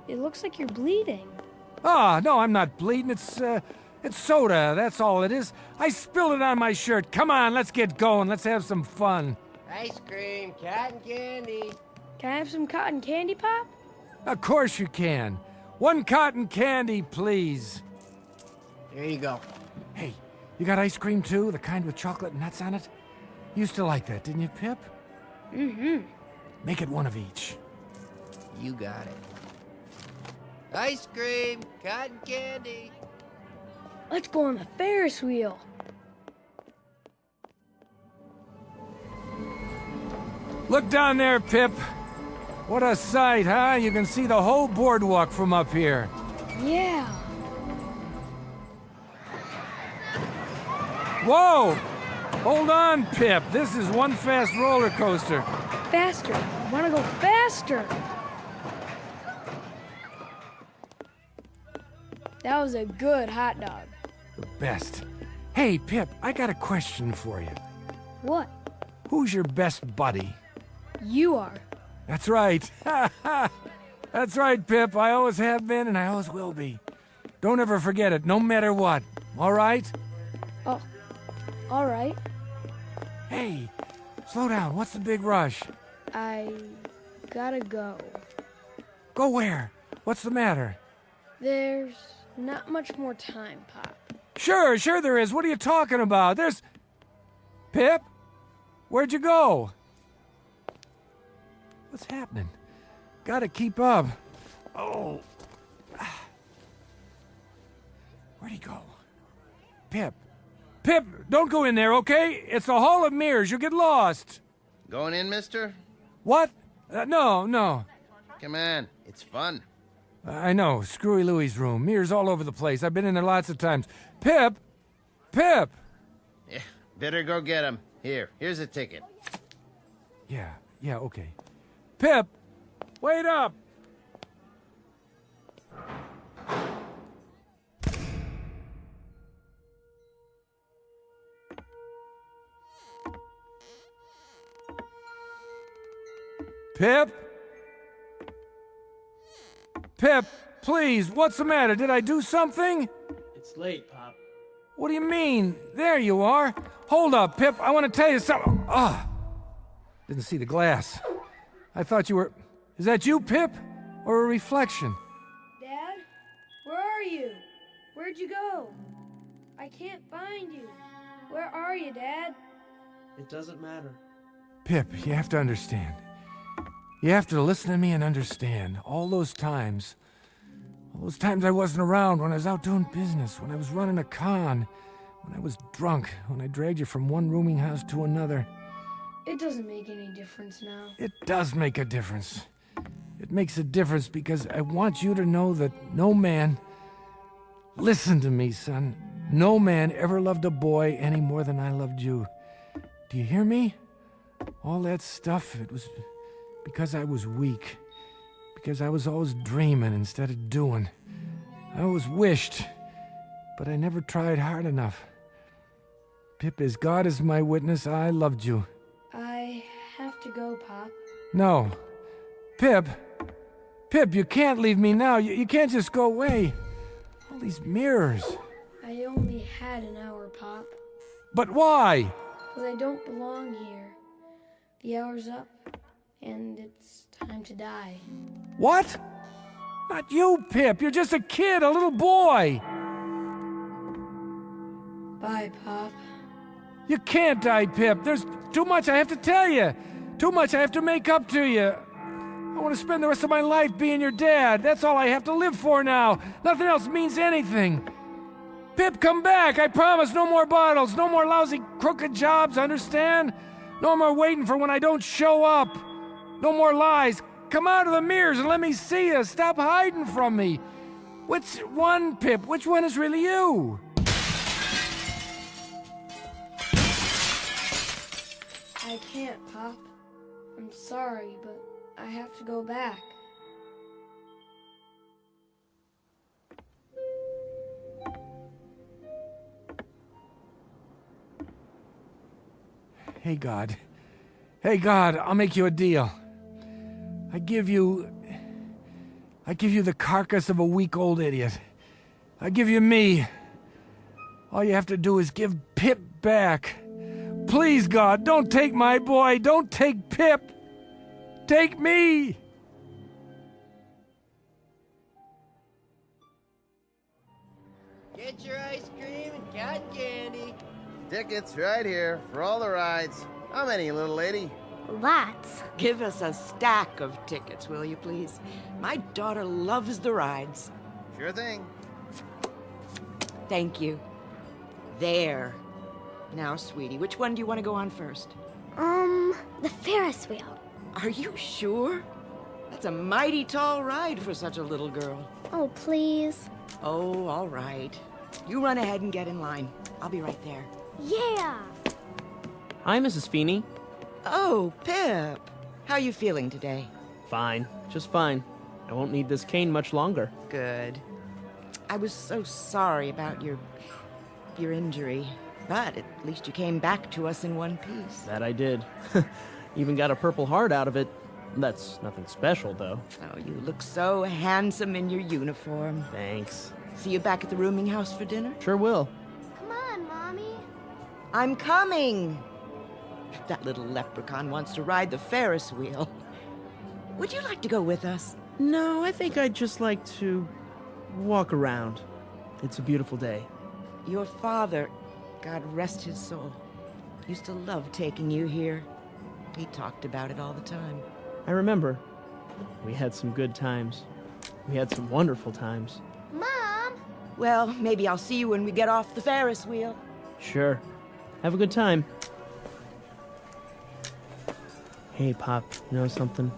[SPEAKER 13] It looks like you're bleeding.
[SPEAKER 15] Ah, no, I'm not bleeding. It's soda. That's all it is. I spilled it on my shirt. Come on, let's get going. Let's have some fun.
[SPEAKER 18] Ice cream, cotton candy.
[SPEAKER 13] Can I have some cotton candy, Pop?
[SPEAKER 15] Of course you can. One cotton candy, please.
[SPEAKER 18] Here you go.
[SPEAKER 15] Hey, you got ice cream too? The kind with chocolate and nuts on it? You used to like that, didn't you, Pip?
[SPEAKER 13] Mm-hmm.
[SPEAKER 15] Make it one of each.
[SPEAKER 18] You got it. Ice cream, cotton candy.
[SPEAKER 13] Let's go on the Ferris wheel.
[SPEAKER 15] Look down there, Pip. What a sight, huh? You can see the whole boardwalk from up here.
[SPEAKER 13] Yeah.
[SPEAKER 15] Whoa! Hold on, Pip. This is one fast roller coaster.
[SPEAKER 13] Faster. I want to go faster. That was a good hot dog.
[SPEAKER 15] The best. Hey, Pip, I got a question for you.
[SPEAKER 13] What?
[SPEAKER 15] Who's your best buddy?
[SPEAKER 13] You are.
[SPEAKER 15] That's right. That's right, Pip. I always have been and I always will be. Don't ever forget it, no matter what. All right?
[SPEAKER 13] Oh, all right.
[SPEAKER 15] Hey, slow down. What's the big rush?
[SPEAKER 13] I gotta go.
[SPEAKER 15] Go where? What's the matter?
[SPEAKER 13] There's not much more time, Pop.
[SPEAKER 15] Sure there is. What are you talking about? There's... Pip? Where'd you go? What's happening? Gotta keep up. Oh. Where'd he go? Pip. Pip, don't go in there, okay? It's the Hall of Mirrors. You'll get lost.
[SPEAKER 10] Going in, mister?
[SPEAKER 15] What? No.
[SPEAKER 10] Come on, it's fun.
[SPEAKER 15] I know. Screwy Louie's room. Mirrors all over the place. I've been in there lots of times. Pip! Pip!
[SPEAKER 10] Yeah, better go get him. Here's a ticket.
[SPEAKER 15] Yeah, okay. Pip! Wait up! Pip? Pip, please, what's the matter? Did I do something?
[SPEAKER 20] It's late, Pop.
[SPEAKER 15] What do you mean? There you are. Hold up, Pip, I want to tell you something. Didn't see the glass. I thought you were... Is that you, Pip? Or a reflection?
[SPEAKER 13] Dad? Where are you? Where'd you go? I can't find you. Where are you, Dad?
[SPEAKER 20] It doesn't matter.
[SPEAKER 15] Pip, you have to understand. You have to listen to me and understand. All those times I wasn't around, when I was out doing business, when I was running a con, when I was drunk, when I dragged you from one rooming house to another.
[SPEAKER 13] It doesn't make any difference now.
[SPEAKER 15] It does make a difference. It makes a difference because I want you to know that no man... Listen to me, son. No man ever loved a boy any more than I loved you. Do you hear me? All that stuff, it was... because I was weak. Because I was always dreaming instead of doing. I always wished, but I never tried hard enough. Pip, as God is my witness, I loved you.
[SPEAKER 13] I have to go, Pop.
[SPEAKER 15] No. Pip, you can't leave me now. You can't just go away. All these mirrors.
[SPEAKER 13] I only had an hour, Pop.
[SPEAKER 15] But why?
[SPEAKER 13] Because I don't belong here. The hour's up. And it's time to die.
[SPEAKER 15] What? Not you, Pip. You're just a kid, a little boy.
[SPEAKER 13] Bye, Pop.
[SPEAKER 15] You can't die, Pip. There's too much I have to tell you. Too much I have to make up to you. I want to spend the rest of my life being your dad. That's all I have to live for now. Nothing else means anything. Pip, come back. I promise no more bottles. No more lousy, crooked jobs, understand? No more waiting for when I don't show up. No more lies. Come out of the mirrors and let me see you. Stop hiding from me. Which one, Pip? Which one is really you?
[SPEAKER 13] I can't, Pop. I'm sorry, but I have to go back.
[SPEAKER 15] Hey, God. Hey, God, I'll make you a deal. I give you the carcass of a weak old idiot. I give you me. All you have to do is give Pip back. Please, God, don't take my boy. Don't take Pip. Take me.
[SPEAKER 18] Get your ice cream and cotton candy.
[SPEAKER 10] Tickets right here for all the rides. How many, little lady?
[SPEAKER 6] Lots. Give us a stack of tickets, will you please? My daughter loves the rides.
[SPEAKER 10] Sure thing.
[SPEAKER 6] Thank you. There. Now, sweetie, which one do you want to go on first?
[SPEAKER 5] The Ferris wheel.
[SPEAKER 6] Are you sure? That's a mighty tall ride for such a little girl.
[SPEAKER 5] Oh, please.
[SPEAKER 6] Oh, all right. You run ahead and get in line. I'll be right there.
[SPEAKER 5] Yeah!
[SPEAKER 19] Hi, Mrs. Feeney.
[SPEAKER 6] Oh, Pip. How are you feeling today?
[SPEAKER 19] Fine. Just fine. I won't need this cane much longer.
[SPEAKER 6] Good. I was so sorry about your injury, but at least you came back to us in one piece.
[SPEAKER 19] That I did. Even got a Purple Heart out of it. That's nothing special, though.
[SPEAKER 6] Oh, you look so handsome in your uniform.
[SPEAKER 19] Thanks.
[SPEAKER 6] See you back at the rooming house for dinner?
[SPEAKER 19] Sure will.
[SPEAKER 5] Come on, Mommy.
[SPEAKER 6] I'm coming. That little leprechaun wants to ride the Ferris wheel. Would you like to go with us?
[SPEAKER 19] No, I think I'd just like to walk around. It's a beautiful day.
[SPEAKER 6] Your father, God rest his soul, used to love taking you here. He talked about it all the time.
[SPEAKER 19] I remember. We had some good times. We had some wonderful times.
[SPEAKER 5] Mom!
[SPEAKER 6] Well, maybe I'll see you when we get off the Ferris wheel.
[SPEAKER 19] Sure. Have a good time. Hey, Pop, you know something?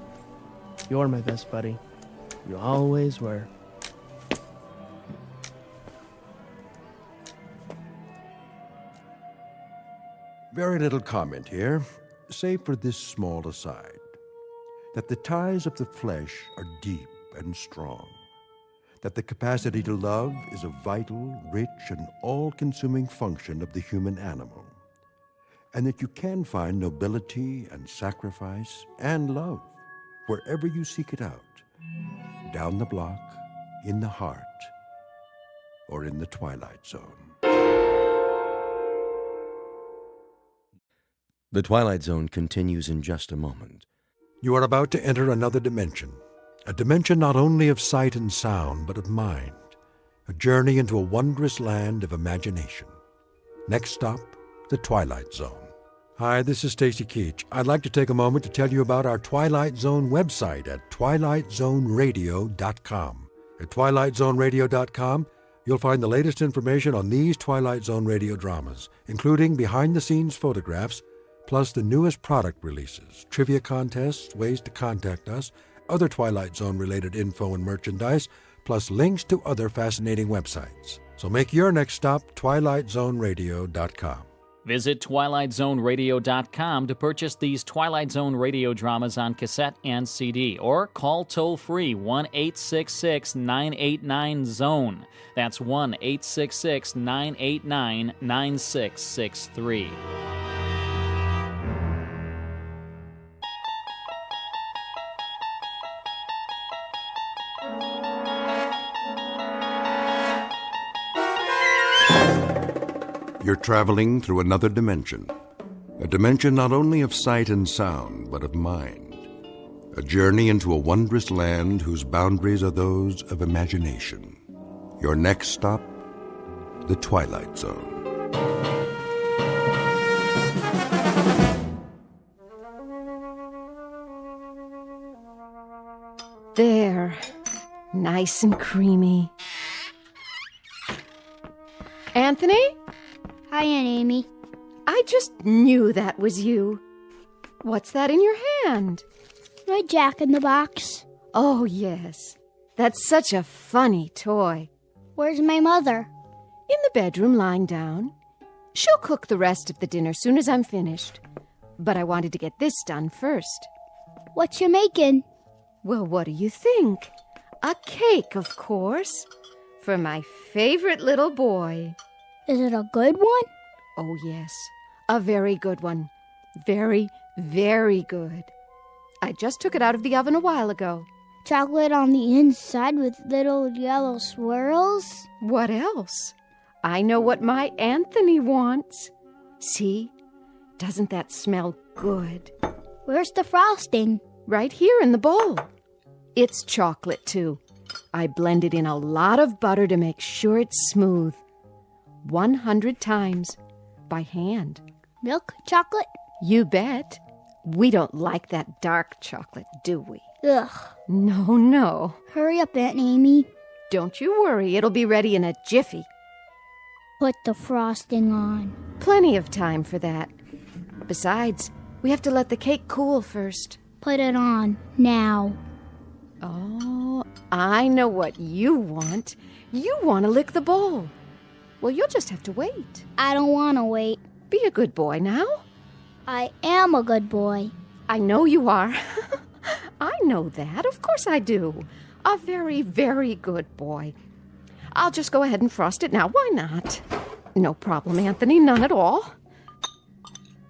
[SPEAKER 19] You're my best buddy. You always were.
[SPEAKER 2] Very little comment here, save for this small aside, that the ties of the flesh are deep and strong, that the capacity to love is a vital, rich, and all-consuming function of the human animal, and that you can find nobility and sacrifice and love wherever you seek it out, down the block, in the heart, or in the Twilight Zone.
[SPEAKER 1] The Twilight Zone continues in just a moment.
[SPEAKER 2] You are about to enter another dimension, a dimension not only of sight and sound, but of mind, a journey into a wondrous land of imagination. Next stop, the Twilight Zone. Hi, this is Stacy Keach. I'd like to take a moment to tell you about our Twilight Zone website at twilightzoneradio.com. At twilightzoneradio.com, you'll find the latest information on these Twilight Zone radio dramas, including behind-the-scenes photographs, plus the newest product releases, trivia contests, ways to contact us, other Twilight Zone-related info and merchandise, plus links to other fascinating websites. So make your next stop twilightzoneradio.com.
[SPEAKER 8] Visit twilightzoneradio.com to purchase these Twilight Zone radio dramas on cassette and CD, or call toll-free 1-866-989-ZONE. That's 1-866-989-9663.
[SPEAKER 2] You're traveling through another dimension, a dimension not only of sight and sound, but of mind, a journey into a wondrous land whose boundaries are those of imagination. Your next stop, the Twilight Zone.
[SPEAKER 12] There, nice and creamy. Anthony?
[SPEAKER 5] Hi, Aunt Amy.
[SPEAKER 12] I just knew that was you. What's that in your hand?
[SPEAKER 5] My Jack-in-the-Box.
[SPEAKER 12] Oh, yes. That's such a funny toy.
[SPEAKER 5] Where's my mother?
[SPEAKER 12] In the bedroom, lying down. She'll cook the rest of the dinner soon as I'm finished. But I wanted to get this done first.
[SPEAKER 5] What you making?
[SPEAKER 12] Well, what do you think? A cake, of course. For my favorite little boy.
[SPEAKER 5] Is it a good one?
[SPEAKER 12] Oh, yes. A very good one. Very, very good. I just took it out of the oven a while ago.
[SPEAKER 5] Chocolate on the inside with little yellow swirls?
[SPEAKER 12] What else? I know what my Anthony wants. See? Doesn't that smell good?
[SPEAKER 5] Where's the frosting?
[SPEAKER 12] Right here in the bowl. It's chocolate, too. I blended in a lot of butter to make sure it's smooth. 100 times. By hand.
[SPEAKER 5] Milk chocolate?
[SPEAKER 12] You bet. We don't like that dark chocolate, do we?
[SPEAKER 5] Ugh.
[SPEAKER 12] No.
[SPEAKER 5] Hurry up, Aunt Amy.
[SPEAKER 12] Don't you worry. It'll be ready in a jiffy.
[SPEAKER 5] Put the frosting on.
[SPEAKER 12] Plenty of time for that. Besides, we have to let the cake cool first.
[SPEAKER 5] Put it on. Now.
[SPEAKER 12] Oh, I know what you want. You want to lick the bowl. Well, you'll just have to wait.
[SPEAKER 5] I don't want to wait.
[SPEAKER 12] Be a good boy now.
[SPEAKER 5] I am a good boy.
[SPEAKER 12] I know you are. I know that. Of course I do. A very, very good boy. I'll just go ahead and frost it now. Why not? No problem, Anthony. None at all.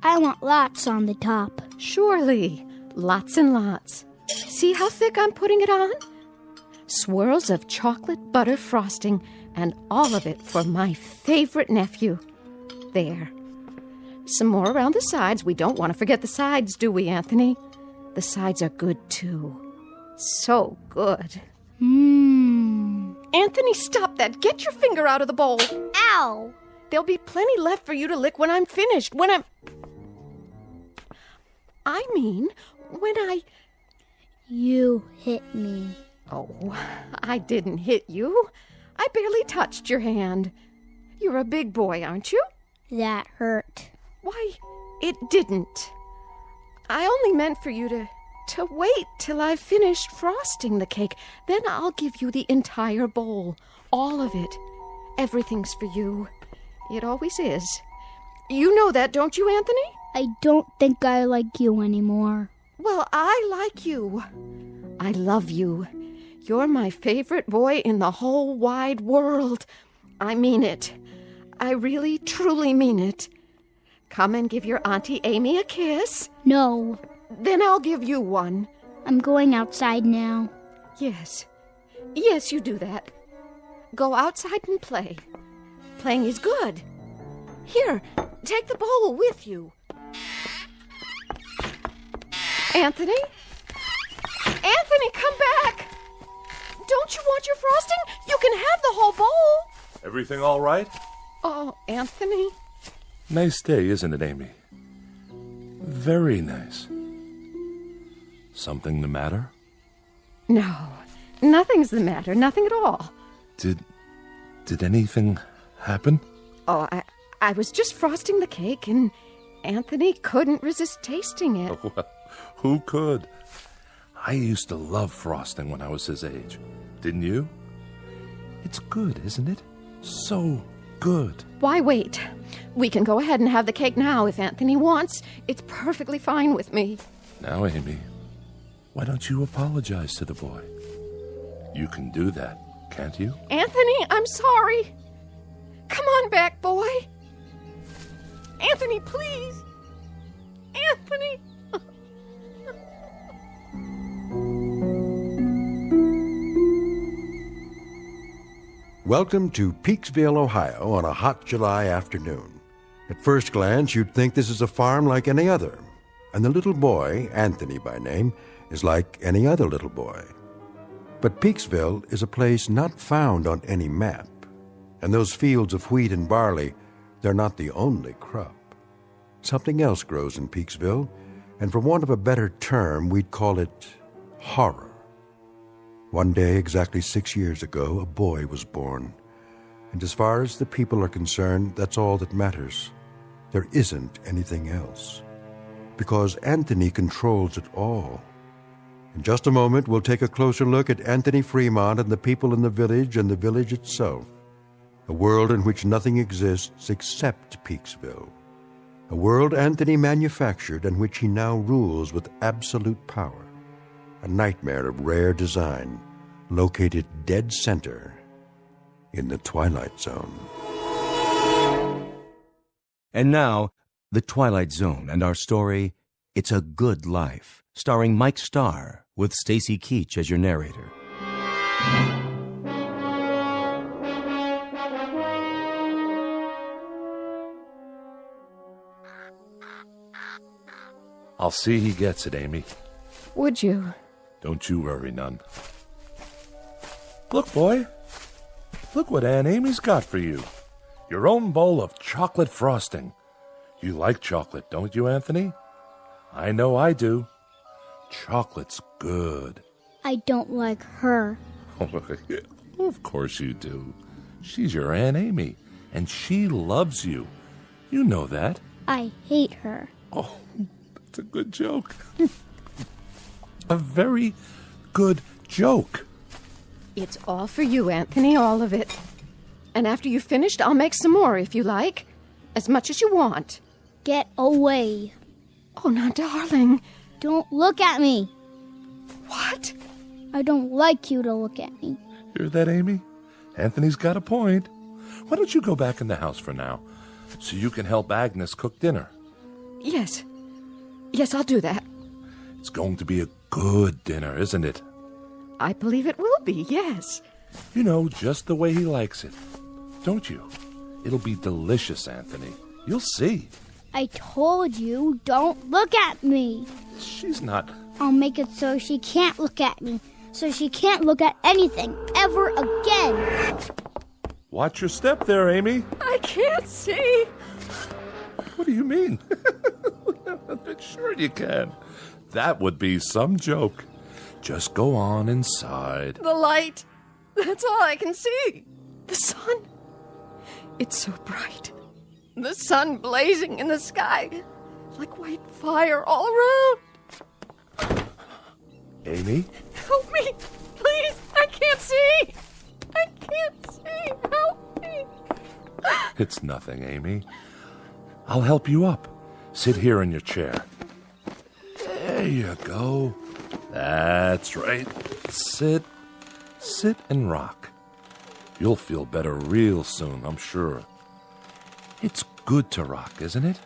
[SPEAKER 5] I want lots on the top.
[SPEAKER 12] Surely. Lots and lots. See how thick I'm putting it on? Swirls of chocolate butter frosting, and all of it for my favorite nephew. There. Some more around the sides. We don't want to forget the sides, do we, Anthony? The sides are good, too. So good. Anthony, stop that. Get your finger out of the bowl.
[SPEAKER 5] Ow!
[SPEAKER 12] There'll be plenty left for you to lick when I'm finished. When
[SPEAKER 5] You hit me.
[SPEAKER 12] Oh, I didn't hit you. I barely touched your hand. You're a big boy, aren't you?
[SPEAKER 5] That hurt.
[SPEAKER 12] Why, it didn't. I only meant for you to wait till I've finished frosting the cake. Then I'll give you the entire bowl. All of it. Everything's for you. It always is. You know that, don't you, Anthony?
[SPEAKER 5] I don't think I like you anymore.
[SPEAKER 12] Well, I like you. I love you. You're my favorite boy in the whole wide world. I mean it. I really, truly mean it. Come and give your Auntie Amy a kiss.
[SPEAKER 5] No.
[SPEAKER 12] Then I'll give you one.
[SPEAKER 5] I'm going outside now.
[SPEAKER 12] Yes. Yes, you do that. Go outside and play. Playing is good. Here, take the bowl with you. Anthony? Anthony, come back! Don't you want your frosting? You can have the whole bowl.
[SPEAKER 14] Everything all right?
[SPEAKER 12] Oh, Anthony.
[SPEAKER 14] Nice day, isn't it, Amy? Very nice. Something the matter?
[SPEAKER 12] No, nothing's the matter. Nothing at all.
[SPEAKER 14] Did anything happen?
[SPEAKER 12] Oh, I was just frosting the cake, and Anthony couldn't resist tasting it.
[SPEAKER 14] Well, who could? I used to love frosting when I was his age. Didn't you? It's good, isn't it? So good.
[SPEAKER 12] Why wait? We can go ahead and have the cake now if Anthony wants. It's perfectly fine with me.
[SPEAKER 14] Now, Amy, why don't you apologize to the boy? You can do that, can't you?
[SPEAKER 12] Anthony, I'm sorry. Come on back, boy. Anthony, please. Anthony.
[SPEAKER 2] Welcome to Peaksville, Ohio on a hot July afternoon. At first glance, you'd think this is a farm like any other, and the little boy, Anthony by name, is like any other little boy. But Peaksville is a place not found on any map, and those fields of wheat and barley, they're not the only crop. Something else grows in Peaksville, and for want of a better term, we'd call it horror. One day, exactly 6 years ago, a boy was born. And as far as the people are concerned, that's all that matters. There isn't anything else. Because Anthony controls it all. In just a moment, we'll take a closer look at Anthony Fremont and the people in the village and the village itself. A world in which nothing exists except Peaksville. A world Anthony manufactured and which he now rules with absolute power. A nightmare of rare design, located dead center in the Twilight Zone.
[SPEAKER 1] And now, The Twilight Zone and our story, It's a Good Life, starring Mike Starr, with Stacy Keach as your narrator.
[SPEAKER 14] I'll see he gets it, Amy.
[SPEAKER 12] Would you?
[SPEAKER 14] Don't you worry none. Look, boy. Look what Aunt Amy's got for you. Your own bowl of chocolate frosting. You like chocolate, don't you, Anthony? I know I do. Chocolate's good.
[SPEAKER 5] I don't like her.
[SPEAKER 14] Of course you do. She's your Aunt Amy, and she loves you. You know that.
[SPEAKER 5] I hate her.
[SPEAKER 14] Oh, that's a good joke. A very good joke.
[SPEAKER 12] It's all for you, Anthony, all of it. And after you've finished, I'll make some more if you like. As much as you want.
[SPEAKER 5] Get away.
[SPEAKER 12] Oh, now, darling.
[SPEAKER 5] Don't look at me.
[SPEAKER 12] What?
[SPEAKER 5] I don't like you to look at me.
[SPEAKER 14] Hear that, Amy? Anthony's got a point. Why don't you go back in the house for now, so you can help Agnes cook dinner?
[SPEAKER 12] Yes. Yes, I'll do that.
[SPEAKER 14] It's going to be a good dinner, isn't it?
[SPEAKER 12] I believe it will be, yes.
[SPEAKER 14] You know, just the way he likes it. Don't you? It'll be delicious, Anthony. You'll see.
[SPEAKER 5] I told you, don't look at me.
[SPEAKER 14] She's not...
[SPEAKER 5] I'll make it so she can't look at me. So she can't look at anything ever again.
[SPEAKER 14] Watch your step there, Amy.
[SPEAKER 12] I can't see.
[SPEAKER 14] What do you mean? Sure you can. That would be some joke. Just go on inside.
[SPEAKER 12] The light. That's all I can see. The sun. It's so bright. The sun blazing in the sky. Like white fire all around.
[SPEAKER 14] Amy?
[SPEAKER 12] Help me. Please. I can't see. I can't see. Help me.
[SPEAKER 14] It's nothing, Amy. I'll help you up. Sit here in your chair. There you go. That's right. Sit and rock. You'll feel better real soon, I'm sure. It's good to rock, isn't it?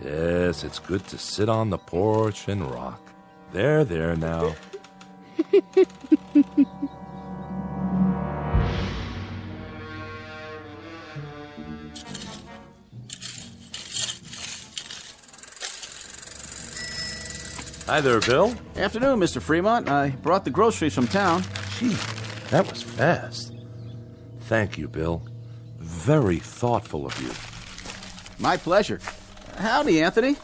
[SPEAKER 14] Yes, it's good to sit on the porch and rock. There now. Hi there, Bill.
[SPEAKER 24] Afternoon, Mr. Fremont. I brought the groceries from town.
[SPEAKER 14] Gee, that was fast. Thank you, Bill. Very thoughtful of you.
[SPEAKER 24] My pleasure. Howdy, Anthony.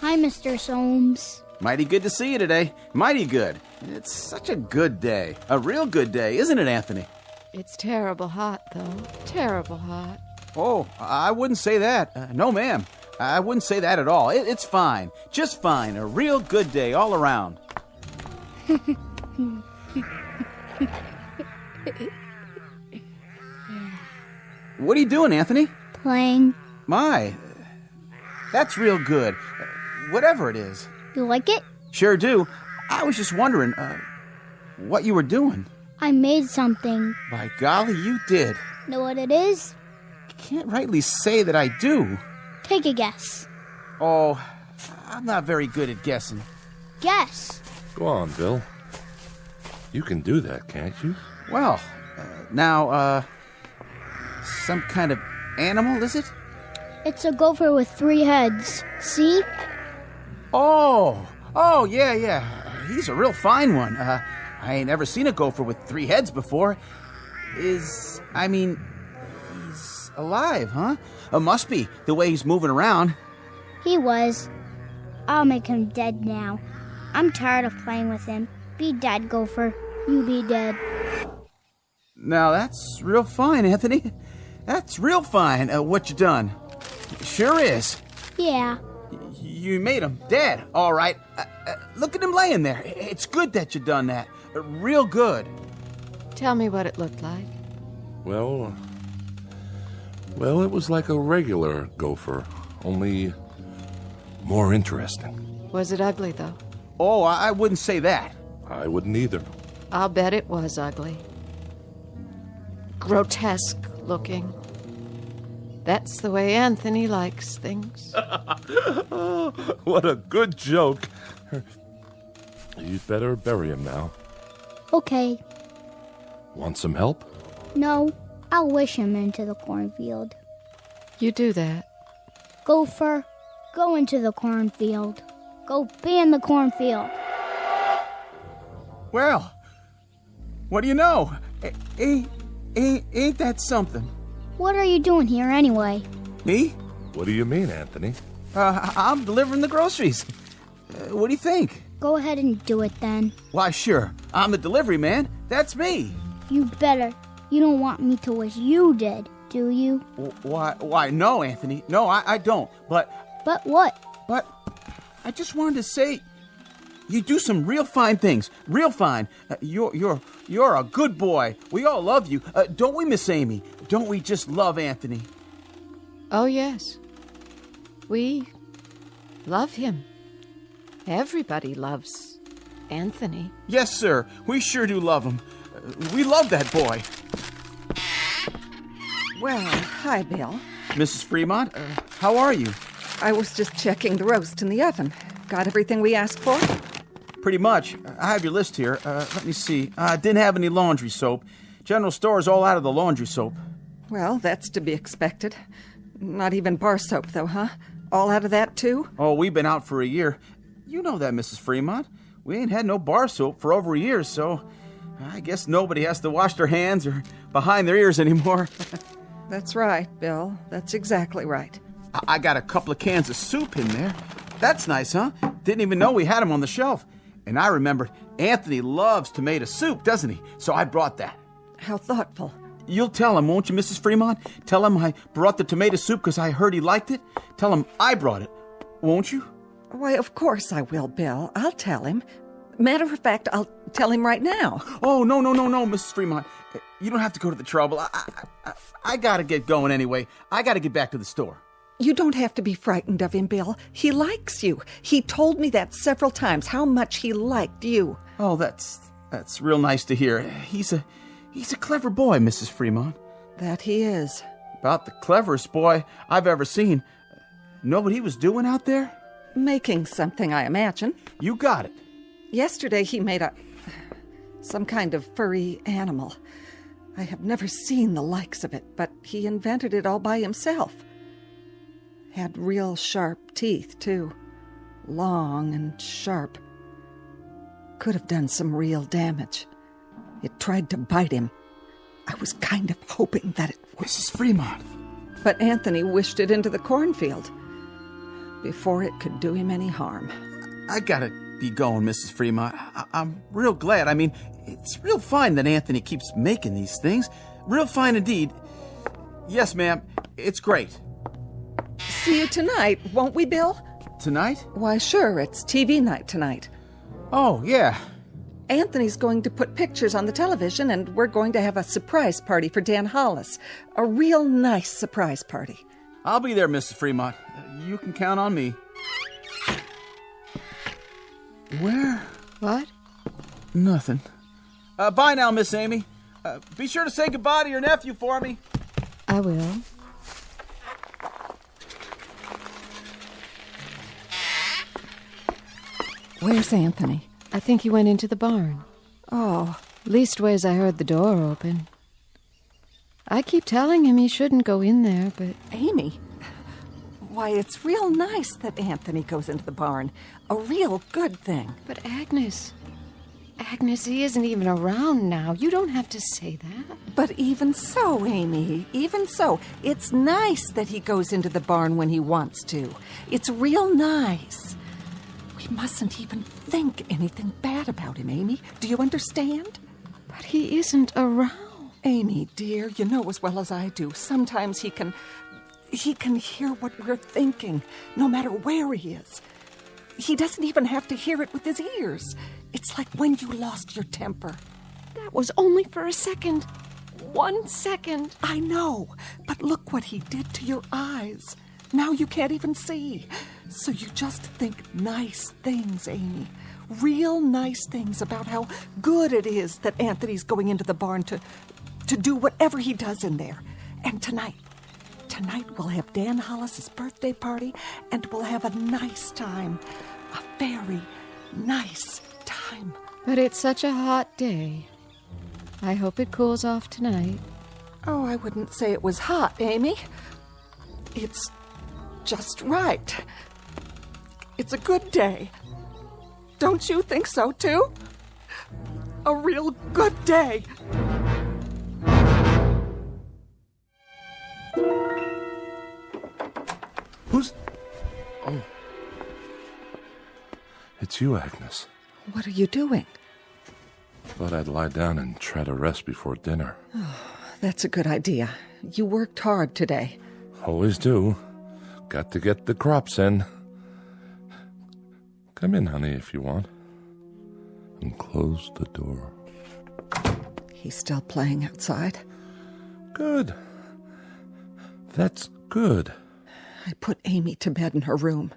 [SPEAKER 5] Hi, Mr. Soames.
[SPEAKER 24] Mighty good to see you today. Mighty good. It's such a good day. A real good day, isn't it, Anthony?
[SPEAKER 12] It's terrible hot, though. Terrible hot.
[SPEAKER 24] Oh, I wouldn't say that. No, ma'am. I wouldn't say that at all. It's fine. Just fine. A real good day all around. What are you doing, Anthony?
[SPEAKER 5] Playing.
[SPEAKER 24] My, that's real good. Whatever it is.
[SPEAKER 5] You like it?
[SPEAKER 24] Sure do. I was just wondering, what you were doing.
[SPEAKER 5] I made something.
[SPEAKER 24] By golly, you did.
[SPEAKER 5] Know what it is?
[SPEAKER 24] Can't rightly say that I do.
[SPEAKER 5] Take a guess.
[SPEAKER 24] Oh, I'm not very good at guessing.
[SPEAKER 5] Guess.
[SPEAKER 14] Go on, Bill. You can do that, can't you?
[SPEAKER 24] Well, now, some kind of animal, is it?
[SPEAKER 5] It's a gopher with 3 heads. See?
[SPEAKER 24] Oh, yeah. He's a real fine one. I ain't ever seen a gopher with 3 heads before. He's alive, huh? Must be, the way he's moving around.
[SPEAKER 5] He was. I'll make him dead now. I'm tired of playing with him. Be dead, gopher. You be dead.
[SPEAKER 24] Now, that's real fine, Anthony. That's real fine, what you done. Sure is.
[SPEAKER 5] Yeah.
[SPEAKER 24] You made him dead, all right. Look at him laying there. It's good that you done that. Real good.
[SPEAKER 12] Tell me what it looked like.
[SPEAKER 14] Well, it was like a regular gopher, only more interesting.
[SPEAKER 12] Was it ugly, though?
[SPEAKER 24] Oh, I wouldn't say that.
[SPEAKER 14] I wouldn't either.
[SPEAKER 12] I'll bet it was ugly. Grotesque looking. That's the way Anthony likes things.
[SPEAKER 14] What a good joke. You'd better bury him now.
[SPEAKER 5] Okay.
[SPEAKER 14] Want some help?
[SPEAKER 5] No, I'll wish him into the cornfield.
[SPEAKER 12] You do that.
[SPEAKER 5] Gopher, go into the cornfield. Go be in the cornfield.
[SPEAKER 24] Well, what do you know? Ain't that something?
[SPEAKER 5] What are you doing here anyway?
[SPEAKER 24] Me?
[SPEAKER 14] What do you mean, Anthony?
[SPEAKER 24] I'm delivering the groceries. What do you think?
[SPEAKER 5] Go ahead and do it then.
[SPEAKER 24] Why, sure. I'm the delivery man. That's me.
[SPEAKER 5] You better. You don't want me to wish you did, do you?
[SPEAKER 24] Why, no, Anthony. No, I don't. But
[SPEAKER 5] what?
[SPEAKER 24] But I just wanted to say, you do some real fine things. Real fine. You're a good boy. We all love you. Don't we, Miss Amy? Don't we just love Anthony?
[SPEAKER 12] Oh, yes. We love him. Everybody loves Anthony.
[SPEAKER 24] Yes, sir. We sure do love him. We love that boy.
[SPEAKER 16] Well, hi, Bill.
[SPEAKER 24] Mrs. Fremont, how are you?
[SPEAKER 16] I was just checking the roast in the oven. Got everything we asked for?
[SPEAKER 24] Pretty much. I have your list here. Let me see. Didn't have any laundry soap. General store's all out of the laundry soap.
[SPEAKER 16] Well, that's to be expected. Not even bar soap, though, huh? All out of that, too?
[SPEAKER 24] Oh, we've been out for a year. You know that, Mrs. Fremont. We ain't had no bar soap for over a year, so I guess nobody has to wash their hands or behind their ears anymore.
[SPEAKER 16] That's right, Bill. That's exactly right.
[SPEAKER 24] I got a couple of cans of soup in there. That's nice, huh? Didn't even know we had them on the shelf. And I remembered Anthony loves tomato soup, doesn't he? So I brought that.
[SPEAKER 16] How thoughtful.
[SPEAKER 24] You'll tell him, won't you, Mrs. Fremont? Tell him I brought the tomato soup because I heard he liked it. Tell him I brought it, won't you?
[SPEAKER 16] Why, of course I will, Bill. I'll tell him. Matter of fact, I'll tell him right now.
[SPEAKER 24] Oh, no, Mrs. Fremont. You don't have to go to the trouble. I gotta get going anyway. I gotta get back to the store.
[SPEAKER 16] You don't have to be frightened of him, Bill. He likes you. He told me that several times, how much he liked you.
[SPEAKER 24] Oh, that's real nice to hear. He's a clever boy, Mrs. Fremont.
[SPEAKER 16] That he is.
[SPEAKER 24] About the cleverest boy I've ever seen. Know what he was doing out there?
[SPEAKER 16] Making something, I imagine.
[SPEAKER 24] You got it.
[SPEAKER 16] Yesterday he made some kind of furry animal. I have never seen the likes of it, but he invented it all by himself. Had real sharp teeth, too. Long and sharp. Could have done some real damage. It tried to bite him. I was kind of hoping that it would.
[SPEAKER 24] Mrs. Fremont.
[SPEAKER 16] But Anthony wished it into the cornfield before it could do him any harm.
[SPEAKER 24] I gotta be going, Mrs. Fremont. I'm real glad. I mean, it's real fine that Anthony keeps making these things. Real fine indeed. Yes, ma'am. It's great.
[SPEAKER 16] See you tonight, won't we, Bill?
[SPEAKER 24] Tonight?
[SPEAKER 16] Why, sure. It's TV night tonight.
[SPEAKER 24] Oh, yeah.
[SPEAKER 16] Anthony's going to put pictures on the television, and we're going to have a surprise party for Dan Hollis. A real nice surprise party.
[SPEAKER 24] I'll be there, Mrs. Fremont. You can count on me. Where?
[SPEAKER 12] What?
[SPEAKER 24] Nothing. Bye now, Miss Amy. Be sure to say goodbye to your nephew for me.
[SPEAKER 12] I will.
[SPEAKER 16] Where's Anthony?
[SPEAKER 12] I think he went into the barn.
[SPEAKER 16] Oh.
[SPEAKER 12] Leastways, I heard the door open. I keep telling him he shouldn't go in there, but...
[SPEAKER 16] Amy, why, it's real nice that Anthony goes into the barn. A real good thing.
[SPEAKER 12] But Agnes, he isn't even around now. You don't have to say that.
[SPEAKER 16] But even so, Amy, even so, it's nice that he goes into the barn when he wants to. It's real nice. We mustn't even think anything bad about him, Amy. Do you understand?
[SPEAKER 12] But he isn't around.
[SPEAKER 16] Amy, dear, you know as well as I do. Sometimes he can hear what we're thinking, no matter where he is. He doesn't even have to hear it with his ears. It's like when you lost your temper.
[SPEAKER 12] That was only for a second. 1 second.
[SPEAKER 16] I know, but look what he did to your eyes. Now you can't even see. So you just think nice things, Amy. Real nice things about how good it is that Anthony's going into the barn to do whatever he does in there. And tonight we'll have Dan Hollis's birthday party, and we'll have a nice time. A very nice time.
[SPEAKER 12] But it's such a hot day. I hope it cools off tonight.
[SPEAKER 16] Oh, I wouldn't say it was hot, Amy. It's just right. It's a good day. Don't you think so, too? A real good day.
[SPEAKER 14] Who's... Oh. It's you, Agnes.
[SPEAKER 16] What are you doing?
[SPEAKER 14] Thought I'd lie down and try to rest before dinner.
[SPEAKER 16] Oh, that's a good idea. You worked hard today.
[SPEAKER 14] Always do. Got to get the crops in. Come in, honey, if you want. And close the door.
[SPEAKER 16] He's still playing outside?
[SPEAKER 14] Good. That's good.
[SPEAKER 16] I put Amy to bed in her room.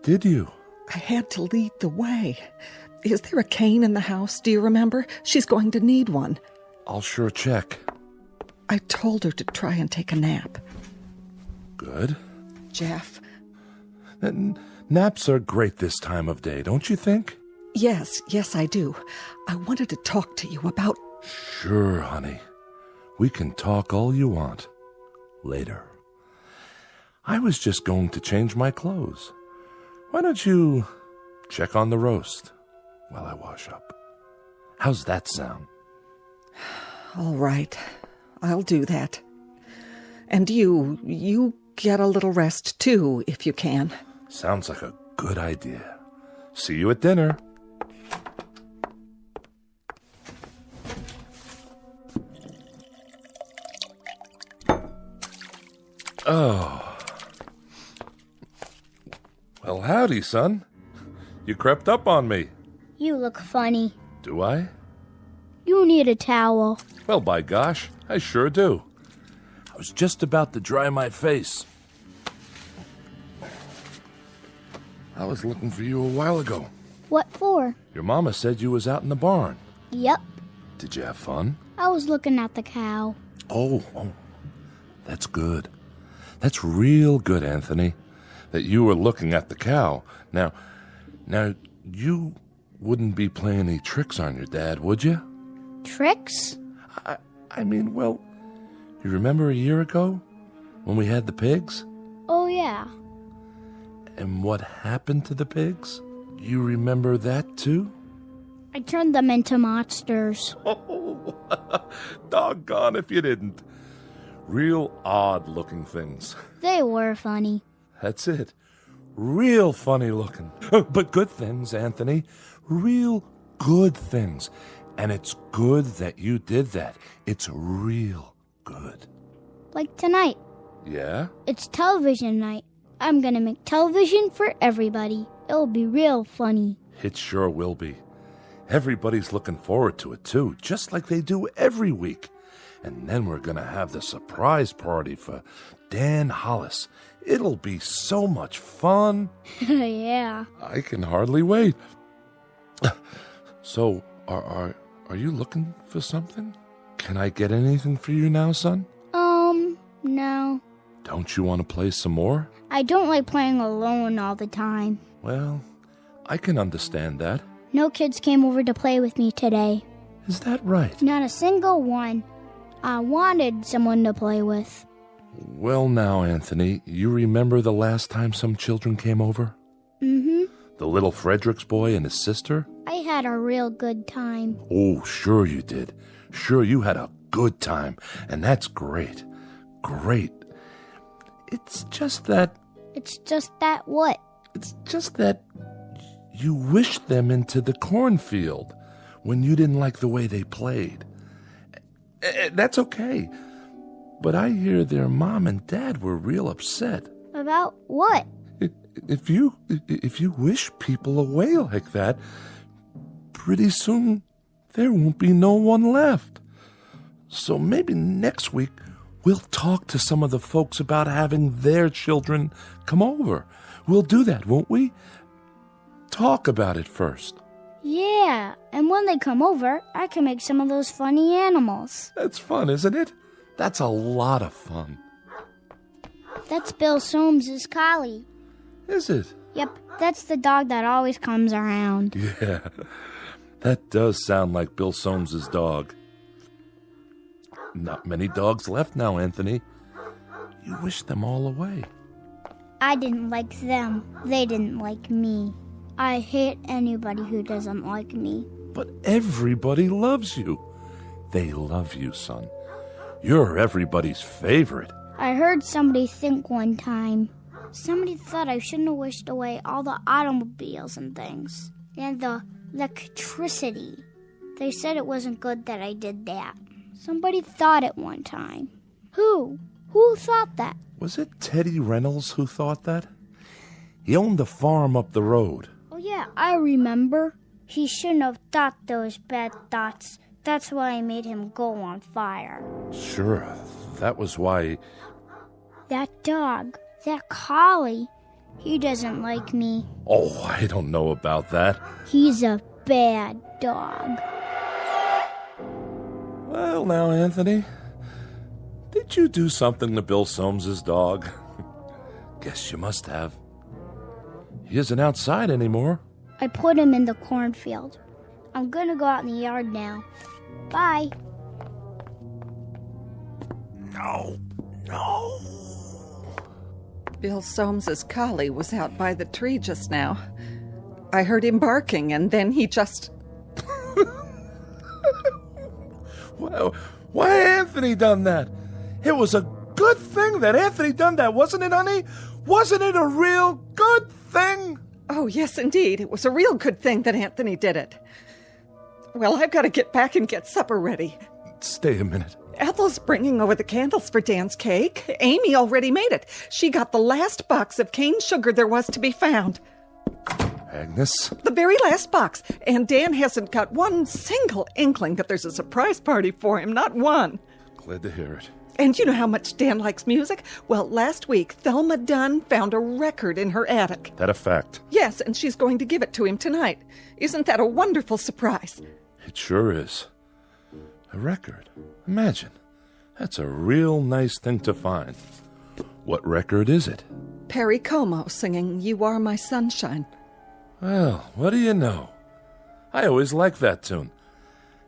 [SPEAKER 14] Did you?
[SPEAKER 16] I had to lead the way. Is there a cane in the house? Do you remember? She's going to need one.
[SPEAKER 14] I'll sure check.
[SPEAKER 16] I told her to try and take a nap.
[SPEAKER 14] Good.
[SPEAKER 16] Jeff.
[SPEAKER 14] Naps are great this time of day, don't you think?
[SPEAKER 16] Yes, I do. I wanted to talk to you about...
[SPEAKER 14] Sure, honey. We can talk all you want. Later. I was just going to change my clothes. Why don't you check on the roast while I wash up? How's that sound?
[SPEAKER 16] All right. I'll do that. And you get a little rest too, if you can.
[SPEAKER 14] Sounds like a good idea. See you at dinner. Oh. Well, howdy, son. You crept up on me.
[SPEAKER 5] You look funny.
[SPEAKER 14] Do I?
[SPEAKER 5] You need a towel.
[SPEAKER 14] Well, by gosh, I sure do. I was just about to dry my face. I was looking for you a while ago.
[SPEAKER 5] What for?
[SPEAKER 14] Your mama said you was out in the barn.
[SPEAKER 5] Yep.
[SPEAKER 14] Did you have fun?
[SPEAKER 5] I was looking at the cow.
[SPEAKER 14] Oh, that's good. That's real good, Anthony, that you were looking at the cow. Now, you wouldn't be playing any tricks on your dad, would you?
[SPEAKER 5] Tricks?
[SPEAKER 14] I mean, well, you remember a year ago when we had the pigs?
[SPEAKER 5] Oh, yeah.
[SPEAKER 14] And what happened to the pigs? You remember that, too?
[SPEAKER 5] I turned them into monsters.
[SPEAKER 14] Oh, doggone if you didn't. Real odd-looking things.
[SPEAKER 5] They were funny.
[SPEAKER 14] That's it. Real funny looking. But good things, Anthony. Real good things. And it's good that you did that. It's real good.
[SPEAKER 5] Like tonight.
[SPEAKER 14] Yeah?
[SPEAKER 5] It's television night. I'm gonna make television for everybody. It'll be real funny.
[SPEAKER 14] It sure will be. Everybody's looking forward to it, too, just like they do every week. And then we're gonna have the surprise party for Dan Hollis. It'll be so much fun.
[SPEAKER 5] Yeah.
[SPEAKER 14] I can hardly wait. So, are you looking for something? Can I get anything for you now, son?
[SPEAKER 5] No.
[SPEAKER 14] Don't you want to play some more?
[SPEAKER 5] I don't like playing alone all the time.
[SPEAKER 14] Well, I can understand that.
[SPEAKER 5] No kids came over to play with me today.
[SPEAKER 14] Is that right?
[SPEAKER 5] Not a single one. I wanted someone to play with.
[SPEAKER 14] Well now, Anthony, you remember the last time some children came over?
[SPEAKER 5] Mm-hmm.
[SPEAKER 14] The little Fredericks boy and his sister?
[SPEAKER 5] I had a real good time.
[SPEAKER 14] Oh, sure you did. Sure you had a good time. And that's great. Great. It's just that...
[SPEAKER 5] It's just that what?
[SPEAKER 14] It's just that you wished them into the cornfield when you didn't like the way they played. That's okay. But I hear their mom and dad were real upset.
[SPEAKER 5] About what?
[SPEAKER 14] If you wish people away like that, pretty soon there won't be no one left. So maybe next week we'll talk to some of the folks about having their children come over. We'll do that, won't we? Talk about it first.
[SPEAKER 5] Yeah, and when they come over, I can make some of those funny animals.
[SPEAKER 14] That's fun, isn't it? That's a lot of fun.
[SPEAKER 5] That's Bill Soames's collie.
[SPEAKER 14] Is it?
[SPEAKER 5] Yep, that's the dog that always comes around.
[SPEAKER 14] Yeah, that does sound like Bill Soames's dog. Not many dogs left now, Anthony. You wish them all away.
[SPEAKER 5] I didn't like them. They didn't like me. I hate anybody who doesn't like me.
[SPEAKER 14] But everybody loves you. They love you, son. You're everybody's favorite.
[SPEAKER 5] I heard somebody think one time. Somebody thought I shouldn't have wished away all the automobiles and things. And the electricity. They said it wasn't good that I did that. Somebody thought it one time. Who? Who thought that?
[SPEAKER 14] Was it Teddy Reynolds who thought that? He owned a farm up the road.
[SPEAKER 5] Oh yeah, I remember. He shouldn't have thought those bad thoughts. That's why I made him go on fire.
[SPEAKER 14] Sure, that was why...
[SPEAKER 5] That dog, that collie, he doesn't like me.
[SPEAKER 14] Oh, I don't know about that.
[SPEAKER 5] He's a bad dog.
[SPEAKER 14] Well, now, Anthony, did you do something to Bill Soames's dog? Guess you must have. He isn't outside anymore.
[SPEAKER 5] I put him in the cornfield. I'm gonna go out in the yard now. Bye.
[SPEAKER 14] No.
[SPEAKER 16] Bill Soames's collie was out by the tree just now. I heard him barking, and then he just...
[SPEAKER 14] Well, why Anthony done that? It was a good thing that Anthony done that, wasn't it, honey? Wasn't it a real good thing?
[SPEAKER 16] Oh, yes, indeed. It was a real good thing that Anthony did it. Well, I've got to get back and get supper ready.
[SPEAKER 14] Stay a minute.
[SPEAKER 16] Ethel's bringing over the candles for Dan's cake. Amy already made it. She got the last box of cane sugar there was to be found.
[SPEAKER 14] Agnes?
[SPEAKER 16] The very last box. And Dan hasn't got one single inkling that there's a surprise party for him. Not one.
[SPEAKER 14] Glad to hear it.
[SPEAKER 16] And you know how much Dan likes music? Well, last week, Thelma Dunn found a record in her attic.
[SPEAKER 14] That a fact?
[SPEAKER 16] Yes, and she's going to give it to him tonight. Isn't that a wonderful surprise?
[SPEAKER 14] It sure is. A record. Imagine. That's a real nice thing to find. What record is it?
[SPEAKER 16] Perry Como singing You Are My Sunshine.
[SPEAKER 14] Well, what do you know? I always liked that tune.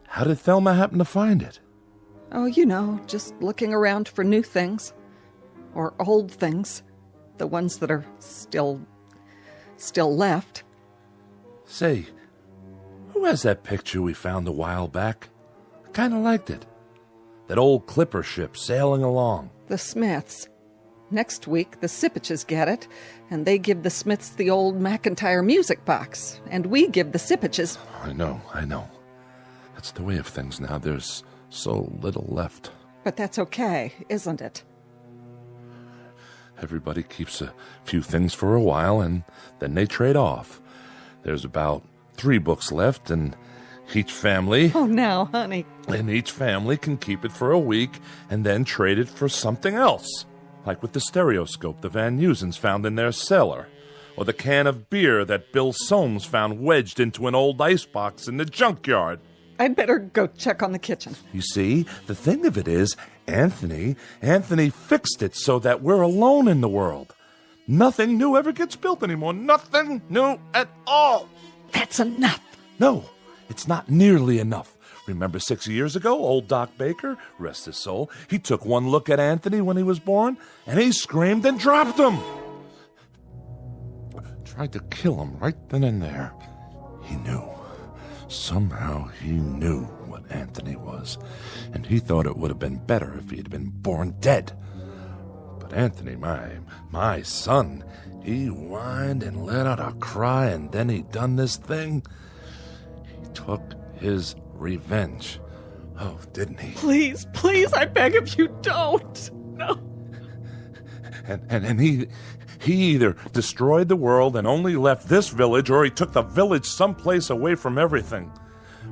[SPEAKER 14] How did Thelma happen to find it?
[SPEAKER 16] Oh, you know, just looking around for new things. Or old things. The ones that are still left.
[SPEAKER 14] Say, who has that picture we found a while back? I kind of liked it. That old clipper ship sailing along.
[SPEAKER 16] The Smiths. Next week, the Sipaches get it, and they give the Smiths the old McIntyre music box, and we give the Sipaches...
[SPEAKER 14] I know. That's the way of things now. There's so little left.
[SPEAKER 16] But that's okay, isn't it?
[SPEAKER 14] Everybody keeps a few things for a while, and then they trade off. There's about 3 books left, and each family...
[SPEAKER 16] Oh, now, honey.
[SPEAKER 14] And each family can keep it for a week, and then trade it for something else. Like with the stereoscope the Van Nusens found in their cellar, or the can of beer that Bill Soames found wedged into an old icebox in the junkyard.
[SPEAKER 16] I'd better go check on the kitchen.
[SPEAKER 14] You see, the thing of it is, Anthony fixed it so that we're alone in the world. Nothing new ever gets built anymore. Nothing new at all.
[SPEAKER 16] That's enough.
[SPEAKER 14] No, it's not nearly enough. Remember 6 years ago, old Doc Baker, rest his soul, he took one look at Anthony when he was born, and he screamed and dropped him. Tried to kill him right then and there. He knew. Somehow he knew what Anthony was, and he thought it would have been better if he had been born dead. But Anthony, my son, he whined and let out a cry, and then he done this thing. He took his revenge. Oh, didn't he?
[SPEAKER 16] Please, I beg of you, don't. No.
[SPEAKER 14] And he either destroyed the world and only left this village, or he took the village someplace away from everything.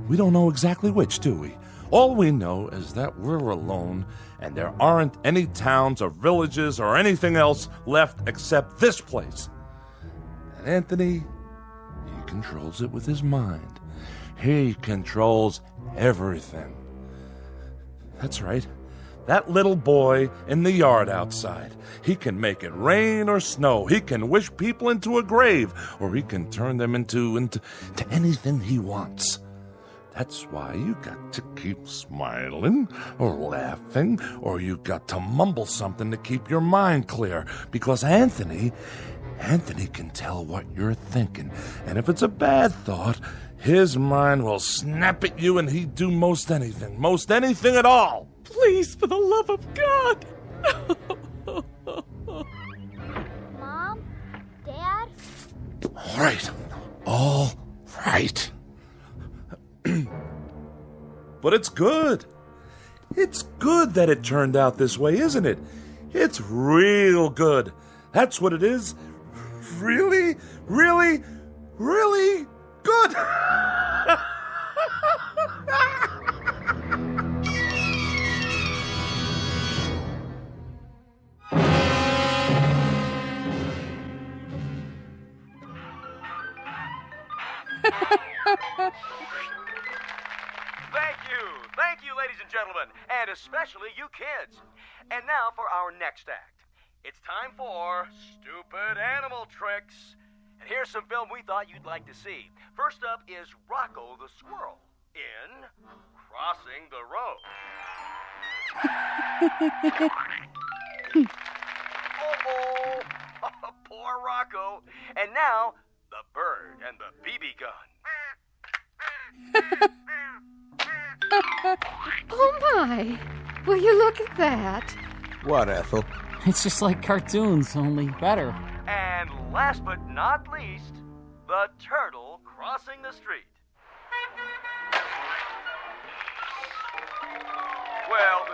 [SPEAKER 14] We don't know exactly which, do we? All we know is that we're alone, and there aren't any towns or villages or anything else left except this place. And Anthony, he controls it with his mind. He controls everything. That's right. That little boy in the yard outside. He can make it rain or snow. He can wish people into a grave, or he can turn them into anything he wants. That's why you got to keep smiling or laughing, or you got to mumble something to keep your mind clear, because Anthony can tell what you're thinking, and if it's a bad thought, his mind will snap at you, and he'd do most anything at all.
[SPEAKER 16] Please, for the love of God.
[SPEAKER 5] Mom? Dad?
[SPEAKER 14] All right. But it's good. It's good that it turned out this way, isn't it? It's real good. That's what it is. Really, really, really good.
[SPEAKER 11] Thank you, ladies and gentlemen, and especially you kids. And now for our next act. It's time for Stupid Animal Tricks. And here's some film we thought you'd like to see. First up is Rocco the Squirrel in Crossing the Road. Oh, poor Rocco. And now, the bird and the BB gun.
[SPEAKER 12] Oh, my. Will you look at that?
[SPEAKER 17] What, Ethel?
[SPEAKER 8] It's just like cartoons, only better.
[SPEAKER 11] And last but not least, the turtle crossing the street. Well,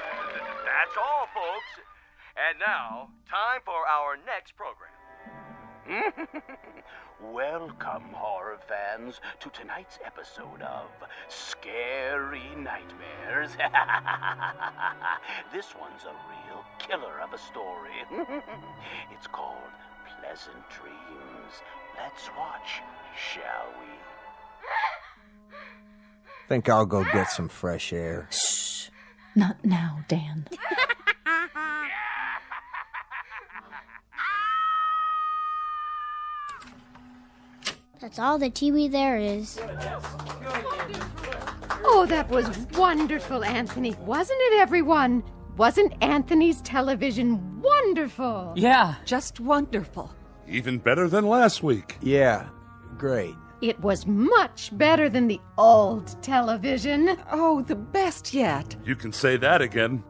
[SPEAKER 11] that's all, folks. And now, time for our next program.
[SPEAKER 22] Welcome, horror fans, to tonight's episode of Scary Nightmares. This one's a real killer of a story. It's called Pleasant Dreams. Let's watch, shall we?
[SPEAKER 17] Think I'll go get some fresh air.
[SPEAKER 23] Shh. Not now, Dan.
[SPEAKER 5] That's all the TV there is.
[SPEAKER 12] Oh, that was wonderful, Anthony. Wasn't it, everyone? Wasn't Anthony's television wonderful?
[SPEAKER 8] Yeah.
[SPEAKER 16] Just wonderful.
[SPEAKER 14] Even better than last week.
[SPEAKER 17] Yeah, great.
[SPEAKER 12] It was much better than the old television.
[SPEAKER 16] Oh, the best yet.
[SPEAKER 14] You can say that again.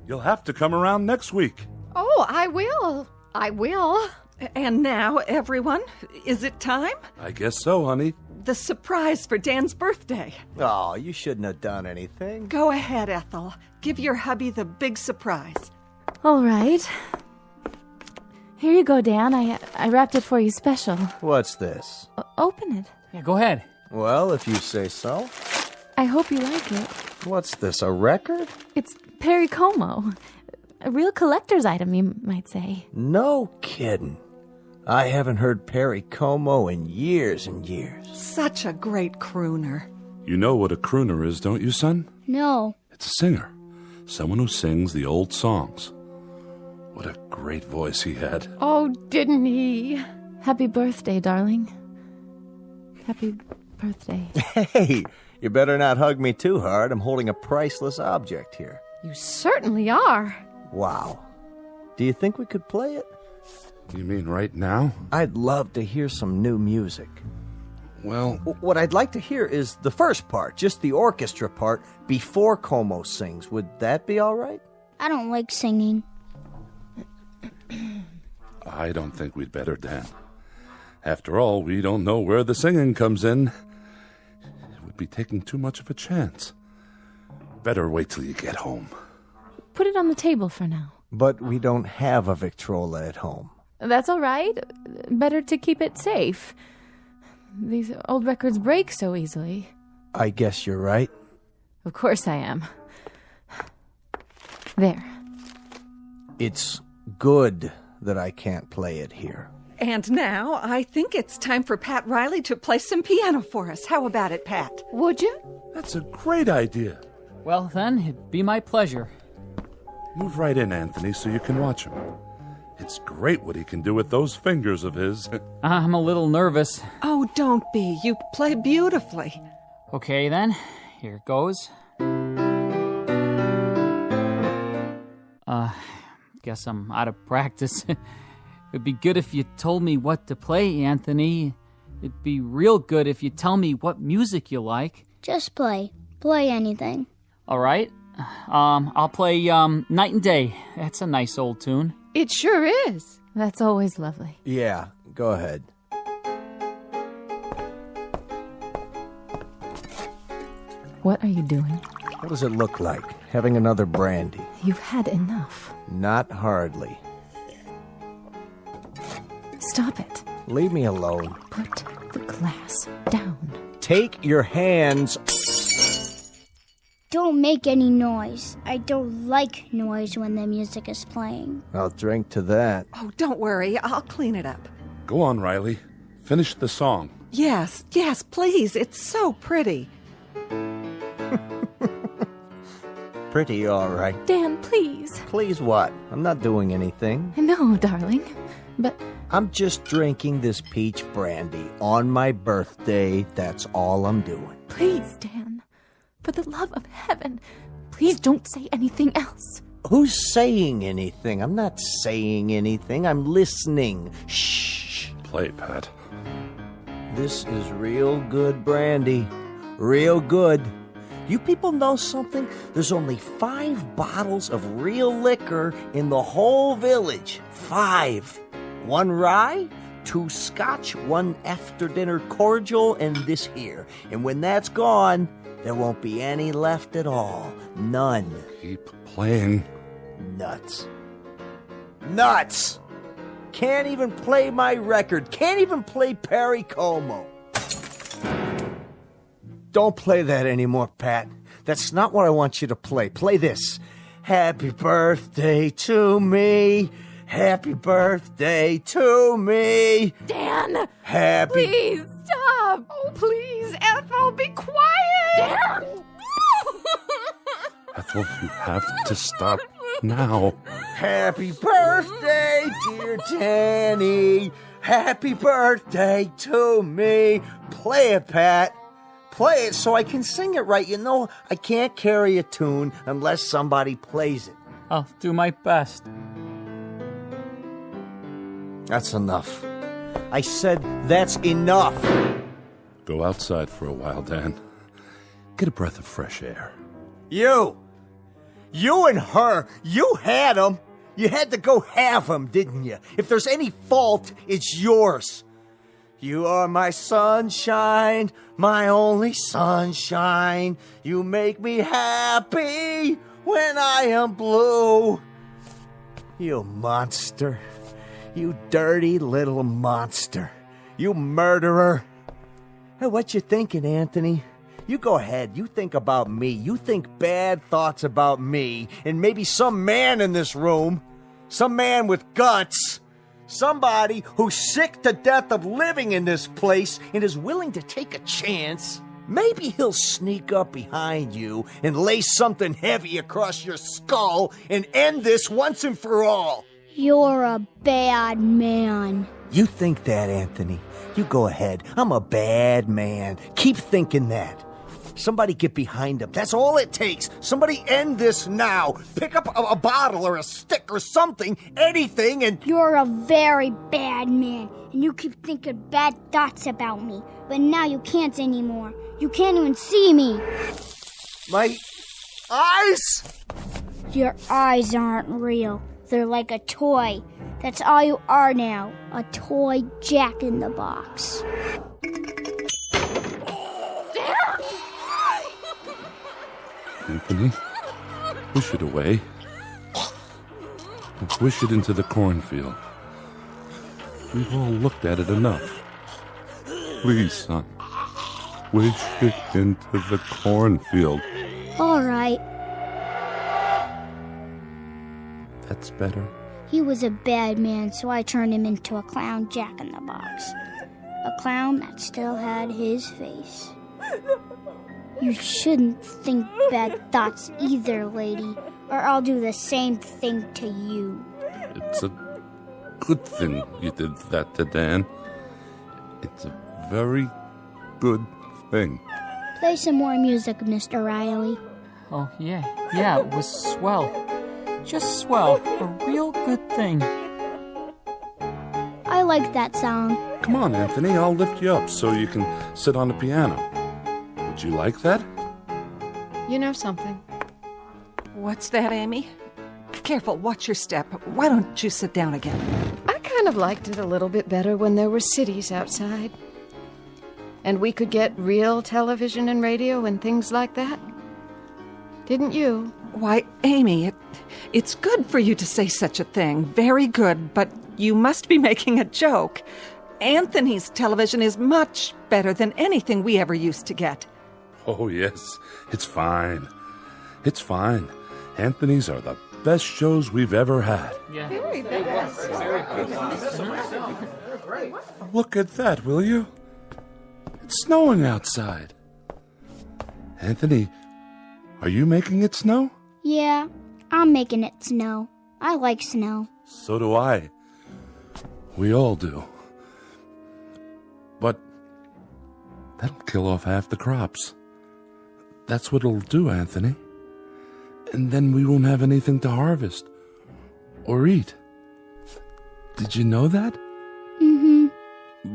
[SPEAKER 14] You'll have to come around next week.
[SPEAKER 12] Oh, I will. I will.
[SPEAKER 16] And now, everyone, is it time?
[SPEAKER 14] I guess so, honey.
[SPEAKER 16] The surprise for Dan's birthday.
[SPEAKER 17] Oh, you shouldn't have done anything.
[SPEAKER 16] Go ahead, Ethel. Give your hubby the big surprise.
[SPEAKER 23] All right. Here you go, Dan. I wrapped it for you special.
[SPEAKER 17] What's this?
[SPEAKER 23] Open it.
[SPEAKER 8] Yeah, go ahead.
[SPEAKER 17] Well, if you say so.
[SPEAKER 23] I hope you like it.
[SPEAKER 17] What's this, a record?
[SPEAKER 23] It's Perry Como. A real collector's item, you might say.
[SPEAKER 17] No kidding. I haven't heard Perry Como in years and years.
[SPEAKER 16] Such a great crooner.
[SPEAKER 14] You know what a crooner is, don't you, son?
[SPEAKER 5] No.
[SPEAKER 14] It's a singer. Someone who sings the old songs. What a great voice he had.
[SPEAKER 12] Oh, didn't he?
[SPEAKER 23] Happy birthday, darling. Happy birthday.
[SPEAKER 17] Hey, you better not hug me too hard. I'm holding a priceless object here.
[SPEAKER 12] You certainly are.
[SPEAKER 17] Wow. Do you think we could play it?
[SPEAKER 14] You mean right now?
[SPEAKER 17] I'd love to hear some new music.
[SPEAKER 14] Well...
[SPEAKER 17] What I'd like to hear is the first part, just the orchestra part, before Como sings. Would that be all right?
[SPEAKER 5] I don't like singing.
[SPEAKER 14] I don't think we'd better, Dan. After all, we don't know where the singing comes in. It would be taking too much of a chance. Better wait till you get home.
[SPEAKER 23] Put it on the table for now.
[SPEAKER 17] But we don't have a Victrola at home.
[SPEAKER 23] That's all right. Better to keep it safe. These old records break so easily.
[SPEAKER 17] I guess you're right.
[SPEAKER 23] Of course I am. There.
[SPEAKER 17] It's good that I can't play it here.
[SPEAKER 16] And now, I think it's time for Pat Riley to play some piano for us. How about it, Pat?
[SPEAKER 12] Would you?
[SPEAKER 14] That's a great idea.
[SPEAKER 8] Well, then, it'd be my pleasure.
[SPEAKER 14] Move right in, Anthony, so you can watch him. It's great what he can do with those fingers of his.
[SPEAKER 8] I'm a little nervous.
[SPEAKER 16] Oh, don't be. You play beautifully.
[SPEAKER 8] Okay, then. Here goes. Guess I'm out of practice. It'd be good if you told me what to play, Anthony. It'd be real good if you tell me what music you like.
[SPEAKER 5] Just play. Play anything.
[SPEAKER 8] All right. I'll play Night and Day. That's a nice old tune.
[SPEAKER 12] It sure is.
[SPEAKER 23] That's always lovely.
[SPEAKER 17] Yeah, go ahead.
[SPEAKER 23] What are you doing?
[SPEAKER 17] What does it look like? Having another brandy?
[SPEAKER 23] You've had enough.
[SPEAKER 17] Not hardly.
[SPEAKER 23] Stop it.
[SPEAKER 17] Leave me alone.
[SPEAKER 23] Put the glass down.
[SPEAKER 17] Take your hands.
[SPEAKER 5] Don't make any noise. I don't like noise when the music is playing.
[SPEAKER 17] I'll drink to that.
[SPEAKER 16] Oh, don't worry. I'll clean it up.
[SPEAKER 14] Go on, Riley. Finish the song.
[SPEAKER 16] Yes, please. It's so pretty.
[SPEAKER 17] Pretty all right.
[SPEAKER 23] Dan, please.
[SPEAKER 17] Please what? I'm not doing anything.
[SPEAKER 23] No, darling. But
[SPEAKER 17] I'm just drinking this peach brandy on my birthday. That's all I'm doing.
[SPEAKER 23] please, Dan. For the love of heaven, please don't say anything else.
[SPEAKER 17] Who's saying anything? I'm not saying anything. I'm listening. Shh.
[SPEAKER 14] Play, Pat.
[SPEAKER 17] This is real good brandy. Real good. You people know something? There's only 5 bottles of real liquor in the whole village. 5. 1 rye, 2 scotch, 1 after-dinner cordial, and this here. And when that's gone, there won't be any left at all. None.
[SPEAKER 14] Keep playing.
[SPEAKER 17] Nuts. Nuts! Can't even play my record. Can't even play Perry Como. Don't play that anymore, Pat. That's not what I want you to play. Play this. Happy birthday to me. Happy birthday to me.
[SPEAKER 23] Dan!
[SPEAKER 17] Happy...
[SPEAKER 23] Please, stop! Oh, please, Ethel, be quiet! Dan!
[SPEAKER 14] Ethel, you have to stop now.
[SPEAKER 17] Happy birthday, dear Danny. Happy birthday to me. Play it, Pat. Play it so I can sing it right. You know, I can't carry a tune unless somebody plays it.
[SPEAKER 8] I'll do my best.
[SPEAKER 17] That's enough. I said that's enough.
[SPEAKER 14] Go outside for a while, Dan. Get a breath of fresh air.
[SPEAKER 17] You and her, you had them. You had to go have them, didn't you? If there's any fault, it's yours. You are my sunshine, my only sunshine. You make me happy when I am blue. You monster. You dirty little monster. You murderer. Hey, what you thinking, Anthony? You go ahead. You think about me. You think bad thoughts about me. And maybe some man in this room. Some man with guts. Somebody who's sick to death of living in this place and is willing to take a chance. Maybe he'll sneak up behind you and lay something heavy across your skull and end this once and for all.
[SPEAKER 5] You're a bad man.
[SPEAKER 17] You think that, Anthony. You go ahead. I'm a bad man. Keep thinking that. Somebody get behind him. That's all it takes. Somebody end this now. Pick up a bottle or a stick or something, anything, and...
[SPEAKER 5] You're a very bad man, and you keep thinking bad thoughts about me. But now you can't anymore. You can't even see me.
[SPEAKER 17] My eyes?
[SPEAKER 5] Your eyes aren't real. They're like a toy. That's all you are now. A toy jack-in-the-box.
[SPEAKER 14] Anthony, push it away. Wish it into the cornfield. We've all looked at it enough. Please, son. Wish it into the cornfield.
[SPEAKER 5] All right.
[SPEAKER 14] That's better.
[SPEAKER 5] He was a bad man, so I turned him into a clown jack-in-the-box. A clown that still had his face. You shouldn't think bad thoughts either, lady, or I'll do the same thing to you.
[SPEAKER 14] It's a good thing you did that to Dan. It's a very good thing.
[SPEAKER 5] Play some more music, Mr. Riley.
[SPEAKER 8] Oh, yeah, it was swell. Just swell. A real good thing.
[SPEAKER 5] I like that song.
[SPEAKER 14] Come on, Anthony, I'll lift you up so you can sit on the piano. Would you like that?
[SPEAKER 12] You know something?
[SPEAKER 16] What's that, Amy? Careful, watch your step. Why don't you sit down again?
[SPEAKER 12] I kind of liked it a little bit better when there were cities outside. And we could get real television and radio and things like that. Didn't you?
[SPEAKER 16] Why, Amy, it's good for you to say such a thing. Very good, but you must be making a joke. Anthony's television is much better than anything we ever used to get.
[SPEAKER 14] Oh, yes. It's fine. It's fine. Anthony's are the best shows we've ever had.
[SPEAKER 8] Yeah.
[SPEAKER 12] Very best.
[SPEAKER 14] Look at that, will you? It's snowing outside. Anthony, are you making it snow?
[SPEAKER 5] Yeah, I'm making it snow. I like snow.
[SPEAKER 14] So do I. We all do. But that'll kill off half the crops. That's what it'll do, Anthony. And then we won't have anything to harvest or eat. Did you know that?
[SPEAKER 5] Mm-hmm.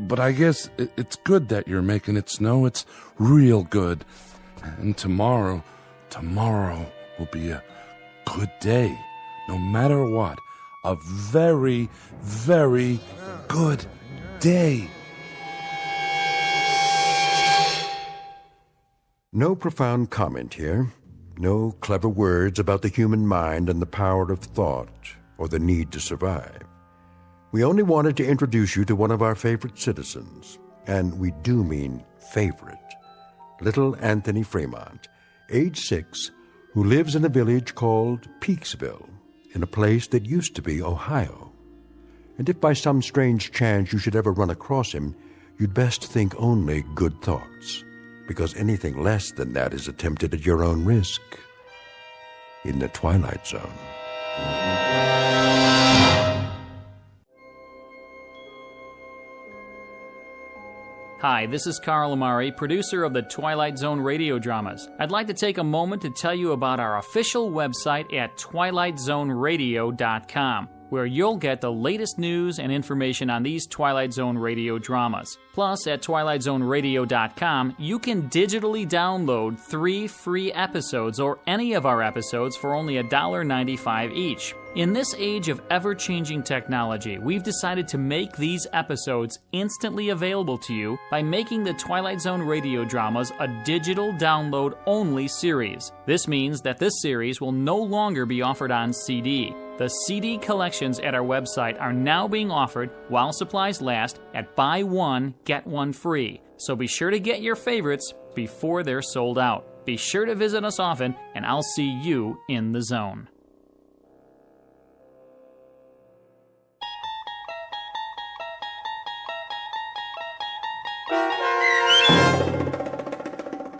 [SPEAKER 14] But I guess it's good that you're making it snow. It's real good. And tomorrow will be a good day. No matter what. A very, very good day.
[SPEAKER 2] No profound comment here. No clever words about the human mind and the power of thought or the need to survive. We only wanted to introduce you to one of our favorite citizens, and we do mean favorite, little Anthony Fremont, age 6, who lives in a village called Peaksville, in a place that used to be Ohio. And if by some strange chance you should ever run across him, you'd best think only good thoughts, because anything less than that is attempted at your own risk in the Twilight Zone.
[SPEAKER 8] Hi, this is Carl Amari, producer of the Twilight Zone radio dramas. I'd like to take a moment to tell you about our official website at twilightzoneradio.com, where you'll get the latest news and information on these Twilight Zone radio dramas. Plus, at twilightzoneradio.com, you can digitally download 3 free episodes or any of our episodes for only $1.95 each. In this age of ever-changing technology, we've decided to make these episodes instantly available to you by making the Twilight Zone radio dramas a digital download-only series. This means that this series will no longer be offered on CD. The CD collections at our website are now being offered, while supplies last, at buy one, get one free. So be sure to get your favorites before they're sold out. Be sure to visit us often, and I'll see you in the zone.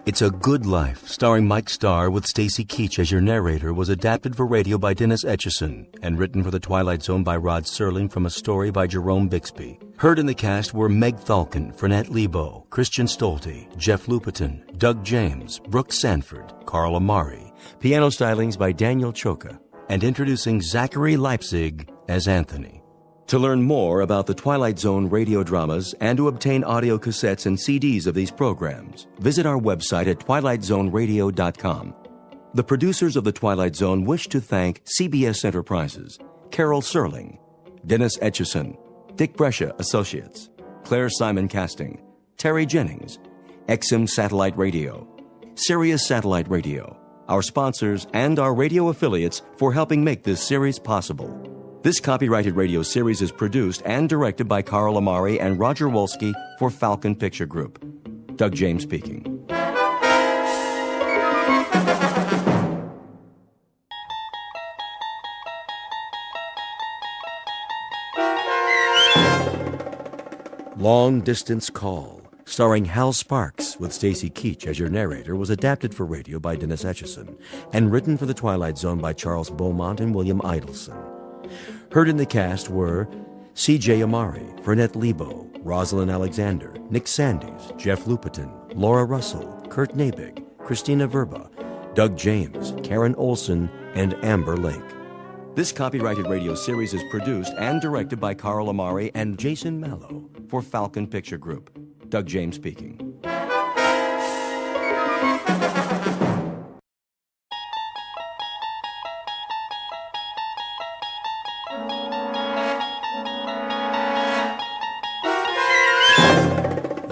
[SPEAKER 1] It's a Good Life, starring Mike Starr with Stacy Keach as your narrator, was adapted for radio by Dennis Etchison and written for The Twilight Zone by Rod Serling from a story by Jerome Bixby. Heard in the cast were Meg Thalken, Fernette Lebo, Christian Stolte, Jeff Lupetin, Doug James, Brooke Sanford, Carl Amari, piano stylings by Daniel Choka, and introducing Zachary Leipzig as Anthony. To learn more about the Twilight Zone radio dramas and to obtain audio cassettes and CDs of these programs, visit our website at twilightzoneradio.com. The producers of The Twilight Zone wish to thank CBS Enterprises, Carol Serling, Dennis Etchison, Dick Brescia Associates, Claire Simon Casting, Terry Jennings, XM Satellite Radio, Sirius Satellite Radio, our sponsors, and our radio affiliates for helping make this series possible. This copyrighted radio series is produced and directed by Carl Amari and Roger Wolski for Falcon Picture Group. Doug James speaking. Long Distance Call, starring Hal Sparks with Stacy Keach as your narrator, was adapted for radio by Dennis Etchison and written for The Twilight Zone by Charles Beaumont and William Idelson. Heard in the cast were C.J. Amari, Fernette Lebo, Rosalind Alexander, Nick Sandys, Jeff Lupetin, Laura Russell, Kurt Nabig, Christina Verba, Doug James, Karen Olson, and Amber Lake. This copyrighted radio series is produced and directed by Carl Amari and Jason Mallow for Falcon Picture Group. Doug James speaking.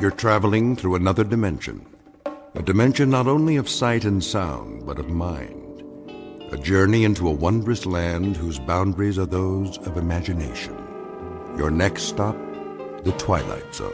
[SPEAKER 2] You're traveling through another dimension. A dimension not only of sight and sound, but of mind. A journey into a wondrous land whose boundaries are those of imagination. Your next stop, the Twilight Zone.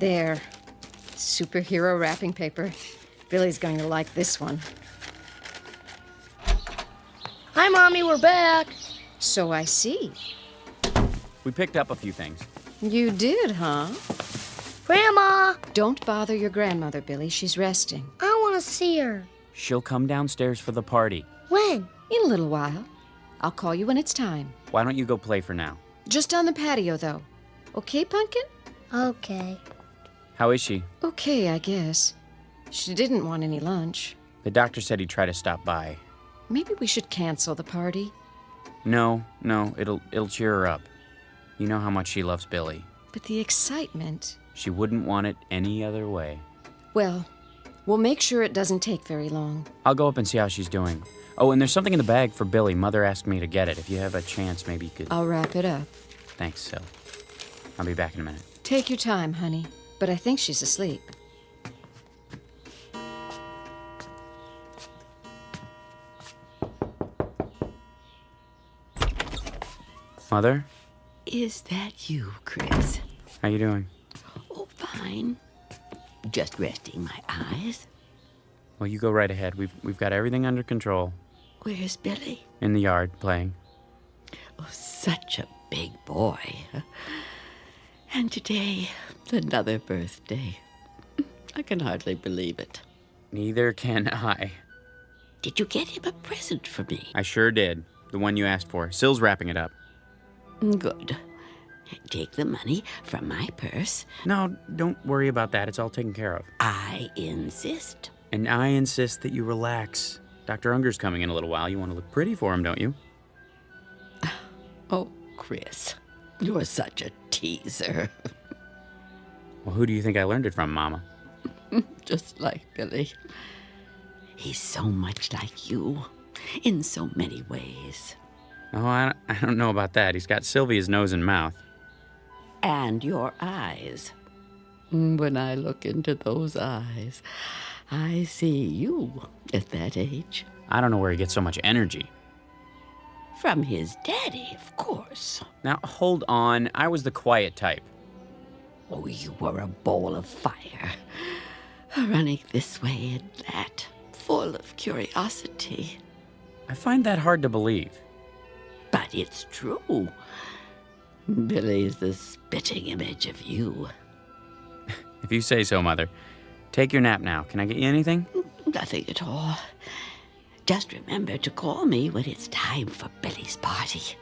[SPEAKER 12] There. Superhero wrapping paper. Billy's going to like this one.
[SPEAKER 13] Hi, Mommy, we're back.
[SPEAKER 12] So I see.
[SPEAKER 3] We picked up a few things.
[SPEAKER 12] You did, huh?
[SPEAKER 13] Grandma!
[SPEAKER 12] Don't bother your grandmother, Billy. She's resting.
[SPEAKER 13] I want to see her.
[SPEAKER 3] She'll come downstairs for the party.
[SPEAKER 13] When?
[SPEAKER 12] In a little while. I'll call you when it's time.
[SPEAKER 3] Why don't you go play for now?
[SPEAKER 12] Just on the patio, though. Okay, Pumpkin?
[SPEAKER 13] Okay.
[SPEAKER 3] How is she?
[SPEAKER 12] Okay, I guess. She didn't want any lunch.
[SPEAKER 3] The doctor said he'd try to stop by.
[SPEAKER 12] Maybe we should cancel the party.
[SPEAKER 3] No, it'll cheer her up. You know how much she loves Billy.
[SPEAKER 12] But the excitement...
[SPEAKER 3] She wouldn't want it any other way.
[SPEAKER 12] Well, we'll make sure it doesn't take very long.
[SPEAKER 3] I'll go up and see how she's doing. Oh, and there's something in the bag for Billy. Mother asked me to get it. If you have a chance, maybe you could...
[SPEAKER 12] I'll wrap it up.
[SPEAKER 3] Thanks, Sil. I'll be back in a minute.
[SPEAKER 12] Take your time, honey. But I think she's asleep.
[SPEAKER 3] Mother?
[SPEAKER 4] Is that you, Chris?
[SPEAKER 3] How you doing?
[SPEAKER 4] Oh, fine. Just resting my eyes.
[SPEAKER 3] Well, you go right ahead. We've got everything under control.
[SPEAKER 4] Where's Billy?
[SPEAKER 3] In the yard, playing.
[SPEAKER 4] Oh, such a big boy. And today, another birthday. I can hardly believe it.
[SPEAKER 3] Neither can I.
[SPEAKER 4] Did you get him a present for me?
[SPEAKER 3] I sure did. The one you asked for. Sil's wrapping it up.
[SPEAKER 4] Good. Take the money from my purse.
[SPEAKER 3] No, don't worry about that. It's all taken care of.
[SPEAKER 4] I insist.
[SPEAKER 3] And I insist that you relax. Dr. Unger's coming in a little while. You want to look pretty for him, don't you?
[SPEAKER 4] Oh, Chris, you're such a teaser.
[SPEAKER 3] Well, who do you think I learned it from, Mama?
[SPEAKER 4] Just like Billy. He's so much like you, in so many ways.
[SPEAKER 3] Oh, I don't know about that. He's got Sylvia's nose and mouth.
[SPEAKER 4] And your eyes. When I look into those eyes, I see you at that age.
[SPEAKER 3] I don't know where he gets so much energy.
[SPEAKER 4] From his daddy, of course.
[SPEAKER 3] Now, hold on. I was the quiet type.
[SPEAKER 4] Oh, you were a ball of fire. Running this way and that, full of curiosity.
[SPEAKER 3] I find that hard to believe.
[SPEAKER 4] But it's true. Billy's the spitting image of you.
[SPEAKER 3] If you say so, Mother. Take your nap now. Can I get you anything?
[SPEAKER 4] Nothing at all. Just remember to call me when it's time for Billy's party.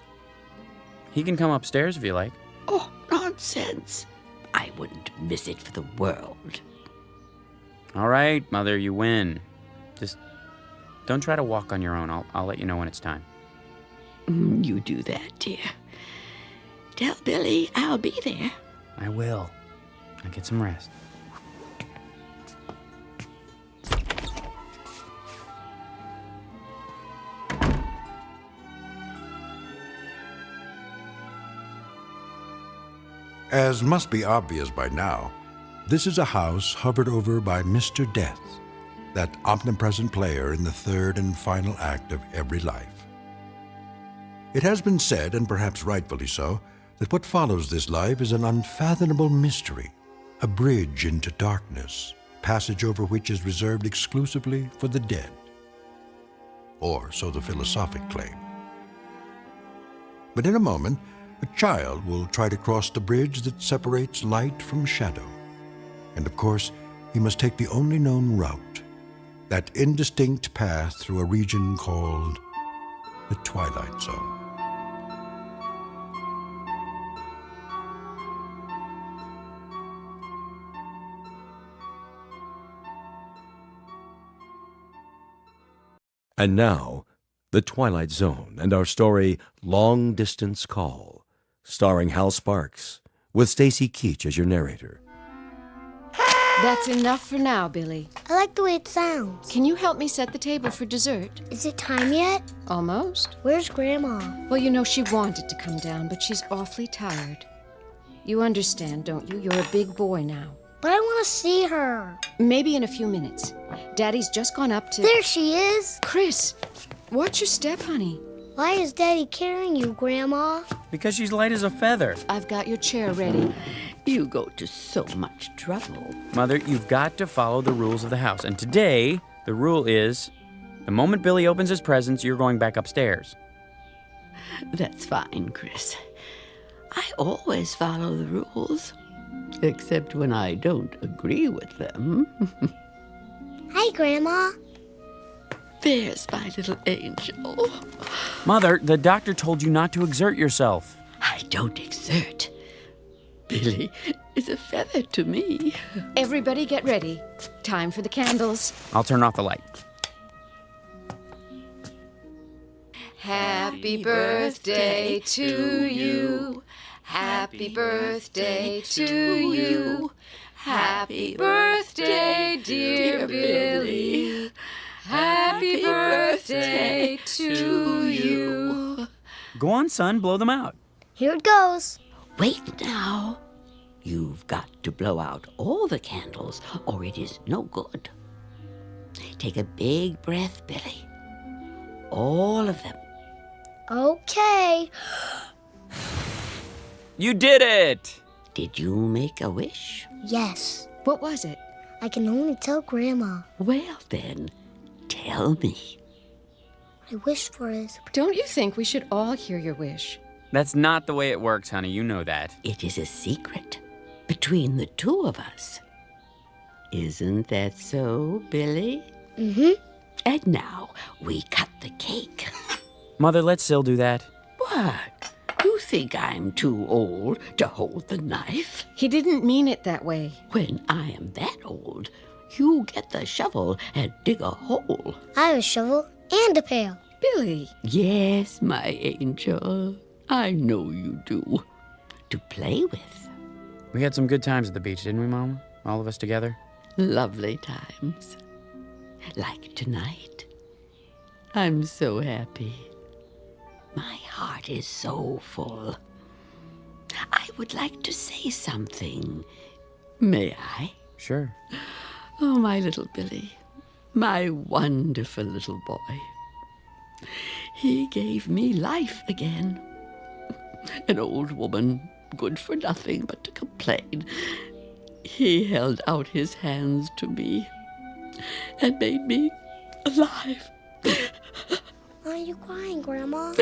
[SPEAKER 3] He can come upstairs if you like.
[SPEAKER 4] Oh, nonsense. I wouldn't miss it for the world.
[SPEAKER 3] All right, Mother, you win. Just don't try to walk on your own. I'll let you know when it's time.
[SPEAKER 4] You do that, dear. Tell Billy I'll be there.
[SPEAKER 3] I will. Now get some rest.
[SPEAKER 2] As must be obvious by now, this is a house hovered over by Mr. Death, that omnipresent player in the third and final act of every life. It has been said, and perhaps rightfully so, that what follows this life is an unfathomable mystery, a bridge into darkness, passage over which is reserved exclusively for the dead. Or so the philosophic claim. But in a moment, a child will try to cross the bridge that separates light from shadow. And of course, he must take the only known route, that indistinct path through a region called the Twilight Zone.
[SPEAKER 1] And now, The Twilight Zone and our story, Long Distance Call, starring Hal Sparks, with Stacy Keach as your narrator.
[SPEAKER 12] That's enough for now, Billy.
[SPEAKER 13] I like the way it sounds.
[SPEAKER 12] Can you help me set the table for dessert?
[SPEAKER 13] Is it time yet?
[SPEAKER 12] Almost.
[SPEAKER 13] Where's Grandma?
[SPEAKER 12] Well, you know, she wanted to come down, but she's awfully tired. You understand, don't you? You're a big boy now.
[SPEAKER 13] But I want to see her.
[SPEAKER 12] Maybe in a few minutes. Daddy's just gone up to...
[SPEAKER 13] There she is.
[SPEAKER 12] Chris, watch your step, honey.
[SPEAKER 13] Why is Daddy carrying you, Grandma?
[SPEAKER 3] Because she's light as a feather.
[SPEAKER 12] I've got your chair ready.
[SPEAKER 4] You go to so much trouble.
[SPEAKER 3] Mother, you've got to follow the rules of the house. And today, the rule is, the moment Billy opens his presents, you're going back upstairs.
[SPEAKER 4] That's fine, Chris. I always follow the rules, except when I don't agree with them.
[SPEAKER 5] Hi, Grandma.
[SPEAKER 4] There's my little angel.
[SPEAKER 3] Mother, the doctor told you not to exert yourself.
[SPEAKER 4] I don't exert. Billy is a feather to me.
[SPEAKER 12] Everybody get ready. Time for the candles.
[SPEAKER 3] I'll turn off the light.
[SPEAKER 12] Happy birthday to you. Happy birthday to you. Happy birthday, dear Billy. Happy birthday to you.
[SPEAKER 3] Go on, son, blow them out.
[SPEAKER 5] Here it goes.
[SPEAKER 4] Wait now. You've got to blow out all the candles, or it is no good. Take a big breath, Billy. All of them.
[SPEAKER 5] Okay.
[SPEAKER 3] You did it!
[SPEAKER 4] Did you make a wish?
[SPEAKER 5] Yes.
[SPEAKER 12] What was it?
[SPEAKER 5] I can only tell Grandma.
[SPEAKER 4] Well, then, tell me.
[SPEAKER 5] I wish for is...
[SPEAKER 12] Don't you think we should all hear your wish?
[SPEAKER 3] That's not the way it works, honey. You know that.
[SPEAKER 4] It is a secret between the two of us. Isn't that so, Billy?
[SPEAKER 5] Mm-hmm.
[SPEAKER 4] And now we cut the cake.
[SPEAKER 3] Mother, let Syl do that.
[SPEAKER 4] What? You think I'm too old to hold the knife?
[SPEAKER 12] He didn't mean it that way.
[SPEAKER 4] When I am that old, you get the shovel and dig a hole.
[SPEAKER 5] I have a shovel and a pail.
[SPEAKER 12] Billy.
[SPEAKER 4] Yes, my angel. I know you do. To play with.
[SPEAKER 3] We had some good times at the beach, didn't we, Mama? All of us together?
[SPEAKER 4] Lovely times. Like tonight. I'm so happy. My heart is so full. I would like to say something. May I?
[SPEAKER 3] Sure.
[SPEAKER 4] Oh, my little Billy. My wonderful little boy. He gave me life again. An old woman, good for nothing but to complain. He held out his hands to me and made me alive.
[SPEAKER 5] Why are you crying, Grandma?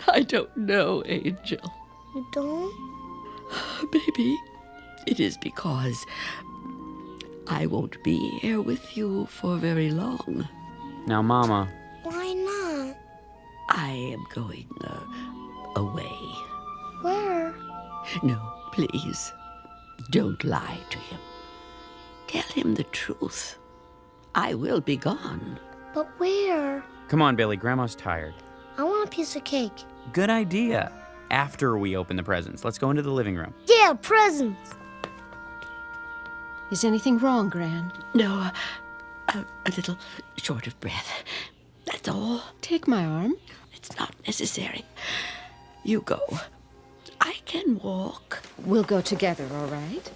[SPEAKER 4] I don't know, Angel.
[SPEAKER 5] You don't?
[SPEAKER 4] Maybe it is because I won't be here with you for very long.
[SPEAKER 3] Now, Mama.
[SPEAKER 5] Why not?
[SPEAKER 4] I am going away.
[SPEAKER 5] Where?
[SPEAKER 4] No, please. Don't lie to him. Tell him the truth. I will be gone.
[SPEAKER 5] But where?
[SPEAKER 3] Come on, Billy. Grandma's tired.
[SPEAKER 5] I want a piece of cake.
[SPEAKER 3] Good idea. After we open the presents, let's go into the living room.
[SPEAKER 5] Yeah, presents.
[SPEAKER 12] Is anything wrong, Gran?
[SPEAKER 4] No, a little short of breath. That's all.
[SPEAKER 12] Take my arm.
[SPEAKER 4] It's not necessary. You go. I can walk.
[SPEAKER 12] We'll go together, all right?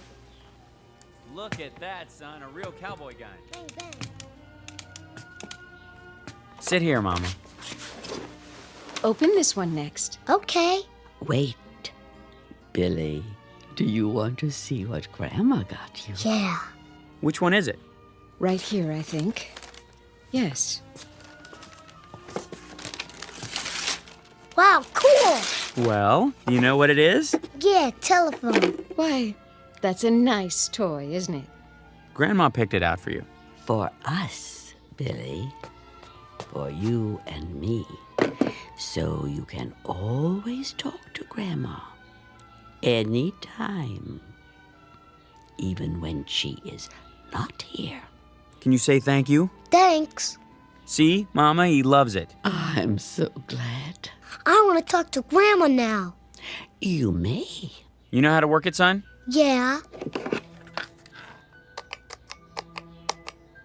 [SPEAKER 3] Look at that, son. A real cowboy gun.
[SPEAKER 5] Bang, bang.
[SPEAKER 3] Sit here, Mama.
[SPEAKER 12] Open this one next.
[SPEAKER 5] Okay.
[SPEAKER 4] Wait. Billy, do you want to see what Grandma got you?
[SPEAKER 5] Yeah.
[SPEAKER 3] Which one is it?
[SPEAKER 12] Right here, I think. Yes.
[SPEAKER 5] Wow, cool.
[SPEAKER 3] Well, you know what it is?
[SPEAKER 5] Yeah, telephone.
[SPEAKER 12] Why, that's a nice toy, isn't it?
[SPEAKER 3] Grandma picked it out for you.
[SPEAKER 4] For us, Billy. For you and me. So you can always talk to Grandma. Anytime. Even when she is not here.
[SPEAKER 3] Can you say thank you?
[SPEAKER 5] Thanks.
[SPEAKER 3] See, Mama, he loves it.
[SPEAKER 4] I'm so glad.
[SPEAKER 5] I want to talk to Grandma now.
[SPEAKER 4] You may.
[SPEAKER 3] You know how to work it, son?
[SPEAKER 5] Yeah.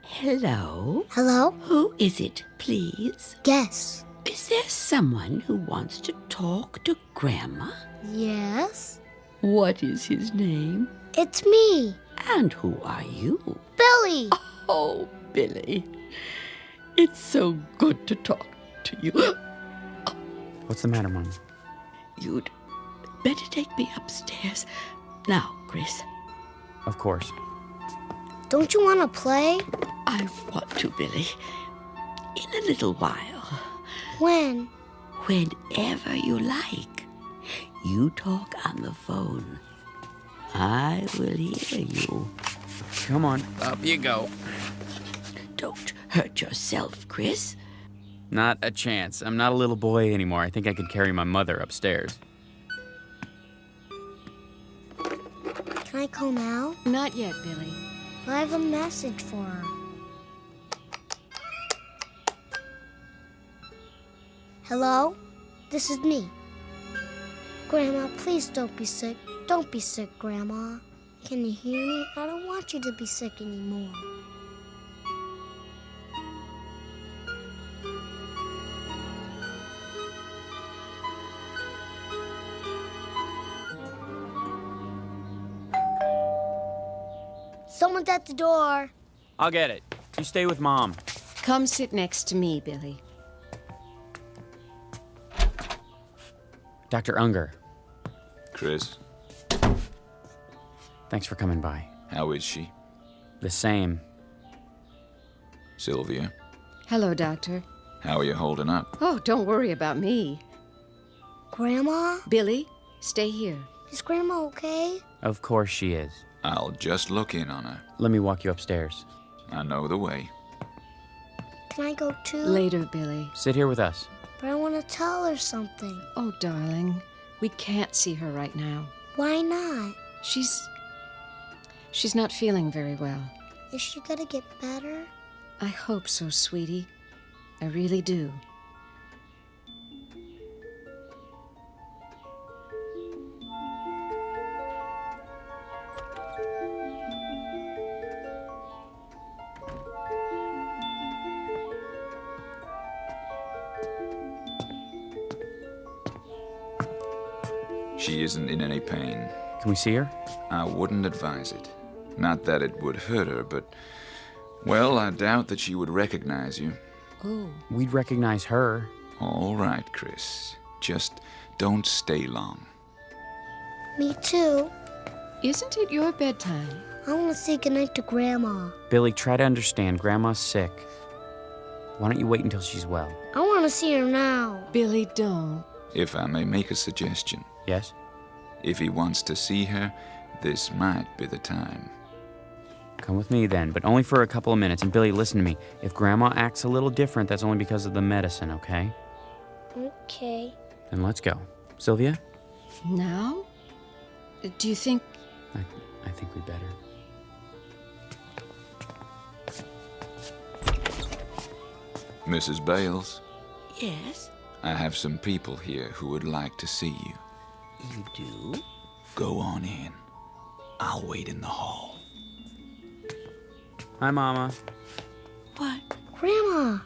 [SPEAKER 4] Hello?
[SPEAKER 5] Hello?
[SPEAKER 4] Who is it, please?
[SPEAKER 5] Guess.
[SPEAKER 4] Is there someone who wants to talk to Grandma?
[SPEAKER 5] Yes.
[SPEAKER 4] What is his name?
[SPEAKER 5] It's me.
[SPEAKER 4] And who are you?
[SPEAKER 5] Billy.
[SPEAKER 4] Oh, Billy. It's so good to talk to you.
[SPEAKER 3] What's the matter, Mama?
[SPEAKER 4] You'd better take me upstairs. Now, Chris.
[SPEAKER 3] Of course.
[SPEAKER 5] Don't you want to play?
[SPEAKER 4] I want to, Billy. In a little while.
[SPEAKER 5] When?
[SPEAKER 4] Whenever you like. You talk on the phone. I will hear you.
[SPEAKER 3] Come on, up you go.
[SPEAKER 4] Don't hurt yourself, Chris.
[SPEAKER 3] Not a chance. I'm not a little boy anymore. I think I could carry my mother upstairs.
[SPEAKER 5] Can I call now?
[SPEAKER 12] Not yet, Billy.
[SPEAKER 5] I have a message for her. Hello? This is me. Grandma, please don't be sick. Don't be sick, Grandma. Can you hear me? I don't want you to be sick anymore. Someone's at the door.
[SPEAKER 3] I'll get it. You stay with Mom.
[SPEAKER 12] Come sit next to me, Billy.
[SPEAKER 3] Dr. Unger.
[SPEAKER 7] Chris,
[SPEAKER 3] Thanks for coming by.
[SPEAKER 7] how is she?
[SPEAKER 3] The same.
[SPEAKER 7] Sylvia,
[SPEAKER 12] Hello, Doctor.
[SPEAKER 7] how are you holding up?
[SPEAKER 12] Oh, don't worry about me.
[SPEAKER 5] Grandma?
[SPEAKER 12] Billy, stay here.
[SPEAKER 5] Is Grandma okay?
[SPEAKER 3] Of course she is.
[SPEAKER 7] I'll just look in on her.
[SPEAKER 3] Let me walk you upstairs.
[SPEAKER 7] I know the way.
[SPEAKER 5] Can I go too?
[SPEAKER 12] Later, Billy.
[SPEAKER 3] Sit here with us.
[SPEAKER 5] But I want to tell her something.
[SPEAKER 12] Oh, darling, we can't see her right now.
[SPEAKER 5] Why not?
[SPEAKER 12] She's not feeling very well.
[SPEAKER 5] Is she gonna get better?
[SPEAKER 12] I hope so, sweetie. I really do.
[SPEAKER 7] She isn't in any pain.
[SPEAKER 3] Can we see her?
[SPEAKER 7] I wouldn't advise it. Not that it would hurt her, but, well, I doubt that she would recognize you.
[SPEAKER 12] Oh.
[SPEAKER 3] We'd recognize her.
[SPEAKER 7] All right, Chris. Just don't stay long.
[SPEAKER 5] Me too.
[SPEAKER 12] Isn't it your bedtime?
[SPEAKER 5] I want to say goodnight to Grandma.
[SPEAKER 3] Billy, try to understand. Grandma's sick. Why don't you wait until she's well?
[SPEAKER 5] I want to see her now.
[SPEAKER 12] Billy, don't.
[SPEAKER 7] If I may make a suggestion.
[SPEAKER 3] Yes?
[SPEAKER 7] If he wants to see her, this might be the time.
[SPEAKER 3] Come with me then, but only for a couple of minutes. And Billy, listen to me. If Grandma acts a little different, that's only because of the medicine, okay?
[SPEAKER 5] Okay.
[SPEAKER 3] Then let's go. Sylvia?
[SPEAKER 12] Now? Do you think...
[SPEAKER 3] I think we better.
[SPEAKER 7] Mrs. Bales,
[SPEAKER 4] Yes,
[SPEAKER 7] I have some people here who would like to see you.
[SPEAKER 4] you do?
[SPEAKER 7] Go on in. I'll wait in the hall.
[SPEAKER 3] Hi, Mama.
[SPEAKER 4] What?
[SPEAKER 5] Grandma,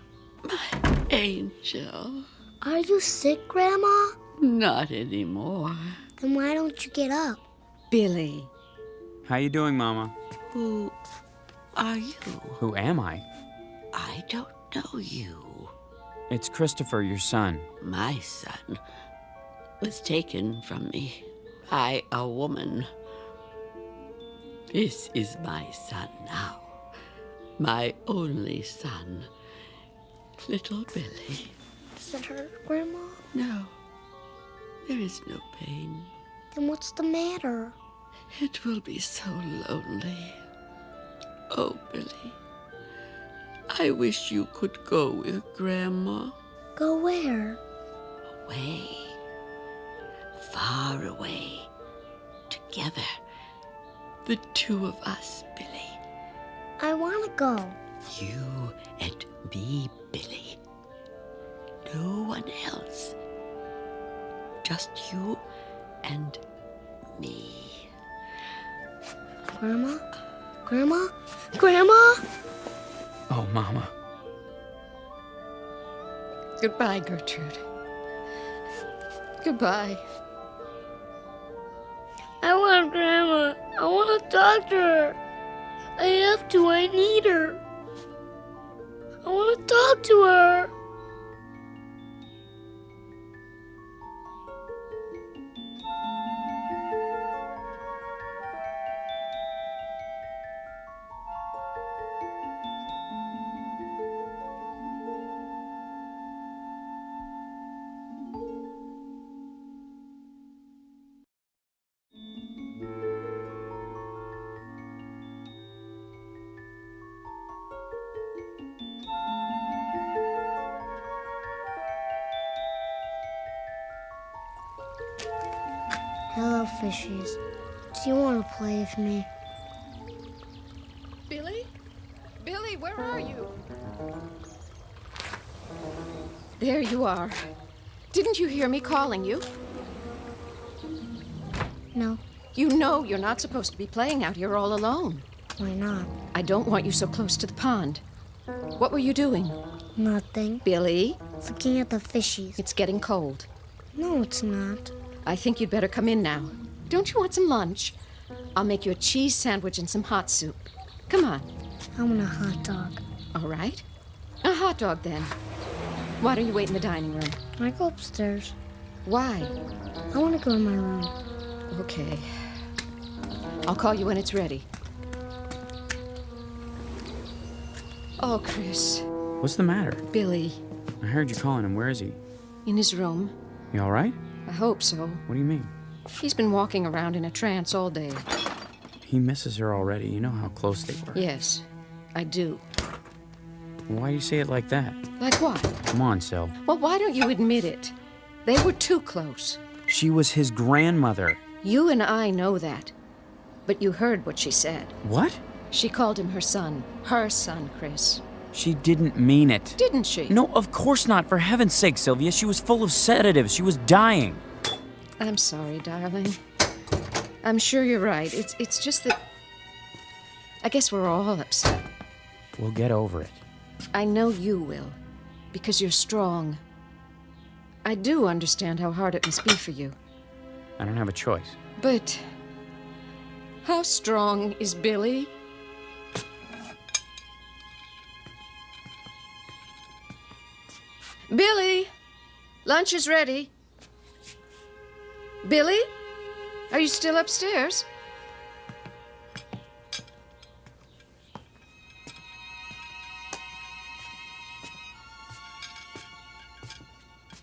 [SPEAKER 4] My angel.
[SPEAKER 5] are you sick, Grandma?
[SPEAKER 4] Not anymore.
[SPEAKER 5] Then why don't you get up?
[SPEAKER 12] Billy.
[SPEAKER 3] How you doing, Mama?
[SPEAKER 4] Who are you?
[SPEAKER 3] Who am I?
[SPEAKER 4] I don't know you.
[SPEAKER 3] It's Christopher, your son.
[SPEAKER 4] My son was taken from me by a woman. This is my son now. My only son. Little Billy.
[SPEAKER 5] Does it hurt, Grandma?
[SPEAKER 4] No. There is no pain.
[SPEAKER 5] Then what's the matter?
[SPEAKER 4] It will be so lonely. Oh, Billy. I wish you could go with Grandma.
[SPEAKER 5] Go where?
[SPEAKER 4] Away. Far away. Together. The two of us, Billy.
[SPEAKER 5] I want to go.
[SPEAKER 4] You and me, Billy. No one else. Just you and me.
[SPEAKER 5] Grandma? Grandma? Grandma?
[SPEAKER 3] Oh, Mama.
[SPEAKER 12] Goodbye, Gertrude. Goodbye.
[SPEAKER 5] I want Grandma. I want to talk to her. I have to. I need her. I want to talk to her. Hello, fishies. Do you want to play with me?
[SPEAKER 12] Billy? Billy, where are you? There you are. Didn't you hear me calling you?
[SPEAKER 5] No.
[SPEAKER 12] You know you're not supposed to be playing out here all alone.
[SPEAKER 5] Why not?
[SPEAKER 12] I don't want you so close to the pond. What were you doing?
[SPEAKER 5] Nothing.
[SPEAKER 12] Billy?
[SPEAKER 5] Looking at the fishies.
[SPEAKER 12] It's getting cold.
[SPEAKER 5] No, it's not.
[SPEAKER 12] I think you'd better come in now. Don't you want some lunch? I'll make you a cheese sandwich and some hot soup. Come on.
[SPEAKER 5] I want a hot dog.
[SPEAKER 12] All right. A hot dog, then. Why don't you wait in the dining room?
[SPEAKER 5] I go upstairs.
[SPEAKER 12] Why?
[SPEAKER 5] I want to go in my room.
[SPEAKER 12] Okay. I'll call you when it's ready. Oh, Chris.
[SPEAKER 3] What's the matter?
[SPEAKER 12] Billy.
[SPEAKER 3] I heard you calling him. Where is he?
[SPEAKER 12] In his room.
[SPEAKER 3] You all right?
[SPEAKER 12] I hope so.
[SPEAKER 3] What do you mean?
[SPEAKER 12] He's been walking around in a trance all day.
[SPEAKER 3] He misses her already. You know how close they were.
[SPEAKER 12] Yes, I do.
[SPEAKER 3] Why do you say it like that?
[SPEAKER 12] Like what?
[SPEAKER 3] Come on, Sil.
[SPEAKER 12] Well, why don't you admit it? They were too close.
[SPEAKER 3] She was his grandmother.
[SPEAKER 12] You and I know that. But you heard what she said.
[SPEAKER 3] What?
[SPEAKER 12] She called him her son. Her son, Chris.
[SPEAKER 3] She didn't mean it.
[SPEAKER 12] Didn't she?
[SPEAKER 3] No, of course not. For heaven's sake, Sylvia. She was full of sedatives. She was dying.
[SPEAKER 12] I'm sorry, darling. I'm sure you're right. It's just that... I guess we're all upset.
[SPEAKER 3] We'll get over it.
[SPEAKER 12] I know you will. Because you're strong. I do understand how hard it must be for you.
[SPEAKER 3] I don't have a choice.
[SPEAKER 12] But... how strong is Billy? Billy! Lunch is ready. Billy? Are you still upstairs?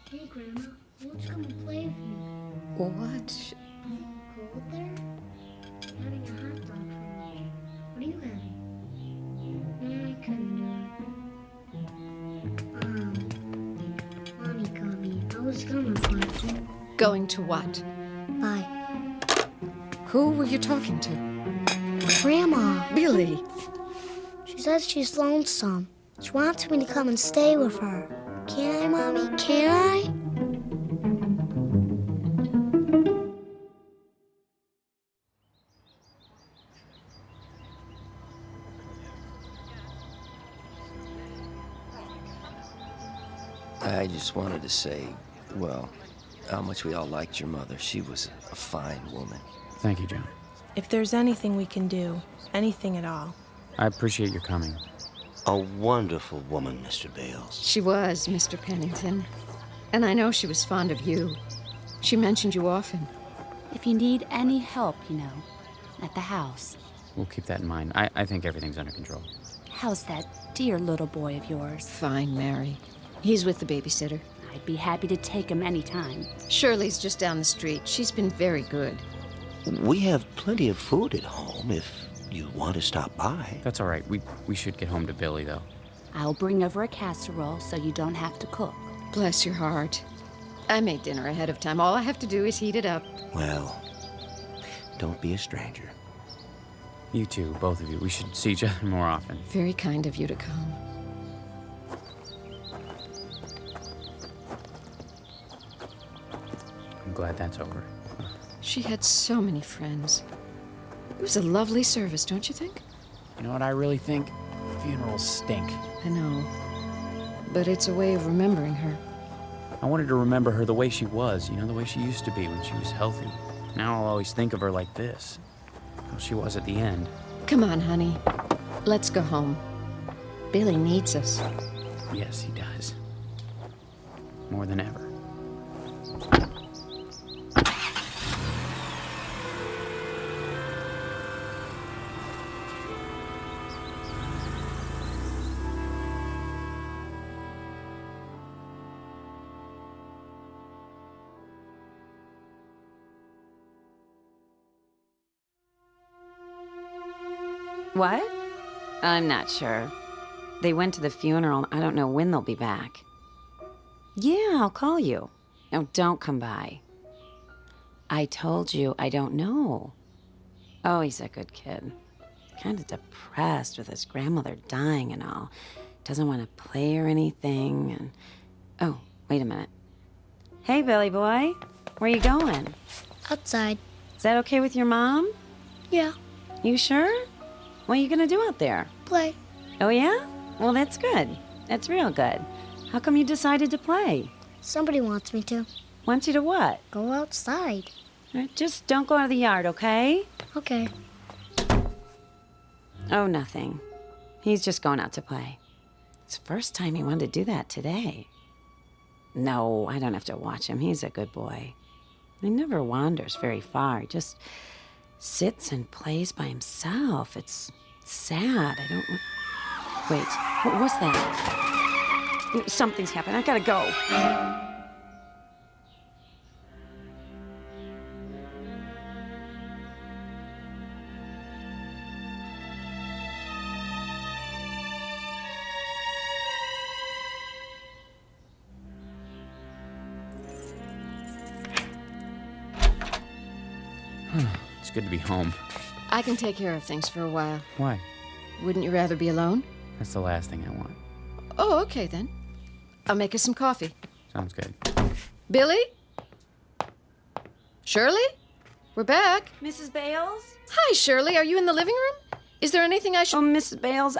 [SPEAKER 5] Hey, Grandma. Let's come and play with you.
[SPEAKER 12] What?
[SPEAKER 5] Cold there? I'm having a hot dog for lunch. What are you having? No, I couldn't do it. Mommy got me. I was gonna but...
[SPEAKER 12] Going to what?
[SPEAKER 5] Bye.
[SPEAKER 12] Who were you talking to?
[SPEAKER 5] Grandma.
[SPEAKER 12] Billy.
[SPEAKER 5] She says she's lonesome. She wants me to come and stay with her. Can I, Mommy? Can I?
[SPEAKER 18] I just wanted to say, well, how much we all liked your mother. She was a fine woman.
[SPEAKER 3] Thank you, John.
[SPEAKER 9] If there's anything we can do, anything at all.
[SPEAKER 3] I appreciate your coming.
[SPEAKER 15] A wonderful woman, Mr. Bales.
[SPEAKER 12] She was, Mr. Pennington. And I know she was fond of you. She mentioned you often.
[SPEAKER 20] If you need any help, you know, at the house.
[SPEAKER 3] We'll keep that in mind. I think everything's under control.
[SPEAKER 20] How's that dear little boy of yours?
[SPEAKER 12] Fine, Mary. He's with the babysitter.
[SPEAKER 20] I'd be happy to take him anytime.
[SPEAKER 12] Shirley's just down the street. She's been very good.
[SPEAKER 15] We have plenty of food at home if you want to stop by.
[SPEAKER 3] That's all right. We should get home to Billy, though.
[SPEAKER 20] I'll bring over a casserole so you don't have to cook.
[SPEAKER 12] Bless your heart. I made dinner ahead of time. All I have to do is heat it up.
[SPEAKER 15] Well, don't be a stranger.
[SPEAKER 3] You two, both of you. We should see each other more often.
[SPEAKER 12] Very kind of you to come.
[SPEAKER 3] I'm glad that's over.
[SPEAKER 12] She had so many friends. It was a lovely service, don't you think?
[SPEAKER 3] You know what I really think? Funerals stink.
[SPEAKER 12] I know. But it's a way of remembering her.
[SPEAKER 3] I wanted to remember her the way she was, you know, the way she used to be when she was healthy. Now I'll always think of her like this. How she was at the end.
[SPEAKER 12] Come on, honey. Let's go home. Billy needs us.
[SPEAKER 3] Yes, he does. More than ever.
[SPEAKER 21] What? I'm not sure. They went to the funeral. I don't know when they'll be back. Yeah, I'll call you. No, don't come by. I told you I don't know. Oh, he's a good kid. Kind of depressed with his grandmother dying and all. Doesn't want to play or anything. And oh, wait a minute. Hey, Billy boy. Where you going?
[SPEAKER 5] Outside.
[SPEAKER 21] Is that okay with your mom?
[SPEAKER 5] Yeah.
[SPEAKER 21] You sure? What are you gonna do out there?
[SPEAKER 5] Play.
[SPEAKER 21] Oh, yeah? Well, that's good. That's real good. How come you decided to play?
[SPEAKER 5] Somebody wants me to.
[SPEAKER 21] Wants you to what?
[SPEAKER 5] Go outside.
[SPEAKER 21] Just don't go out of the yard, okay?
[SPEAKER 5] Okay.
[SPEAKER 21] Oh, nothing. He's just going out to play. It's the first time he wanted to do that today. No, I don't have to watch him. He's a good boy. He never wanders very far. He just sits and plays by himself. It's sad. I don't... Wait, what was that? Something's happened. I gotta go.
[SPEAKER 3] It's good to be home.
[SPEAKER 12] I can take care of things for a while.
[SPEAKER 3] Why?
[SPEAKER 12] Wouldn't you rather be alone?
[SPEAKER 3] That's the last thing I want.
[SPEAKER 12] Oh, okay then. I'll make us some coffee.
[SPEAKER 3] Sounds good.
[SPEAKER 12] Billy? Shirley? We're back.
[SPEAKER 21] Mrs. Bales?
[SPEAKER 12] Hi, Shirley. Are you in the living room? Is there anything I should...
[SPEAKER 21] Oh, Mrs. Bales,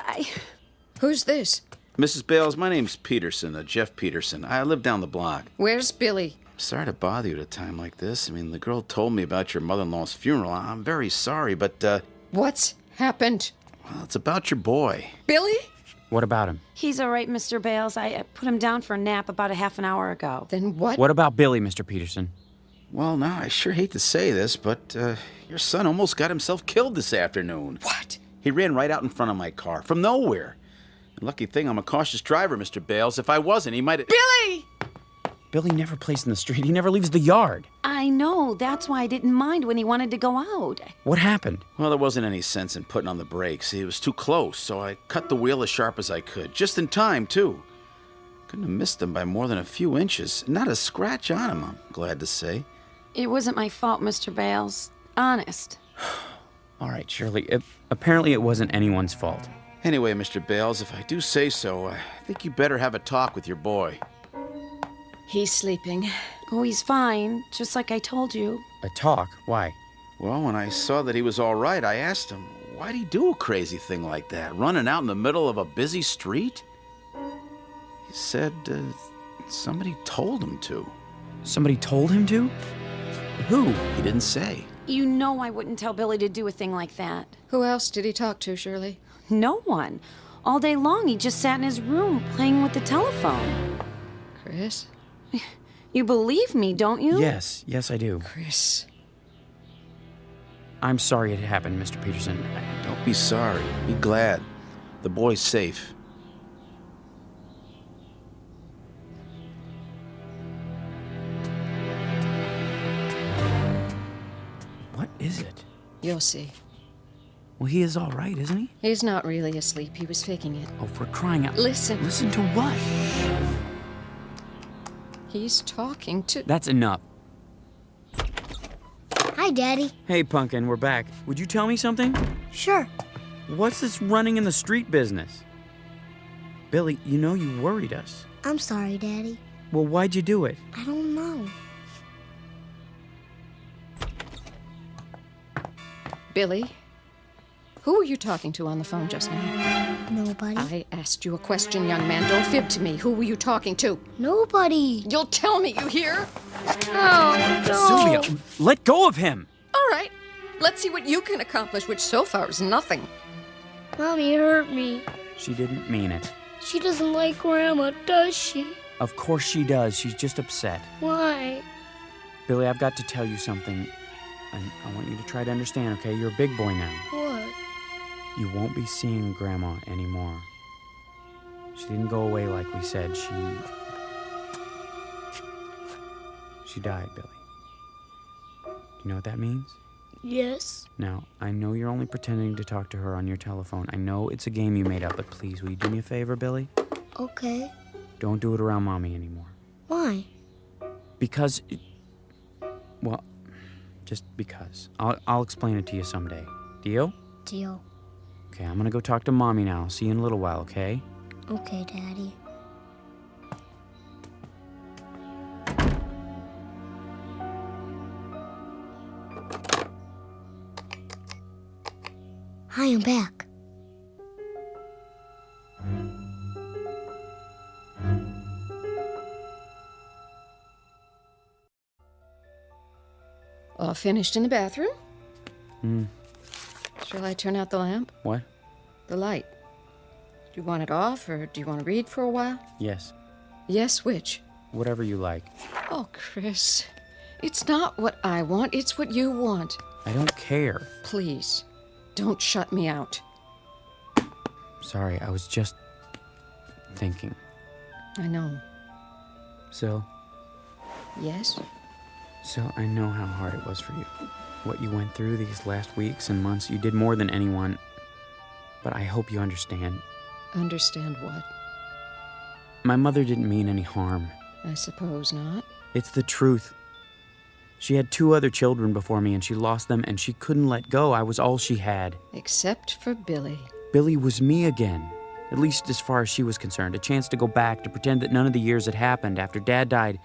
[SPEAKER 12] Who's this?
[SPEAKER 6] Mrs. Bales, my name's Peterson, Jeff Peterson. I live down the block.
[SPEAKER 12] Where's Billy?
[SPEAKER 6] Sorry to bother you at a time like this. I mean, the girl told me about your mother-in-law's funeral. I'm very sorry, but,
[SPEAKER 12] What's happened?
[SPEAKER 6] Well, it's about your boy.
[SPEAKER 12] Billy?
[SPEAKER 3] What about him?
[SPEAKER 21] He's all right, Mr. Bales. I put him down for a nap about a half an hour ago.
[SPEAKER 12] Then what?
[SPEAKER 3] What about Billy, Mr. Peterson?
[SPEAKER 6] Well, now, I sure hate to say this, but, your son almost got himself killed this afternoon.
[SPEAKER 12] What?
[SPEAKER 6] He ran right out in front of my car, from nowhere. Lucky thing I'm a cautious driver, Mr. Bales. If I wasn't, he might have...
[SPEAKER 12] Billy!
[SPEAKER 3] Billy never plays in the street. He never leaves the yard.
[SPEAKER 21] I know. That's why I didn't mind when he wanted to go out.
[SPEAKER 3] What happened?
[SPEAKER 6] Well, there wasn't any sense in putting on the brakes. He was too close, so I cut the wheel as sharp as I could. Just in time, too. Couldn't have missed him by more than a few inches. Not a scratch on him, I'm glad to say.
[SPEAKER 21] It wasn't my fault, Mr. Bales. Honest.
[SPEAKER 3] All right, Shirley. Apparently it wasn't anyone's fault.
[SPEAKER 6] Anyway, Mr. Bales, if I do say so, I think you better have a talk with your boy.
[SPEAKER 12] He's sleeping.
[SPEAKER 21] Oh, he's fine, just like I told you.
[SPEAKER 3] A talk? Why?
[SPEAKER 6] Well, when I saw that he was all right, I asked him, why'd he do a crazy thing like that, running out in the middle of a busy street? He said, somebody told him to.
[SPEAKER 3] Somebody told him to? Who?
[SPEAKER 6] He didn't say.
[SPEAKER 21] You know I wouldn't tell Billy to do a thing like that.
[SPEAKER 12] Who else did he talk to, Shirley?
[SPEAKER 21] No one. All day long, he just sat in his room playing with the telephone.
[SPEAKER 12] Chris?
[SPEAKER 21] You believe me, don't you?
[SPEAKER 3] Yes, I do.
[SPEAKER 12] Chris.
[SPEAKER 3] I'm sorry it happened, Mr. Peterson.
[SPEAKER 6] Don't be sorry. Be glad. The boy's safe.
[SPEAKER 3] What is it?
[SPEAKER 12] You'll see.
[SPEAKER 3] Well, he is all right, isn't he?
[SPEAKER 12] He's not really asleep. He was faking it.
[SPEAKER 3] Oh, for crying out...
[SPEAKER 12] Listen.
[SPEAKER 3] Listen to what?
[SPEAKER 12] He's talking to...
[SPEAKER 3] That's enough.
[SPEAKER 5] Hi, Daddy.
[SPEAKER 3] Hey, Pumpkin, we're back. Would you tell me something?
[SPEAKER 5] Sure.
[SPEAKER 3] What's this running in the street business? Billy, you know you worried us.
[SPEAKER 5] I'm sorry, Daddy.
[SPEAKER 3] Well, why'd you do it?
[SPEAKER 5] I don't know.
[SPEAKER 12] Billy? Who were you talking to on the phone just now?
[SPEAKER 5] Nobody.
[SPEAKER 12] I asked you a question, young man. Don't fib to me. Who were you talking to?
[SPEAKER 5] Nobody.
[SPEAKER 12] You'll tell me, you hear?
[SPEAKER 5] Oh, no.
[SPEAKER 3] Sylvia, let go of him.
[SPEAKER 12] All right. Let's see what you can accomplish, which so far is nothing.
[SPEAKER 5] Mommy hurt me.
[SPEAKER 3] She didn't mean it.
[SPEAKER 5] She doesn't like Grandma, does she?
[SPEAKER 3] Of course she does. She's just upset.
[SPEAKER 5] Why?
[SPEAKER 3] Billy, I've got to tell you something. I want you to try to understand, okay? You're a big boy now.
[SPEAKER 5] What?
[SPEAKER 3] You won't be seeing Grandma anymore. She didn't go away like we said. She died, Billy. Do you know what that means?
[SPEAKER 5] Yes.
[SPEAKER 3] Now, I know you're only pretending to talk to her on your telephone. I know it's a game you made up, but please, will you do me a favor, Billy?
[SPEAKER 5] Okay.
[SPEAKER 3] Don't do it around Mommy anymore.
[SPEAKER 5] Why?
[SPEAKER 3] Because, well, just because. I'll explain it to you someday. Deal?
[SPEAKER 5] Deal.
[SPEAKER 3] Okay, I'm gonna go talk to Mommy now. See you in a little while, okay?
[SPEAKER 5] Okay, Daddy. Hi, I'm back.
[SPEAKER 12] All finished in the bathroom?
[SPEAKER 3] Hmm.
[SPEAKER 12] Shall I turn out the lamp?
[SPEAKER 3] What?
[SPEAKER 12] The light. Do you want it off, or do you want to read for a while?
[SPEAKER 3] Yes.
[SPEAKER 12] Yes, which?
[SPEAKER 3] Whatever you like.
[SPEAKER 12] Oh, Chris. It's not what I want, it's what you want.
[SPEAKER 3] I don't care.
[SPEAKER 12] Please, don't shut me out.
[SPEAKER 3] Sorry, I was just thinking.
[SPEAKER 12] I know.
[SPEAKER 3] Sil,
[SPEAKER 12] Yes?
[SPEAKER 3] Sil, I know how hard it was for you. What you went through these last weeks and months, you did more than anyone. But I hope you understand.
[SPEAKER 12] Understand what?
[SPEAKER 3] My mother didn't mean any harm.
[SPEAKER 12] I suppose not.
[SPEAKER 3] It's the truth. She had 2 other children before me, and she lost them, and she couldn't let go. I was all she had.
[SPEAKER 12] Except for Billy.
[SPEAKER 3] Billy was me again. At least as far as she was concerned. A chance to go back, to pretend that none of the years had happened after Dad died.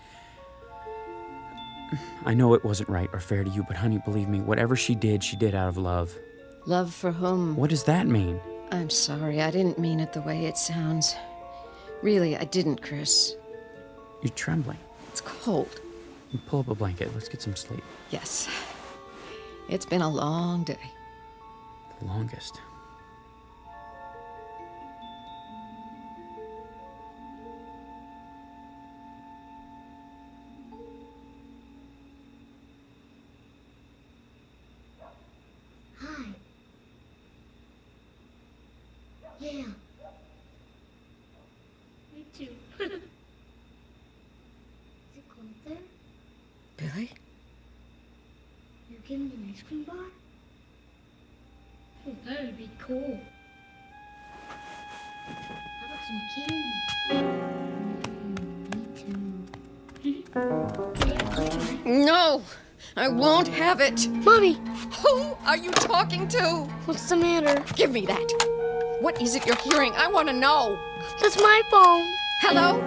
[SPEAKER 3] I know it wasn't right or fair to you, but honey, believe me, whatever she did out of love.
[SPEAKER 12] Love for whom?
[SPEAKER 3] What does that mean?
[SPEAKER 12] I'm sorry, I didn't mean it the way it sounds. Really, I didn't, Chris.
[SPEAKER 3] You're trembling.
[SPEAKER 12] It's cold.
[SPEAKER 3] Pull up a blanket. Let's get some sleep.
[SPEAKER 12] Yes. It's been a long day.
[SPEAKER 3] The longest.
[SPEAKER 5] Hi. Yeah. Me too. Is it cold there?
[SPEAKER 12] Billy?
[SPEAKER 5] You giving me an ice cream bar? Oh, that would be cool. How about some candy? Me too.
[SPEAKER 12] No! I won't have it!
[SPEAKER 5] Mommy!
[SPEAKER 12] Who are you talking to?
[SPEAKER 5] What's the matter?
[SPEAKER 12] Give me that! What is it you're hearing? I want to know!
[SPEAKER 5] That's my phone!
[SPEAKER 12] Hello?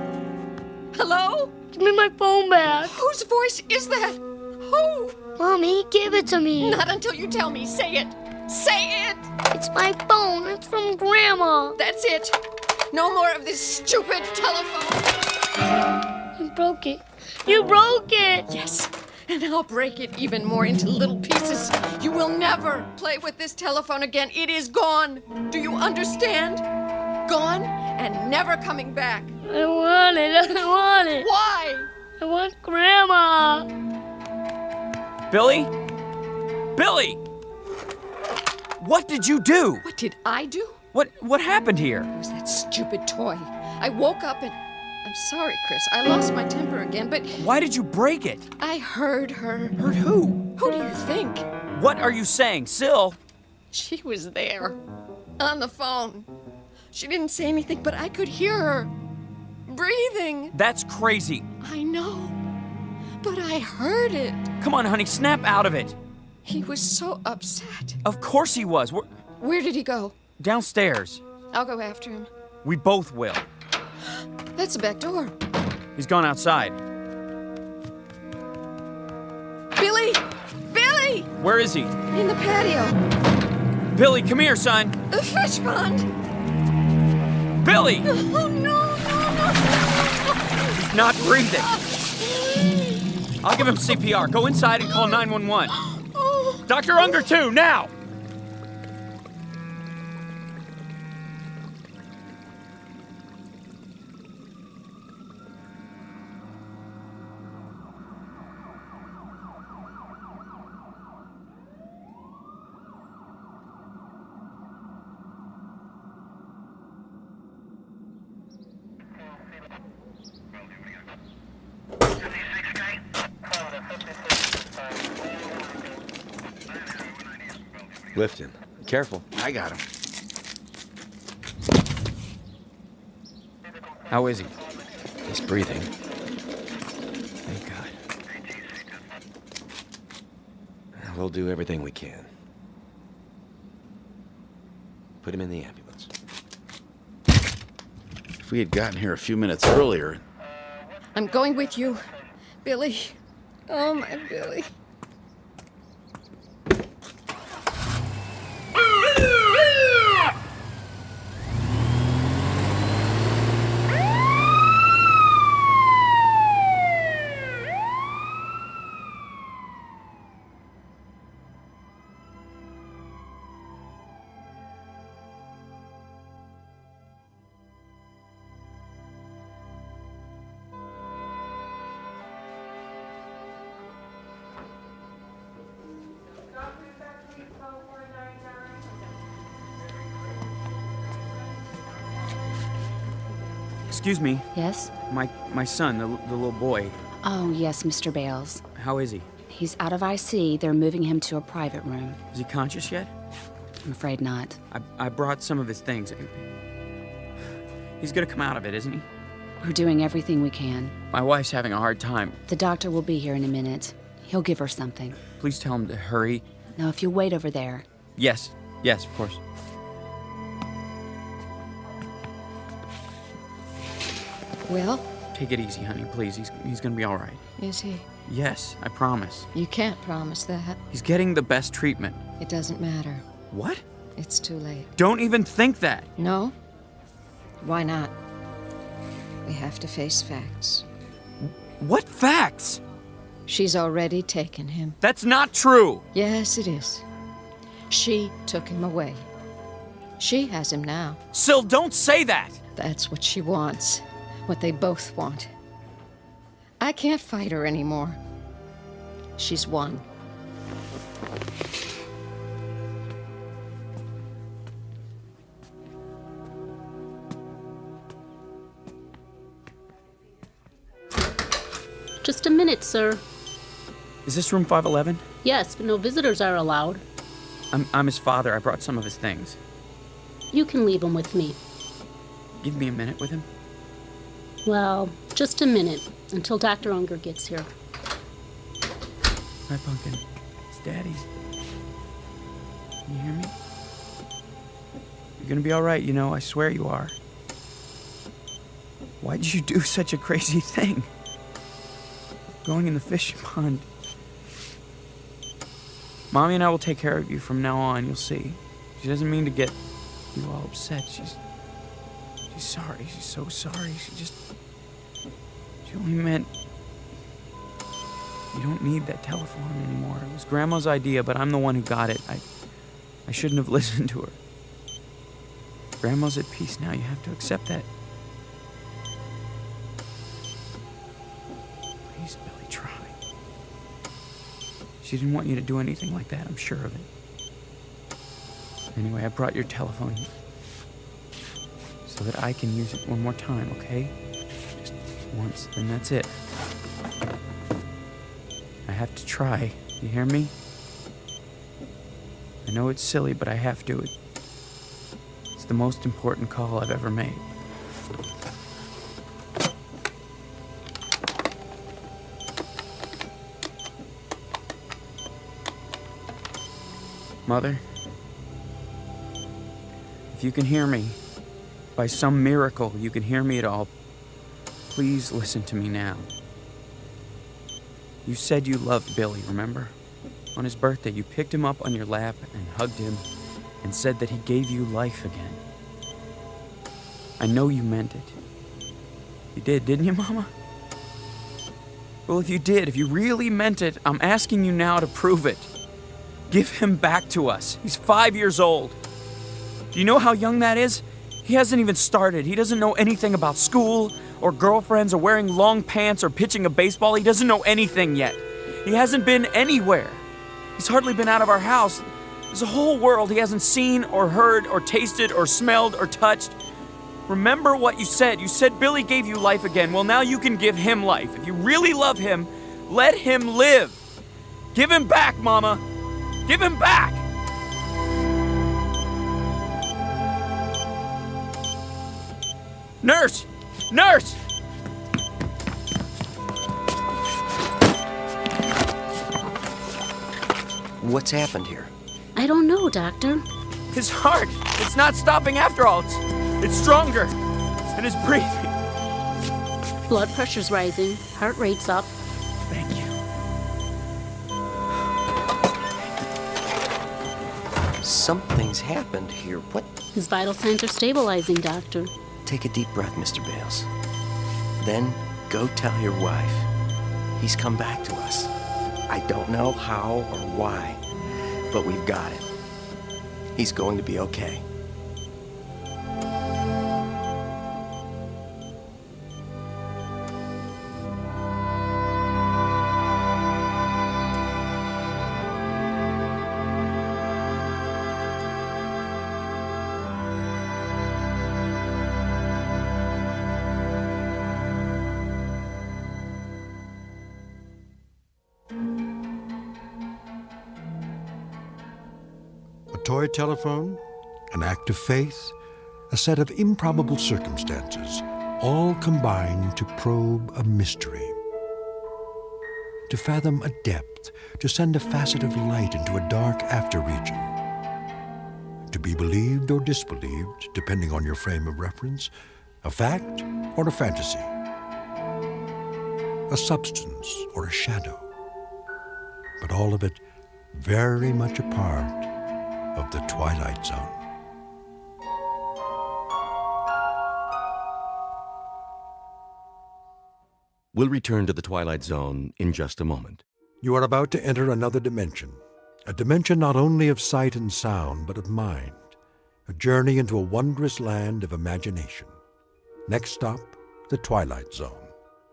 [SPEAKER 12] Hello?
[SPEAKER 5] Give me my phone back!
[SPEAKER 12] Whose voice is that? Who?
[SPEAKER 5] Mommy, give it to me!
[SPEAKER 12] Not until you tell me. Say it! Say it!
[SPEAKER 5] It's my phone! It's from Grandma!
[SPEAKER 12] That's it! No more of this stupid telephone!
[SPEAKER 5] You broke it! You broke it!
[SPEAKER 12] Yes, and I'll break it even more into little pieces. You will never play with this telephone again. It is gone. Do you understand? Gone and never coming back.
[SPEAKER 5] I want it. I want it.
[SPEAKER 12] Why?
[SPEAKER 5] I want Grandma.
[SPEAKER 3] Billy? Billy! What did you do?
[SPEAKER 12] What did I do?
[SPEAKER 3] What happened here?
[SPEAKER 12] It was that stupid toy. I woke up and... I'm sorry, Chris. I lost my temper again, but...
[SPEAKER 3] Why did you break it?
[SPEAKER 12] I heard her.
[SPEAKER 3] Heard who?
[SPEAKER 12] Who do you think?
[SPEAKER 3] What are you saying, Sil?
[SPEAKER 12] She was there. On the phone. She didn't say anything, but I could hear her. Breathing.
[SPEAKER 3] That's crazy.
[SPEAKER 12] I know. But I heard it.
[SPEAKER 3] Come on, honey, snap out of it.
[SPEAKER 12] He was so upset.
[SPEAKER 3] Of course he was.
[SPEAKER 12] Where did he go?
[SPEAKER 3] Downstairs.
[SPEAKER 12] I'll go after him.
[SPEAKER 3] We both will.
[SPEAKER 12] That's the back door.
[SPEAKER 3] He's gone outside.
[SPEAKER 12] Billy! Billy!
[SPEAKER 3] Where is he?
[SPEAKER 12] In the patio.
[SPEAKER 3] Billy, come here, son.
[SPEAKER 12] The fish pond.
[SPEAKER 3] Billy!
[SPEAKER 12] Oh, no.
[SPEAKER 3] He's not breathing. I'll give him CPR. Go inside and call 911. Dr. Unger, too, now!
[SPEAKER 1] Lift him. Careful.
[SPEAKER 6] I got him.
[SPEAKER 3] How is he?
[SPEAKER 1] He's breathing. Thank God. We'll do everything we can. Put him in the ambulance.
[SPEAKER 6] If we had gotten here a few minutes earlier...
[SPEAKER 12] I'm going with you, Billy. Oh, my Billy.
[SPEAKER 3] Excuse me.
[SPEAKER 20] Yes?
[SPEAKER 3] My son, the little boy.
[SPEAKER 20] Oh, yes, Mr. Bales.
[SPEAKER 3] How is he?
[SPEAKER 20] He's out of IC. They're moving him to a private room.
[SPEAKER 3] Is he conscious yet?
[SPEAKER 20] I'm afraid not.
[SPEAKER 3] I brought some of his things. He's gonna come out of it, isn't he?
[SPEAKER 20] We're doing everything we can.
[SPEAKER 3] My wife's having a hard time.
[SPEAKER 20] The doctor will be here in a minute. He'll give her something.
[SPEAKER 3] Please tell him to hurry.
[SPEAKER 20] Now, if you'll wait over there.
[SPEAKER 3] Yes, of course.
[SPEAKER 12] Well?
[SPEAKER 3] Take it easy, honey, please. He's gonna be all right.
[SPEAKER 12] Is he?
[SPEAKER 3] Yes, I promise.
[SPEAKER 12] You can't promise that.
[SPEAKER 3] He's getting the best treatment.
[SPEAKER 12] It doesn't matter.
[SPEAKER 3] What?
[SPEAKER 12] It's too late.
[SPEAKER 3] Don't even think that.
[SPEAKER 12] No? Why not? We have to face facts.
[SPEAKER 3] What facts?
[SPEAKER 12] She's already taken him.
[SPEAKER 3] That's not true!
[SPEAKER 12] Yes, it is. She took him away. She has him now.
[SPEAKER 3] Syl, don't say that!
[SPEAKER 12] That's what she wants. What they both want. I can't fight her anymore. She's won.
[SPEAKER 10] Just a minute, sir.
[SPEAKER 3] Is this room 511?
[SPEAKER 10] Yes, but no visitors are allowed.
[SPEAKER 3] I'm his father. I brought some of his things.
[SPEAKER 10] You can leave him with me.
[SPEAKER 3] Give me a minute with him.
[SPEAKER 10] Well, just a minute, until Dr. Unger gets here.
[SPEAKER 3] Hi, Pumpkin. It's Daddy. Can you hear me? You're gonna be all right, you know. I swear you are. Why did you do such a crazy thing? Going in the fish pond. Mommy and I will take care of you from now on, you'll see. She doesn't mean to get you all upset. She's sorry. She's so sorry. She only meant you don't need that telephone anymore. It was Grandma's idea, but I'm the one who got it. I shouldn't have listened to her. Grandma's at peace now. You have to accept that. Please, Billy, try. She didn't want you to do anything like that, I'm sure of it. Anyway, I brought your telephone so that I can use it one more time, okay? Just once, and that's it. I have to try. You hear me? I know it's silly, but I have to. It's the most important call I've ever made. Mother, if you can hear me, by some miracle you can hear me at all, please listen to me now. You said you loved Billy, remember? On his birthday, you picked him up on your lap and hugged him and said that he gave you life again. I know you meant it. You did, didn't you, Mama? Well, if you did, if you really meant it, I'm asking you now to prove it. Give him back to us. He's 5 years old. Do you know how young that is? He hasn't even started. He doesn't know anything about school or girlfriends or wearing long pants or pitching a baseball. He doesn't know anything yet. He hasn't been anywhere. He's hardly been out of our house. There's a whole world he hasn't seen or heard or tasted or smelled or touched. Remember what you said. You said Billy gave you life again. Well, now you can give him life. If you really love him, let him live. Give him back, Mama. Give him back! Nurse! Nurse!
[SPEAKER 18] What's happened here?
[SPEAKER 10] I don't know, Doctor.
[SPEAKER 3] His heart! It's not stopping after all. It's stronger. And his breathing.
[SPEAKER 10] Blood pressure's rising. Heart rate's up.
[SPEAKER 3] Thank you.
[SPEAKER 18] Something's happened here. What?
[SPEAKER 10] His vital signs are stabilizing, Doctor.
[SPEAKER 18] Take a deep breath, Mr. Bales. Then go tell your wife. He's come back to us. I don't know how or why, but we've got him. He's going to be okay.
[SPEAKER 2] A toy telephone, an act of faith, a set of improbable circumstances, all combine to probe a mystery. To fathom a depth, to send a facet of light into a dark after-region. To be believed or disbelieved, depending on your frame of reference, a fact or a fantasy. A substance or a shadow. But all of it very much a part of the Twilight Zone.
[SPEAKER 1] We'll return to the Twilight Zone in just a moment.
[SPEAKER 2] You are about to enter another dimension. A dimension not only of sight and sound, but of mind. A journey into a wondrous land of imagination. Next stop, the Twilight Zone.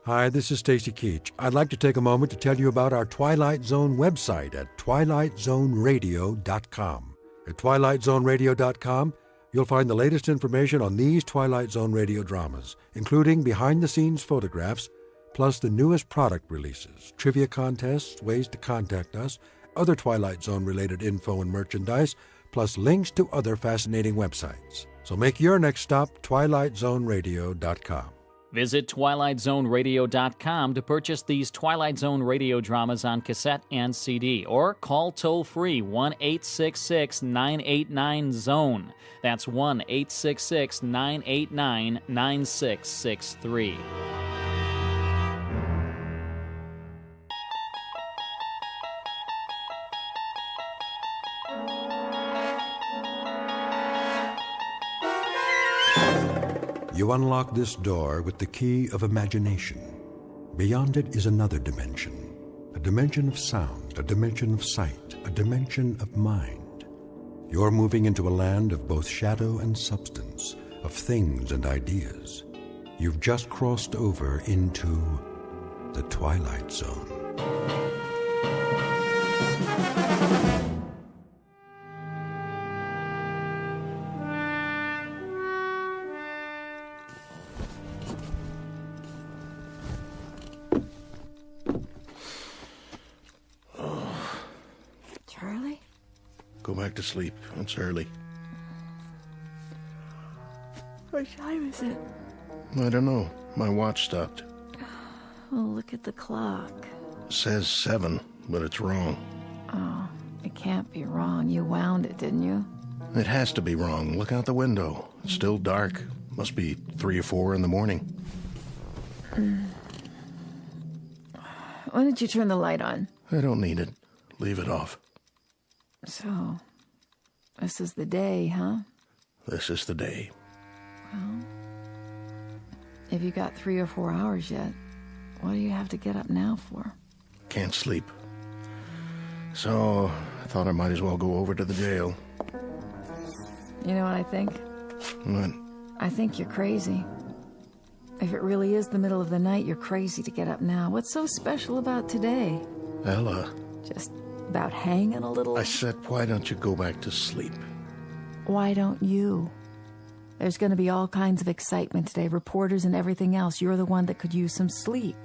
[SPEAKER 2] Hi, this is Stacy Keach. I'd like to take a moment to tell you about our Twilight Zone website at twilightzoneradio.com. At twilightzoneradio.com, you'll find the latest information on these Twilight Zone radio dramas, including behind-the-scenes photographs, plus the newest product releases, trivia contests, ways to contact us, other Twilight Zone-related info and merchandise, plus links to other fascinating websites. So make your next stop twilightzoneradio.com.
[SPEAKER 8] Visit twilightzoneradio.com to purchase these Twilight Zone radio dramas on cassette and CD, or call toll-free 1-866-989-ZONE. That's 1-866-989-9663.
[SPEAKER 2] You unlock this door with the key of imagination. Beyond it is another dimension. A dimension of sound, a dimension of sight, a dimension of mind. You're moving into a land of both shadow and substance, of things and ideas. You've just crossed over into the Twilight Zone.
[SPEAKER 11] Go back to sleep. It's early.
[SPEAKER 19] What time is it?
[SPEAKER 11] I don't know. My watch stopped.
[SPEAKER 19] Oh, look at the clock.
[SPEAKER 11] Says 7, but it's wrong.
[SPEAKER 19] Oh, it can't be wrong. You wound it, didn't you?
[SPEAKER 11] It has to be wrong. Look out the window. It's still dark. Must be 3 or 4 in the morning.
[SPEAKER 19] When did you turn the light on?
[SPEAKER 11] I don't need it. Leave it off.
[SPEAKER 19] So, this is the day, huh?
[SPEAKER 11] This is the day.
[SPEAKER 19] Well, if you got 3 or 4 hours yet, what do you have to get up now for?
[SPEAKER 11] Can't sleep. So, I thought I might as well go over to the jail.
[SPEAKER 19] You know what I think?
[SPEAKER 11] What?
[SPEAKER 19] I think you're crazy. If it really is the middle of the night, you're crazy to get up now. What's so special about today?
[SPEAKER 11] Ella.
[SPEAKER 19] Just about hanging a little?
[SPEAKER 11] I said, why don't you go back to sleep?
[SPEAKER 19] Why don't you? There's going to be all kinds of excitement today, reporters and everything else. You're the one that could use some sleep.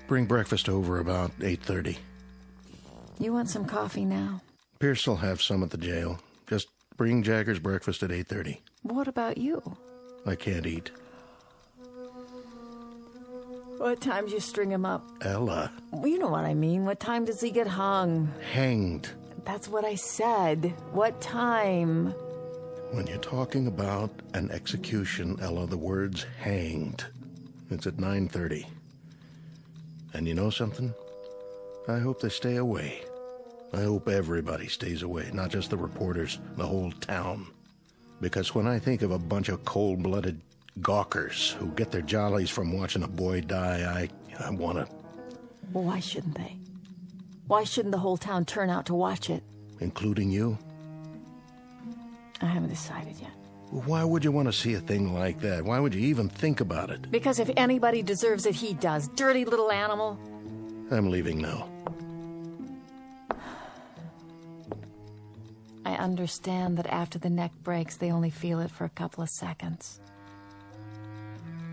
[SPEAKER 11] Bring breakfast over about 8:30.
[SPEAKER 19] You want some coffee now?
[SPEAKER 11] Pierce will have some at the jail. Just bring Jagger's breakfast at 8:30.
[SPEAKER 19] What about you?
[SPEAKER 11] I can't eat.
[SPEAKER 19] What time did you string him up?
[SPEAKER 11] Ella.
[SPEAKER 19] Well, you know what I mean. What time does he get hung?
[SPEAKER 11] Hanged.
[SPEAKER 19] That's what I said. What time?
[SPEAKER 11] When you're talking about an execution, Ella, the word's hanged. It's at 9:30. And you know something? I hope they stay away. I hope everybody stays away, not just the reporters, the whole town. Because when I think of a bunch of cold-blooded gawkers who get their jollies from watching a boy die, I want to...
[SPEAKER 19] Well, why shouldn't they? Why shouldn't the whole town turn out to watch it?
[SPEAKER 11] Including you?
[SPEAKER 19] I haven't decided yet.
[SPEAKER 11] Why would you want to see a thing like that? Why would you even think about it?
[SPEAKER 19] Because if anybody deserves it, he does. Dirty little animal.
[SPEAKER 11] I'm leaving now.
[SPEAKER 19] I understand that after the neck breaks, they only feel it for a couple of seconds.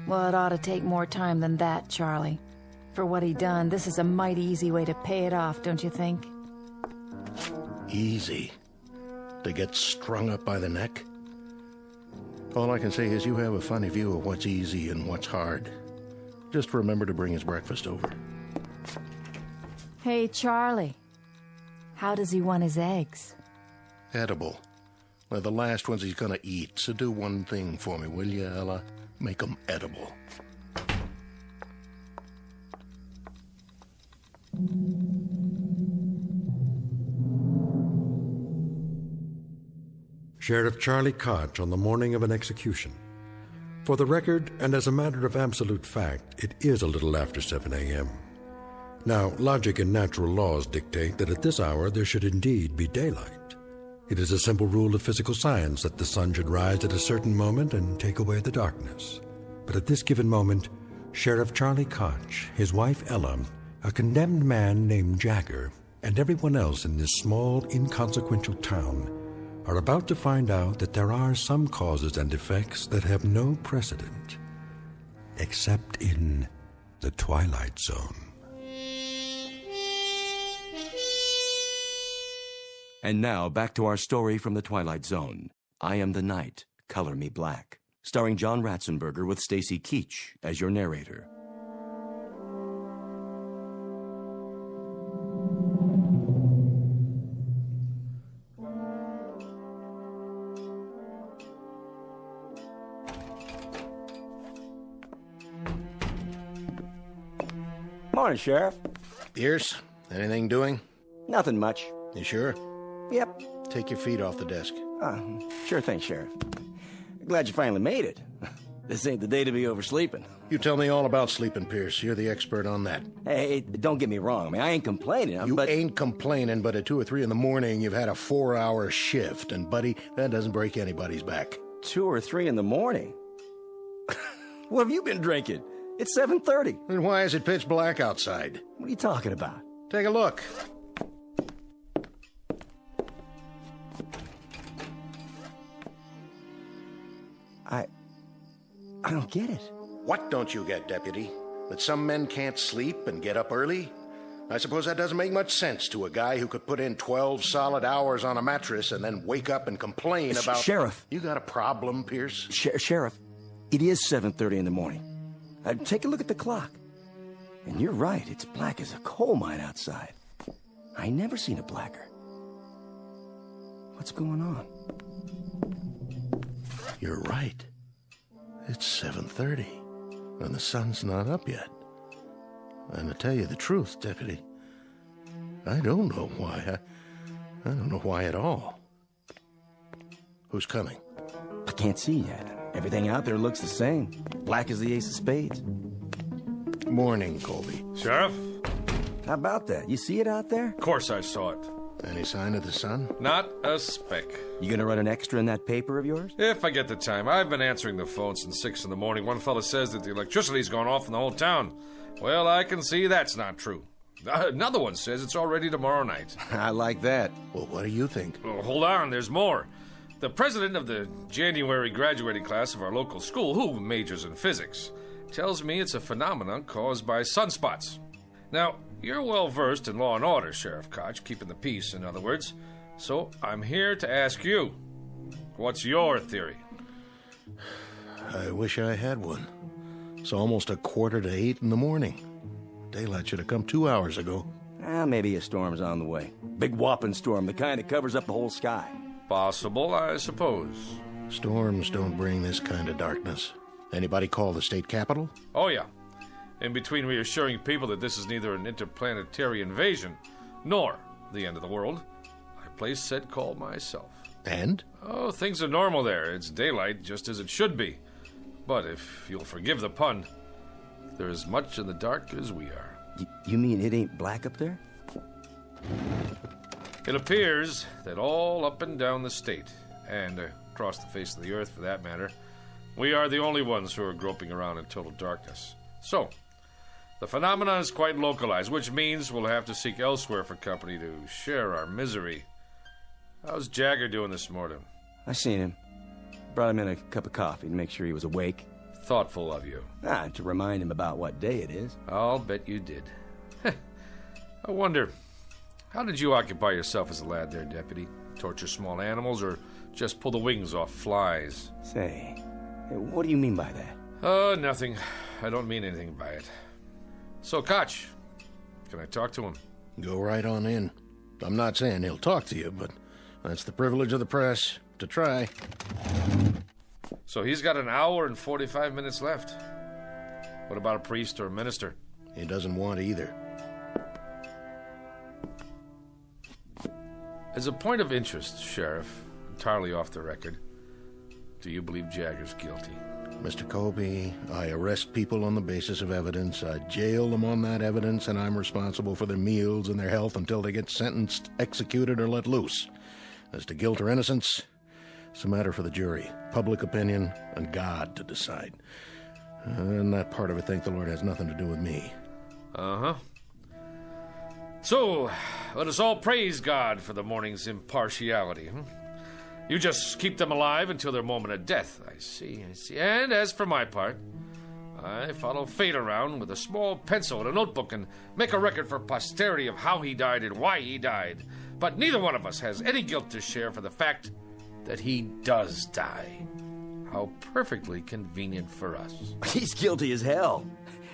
[SPEAKER 19] Well, it ought to take more time than that, Charlie. For what he done, this is a mighty easy way to pay it off, don't you think?
[SPEAKER 11] Easy? To get strung up by the neck? All I can say is you have a funny view of what's easy and what's hard. Just remember to bring his breakfast over.
[SPEAKER 19] Hey, Charlie. How does he want his eggs?
[SPEAKER 11] Edible. They're the last ones he's gonna eat, so do one thing for me, will you, Ella? Make them edible.
[SPEAKER 2] Sheriff Charlie Koch on the morning of an execution. For the record, and as a matter of absolute fact, it is a little after 7 a.m. Now, logic and natural laws dictate that at this hour there should indeed be daylight. It is a simple rule of physical science that the sun should rise at a certain moment and take away the darkness. But at this given moment, Sheriff Charlie Koch, his wife Ella, a condemned man named Jagger, and everyone else in this small, inconsequential town are about to find out that there are some causes and effects that have no precedent, except in the Twilight Zone.
[SPEAKER 1] And now, back to our story from the Twilight Zone. I Am the Night, Color Me Black, starring John Ratzenberger with Stacy Keach as your narrator.
[SPEAKER 15] Morning, Sheriff.
[SPEAKER 11] Pierce, anything doing?
[SPEAKER 15] Nothing much.
[SPEAKER 11] You sure?
[SPEAKER 15] Yep.
[SPEAKER 11] Take your feet off the desk.
[SPEAKER 15] Sure thing, Sheriff. Glad you finally made it. This ain't the day to be oversleeping.
[SPEAKER 11] You tell me all about sleeping, Pierce. You're the expert on that.
[SPEAKER 15] Hey, don't get me wrong. I mean, I ain't complaining.
[SPEAKER 11] You ain't complaining, but at 2 or 3 in the morning, you've had a 4-hour shift. And, buddy, that doesn't break anybody's back.
[SPEAKER 15] 2 or 3 in the morning? What have you been drinking? It's 7:30.
[SPEAKER 11] Then why is it pitch black outside?
[SPEAKER 15] What are you talking about?
[SPEAKER 11] Take a look.
[SPEAKER 15] I don't get it.
[SPEAKER 11] What don't you get, Deputy? That some men can't sleep and get up early? I suppose that doesn't make much sense to a guy who could put in 12 solid hours on a mattress and then wake up and complain about...
[SPEAKER 15] Sheriff.
[SPEAKER 11] You got a problem, Pierce?
[SPEAKER 15] Sheriff, it is 7:30 in the morning. Take a look at the clock. And you're right, it's black as a coal mine outside. I never seen it blacker. What's going on?
[SPEAKER 11] You're right. It's 7:30, and the sun's not up yet. And to tell you the truth, Deputy, I don't know why. I don't know why at all. Who's coming?
[SPEAKER 15] I can't see yet. Everything out there looks the same. Black as the ace of spades.
[SPEAKER 11] Morning, Colby.
[SPEAKER 17] Sheriff?
[SPEAKER 15] How about that? You see it out there?
[SPEAKER 17] Of course I saw it.
[SPEAKER 11] Any sign of the sun?
[SPEAKER 17] Not a speck.
[SPEAKER 15] You gonna run an extra in that paper of yours?
[SPEAKER 17] If I get the time. I've been answering the phone since 6 in the morning. One fella says that the electricity's gone off in the whole town. Well, I can see that's not true. Another one says it's already tomorrow night.
[SPEAKER 15] I like that.
[SPEAKER 11] Well, what do you think?
[SPEAKER 17] Oh, hold on, there's more. The president of the January graduating class of our local school, who majors in physics, tells me it's a phenomenon caused by sunspots. Now, you're well versed in law and order, Sheriff Koch, keeping the peace, in other words. So I'm here to ask you, what's your theory?
[SPEAKER 11] I wish I had one. It's almost 7:45 in the morning. Daylight should have come 2 hours ago.
[SPEAKER 15] Maybe a storm's on the way. Big whopping storm, the kind that covers up the whole sky.
[SPEAKER 17] Possible, I suppose.
[SPEAKER 11] Storms don't bring this kind of darkness. Anybody call the state capitol?
[SPEAKER 17] Oh, yeah. In between reassuring people that this is neither an interplanetary invasion nor the end of the world, I placed said call myself.
[SPEAKER 11] And?
[SPEAKER 17] Oh, things are normal there. It's daylight, just as it should be. But if you'll forgive the pun, they're as much in the dark as we are.
[SPEAKER 15] You mean it ain't black up there?
[SPEAKER 17] It appears that all up and down the state, and across the face of the earth for that matter, we are the only ones who are groping around in total darkness. So, the phenomenon is quite localized, which means we'll have to seek elsewhere for company to share our misery. How's Jagger doing this morning?
[SPEAKER 15] I seen him. Brought him in a cup of coffee to make sure he was awake.
[SPEAKER 17] Thoughtful of you.
[SPEAKER 15] To remind him about what day it is.
[SPEAKER 17] I'll bet you did. I wonder, how did you occupy yourself as a lad there, Deputy? Torture small animals or just pull the wings off flies?
[SPEAKER 15] Say, what do you mean by that?
[SPEAKER 17] Nothing. I don't mean anything by it. So, Koch, can I talk to him?
[SPEAKER 11] Go right on in. I'm not saying he'll talk to you, but that's the privilege of the press, to try.
[SPEAKER 17] So he's got an hour and 45 minutes left. What about a priest or a minister?
[SPEAKER 11] He doesn't want either.
[SPEAKER 17] As a point of interest, Sheriff, entirely off the record, do you believe Jagger's guilty?
[SPEAKER 11] Mr. Colby, I arrest people on the basis of evidence. I jail them on that evidence, and I'm responsible for their meals and their health until they get sentenced, executed, or let loose. As to guilt or innocence, it's a matter for the jury, public opinion, and God to decide. And that part of it, thank the Lord, has nothing to do with me.
[SPEAKER 17] Uh-huh. So, let us all praise God for the morning's impartiality. You just keep them alive until their moment of death. I see. And as for my part, I follow fate around with a small pencil and a notebook and make a record for posterity of how he died and why he died. But neither one of us has any guilt to share for the fact that he does die. How perfectly convenient for us.
[SPEAKER 15] He's guilty as hell.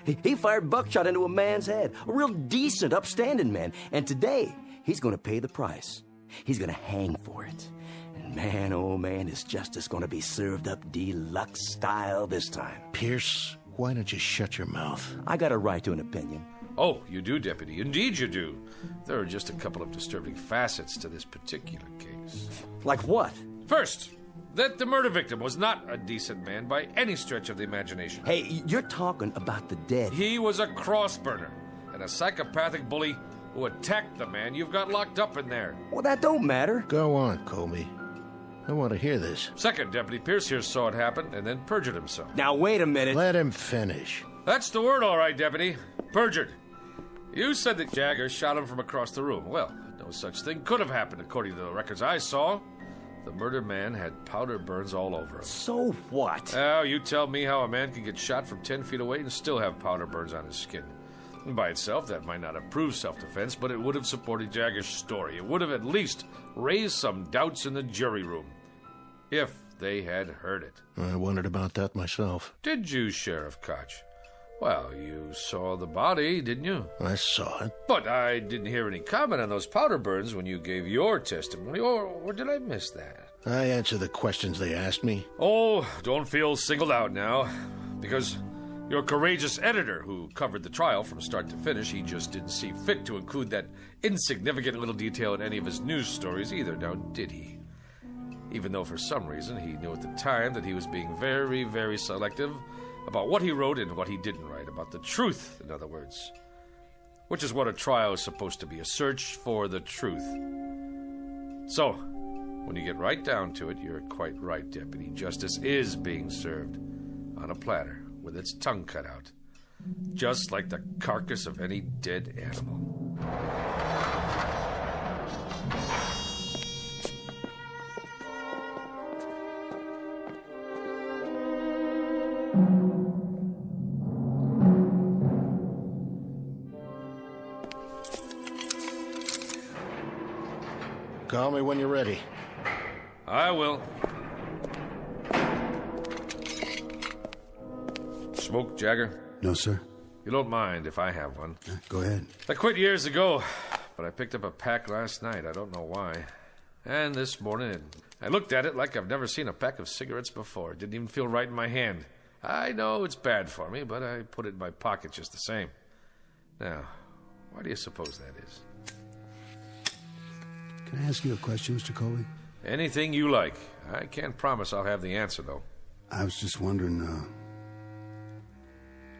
[SPEAKER 15] He fired buckshot into a man's head, a real decent, upstanding man, and today he's going to pay the price. He's going to hang for it. And man, oh man, his justice going to be served up deluxe style this time.
[SPEAKER 11] Pierce, why don't you shut your mouth?
[SPEAKER 15] I got a right to an opinion.
[SPEAKER 17] Oh, you do, Deputy. Indeed you do. There are just a couple of disturbing facets to this particular case.
[SPEAKER 15] Like what?
[SPEAKER 17] First, that the murder victim was not a decent man by any stretch of the imagination.
[SPEAKER 15] Hey, you're talking about the dead.
[SPEAKER 17] He was a cross-burner and a psychopathic bully who attacked the man you've got locked up in there.
[SPEAKER 15] Well, that don't matter.
[SPEAKER 11] Go on, Colby. I want to hear this.
[SPEAKER 17] Second, Deputy Pierce here saw it happen and then perjured himself.
[SPEAKER 15] Now, wait a minute.
[SPEAKER 11] Let him finish.
[SPEAKER 17] That's the word, all right, Deputy. Perjured. You said that Jagger shot him from across the room. Well, no such thing could have happened according to the records I saw. The murdered man had powder burns all over him.
[SPEAKER 15] So what?
[SPEAKER 17] Oh, you tell me how a man can get shot from 10 feet away and still have powder burns on his skin. And by itself, that might not have proved self-defense, but it would have supported Jagger's story. It would have at least raised some doubts in the jury room. If they had heard it.
[SPEAKER 11] I wondered about that myself.
[SPEAKER 17] Did you, Sheriff Koch? Well, you saw the body, didn't you?
[SPEAKER 11] I saw it.
[SPEAKER 17] But I didn't hear any comment on those powder burns when you gave your testimony, or did I miss that?
[SPEAKER 11] I answered the questions they asked me.
[SPEAKER 17] Oh, don't feel singled out now, because your courageous editor who covered the trial from start to finish, he just didn't see fit to include that insignificant little detail in any of his news stories either, now did he? Even though for some reason he knew at the time that he was being very, very selective about what he wrote and what he didn't write, about the truth, in other words. Which is what a trial is supposed to be, a search for the truth. So, when you get right down to it, you're quite right, Deputy. Justice is being served on a platter with its tongue cut out, just like the carcass of any dead animal.
[SPEAKER 11] Call me when you're ready.
[SPEAKER 17] I will. smoke, Jagger?
[SPEAKER 11] No, sir.
[SPEAKER 17] You don't mind if I have one?
[SPEAKER 11] Go ahead.
[SPEAKER 17] I quit years ago, but I picked up a pack last night. I don't know why. And this morning, I looked at it like I've never seen a pack of cigarettes before. It didn't even feel right in my hand. I know it's bad for me, but I put it in my pocket just the same. Now, why do you suppose that is?
[SPEAKER 11] Can I ask you a question, Mr. Colby?
[SPEAKER 17] Anything you like. I can't promise I'll have the answer, though.
[SPEAKER 11] I was just wondering,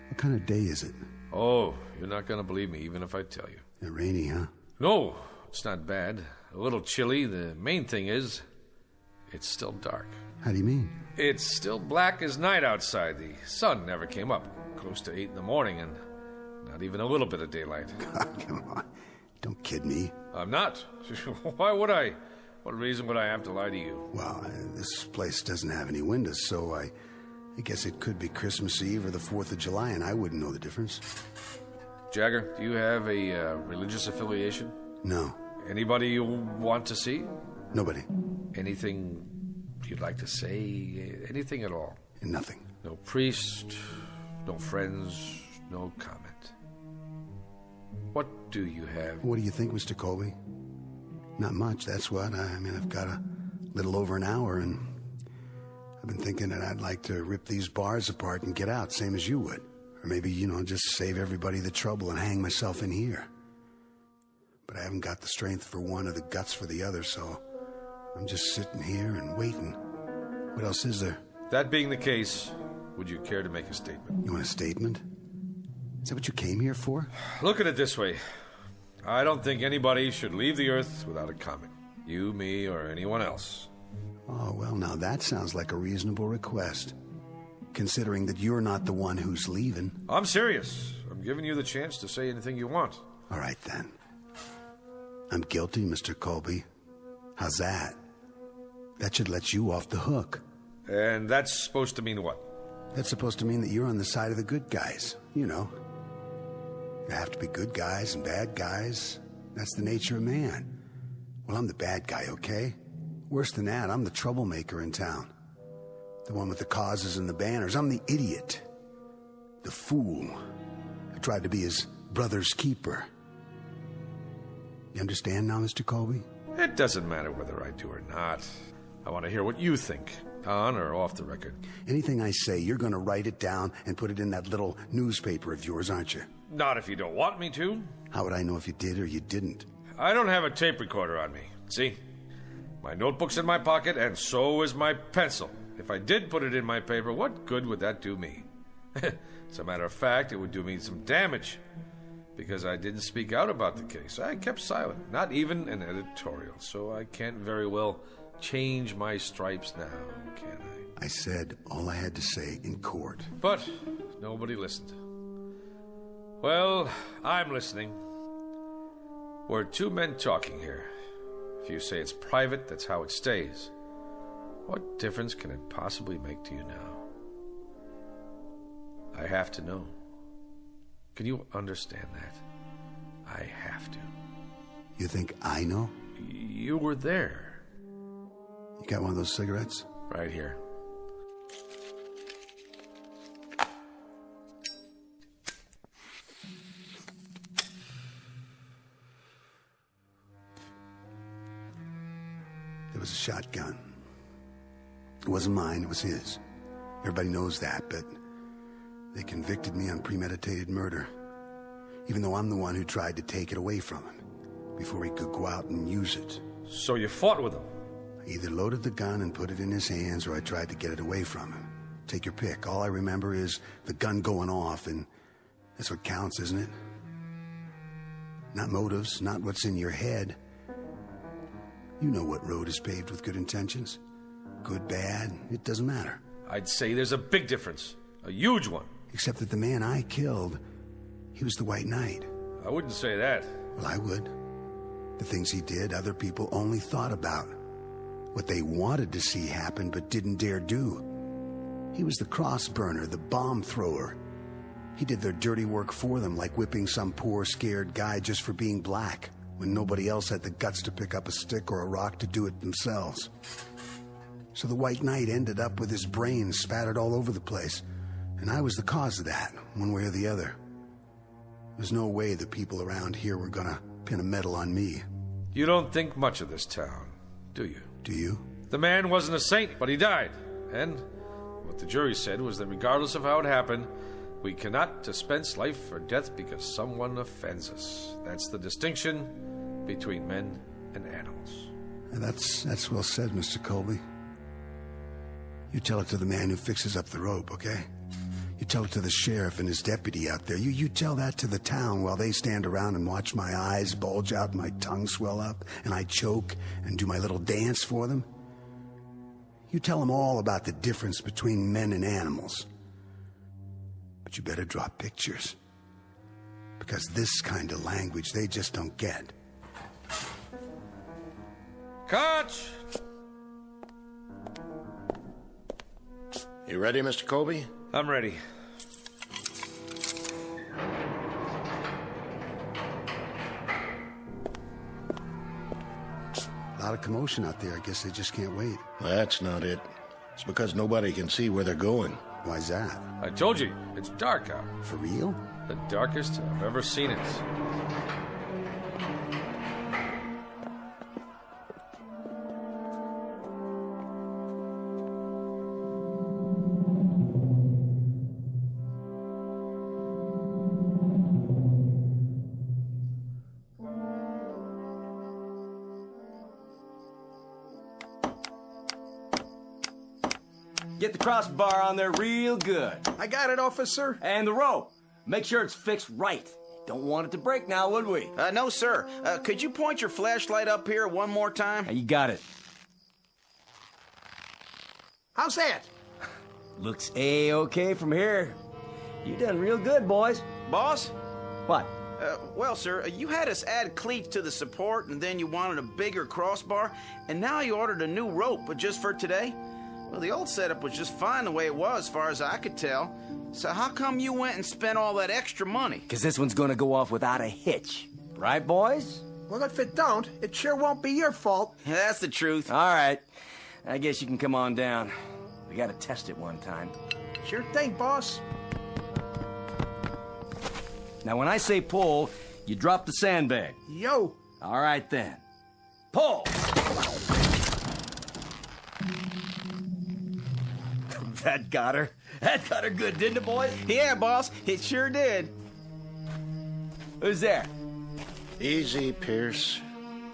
[SPEAKER 11] what kind of day is it?
[SPEAKER 17] Oh, you're not going to believe me, even if I tell you.
[SPEAKER 11] Rainy, huh?
[SPEAKER 17] No, it's not bad. A little chilly. The main thing is, it's still dark.
[SPEAKER 11] How do you mean?
[SPEAKER 17] It's still black as night outside. The sun never came up. Close to 8 in the morning, and not even a little bit of daylight.
[SPEAKER 11] God, come on. Don't kid me.
[SPEAKER 17] I'm not. Why would I? What reason would I have to lie to you?
[SPEAKER 11] Well, this place doesn't have any windows, so I guess it could be Christmas Eve or the 4th of July, and I wouldn't know the difference.
[SPEAKER 17] Jagger, do you have a religious affiliation?
[SPEAKER 11] No.
[SPEAKER 17] Anybody you want to see?
[SPEAKER 11] Nobody.
[SPEAKER 17] Anything you'd like to say? Anything at all?
[SPEAKER 11] Nothing.
[SPEAKER 17] No priest, no friends, no comment. What do you have?
[SPEAKER 11] What do you think, Mr. Colby? Not much, that's what. I mean, I've got a little over an hour, and I've been thinking that I'd like to rip these bars apart and get out, same as you would. Or maybe, just save everybody the trouble and hang myself in here. But I haven't got the strength for one or the guts for the other, so I'm just sitting here and waiting. What else is there?
[SPEAKER 17] That being the case, would you care to make a statement?
[SPEAKER 11] You want a statement? Is that what you came here for?
[SPEAKER 17] Look at it this way. I don't think anybody should leave the Earth without a comment. You, me, or anyone else.
[SPEAKER 11] Oh, well, now that sounds like a reasonable request. Considering that you're not the one who's leaving.
[SPEAKER 17] I'm serious. I'm giving you the chance to say anything you want.
[SPEAKER 11] All right, then. I'm guilty, Mr. Colby. How's that? That should let you off the hook.
[SPEAKER 17] And that's supposed to mean what?
[SPEAKER 11] That's supposed to mean that you're on the side of the good guys. You know. There have to be good guys and bad guys. That's the nature of man. Well, I'm the bad guy, okay? Worse than that, I'm the troublemaker in town. The one with the causes and the banners. I'm the idiot. The fool. I tried to be his brother's keeper. You understand now, Mr. Colby?
[SPEAKER 17] It doesn't matter whether I do or not. I want to hear what you think, on or off the record.
[SPEAKER 11] Anything I say, you're going to write it down and put it in that little newspaper of yours, aren't you?
[SPEAKER 17] Not if you don't want me to.
[SPEAKER 11] How would I know if you did or you didn't?
[SPEAKER 17] I don't have a tape recorder on me. See? My notebook's in my pocket, and so is my pencil. If I did put it in my paper, what good would that do me? As a matter of fact, it would do me some damage. Because I didn't speak out about the case. I kept silent. Not even an editorial. So I can't very well change my stripes now, can I?
[SPEAKER 11] I said all I had to say in court.
[SPEAKER 17] But nobody listened. Well, I'm listening. We're two men talking here. If you say it's private, that's how it stays. What difference can it possibly make to you now? I have to know. Can you understand that? I have to.
[SPEAKER 11] You think I know?
[SPEAKER 17] You were there.
[SPEAKER 11] You got one of those cigarettes?
[SPEAKER 17] Right here.
[SPEAKER 11] There was a shotgun. It wasn't mine, it was his. Everybody knows that, but they convicted me on premeditated murder. Even though I'm the one who tried to take it away from him before he could go out and use it.
[SPEAKER 17] So you fought with him?
[SPEAKER 11] I either loaded the gun and put it in his hands or I tried to get it away from him. Take your pick. All I remember is the gun going off, and that's what counts, isn't it? Not motives, not what's in your head. You know what road is paved with good intentions. Good, bad, it doesn't matter.
[SPEAKER 17] I'd say there's a big difference. A huge one.
[SPEAKER 11] Except that the man I killed, he was the White Knight.
[SPEAKER 17] I wouldn't say that.
[SPEAKER 11] Well, I would. The things he did, other people only thought about. What they wanted to see happen but didn't dare do. He was the cross burner, the bomb thrower. He did their dirty work for them, like whipping some poor, scared guy just for being black, when nobody else had the guts to pick up a stick or a rock to do it themselves. So the White Knight ended up with his brains spattered all over the place,
[SPEAKER 16] And I was the cause of that, one way or the other. There's no way the people around here were gonna pin a medal on me.
[SPEAKER 17] You don't think much of this town, do you?
[SPEAKER 16] Do you?
[SPEAKER 17] The man wasn't a saint, but he died. And what the jury said was that regardless of how it happened, we cannot dispense life or death because someone offends us. That's the distinction between men and animals.
[SPEAKER 16] And that's well said, Mr. Colby. You tell it to the man who fixes up the rope, okay? You tell it to the sheriff and his deputy out there. You tell that to the town while they stand around and watch my eyes bulge out and my tongue swell up and I choke and do my little dance for them. You tell them all about the difference between men and animals. But you better draw pictures. Because this kind of language they just don't get.
[SPEAKER 17] Koch!
[SPEAKER 11] You ready, Mr. Colby?
[SPEAKER 17] I'm ready.
[SPEAKER 16] A lot of commotion out there. I guess they just can't wait.
[SPEAKER 11] That's not it. It's because nobody can see where they're going.
[SPEAKER 16] Why's that?
[SPEAKER 17] I told you, it's dark out.
[SPEAKER 16] For real?
[SPEAKER 17] The darkest I've ever seen it.
[SPEAKER 15] Get the crossbar on there real good.
[SPEAKER 22] I got it, officer.
[SPEAKER 15] And the rope. Make sure it's fixed right. Don't want it to break now, would we?
[SPEAKER 6] No, sir. Could you point your flashlight up here one more time?
[SPEAKER 15] You got it.
[SPEAKER 22] How's that?
[SPEAKER 15] Looks A-okay from here. You done real good, boys.
[SPEAKER 6] Boss?
[SPEAKER 15] What?
[SPEAKER 6] Well, sir, you had us add cleats to the support, and then you wanted a bigger crossbar, and now you ordered a new rope, but just for today? Well, the old setup was just fine the way it was, as far as I could tell. So how come you went and spent all that extra money?
[SPEAKER 15] Because this one's gonna go off without a hitch. Right, boys?
[SPEAKER 22] Well, if it don't, it sure won't be your fault.
[SPEAKER 6] Yeah, that's the truth.
[SPEAKER 15] All right. I guess you can come on down. We gotta test it one time.
[SPEAKER 22] Sure thing, boss.
[SPEAKER 15] Now, when I say pull, you drop the sandbag.
[SPEAKER 22] Yo.
[SPEAKER 15] All right, then. Pull! That got her. That got her good, didn't it, boys?
[SPEAKER 6] Yeah, boss. It sure did.
[SPEAKER 15] Who's there?
[SPEAKER 11] Easy, Pierce.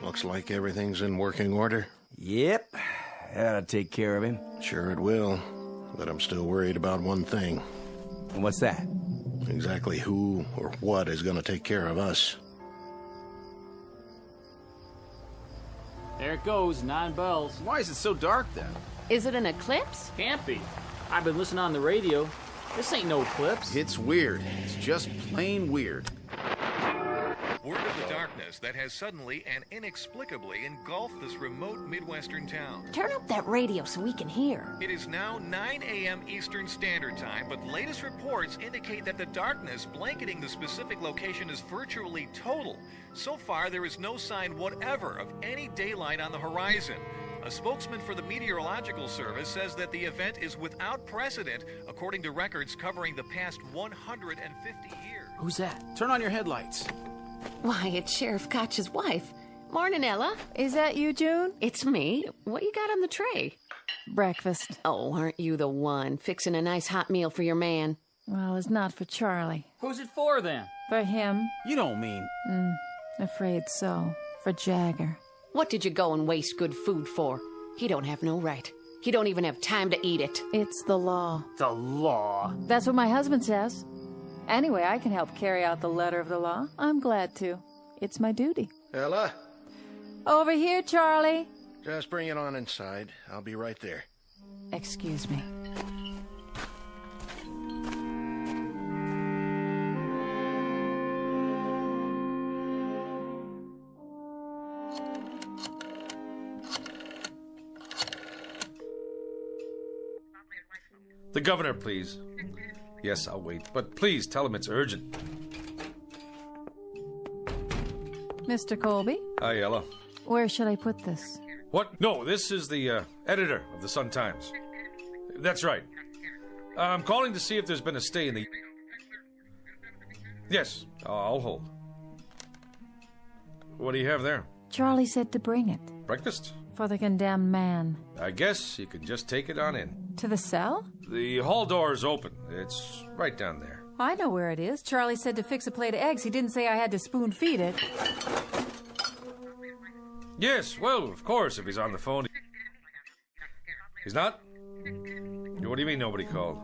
[SPEAKER 11] Looks like everything's in working order.
[SPEAKER 15] Yep. That'll take care of him.
[SPEAKER 11] Sure it will. But I'm still worried about one thing.
[SPEAKER 15] And what's that?
[SPEAKER 11] Exactly who or what is going to take care of us.
[SPEAKER 8] There it goes, 9 bells.
[SPEAKER 6] Why is it so dark then?
[SPEAKER 12] Is it an eclipse?
[SPEAKER 8] Can't be. I've been listening on the radio. This ain't no eclipse.
[SPEAKER 6] It's weird. It's just plain weird.
[SPEAKER 23] Word of the darkness that has suddenly and inexplicably engulfed this remote Midwestern town.
[SPEAKER 12] Turn up that radio so we can hear.
[SPEAKER 23] It is now 9 a.m. Eastern Standard Time, but latest reports indicate that the darkness blanketing the specific location is virtually total. So far, there is no sign whatever of any daylight on the horizon. A spokesman for the Meteorological Service says that the event is without precedent, according to records covering the past 150 years.
[SPEAKER 8] Who's that?
[SPEAKER 6] Turn on your headlights.
[SPEAKER 12] Why, it's Sheriff Koch's wife. Morning, Ella.
[SPEAKER 19] Is that you, June?
[SPEAKER 12] It's me. What you got on the tray?
[SPEAKER 19] Breakfast.
[SPEAKER 12] Oh, aren't you the one? Fixing a nice hot meal for your man.
[SPEAKER 19] Well, it's not for Charlie.
[SPEAKER 8] Who's it for, then?
[SPEAKER 19] For him.
[SPEAKER 6] You don't mean...
[SPEAKER 19] Afraid so. For Jagger.
[SPEAKER 12] What did you go and waste good food for? He don't have no right. He don't even have time to eat it.
[SPEAKER 19] It's the law.
[SPEAKER 8] The law?
[SPEAKER 19] That's what my husband says. Anyway, I can help carry out the letter of the law. I'm glad to. It's my duty.
[SPEAKER 11] Ella?
[SPEAKER 19] Over here, Charlie.
[SPEAKER 11] Just bring it on inside. I'll be right there.
[SPEAKER 19] Excuse me.
[SPEAKER 17] The governor, please. Yes, I'll wait, but please tell him it's urgent.
[SPEAKER 19] Mr. Colby?
[SPEAKER 17] Hi, Ella.
[SPEAKER 19] Where should I put this?
[SPEAKER 17] What? No, this is the editor of the Sun-Times. That's right. I'm calling to see if there's been a stay in the... Yes, I'll hold. What do you have there?
[SPEAKER 19] Charlie said to bring it.
[SPEAKER 17] Breakfast?
[SPEAKER 19] For the condemned man.
[SPEAKER 17] I guess you can just take it on in.
[SPEAKER 19] To the cell?
[SPEAKER 17] The hall door is open. It's right down there.
[SPEAKER 19] I know where it is. Charlie said to fix a plate of eggs. He didn't say I had to spoon feed it.
[SPEAKER 17] Yes, well, of course, if he's on the phone. He's not? What do you mean nobody called?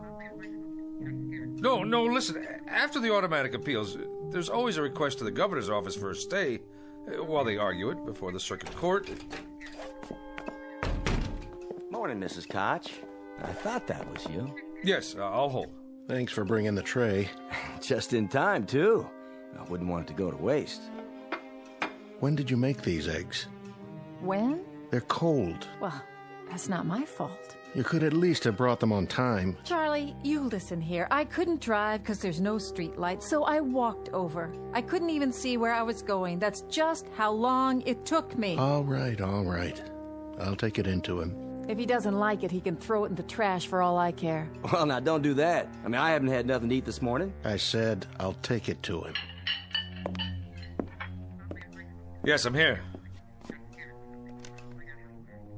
[SPEAKER 17] No, listen. After the automatic appeals, there's always a request to the governor's office for a stay while they argue it before the circuit court.
[SPEAKER 15] Morning, Mrs. Koch. I thought that was you.
[SPEAKER 17] Yes, I'll hold.
[SPEAKER 11] Thanks for bringing the tray.
[SPEAKER 15] Just in time, too. I wouldn't want it to go to waste.
[SPEAKER 11] When did you make these eggs?
[SPEAKER 19] When?
[SPEAKER 11] They're cold.
[SPEAKER 19] Well, that's not my fault.
[SPEAKER 11] You could at least have brought them on time.
[SPEAKER 19] Charlie, you listen here. I couldn't drive because there's no street lights, so I walked over. I couldn't even see where I was going. That's just how long it took me.
[SPEAKER 11] All right. I'll take it into him.
[SPEAKER 19] If he doesn't like it, he can throw it in the trash for all I care.
[SPEAKER 15] Well, now, don't do that. I mean, I haven't had nothing to eat this morning.
[SPEAKER 11] I said I'll take it to him.
[SPEAKER 17] Yes, I'm here.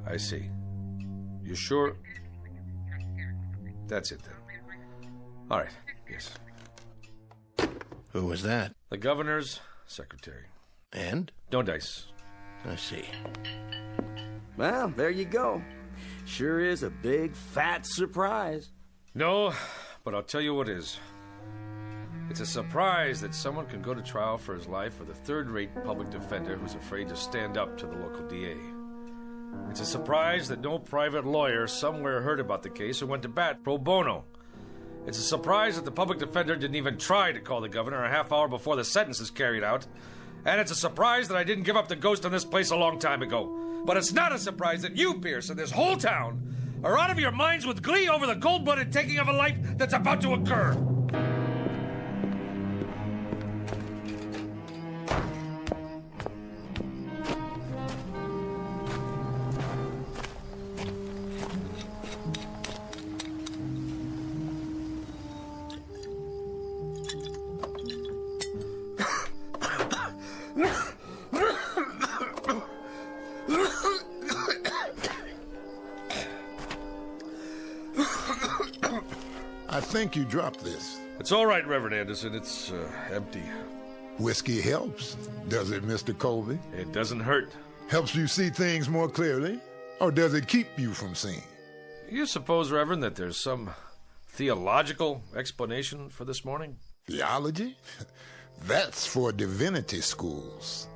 [SPEAKER 17] I see. You sure? That's it, then. All right, yes.
[SPEAKER 11] Who was that?
[SPEAKER 17] The governor's secretary.
[SPEAKER 11] And?
[SPEAKER 17] No dice.
[SPEAKER 11] I see.
[SPEAKER 15] Well, there you go. Sure is a big, fat surprise.
[SPEAKER 17] No, but I'll tell you what is. It's a surprise that someone can go to trial for his life with a third-rate public defender who's afraid to stand up to the local DA. It's a surprise that no private lawyer somewhere heard about the case and went to bat pro bono. It's a surprise that the public defender didn't even try to call the governor a half hour before the sentence is carried out. And it's a surprise that I didn't give up the ghost on this place a long time ago. But it's not a surprise that you, Pierce, and this whole town are out of your minds with glee over the cold-blooded taking of a life that's about to occur.
[SPEAKER 7] I think you dropped this.
[SPEAKER 17] It's all right, Reverend Anderson. It's empty.
[SPEAKER 7] Whiskey helps, does it, Mr. Colby?
[SPEAKER 17] It doesn't hurt.
[SPEAKER 7] Helps you see things more clearly? Or does it keep you from seeing?
[SPEAKER 17] You suppose, Reverend, that there's some theological explanation for this morning?
[SPEAKER 7] Theology? That's for divinity schools.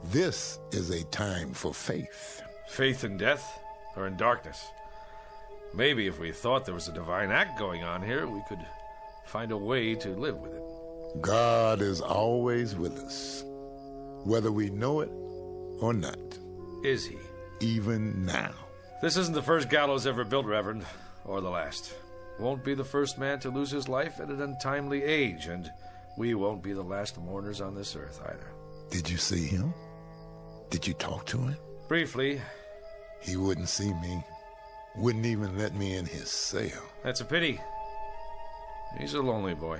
[SPEAKER 7] This is a time for faith.
[SPEAKER 17] Faith in death or in darkness? Maybe if we thought there was a divine act going on here, we could find a way to live with it.
[SPEAKER 7] God is always with us, whether we know it or not.
[SPEAKER 17] Is he?
[SPEAKER 7] Even now.
[SPEAKER 17] This isn't the first gallows ever built, Reverend, or the last. Won't be the first man to lose his life at an untimely age, and we won't be the last mourners on this earth either.
[SPEAKER 7] Did you see him? Did you talk to him?
[SPEAKER 17] Briefly.
[SPEAKER 7] He wouldn't see me. Wouldn't even let me in his cell.
[SPEAKER 17] That's a pity. He's a lonely boy.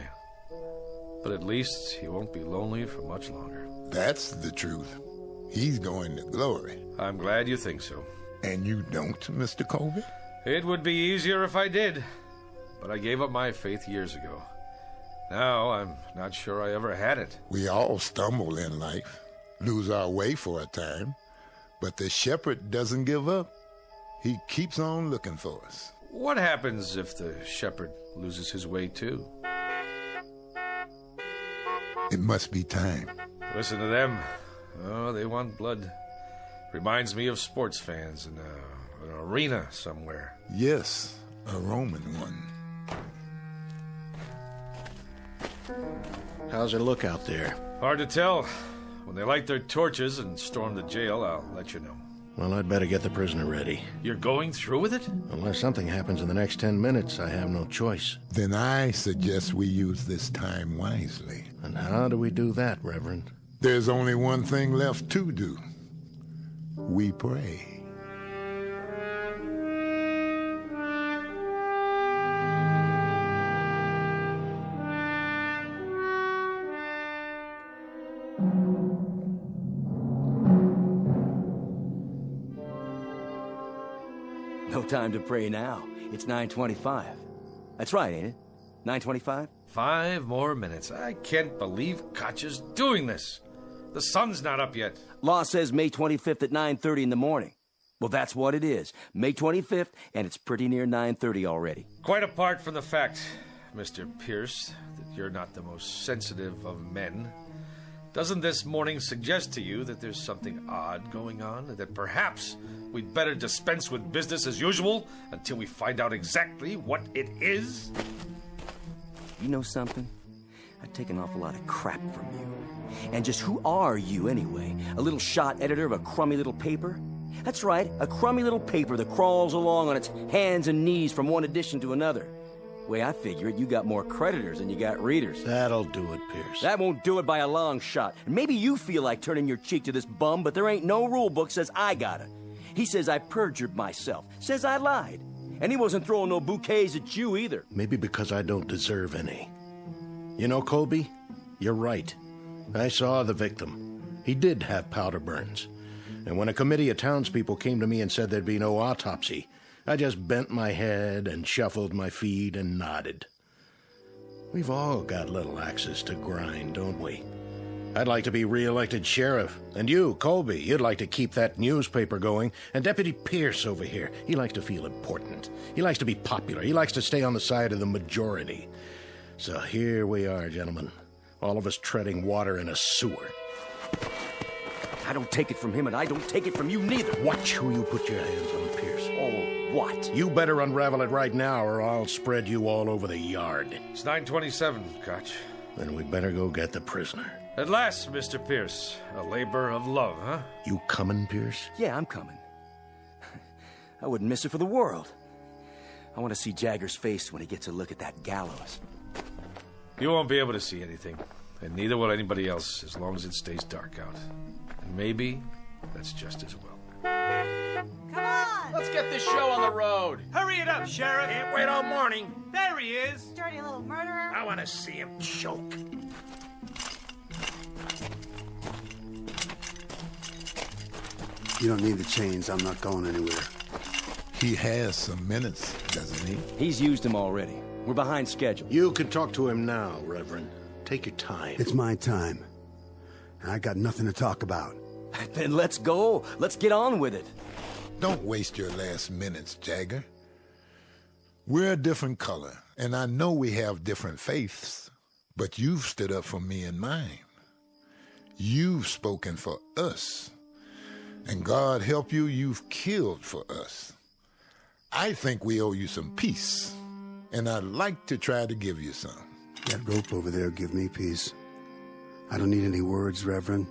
[SPEAKER 17] But at least he won't be lonely for much longer.
[SPEAKER 7] That's the truth. He's going to glory.
[SPEAKER 17] I'm glad you think so.
[SPEAKER 7] And you don't, Mr. Colby?
[SPEAKER 17] It would be easier if I did. But I gave up my faith years ago. Now I'm not sure I ever had it.
[SPEAKER 7] We all stumble in life, lose our way for a time. But the shepherd doesn't give up. He keeps on looking for us.
[SPEAKER 17] What happens if the shepherd loses his way too?
[SPEAKER 7] It must be time.
[SPEAKER 17] Listen to them. Oh, they want blood. Reminds me of sports fans in an arena somewhere.
[SPEAKER 7] Yes, a Roman one.
[SPEAKER 11] How's it look out there?
[SPEAKER 17] Hard to tell. When they light their torches and storm the jail, I'll let you know.
[SPEAKER 11] Well, I'd better get the prisoner ready.
[SPEAKER 17] You're going through with it?
[SPEAKER 11] Unless something happens in the next 10 minutes, I have no choice.
[SPEAKER 7] Then I suggest we use this time wisely.
[SPEAKER 11] And how do we do that, Reverend?
[SPEAKER 7] There's only one thing left to do. We pray.
[SPEAKER 15] time to pray now. It's 9:25. That's right, ain't it? 9:25?
[SPEAKER 17] 5 more minutes. I can't believe Koch is doing this. The sun's not up yet.
[SPEAKER 15] Law says May 25th at 9:30 in the morning. Well, that's what it is. May 25th, and it's pretty near 9:30 already.
[SPEAKER 17] Quite apart from the fact, Mr. Pierce, that you're not the most sensitive of men, doesn't this morning suggest to you that there's something odd going on, and that perhaps we'd better dispense with business as usual until we find out exactly what it is?
[SPEAKER 15] You know something? I take an awful lot of crap from you. And just who are you, anyway? A little shot editor of a crummy little paper? That's right, a crummy little paper that crawls along on its hands and knees from one edition to another. Way I figure it, you got more creditors than you got readers.
[SPEAKER 11] That'll do it, Pierce.
[SPEAKER 15] That won't do it by a long shot. And maybe you feel like turning your cheek to this bum, but there ain't no rule book says I gotta. He says I perjured myself, says I lied. And he wasn't throwing no bouquets at you either.
[SPEAKER 11] Maybe because I don't deserve any. You know, Colby, you're right. I saw the victim. He did have powder burns. And when a committee of townspeople came to me and said there'd be no autopsy, I just bent my head and shuffled my feet and nodded. We've all got little axes to grind, don't we? I'd like to be re-elected sheriff. And you, Colby, you'd like to keep that newspaper going. And Deputy Pierce over here, he likes to feel important. He likes to be popular. He likes to stay on the side of the majority. So here we are, gentlemen. All of us treading water in a sewer.
[SPEAKER 15] I don't take it from him, and I don't take it from you neither.
[SPEAKER 11] Watch who you put your hands on, Pierce.
[SPEAKER 15] Oh, what?
[SPEAKER 11] You better unravel it right now, or I'll spread you all over the yard.
[SPEAKER 17] It's 9:27, Koch.
[SPEAKER 11] Then we better go get the prisoner.
[SPEAKER 17] At last, Mr. Pierce. A labor of love, huh?
[SPEAKER 11] You coming, Pierce?
[SPEAKER 15] Yeah, I'm coming. I wouldn't miss it for the world. I want to see Jagger's face when he gets a look at that gallows.
[SPEAKER 17] You won't be able to see anything, and neither will anybody else as long as it stays dark out. And maybe that's just as well.
[SPEAKER 4] Come on!
[SPEAKER 3] Let's get this show on the road.
[SPEAKER 22] Hurry it up, Sheriff.
[SPEAKER 13] Can't wait all morning.
[SPEAKER 22] There he is.
[SPEAKER 4] Dirty little murderer.
[SPEAKER 13] I want to see him choke.
[SPEAKER 16] You don't need the chains. I'm not going anywhere.
[SPEAKER 7] He has some minutes, doesn't he?
[SPEAKER 15] He's used them already. We're behind schedule.
[SPEAKER 11] You can talk to him now, Reverend. Take your time.
[SPEAKER 16] It's my time. I got nothing to talk about.
[SPEAKER 15] Then let's go. Let's get on with it.
[SPEAKER 7] Don't waste your last minutes, Jagger. We're a different color, and I know we have different faiths, but you've stood up for me and mine. You've spoken for us. And God help you, you've killed for us. I think we owe you some peace, and I'd like to try to give you some.
[SPEAKER 16] That rope over there give me peace. I don't need any words, Reverend.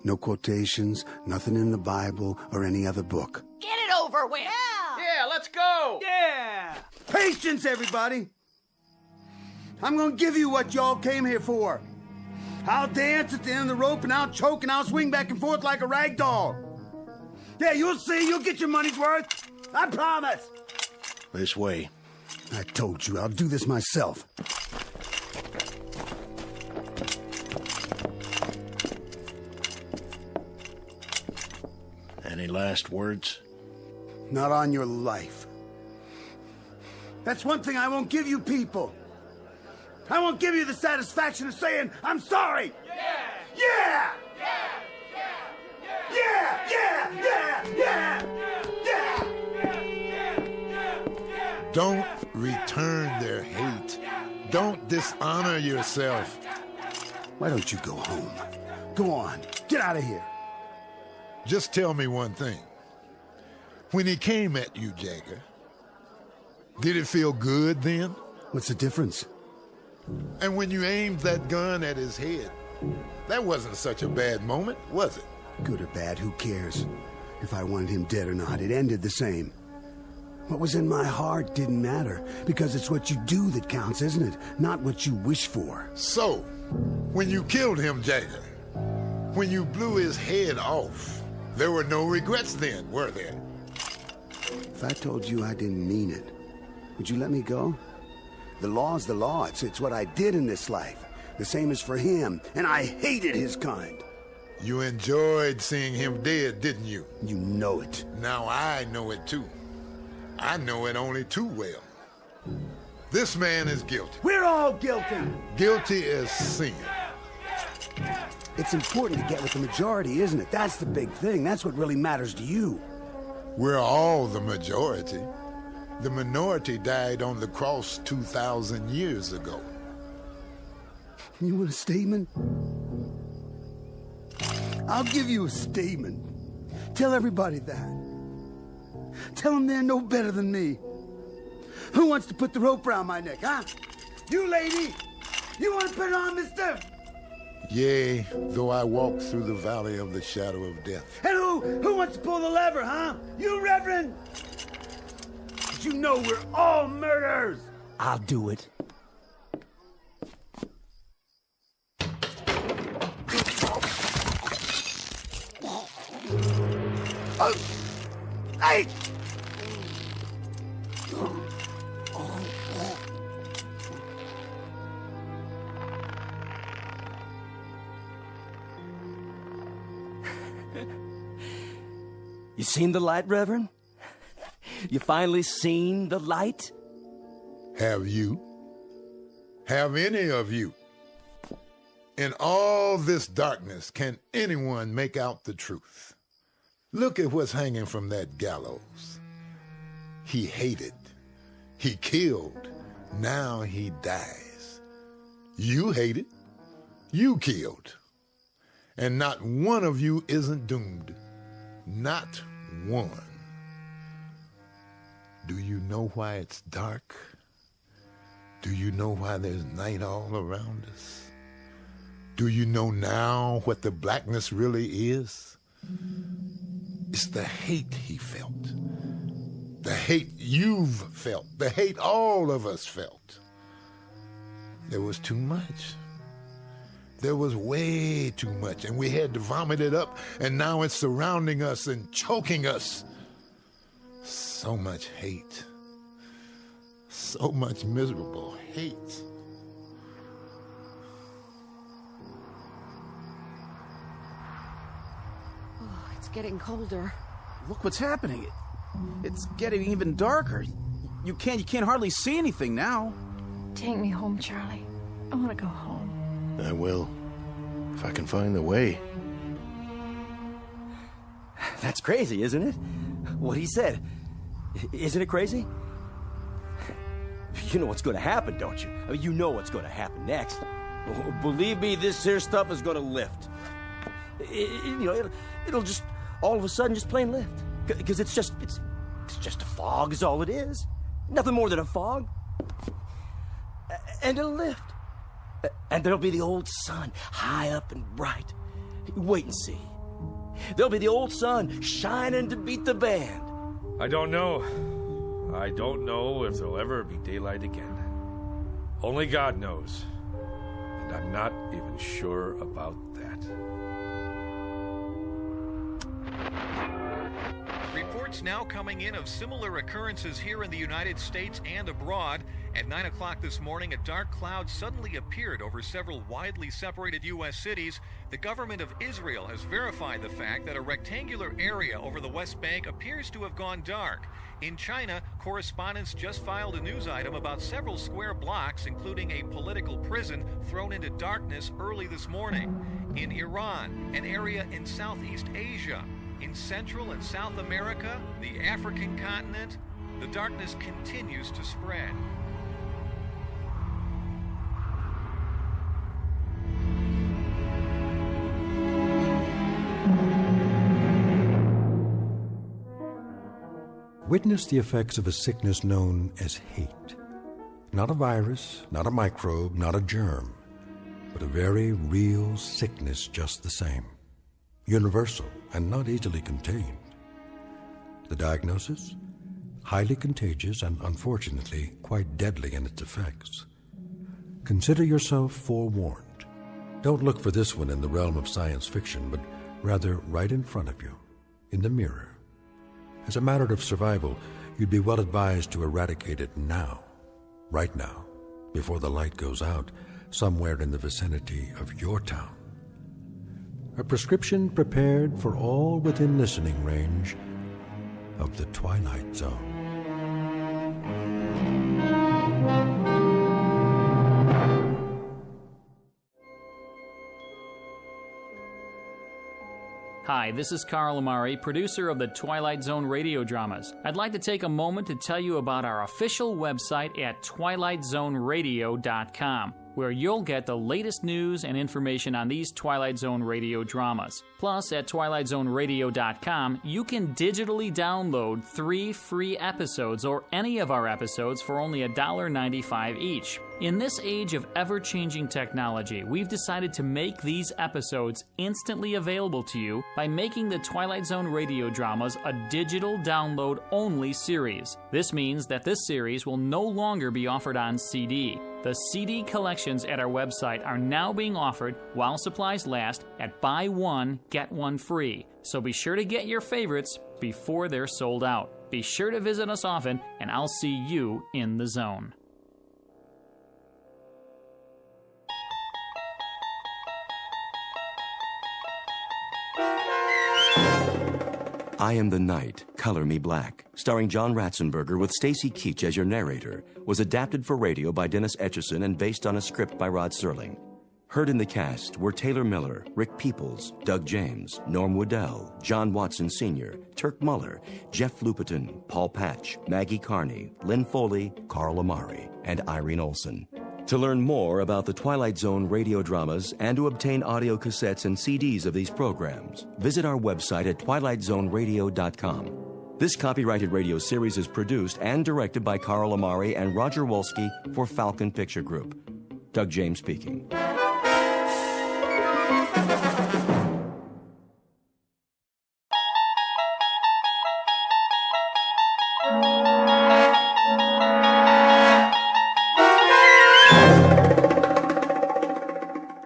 [SPEAKER 16] No quotations, nothing in the Bible or any other book.
[SPEAKER 4] Get it over with.
[SPEAKER 3] Yeah, let's go.
[SPEAKER 22] Yeah.
[SPEAKER 14] Patience, everybody. I'm gonna give you what y'all came here for. I'll dance at the end of the rope, and I'll choke, and I'll swing back and forth like a rag doll. Yeah, you'll see. You'll get your money's worth. I promise.
[SPEAKER 11] This way.
[SPEAKER 16] I told you, I'll do this myself.
[SPEAKER 11] Any last words?
[SPEAKER 16] Not on your life.
[SPEAKER 14] That's one thing I won't give you people. I won't give you the satisfaction of saying, I'm sorry. Yeah!
[SPEAKER 7] Don't return their hate. Don't dishonor yourself.
[SPEAKER 16] Why don't you go home? Go on, get out of here.
[SPEAKER 7] Just tell me one thing. When he came at you, Jagger, did it feel good then?
[SPEAKER 16] What's the difference?
[SPEAKER 7] And when you aimed that gun at his head, that wasn't such a bad moment, was it?
[SPEAKER 16] Good or bad, who cares? If I wanted him dead or not, it ended the same. What was in my heart didn't matter, because it's what you do that counts, isn't it? Not what you wish for.
[SPEAKER 7] So, when you killed him, Jagger, when you blew his head off, there were no regrets then, were there?
[SPEAKER 16] If I told you I didn't mean it, would you let me go? The law's the law. It's what I did in this life. The same as for him, and I hated his kind.
[SPEAKER 7] You enjoyed seeing him dead, didn't you?
[SPEAKER 16] You know it.
[SPEAKER 7] Now I know it too. I know it only too well. This man is guilty.
[SPEAKER 14] We're all guilty.
[SPEAKER 7] Guilty as sin.
[SPEAKER 16] It's important to get with the majority, isn't it? That's the big thing. That's what really matters to you.
[SPEAKER 7] We're all the majority. The minority died on the cross 2,000 years ago.
[SPEAKER 16] You want a statement?
[SPEAKER 14] I'll give you a statement. Tell everybody that. Tell them they're no better than me. Who wants to put the rope around my neck, huh? You, lady! You want to put it on, mister?
[SPEAKER 7] Yea, though I walk through the valley of the shadow of death.
[SPEAKER 14] And who wants to pull the lever, huh? You, Reverend? But you know we're all murderers!
[SPEAKER 15] I'll do it.
[SPEAKER 14] Hey!
[SPEAKER 15] You seen the light, Reverend? You finally seen the light?
[SPEAKER 7] Have you? Have any of you? In all this darkness, can anyone make out the truth? Look at what's hanging from that gallows. He hated. He killed. Now he dies. You hated. You killed. And not one of you isn't doomed. Not one. Do you know why it's dark? Do you know why there's night all around us? Do you know now what the blackness really is? It's the hate he felt. The hate you've felt. The hate all of us felt. There was too much. There was way too much, and we had to vomit it up, and now it's surrounding us and choking us. So much hate. So much miserable hate.
[SPEAKER 19] Oh, it's getting colder.
[SPEAKER 6] Look what's happening. It's getting even darker. You can't hardly see anything now.
[SPEAKER 19] Take me home, Charlie. I want to go home.
[SPEAKER 11] I will, if I can find the way.
[SPEAKER 15] That's crazy, isn't it? What he said. Isn't it crazy? You know what's going to happen, don't you? I mean, you know what's going to happen next. Believe me, this here stuff is going to lift. It'll just all of a sudden just plain lift. Because it's just a fog is all it is. Nothing more than a fog. And it'll lift. And there'll be the old sun, high up and bright. Wait and see. There'll be the old sun shining to beat the band.
[SPEAKER 17] I don't know. I don't know if there'll ever be daylight again. Only God knows. And I'm not even sure about that.
[SPEAKER 23] Reports now coming in of similar occurrences here in the United States and abroad. At 9 o'clock this morning, a dark cloud suddenly appeared over several widely separated U.S. cities. The government of Israel has verified the fact that a rectangular area over the West Bank appears to have gone dark. In China, correspondents just filed a news item about several square blocks, including a political prison, thrown into darkness early this morning. In Iran, an area in Southeast Asia, in Central and South America, the African continent, the darkness continues to spread.
[SPEAKER 2] Witness the effects of a sickness known as hate. Not a virus, not a microbe, not a germ, but a very real sickness just the same. Universal and not easily contained. The diagnosis? Highly contagious and unfortunately quite deadly in its effects. Consider yourself forewarned. Don't look for this one in the realm of science fiction, but rather right in front of you, in the mirror. As a matter of survival, you'd be well advised to eradicate it now, right now, before the light goes out, somewhere in the vicinity of your town. A prescription prepared for all within listening range of the Twilight Zone.
[SPEAKER 8] Hi, this is Carl Amari, producer of the Twilight Zone radio dramas. I'd like to take a moment to tell you about our official website at twilightzoneradio.com, where you'll get the latest news and information on these Twilight Zone radio dramas. Plus, at twilightzoneradio.com, you can digitally download 3 free episodes or any of our episodes for only $1.95 each. In this age of ever-changing technology, we've decided to make these episodes instantly available to you by making the Twilight Zone radio dramas a digital download-only series. This means that this series will no longer be offered on CD. The CD collections at our website are now being offered while supplies last at buy one, get one free. So be sure to get your favorites before they're sold out. Be sure to visit us often, and I'll see you in the zone.
[SPEAKER 1] I Am the Night, Color Me Black, starring John Ratzenberger with Stacy Keach as your narrator, was adapted for radio by Dennis Etchison and based on a script by Rod Serling. Heard in the cast were Taylor Miller, Rick Peoples, Doug James, Norm Woodell, John Watson Sr., Turk Muller, Jeff Lupetin, Paul Patch, Maggie Carney, Lynn Foley, Carl Amari, and Irene Olson. To learn more about the Twilight Zone radio dramas and to obtain audio cassettes and CDs of these programs, visit our website at twilightzoneradio.com. This copyrighted radio series is produced and directed by Carl Amari and Roger Wolski for Falcon Picture Group. Doug James speaking.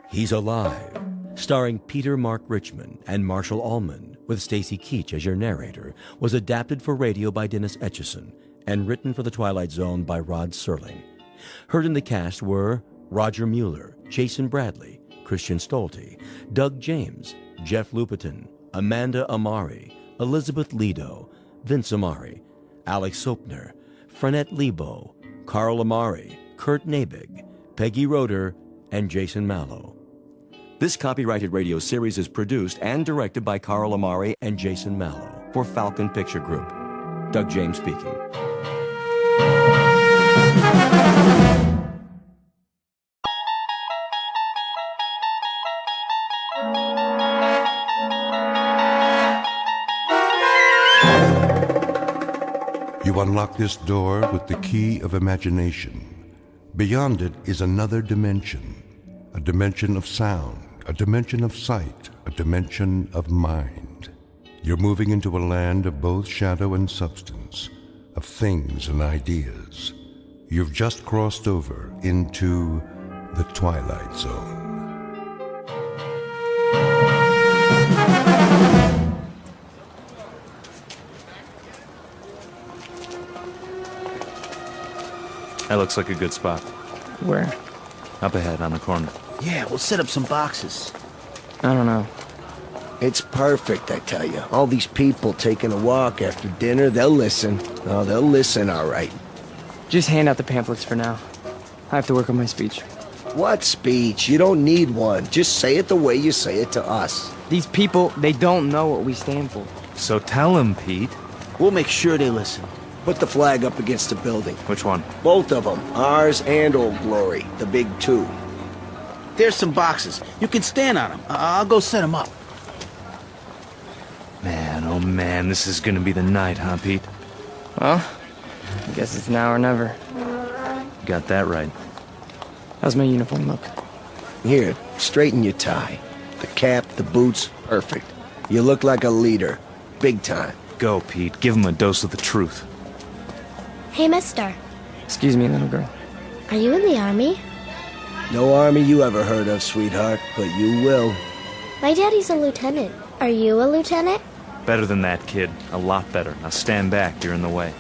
[SPEAKER 1] He's Alive, starring Peter Mark Richmond and Marshall Allman, with Stacy Keach as your narrator, was adapted for radio by Dennis Etchison and written for the Twilight Zone by Rod Serling. Heard in the cast were Roger Mueller, Jason Bradley, Christian Stolte, Doug James, Jeff Lupetin, Amanda Amari, Elizabeth Lido, Vince Amari, Alex Sopner, Frenette Lebo, Carl Amari, Kurt Nabig, Peggy Roeder, and Jason Mallow. This copyrighted radio series is produced and directed by Carl Amari and Jason Mallow for Falcon Picture Group. Doug James speaking.
[SPEAKER 2] You unlock this door with the key of imagination. Beyond it is another dimension, a dimension of sound, a dimension of sight, a dimension of mind. You're moving into a land of both shadow and substance, of things and ideas. You've just crossed over into the Twilight Zone.
[SPEAKER 5] That looks like a good spot.
[SPEAKER 9] Where?
[SPEAKER 5] Up ahead on the corner.
[SPEAKER 15] Yeah, we'll set up some boxes.
[SPEAKER 9] I don't know.
[SPEAKER 15] It's perfect, I tell you. All these people taking a walk after dinner, they'll listen. Oh, they'll listen, all right.
[SPEAKER 9] Just hand out the pamphlets for now. I have to work on my speech.
[SPEAKER 15] What speech? You don't need one. Just say it the way you say it to us.
[SPEAKER 9] These people, they don't know what we stand for.
[SPEAKER 5] So tell them, Pete.
[SPEAKER 15] We'll make sure they listen. Put the flag up against the building.
[SPEAKER 5] Which one?
[SPEAKER 15] Both of them. Ours and Old Glory. The big two. There's some boxes. You can stand on them. I'll go set them up.
[SPEAKER 5] Man, oh man, this is gonna be the night, huh, Pete?
[SPEAKER 9] Well, I guess it's now or never.
[SPEAKER 5] Got that right.
[SPEAKER 9] How's my uniform look?
[SPEAKER 15] Here, straighten your tie. The cap, the boots, perfect. You look like a leader. Big time.
[SPEAKER 5] Go, Pete. Give him a dose of the truth.
[SPEAKER 21] Hey, mister.
[SPEAKER 9] Excuse me, little girl.
[SPEAKER 21] Are you in the army?
[SPEAKER 15] No army you ever heard of, sweetheart, but you will.
[SPEAKER 21] My daddy's a lieutenant. Are you a lieutenant?
[SPEAKER 5] Better than that, kid. A lot better. Now stand back. You're in the way.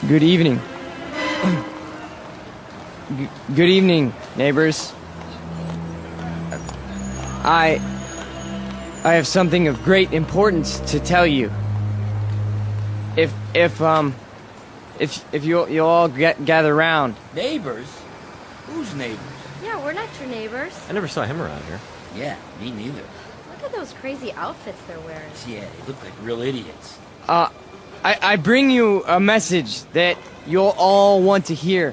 [SPEAKER 9] Good evening. Good evening, neighbors. I have something of great importance to tell you. If you'll all gather round.
[SPEAKER 10] Neighbors? Who's neighbors?
[SPEAKER 18] Yeah, we're not your neighbors.
[SPEAKER 5] I never saw him around here.
[SPEAKER 10] Yeah, me neither.
[SPEAKER 18] Look at those crazy outfits they're wearing.
[SPEAKER 10] Yeah, they look like real idiots.
[SPEAKER 9] I bring you a message that you'll all want to hear.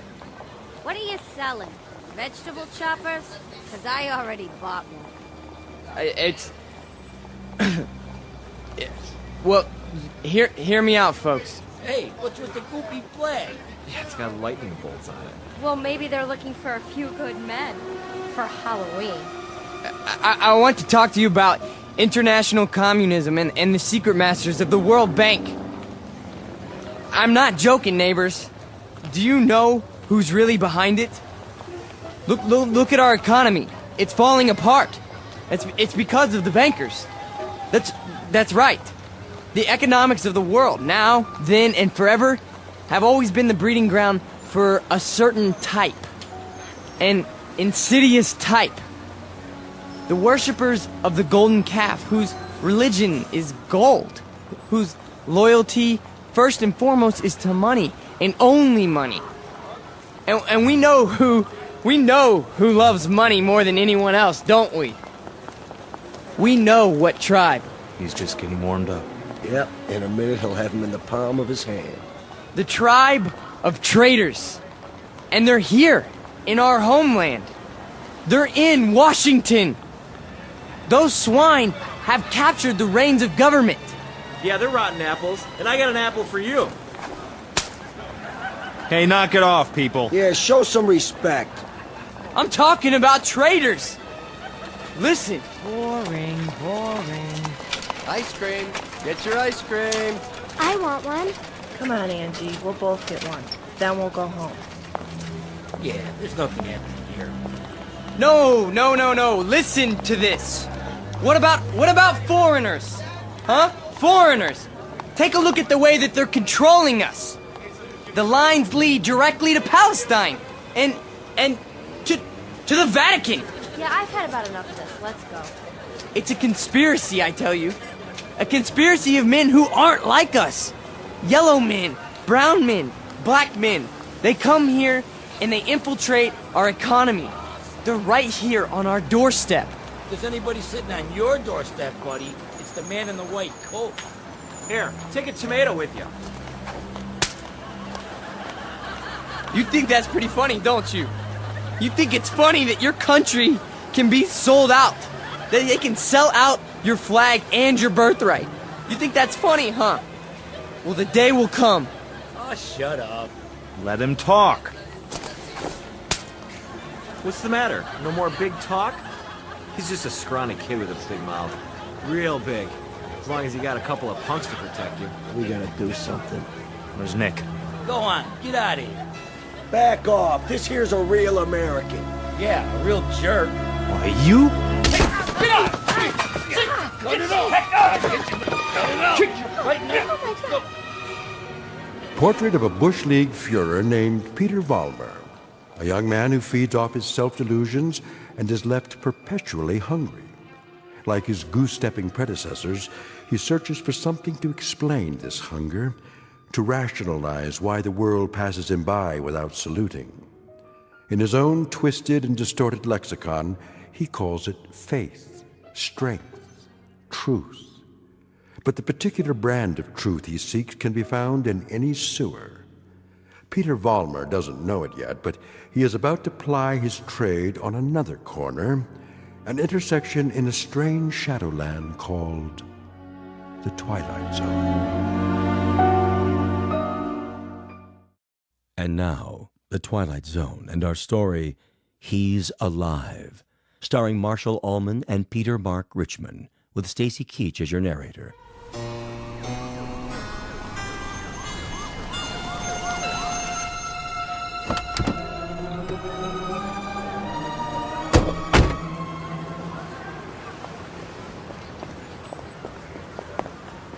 [SPEAKER 18] What are you selling? Vegetable choppers? Because I already bought one.
[SPEAKER 9] It's... Well, hear me out, folks.
[SPEAKER 10] Hey, what's with the goopy flag?
[SPEAKER 5] Yeah, it's got lightning bolts on it.
[SPEAKER 18] Well, maybe they're looking for a few good men for Halloween.
[SPEAKER 9] I want to talk to you about international communism and the secret masters of the World Bank. I'm not joking, neighbors. Do you know who's really behind it? Look at our economy. It's falling apart. It's because of the bankers. That's right. The economics of the world, now, then, and forever, have always been the breeding ground for a certain type. An insidious type. The worshippers of the golden calf, whose religion is gold, whose loyalty, first and foremost, is to money, and only money. And we know who loves money more than anyone else, don't we? We know what tribe.
[SPEAKER 5] He's just getting warmed up.
[SPEAKER 15] Yep, in a minute he'll have him in the palm of his hand.
[SPEAKER 9] The tribe of traitors. And they're here, in our homeland. They're in Washington. Those swine have captured the reins of government.
[SPEAKER 5] Yeah, they're rotten apples, and I got an apple for you. Hey, knock it off, people.
[SPEAKER 15] Yeah, show some respect.
[SPEAKER 9] I'm talking about traitors. Listen.
[SPEAKER 20] Boring. Ice cream. Get your ice cream.
[SPEAKER 21] I want one.
[SPEAKER 24] Come on, Angie. We'll both get one. Then we'll go home.
[SPEAKER 10] Yeah, there's nothing happening here.
[SPEAKER 9] No. Listen to this. What about foreigners? Huh? Foreigners. Take a look at the way that they're controlling us. The lines lead directly to Palestine and to the Vatican.
[SPEAKER 18] Yeah, I've had about enough of this. Let's go.
[SPEAKER 9] It's a conspiracy, I tell you. A conspiracy of men who aren't like us. Yellow men, brown men, black men. They come here and they infiltrate our economy. They're right here on our doorstep.
[SPEAKER 10] If there's anybody sitting on your doorstep, buddy, it's the man in the white coat.
[SPEAKER 5] Here, take a tomato with you.
[SPEAKER 9] You think that's pretty funny, don't you? You think it's funny that your country can be sold out? That they can sell out your flag and your birthright? You think that's funny, huh? Well, the day will come.
[SPEAKER 10] Oh, shut up.
[SPEAKER 5] Let him talk. What's the matter? No more big talk? He's just a scrawny kid with a big mouth. Real big. As long as you got a couple of punks to protect you.
[SPEAKER 15] We gotta do something.
[SPEAKER 5] Where's Nick?
[SPEAKER 10] Go on, get out of here.
[SPEAKER 15] Back off. This here's a real American.
[SPEAKER 10] Yeah, a real jerk.
[SPEAKER 5] Why, you?
[SPEAKER 10] Get out! Cut it off! Right now!
[SPEAKER 2] Portrait of a Bush League Führer named Peter Vollmer, a young man who feeds off his self-delusions and is left perpetually hungry. Like his goose-stepping predecessors, he searches for something to explain this hunger, to rationalize why the world passes him by without saluting. In his own twisted and distorted lexicon, he calls it faith, strength, truth. But the particular brand of truth he seeks can be found in any sewer. Peter Vollmer doesn't know it yet, but he is about to ply his trade on another corner, an intersection in a strange shadowland called the Twilight Zone.
[SPEAKER 1] And now, The Twilight Zone and our story, He's Alive, starring Marshall Allman and Peter Mark Richmond, with Stacy Keach as your narrator.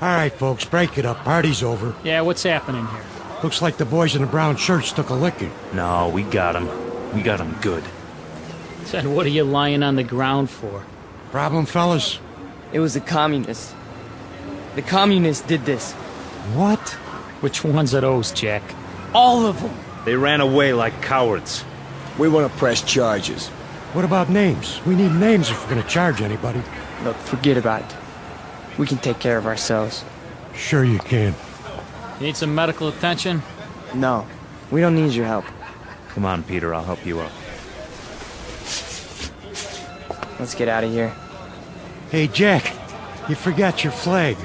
[SPEAKER 25] All right, folks, break it up. Party's over.
[SPEAKER 8] Yeah, what's happening here?
[SPEAKER 25] Looks like the boys in the brown shirts took a licking.
[SPEAKER 5] No, we got him. We got him good.
[SPEAKER 8] Said, what are you lying on the ground for?
[SPEAKER 25] Problem, fellas?
[SPEAKER 9] It was the communists. The communists did this.
[SPEAKER 8] What? Which ones are those, Jack?
[SPEAKER 9] All of them.
[SPEAKER 3] They ran away like cowards.
[SPEAKER 15] We want to press charges.
[SPEAKER 25] What about names? We need names if we're gonna charge anybody.
[SPEAKER 9] Look, forget about it. We can take care of ourselves.
[SPEAKER 25] Sure you can.
[SPEAKER 8] You need some medical attention?
[SPEAKER 9] No, we don't need your help.
[SPEAKER 3] Come on, Peter, I'll help you out.
[SPEAKER 9] Let's get out of here.
[SPEAKER 25] Hey, Jack, you forgot your flag.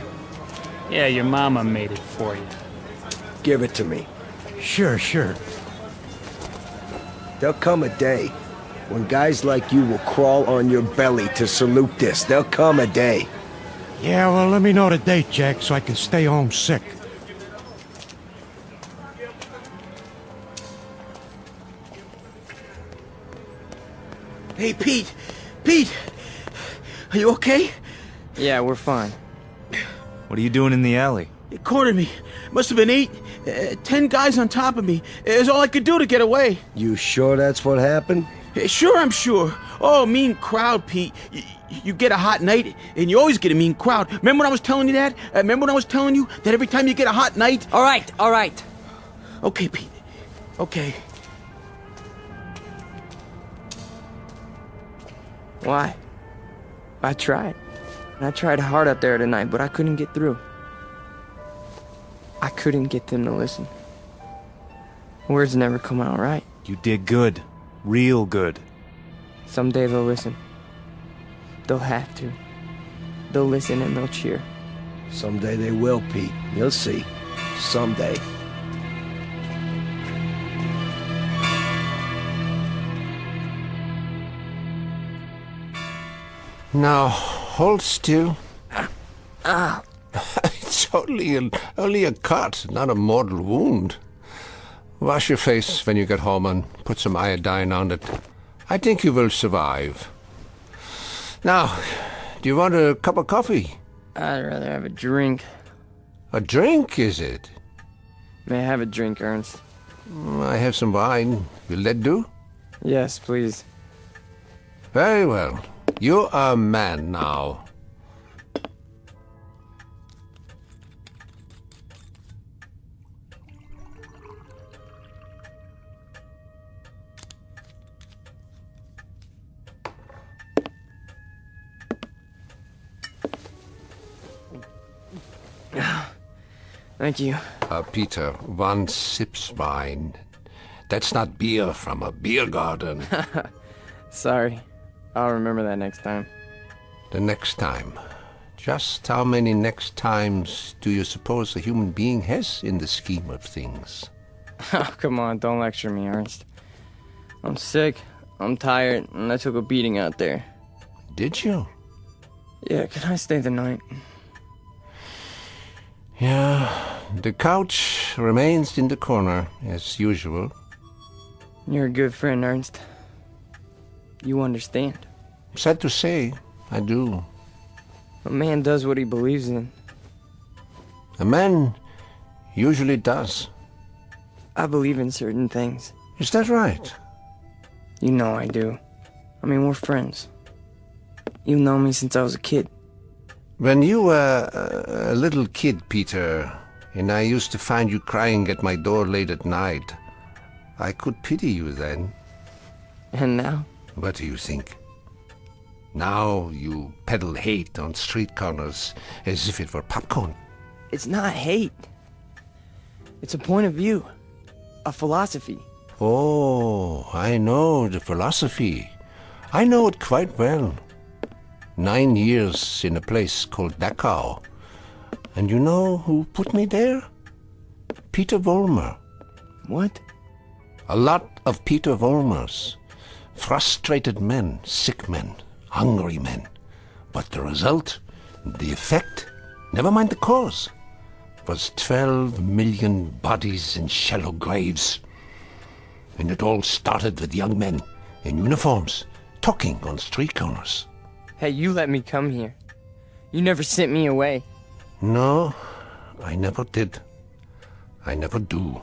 [SPEAKER 8] Yeah, your mama made it for you.
[SPEAKER 15] Give it to me.
[SPEAKER 25] Sure.
[SPEAKER 15] There'll come a day when guys like you will crawl on your belly to salute this. There'll come a day.
[SPEAKER 25] Yeah, well, let me know the date, Jack, so I can stay home sick.
[SPEAKER 6] Hey, Pete! Pete! Are you okay?
[SPEAKER 9] Yeah, we're fine.
[SPEAKER 3] What are you doing in the alley?
[SPEAKER 6] They cornered me. Must have been 10 guys on top of me. It was all I could do to get away.
[SPEAKER 15] You sure that's what happened?
[SPEAKER 6] Sure, I'm sure. Oh, mean crowd, Pete. You get a hot night, and you always get a mean crowd. Remember when I was telling you that? Remember when I was telling you that every time you get a hot night...
[SPEAKER 9] All right.
[SPEAKER 6] Okay, Pete. Okay.
[SPEAKER 9] Why? I tried. And I tried hard out there tonight, but I couldn't get through. I couldn't get them to listen. Words never come out right.
[SPEAKER 3] You did good. Real good.
[SPEAKER 9] Someday they'll listen. They'll have to. They'll listen and they'll cheer.
[SPEAKER 15] Someday they will, Pete. You'll see. Someday.
[SPEAKER 4] Now, hold still. It's only a cut, not a mortal wound. Wash your face when you get home and put some iodine on it. I think you will survive. Now, do you want a cup of coffee?
[SPEAKER 9] I'd rather have a drink.
[SPEAKER 4] A drink, is it?
[SPEAKER 9] May I have a drink, Ernst?
[SPEAKER 4] I have some wine. Will that do?
[SPEAKER 9] Yes, please.
[SPEAKER 4] Very well. You are a man now.
[SPEAKER 9] Thank you.
[SPEAKER 4] Peter, one sips wine. That's not beer from a beer garden.
[SPEAKER 9] Sorry. I'll remember that next time.
[SPEAKER 4] The next time. Just how many next times do you suppose a human being has in the scheme of things?
[SPEAKER 9] Oh, come on, don't lecture me, Ernst. I'm sick, I'm tired, and I took a beating out there.
[SPEAKER 4] Did you?
[SPEAKER 9] Yeah, can I stay the night?
[SPEAKER 4] Yeah, the couch remains in the corner, as usual.
[SPEAKER 9] You're a good friend, Ernst. You understand.
[SPEAKER 4] Sad to say, I do.
[SPEAKER 9] A man does what he believes in.
[SPEAKER 4] A man usually does.
[SPEAKER 9] I believe in certain things.
[SPEAKER 4] Is that right?
[SPEAKER 9] You know I do. I mean, we're friends. You've known me since I was a kid.
[SPEAKER 4] When you were a little kid, Peter, and I used to find you crying at my door late at night, I could pity you then.
[SPEAKER 9] And now?
[SPEAKER 4] What do you think? Now you peddle hate on street corners as if it were popcorn.
[SPEAKER 9] It's not hate. It's a point of view. A philosophy.
[SPEAKER 4] Oh, I know the philosophy. I know it quite well. 9 years in a place called Dachau. And you know who put me there? Peter Vollmer.
[SPEAKER 9] What?
[SPEAKER 4] A lot of Peter Vollmers. Frustrated men, sick men, hungry men. But the result, the effect, never mind the cause, was 12 million bodies in shallow graves. And it all started with young men in uniforms, talking on street corners.
[SPEAKER 9] Hey, you let me come here. You never sent me away.
[SPEAKER 4] No, I never did. I never do.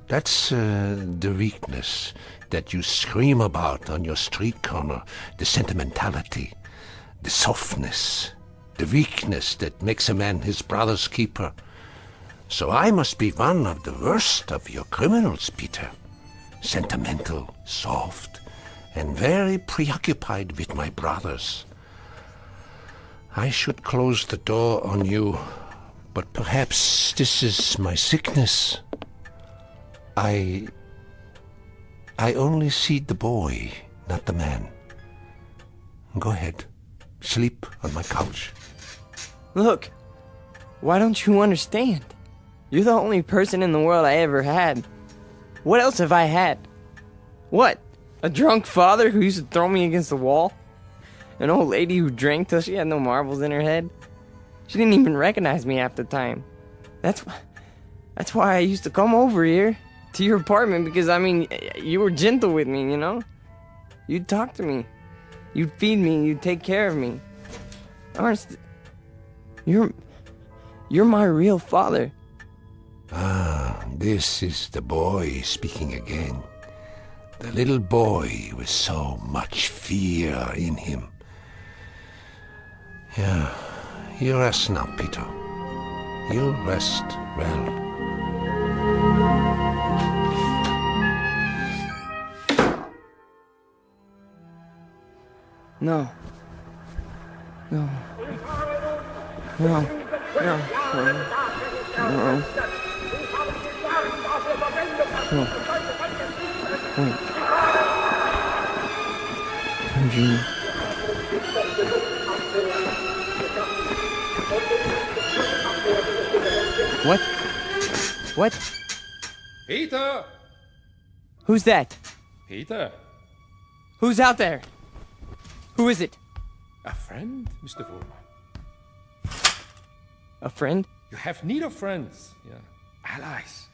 [SPEAKER 4] That's the weakness that you scream about on your street corner, the sentimentality, the softness. the weakness that makes a man his brother's keeper. So I must be one of the worst of your criminals, Peter. Sentimental, soft, and very preoccupied with my brothers. I should close the door on you, but perhaps this is my sickness. I only see the boy, not the man. Go ahead. Sleep on my couch.
[SPEAKER 9] Look, why don't you understand? You're the only person in the world I ever had. What else have I had? What? A drunk father who used to throw me against the wall? An old lady who drank till she had no marbles in her head? She didn't even recognize me half the time. That's why I used to come over here to your apartment, because, I mean, you were gentle with me, you know? You'd talk to me. You'd feed me. You'd take care of me. Ernst, you're my real father.
[SPEAKER 4] Ah, this is the boy speaking again. The little boy with so much fear in him. Yeah, you rest now, Peter. You rest well.
[SPEAKER 9] No. No. No. No. No. No. Wait. Genie. What? What?
[SPEAKER 12] Peter!
[SPEAKER 9] Who's that?
[SPEAKER 12] Peter?
[SPEAKER 9] Who's out there? Who is it?
[SPEAKER 12] A friend, Mr. Vollmer.
[SPEAKER 9] A friend?
[SPEAKER 12] You have need of friends, yeah. Allies.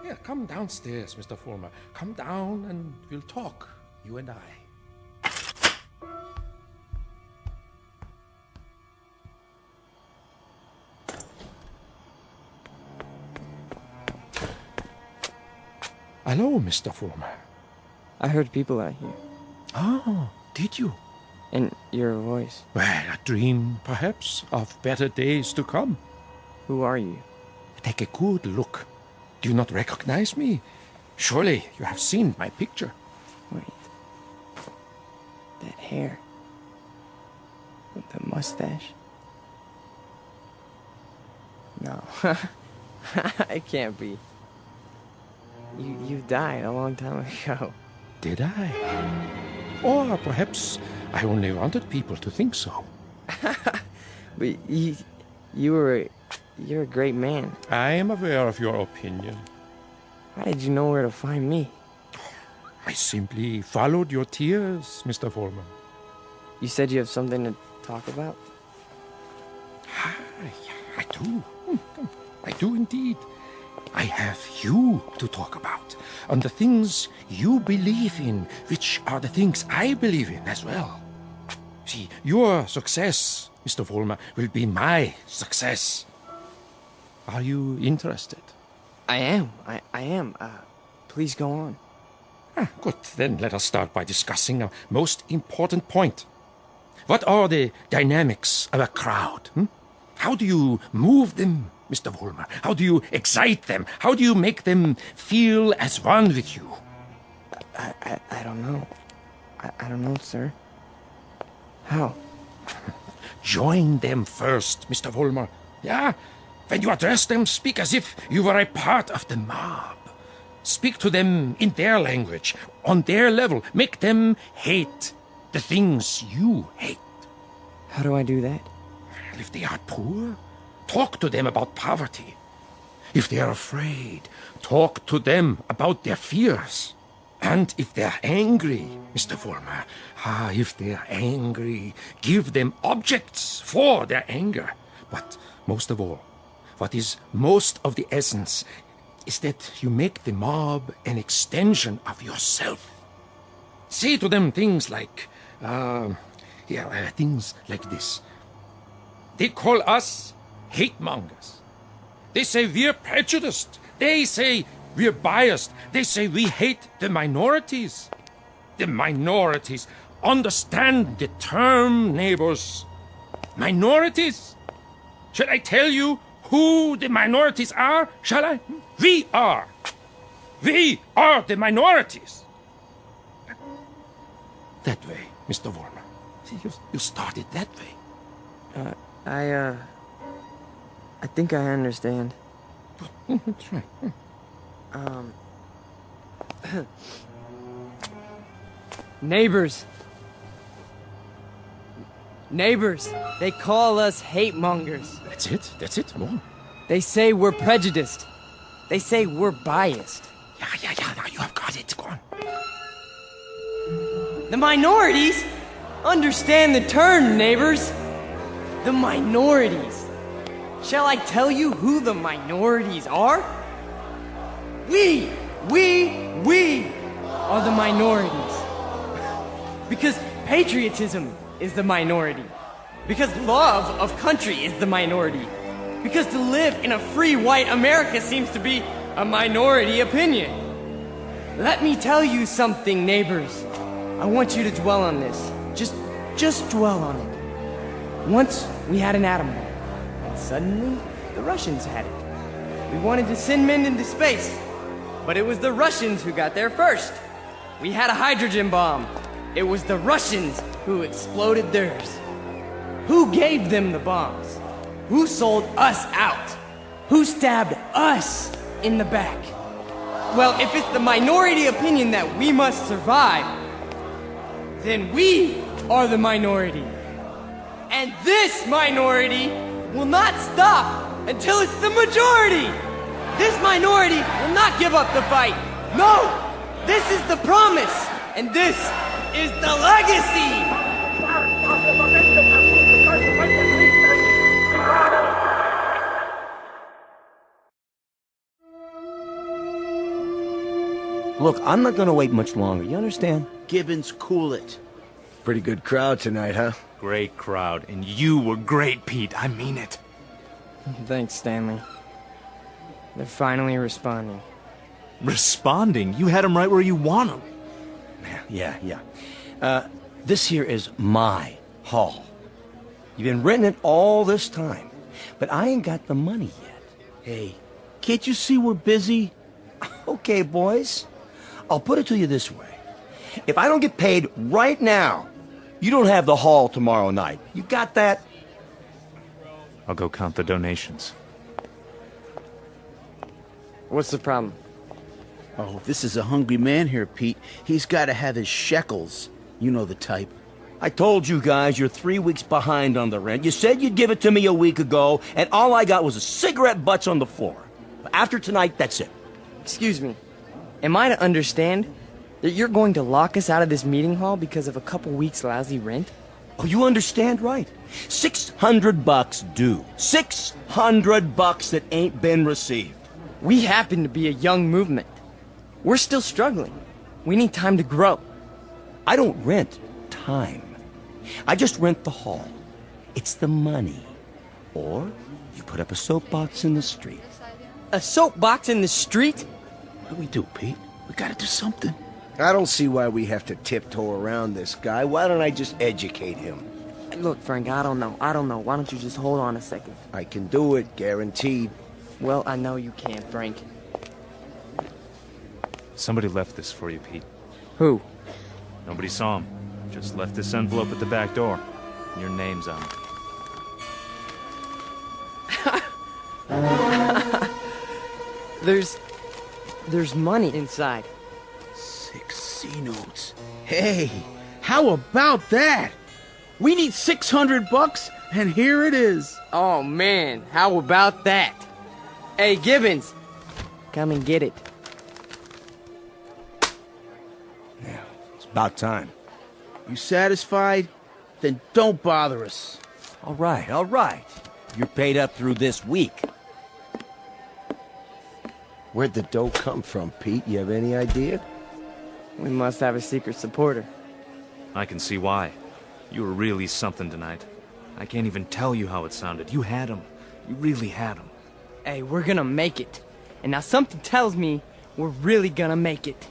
[SPEAKER 12] Yeah, come downstairs, Mr. Vollmer. Come down and we'll talk, you and I. Hello, Mr. Vollmer.
[SPEAKER 9] I heard people out here.
[SPEAKER 12] Oh, did you?
[SPEAKER 9] And your voice.
[SPEAKER 12] Well, a dream, perhaps, of better days to come.
[SPEAKER 9] Who are you?
[SPEAKER 12] Take a good look. Do you not recognize me? Surely you have seen my picture.
[SPEAKER 9] Wait. That hair. With the mustache. No. I can't be. You died a long time ago.
[SPEAKER 12] Did I? Or perhaps I only wanted people to think so.
[SPEAKER 9] But you're a great man.
[SPEAKER 12] I am aware of your opinion.
[SPEAKER 9] How did you know where to find me?
[SPEAKER 12] I simply followed your tears, Mr. Vollmer.
[SPEAKER 9] You said you have something to talk about?
[SPEAKER 12] I do. I do indeed. I have you to talk about, and the things you believe in, which are the things I believe in as well. See, your success, Mr. Vollmer, will be my success. Are you interested?
[SPEAKER 9] I am. I am. Please go on.
[SPEAKER 12] Good. Then let us start by discussing a most important point. What are the dynamics of a crowd? How do you move them, Mr. Vollmer? How do you excite them? How do you make them feel as one with you?
[SPEAKER 9] I don't know. I don't know, sir. How?
[SPEAKER 12] Join them first, Mr. Vollmer. Yeah? When you address them, speak as if you were a part of the mob. Speak to them in their language, on their level. Make them hate the things you hate.
[SPEAKER 9] How do I do that?
[SPEAKER 12] If they are poor, talk to them about poverty. If they are afraid, talk to them about their fears. And if they're angry, Mr. Vollmer, if they're angry, give them objects for their anger. But most of all, what is most of the essence is that you make the mob an extension of yourself. Say to them things like, things like this. They call us hate mongers. They say we're prejudiced. They say we're biased. They say we hate the minorities. The minorities. Understand the term, neighbors. Minorities? Should I tell you who the minorities are? Shall I? We are. We are the minorities. That way, Mr. Warmer. See, you started that way.
[SPEAKER 9] I think I understand.
[SPEAKER 12] That's right.
[SPEAKER 9] Neighbors. Neighbors, they call us hate mongers.
[SPEAKER 12] That's it, more.
[SPEAKER 9] They say we're prejudiced. They say we're biased.
[SPEAKER 12] Yeah, now you have got it, go on.
[SPEAKER 9] The minorities? Understand the term, neighbors. The minorities. Shall I tell you who the minorities are? We are the minorities. Because patriotism is the minority. Because love of country is the minority. Because to live in a free white America seems to be a minority opinion. Let me tell you something, neighbors. I want you to dwell on this. Just dwell on it. Once we had an atom bomb, and suddenly the Russians had it. We wanted to send men into space, but it was the Russians who got there first. We had a hydrogen bomb. It was the Russians who exploded theirs. Who gave them the bombs? Who sold us out? Who stabbed us in the back? Well, if it's the minority opinion that we must survive, then we are the minority. And this minority will not stop until it's the majority. This minority will not give up the fight. No, this is the promise, and this is the legacy.
[SPEAKER 15] Look, I'm not gonna wait much longer, you understand?
[SPEAKER 6] Gibbons, cool it.
[SPEAKER 15] Pretty good crowd tonight, huh?
[SPEAKER 3] Great crowd, and you were great, Pete. I mean it.
[SPEAKER 9] Thanks, Stanley. They're finally responding.
[SPEAKER 3] Responding? You had them right where you want them.
[SPEAKER 15] Yeah. This here is my hall. You've been renting it all this time, but I ain't got the money yet.
[SPEAKER 6] Hey, can't you see we're busy?
[SPEAKER 15] Okay, boys. I'll put it to you this way. If I don't get paid right now, you don't have the hall tomorrow night. You got that?
[SPEAKER 3] I'll go count the donations.
[SPEAKER 9] What's the problem?
[SPEAKER 6] Oh, this is a hungry man here, Pete. He's got to have his shekels. You know the type.
[SPEAKER 15] I told you guys you're 3 weeks behind on the rent. You said you'd give it to me a week ago, and all I got was a cigarette butts on the floor. After tonight, that's it.
[SPEAKER 9] Excuse me. Am I to understand that you're going to lock us out of this meeting hall because of a couple weeks' lousy rent?
[SPEAKER 15] Oh, you understand right. $600 due. $600 that ain't been received.
[SPEAKER 9] We happen to be a young movement. We're still struggling. We need time to grow.
[SPEAKER 15] I don't rent time. I just rent the hall. It's the money. Or you put up a soapbox in the street.
[SPEAKER 9] A soapbox in the street?
[SPEAKER 6] What do we do, Pete? We gotta do something.
[SPEAKER 15] I don't see why we have to tiptoe around this guy. Why don't I just educate him?
[SPEAKER 9] Look, Frank, I don't know. Why don't you just hold on a second?
[SPEAKER 15] I can do it, guaranteed.
[SPEAKER 9] Well, I know you can, Frank.
[SPEAKER 3] Somebody left this for you, Pete.
[SPEAKER 9] Who?
[SPEAKER 3] Nobody saw him. Just left this envelope at the back door. Your name's on it.
[SPEAKER 9] There's money inside.
[SPEAKER 6] 6 C-notes. Hey, how about that? We need $600, and here it is.
[SPEAKER 9] Oh, man, how about that? Hey, Gibbons, come and get it.
[SPEAKER 15] Yeah, it's about time.
[SPEAKER 6] You satisfied? Then don't bother us.
[SPEAKER 15] All right. You're paid up through this week. Where'd the dough come from, Pete? You have any idea?
[SPEAKER 9] We must have a secret supporter.
[SPEAKER 3] I can see why. You were really something tonight. I can't even tell you how it sounded. You had him. You really had him.
[SPEAKER 9] Hey, we're gonna make it. And now something tells me we're really gonna make it.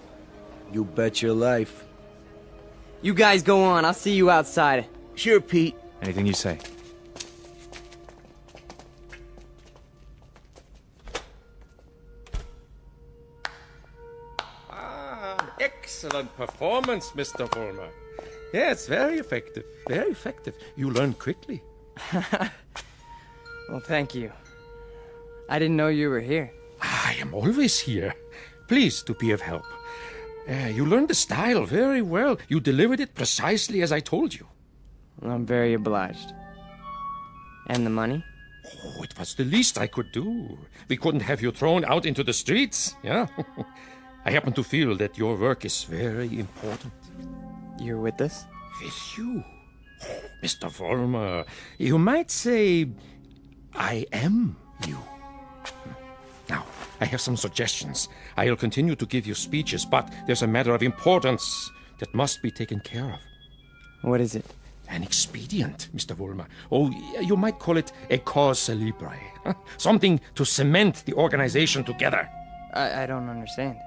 [SPEAKER 15] You bet your life.
[SPEAKER 9] You guys go on. I'll see you outside.
[SPEAKER 6] Sure, Pete.
[SPEAKER 3] Anything you say.
[SPEAKER 12] excellent performance, Mr. Vollmer. Yes, very effective. Very effective. You learn quickly.
[SPEAKER 9] Well, thank you. I didn't know you were here.
[SPEAKER 12] I am always here. Pleased to be of help. You learned the style very well. You delivered it precisely as I told you.
[SPEAKER 9] Well, I'm very obliged. And the money?
[SPEAKER 12] Oh, it was the least I could do. We couldn't have you thrown out into the streets, yeah? I happen to feel that your work is very important.
[SPEAKER 9] You're with us?
[SPEAKER 12] With you? Oh, Mr. Vollmer, you might say I am you. Now, I have some suggestions. I'll continue to give you speeches, but there's a matter of importance that must be taken care of.
[SPEAKER 9] What is it?
[SPEAKER 12] An expedient, Mr. Vollmer. Oh, you might call it a cause célèbre. Something to cement the organization together.
[SPEAKER 9] I don't understand.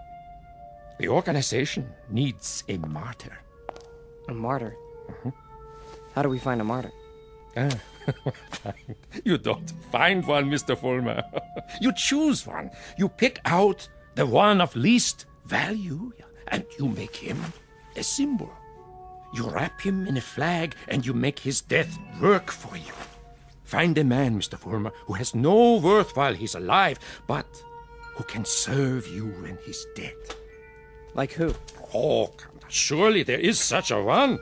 [SPEAKER 12] The organization needs a martyr.
[SPEAKER 9] A martyr? How do we find a martyr?
[SPEAKER 12] You don't find one, Mr. Vollmer. You choose one. You pick out the one of least value, and you make him a symbol. You wrap him in a flag, and you make his death work for you. Find a man, Mr. Vollmer, who has no worth while he's alive, but who can serve you when he's dead.
[SPEAKER 9] Like who?
[SPEAKER 12] Oh, surely there is such a one.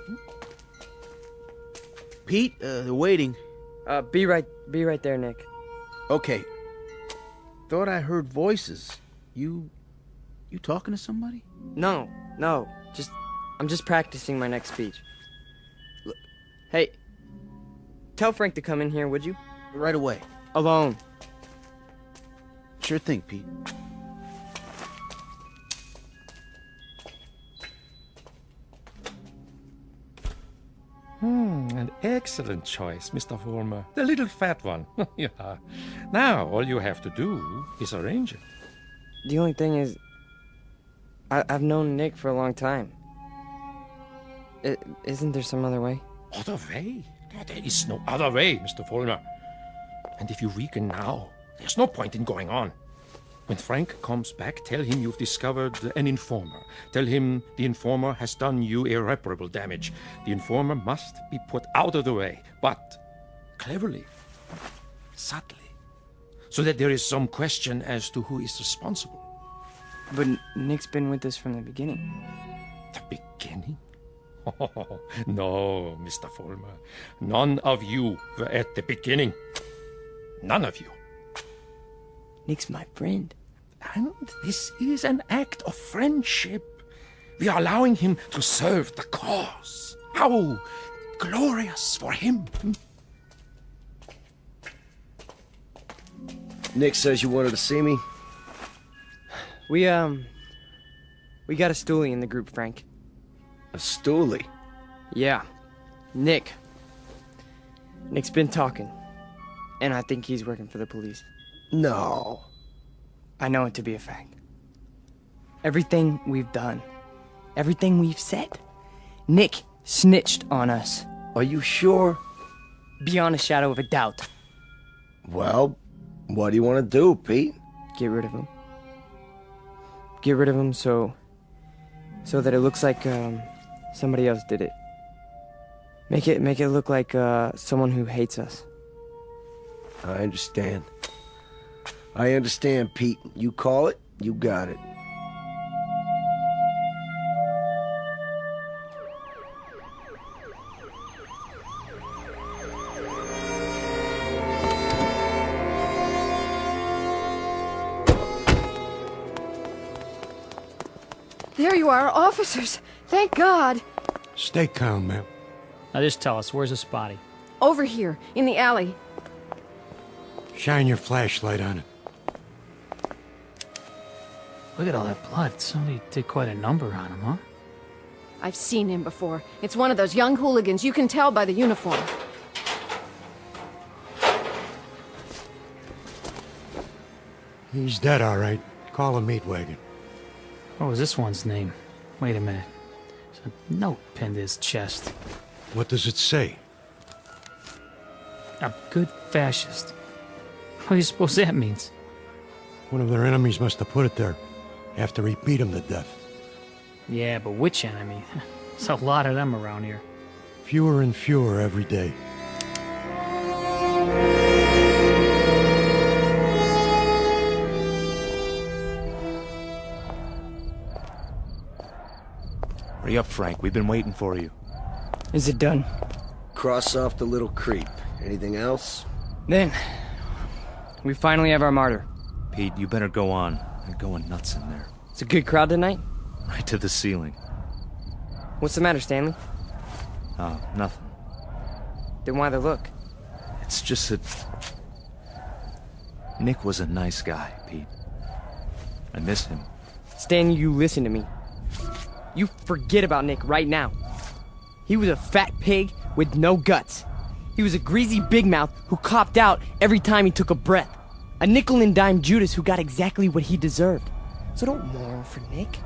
[SPEAKER 6] Pete, they're waiting.
[SPEAKER 9] Be right there, Nick.
[SPEAKER 6] Okay. Thought I heard voices. You talking to somebody?
[SPEAKER 9] No. I'm just practicing my next speech. Look, hey, tell Frank to come in here, would you?
[SPEAKER 6] Right away.
[SPEAKER 9] Alone.
[SPEAKER 6] Sure thing, Pete.
[SPEAKER 12] An excellent choice, Mr. Vollmer. The little fat one. Yeah. Now, all you have to do is arrange it.
[SPEAKER 9] The only thing is, I've known Nick for a long time. Isn't there some other way?
[SPEAKER 12] Other way? There is no other way, Mr. Vollmer. And if you weaken now, there's no point in going on. When Frank comes back, tell him you've discovered an informer. Tell him the informer has done you irreparable damage. The informer must be put out of the way, but cleverly, subtly, so that there is some question as to who is responsible.
[SPEAKER 9] But Nick's been with us from the beginning.
[SPEAKER 12] The beginning? Oh, no, Mr. Vollmer. None of you were at the beginning. None of you.
[SPEAKER 9] Nick's my friend.
[SPEAKER 12] And this is an act of friendship. We are allowing him to serve the cause. How glorious for him.
[SPEAKER 15] Nick says you wanted to see me.
[SPEAKER 9] We got a stoolie in the group, Frank.
[SPEAKER 15] A stoolie?
[SPEAKER 9] Yeah. Nick's been talking. And I think he's working for the police.
[SPEAKER 15] No.
[SPEAKER 9] I know it to be a fact. Everything we've done, everything we've said, Nick snitched on us.
[SPEAKER 15] Are you sure?
[SPEAKER 9] Beyond a shadow of a doubt.
[SPEAKER 15] Well, what do you want to do, Pete?
[SPEAKER 9] Get rid of him. Get rid of him so that it looks like somebody else did it. Make it look like someone who hates us.
[SPEAKER 15] I understand. I understand, Pete. You call it, you got it.
[SPEAKER 7] There you are, officers. Thank God.
[SPEAKER 25] Stay calm, ma'am.
[SPEAKER 8] Now just tell us, where's the spotty?
[SPEAKER 7] Over here, in the alley.
[SPEAKER 25] Shine your flashlight on it.
[SPEAKER 8] Look at all that blood. Somebody did quite a number on him, huh?
[SPEAKER 7] I've seen him before. It's one of those young hooligans. You can tell by the uniform.
[SPEAKER 25] He's dead, all right. Call a meat wagon.
[SPEAKER 8] What was this one's name? Wait a minute. There's a note pinned to his chest.
[SPEAKER 25] What does it say?
[SPEAKER 8] A good fascist. What do you suppose that means?
[SPEAKER 25] One of their enemies must have put it there after he beat him to death.
[SPEAKER 8] Yeah, but which enemy? There's a lot of them around here.
[SPEAKER 25] Fewer and fewer every day.
[SPEAKER 3] Hurry up, Frank. We've been waiting for you.
[SPEAKER 9] Is it done?
[SPEAKER 15] Cross off the little creep. Anything else?
[SPEAKER 9] Then, we finally have our martyr.
[SPEAKER 3] Pete, you better go on. They're going nuts in there.
[SPEAKER 9] It's a good crowd tonight?
[SPEAKER 3] Right to the ceiling.
[SPEAKER 9] What's the matter, Stanley?
[SPEAKER 3] Oh, nothing.
[SPEAKER 9] Then why the look?
[SPEAKER 3] It's just that... Nick was a nice guy, Pete. I miss him.
[SPEAKER 9] Stan, you listen to me. You forget about Nick right now. He was a fat pig with no guts. He was a greasy big mouth who copped out every time he took a breath. A nickel and dime Judas who got exactly what he deserved. So don't mourn for Nick.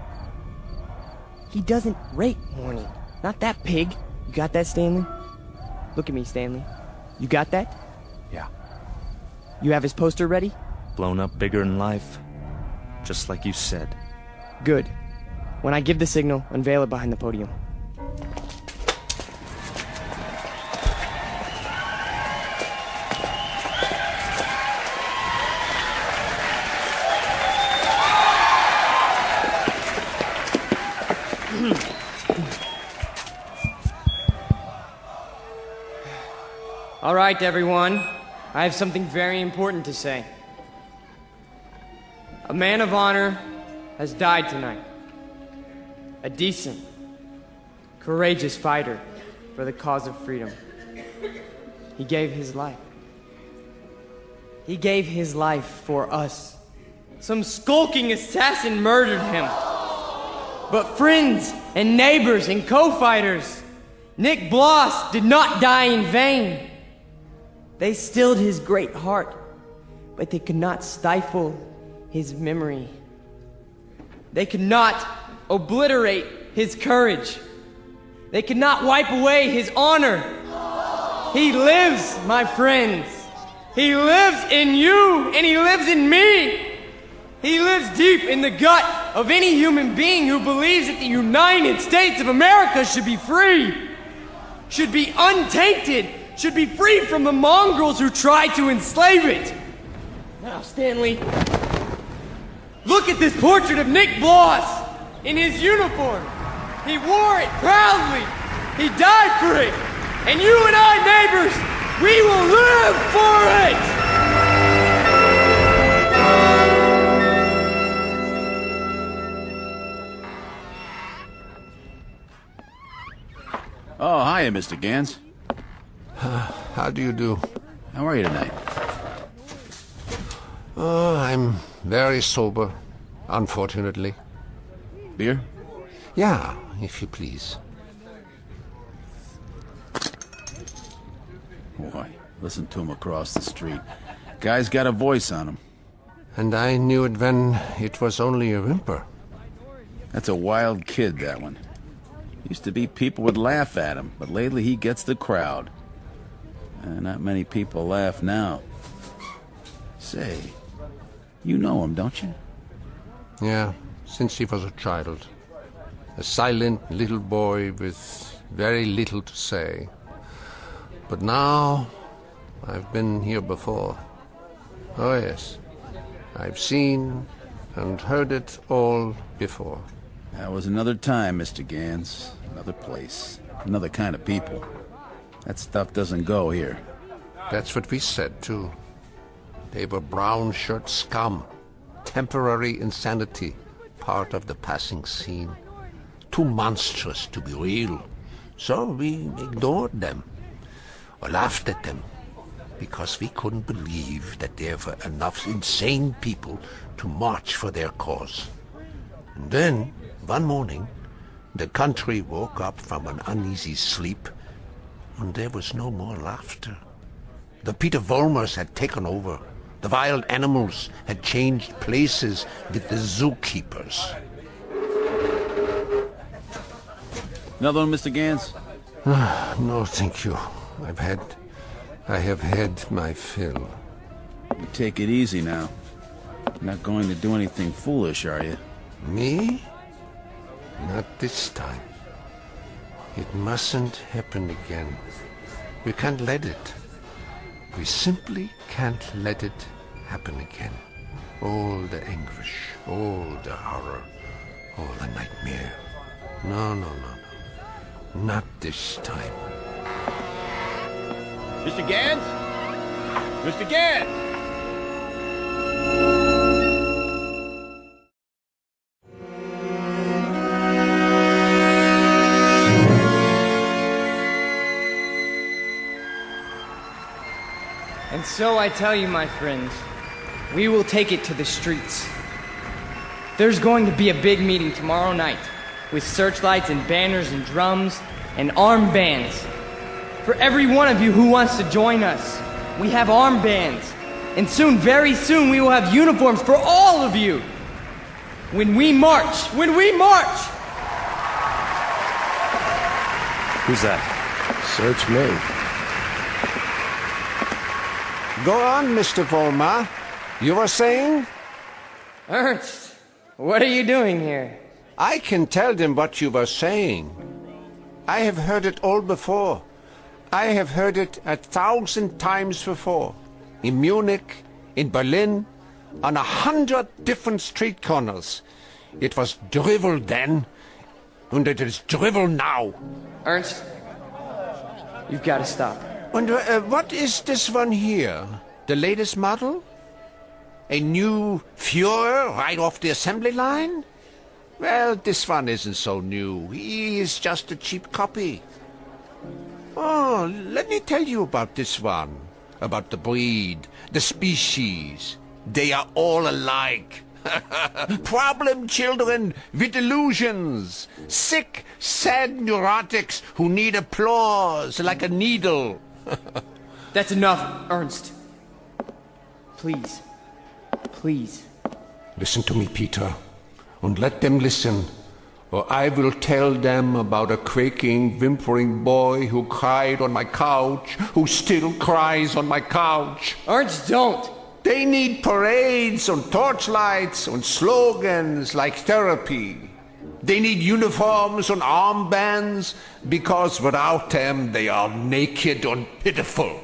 [SPEAKER 9] He doesn't rate mourning. Not that pig. You got that, Stanley? Look at me, Stanley. You got that?
[SPEAKER 3] Yeah.
[SPEAKER 9] You have his poster ready?
[SPEAKER 3] Blown up bigger than life. Just like you said.
[SPEAKER 9] Good. When I give the signal, unveil it behind the podium. All right, everyone. I have something very important to say. A man of honor has died tonight. A decent, courageous fighter for the cause of freedom. He gave his life. He gave his life for us. Some skulking assassin murdered him. But friends and neighbors and co-fighters, Nick Bloss did not die in vain. They stilled his great heart, but they could not stifle his memory. They could not obliterate his courage. They could not wipe away his honor. He lives, my friends. He lives in you, and he lives in me. He lives deep in the gut of any human being who believes that the United States of America should be free, should be untainted, should be free from the mongrels who try to enslave it. Now, Stanley, look at this portrait of Nick Bloss in his uniform. He wore it proudly. He died for it. And you and I, neighbors, we will live for it.
[SPEAKER 6] Oh, hiya, Mr. Gans.
[SPEAKER 4] How do you do?
[SPEAKER 6] How are you tonight?
[SPEAKER 4] Oh, I'm very sober, unfortunately.
[SPEAKER 6] Beer?
[SPEAKER 4] Yeah, if you please.
[SPEAKER 6] Boy, listen to him across the street. Guy's got a voice on him.
[SPEAKER 4] And I knew it when it was only a whimper.
[SPEAKER 6] That's a wild kid, that one. Used to be people would laugh at him, but lately he gets the crowd. Not many people laugh now. Say, you know him, don't you?
[SPEAKER 4] Yeah, since he was a child. A silent little boy with very little to say. But now, I've been here before. Oh yes, I've seen and heard it all before.
[SPEAKER 6] That was another time, Mr. Gans. Another place. Another kind of people. That stuff doesn't go here.
[SPEAKER 4] That's what we said, too. They were brown shirt scum. Temporary insanity. Part of the passing scene. Too monstrous to be real. So we ignored them. Or laughed at them. Because we couldn't believe that there were enough insane people to march for their cause. And then, one morning, the country woke up from an uneasy sleep, and there was no more laughter. The Peter Volmers had taken over. The wild animals had changed places with the zookeepers.
[SPEAKER 6] Another one, Mr. Gans?
[SPEAKER 4] No, thank you. I have had my fill.
[SPEAKER 6] You take it easy now. You're not going to do anything foolish, are you?
[SPEAKER 4] Me? Not this time. It mustn't happen again. We can't let it. We simply can't let it happen again. All the anguish, all the horror, all the nightmare. No. Not this time.
[SPEAKER 13] Mr. Gans? Mr. Gans!
[SPEAKER 9] And so I tell you, my friends, we will take it to the streets. There's going to be a big meeting tomorrow night with searchlights and banners and drums and armbands. For every one of you who wants to join us, we have armbands. And soon, very soon, we will have uniforms for all of you. When we march!
[SPEAKER 6] Who's that?
[SPEAKER 11] Search me.
[SPEAKER 4] Go on, Mr. Volmar. You were saying?
[SPEAKER 9] Ernst, what are you doing here?
[SPEAKER 4] I can tell them what you were saying. I have heard it all before. I have heard it 1,000 times before. In Munich, in Berlin, on 100 different street corners. It was drivel then, and it is drivel now.
[SPEAKER 9] Ernst, you've got to stop.
[SPEAKER 4] And what is this one here? The latest model? A new Führer right off the assembly line? Well, this one isn't so new. He is just a cheap copy. Oh, let me tell you about this one. About the breed, the species. They are all alike. Problem children with illusions. Sick, sad neurotics who need applause like a needle.
[SPEAKER 9] That's enough, Ernst. Please.
[SPEAKER 4] Listen to me, Peter, and let them listen, or I will tell them about a quaking, whimpering boy who cried on my couch, who still cries on my couch.
[SPEAKER 9] Ernst, don't!
[SPEAKER 4] They need parades and torchlights and slogans like therapy. They need uniforms and armbands, because without them they are naked and pitiful.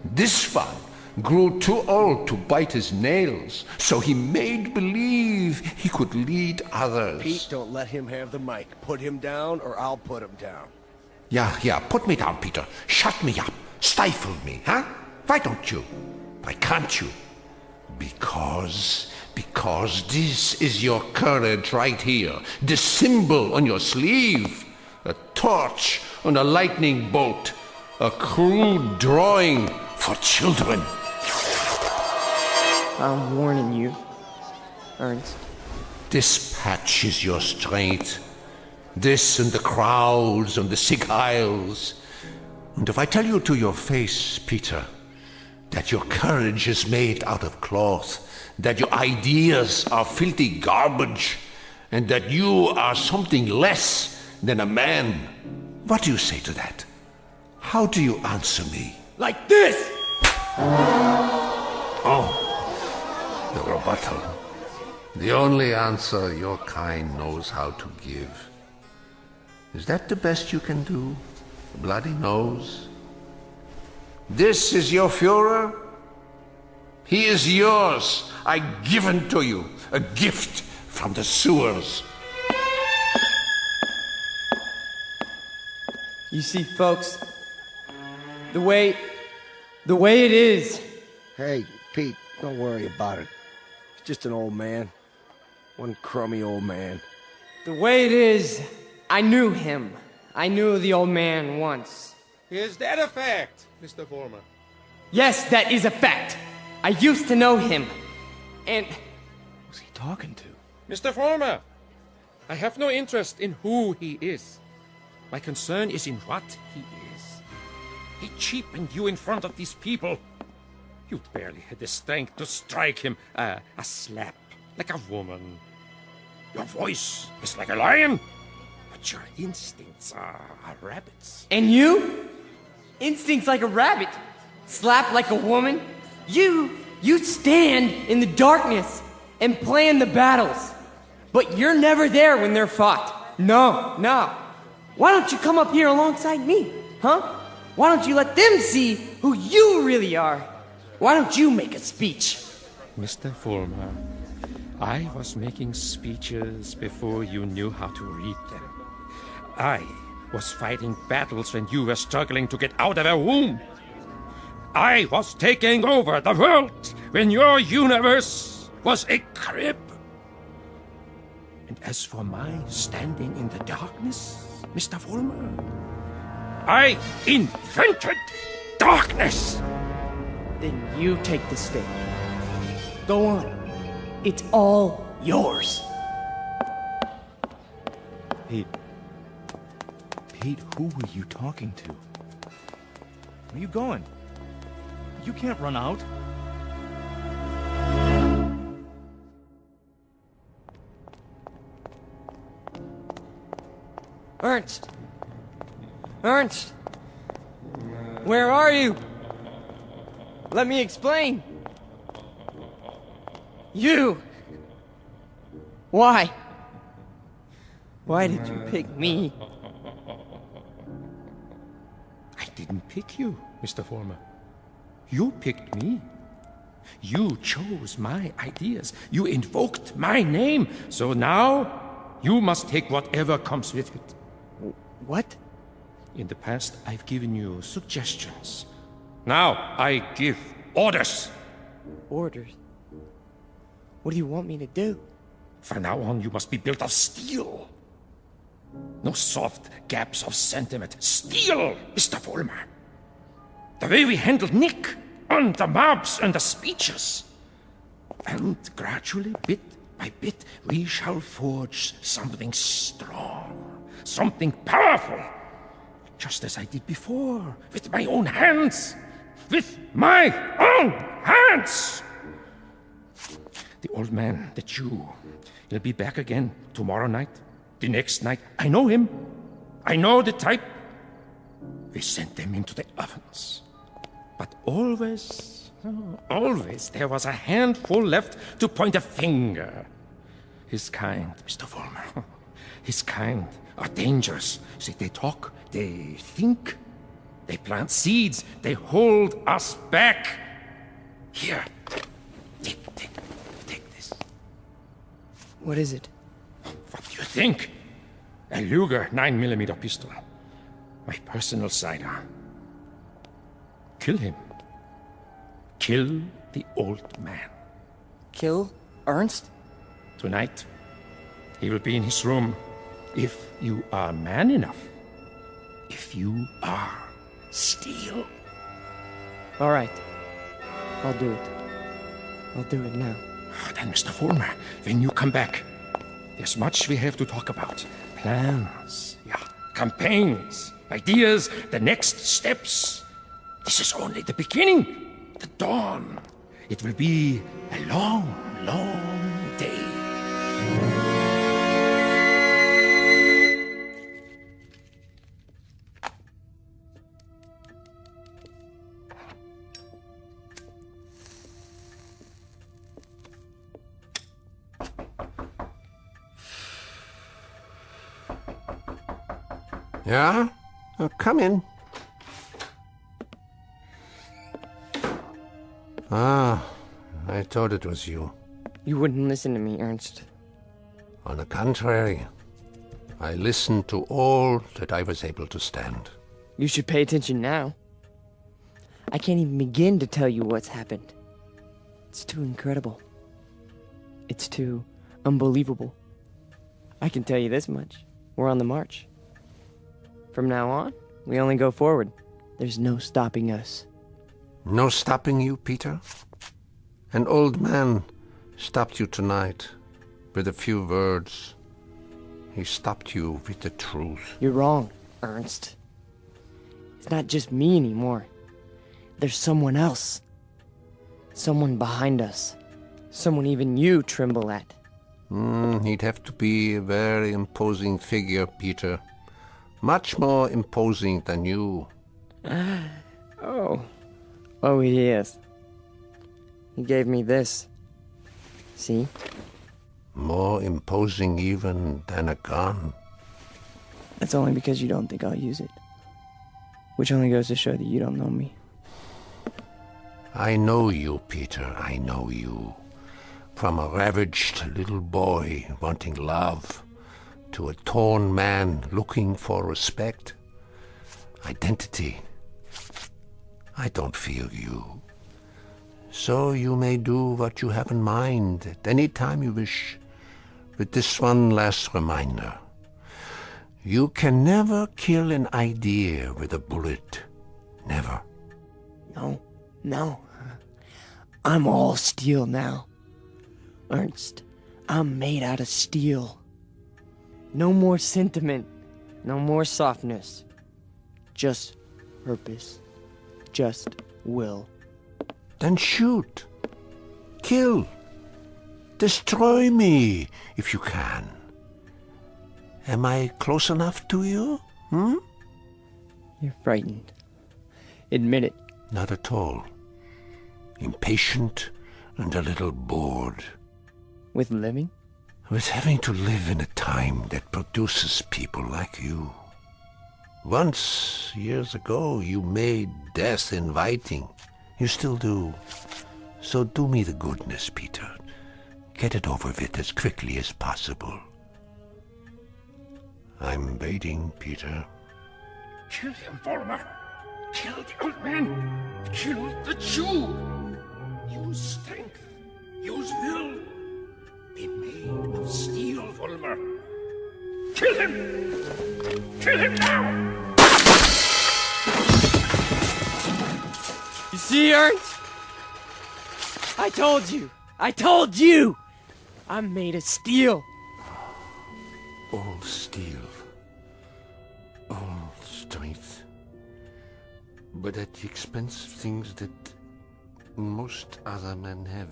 [SPEAKER 4] This one grew too old to bite his nails, so he made believe he could lead others.
[SPEAKER 15] Pete, don't let him have the mic. Put him down, or I'll put him down.
[SPEAKER 4] Yeah, put me down, Peter. Shut me up. Stifle me, huh? Why don't you? Why can't you? Because this is your courage right here. The symbol on your sleeve. A torch on a lightning bolt. A crude drawing for children.
[SPEAKER 9] I'm warning you, Ernst.
[SPEAKER 4] This patch is your strength. This and the crowds and the sick isles. And if I tell you to your face, Peter, that your courage is made out of cloth, that your ideas are filthy garbage, and that you are something less than a man, what do you say to that? How do you answer me?
[SPEAKER 9] Like this!
[SPEAKER 4] Oh, the rebuttal. The only answer your kind knows how to give. Is that the best you can do? A bloody nose? This is your Führer? He is yours. I give him to you. A gift from the sewers.
[SPEAKER 9] You see, folks, the way it is.
[SPEAKER 15] Hey, Pete, don't worry about it. He's just an old man. One crummy old man.
[SPEAKER 9] The way it is, I knew him. I knew the old man once.
[SPEAKER 12] Is that a fact, Mr. Foreman?
[SPEAKER 9] Yes, that is a fact. I used to know him. And...
[SPEAKER 3] Who's he talking to?
[SPEAKER 12] Mr. Foreman, I have no interest in who he is. My concern is in what he is. He cheapened you in front of these people. You barely had the strength to strike him a slap, like a woman. Your voice is like a lion, but your instincts are rabbits.
[SPEAKER 9] And you? Instincts like a rabbit. Slap like a woman. You stand in the darkness and plan the battles. But you're never there when they're fought. No. Why don't you come up here alongside me, huh? Why don't you let them see who you really are? Why don't you make a speech?
[SPEAKER 12] Mr. Fulmer, I was making speeches before you knew how to read them. I was fighting battles when you were struggling to get out of a womb. I was taking over the world when your universe was a crib. And as for my standing in the darkness, Mr. Fulmer, I invented darkness.
[SPEAKER 9] Then you take the stick. Go on. It's all yours.
[SPEAKER 3] Pete, who were you talking to? Where are you going? You can't run out.
[SPEAKER 9] Ernst! Ernst! Where are you? Let me explain. You! Why? Why did you pick me?
[SPEAKER 12] I didn't pick you, Mr. Fulmer. You picked me. You chose my ideas. You invoked my name. So now, you must take whatever comes with it.
[SPEAKER 9] What?
[SPEAKER 12] In the past, I've given you suggestions. Now, I give orders.
[SPEAKER 9] Orders? What do you want me to do?
[SPEAKER 12] From now on, you must be built of steel. No soft gaps of sentiment. Steel, Mr. Fulmer. The way we handled Nick, and the mobs and the speeches. And gradually, bit by bit, we shall forge something strong, something powerful. Just as I did before, with my own hands. With my own hands! The old man, the Jew, he'll be back again tomorrow night, the next night. I know him. I know the type. We sent them into the ovens. But always, there was a handful left to point a finger. His kind, Mr. Fulmer, his kind are dangerous. See, they talk, they think, they plant seeds, they hold us back. Here, take this.
[SPEAKER 9] What is it?
[SPEAKER 12] What do you think? A Luger 9mm pistol. My personal sidearm. Kill him. Kill the old man.
[SPEAKER 9] Kill Ernst?
[SPEAKER 12] Tonight, he will be in his room. If you are man enough. If you are steel.
[SPEAKER 9] All right. I'll do it. I'll do it now.
[SPEAKER 12] Then, Mr. Fulmer, when you come back, there's much we have to talk about. Plans, campaigns, ideas, the next steps. This is only the beginning, the dawn. It will be a long, long day.
[SPEAKER 4] Yeah? Come in. Ah, I thought it was you.
[SPEAKER 9] You wouldn't listen to me, Ernst.
[SPEAKER 4] On the contrary, I listened to all that I was able to stand.
[SPEAKER 9] You should pay attention now. I can't even begin to tell you what's happened. It's too incredible. It's too unbelievable. I can tell you this much. We're on the march. From now on, we only go forward. There's no stopping us.
[SPEAKER 4] No stopping you, Peter? An old man stopped you tonight with a few words. He stopped you with the truth.
[SPEAKER 9] You're wrong, Ernst. It's not just me anymore. There's someone else. Someone behind us. Someone even you tremble at.
[SPEAKER 4] He'd have to be a very imposing figure, Peter. Much more imposing than you.
[SPEAKER 9] Oh, he is. He gave me this. See?
[SPEAKER 4] More imposing even than a gun.
[SPEAKER 9] That's only because you don't think I'll use it. Which only goes to show that you don't know me.
[SPEAKER 4] I know you, Peter, I know you. From a ravaged little boy wanting love to a torn man looking for respect, identity. I don't feel you. So you may do what you have in mind at any time you wish. With this one last reminder. You can never kill an idea with a bullet. Never.
[SPEAKER 9] No. I'm all steel now. Ernst, I'm made out of steel. No more sentiment. No more softness. Just purpose. Just will.
[SPEAKER 4] Then shoot. Kill. Destroy me, if you can. Am I close enough to you?
[SPEAKER 9] You're frightened. Admit it.
[SPEAKER 4] Not at all. Impatient and a little bored.
[SPEAKER 9] With living?
[SPEAKER 4] With having to live in a time that produces people like you. Once, years ago, you made death inviting. You still do. So do me the goodness, Peter. Get it over with as quickly as possible. I'm waiting, Peter.
[SPEAKER 12] Kill him, Vollmer. Kill the old man. Kill the Jew. Use strength. Use will. Be made of steel, Vollmer. Kill him! Kill him now!
[SPEAKER 9] You see, Ernst? I told you! I told you! I'm made of steel.
[SPEAKER 4] All steel. All strength. But at the expense of things that most other men have.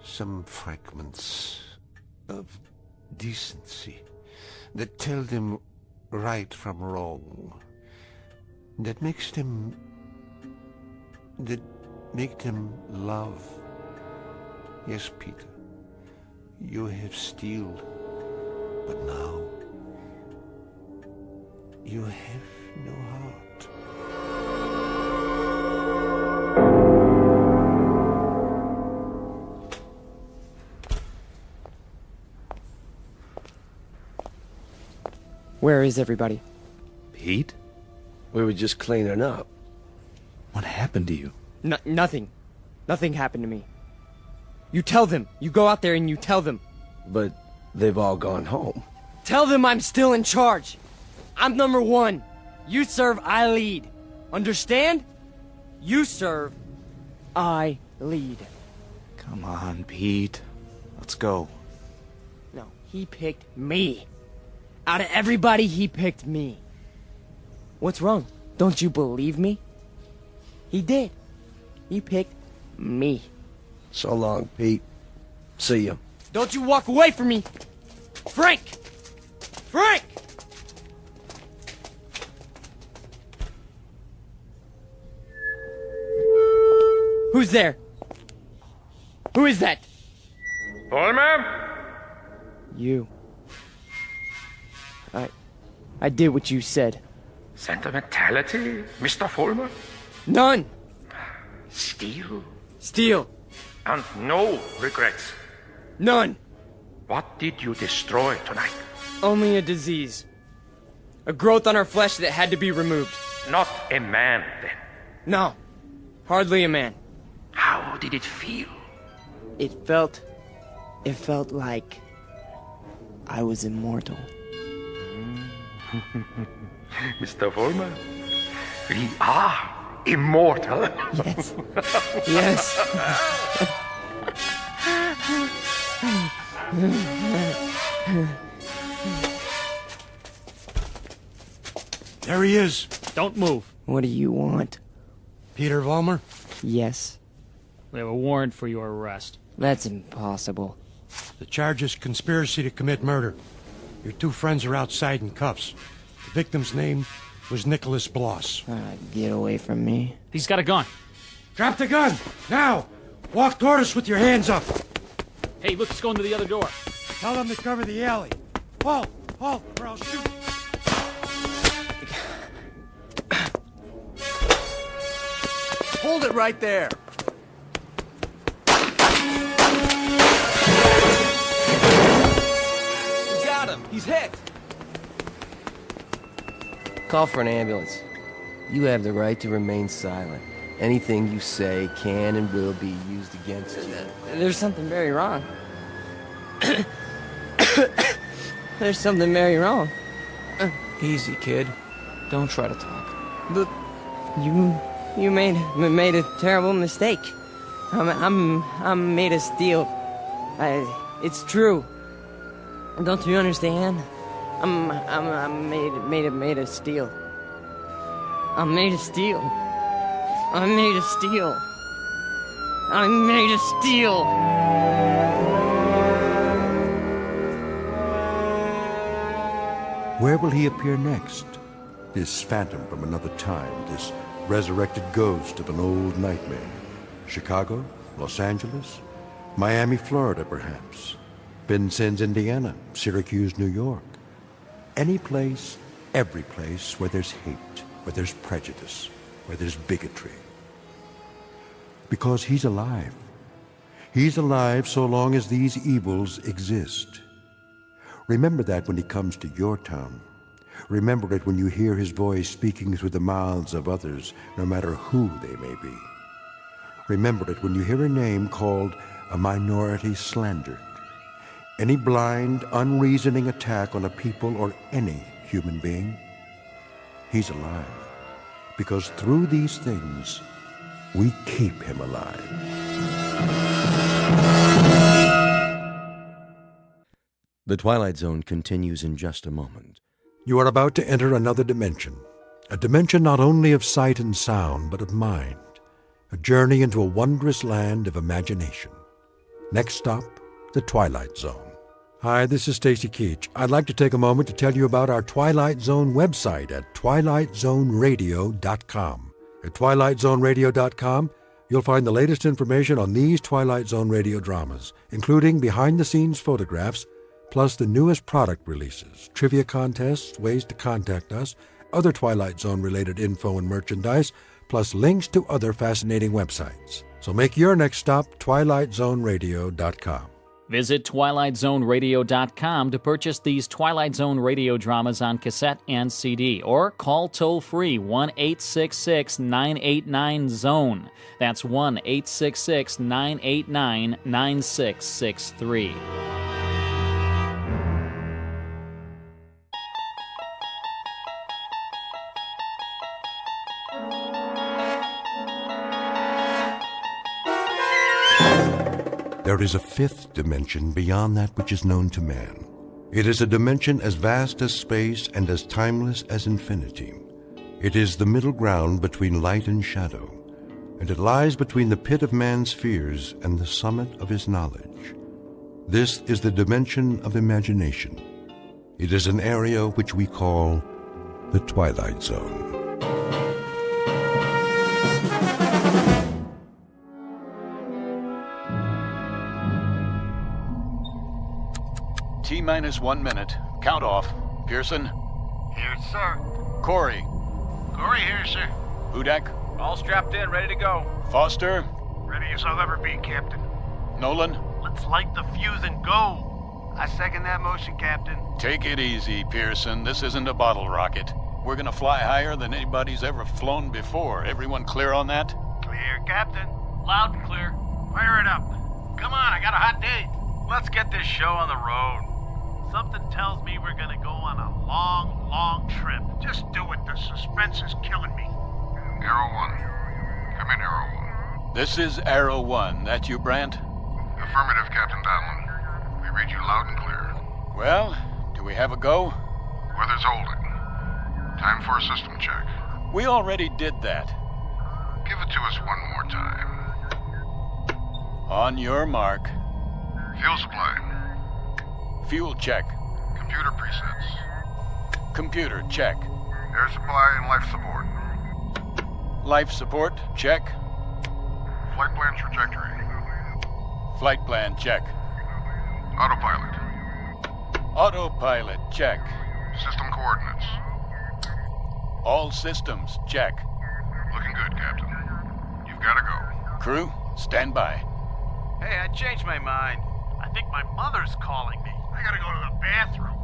[SPEAKER 4] Some fragments of decency that tell them right from wrong. That make them love. Yes, Peter, you have steel, but now you have no heart.
[SPEAKER 9] Where is everybody?
[SPEAKER 15] Pete? We were just cleaning up.
[SPEAKER 3] What happened to you?
[SPEAKER 9] Nothing. Nothing happened to me. You tell them. You go out there and you tell them.
[SPEAKER 15] But they've all gone home.
[SPEAKER 9] Tell them I'm still in charge. I'm number one. You serve, I lead. Understand? You serve, I lead.
[SPEAKER 3] Come on, Pete. Let's go.
[SPEAKER 9] No, he picked me. Out of everybody, he picked me. What's wrong? Don't you believe me? He did. He picked me.
[SPEAKER 15] So long, Pete. See ya.
[SPEAKER 9] Don't you walk away from me! Frank! Frank! Who's there? Who is that?
[SPEAKER 12] Vollmer?
[SPEAKER 9] You. I did what you said.
[SPEAKER 12] Sentimentality, Mr. Vollmer?
[SPEAKER 9] None!
[SPEAKER 12] Steel?
[SPEAKER 9] Steel.
[SPEAKER 12] And no regrets?
[SPEAKER 9] None!
[SPEAKER 12] What did you destroy tonight?
[SPEAKER 9] Only a disease. A growth on our flesh that had to be removed.
[SPEAKER 12] Not a man, then?
[SPEAKER 9] No. Hardly a man.
[SPEAKER 12] How did it feel?
[SPEAKER 9] It felt like I was immortal.
[SPEAKER 12] Mr. Vollmer, we are immortal.
[SPEAKER 9] Yes. Yes.
[SPEAKER 25] There he is.
[SPEAKER 8] Don't move.
[SPEAKER 9] What do you want?
[SPEAKER 25] Peter Vollmer?
[SPEAKER 9] Yes.
[SPEAKER 8] We have a warrant for your arrest.
[SPEAKER 9] That's impossible.
[SPEAKER 25] The charge is conspiracy to commit murder. Your two friends are outside in cuffs. The victim's name was Nicholas Bloss.
[SPEAKER 9] Get away from me.
[SPEAKER 8] He's got a gun.
[SPEAKER 25] Drop the gun! Now! Walk toward us with your hands up!
[SPEAKER 8] Hey, look, he's going to the other door.
[SPEAKER 25] Tell them to cover the alley. Halt! Halt, or I'll shoot!
[SPEAKER 20] Hold it right there. We got him. He's hit. Call for an ambulance. You have the right to remain silent. Anything you say can and will be used against you.
[SPEAKER 9] There's something very wrong. There's something very wrong.
[SPEAKER 5] Easy, kid. Don't try to talk.
[SPEAKER 9] But you made a terrible mistake. I'm made of steel. It's true. Don't you understand? I'm made of steel. I'm made of steel. I'm made of steel. I'm made of steel.
[SPEAKER 2] Where will he appear next? This phantom from another time, this resurrected ghost of an old nightmare. Chicago, Los Angeles, Miami, Florida, perhaps. Vincennes, Indiana, Syracuse, New York. Any place, every place where there's hate, where there's prejudice, where there's bigotry. Because he's alive. He's alive so long as these evils exist. Remember that when he comes to your town. Remember it when you hear his voice speaking through the mouths of others, no matter who they may be. Remember it when you hear a name called a minority slandered. Any blind, unreasoning attack on a people or any human being. He's alive. Because through these things, we keep him alive.
[SPEAKER 1] The Twilight Zone continues in just a moment.
[SPEAKER 2] You are about to enter another dimension. A dimension not only of sight and sound, but of mind. A journey into a wondrous land of imagination. Next stop, the Twilight Zone. Hi, this is Stacy Keach. I'd like to take a moment to tell you about our Twilight Zone website at twilightzoneradio.com. At twilightzoneradio.com, you'll find the latest information on these Twilight Zone radio dramas, including behind-the-scenes photographs, plus the newest product releases, trivia contests, ways to contact us, other Twilight Zone-related info and merchandise, plus links to other fascinating websites. So make your next stop twilightzoneradio.com.
[SPEAKER 8] Visit twilightzoneradio.com to purchase these Twilight Zone radio dramas on cassette and CD, or call toll-free 1-866-989-ZONE. That's 1-866-989-9663.
[SPEAKER 2] There is a fifth dimension beyond that which is known to man. It is a dimension as vast as space and as timeless as infinity. It is the middle ground between light and shadow, and it lies between the pit of man's fears and the summit of his knowledge. This is the dimension of imagination. It is an area which we call the Twilight Zone.
[SPEAKER 13] T-minus 1 minute. Count off. Pearson?
[SPEAKER 14] Here, sir.
[SPEAKER 13] Corey?
[SPEAKER 14] Corey here, sir.
[SPEAKER 13] Hudak?
[SPEAKER 14] All strapped in, ready to go.
[SPEAKER 13] Foster?
[SPEAKER 14] Ready as I'll ever be, Captain.
[SPEAKER 13] Nolan?
[SPEAKER 14] Let's light the fuse and go. I second that motion, Captain.
[SPEAKER 13] Take it easy, Pearson. This isn't a bottle rocket. We're gonna fly higher than anybody's ever flown before. Everyone clear on that?
[SPEAKER 14] Clear, Captain. Loud and clear. Fire it up. Come on, I got a hot date. Let's get this show on the road. Something tells me we're gonna go on a long, long trip. Just do it. The suspense is killing me.
[SPEAKER 16] Arrow 1. Come in, Arrow 1.
[SPEAKER 13] This is Arrow 1. That you, Brant?
[SPEAKER 16] Affirmative, Captain Donlin. We read you loud and clear.
[SPEAKER 13] Well, do we have a go?
[SPEAKER 16] Weather's holding. Time for a system check.
[SPEAKER 13] We already did that.
[SPEAKER 16] Give it to us one more time.
[SPEAKER 13] On your mark.
[SPEAKER 16] Fuel supply.
[SPEAKER 13] Fuel check.
[SPEAKER 16] Computer presets.
[SPEAKER 13] Computer check.
[SPEAKER 16] Air supply and life support.
[SPEAKER 13] Life support check.
[SPEAKER 16] Flight plan trajectory.
[SPEAKER 13] Flight plan check.
[SPEAKER 16] Autopilot.
[SPEAKER 13] Autopilot check.
[SPEAKER 16] System coordinates.
[SPEAKER 13] All systems check.
[SPEAKER 16] Looking good, Captain. You've gotta go.
[SPEAKER 13] Crew, stand by.
[SPEAKER 14] Hey, I changed my mind. I think my mother's calling me. I gotta go to the bathroom.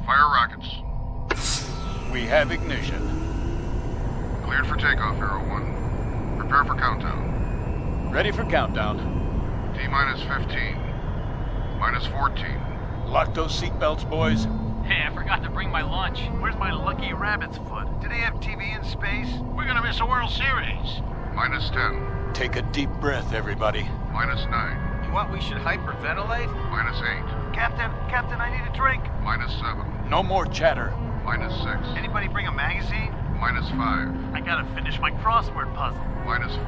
[SPEAKER 16] Fire rockets.
[SPEAKER 13] We have ignition.
[SPEAKER 16] Cleared for takeoff, Arrow 1. Prepare for countdown.
[SPEAKER 13] Ready for countdown.
[SPEAKER 16] T-minus 15. Minus 14.
[SPEAKER 13] Lock those seatbelts, boys.
[SPEAKER 8] Hey, I forgot to bring my lunch.
[SPEAKER 14] Where's my lucky rabbit's foot? Do they have TV in space? We're gonna miss a World Series.
[SPEAKER 16] Minus 10.
[SPEAKER 13] Take a deep breath, everybody.
[SPEAKER 16] Minus 9.
[SPEAKER 14] You want we should hyperventilate?
[SPEAKER 16] Minus 8.
[SPEAKER 14] Captain, I need a drink.
[SPEAKER 16] Minus 7.
[SPEAKER 13] No more chatter.
[SPEAKER 16] Minus 6.
[SPEAKER 14] Anybody bring a magazine?
[SPEAKER 16] Minus 5.
[SPEAKER 14] I gotta finish my crossword puzzle.
[SPEAKER 16] Minus 4.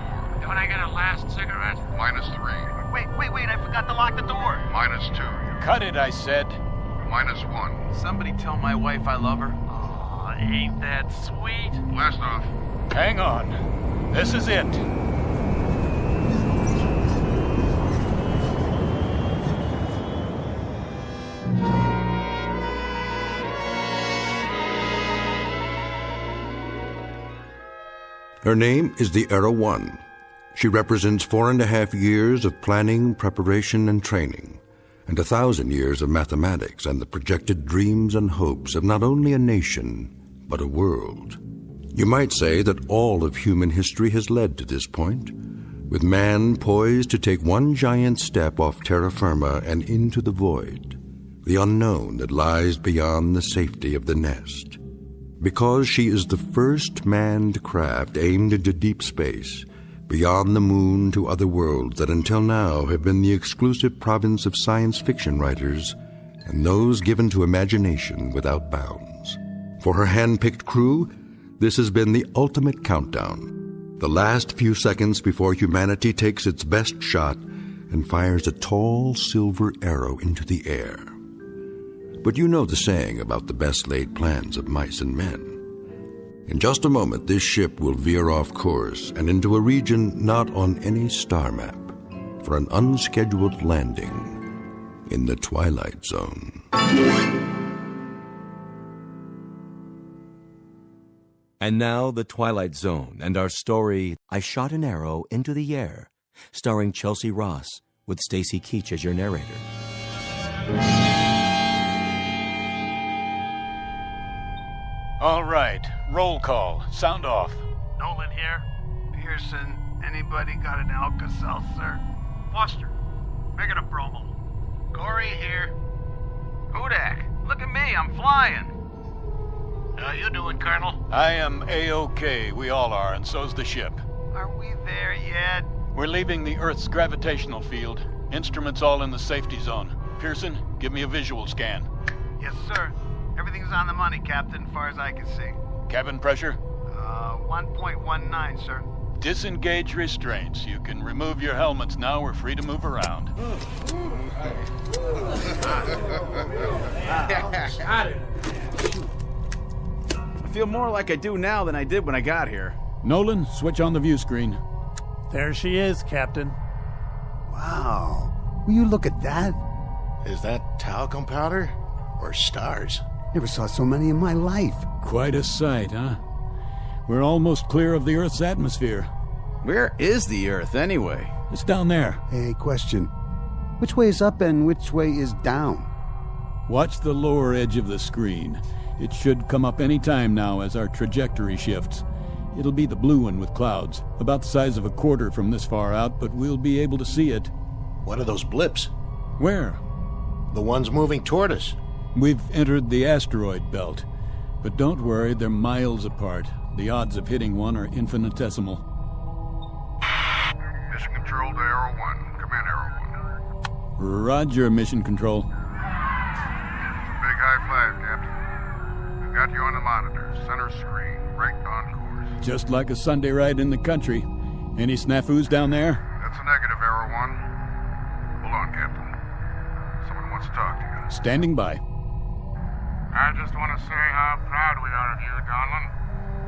[SPEAKER 14] When I get a last cigarette?
[SPEAKER 16] Minus 3.
[SPEAKER 14] Wait, I forgot to lock the door.
[SPEAKER 16] Minus 2.
[SPEAKER 13] Cut it, I said.
[SPEAKER 16] Minus 1.
[SPEAKER 14] Somebody tell my wife I love her. Aw, ain't that sweet?
[SPEAKER 16] Blast off.
[SPEAKER 13] Hang on. This is it.
[SPEAKER 2] Her name is the Arrow 1. She represents 4.5 years of planning, preparation, and training, and 1,000 years of mathematics and the projected dreams and hopes of not only a nation, but a world. You might say that all of human history has led to this point, with man poised to take one giant step off terra firma and into the void, the unknown that lies beyond the safety of the nest. Because she is the first manned craft aimed into deep space, beyond the moon to other worlds that until now have been the exclusive province of science fiction writers and those given to imagination without bounds. For her hand-picked crew, this has been the ultimate countdown, the last few seconds before humanity takes its best shot and fires a tall silver arrow into the air. But you know the saying about the best-laid plans of mice and men. In just a moment, this ship will veer off course and into a region not on any star map for an unscheduled landing in the Twilight Zone.
[SPEAKER 1] And now, The Twilight Zone and our story, I Shot an Arrow into the Air, starring Chelsea Ross, with Stacy Keach as your narrator.
[SPEAKER 13] All right, roll call. Sound off.
[SPEAKER 14] Nolan here. Pearson, anybody got an Alka-Seltzer? Foster, make it a promo. Corey here. Hudak, look at me, I'm flying. How you doing, Colonel?
[SPEAKER 13] I am A-OK. We all are, and so's the ship.
[SPEAKER 14] Are we there yet?
[SPEAKER 13] We're leaving the Earth's gravitational field. Instruments all in the safety zone. Pearson, give me a visual scan.
[SPEAKER 14] Yes, sir. Everything's on the money, Captain, as far as I can see.
[SPEAKER 13] Cabin pressure?
[SPEAKER 14] 1.19, sir.
[SPEAKER 13] Disengage restraints. You can remove your helmets now. We're free to move around.
[SPEAKER 5] I feel more like I do now than I did when I got here.
[SPEAKER 17] Nolan, switch on the view screen.
[SPEAKER 19] There she is, Captain.
[SPEAKER 21] Wow. Will you look at that?
[SPEAKER 11] Is that talcum powder or stars?
[SPEAKER 21] Never saw so many in my life.
[SPEAKER 17] Quite a sight, huh? We're almost clear of the Earth's atmosphere.
[SPEAKER 5] Where is the Earth, anyway?
[SPEAKER 17] It's down there.
[SPEAKER 21] Hey, question. Which way is up and which way is down?
[SPEAKER 17] Watch the lower edge of the screen. It should come up any time now as our trajectory shifts. It'll be the blue one with clouds, about the size of a quarter from this far out, but we'll be able to see it.
[SPEAKER 11] What are those blips?
[SPEAKER 17] Where?
[SPEAKER 11] The ones moving toward us.
[SPEAKER 17] We've entered the asteroid belt, but don't worry, they're miles apart. The odds of hitting one are infinitesimal.
[SPEAKER 16] Mission Control to Arrow 1. Come in, Arrow 1.
[SPEAKER 17] Roger, Mission Control.
[SPEAKER 16] It's a big high five, Captain. We've got you on the monitor, center screen, right on course.
[SPEAKER 17] Just like a Sunday ride in the country. Any snafus down there?
[SPEAKER 16] That's a negative, Arrow 1. Hold on, Captain. Someone wants to talk to you.
[SPEAKER 17] Standing by.
[SPEAKER 22] I just want to say how proud we are of you, Donlin.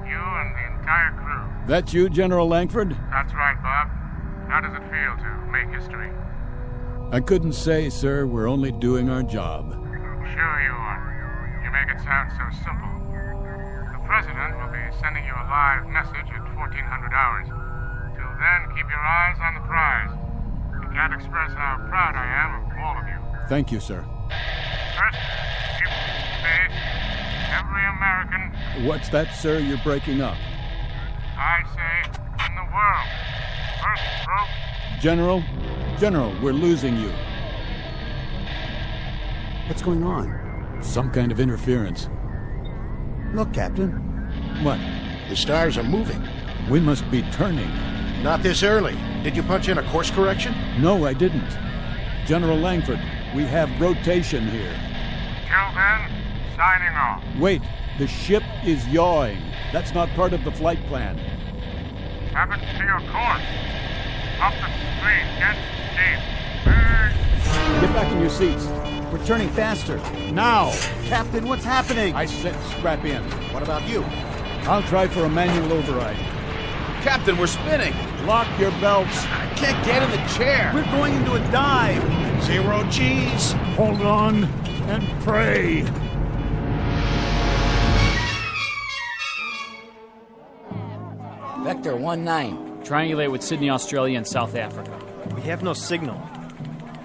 [SPEAKER 22] You and the entire crew.
[SPEAKER 17] That you, General Langford?
[SPEAKER 22] That's right, Bob. How does it feel to make history?
[SPEAKER 17] I couldn't say, sir. We're only doing our job.
[SPEAKER 22] Sure you are. You make it sound so simple. The President will be sending you a live message at 1400 hours to then keep your eyes on the prize. I can't express how proud I am of all of you.
[SPEAKER 17] Thank you, sir.
[SPEAKER 22] First, keep space. Every American,
[SPEAKER 17] What's that, sir? You're breaking up.
[SPEAKER 22] I say, in the world. First stroke.
[SPEAKER 17] General, we're losing you.
[SPEAKER 21] What's going on?
[SPEAKER 17] Some kind of interference.
[SPEAKER 21] Look, Captain.
[SPEAKER 17] What?
[SPEAKER 11] The stars are moving.
[SPEAKER 17] We must be turning.
[SPEAKER 11] Not this early. Did you punch in a course correction?
[SPEAKER 17] No, I didn't. General Langford, we have rotation here.
[SPEAKER 22] Till then, signing off.
[SPEAKER 17] Wait, the ship is yawing. That's not part of the flight plan.
[SPEAKER 22] Happens to your course. Up the screen, get deep.
[SPEAKER 17] Get back in your seats.
[SPEAKER 21] We're turning faster.
[SPEAKER 17] Now!
[SPEAKER 21] Captain, what's happening?
[SPEAKER 17] I said strap in.
[SPEAKER 11] What about you?
[SPEAKER 17] I'll try for a manual override.
[SPEAKER 6] Captain, we're spinning.
[SPEAKER 17] Lock your belts.
[SPEAKER 6] I can't get in the chair.
[SPEAKER 21] We're going into a dive.
[SPEAKER 11] 0 G's.
[SPEAKER 17] Hold on and pray.
[SPEAKER 7] Vector 19.
[SPEAKER 8] Triangulate with Sydney, Australia, and South Africa.
[SPEAKER 5] We have no signal.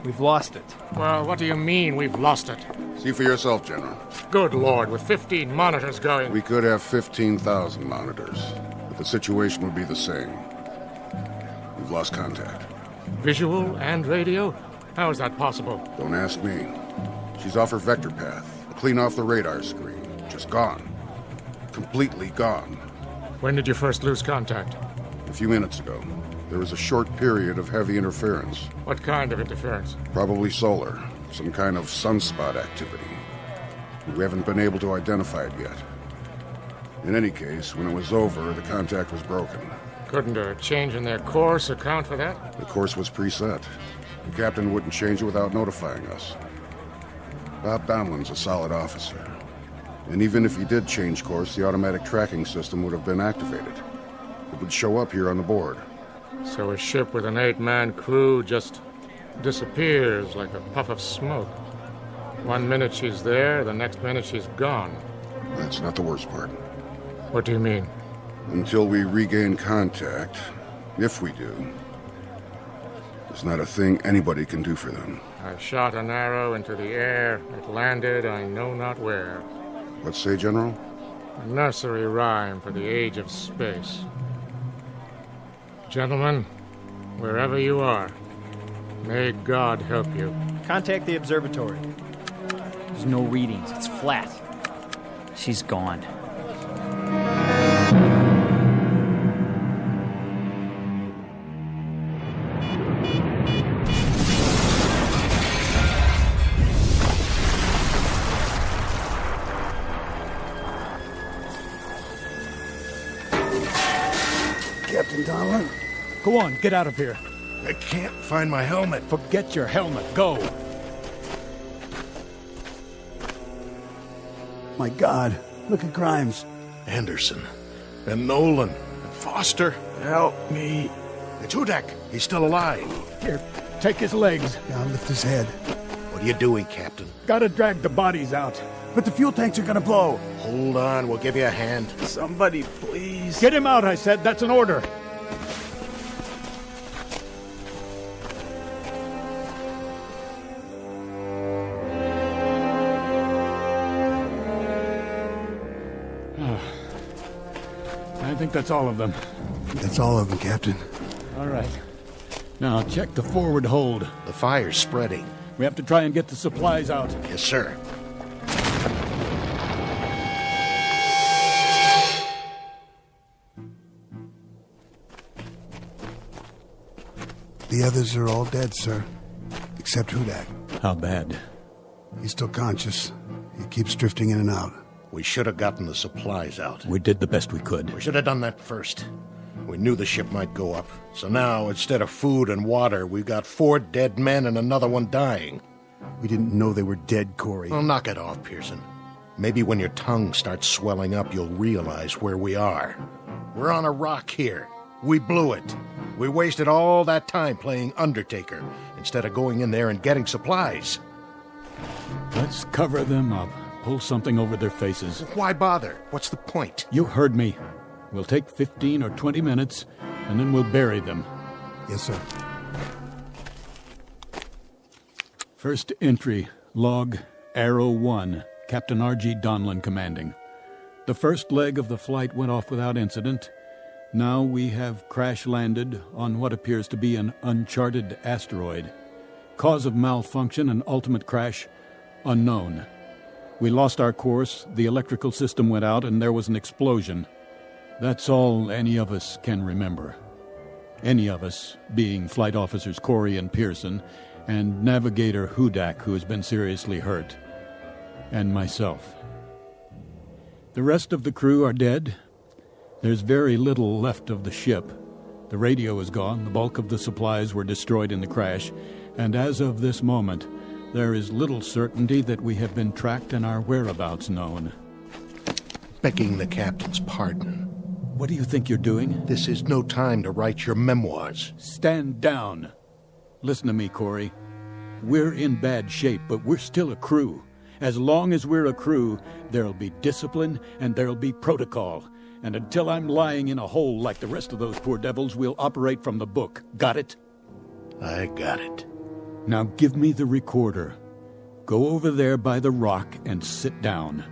[SPEAKER 5] We've lost it.
[SPEAKER 22] Well, what do you mean we've lost it?
[SPEAKER 16] See for yourself, General.
[SPEAKER 22] Good Lord, with 15 monitors going.
[SPEAKER 16] We could have 15,000 monitors, but the situation would be the same. We've lost contact.
[SPEAKER 22] Visual and radio? How is that possible?
[SPEAKER 16] Don't ask me. She's off her vector path, clean off the radar screen. Just gone. Completely gone.
[SPEAKER 22] When did you first lose contact?
[SPEAKER 16] A few minutes ago. There was a short period of heavy interference.
[SPEAKER 22] What kind of interference?
[SPEAKER 16] Probably solar. Some kind of sunspot activity. We haven't been able to identify it yet. In any case, when it was over, the contact was broken.
[SPEAKER 22] Couldn't a change in their course account for that?
[SPEAKER 16] The course was preset. The captain wouldn't change it without notifying us. Bob Donlin's a solid officer. And even if he did change course, the automatic tracking system would have been activated. It would show up here on the board.
[SPEAKER 22] So a ship with an 8-man crew just disappears like a puff of smoke. 1 minute she's there, the next minute she's gone.
[SPEAKER 16] That's not the worst part.
[SPEAKER 22] What do you mean?
[SPEAKER 16] Until we regain contact, if we do, there's not a thing anybody can do for them.
[SPEAKER 22] I shot an arrow into the air. It landed I know not where.
[SPEAKER 16] What say, General?
[SPEAKER 22] A nursery rhyme for the age of space. Gentlemen, wherever you are, may God help you.
[SPEAKER 5] Contact the observatory.
[SPEAKER 8] There's no readings. It's flat. She's gone.
[SPEAKER 21] Captain Donlin?
[SPEAKER 17] Go on, get out of here.
[SPEAKER 11] I can't find my helmet.
[SPEAKER 17] Forget your helmet. Go.
[SPEAKER 21] My God, look at Grimes.
[SPEAKER 11] Anderson. And Nolan. And Foster. Help me. It's Hudak. He's still alive.
[SPEAKER 17] Here, take his legs.
[SPEAKER 21] Now lift his head.
[SPEAKER 11] What are you doing, Captain?
[SPEAKER 17] Gotta drag the bodies out.
[SPEAKER 21] But the fuel tanks are gonna blow.
[SPEAKER 11] Hold on, we'll give you a hand.
[SPEAKER 21] Somebody, please.
[SPEAKER 17] Get him out, I said. That's an order. I think that's all of them.
[SPEAKER 21] That's all of them, Captain.
[SPEAKER 17] All right. Now, check the forward hold.
[SPEAKER 11] The fire's spreading.
[SPEAKER 17] We have to try and get the supplies out.
[SPEAKER 11] Yes, sir.
[SPEAKER 21] The others are all dead, sir. Except Hudak.
[SPEAKER 17] How bad?
[SPEAKER 21] He's still conscious. He keeps drifting in and out.
[SPEAKER 11] We should have gotten the supplies out.
[SPEAKER 17] We did the best we could.
[SPEAKER 11] We should have done that first. We knew the ship might go up. So now, instead of food and water, we've got 4 dead men and another one dying.
[SPEAKER 21] We didn't know they were dead, Corey.
[SPEAKER 11] Well, knock it off, Pearson. Maybe when your tongue starts swelling up, you'll realize where we are. We're on a rock here. We blew it. We wasted all that time playing Undertaker instead of going in there and getting supplies.
[SPEAKER 17] Let's cover them up. Pull something over their faces.
[SPEAKER 11] Why bother? What's the point?
[SPEAKER 17] You heard me. We'll take 15 or 20 minutes, and then we'll bury them.
[SPEAKER 21] Yes, sir.
[SPEAKER 17] First entry, log, Arrow 1, Captain R.G. Donlin commanding. The first leg of the flight went off without incident. Now we have crash-landed on what appears to be an uncharted asteroid. Cause of malfunction and ultimate crash, unknown. We lost our course, the electrical system went out, and there was an explosion. That's all any of us can remember. Any of us, being Flight Officers Corey and Pearson, and Navigator Hudak, who has been seriously hurt, and myself. The rest of the crew are dead. There's very little left of the ship. The radio is gone, the bulk of the supplies were destroyed in the crash, and as of this moment, there is little certainty that we have been tracked and our whereabouts known.
[SPEAKER 11] Begging the captain's pardon.
[SPEAKER 17] What do you think you're doing?
[SPEAKER 11] This is no time to write your memoirs.
[SPEAKER 17] Stand down. Listen to me, Corey. We're in bad shape, but we're still a crew. As long as we're a crew, there'll be discipline and there'll be protocol. And until I'm lying in a hole like the rest of those poor devils, we'll operate from the book. Got it?
[SPEAKER 11] I got it.
[SPEAKER 17] Now give me the recorder. Go over there by the rock and sit down.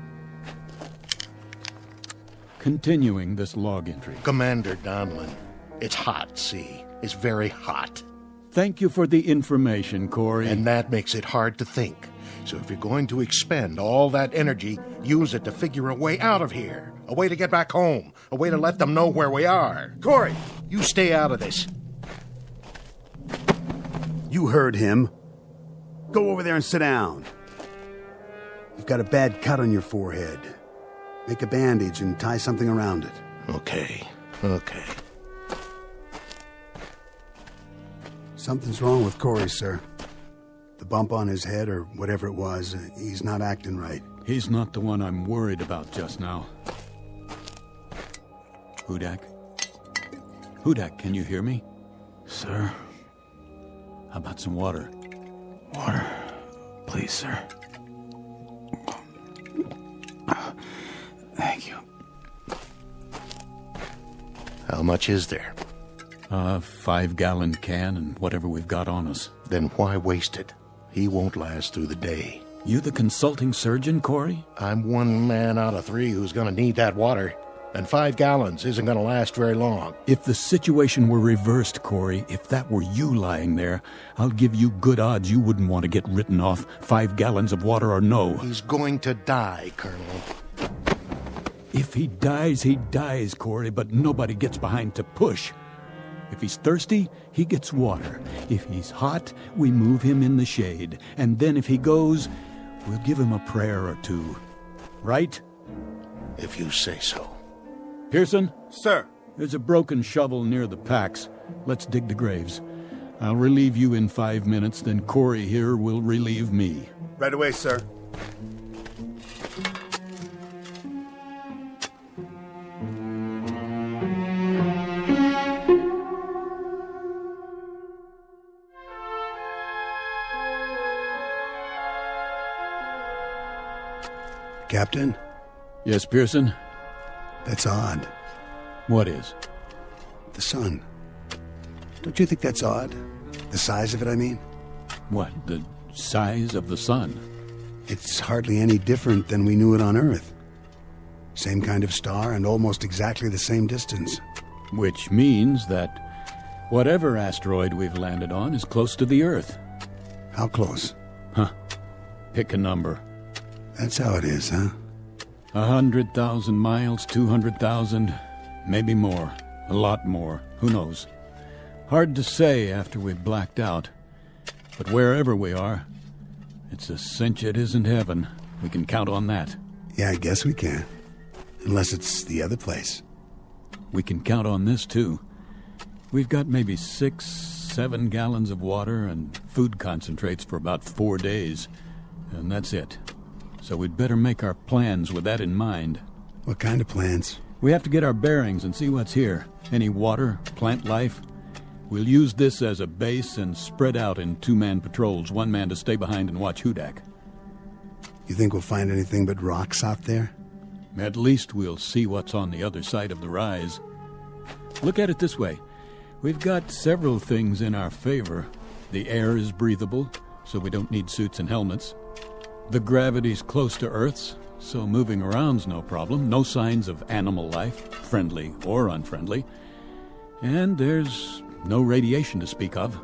[SPEAKER 17] Continuing this log entry.
[SPEAKER 11] Commander Donlin, it's hot, see? It's very hot.
[SPEAKER 17] Thank you for the information, Corey.
[SPEAKER 11] And that makes it hard to think. So if you're going to expend all that energy, use it to figure a way out of here. A way to get back home. A way to let them know where we are. Corey, you stay out of this.
[SPEAKER 7] You heard him. Go over there and sit down. You've got a bad cut on your forehead. Make a bandage and tie something around it.
[SPEAKER 11] Okay.
[SPEAKER 7] Something's wrong with Corey, sir. The bump on his head, or whatever it was, he's not acting right.
[SPEAKER 17] He's not the one I'm worried about just now. Hudak? Hudak, can you hear me?
[SPEAKER 10] Sir?
[SPEAKER 17] How about some water?
[SPEAKER 10] Water, please, sir. Thank you.
[SPEAKER 11] How much is there?
[SPEAKER 17] 5-gallon can and whatever we've got on us.
[SPEAKER 11] Then why waste it? He won't last through the day.
[SPEAKER 17] You the consulting surgeon, Corey?
[SPEAKER 11] I'm one man out of 3 who's gonna need that water. And 5 gallons isn't gonna last very long.
[SPEAKER 17] If the situation were reversed, Corey, if that were you lying there, I'll give you good odds you wouldn't want to get written off, 5 gallons of water or no.
[SPEAKER 11] He's going to die, Colonel.
[SPEAKER 17] If he dies, Corey, but nobody gets behind to push. If he's thirsty, he gets water. If he's hot, we move him in the shade. And then if he goes, we'll give him a prayer or two. Right?
[SPEAKER 11] If you say so.
[SPEAKER 17] Pearson?
[SPEAKER 7] Sir.
[SPEAKER 17] There's a broken shovel near the packs. Let's dig the graves. I'll relieve you in 5 minutes, then Corey here will relieve me.
[SPEAKER 7] Right away, sir. Captain?
[SPEAKER 17] Yes, Pearson?
[SPEAKER 7] That's odd.
[SPEAKER 17] What is?
[SPEAKER 7] The sun. Don't you think that's odd? The size of it, I mean?
[SPEAKER 17] What, the size of the sun?
[SPEAKER 7] It's hardly any different than we knew it on Earth. Same kind of star and almost exactly the same distance.
[SPEAKER 17] Which means that whatever asteroid we've landed on is close to the Earth.
[SPEAKER 7] How close?
[SPEAKER 17] Huh. Pick a number.
[SPEAKER 7] That's how it is, huh?
[SPEAKER 17] 100,000 miles, 200,000, maybe more. A lot more. Who knows? Hard to say after we've blacked out. But wherever we are, it's a cinch it isn't heaven. We can count on that.
[SPEAKER 7] Yeah, I guess we can. Unless it's the other place.
[SPEAKER 17] We can count on this, too. We've got maybe 6-7 gallons of water and food concentrates for about 4 days. And that's it. So we'd better make our plans with that in mind.
[SPEAKER 7] What kind of plans?
[SPEAKER 17] We have to get our bearings and see what's here. Any water, plant life. We'll use this as a base and spread out in 2-man patrols, 1 man to stay behind and watch Hudak.
[SPEAKER 7] You think we'll find anything but rocks out there?
[SPEAKER 17] At least we'll see what's on the other side of the rise. Look at it this way. We've got several things in our favor. The air is breathable, so we don't need suits and helmets. The gravity's close to Earth's, so moving around's no problem. No signs of animal life, friendly or unfriendly. And there's no radiation to speak of.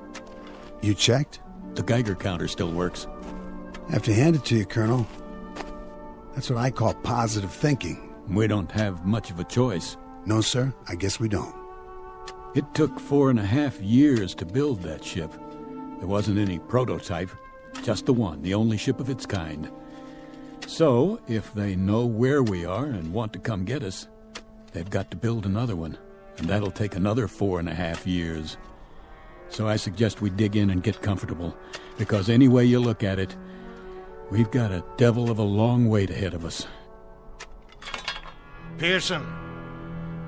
[SPEAKER 7] You checked?
[SPEAKER 17] The Geiger counter still works.
[SPEAKER 7] I have to hand it to you, Colonel. That's what I call positive thinking.
[SPEAKER 17] We don't have much of a choice.
[SPEAKER 7] No, sir, I guess we don't.
[SPEAKER 17] It took 4.5 years to build that ship. There wasn't any prototype, just the one, the only ship of its kind. So, if they know where we are and want to come get us, they've got to build another one, and that'll take another 4.5 years. So I suggest we dig in and get comfortable, because any way you look at it, we've got a devil of a long wait ahead of us.
[SPEAKER 11] Pearson,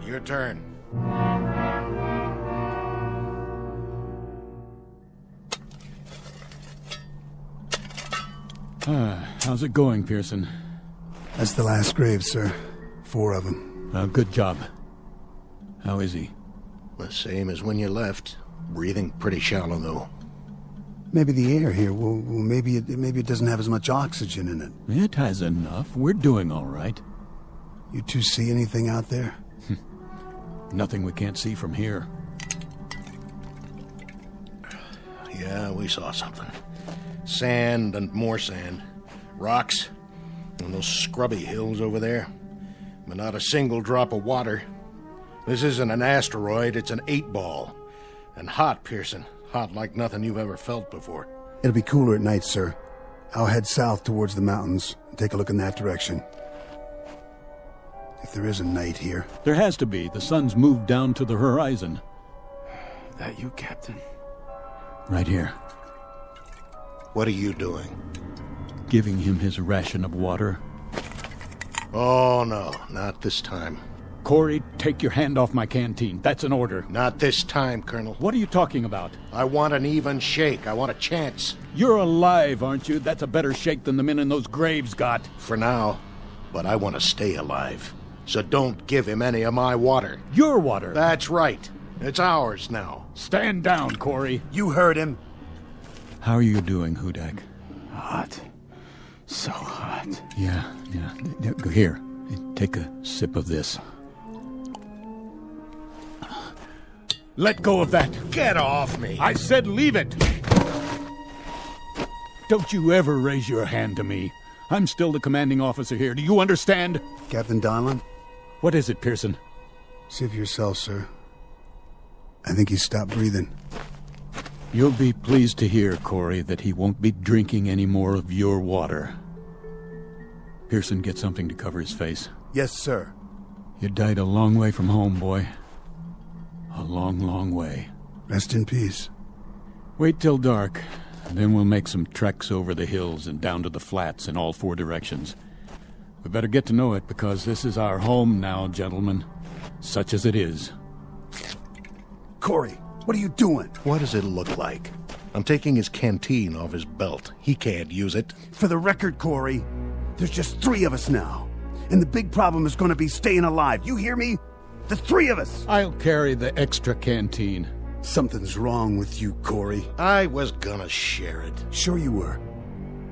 [SPEAKER 11] your turn.
[SPEAKER 17] How's it going, Pearson?
[SPEAKER 7] That's the last grave, sir. 4 of them.
[SPEAKER 17] Good job. How is he?
[SPEAKER 11] The same as when you left. Breathing pretty shallow, though.
[SPEAKER 7] Maybe the air here, well maybe it doesn't have as much oxygen in it.
[SPEAKER 17] It has enough. We're doing all right.
[SPEAKER 7] You two see anything out there?
[SPEAKER 17] Nothing we can't see from here.
[SPEAKER 11] Yeah, we saw something. Sand and more sand. Rocks. And those scrubby hills over there. But not a single drop of water. This isn't an asteroid, it's an 8-ball. And hot, Pearson. Hot like nothing you've ever felt before.
[SPEAKER 7] It'll be cooler at night, sir. I'll head south towards the mountains and take a look in that direction. If there is a night here.
[SPEAKER 17] There has to be. The sun's moved down to the horizon.
[SPEAKER 10] That you, Captain?
[SPEAKER 17] Right here.
[SPEAKER 11] What are you doing?
[SPEAKER 17] Giving him his ration of water.
[SPEAKER 11] Oh, no. Not this time.
[SPEAKER 17] Corey, take your hand off my canteen. That's an order.
[SPEAKER 11] Not this time, Colonel.
[SPEAKER 17] What are you talking about?
[SPEAKER 11] I want an even shake. I want a chance.
[SPEAKER 17] You're alive, aren't you? That's a better shake than the men in those graves got.
[SPEAKER 11] For now. But I want to stay alive. So don't give him any of my water.
[SPEAKER 17] Your water?
[SPEAKER 11] That's right. It's ours now.
[SPEAKER 17] Stand down, Corey.
[SPEAKER 7] You heard him.
[SPEAKER 17] How are you doing, Hudak?
[SPEAKER 10] Hot. So hot.
[SPEAKER 17] Yeah. Here, take a sip of this. Let go of that.
[SPEAKER 11] Get off me.
[SPEAKER 17] I said leave it. Don't you ever raise your hand to me. I'm still the commanding officer here. Do you understand?
[SPEAKER 7] Captain Donlan?
[SPEAKER 17] What is it, Pearson?
[SPEAKER 7] See for yourself, sir. I think he stopped breathing.
[SPEAKER 17] You'll be pleased to hear, Corey, that he won't be drinking any more of your water. Pearson, get something to cover his face.
[SPEAKER 7] Yes, sir.
[SPEAKER 17] You died a long way from home, boy. A long, long way.
[SPEAKER 7] Rest in peace.
[SPEAKER 17] Wait till dark, and then we'll make some treks over the hills and down to the flats in all 4 directions. We better get to know it, because this is our home now, gentlemen. Such as it is.
[SPEAKER 7] Corey, what are you doing?
[SPEAKER 11] What does it look like? I'm taking his canteen off his belt. He can't use it.
[SPEAKER 7] For the record, Corey, there's just 3 of us now. And the big problem is going to be staying alive. You hear me? The 3 of us!
[SPEAKER 17] I'll carry the extra canteen.
[SPEAKER 7] Something's wrong with you, Corey.
[SPEAKER 11] I was gonna share it.
[SPEAKER 7] Sure you were.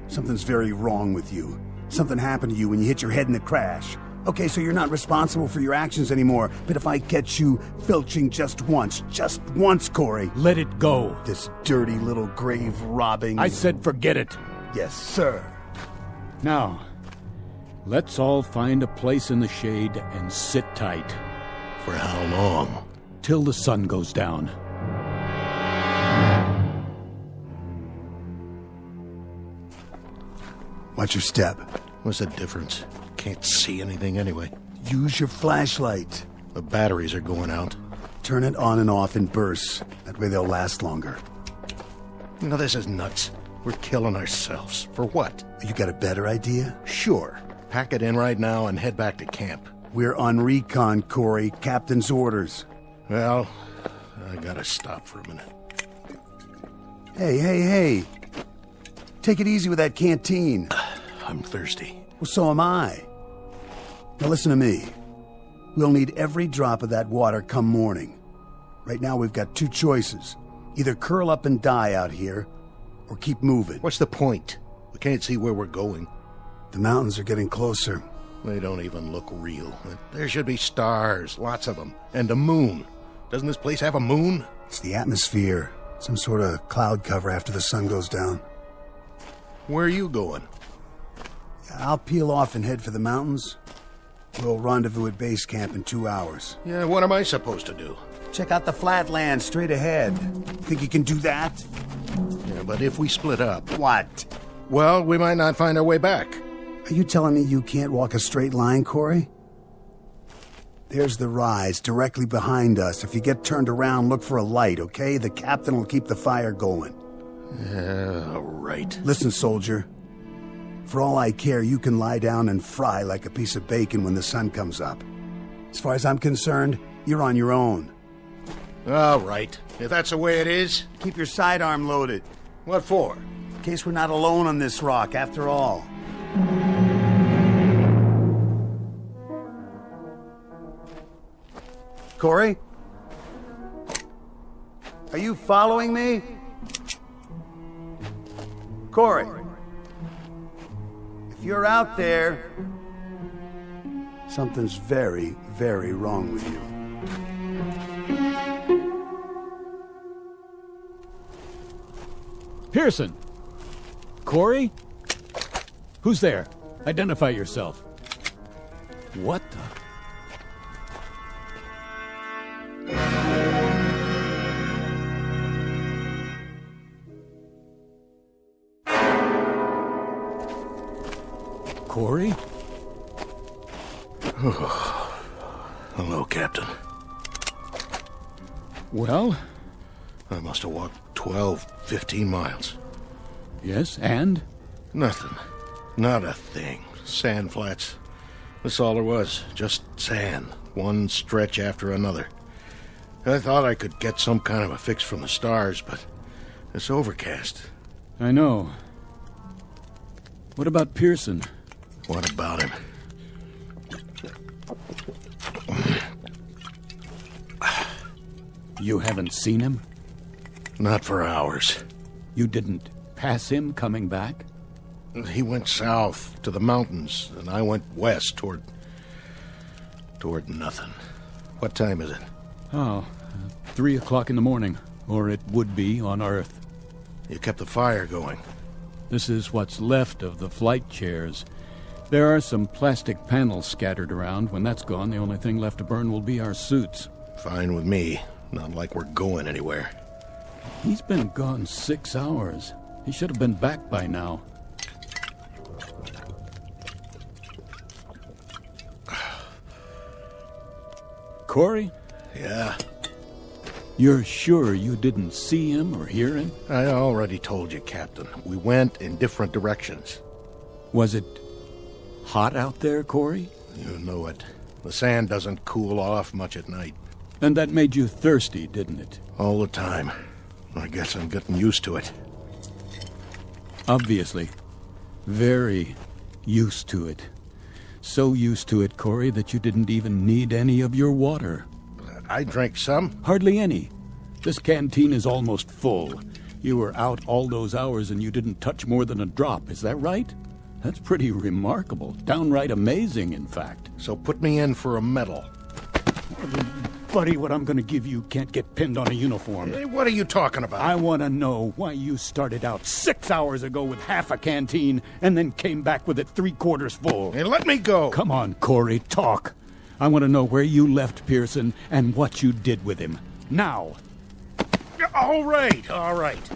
[SPEAKER 7] Something's very wrong with you. Something happened to you when you hit your head in the crash. Okay, so you're not responsible for your actions anymore, but if I catch you filching just once, Corey...
[SPEAKER 17] Let it go.
[SPEAKER 7] This dirty little grave robbing...
[SPEAKER 17] I said forget it.
[SPEAKER 7] Yes, sir.
[SPEAKER 17] Now, let's all find a place in the shade and sit tight.
[SPEAKER 11] For how long?
[SPEAKER 17] Till the sun goes down.
[SPEAKER 7] Watch your step.
[SPEAKER 11] What's the difference? Can't see anything anyway.
[SPEAKER 7] Use your flashlight.
[SPEAKER 11] The batteries are going out.
[SPEAKER 7] Turn it on and off in bursts. That way they'll last longer.
[SPEAKER 11] You know, this is nuts. We're killing ourselves. For what?
[SPEAKER 7] You got a better idea?
[SPEAKER 11] Sure. Pack it in right now and head back to camp.
[SPEAKER 7] We're on recon, Corey. Captain's orders.
[SPEAKER 11] Well, I gotta stop for a minute.
[SPEAKER 7] Hey. Take it easy with that canteen.
[SPEAKER 11] I'm thirsty.
[SPEAKER 7] Well, so am I. Now listen to me. We'll need every drop of that water come morning. Right now we've got two choices. Either curl up and die out here, or keep moving.
[SPEAKER 11] What's the point? We can't see where we're going.
[SPEAKER 7] The mountains are getting closer.
[SPEAKER 11] They don't even look real. There should be stars, lots of them, and a moon. Doesn't this place have a moon?
[SPEAKER 7] It's the atmosphere. Some sort of cloud cover after the sun goes down.
[SPEAKER 11] Where are you going?
[SPEAKER 7] I'll peel off and head for the mountains. We'll rendezvous at base camp in 2 hours.
[SPEAKER 11] Yeah, what am I supposed to do?
[SPEAKER 7] Check out the flatland straight ahead. Think you can do that?
[SPEAKER 11] Yeah, but if we split up...
[SPEAKER 7] What?
[SPEAKER 11] Well, we might not find our way back.
[SPEAKER 7] Are you telling me you can't walk a straight line, Corey? There's the rise directly behind us. If you get turned around, look for a light, okay? The captain will keep the fire going.
[SPEAKER 11] Yeah, right.
[SPEAKER 7] Listen, soldier. For all I care, you can lie down and fry like a piece of bacon when the sun comes up. As far as I'm concerned, you're on your own.
[SPEAKER 11] All right. If that's the way it is...
[SPEAKER 7] Keep your sidearm loaded.
[SPEAKER 11] What for?
[SPEAKER 7] In case we're not alone on this rock, after all. Corey? Are you following me? Corey? If you're out there, something's very, very wrong with you.
[SPEAKER 17] Pearson! Corey? Who's there? Identify yourself. What the... Corey?
[SPEAKER 11] Hello, Captain.
[SPEAKER 17] Well?
[SPEAKER 11] I must have walked 12, 15 miles.
[SPEAKER 17] Yes, and?
[SPEAKER 11] Nothing. Not a thing. Sand flats. That's all there was. Just sand. One stretch after another. I thought I could get some kind of a fix from the stars, but it's overcast.
[SPEAKER 17] I know. What about Pearson?
[SPEAKER 11] What about him?
[SPEAKER 17] You haven't seen him?
[SPEAKER 11] Not for hours.
[SPEAKER 17] You didn't pass him coming back?
[SPEAKER 11] He went south to the mountains, and I went west toward nothing. What time is it?
[SPEAKER 17] Oh, 3 o'clock in the morning. Or it would be on Earth.
[SPEAKER 11] You kept the fire going.
[SPEAKER 17] This is what's left of the flight chairs. There are some plastic panels scattered around. When that's gone, the only thing left to burn will be our suits.
[SPEAKER 11] Fine with me. Not like we're going anywhere.
[SPEAKER 17] He's been gone 6 hours. He should have been back by now. Corey?
[SPEAKER 11] Yeah?
[SPEAKER 17] You're sure you didn't see him or hear him?
[SPEAKER 11] I already told you, Captain. We went in different directions.
[SPEAKER 17] Was it hot out there, Corey?
[SPEAKER 11] You know it. The sand doesn't cool off much at night.
[SPEAKER 17] And that made you thirsty, didn't it?
[SPEAKER 11] All the time. I guess I'm getting used to it.
[SPEAKER 17] Obviously. Very used to it. So used to it, Corey, that you didn't even need any of your water.
[SPEAKER 11] I drank some.
[SPEAKER 17] Hardly any. This canteen is almost full. You were out all those hours and you didn't touch more than a drop, is that right? That's pretty remarkable. Downright amazing, in fact.
[SPEAKER 11] So put me in for a medal.
[SPEAKER 17] Buddy, what I'm going to give you can't get pinned on a uniform.
[SPEAKER 11] Hey, what are you talking about?
[SPEAKER 17] I want to know why you started out 6 hours ago with half a canteen and then came back with it 3/4 full.
[SPEAKER 11] Hey, let me go.
[SPEAKER 17] Come on, Corey, talk. I want to know where you left Pearson and what you did with him. Now.
[SPEAKER 11] All right, all right.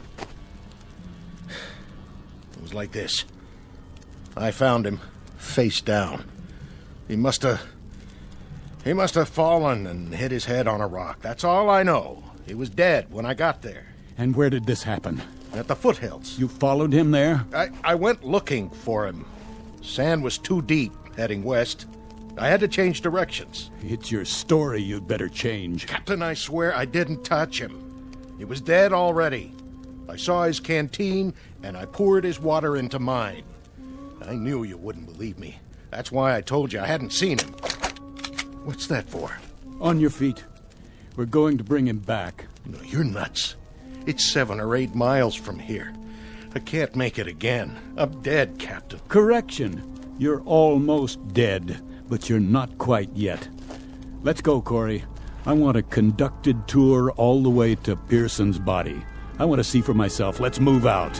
[SPEAKER 11] It was like this. I found him, face down. He must have fallen and hit his head on a rock. That's all I know. He was dead when I got there.
[SPEAKER 17] And where did this happen?
[SPEAKER 11] At the foothills.
[SPEAKER 17] You followed him there?
[SPEAKER 11] I went looking for him. Sand was too deep, heading west. I had to change directions.
[SPEAKER 17] It's your story you'd better change.
[SPEAKER 11] Captain, I swear I didn't touch him. He was dead already. I saw his canteen, and I poured his water into mine. I knew you wouldn't believe me. That's why I told you I hadn't seen him. What's that for?
[SPEAKER 17] On your feet. We're going to bring him back.
[SPEAKER 11] No, you're nuts. It's 7 or 8 miles from here. I can't make it again. I'm dead, Captain.
[SPEAKER 17] Correction. You're almost dead, but you're not quite yet. Let's go, Corey. I want a conducted tour all the way to Pearson's body. I want to see for myself. Let's move out.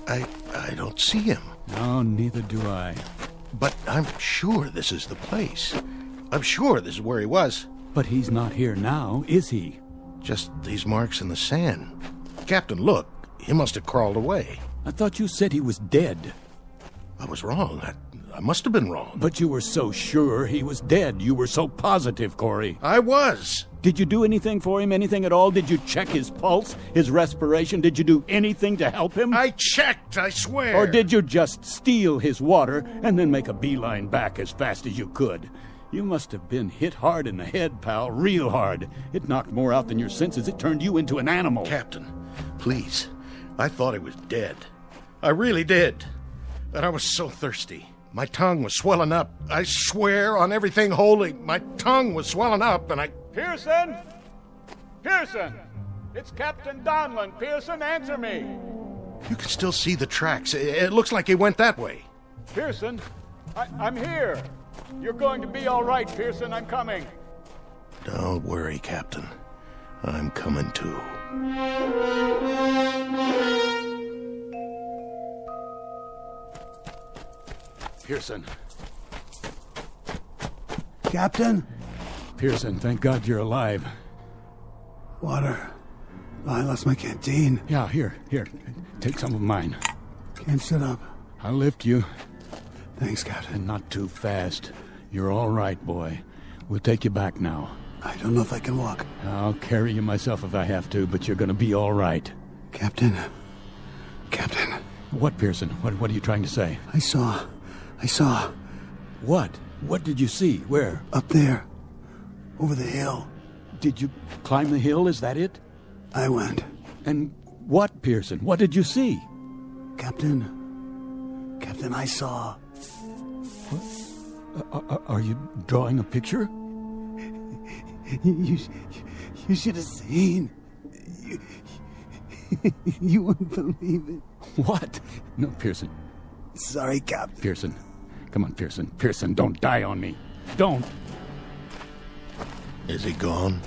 [SPEAKER 11] I don't see him.
[SPEAKER 17] No, neither do I.
[SPEAKER 11] But I'm sure this is the place. I'm sure this is where he was.
[SPEAKER 17] But he's not here now, is he?
[SPEAKER 11] Just these marks in the sand. Captain, look. He must have crawled away.
[SPEAKER 17] I thought you said he was dead.
[SPEAKER 11] I was wrong. I must have been wrong.
[SPEAKER 17] But you were so sure he was dead. You were so positive, Corey.
[SPEAKER 11] I was.
[SPEAKER 17] Did you do anything for him? Anything at all? Did you check his pulse, his respiration? Did you do anything to help him?
[SPEAKER 11] I checked, I swear.
[SPEAKER 17] Or did you just steal his water and then make a beeline back as fast as you could? You must have been hit hard in the head, pal, real hard. It knocked more out than your senses. It turned you into an animal.
[SPEAKER 11] Captain, please. I thought he was dead. I really did. But I was so thirsty. My tongue was swelling up. I swear on everything holy, my tongue was swelling up and I...
[SPEAKER 17] Pearson! Pearson! It's Captain Donlin. Pearson, answer me!
[SPEAKER 11] You can still see the tracks. It looks like he went that way.
[SPEAKER 17] Pearson, I'm here. You're going to be all right, Pearson. I'm coming.
[SPEAKER 11] Don't worry, Captain. I'm coming too.
[SPEAKER 17] Pearson.
[SPEAKER 7] Captain?
[SPEAKER 17] Pearson, thank God you're alive.
[SPEAKER 7] Water. Oh, I lost my canteen.
[SPEAKER 17] Yeah, here. Take some of mine.
[SPEAKER 7] Can't sit up.
[SPEAKER 17] I'll lift you.
[SPEAKER 7] Thanks, Captain.
[SPEAKER 17] And not too fast. You're all right, boy. We'll take you back now.
[SPEAKER 7] I don't know if I can walk.
[SPEAKER 17] I'll carry you myself if I have to, but you're gonna be all right.
[SPEAKER 7] Captain.
[SPEAKER 17] What, Pearson? What are you trying to say?
[SPEAKER 7] I saw.
[SPEAKER 17] What? What did you see? Where?
[SPEAKER 7] Up there. Over the hill.
[SPEAKER 17] Did you climb the hill? Is that it?
[SPEAKER 7] I went.
[SPEAKER 17] And what, Pearson? What did you see?
[SPEAKER 7] Captain, I saw.
[SPEAKER 17] What? Are you drawing a picture?
[SPEAKER 7] You should have seen. You wouldn't believe it.
[SPEAKER 17] What? No, Pearson.
[SPEAKER 7] Sorry, Captain.
[SPEAKER 17] Pearson. Come on, Pearson. Pearson, don't die on me. Don't.
[SPEAKER 11] Is he gone?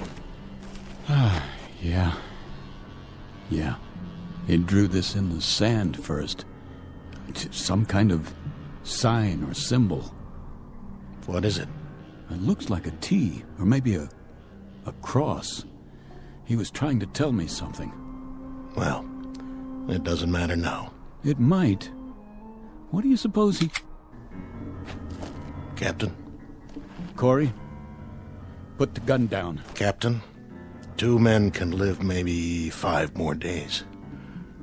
[SPEAKER 17] Yeah. He drew this in the sand first. It's some kind of sign or symbol.
[SPEAKER 11] What is it?
[SPEAKER 17] It looks like a T, or maybe a cross. He was trying to tell me something.
[SPEAKER 11] Well, it doesn't matter now.
[SPEAKER 17] It might. What do you suppose he...
[SPEAKER 11] Captain?
[SPEAKER 17] Corey? Put the gun down.
[SPEAKER 11] Captain, 2 men can live maybe 5 more days.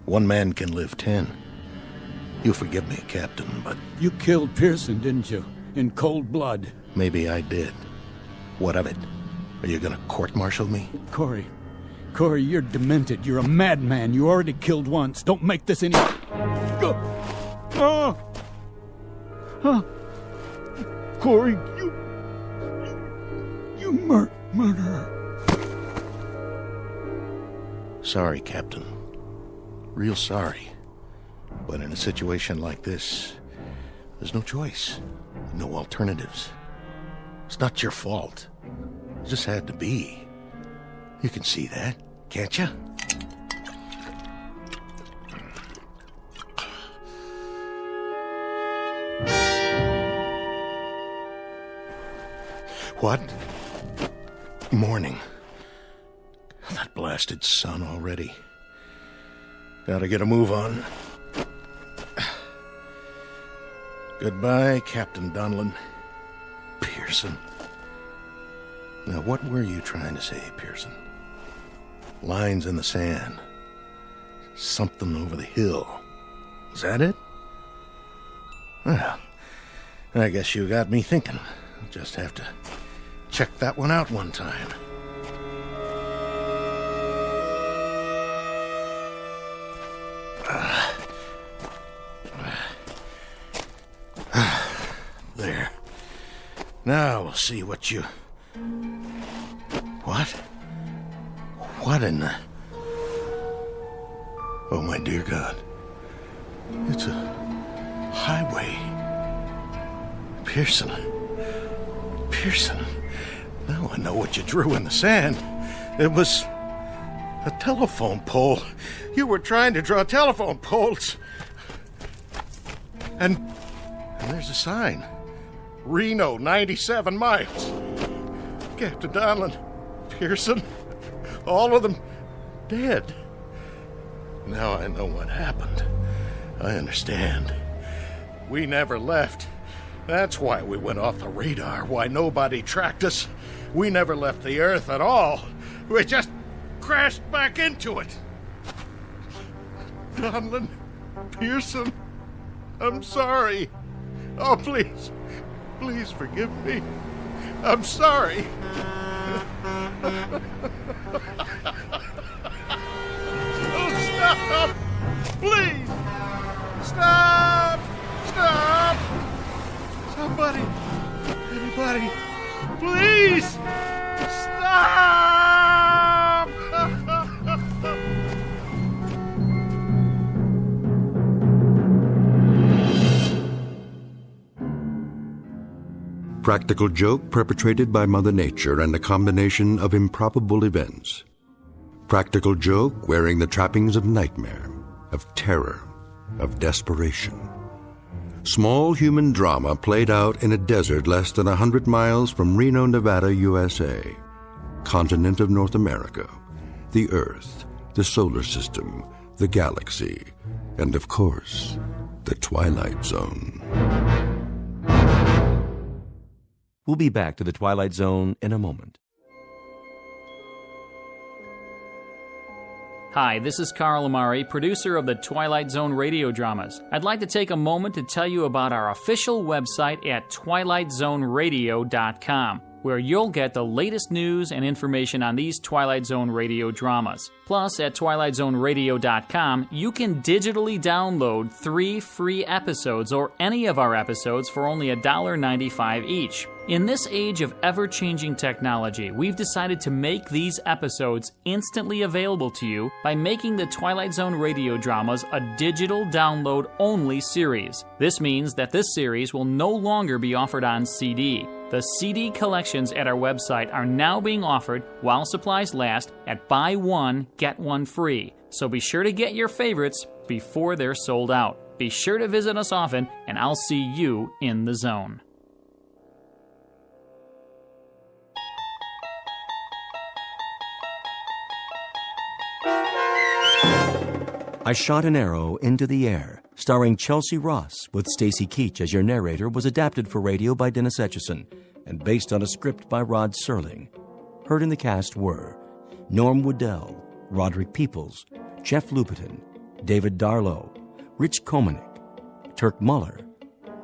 [SPEAKER 11] 1 man can live 10. You forgive me, Captain, but...
[SPEAKER 17] You killed Pearson, didn't you? In cold blood.
[SPEAKER 11] Maybe I did. What of it? Are you gonna court-martial me?
[SPEAKER 17] Corey, you're demented. You're a madman. You already killed once. Don't make this any... Corey, you murderer.
[SPEAKER 11] Sorry, Captain. Real sorry. But in a situation like this, there's no choice. No alternatives. It's not your fault. It just had to be. You can see that, can't you? What? Morning. That blasted sun already. Gotta get a move on. Goodbye, Captain Donlin. Pearson. Now, what were you trying to say, Pearson? Lines in the sand. Something over the hill. Is that it? Well, I guess you got me thinking. I'll just have to check that one out one time. There. Now we'll see what you... What? What in the... Oh, my dear God. It's a highway. Pearson. Now I know what you drew in the sand. It was a telephone pole. You were trying to draw telephone poles. And there's a sign. Reno, 97 miles. Captain Donlin, Pearson, all of them dead. Now I know what happened. I understand. We never left. That's why we went off the radar, why nobody tracked us. We never left the Earth at all. We just crashed back into it. Donlin, Pearson, I'm sorry. Oh, please forgive me. I'm sorry. Oh, stop! Please! Stop! Somebody! Anybody! Please! Stop!
[SPEAKER 2] Practical joke perpetrated by Mother Nature and a combination of improbable events. Practical joke wearing the trappings of nightmare, of terror, of desperation. Small human drama played out in a desert less than 100 miles from Reno, Nevada, USA. Continent of North America, the Earth, the solar system, the galaxy, and of course, the Twilight Zone.
[SPEAKER 1] We'll be back to the Twilight Zone in a moment.
[SPEAKER 8] Hi, this is Carl Amari, producer of the Twilight Zone radio dramas. I'd like to take a moment to tell you about our official website at twilightzoneradio.com, where you'll get the latest news and information on these Twilight Zone radio dramas. Plus, at twilightzoneradio.com, you can digitally download 3 free episodes or any of our episodes for only $1.95 each. In this age of ever-changing technology, we've decided to make these episodes instantly available to you by making the Twilight Zone radio dramas a digital download-only series. This means that this series will no longer be offered on CD. The CD collections at our website are now being offered while supplies last at buy one, get one free. So be sure to get your favorites before they're sold out. Be sure to visit us often, and I'll see you in the zone.
[SPEAKER 1] I Shot an Arrow into the Air, starring Chelsea Ross with Stacy Keach as your narrator, was adapted for radio by Dennis Etchison and based on a script by Rod Serling. Heard in the cast were Norm Woodell, Roderick Peoples, Jeff Lupetin, David Darlow, Rich Komanek, Turk Muller,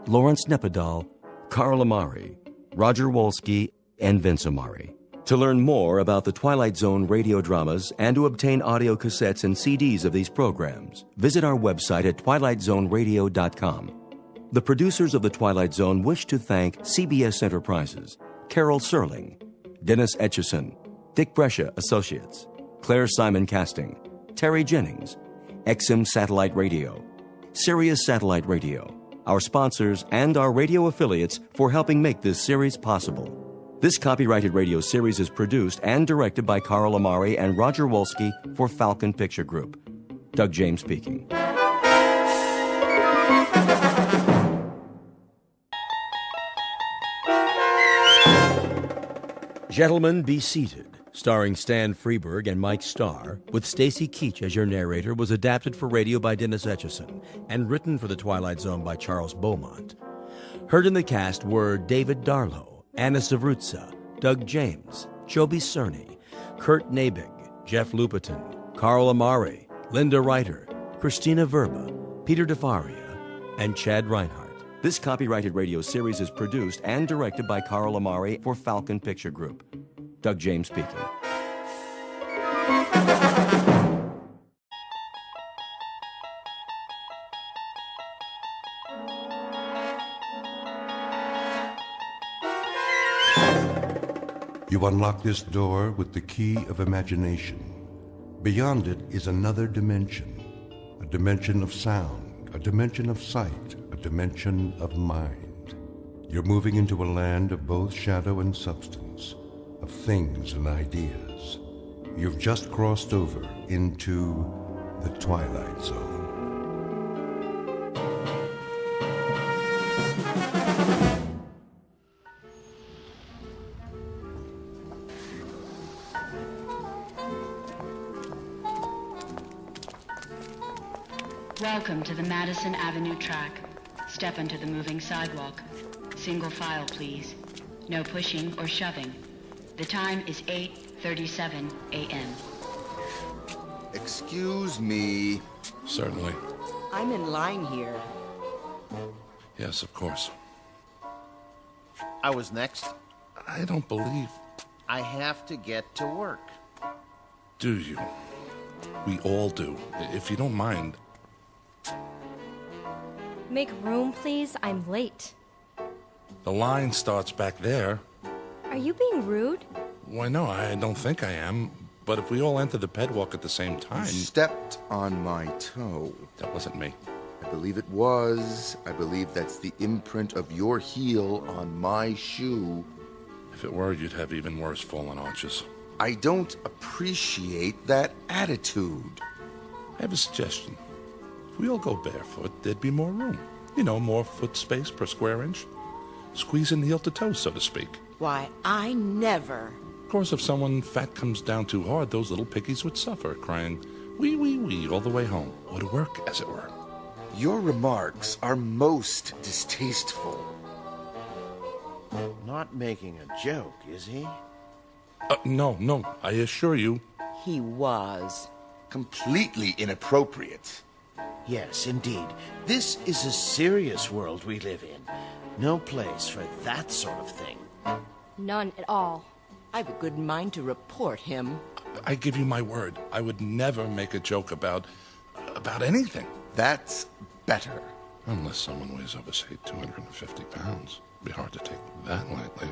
[SPEAKER 1] Lawrence Nepodal, Carl Amari, Roger Wolski, and Vince Amari. To learn more about the Twilight Zone radio dramas and to obtain audio cassettes and CDs of these programs, visit our website at twilightzoneradio.com. The producers of The Twilight Zone wish to thank CBS Enterprises, Carol Serling, Dennis Etchison, Dick Brescia Associates, Claire Simon Casting, Terry Jennings, XM Satellite Radio, Sirius Satellite Radio, our sponsors, and our radio affiliates for helping make this series possible. This copyrighted radio series is produced and directed by Carl Amari and Roger Wolski for Falcon Picture Group. Doug James speaking. Gentlemen, Be Seated, starring Stan Freberg and Mike Starr, with Stacy Keach as your narrator, was adapted for radio by Dennis Etchison and written for The Twilight Zone by Charles Beaumont. Heard in the cast were David Darlow, Anna Savrutsa, Doug James, Joby Cerny, Kurt Nabig, Jeff Lupetin, Carl Amari, Linda Reiter, Christina Verba, Peter DeFaria, and Chad Reinhardt. This copyrighted radio series is produced and directed by Carl Amari for Falcon Picture Group. Doug James speaking.
[SPEAKER 2] You unlock this door with the key of imagination. Beyond it is another dimension, a dimension of sound, a dimension of sight, a dimension of mind. You're moving into a land of both shadow and substance, of things and ideas. You've just crossed over into the Twilight Zone.
[SPEAKER 3] Welcome to the Madison Avenue track. Step onto the moving sidewalk. Single file, please. No pushing or shoving. The time is 8:37 a.m.
[SPEAKER 4] Excuse me.
[SPEAKER 18] Certainly.
[SPEAKER 23] I'm in line here.
[SPEAKER 18] Yes, of course.
[SPEAKER 4] I was next.
[SPEAKER 18] I don't believe...
[SPEAKER 4] I have to get to work.
[SPEAKER 18] Do you? We all do. If you don't mind...
[SPEAKER 24] Make room, please. I'm late.
[SPEAKER 18] The line starts back there.
[SPEAKER 24] Are you being rude?
[SPEAKER 18] Why, no, I don't think I am. But if we all enter the pedwalk at the same time...
[SPEAKER 4] You stepped on my toe.
[SPEAKER 18] That wasn't me.
[SPEAKER 4] I believe it was. I believe that's the imprint of your heel on my shoe.
[SPEAKER 18] If it were, you'd have even worse fallen arches.
[SPEAKER 4] I don't appreciate that attitude.
[SPEAKER 18] I have a suggestion. If we all go barefoot, there'd be more room. You know, more foot space per square inch. Squeeze in heel to toe, so to speak.
[SPEAKER 23] Why, I never.
[SPEAKER 18] Of course, if someone fat comes down too hard, those little piggies would suffer, crying, wee, wee, wee, all the way home. Or to work, as it were.
[SPEAKER 4] Your remarks are most distasteful.
[SPEAKER 26] Not making a joke, is he?
[SPEAKER 18] No, I assure you.
[SPEAKER 23] He was.
[SPEAKER 4] Completely inappropriate.
[SPEAKER 26] Yes, indeed. This is a serious world we live in. No place for that sort of thing.
[SPEAKER 24] None at all.
[SPEAKER 23] I've a good mind to report him.
[SPEAKER 18] I give you my word. I would never make a joke about anything.
[SPEAKER 4] That's better.
[SPEAKER 18] Unless someone weighs over, say, 250 pounds. It'd be hard to take that lightly.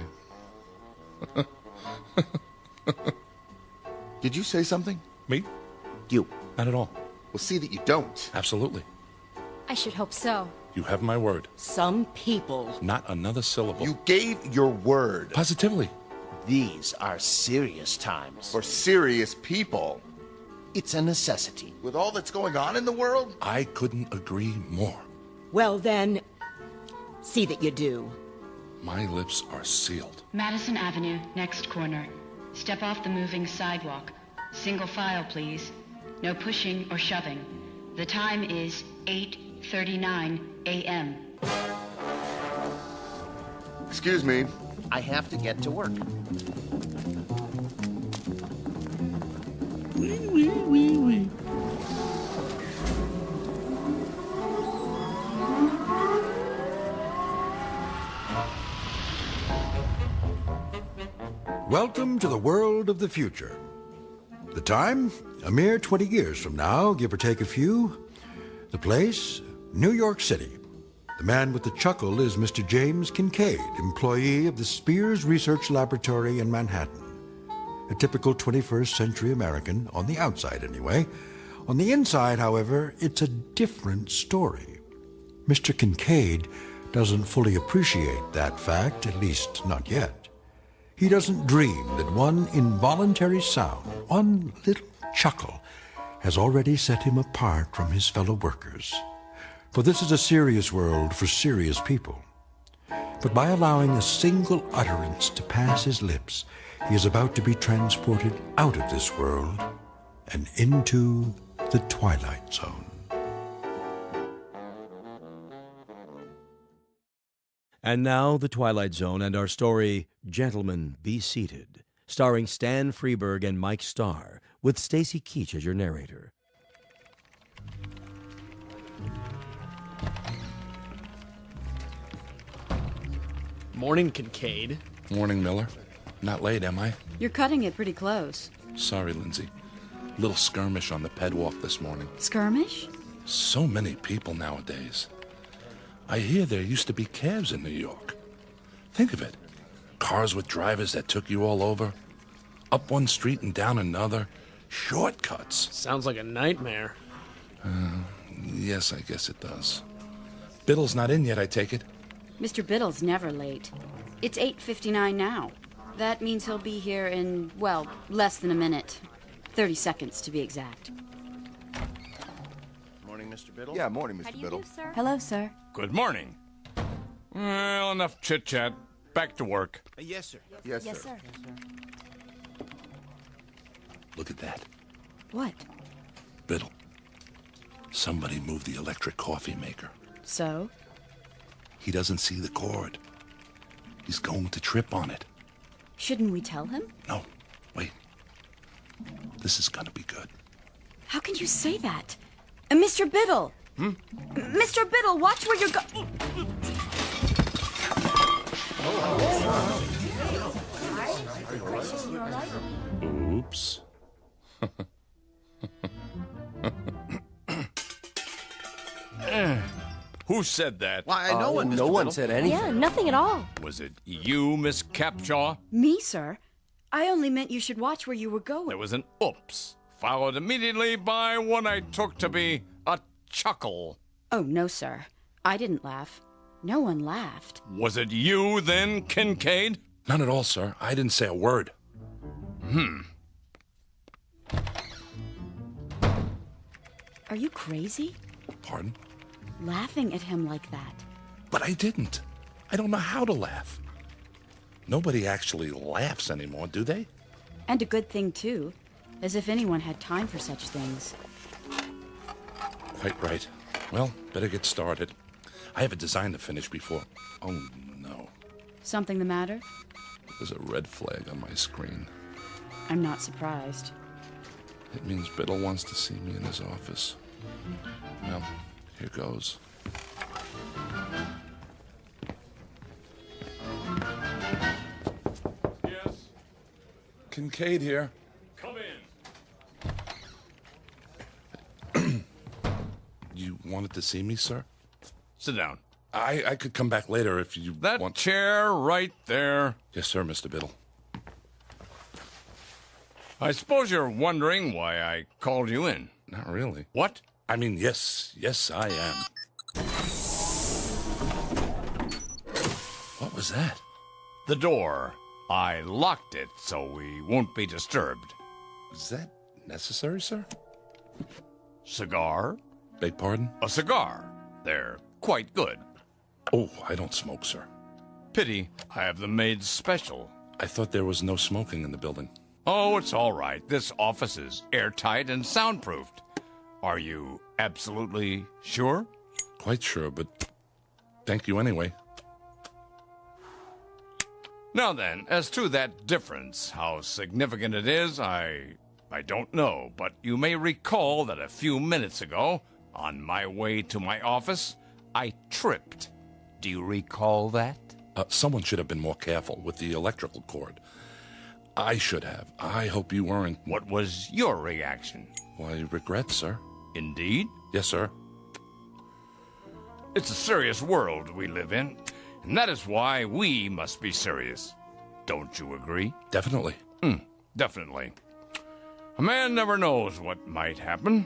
[SPEAKER 4] Did you say something?
[SPEAKER 18] Me?
[SPEAKER 4] You.
[SPEAKER 18] Not at all.
[SPEAKER 4] Well, see that you don't.
[SPEAKER 18] Absolutely.
[SPEAKER 24] I should hope so.
[SPEAKER 18] You have my word.
[SPEAKER 23] Some people...
[SPEAKER 18] Not another syllable.
[SPEAKER 4] You gave your word.
[SPEAKER 18] Positively.
[SPEAKER 26] These are serious times.
[SPEAKER 4] For serious people.
[SPEAKER 26] It's a necessity.
[SPEAKER 4] With all that's going on in the world?
[SPEAKER 18] I couldn't agree more.
[SPEAKER 23] Well then, see that you do.
[SPEAKER 18] My lips are sealed.
[SPEAKER 3] Madison Avenue, next corner. Step off the moving sidewalk. Single file, please. No pushing or shoving. The time is 8:39 a.m.
[SPEAKER 4] Excuse me.
[SPEAKER 26] I have to get to work.
[SPEAKER 18] Wee, wee, wee, wee.
[SPEAKER 2] Welcome to the world of the future. The time? A mere 20 years from now, give or take a few. The place? New York City. The man with the chuckle is Mr. James Kincaid, employee of the Spears Research Laboratory in Manhattan. A typical 21st century American, on the outside anyway. On the inside, however, it's a different story. Mr. Kincaid doesn't fully appreciate that fact, at least not yet. He doesn't dream that one involuntary sound, one little chuckle, has already set him apart from his fellow workers. For this is a serious world for serious people. But by allowing a single utterance to pass his lips, he is about to be transported out of this world and into the Twilight Zone.
[SPEAKER 1] And now, The Twilight Zone and our story, Gentlemen, Be Seated, starring Stan Freberg and Mike Starr, with Stacy Keach as your narrator.
[SPEAKER 27] Morning, Kincaid.
[SPEAKER 18] Morning, Miller. Not late, am I?
[SPEAKER 28] You're cutting it pretty close.
[SPEAKER 18] Sorry, Lindsay. Little skirmish on the pedwalk this morning.
[SPEAKER 28] Skirmish?
[SPEAKER 18] So many people nowadays. I hear there used to be cabs in New York. Think of it. Cars with drivers that took you all over. Up one street and down another. Shortcuts.
[SPEAKER 27] Sounds like a nightmare.
[SPEAKER 18] Yes, I guess it does. Biddle's not in yet, I take it?
[SPEAKER 28] Mr. Biddle's never late. It's 8:59 now. That means he'll be here in, well, less than a minute. 30 seconds, to be exact.
[SPEAKER 11] Morning, Mr. Biddle.
[SPEAKER 4] Yeah, morning, Mr. Biddle.
[SPEAKER 28] Hello, sir.
[SPEAKER 9] Good morning. Well, enough chit-chat. Back to work.
[SPEAKER 11] Yes, sir.
[SPEAKER 4] Yes, sir.
[SPEAKER 18] Look at that.
[SPEAKER 28] What?
[SPEAKER 18] Biddle. Somebody moved the electric coffee maker.
[SPEAKER 28] So?
[SPEAKER 18] He doesn't see the cord. He's going to trip on it.
[SPEAKER 28] Shouldn't we tell him?
[SPEAKER 18] No, wait. This is gonna be good.
[SPEAKER 28] How can you say that? Mr. Biddle! Mr. Biddle, watch where you're going.
[SPEAKER 18] Oops.
[SPEAKER 9] Who said that?
[SPEAKER 11] Why, no one, Mr.
[SPEAKER 12] No one
[SPEAKER 11] Biddle.
[SPEAKER 12] said anything.
[SPEAKER 24] Yeah, nothing at all.
[SPEAKER 9] Was it you, Miss Capshaw?
[SPEAKER 28] Me, sir? I only meant you should watch where you were going.
[SPEAKER 9] There was an oops, followed immediately by what I took to be a chuckle.
[SPEAKER 28] Oh, no, sir. I didn't laugh. No one laughed.
[SPEAKER 9] Was it you, then, Kincaid?
[SPEAKER 18] None at all, sir. I didn't say a word.
[SPEAKER 28] Are you crazy?
[SPEAKER 18] Pardon?
[SPEAKER 28] Laughing at him like that.
[SPEAKER 18] But I didn't. I don't know how to laugh. Nobody actually laughs anymore, do they?
[SPEAKER 28] And a good thing, too. As if anyone had time for such things.
[SPEAKER 18] Quite right. Well, better get started. I have a design to finish before... Oh, no.
[SPEAKER 28] Something the matter?
[SPEAKER 18] There's a red flag on my screen.
[SPEAKER 28] I'm not surprised.
[SPEAKER 18] It means Biddle wants to see me in his office. Well, here goes.
[SPEAKER 9] Yes.
[SPEAKER 18] Kincaid here.
[SPEAKER 9] Come in.
[SPEAKER 18] You wanted to see me, sir?
[SPEAKER 9] Sit down.
[SPEAKER 18] I could come back later if you
[SPEAKER 9] That
[SPEAKER 18] want...
[SPEAKER 9] chair right there.
[SPEAKER 18] Yes, sir, Mr. Biddle.
[SPEAKER 9] I suppose you're wondering why I called you in.
[SPEAKER 18] Not really.
[SPEAKER 9] What?
[SPEAKER 18] I mean, yes, I am. What was that?
[SPEAKER 9] The door. I locked it so we won't be disturbed.
[SPEAKER 18] Is that necessary, sir?
[SPEAKER 9] Cigar?
[SPEAKER 18] Beg pardon?
[SPEAKER 9] A cigar. They're quite good.
[SPEAKER 18] Oh, I don't smoke, sir.
[SPEAKER 9] Pity. I have them made special.
[SPEAKER 18] I thought there was no smoking in the building.
[SPEAKER 9] Oh, it's all right. This office is airtight and soundproofed. Are you absolutely sure?
[SPEAKER 18] Quite sure, but thank you anyway.
[SPEAKER 9] Now then, as to that difference, how significant it is, I don't know, but you may recall that a few minutes ago, on my way to my office, I tripped. Do you recall that?
[SPEAKER 18] Someone should have been more careful with the electrical cord. I should have. I hope you weren't...
[SPEAKER 9] What was your reaction?
[SPEAKER 18] Why, regret, sir.
[SPEAKER 9] Indeed?
[SPEAKER 18] Yes, sir.
[SPEAKER 9] It's a serious world we live in, and that is why we must be serious. Don't you agree?
[SPEAKER 18] Definitely.
[SPEAKER 9] Definitely. A man never knows what might happen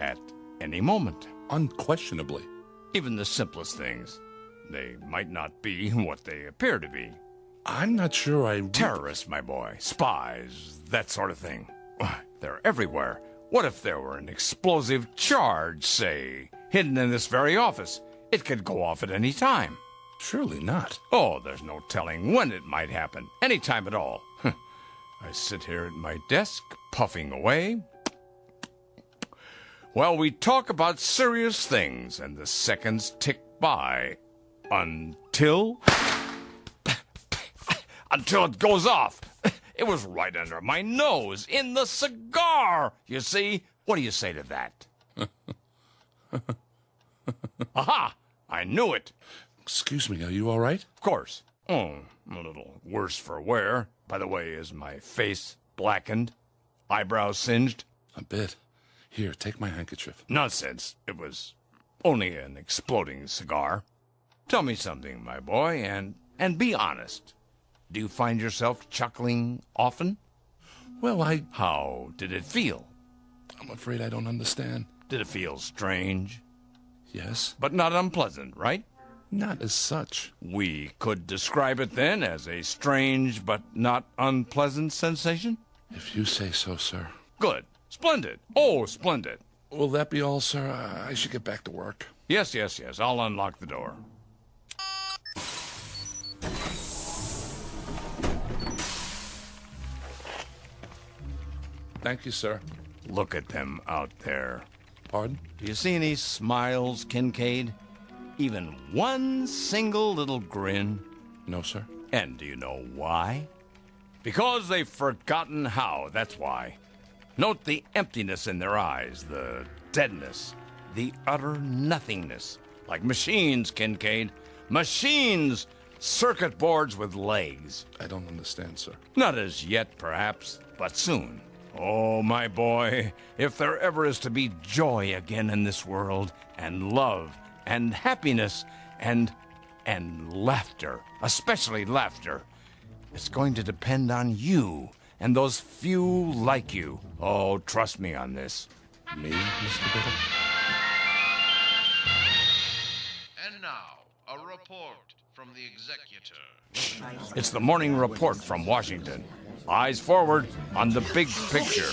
[SPEAKER 9] at any moment.
[SPEAKER 18] Unquestionably.
[SPEAKER 9] Even the simplest things. They might not be what they appear to be.
[SPEAKER 18] I'm not sure I...
[SPEAKER 9] Terrorists, my boy. Spies. That sort of thing. They're everywhere. What if there were an explosive charge, say, hidden in this very office? It could go off at any time.
[SPEAKER 18] Surely not.
[SPEAKER 9] Oh, there's no telling when it might happen. Any time at all. I sit here at my desk, puffing away. Well, we talk about serious things, and the seconds tick by. Until it goes off. It was right under my nose, in the cigar, you see. What do you say to that? Aha! I knew it.
[SPEAKER 18] Excuse me, are you all right?
[SPEAKER 9] Of course. Oh, a little worse for wear. By the way, is my face blackened? Eyebrows singed?
[SPEAKER 18] A bit. Here, take my handkerchief.
[SPEAKER 9] Nonsense. It was only an exploding cigar. Tell me something, my boy, and be honest. Do you find yourself chuckling often?
[SPEAKER 18] Well,
[SPEAKER 9] How did it feel?
[SPEAKER 18] I'm afraid I don't understand.
[SPEAKER 9] Did it feel strange?
[SPEAKER 18] Yes.
[SPEAKER 9] But not unpleasant, right?
[SPEAKER 18] Not as such.
[SPEAKER 9] We could describe it then as a strange but not unpleasant sensation?
[SPEAKER 18] If you say so, sir.
[SPEAKER 9] Good. Splendid. Oh, splendid.
[SPEAKER 18] Will that be all, sir? I should get back to work.
[SPEAKER 9] Yes. I'll unlock the door.
[SPEAKER 18] Thank you, sir.
[SPEAKER 9] Look at them out there.
[SPEAKER 18] Pardon?
[SPEAKER 9] Do you see any smiles, Kincaid? Even one single little grin?
[SPEAKER 18] No, sir.
[SPEAKER 9] And do you know why? Because they've forgotten how, that's why. Note the emptiness in their eyes, the deadness, the utter nothingness. Like machines, Kincaid. Machines! Circuit boards with legs.
[SPEAKER 18] I don't understand, sir.
[SPEAKER 9] Not as yet, perhaps, but soon. Oh, my boy, if there ever is to be joy again in this world, and love, and happiness, and laughter, especially laughter, it's going to depend on you and those few like you. Oh, trust me on this.
[SPEAKER 18] Me, Mr. Biddle?
[SPEAKER 11] And now, a report from the executor.
[SPEAKER 9] It's the morning report from Washington. Eyes forward on the big picture.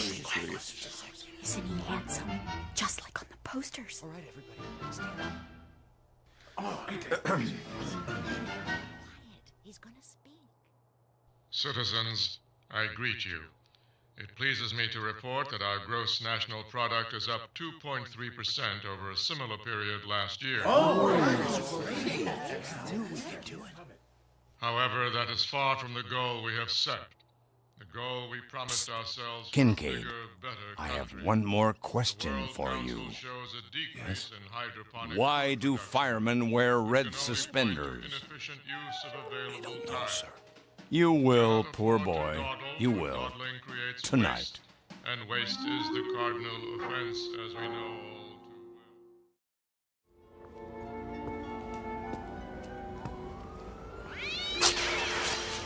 [SPEAKER 24] Isn't he handsome? Just like on the posters. All right, everybody, stand up.
[SPEAKER 23] He's gonna speak.
[SPEAKER 22] Citizens, I greet you. It pleases me to report that our gross national product is up 2.3% over a similar period last year. However, that is far from the goal we have set. The goal we promised ourselves.
[SPEAKER 9] Kincaid, I have one more question for you.
[SPEAKER 22] Yes?
[SPEAKER 9] Why do firemen wear red suspenders?
[SPEAKER 18] I don't know, sir.
[SPEAKER 9] You will, poor boy. You will. Tonight.
[SPEAKER 22] And waste is the cardinal offense, as we know all too well.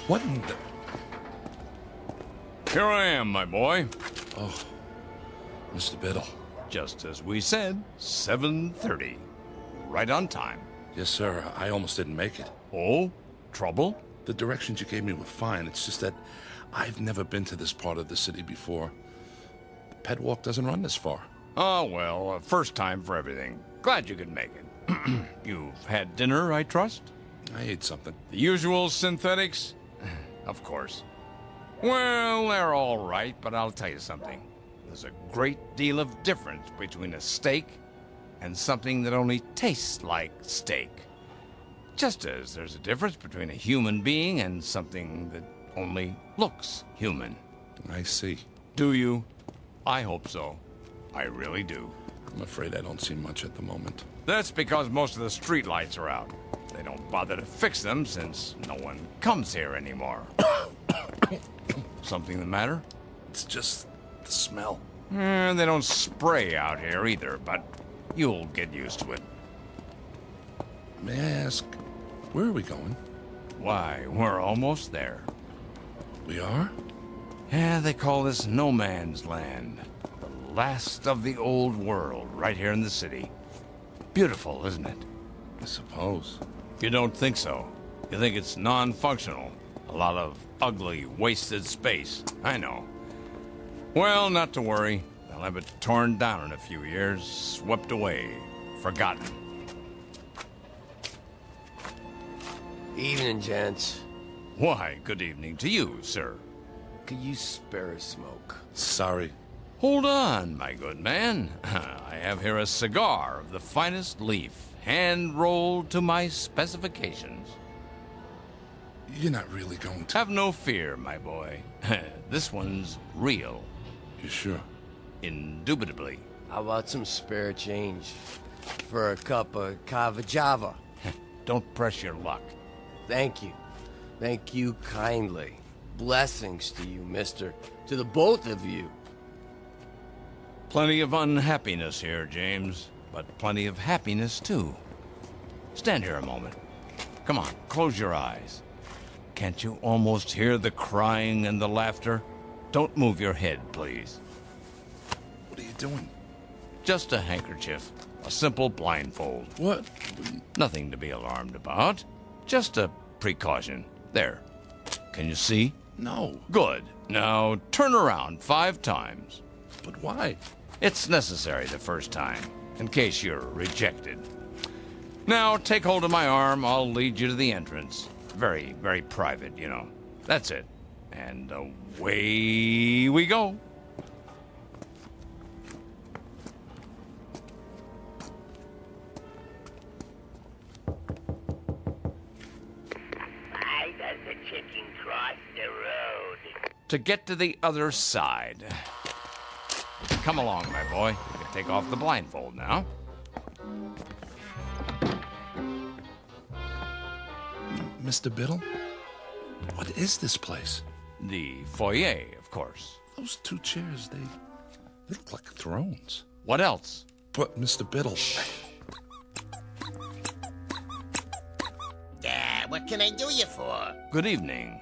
[SPEAKER 18] What in the...
[SPEAKER 9] Here I am, my boy.
[SPEAKER 18] Oh, Mr. Biddle.
[SPEAKER 9] Just as we said, 7:30. Right on time.
[SPEAKER 18] Yes, sir. I almost didn't make it.
[SPEAKER 9] Oh? Trouble?
[SPEAKER 18] The directions you gave me were fine. It's just that I've never been to this part of the city before. The ped walk doesn't run this far.
[SPEAKER 9] Oh, well, first time for everything. Glad you could make it. You've had dinner, I trust?
[SPEAKER 18] I ate something.
[SPEAKER 9] The usual synthetics? Of course. Well, they're all right, but I'll tell you something. There's a great deal of difference between a steak and something that only tastes like steak. Just as there's a difference between a human being and something that only looks human.
[SPEAKER 18] I see.
[SPEAKER 9] Do you? I hope so. I really do.
[SPEAKER 18] I'm afraid I don't see much at the moment.
[SPEAKER 9] That's because most of the streetlights are out. They don't bother to fix them since no one comes here anymore. Something the matter?
[SPEAKER 18] It's just the smell.
[SPEAKER 9] They don't spray out here either, but you'll get used to it.
[SPEAKER 18] May I ask, where are we going?
[SPEAKER 9] Why, we're almost there.
[SPEAKER 18] We are?
[SPEAKER 9] Yeah, they call this no man's land. The last of the old world, right here in the city. Beautiful, isn't it?
[SPEAKER 18] I suppose.
[SPEAKER 9] You don't think so. You think it's non-functional. A lot of ugly, wasted space. I know. Well, not to worry. They'll have it torn down in a few years, swept away, forgotten.
[SPEAKER 6] Evening, gents.
[SPEAKER 9] Why, good evening to you, sir.
[SPEAKER 6] Could you spare a smoke?
[SPEAKER 18] Sorry.
[SPEAKER 9] Hold on, my good man. I have here a cigar of the finest leaf, hand-rolled to my specifications.
[SPEAKER 18] You're not really going to...
[SPEAKER 9] Have no fear, my boy. This one's real.
[SPEAKER 18] You sure?
[SPEAKER 9] Indubitably.
[SPEAKER 6] How about some spare change for a cup of cava java?
[SPEAKER 9] Don't press your luck.
[SPEAKER 6] Thank you. Thank you kindly. Blessings to you, mister. To the both of you.
[SPEAKER 9] Plenty of unhappiness here, James, but plenty of happiness, too. Stand here a moment. Come on, close your eyes. Can't you almost hear the crying and the laughter? Don't move your head, please.
[SPEAKER 18] What are you doing?
[SPEAKER 9] Just a handkerchief. A simple blindfold.
[SPEAKER 18] What?
[SPEAKER 9] Nothing to be alarmed about. Just a precaution. There. Can you see?
[SPEAKER 18] No.
[SPEAKER 9] Good. Now turn around 5 times.
[SPEAKER 18] But why?
[SPEAKER 9] It's necessary the first time, in case you're rejected. Now take hold of my arm. I'll lead you to the entrance. Very, very private, you know. That's it. And away we go.
[SPEAKER 12] Why does the chicken cross the road?
[SPEAKER 9] To get to the other side. Come along, my boy. You can take off the blindfold now.
[SPEAKER 18] Mr. Biddle? What is this place?
[SPEAKER 9] The foyer, of course.
[SPEAKER 18] Those 2 chairs, they look like thrones.
[SPEAKER 9] What else?
[SPEAKER 18] But, Mr. Biddle...
[SPEAKER 12] What can I do you for?
[SPEAKER 9] Good evening.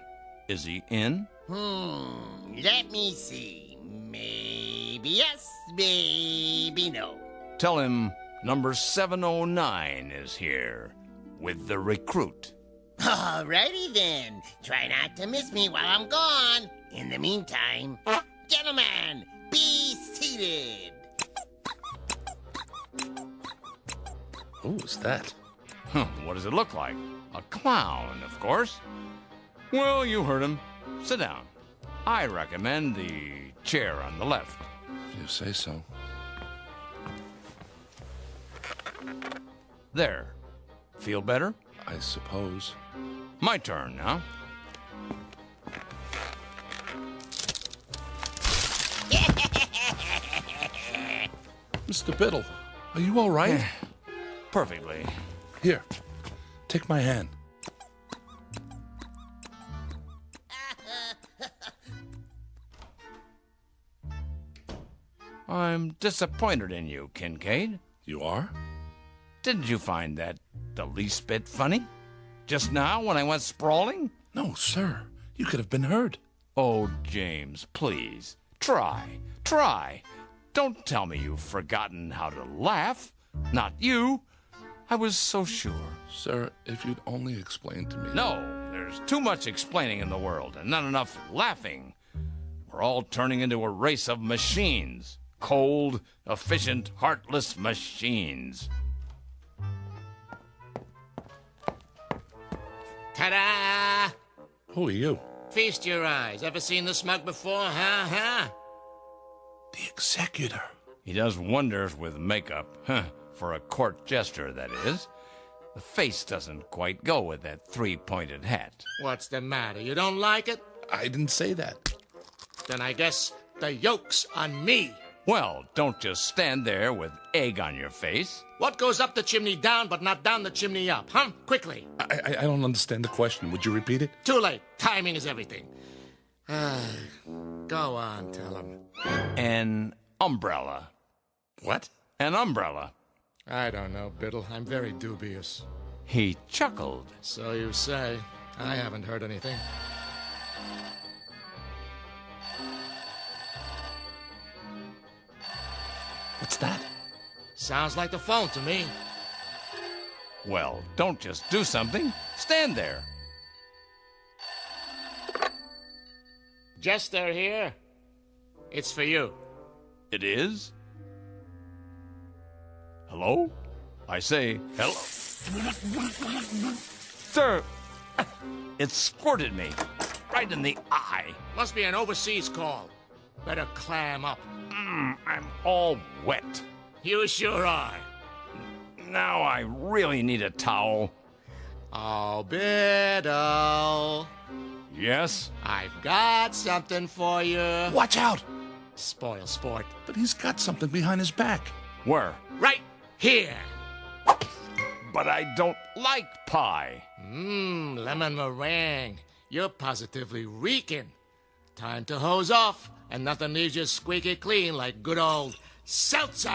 [SPEAKER 9] Is he in?
[SPEAKER 12] Let me see. Maybe yes, maybe no.
[SPEAKER 9] Tell him number 709 is here with the recruit.
[SPEAKER 12] Alrighty then. Try not to miss me while I'm gone. In the meantime, gentlemen, be seated.
[SPEAKER 18] Who is that?
[SPEAKER 9] What does it look like? A clown, of course. Well, you heard him. Sit down. I recommend the chair on the left.
[SPEAKER 18] If you say so.
[SPEAKER 9] There. Feel better?
[SPEAKER 18] I suppose.
[SPEAKER 9] My turn now.
[SPEAKER 18] Mr. Biddle, are you all right?
[SPEAKER 9] Perfectly.
[SPEAKER 18] Here, take my hand.
[SPEAKER 9] I'm disappointed in you, Kincaid.
[SPEAKER 18] You are?
[SPEAKER 9] Didn't you find that the least bit funny? Just now when I went sprawling?
[SPEAKER 18] No, sir. You could have been heard.
[SPEAKER 9] Oh, James, please. Try. Don't tell me you've forgotten how to laugh. Not you. I was so sure.
[SPEAKER 18] Sir, if you'd only explain to me...
[SPEAKER 9] No, there's too much explaining in the world and not enough laughing. We're all turning into a race of machines. Cold, efficient, heartless machines.
[SPEAKER 12] Ta-da!
[SPEAKER 18] Who are you?
[SPEAKER 12] Feast your eyes. Ever seen the smug before, huh?
[SPEAKER 18] The executor.
[SPEAKER 9] He does wonders with makeup. For a court jester, that is. The face doesn't quite go with that 3-pointed hat.
[SPEAKER 12] What's the matter? You don't like it?
[SPEAKER 18] I didn't say that.
[SPEAKER 12] Then I guess the yoke's on me.
[SPEAKER 9] Well, don't just stand there with egg on your face.
[SPEAKER 12] What goes up the chimney down but not down the chimney up, huh? Quickly.
[SPEAKER 18] I don't understand the question. Would you repeat it?
[SPEAKER 12] Too late. Timing is everything. Go on, tell him.
[SPEAKER 9] An umbrella.
[SPEAKER 18] What?
[SPEAKER 9] An umbrella.
[SPEAKER 12] I don't know, Biddle. I'm very dubious.
[SPEAKER 9] He chuckled.
[SPEAKER 12] So you say. I haven't heard anything.
[SPEAKER 18] What's that?
[SPEAKER 12] Sounds like the phone to me.
[SPEAKER 9] Well, don't just do something. Stand there.
[SPEAKER 12] Jester here. It's for you.
[SPEAKER 9] It is? Hello? I say, hello? Sir, it squirted me right in the eye.
[SPEAKER 12] Must be an overseas call. Better clam up.
[SPEAKER 9] I'm all wet.
[SPEAKER 12] You sure are.
[SPEAKER 9] Now I really need a towel.
[SPEAKER 12] Oh, Biddle.
[SPEAKER 9] Yes?
[SPEAKER 12] I've got something for you.
[SPEAKER 18] Watch out!
[SPEAKER 12] Spoil sport.
[SPEAKER 18] But he's got something behind his back.
[SPEAKER 9] Where?
[SPEAKER 12] Right here.
[SPEAKER 9] But I don't like pie.
[SPEAKER 12] Lemon meringue. You're positively reeking. Time to hose off, and nothing leaves you squeaky clean like good old seltzer.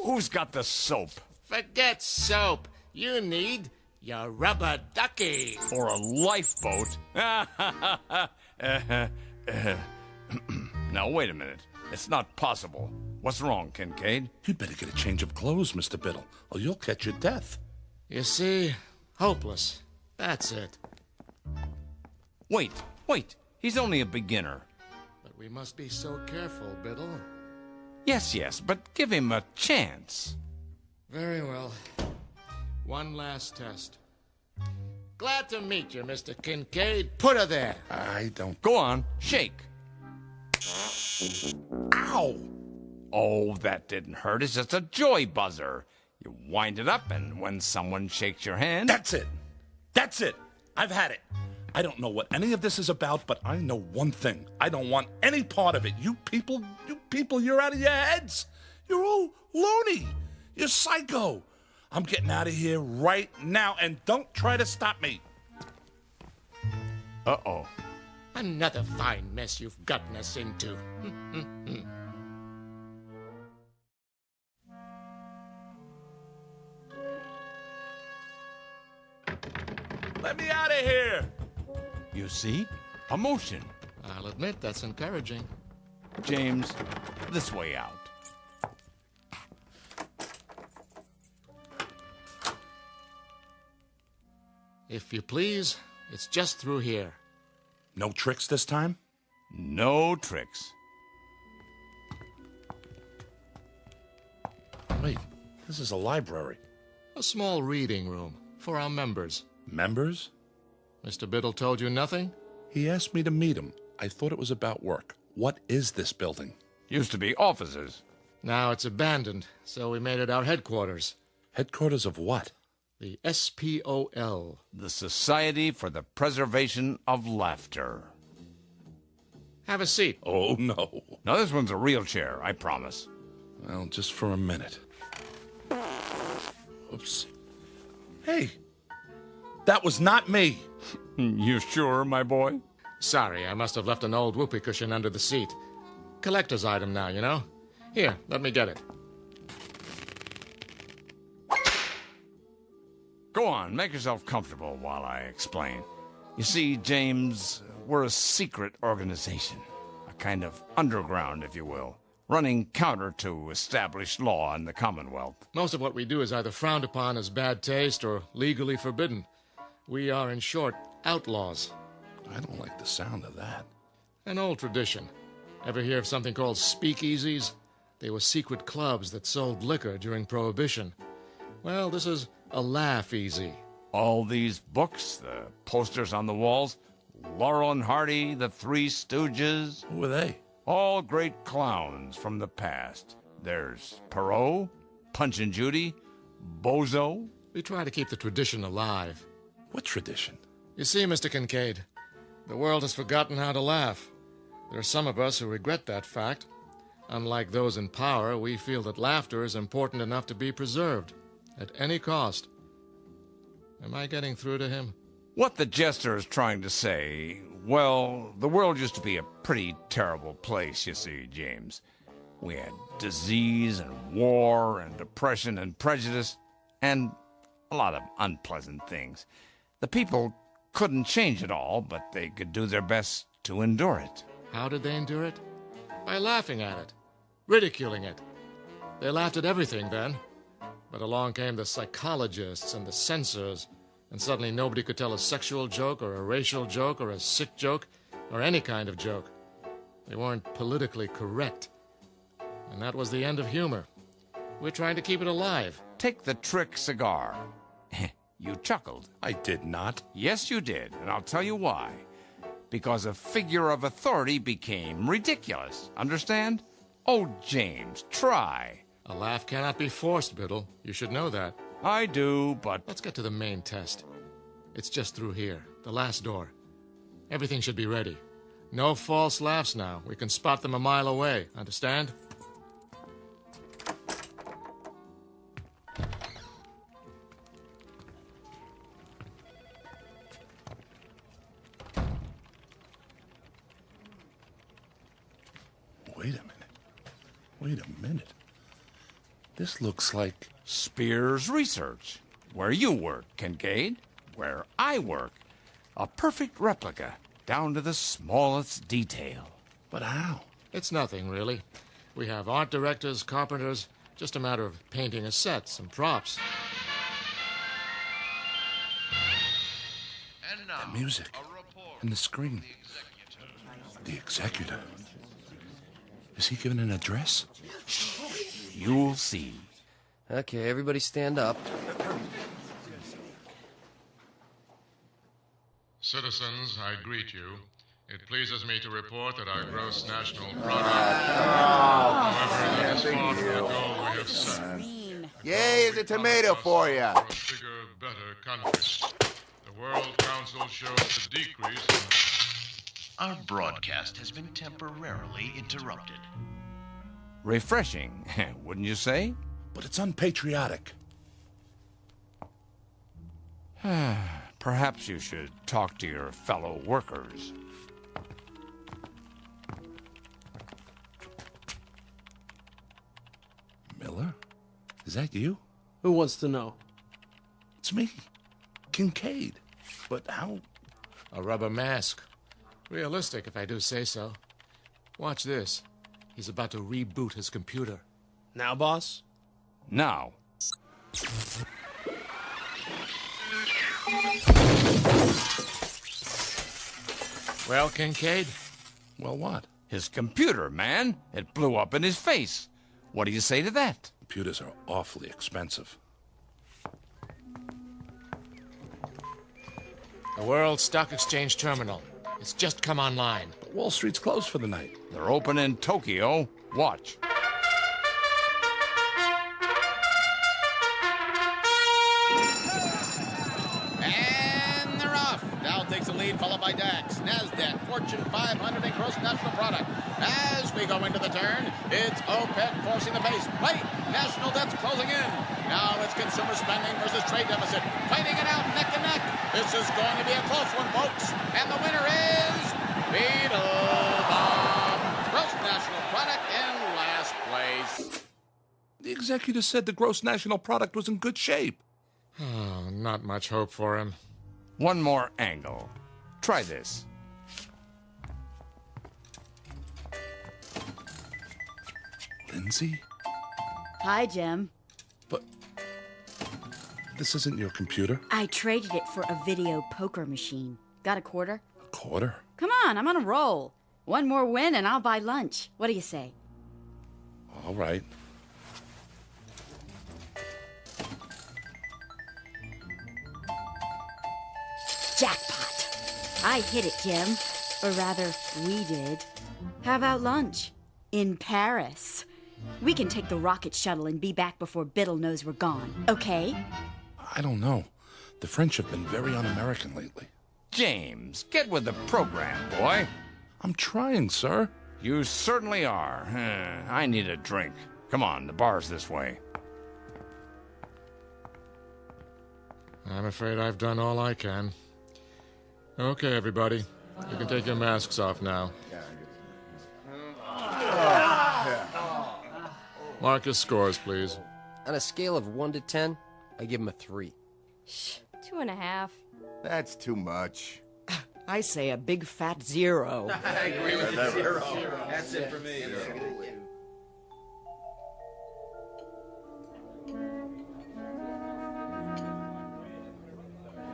[SPEAKER 9] Who's got the soap?
[SPEAKER 12] Forget soap. You need your rubber ducky.
[SPEAKER 9] Or a lifeboat. Now, wait a minute. It's not possible. What's wrong, Kincaid?
[SPEAKER 18] You'd better get a change of clothes, Mr. Biddle, or you'll catch your death.
[SPEAKER 12] You see, hopeless. That's it.
[SPEAKER 9] Wait. He's only a beginner.
[SPEAKER 12] But we must be so careful, Biddle.
[SPEAKER 9] Yes, but give him a chance.
[SPEAKER 12] Very well. One last test. Glad to meet you, Mr. Kincaid. Put her there.
[SPEAKER 18] I don't...
[SPEAKER 9] Go on, shake.
[SPEAKER 18] Ow!
[SPEAKER 9] Oh, that didn't hurt. It's just a joy buzzer. You wind it up, and when someone shakes your hand...
[SPEAKER 18] That's it. I've had it. I don't know what any of this is about, but I know one thing. I don't want any part of it. You people, you're out of your heads. You're all loony. You're psycho. I'm getting out of here right now, and don't try to stop me.
[SPEAKER 9] Uh-oh.
[SPEAKER 12] Another fine mess you've gotten us into.
[SPEAKER 18] Let me out of here.
[SPEAKER 9] You see? A motion.
[SPEAKER 12] I'll admit that's encouraging.
[SPEAKER 9] James, this way out.
[SPEAKER 12] If you please, it's just through here.
[SPEAKER 18] No tricks this time?
[SPEAKER 9] No tricks.
[SPEAKER 18] Wait, this is a library.
[SPEAKER 12] A small reading room for our members.
[SPEAKER 18] Members?
[SPEAKER 12] Mr. Biddle told you nothing?
[SPEAKER 18] He asked me to meet him. I thought it was about work. What is this building?
[SPEAKER 9] Used to be offices.
[SPEAKER 12] Now it's abandoned, so we made it our headquarters.
[SPEAKER 18] Headquarters of what?
[SPEAKER 12] The SPOL.
[SPEAKER 9] The Society for the Preservation of Laughter.
[SPEAKER 12] Have a seat.
[SPEAKER 18] Oh, no.
[SPEAKER 9] Now, this one's a real chair, I promise.
[SPEAKER 18] Well, just for a minute. Oops. Hey, that was not me.
[SPEAKER 9] You sure, my boy?
[SPEAKER 12] Sorry, I must have left an old whoopee cushion under the seat. Collector's item now, you know? Here, let me get it.
[SPEAKER 9] Go on, make yourself comfortable while I explain. You see, James, we're a secret organization. A kind of underground, if you will. Running counter to established law in the Commonwealth.
[SPEAKER 12] Most of what we do is either frowned upon as bad taste or legally forbidden. We are, in short, outlaws.
[SPEAKER 18] I don't like the sound of that.
[SPEAKER 12] An old tradition. Ever hear of something called speakeasies? They were secret clubs that sold liquor during Prohibition. Well, this is a laugh-easy.
[SPEAKER 9] All these books, the posters on the walls, Laurel and Hardy, the Three Stooges.
[SPEAKER 18] Who are they?
[SPEAKER 9] All great clowns from the past. There's Perot, Punch and Judy, Bozo.
[SPEAKER 12] We try to keep the tradition alive.
[SPEAKER 18] What tradition?
[SPEAKER 12] You see, Mr. Kincaid, the world has forgotten how to laugh. There are some of us who regret that fact. Unlike those in power, we feel that laughter is important enough to be preserved, at any cost. Am I getting through to him?
[SPEAKER 9] What the jester is trying to say, well, the world used to be a pretty terrible place, you see, James. We had disease and war and depression and prejudice and a lot of unpleasant things. The people couldn't change it all, but they could do their best to endure it.
[SPEAKER 12] How did they endure it? By laughing at it, ridiculing it. They laughed at everything then. But along came the psychologists and the censors, and suddenly nobody could tell a sexual joke or a racial joke or a sick joke or any kind of joke. They weren't politically correct. And that was the end of humor. We're trying to keep it alive.
[SPEAKER 9] Take the trick cigar. You chuckled.
[SPEAKER 18] I did not.
[SPEAKER 9] Yes, you did, and I'll tell you why. Because a figure of authority became ridiculous. Understand? Oh, James, try.
[SPEAKER 12] A laugh cannot be forced, Biddle. You should know that.
[SPEAKER 9] I do, but...
[SPEAKER 12] Let's get to the main test. It's just through here, the last door. Everything should be ready. No false laughs now. We can spot them a mile away. Understand?
[SPEAKER 18] Wait a minute. This looks like...
[SPEAKER 9] Spears Research. Where you work, Kincaid. Where I work. A perfect replica, down to the smallest detail.
[SPEAKER 18] But how?
[SPEAKER 12] It's nothing, really. We have art directors, carpenters, just a matter of painting a set, some props.
[SPEAKER 18] The music. And the screen. The executor. Is he giving an address?
[SPEAKER 9] You'll see.
[SPEAKER 6] Okay, everybody stand up.
[SPEAKER 22] Citizens, I greet you. It pleases me to report that our gross national product, however, that is far from the goal we have set.
[SPEAKER 4] Yay, is a tomato for you.
[SPEAKER 22] For a bigger, better country. The World Council shows a decrease in...
[SPEAKER 5] Our broadcast has been temporarily interrupted.
[SPEAKER 9] Refreshing, wouldn't you say?
[SPEAKER 18] But it's unpatriotic.
[SPEAKER 9] Perhaps you should talk to your fellow workers.
[SPEAKER 18] Miller? Is that you?
[SPEAKER 27] Who wants to know?
[SPEAKER 18] It's me, Kincaid. But how?
[SPEAKER 12] A rubber mask. Realistic, if I do say so. Watch this. He's about to reboot his computer.
[SPEAKER 27] Now, boss?
[SPEAKER 9] Now.
[SPEAKER 12] Well, Kincaid?
[SPEAKER 18] Well, what?
[SPEAKER 9] His computer, man. It blew up in his face. What do you say to that?
[SPEAKER 18] Computers are awfully expensive.
[SPEAKER 12] The World Stock Exchange Terminal. It's just come online.
[SPEAKER 18] But Wall Street's closed for the night.
[SPEAKER 9] They're open in Tokyo. Watch.
[SPEAKER 13] And they're off. Dow takes the lead, followed by DAX, NASDAQ, Fortune 500, and gross national product. As we go into the turn, it's OPEC forcing the pace. Wait, national debt's closing in. Now it's consumer spending versus trade deficit. Fighting it out neck and neck. This is going to be a close one, folks. And the winner is Beetlebomb. Gross national product in last place.
[SPEAKER 18] The executive said the gross national product was in good shape.
[SPEAKER 12] Oh, not much hope for him.
[SPEAKER 9] One more angle. Try this.
[SPEAKER 18] Lindsay?
[SPEAKER 28] Hi, Jim.
[SPEAKER 18] But this isn't your computer.
[SPEAKER 28] I traded it for a video poker machine. Got a quarter?
[SPEAKER 18] A quarter?
[SPEAKER 28] Come on, I'm on a roll. One more win and I'll buy lunch. What do you say?
[SPEAKER 18] All right.
[SPEAKER 28] Jackpot. I hit it, Jim. Or rather, we did. How about lunch? In Paris. We can take the rocket shuttle and be back before Biddle knows we're gone, okay?
[SPEAKER 18] I don't know. The French have been very un-American lately.
[SPEAKER 9] James, get with the program, boy.
[SPEAKER 18] I'm trying, sir.
[SPEAKER 9] You certainly are. I need a drink. Come on, the bar's this way.
[SPEAKER 12] I'm afraid I've done all I can. Okay, everybody. You can take your masks off now. Marcus scores, please.
[SPEAKER 6] On a scale of 1 to 10, I give him a 3.
[SPEAKER 24] Shh, 2.5.
[SPEAKER 4] That's too much.
[SPEAKER 23] I say a big fat 0.
[SPEAKER 14] I agree with you. 0. That's it for me.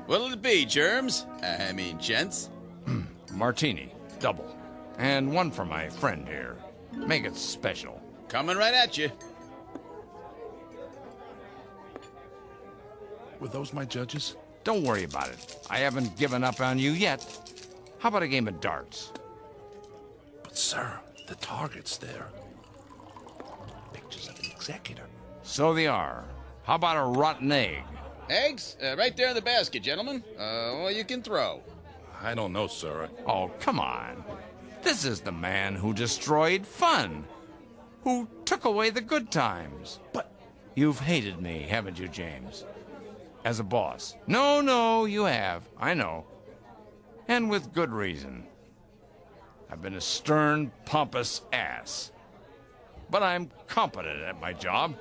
[SPEAKER 15] What'll it be, germs? I mean, gents?
[SPEAKER 9] Martini, double. And one for my friend here. Make it special.
[SPEAKER 15] Coming right at you.
[SPEAKER 18] Were those my judges?
[SPEAKER 9] Don't worry about it. I haven't given up on you yet. How about a game of darts?
[SPEAKER 18] But, sir, the target's there. Pictures of the executor.
[SPEAKER 9] So they are. How about a rotten egg?
[SPEAKER 15] Eggs? Right there in the basket, gentlemen. Well, you can throw.
[SPEAKER 18] I don't know, sir.
[SPEAKER 9] Oh, come on. This is the man who destroyed fun. Who took away the good times.
[SPEAKER 18] But
[SPEAKER 9] you've hated me, haven't you, James? As a boss. No, you have. I know. And with good reason. I've been a stern, pompous ass. But I'm competent at my job.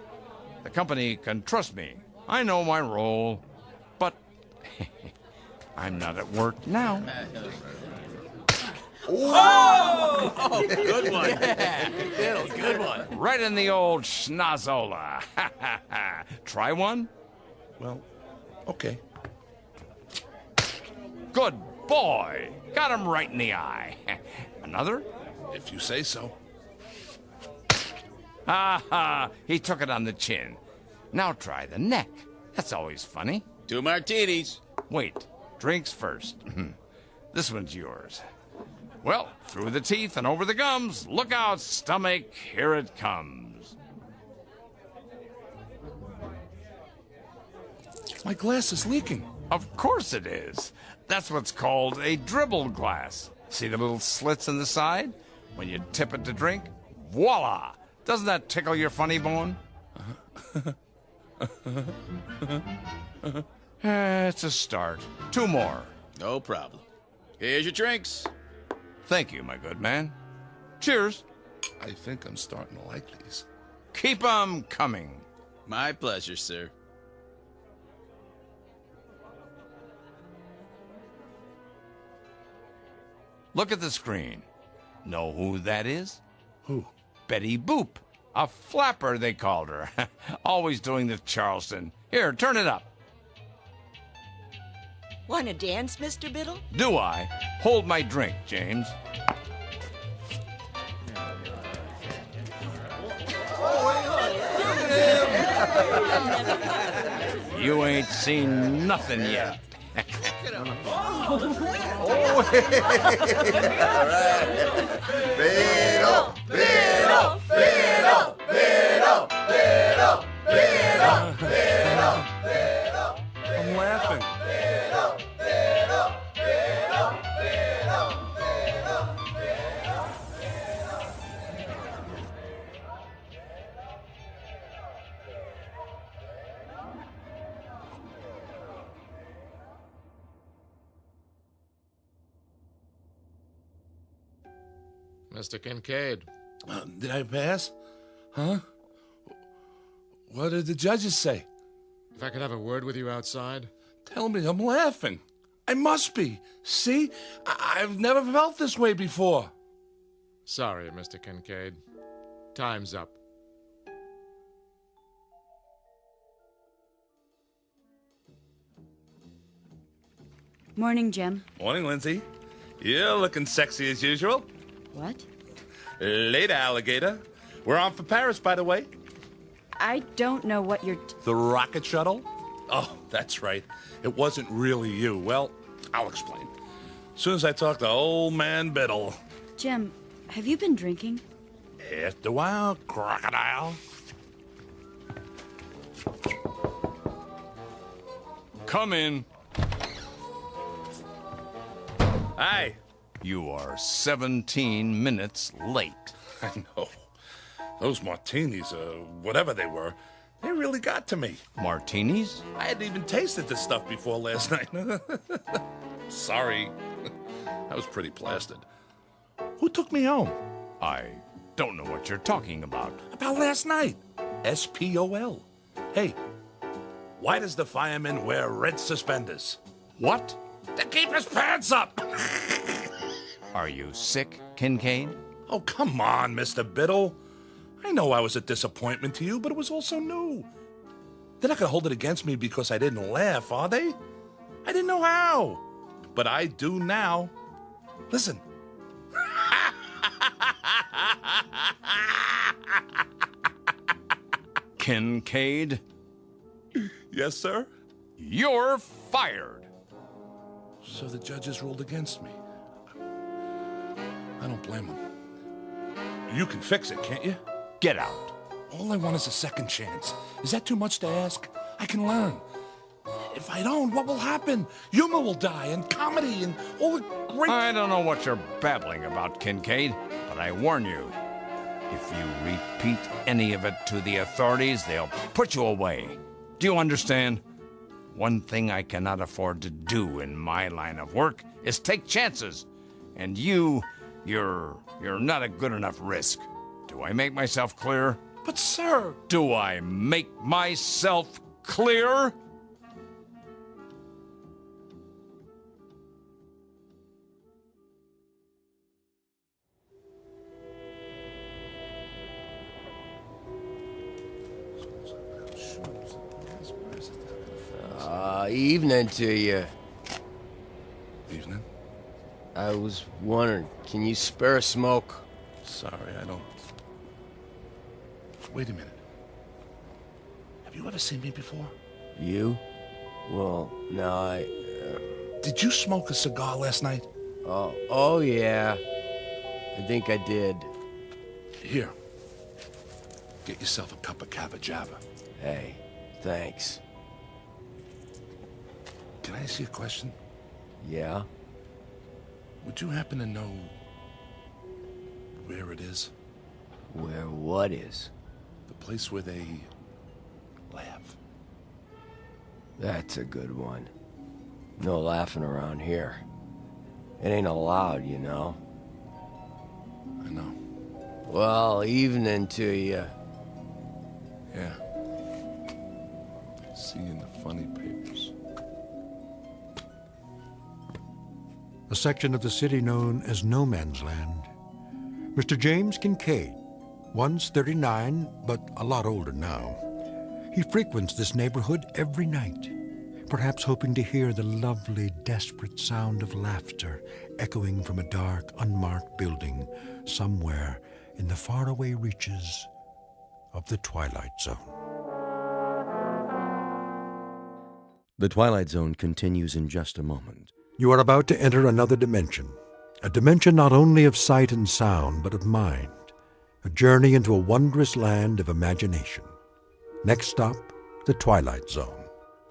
[SPEAKER 9] The company can trust me. I know my role, but I'm not at work now.
[SPEAKER 15] Oh, good one. Yeah, Biddle, good one.
[SPEAKER 9] Right in the old schnozola. Try one?
[SPEAKER 18] Well, okay.
[SPEAKER 9] Good boy. Got him right in the eye. Another?
[SPEAKER 18] If you say so.
[SPEAKER 9] Ha! He took it on the chin. Now try the neck. That's always funny.
[SPEAKER 15] 2 martinis.
[SPEAKER 9] Wait, drinks first. This one's yours. Well, through the teeth and over the gums. Look out, stomach, here it comes.
[SPEAKER 18] My glass is leaking.
[SPEAKER 9] Of course it is. That's what's called a dribble glass. See the little slits in the side? When you tip it to drink, voila! Doesn't that tickle your funny bone? It's a start. 2 more.
[SPEAKER 15] No problem. Here's your drinks.
[SPEAKER 9] Thank you, my good man. Cheers.
[SPEAKER 18] I think I'm starting to like these.
[SPEAKER 9] Keep 'em coming.
[SPEAKER 15] My pleasure, sir.
[SPEAKER 9] Look at the screen. Know who that is?
[SPEAKER 18] Who?
[SPEAKER 9] Betty Boop. A flapper, they called her. Always doing the Charleston. Here, turn it up.
[SPEAKER 23] Want to dance, Mr. Biddle?
[SPEAKER 9] Do I? Hold my drink, James. You ain't seen nothing yet.
[SPEAKER 4] All right. Biddle, Biddle, Biddle, Biddle, Biddle, Biddle, Biddle, Biddle.
[SPEAKER 18] I'm laughing.
[SPEAKER 4] Biddle, Biddle, Biddle, Biddle, Biddle,
[SPEAKER 12] Mr. Kincaid.
[SPEAKER 18] Did I pass? Huh? What did the judges say?
[SPEAKER 12] If I could have a word with you outside?
[SPEAKER 18] Tell me I'm laughing. I must be. See? I've never felt this way before.
[SPEAKER 12] Sorry, Mr. Kincaid. Time's up.
[SPEAKER 28] Morning, Jim.
[SPEAKER 18] Morning, Lindsay. You're looking sexy as usual.
[SPEAKER 28] What?
[SPEAKER 18] Later, alligator. We're on for Paris, by the way.
[SPEAKER 28] I don't know what you're...
[SPEAKER 18] The rocket shuttle? Oh, that's right. It wasn't really you. Well, I'll explain. As soon as I talk to old man Biddle.
[SPEAKER 28] Jim, have you been drinking?
[SPEAKER 18] After a while, crocodile.
[SPEAKER 9] Come in.
[SPEAKER 18] Hi.
[SPEAKER 9] You are 17 minutes late.
[SPEAKER 18] I know. Those martinis, whatever they were, they really got to me.
[SPEAKER 9] Martinis?
[SPEAKER 18] I hadn't even tasted this stuff before last night. Sorry. I was pretty plastered. Who took me home?
[SPEAKER 9] I don't know what you're talking about.
[SPEAKER 18] About last night. SPOL. Hey, why does the fireman wear red suspenders?
[SPEAKER 9] What?
[SPEAKER 18] To keep his pants up!
[SPEAKER 9] Are you sick, Kincaid?
[SPEAKER 18] Oh, come on, Mr. Biddle. I know I was a disappointment to you, but it was also new. They're not going to hold it against me because I didn't laugh, are they? I didn't know how. But I do now. Listen.
[SPEAKER 9] Kincaid?
[SPEAKER 18] Yes, sir?
[SPEAKER 9] You're fired.
[SPEAKER 18] So the judges ruled against me. I don't blame them. You can fix it, can't you?
[SPEAKER 9] Get out.
[SPEAKER 18] All I want is a second chance. Is that too much to ask? I can learn. If I don't, what will happen? Humor will die, and comedy, and all the great...
[SPEAKER 9] I don't know what you're babbling about, Kincaid, but I warn you, if you repeat any of it to the authorities, they'll put you away. Do you understand? One thing I cannot afford to do in my line of work is take chances. And you're not a good enough risk. Do I make myself clear?
[SPEAKER 18] But, sir...
[SPEAKER 9] Do I make myself clear?
[SPEAKER 6] Evening to you.
[SPEAKER 18] Evening?
[SPEAKER 6] I was wondering, can you spare a smoke?
[SPEAKER 18] Sorry, I don't... Wait a minute. Have you ever seen me before?
[SPEAKER 6] You? Well, no,
[SPEAKER 18] Did you smoke a cigar last night?
[SPEAKER 6] Oh yeah. I think I did.
[SPEAKER 18] Here. Get yourself a cup of Cava Java.
[SPEAKER 6] Hey, thanks.
[SPEAKER 18] Can I ask you a question?
[SPEAKER 6] Yeah?
[SPEAKER 18] Would you happen to know where it is?
[SPEAKER 6] Where what is?
[SPEAKER 18] The place where they laugh.
[SPEAKER 6] That's a good one. No laughing around here. It ain't allowed, you know.
[SPEAKER 18] I know.
[SPEAKER 6] Well, evening to you.
[SPEAKER 18] Yeah. See you in the funny papers.
[SPEAKER 2] A section of the city known as No Man's Land. Mr. James Kincaid, once 39, but a lot older now. He frequents this neighborhood every night, perhaps hoping to hear the lovely, desperate sound of laughter echoing from a dark, unmarked building somewhere in the faraway reaches of the Twilight Zone.
[SPEAKER 1] The Twilight Zone continues in just a moment.
[SPEAKER 2] You are about to enter another dimension, a dimension not only of sight and sound, but of mind, a journey into a wondrous land of imagination. Next stop, the Twilight Zone.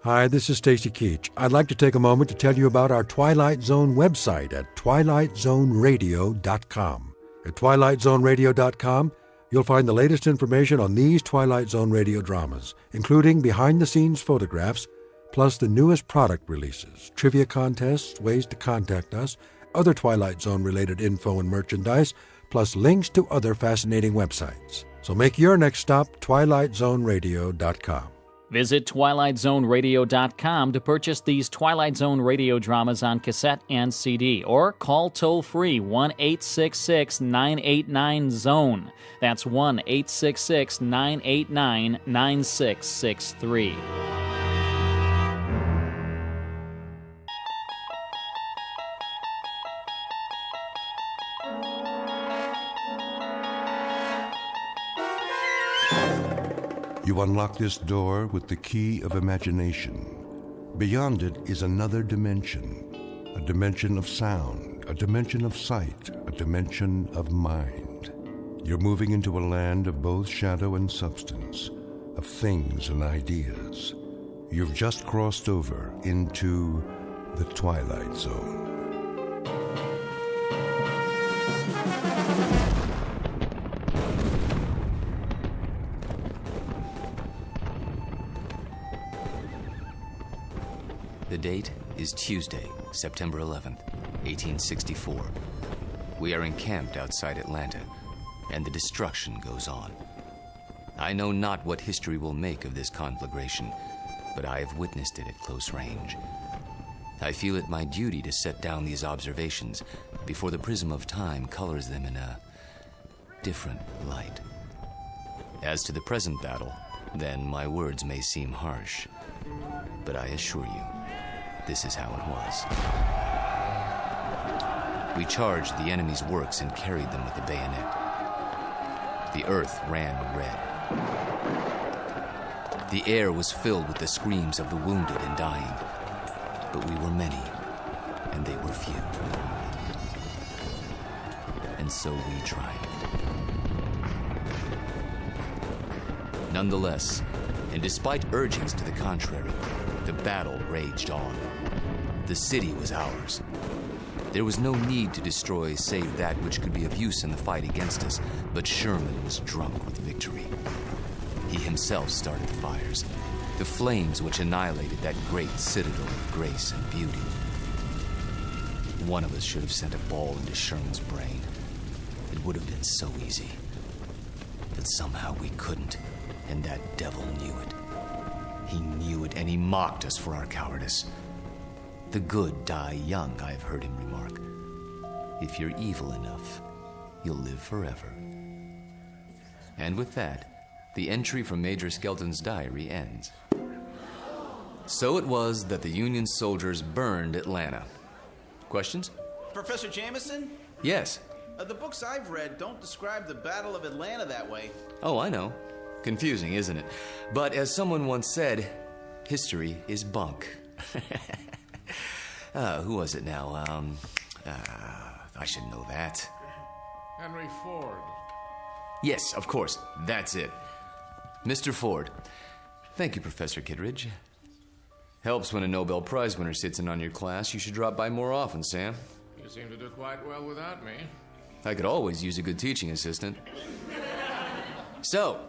[SPEAKER 2] Hi, this is Stacy Keach. I'd like to take a moment to tell you about our Twilight Zone website at twilightzoneradio.com. At twilightzoneradio.com, you'll find the latest information on these Twilight Zone radio dramas, including behind-the-scenes photographs, plus the newest product releases, trivia contests, ways to contact us, other Twilight Zone-related info and merchandise, plus links to other fascinating websites. So make your next stop twilightzoneradio.com.
[SPEAKER 8] Visit twilightzoneradio.com to purchase these Twilight Zone radio dramas on cassette and CD, or call toll-free 1-866-989-ZONE. That's 1-866-989-9663.
[SPEAKER 2] You unlock this door with the key of imagination. Beyond it is another dimension, a dimension of sound, a dimension of sight, a dimension of mind. You're moving into a land of both shadow and substance, of things and ideas. You've just crossed over into the Twilight Zone.
[SPEAKER 7] The date is Tuesday, September 11th, 1864. We are encamped outside Atlanta, and the destruction goes on. I know not what history will make of this conflagration, but I have witnessed it at close range. I feel it my duty to set down these observations before the prism of time colors them in a different light. As to the present battle, then my words may seem harsh, but I assure you, this is how it was. We charged the enemy's works and carried them with the bayonet. The earth ran red. The air was filled with the screams of the wounded and dying, but we were many, and they were few. And so we triumphed. Nonetheless, and despite urgings to the contrary, the battle raged on. The city was ours. There was no need to destroy save that which could be of use in the fight against us, but Sherman was drunk with victory. He himself started the fires, the flames which annihilated that great citadel of grace and beauty. One of us should have sent a ball into Sherman's brain. It would have been so easy. But somehow we couldn't, and that devil knew it. He knew it, and he mocked us for our cowardice. The good die young, I've heard him remark. If you're evil enough, you'll live forever. And with that, the entry from Major Skelton's diary ends. So it was that the Union soldiers burned Atlanta. Questions?
[SPEAKER 14] Professor Jameson?
[SPEAKER 7] Yes.
[SPEAKER 14] The books I've read don't describe the Battle of Atlanta that way.
[SPEAKER 7] Oh, I know. Confusing, isn't it? But as someone once said, history is bunk. Who was it now? I should know that.
[SPEAKER 12] Henry Ford.
[SPEAKER 7] Yes, of course. That's it. Mr. Ford. Thank you, Professor Kittredge. Helps when a Nobel Prize winner sits in on your class. You should drop by more often, Sam.
[SPEAKER 12] You seem to do quite well without me.
[SPEAKER 7] I could always use a good teaching assistant. So,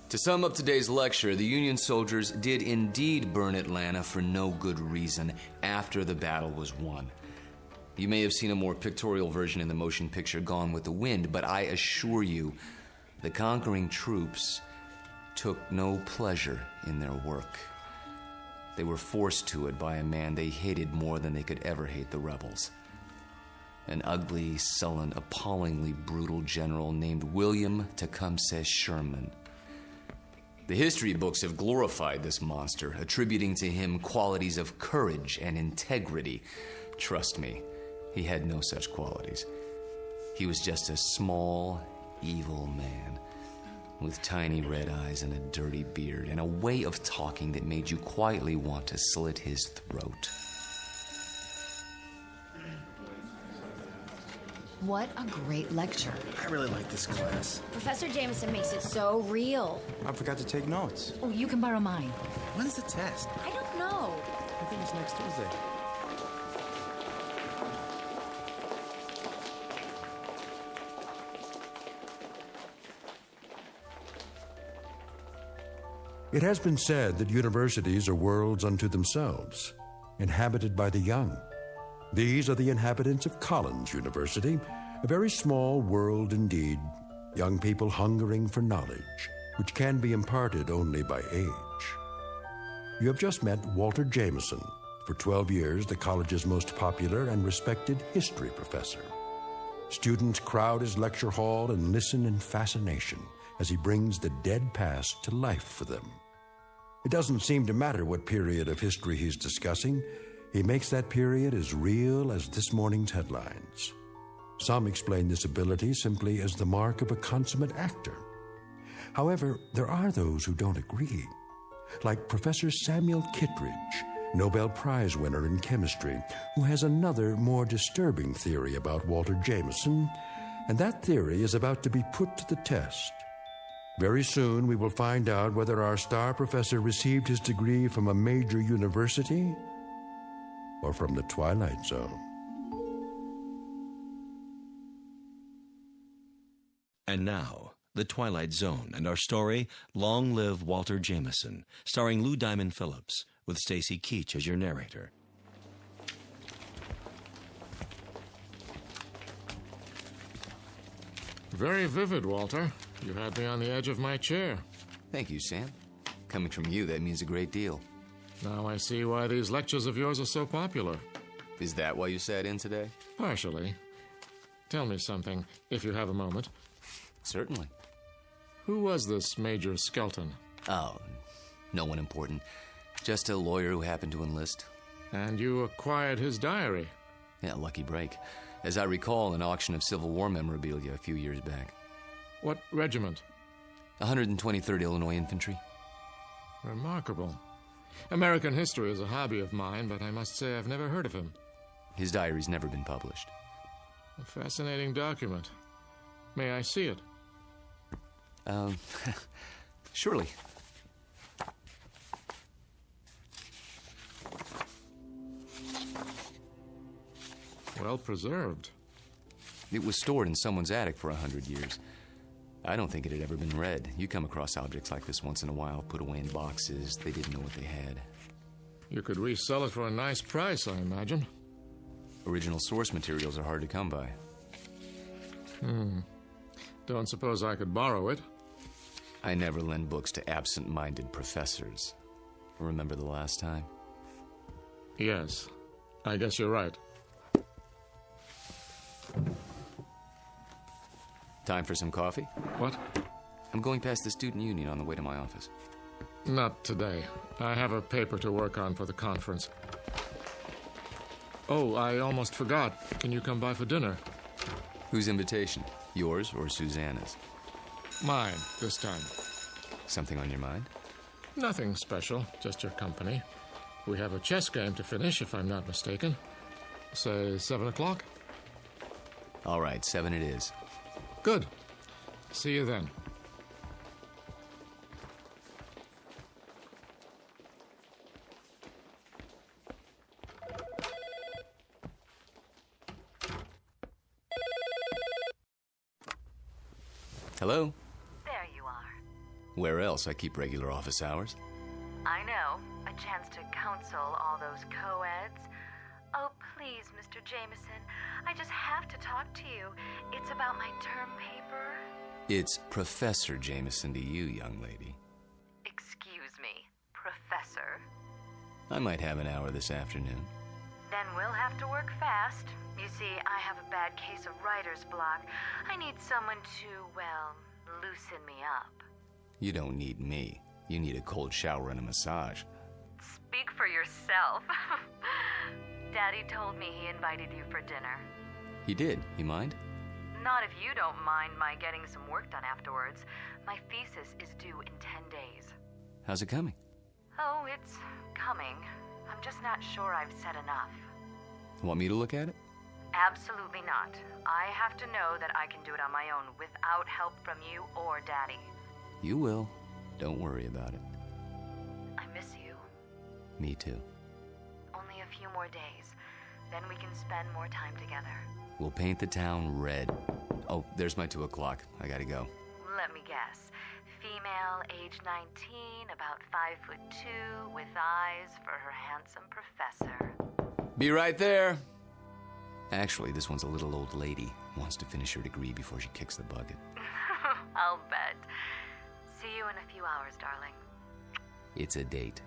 [SPEAKER 7] to sum up today's lecture, the Union soldiers did indeed burn Atlanta for no good reason after the battle was won. You may have seen a more pictorial version in the motion picture Gone with the Wind, but I assure you, the conquering troops took no pleasure in their work. They were forced to it by a man they hated more than they could ever hate the rebels. An ugly, sullen, appallingly brutal general named William Tecumseh Sherman. The history books have glorified this monster, attributing to him qualities of courage and integrity. Trust me, he had no such qualities. He was just a small, evil man with tiny red eyes and a dirty beard and a way of talking that made you quietly want to slit his throat.
[SPEAKER 3] What a great lecture.
[SPEAKER 10] I really like this class.
[SPEAKER 24] Professor Jameson makes it so real.
[SPEAKER 10] I forgot to take notes.
[SPEAKER 3] Oh, you can borrow mine.
[SPEAKER 10] When's the test?
[SPEAKER 24] I don't know.
[SPEAKER 10] I think it's next Tuesday.
[SPEAKER 2] It has been said that universities are worlds unto themselves, inhabited by the young. These are the inhabitants of Collins University, a very small world indeed, young people hungering for knowledge, which can be imparted only by age. You have just met Walter Jameson, for 12 years the college's most popular and respected history professor. Students crowd his lecture hall and listen in fascination as he brings the dead past to life for them. It doesn't seem to matter what period of history he's discussing. He makes that period as real as this morning's headlines. Some explain this ability simply as the mark of a consummate actor. However, there are those who don't agree, like Professor Samuel Kittredge, Nobel Prize winner in chemistry, who has another, more disturbing theory about Walter Jameson, and that theory is about to be put to the test. Very soon we will find out whether our star professor received his degree from a major university or from the Twilight Zone.
[SPEAKER 1] And now, The Twilight Zone and our story, Long Live Walter Jameson, starring Lou Diamond Phillips, with Stacy Keach as your narrator.
[SPEAKER 12] Very vivid, Walter. You had me on the edge of my chair.
[SPEAKER 7] Thank you, Sam. Coming from you, that means a great deal.
[SPEAKER 12] Now I see why these lectures of yours are so popular.
[SPEAKER 7] Is that why you sat in today?
[SPEAKER 12] Partially. Tell me something, if you have a moment.
[SPEAKER 7] Certainly.
[SPEAKER 12] Who was this Major Skelton?
[SPEAKER 7] Oh, no one important. Just a lawyer who happened to enlist.
[SPEAKER 12] And you acquired his diary?
[SPEAKER 7] Yeah, lucky break. As I recall, an auction of Civil War memorabilia a few years back.
[SPEAKER 12] What regiment?
[SPEAKER 7] 123rd Illinois Infantry.
[SPEAKER 12] Remarkable. American history is a hobby of mine, but I must say I've never heard of him.
[SPEAKER 7] His diary's never been published.
[SPEAKER 12] A fascinating document. May I see it?
[SPEAKER 7] Surely.
[SPEAKER 12] Well preserved.
[SPEAKER 7] It was stored in someone's attic for 100 years. I don't think it had ever been read. You come across objects like this once in a while, put away in boxes. They didn't know what they had.
[SPEAKER 12] You could resell it for a nice price, I imagine.
[SPEAKER 7] Original source materials are hard to come by.
[SPEAKER 12] Don't suppose I could borrow it?
[SPEAKER 7] I never lend books to absent-minded professors. Remember the last time?
[SPEAKER 12] Yes. I guess you're right.
[SPEAKER 7] Time for some coffee?
[SPEAKER 12] What?
[SPEAKER 7] I'm going past the student union on the way to my office.
[SPEAKER 12] Not today. I have a paper to work on for the conference. Oh, I almost forgot. Can you come by for dinner?
[SPEAKER 7] Whose invitation? Yours or Susanna's?
[SPEAKER 12] Mine, this time.
[SPEAKER 7] Something on your mind?
[SPEAKER 12] Nothing special, just your company. We have a chess game to finish, if I'm not mistaken. Say 7 o'clock?
[SPEAKER 7] All right, 7 it is.
[SPEAKER 12] Good. See you then.
[SPEAKER 7] Hello?
[SPEAKER 11] There you are.
[SPEAKER 7] Where else? I keep regular office hours.
[SPEAKER 11] I know. A chance to counsel all those co-eds. Oh, please, Mr. Jameson. I just have to talk to you. It's about my term paper.
[SPEAKER 7] It's Professor Jameson to you, young lady.
[SPEAKER 11] Excuse me, Professor.
[SPEAKER 7] I might have an hour this afternoon.
[SPEAKER 11] Then we'll have to work fast. You see, I have a bad case of writer's block. I need someone to, well, loosen me up.
[SPEAKER 7] You don't need me. You need a cold shower and a massage.
[SPEAKER 11] Speak for yourself. Daddy told me he invited you for dinner.
[SPEAKER 7] He did. You mind?
[SPEAKER 11] Not if you don't mind my getting some work done afterwards. My thesis is due in 10 days.
[SPEAKER 7] How's it coming?
[SPEAKER 11] Oh, it's coming. I'm just not sure I've said enough.
[SPEAKER 7] Want me to look at it?
[SPEAKER 11] Absolutely not. I have to know that I can do it on my own without help from you or Daddy.
[SPEAKER 7] You will. Don't worry about it.
[SPEAKER 11] I miss you.
[SPEAKER 7] Me too.
[SPEAKER 11] Only a few more days. Then we can spend more time together.
[SPEAKER 7] We'll paint the town red. Oh, there's my 2 o'clock. I gotta go.
[SPEAKER 11] Let me guess. Female, age 19, about 5'2", with eyes for her handsome professor.
[SPEAKER 7] Be right there. Actually, this one's a little old lady. Wants to finish her degree before she kicks the bucket.
[SPEAKER 11] I'll bet. See you in a few hours, darling.
[SPEAKER 7] It's a date.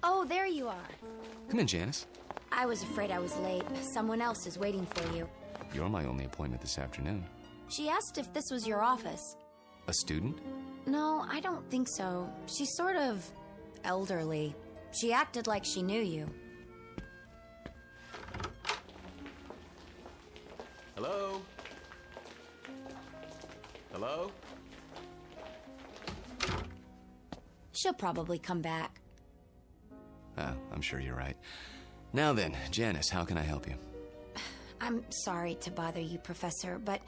[SPEAKER 28] Oh, there you are.
[SPEAKER 7] Come in, Janice.
[SPEAKER 28] I was afraid I was late. Someone else is waiting for you.
[SPEAKER 7] You're my only appointment this afternoon.
[SPEAKER 28] She asked if this was your office.
[SPEAKER 7] A student?
[SPEAKER 28] No, I don't think so. She's sort of elderly. She acted like she knew you.
[SPEAKER 7] Hello? Hello?
[SPEAKER 28] She'll probably come back.
[SPEAKER 7] Oh, I'm sure you're right. Now then, Janice, how can I help you?
[SPEAKER 28] I'm sorry to bother you, Professor, but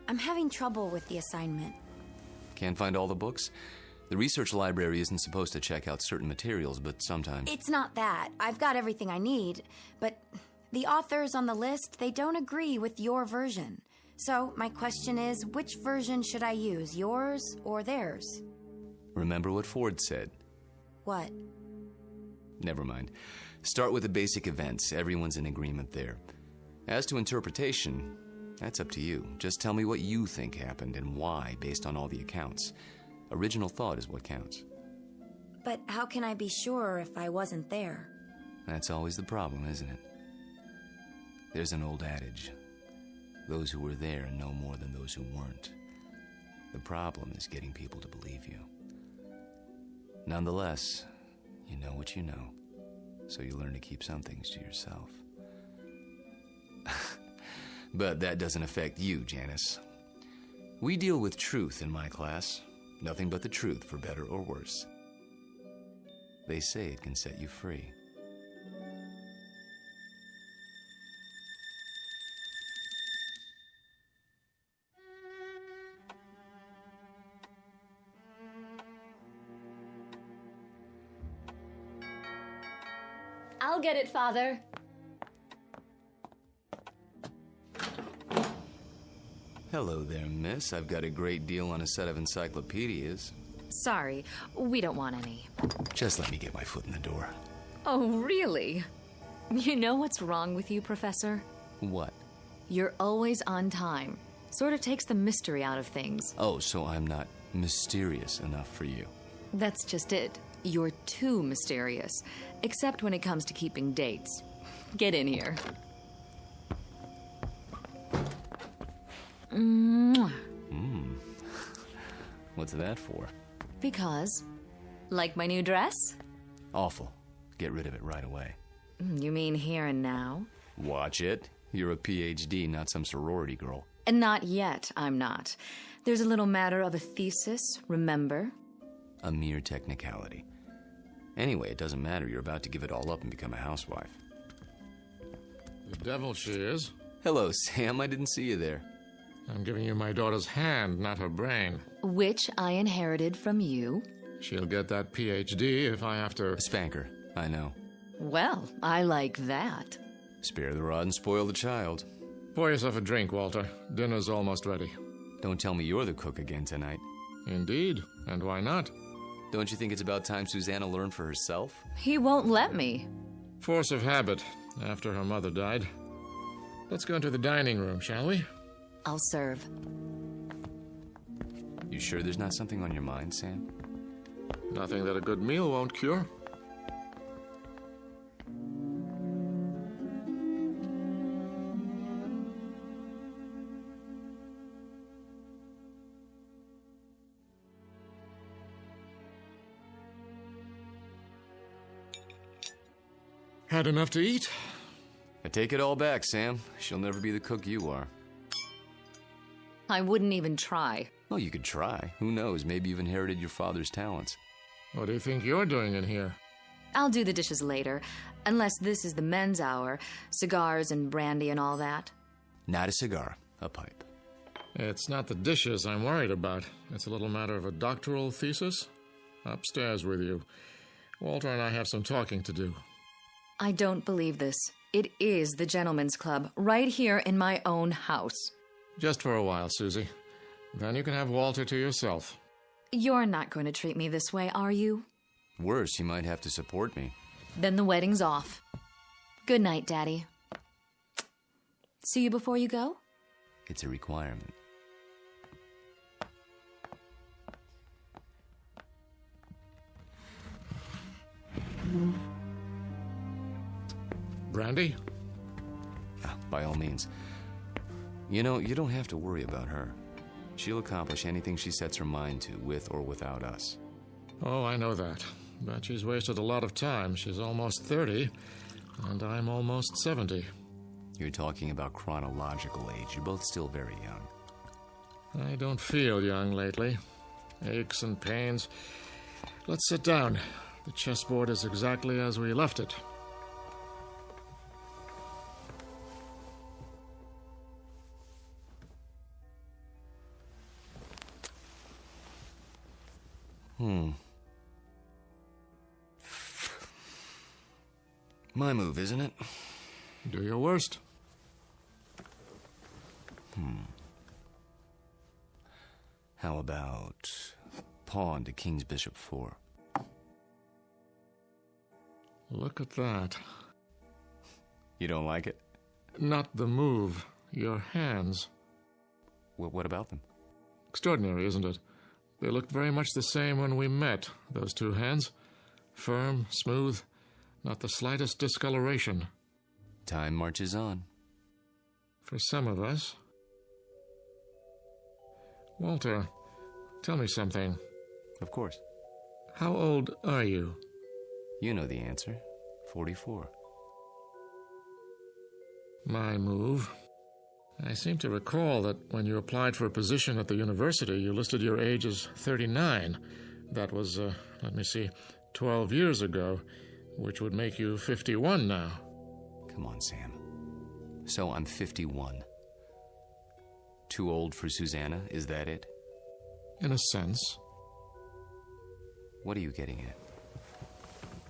[SPEAKER 28] I'm having trouble with the assignment.
[SPEAKER 7] Can't find all the books? The research library isn't supposed to check out certain materials, but sometimes...
[SPEAKER 28] It's not that. I've got everything I need, but the authors on the list, they don't agree with your version. So my question is, which version should I use, yours or theirs?
[SPEAKER 7] Remember what Ford said.
[SPEAKER 28] What?
[SPEAKER 7] Never mind. Start with the basic events. Everyone's in agreement there. As to interpretation, that's up to you. Just tell me what you think happened and why, based on all the accounts. Original thought is what counts.
[SPEAKER 28] But how can I be sure if I wasn't there?
[SPEAKER 7] That's always the problem, isn't it? There's an old adage. Those who were there know more than those who weren't. The problem is getting people to believe you. Nonetheless, you know what you know, so you learn to keep some things to yourself. But that doesn't affect you, Janice. We deal with truth in my class. Nothing but the truth, for better or worse. They say it can set you free.
[SPEAKER 16] I'll get it, Father.
[SPEAKER 7] Hello there, miss. I've got a great deal on a set of encyclopedias.
[SPEAKER 16] Sorry, we don't want any.
[SPEAKER 7] Just let me get my foot in the door.
[SPEAKER 16] Oh, really? You know what's wrong with you, Professor?
[SPEAKER 7] What?
[SPEAKER 16] You're always on time.
[SPEAKER 3] Sort of takes the mystery out of things.
[SPEAKER 7] Oh, so I'm not mysterious enough for you.
[SPEAKER 3] That's just it. You're too mysterious. Except when it comes to keeping dates. Get in here. Mwah.
[SPEAKER 7] What's that for?
[SPEAKER 3] Because, like my new dress?
[SPEAKER 7] Awful. Get rid of it right away.
[SPEAKER 3] You mean here and now?
[SPEAKER 7] Watch it. You're a PhD, not some sorority girl.
[SPEAKER 3] And not yet, I'm not. There's a little matter of a thesis, remember?
[SPEAKER 7] A mere technicality. Anyway, it doesn't matter. You're about to give it all up and become a housewife.
[SPEAKER 12] The devil she is.
[SPEAKER 7] Hello, Sam. I didn't see you there.
[SPEAKER 12] I'm giving you my daughter's hand, not her brain.
[SPEAKER 3] Which I inherited from you.
[SPEAKER 12] She'll get that PhD if I have to...
[SPEAKER 7] Spank her. I know.
[SPEAKER 3] Well, I like that.
[SPEAKER 7] Spare the rod and spoil the child.
[SPEAKER 12] Pour yourself a drink, Walter. Dinner's almost ready.
[SPEAKER 7] Don't tell me you're the cook again tonight.
[SPEAKER 12] Indeed. And why not?
[SPEAKER 7] Don't you think it's about time Susanna learned for herself?
[SPEAKER 3] He won't let me.
[SPEAKER 12] Force of habit, after her mother died. Let's go into the dining room, shall we?
[SPEAKER 3] I'll serve.
[SPEAKER 7] You sure there's not something on your mind, Sam?
[SPEAKER 12] Nothing that a good meal won't cure. Had enough to eat?
[SPEAKER 7] I take it all back, Sam. She'll never be the cook you are.
[SPEAKER 3] I wouldn't even try.
[SPEAKER 7] Well, you could try. Who knows? Maybe you've inherited your father's talents.
[SPEAKER 12] What do you think you're doing in here?
[SPEAKER 3] I'll do the dishes later, unless this is the men's hour. Cigars and brandy and all that.
[SPEAKER 7] Not a cigar, a pipe.
[SPEAKER 12] It's not the dishes I'm worried about. It's a little matter of a doctoral thesis. Upstairs with you. Walter and I have some talking to do.
[SPEAKER 3] I don't believe this. It is the gentleman's club, right here in my own house.
[SPEAKER 12] Just for a while, Susie. Then you can have Walter to yourself.
[SPEAKER 3] You're not going to treat me this way, are you?
[SPEAKER 7] Worse, you might have to support me.
[SPEAKER 3] Then the wedding's off. Good night, Daddy. See you before you go?
[SPEAKER 7] It's a requirement.
[SPEAKER 12] Brandy?
[SPEAKER 7] By all means. You know, you don't have to worry about her. She'll accomplish anything she sets her mind to, with or without us.
[SPEAKER 12] Oh, I know that. But she's wasted a lot of time. She's almost 30, and I'm almost 70.
[SPEAKER 7] You're talking about chronological age. You're both still very young.
[SPEAKER 12] I don't feel young lately. Aches and pains. Let's sit down. The chessboard is exactly as we left it.
[SPEAKER 7] My move, isn't it?
[SPEAKER 12] Do your worst.
[SPEAKER 7] How about pawn to king's bishop 4?
[SPEAKER 12] Look at that.
[SPEAKER 7] You don't like it?
[SPEAKER 12] Not the move. Your hands.
[SPEAKER 7] What about them?
[SPEAKER 12] Extraordinary, isn't it? They looked very much the same when we met, those two hands. Firm, smooth, not the slightest discoloration.
[SPEAKER 7] Time marches on.
[SPEAKER 12] For some of us. Walter, tell me something.
[SPEAKER 7] Of course.
[SPEAKER 12] How old are you?
[SPEAKER 7] You know the answer. 44.
[SPEAKER 12] My move. I seem to recall that when you applied for a position at the university, you listed your age as 39. That was, 12 years ago, which would make you 51 now.
[SPEAKER 7] Come on, Sam. So I'm 51. Too old for Susanna, is that it?
[SPEAKER 12] In a sense.
[SPEAKER 7] What are you getting at?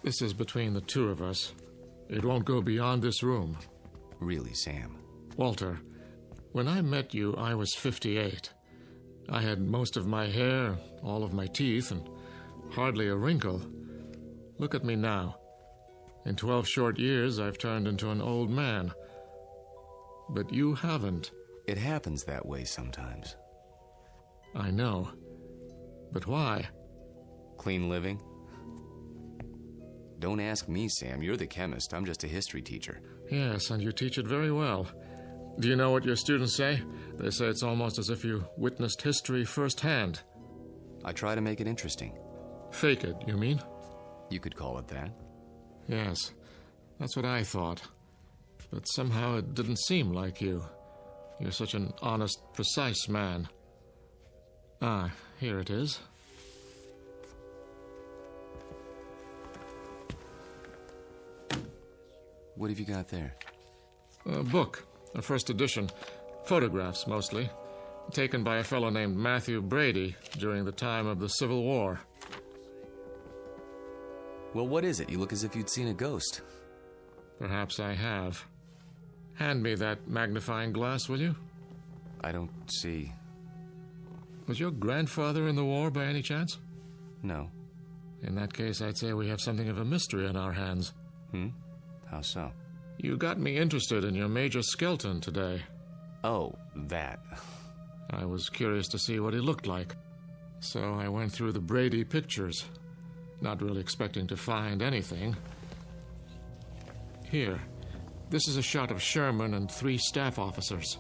[SPEAKER 12] This is between the two of us. It won't go beyond this room.
[SPEAKER 7] Really, Sam?
[SPEAKER 12] Walter, when I met you, I was 58. I had most of my hair, all of my teeth, and hardly a wrinkle. Look at me now. In 12 short years, I've turned into an old man. But you haven't.
[SPEAKER 7] It happens that way sometimes.
[SPEAKER 12] I know. But why?
[SPEAKER 7] Clean living? Don't ask me, Sam. You're the chemist. I'm just a history teacher.
[SPEAKER 12] Yes, and you teach it very well. Do you know what your students say? They say it's almost as if you witnessed history firsthand.
[SPEAKER 7] I try to make it interesting.
[SPEAKER 12] Fake it, you mean?
[SPEAKER 7] You could call it that.
[SPEAKER 12] Yes, that's what I thought. But somehow it didn't seem like you. You're such an honest, precise man. Ah, here it is.
[SPEAKER 7] What have you got there?
[SPEAKER 12] A book, a first edition. Photographs, mostly. Taken by a fellow named Matthew Brady during the time of the Civil War.
[SPEAKER 7] Well, what is it? You look as if you'd seen a ghost.
[SPEAKER 12] Perhaps I have. Hand me that magnifying glass, will you?
[SPEAKER 7] I don't see.
[SPEAKER 12] Was your grandfather in the war by any chance?
[SPEAKER 7] No.
[SPEAKER 12] In that case, I'd say we have something of a mystery on our hands.
[SPEAKER 7] How so?
[SPEAKER 12] You got me interested in your Major Skelton today.
[SPEAKER 7] Oh, that.
[SPEAKER 12] I was curious to see what he looked like. So I went through the Brady pictures, not really expecting to find anything. Here, this is a shot of Sherman and 3 staff officers.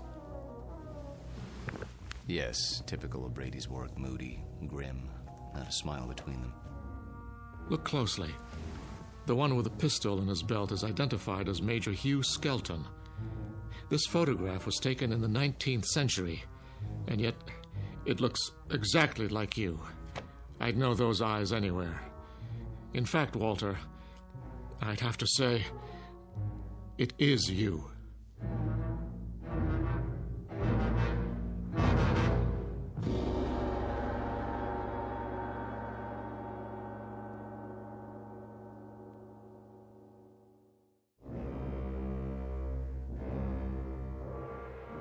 [SPEAKER 7] Yes, typical of Brady's work. Moody, grim, not a smile between them.
[SPEAKER 12] Look closely. The one with the pistol in his belt is identified as Major Hugh Skelton. This photograph was taken in the 19th century, and yet it looks exactly like you. I'd know those eyes anywhere. In fact, Walter, I'd have to say, it is you.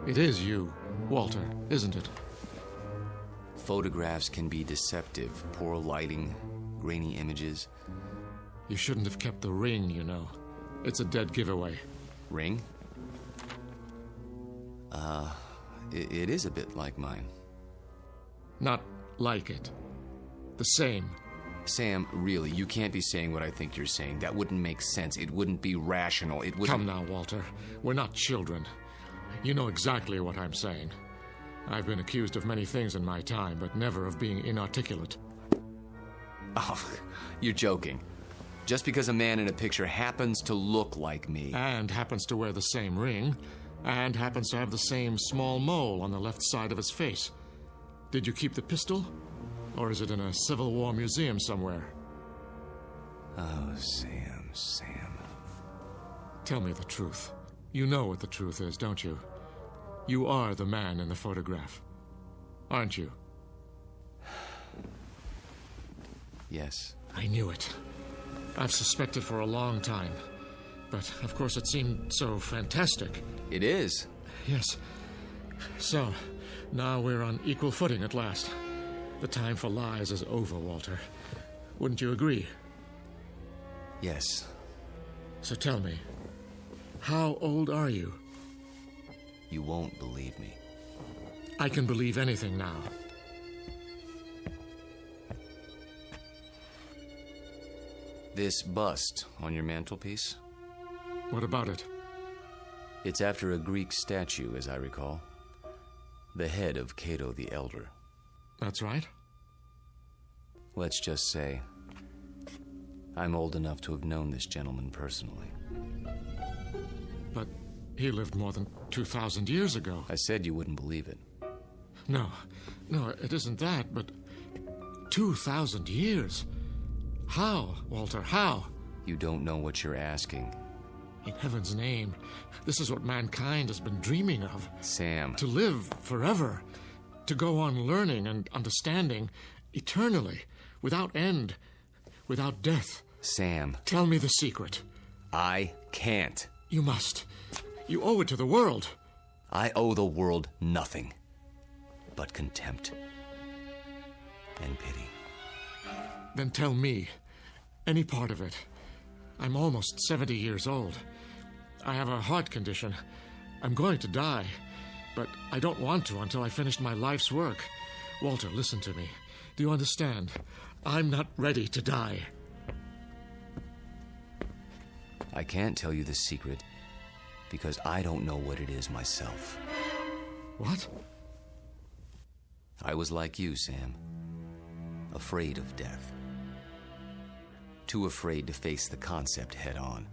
[SPEAKER 12] It is you, Walter, isn't it?
[SPEAKER 7] Photographs can be deceptive. Poor lighting, grainy images.
[SPEAKER 12] You shouldn't have kept the ring, you know. It's a dead giveaway.
[SPEAKER 7] Ring? It is a bit like mine.
[SPEAKER 12] Not like it. The same.
[SPEAKER 7] Sam, really, you can't be saying what I think you're saying. That wouldn't make sense. It wouldn't be rational. It wouldn't...
[SPEAKER 12] Come now, Walter. We're not children. You know exactly what I'm saying. I've been accused of many things in my time, but never of being inarticulate.
[SPEAKER 7] Oh, you're joking. Just because a man in a picture happens to look like me...
[SPEAKER 12] And happens to wear the same ring, and happens to have the same small mole on the left side of his face. Did you keep the pistol? Or is it in a Civil War museum somewhere?
[SPEAKER 7] Oh, Sam.
[SPEAKER 12] Tell me the truth. You know what the truth is, don't you? You are the man in the photograph, aren't you?
[SPEAKER 7] Yes.
[SPEAKER 12] I knew it. I've suspected for a long time. But, of course, it seemed so fantastic.
[SPEAKER 7] It is.
[SPEAKER 12] Yes. So, now we're on equal footing at last. The time for lies is over, Walter. Wouldn't you agree?
[SPEAKER 7] Yes.
[SPEAKER 12] So tell me, how old are you?
[SPEAKER 7] You won't believe me.
[SPEAKER 12] I can believe anything now.
[SPEAKER 7] This bust on your mantelpiece?
[SPEAKER 12] What about it?
[SPEAKER 7] It's after a Greek statue, as I recall. The head of Cato the Elder.
[SPEAKER 12] That's right.
[SPEAKER 7] Let's just say, I'm old enough to have known this gentleman personally.
[SPEAKER 12] But he lived more than 2,000 years ago.
[SPEAKER 7] I said you wouldn't believe it.
[SPEAKER 12] No, it isn't that, but 2,000 years? How, Walter, how?
[SPEAKER 7] You don't know what you're asking.
[SPEAKER 12] In heaven's name, this is what mankind has been dreaming of.
[SPEAKER 7] Sam.
[SPEAKER 12] To live forever. To go on learning and understanding eternally, without end, without death.
[SPEAKER 7] Sam.
[SPEAKER 12] Tell me the secret.
[SPEAKER 7] I can't.
[SPEAKER 12] You must. You owe it to the world.
[SPEAKER 7] I owe the world nothing but contempt and pity.
[SPEAKER 12] Then tell me, any part of it. I'm almost 70 years old. I have a heart condition. I'm going to die. But I don't want to until I finished my life's work. Walter, listen to me. Do you understand? I'm not ready to die.
[SPEAKER 7] I can't tell you the secret because I don't know what it is myself.
[SPEAKER 12] What?
[SPEAKER 7] I was like you, Sam. Afraid of death. Too afraid to face the concept head on.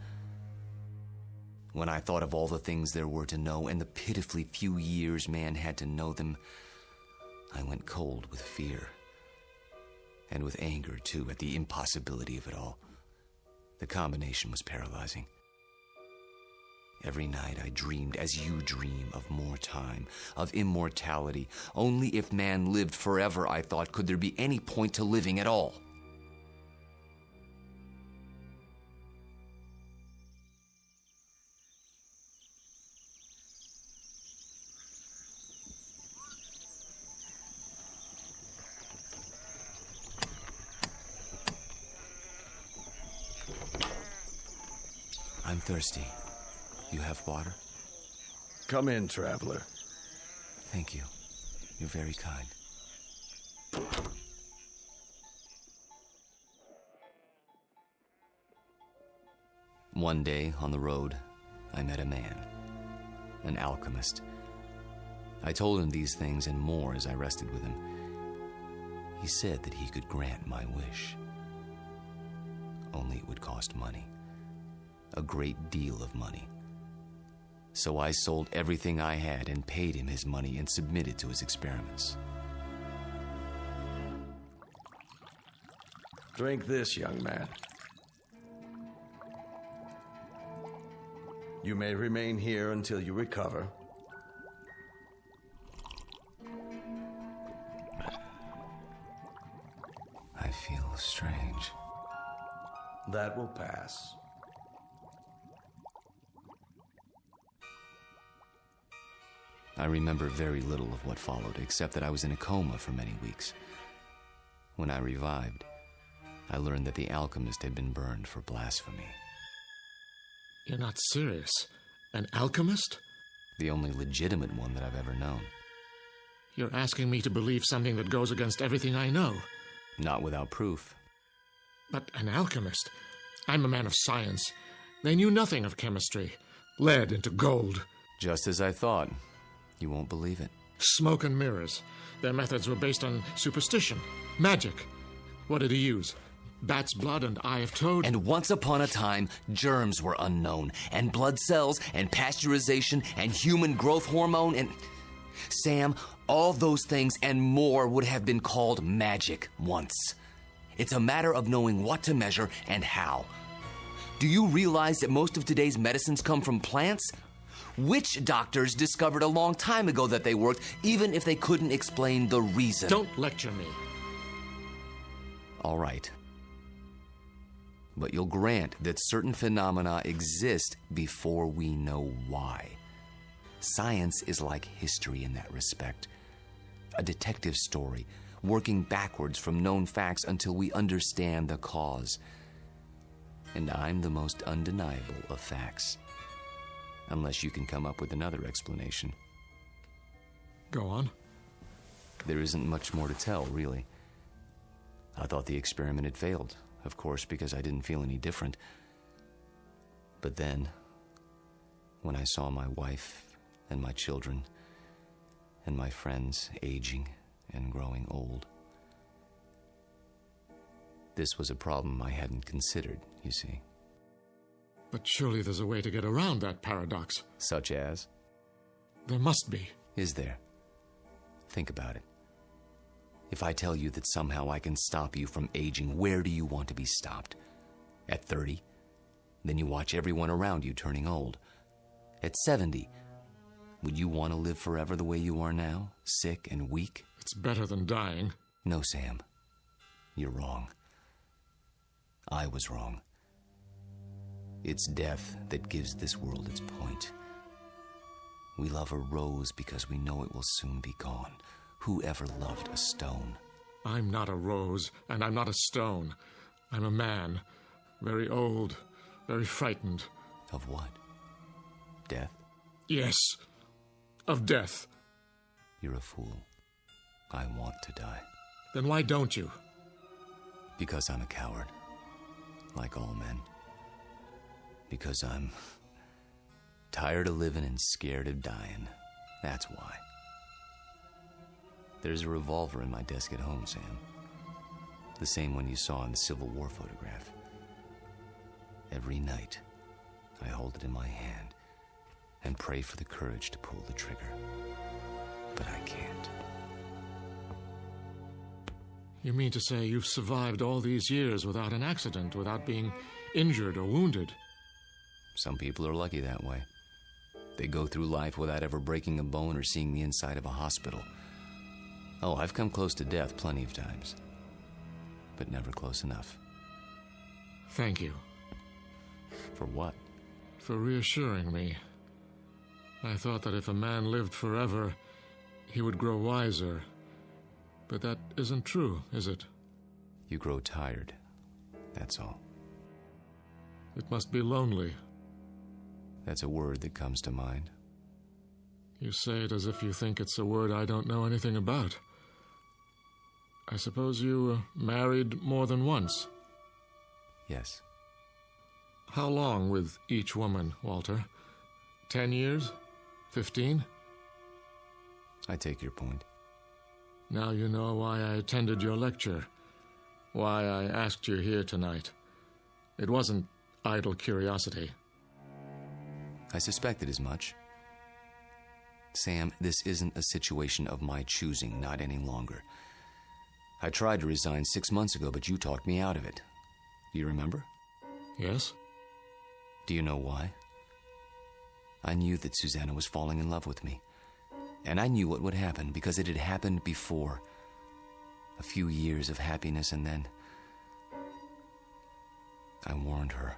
[SPEAKER 7] When I thought of all the things there were to know and the pitifully few years man had to know them, I went cold with fear. And with anger, too, at the impossibility of it all. The combination was paralyzing. Every night I dreamed, as you dream, of more time, of immortality. Only if man lived forever, I thought, could there be any point to living at all. I'm thirsty. You have water?
[SPEAKER 5] Come in, traveler.
[SPEAKER 7] Thank you. You're very kind. One day, on the road, I met a man. An alchemist. I told him these things and more as I rested with him. He said that he could grant my wish. Only it would cost money. A great deal of money. So I sold everything I had and paid him his money and submitted to his experiments.
[SPEAKER 5] Drink this, young man. You may remain here until you recover.
[SPEAKER 7] I feel strange.
[SPEAKER 5] That will pass.
[SPEAKER 7] I remember very little of what followed, except that I was in a coma for many weeks. When I revived, I learned that the alchemist had been burned for blasphemy.
[SPEAKER 12] You're not serious? An alchemist?
[SPEAKER 7] The only legitimate one that I've ever known.
[SPEAKER 12] You're asking me to believe something that goes against everything I know.
[SPEAKER 7] Not without proof.
[SPEAKER 12] But an alchemist? I'm a man of science. They knew nothing of chemistry. Lead into gold.
[SPEAKER 7] Just as I thought. You won't believe it.
[SPEAKER 12] Smoke and mirrors. Their methods were based on superstition. Magic. What did he use? Bat's blood and eye of toad?
[SPEAKER 7] And once upon a time, germs were unknown. And blood cells, and pasteurization, and human growth hormone, and... Sam, all those things and more would have been called magic once. It's a matter of knowing what to measure and how. Do you realize that most of today's medicines come from plants? Witch doctors discovered a long time ago that they worked, even if they couldn't explain the reason.
[SPEAKER 12] Don't lecture me.
[SPEAKER 7] All right. But you'll grant that certain phenomena exist before we know why. Science is like history in that respect. A detective story, working backwards from known facts until we understand the cause. And I'm the most undeniable of facts. Unless you can come up with another explanation.
[SPEAKER 12] Go on.
[SPEAKER 7] There isn't much more to tell, really. I thought the experiment had failed, of course, because I didn't feel any different. But then, when I saw my wife and my children and my friends aging and growing old, this was a problem I hadn't considered, you see.
[SPEAKER 12] But surely there's a way to get around that paradox.
[SPEAKER 7] Such as?
[SPEAKER 12] There must be.
[SPEAKER 7] Is there? Think about it. If I tell you that somehow I can stop you from aging, where do you want to be stopped? At 30? Then you watch everyone around you turning old. At 70? Would you want to live forever the way you are now? Sick and weak?
[SPEAKER 12] It's better than dying.
[SPEAKER 7] No, Sam. You're wrong. I was wrong. It's death that gives this world its point. We love a rose because we know it will soon be gone. Who ever loved a stone?
[SPEAKER 12] I'm not a rose, and I'm not a stone. I'm a man. Very old, very frightened.
[SPEAKER 7] Of what? Death?
[SPEAKER 12] Yes. of death.
[SPEAKER 7] You're a fool. I want to die.
[SPEAKER 12] Then why don't you?
[SPEAKER 7] Because I'm a coward. Like all men. Because I'm tired of living and scared of dying. That's why. There's a revolver in my desk at home, Sam. The same one you saw in the Civil War photograph. Every night, I hold it in my hand and pray for the courage to pull the trigger. But I can't.
[SPEAKER 12] You mean to say you've survived all these years without an accident, without being injured or wounded?
[SPEAKER 7] Some people are lucky that way. They go through life without ever breaking a bone or seeing the inside of a hospital. Oh, I've come close to death plenty of times. But never close enough.
[SPEAKER 12] Thank you.
[SPEAKER 7] For what?
[SPEAKER 12] For reassuring me. I thought that if a man lived forever, he would grow wiser. But that isn't true, is it?
[SPEAKER 7] You grow tired. That's all.
[SPEAKER 12] It must be lonely.
[SPEAKER 7] That's a word that comes to mind.
[SPEAKER 12] You say it as if you think it's a word I don't know anything about. I suppose you married more than once?
[SPEAKER 7] Yes.
[SPEAKER 12] How long with each woman, Walter? 10 years? 15?
[SPEAKER 7] I take your point.
[SPEAKER 12] Now you know why I attended your lecture. Why I asked you here tonight. It wasn't idle curiosity.
[SPEAKER 7] I suspected as much. Sam, this isn't a situation of my choosing, not any longer. I tried to resign 6 months ago, but you talked me out of it. Do you remember?
[SPEAKER 12] Yes.
[SPEAKER 7] Do you know why? I knew that Susanna was falling in love with me. And I knew what would happen, because it had happened before. A few years of happiness, and then... I warned her.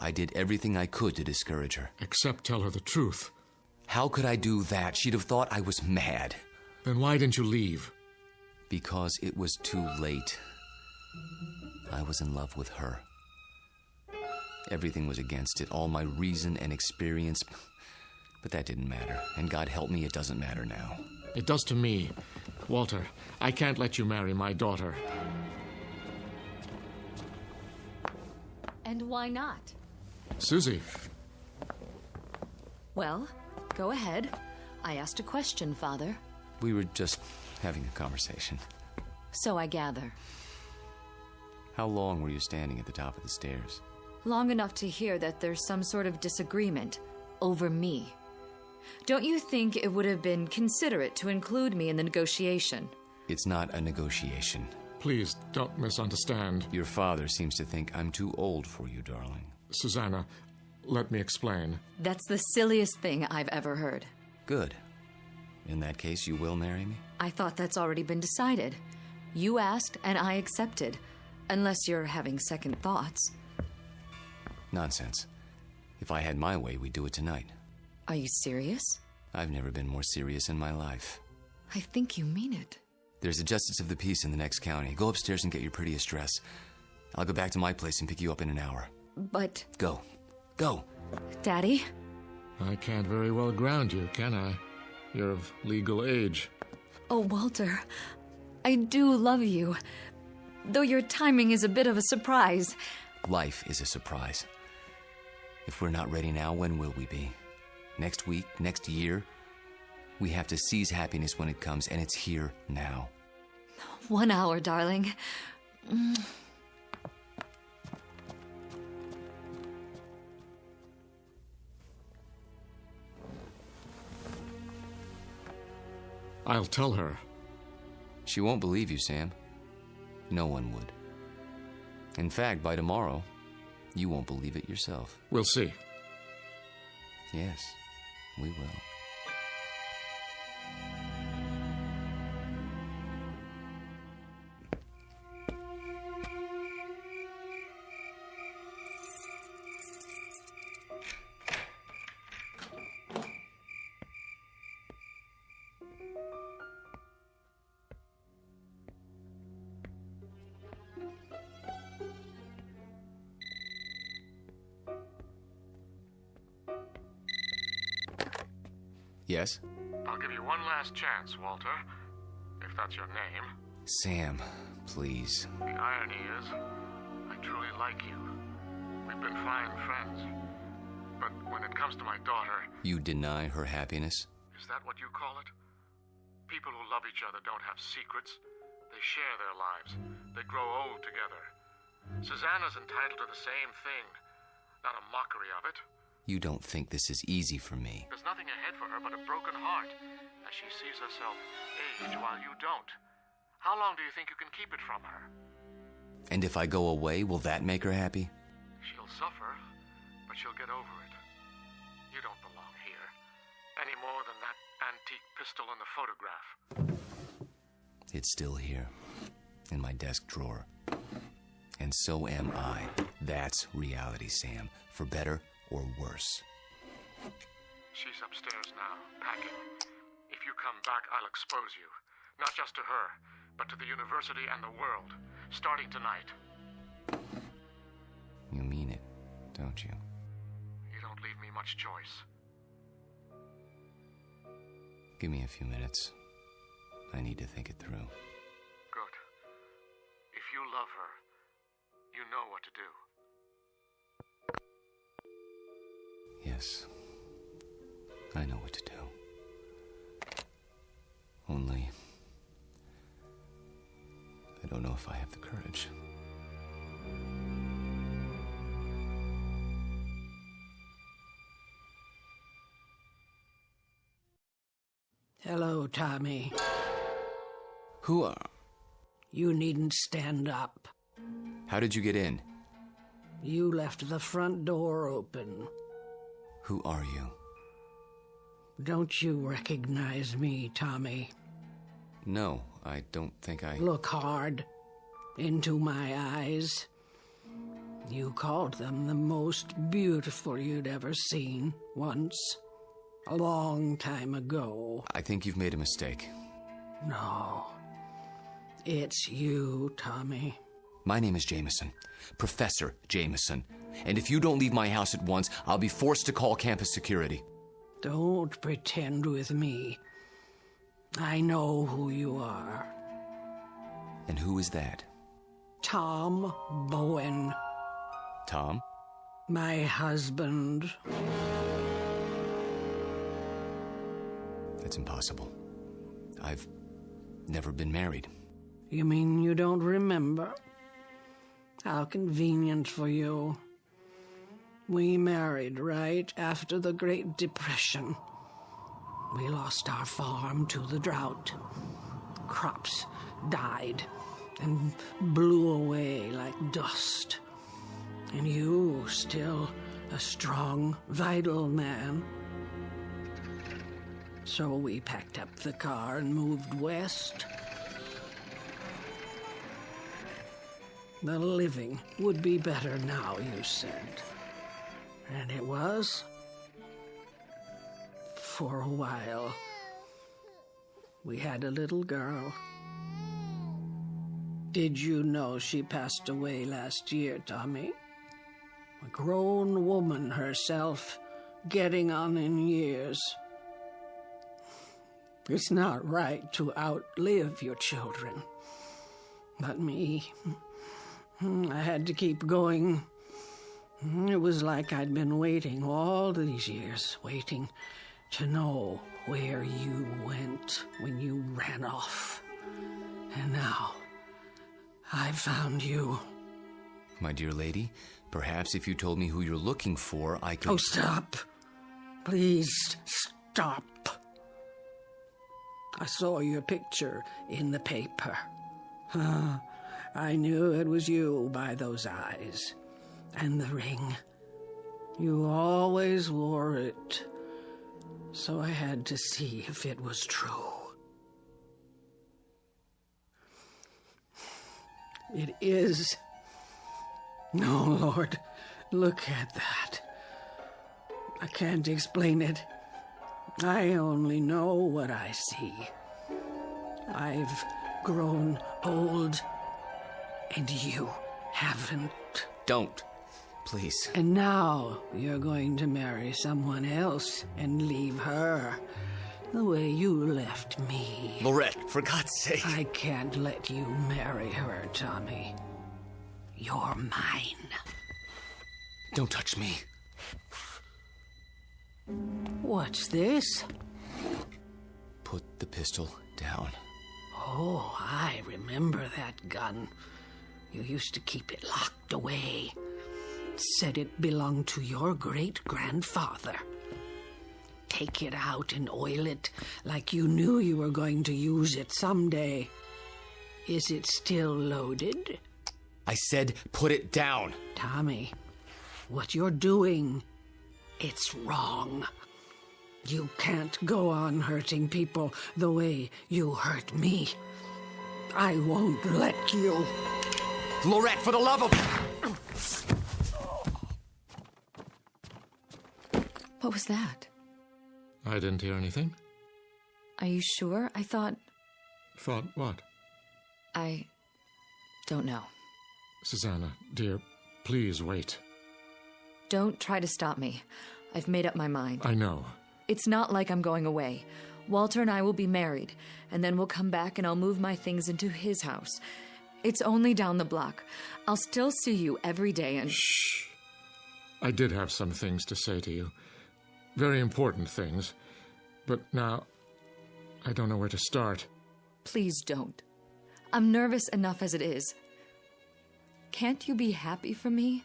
[SPEAKER 7] I did everything I could to discourage her.
[SPEAKER 12] Except tell her the truth.
[SPEAKER 7] How could I do that? She'd have thought I was mad.
[SPEAKER 12] Then why didn't you leave?
[SPEAKER 7] Because it was too late. I was in love with her. Everything was against it, all my reason and experience. But that didn't matter. And God help me, it doesn't matter now.
[SPEAKER 12] It does to me. Walter, I can't let you marry my daughter.
[SPEAKER 3] And why not?
[SPEAKER 12] Susie.
[SPEAKER 3] Well, go ahead. I asked a question, Father.
[SPEAKER 7] We were just having a conversation.
[SPEAKER 3] So I gather.
[SPEAKER 7] How long were you standing at the top of the stairs?
[SPEAKER 3] Long enough to hear that there's some sort of disagreement over me. Don't you think it would have been considerate to include me in the negotiation?
[SPEAKER 7] It's not a negotiation.
[SPEAKER 12] Please, don't misunderstand.
[SPEAKER 7] Your father seems to think I'm too old for you, darling.
[SPEAKER 12] Susanna, let me explain.
[SPEAKER 3] That's the silliest thing I've ever heard.
[SPEAKER 7] Good. In that case, you will marry me?
[SPEAKER 3] I thought that's already been decided. You asked, and I accepted. Unless you're having second thoughts.
[SPEAKER 7] Nonsense. If I had my way, we'd do it tonight.
[SPEAKER 3] Are you serious?
[SPEAKER 7] I've never been more serious in my life.
[SPEAKER 3] I think you mean it.
[SPEAKER 7] There's a justice of the peace in the next county. Go upstairs and get your prettiest dress. I'll go back to my place and pick you up in an hour.
[SPEAKER 3] But...
[SPEAKER 7] Go. Go.
[SPEAKER 3] Daddy?
[SPEAKER 12] I can't very well ground you, can I? You're of legal age.
[SPEAKER 3] Oh, Walter, I do love you. Though your timing is a bit of a surprise.
[SPEAKER 7] Life is a surprise. If we're not ready now, when will we be? Next week? Next year? We have to seize happiness when it comes, and it's here now.
[SPEAKER 3] 1 hour, darling.
[SPEAKER 12] I'll tell her.
[SPEAKER 7] She won't believe you, Sam. No one would. In fact, by tomorrow, you won't believe it yourself.
[SPEAKER 12] We'll see.
[SPEAKER 7] Yes, we will. Yes?
[SPEAKER 12] give you one last chance, Walter, if that's your name.
[SPEAKER 7] Sam, please.
[SPEAKER 12] The irony is, I truly like you. We've been fine friends. But when it comes to my daughter...
[SPEAKER 7] You deny her happiness?
[SPEAKER 12] Is that what you call it? People who love each other don't have secrets. They share their lives. They grow old together. Susanna's entitled to the same thing. Not a mockery of it.
[SPEAKER 7] You don't think this is easy for me.
[SPEAKER 12] There's nothing ahead for her but a broken heart, as she sees herself age while you don't. How long do you think you can keep it from her?
[SPEAKER 7] And if I go away, will that make her happy?
[SPEAKER 12] She'll suffer, but she'll get over it. You don't belong here, any more than that antique pistol in the photograph.
[SPEAKER 7] It's still here, in my desk drawer. And so am I. That's reality, Sam, for better or worse.
[SPEAKER 12] She's upstairs now, packing. If you come back, I'll expose you. Not just to her, but to the university and the world, starting tonight.
[SPEAKER 7] You mean it, don't you?
[SPEAKER 12] You don't leave me much choice.
[SPEAKER 7] Give me a few minutes. I need to think it through.
[SPEAKER 12] Good. If you love her, you know what to do.
[SPEAKER 7] Yes. I know what to do. Only... I don't know if I have the courage.
[SPEAKER 17] Hello, Tommy.
[SPEAKER 7] Who are...
[SPEAKER 17] You needn't stand up.
[SPEAKER 7] How did you get in?
[SPEAKER 17] You left the front door open.
[SPEAKER 7] Who are you?
[SPEAKER 17] Don't you recognize me, Tommy?
[SPEAKER 7] No, I don't think I...
[SPEAKER 17] Look hard into my eyes. You called them the most beautiful you'd ever seen once, a long time ago.
[SPEAKER 7] I think you've made a mistake.
[SPEAKER 17] No, it's you, Tommy.
[SPEAKER 7] My name is Jameson, Professor Jameson. And if you don't leave my house at once, I'll be forced to call campus security.
[SPEAKER 17] Don't pretend with me. I know who you are.
[SPEAKER 7] And who is that?
[SPEAKER 17] Tom Bowen.
[SPEAKER 7] Tom?
[SPEAKER 17] My husband.
[SPEAKER 7] That's impossible. I've never been married.
[SPEAKER 17] You mean you don't remember? How convenient for you. We married right after the Great Depression. We lost our farm to the drought. Crops died and blew away like dust. And you, still a strong, vital man. So we packed up the car and moved west. The living would be better now, you said. And it was. For a while. We had a little girl. Did you know she passed away last year, Tommy? A grown woman herself, getting on in years. It's not right to outlive your children. But me, I had to keep going. It was like I'd been waiting all these years, waiting to know where you went when you ran off. And now, I found you.
[SPEAKER 7] My dear lady, perhaps if you told me who you're looking for, I could...
[SPEAKER 17] Oh, stop. Please, stop. I saw your picture in the paper. I knew it was you by those eyes. And the ring. You always wore it. So I had to see if it was true. It is. No, Lord, look at that. I can't explain it. I only know what I see. I've grown old, and you haven't.
[SPEAKER 7] Don't. Please.
[SPEAKER 17] And now you're going to marry someone else and leave her The way you left me.
[SPEAKER 7] Lorette, for God's sake.
[SPEAKER 17] I can't let you marry her, Tommy. You're mine.
[SPEAKER 7] Don't touch me.
[SPEAKER 17] What's this?
[SPEAKER 7] Put the pistol down.
[SPEAKER 17] Oh, I remember that gun. You used to keep it locked away. Said it belonged to your great-grandfather. Take it out and oil it like you knew you were going to use it someday. Is it still loaded?
[SPEAKER 7] I said put it down.
[SPEAKER 17] Tommy, what you're doing, it's wrong. You can't go on hurting people the way you hurt me. I won't let you.
[SPEAKER 7] Lorette, for the love of...
[SPEAKER 3] What was that?
[SPEAKER 12] I didn't hear anything.
[SPEAKER 3] Are you sure? I thought...
[SPEAKER 12] Thought what?
[SPEAKER 3] I don't know.
[SPEAKER 12] Susanna, dear, please wait.
[SPEAKER 3] Don't try to stop me. I've made up my mind.
[SPEAKER 12] I know.
[SPEAKER 3] It's not like I'm going away. Walter and I will be married, and then we'll come back and I'll move my things into his house. It's only down the block. I'll still see you every day and...
[SPEAKER 12] Shh. I did have some things to say to you. Very important things. But now, I don't know where to start.
[SPEAKER 3] Please don't. I'm nervous enough as it is. Can't you be happy for me?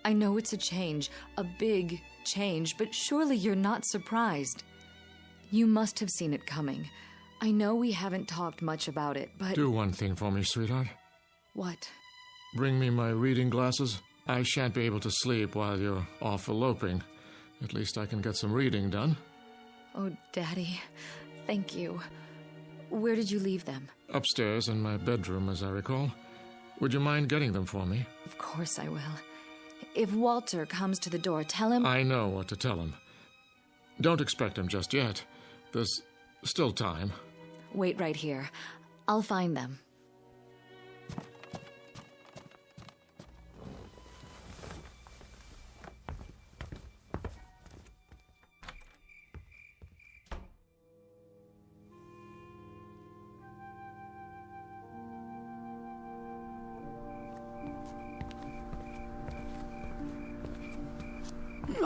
[SPEAKER 3] I know it's a change, a big change, but surely you're not surprised. You must have seen it coming. I know we haven't talked much about it, but...
[SPEAKER 12] Do one thing for me, sweetheart.
[SPEAKER 3] What?
[SPEAKER 12] Bring me my reading glasses. I shan't be able to sleep while you're off eloping. At least I can get some reading done.
[SPEAKER 3] Oh, Daddy, thank you. Where did you leave them?
[SPEAKER 12] Upstairs in my bedroom, as I recall. Would you mind getting them for me?
[SPEAKER 3] Of course I will. If Walter comes to the door, tell him...
[SPEAKER 12] I know what to tell him. Don't expect him just yet. There's still time.
[SPEAKER 3] Wait right here. I'll find them.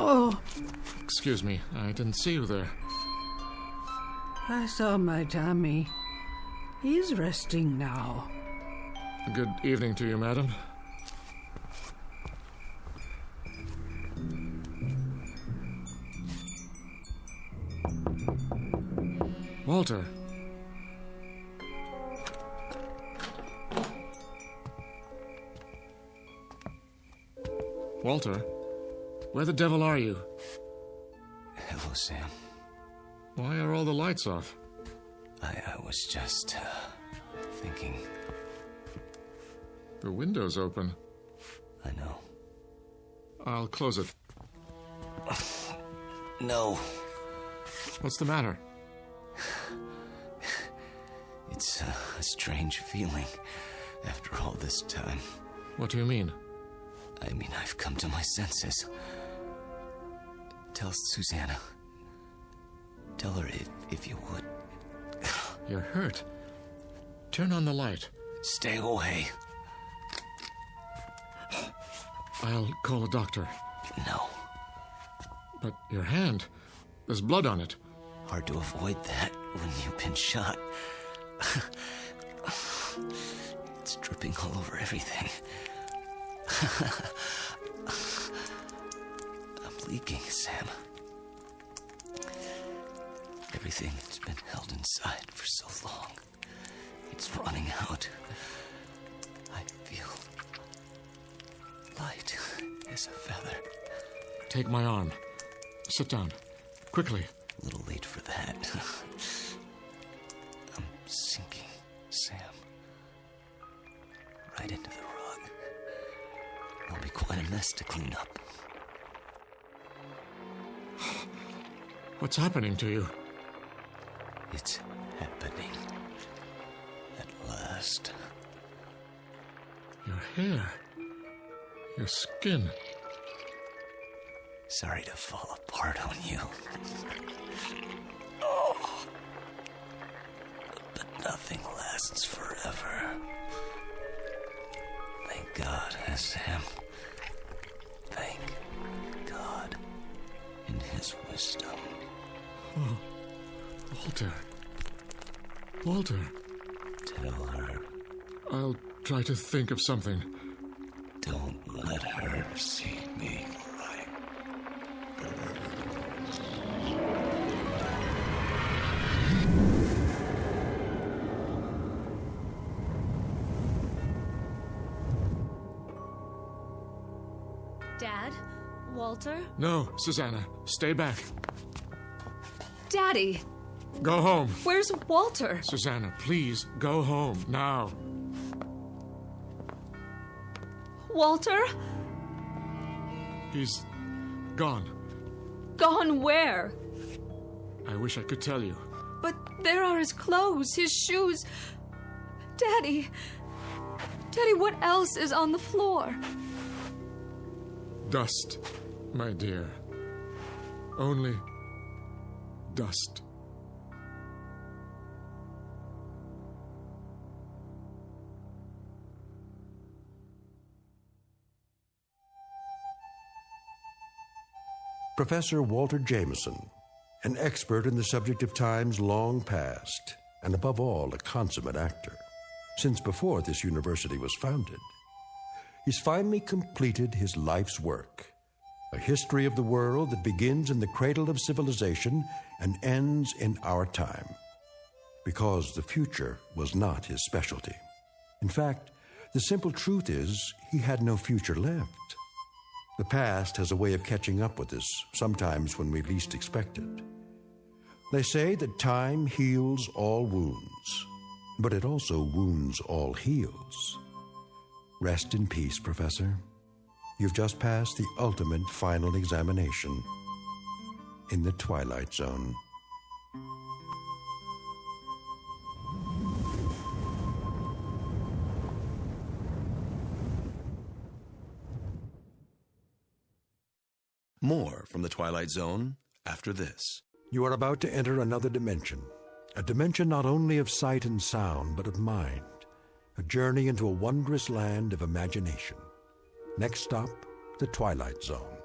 [SPEAKER 17] Oh.
[SPEAKER 12] Excuse me, I didn't see you there.
[SPEAKER 17] I saw my Tommy. He's resting now.
[SPEAKER 12] Good evening to you, madam. Walter. Walter? Where the devil are you?
[SPEAKER 7] Hello, Sam.
[SPEAKER 12] Why are all the lights off?
[SPEAKER 7] I was just, thinking.
[SPEAKER 12] The window's open.
[SPEAKER 7] I know.
[SPEAKER 12] I'll close it.
[SPEAKER 7] No.
[SPEAKER 12] What's the matter?
[SPEAKER 7] It's a strange feeling after all this time.
[SPEAKER 12] What do you mean?
[SPEAKER 7] I mean, I've come to my senses. Tell Susanna. Tell her if you would.
[SPEAKER 12] You're hurt. Turn on the light.
[SPEAKER 7] Stay away.
[SPEAKER 12] I'll call a doctor.
[SPEAKER 7] No.
[SPEAKER 12] But your hand, there's blood on it.
[SPEAKER 7] Hard to avoid that when you've been shot. It's dripping all over everything. I'm leaking, Sam. Everything that's been held inside for so long, it's running out. I feel light as a feather.
[SPEAKER 12] Take my arm. Sit down. Quickly.
[SPEAKER 7] A little late for that. I'm sinking, Sam. Right into the rug. It'll be quite a mess to clean up.
[SPEAKER 12] What's happening to you?
[SPEAKER 7] It's happening. At last.
[SPEAKER 12] Your hair. Your skin.
[SPEAKER 7] Sorry to fall apart on you. Oh. But nothing lasts forever. Thank God, Sam. Thank God in his wisdom.
[SPEAKER 12] Oh, Walter. Walter.
[SPEAKER 7] Tell her.
[SPEAKER 12] I'll try to think of something.
[SPEAKER 7] Don't let her see me cry.
[SPEAKER 3] Dad? Walter?
[SPEAKER 12] No, Susanna, stay back.
[SPEAKER 3] Daddy!
[SPEAKER 12] Go home.
[SPEAKER 3] Where's Walter?
[SPEAKER 12] Susanna, please, go home, now.
[SPEAKER 3] Walter?
[SPEAKER 12] He's gone.
[SPEAKER 3] Gone where?
[SPEAKER 12] I wish I could tell you.
[SPEAKER 3] But there are his clothes, his shoes. Daddy! Daddy, what else is on the floor?
[SPEAKER 12] Dust, my dear. Only dust.
[SPEAKER 2] Professor Walter Jameson, an expert in the subject of times long past, and above all, a consummate actor, since before this university was founded. He's finally completed his life's work, a history of the world that begins in the cradle of civilization and ends in our time, because the future was not his specialty. In fact, the simple truth is he had no future left. The past has a way of catching up with us, sometimes when we least expect it. They say that time heals all wounds, but it also wounds all heals. Rest in peace, Professor. You've just passed the ultimate final examination in the Twilight Zone.
[SPEAKER 1] More from the Twilight Zone after this.
[SPEAKER 2] You are about to enter another dimension, a dimension not only of sight and sound, but of mind, a journey into a wondrous land of imagination. Next stop, the Twilight Zone.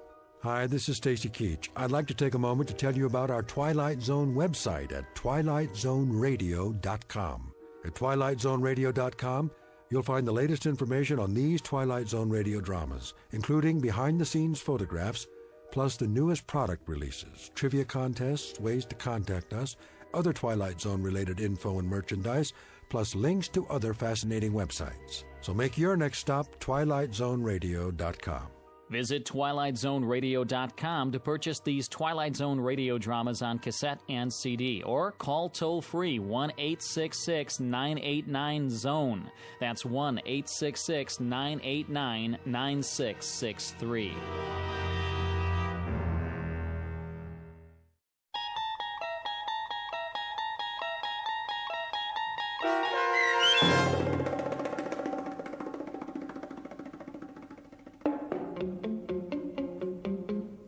[SPEAKER 2] Hi, this is Stacy Keach. I'd like to take a moment to tell you about our Twilight Zone website at twilightzoneradio.com. At twilightzoneradio.com, you'll find the latest information on these Twilight Zone radio dramas, including behind-the-scenes photographs, plus the newest product releases, trivia contests, ways to contact us, other Twilight Zone-related info and merchandise, plus links to other fascinating websites. So make your next stop twilightzoneradio.com.
[SPEAKER 8] Visit twilightzoneradio.com to purchase these Twilight Zone radio dramas on cassette and CD, or call toll-free 1-866-989-ZONE. That's 1-866-989-9663.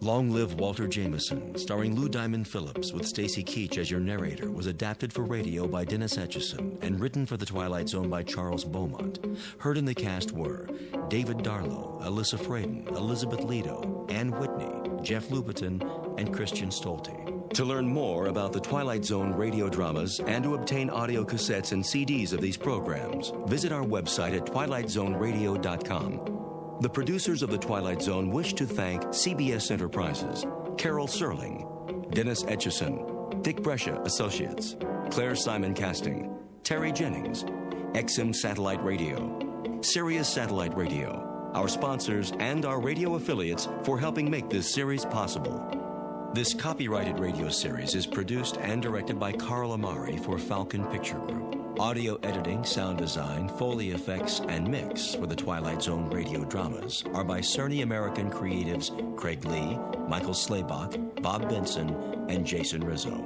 [SPEAKER 1] Long Live Walter Jameson, starring Lou Diamond Phillips with Stacy Keach as your narrator, was adapted for radio by Dennis Etchison and written for The Twilight Zone by Charles Beaumont. Heard in the cast were David Darlow, Alyssa Fraden, Elizabeth Lido, Ann Whitney, Jeff Lupetin, and Christian Stolte. To learn more about the Twilight Zone radio dramas and to obtain audio cassettes and CDs of these programs, visit our website at twilightzoneradio.com. The producers of The Twilight Zone wish to thank CBS Enterprises, Carol Serling, Dennis Etchison, Dick Brescia Associates, Claire Simon Casting, Terry Jennings, XM Satellite Radio, Sirius Satellite Radio, our sponsors and our radio affiliates for helping make this series possible. This copyrighted radio series is produced and directed by Carl Amari for Falcon Picture Group. Audio editing, sound design, Foley effects, and mix for the Twilight Zone radio dramas are by Cerny American creatives Craig Lee, Michael Slaybach, Bob Benson, and Jason Rizzo.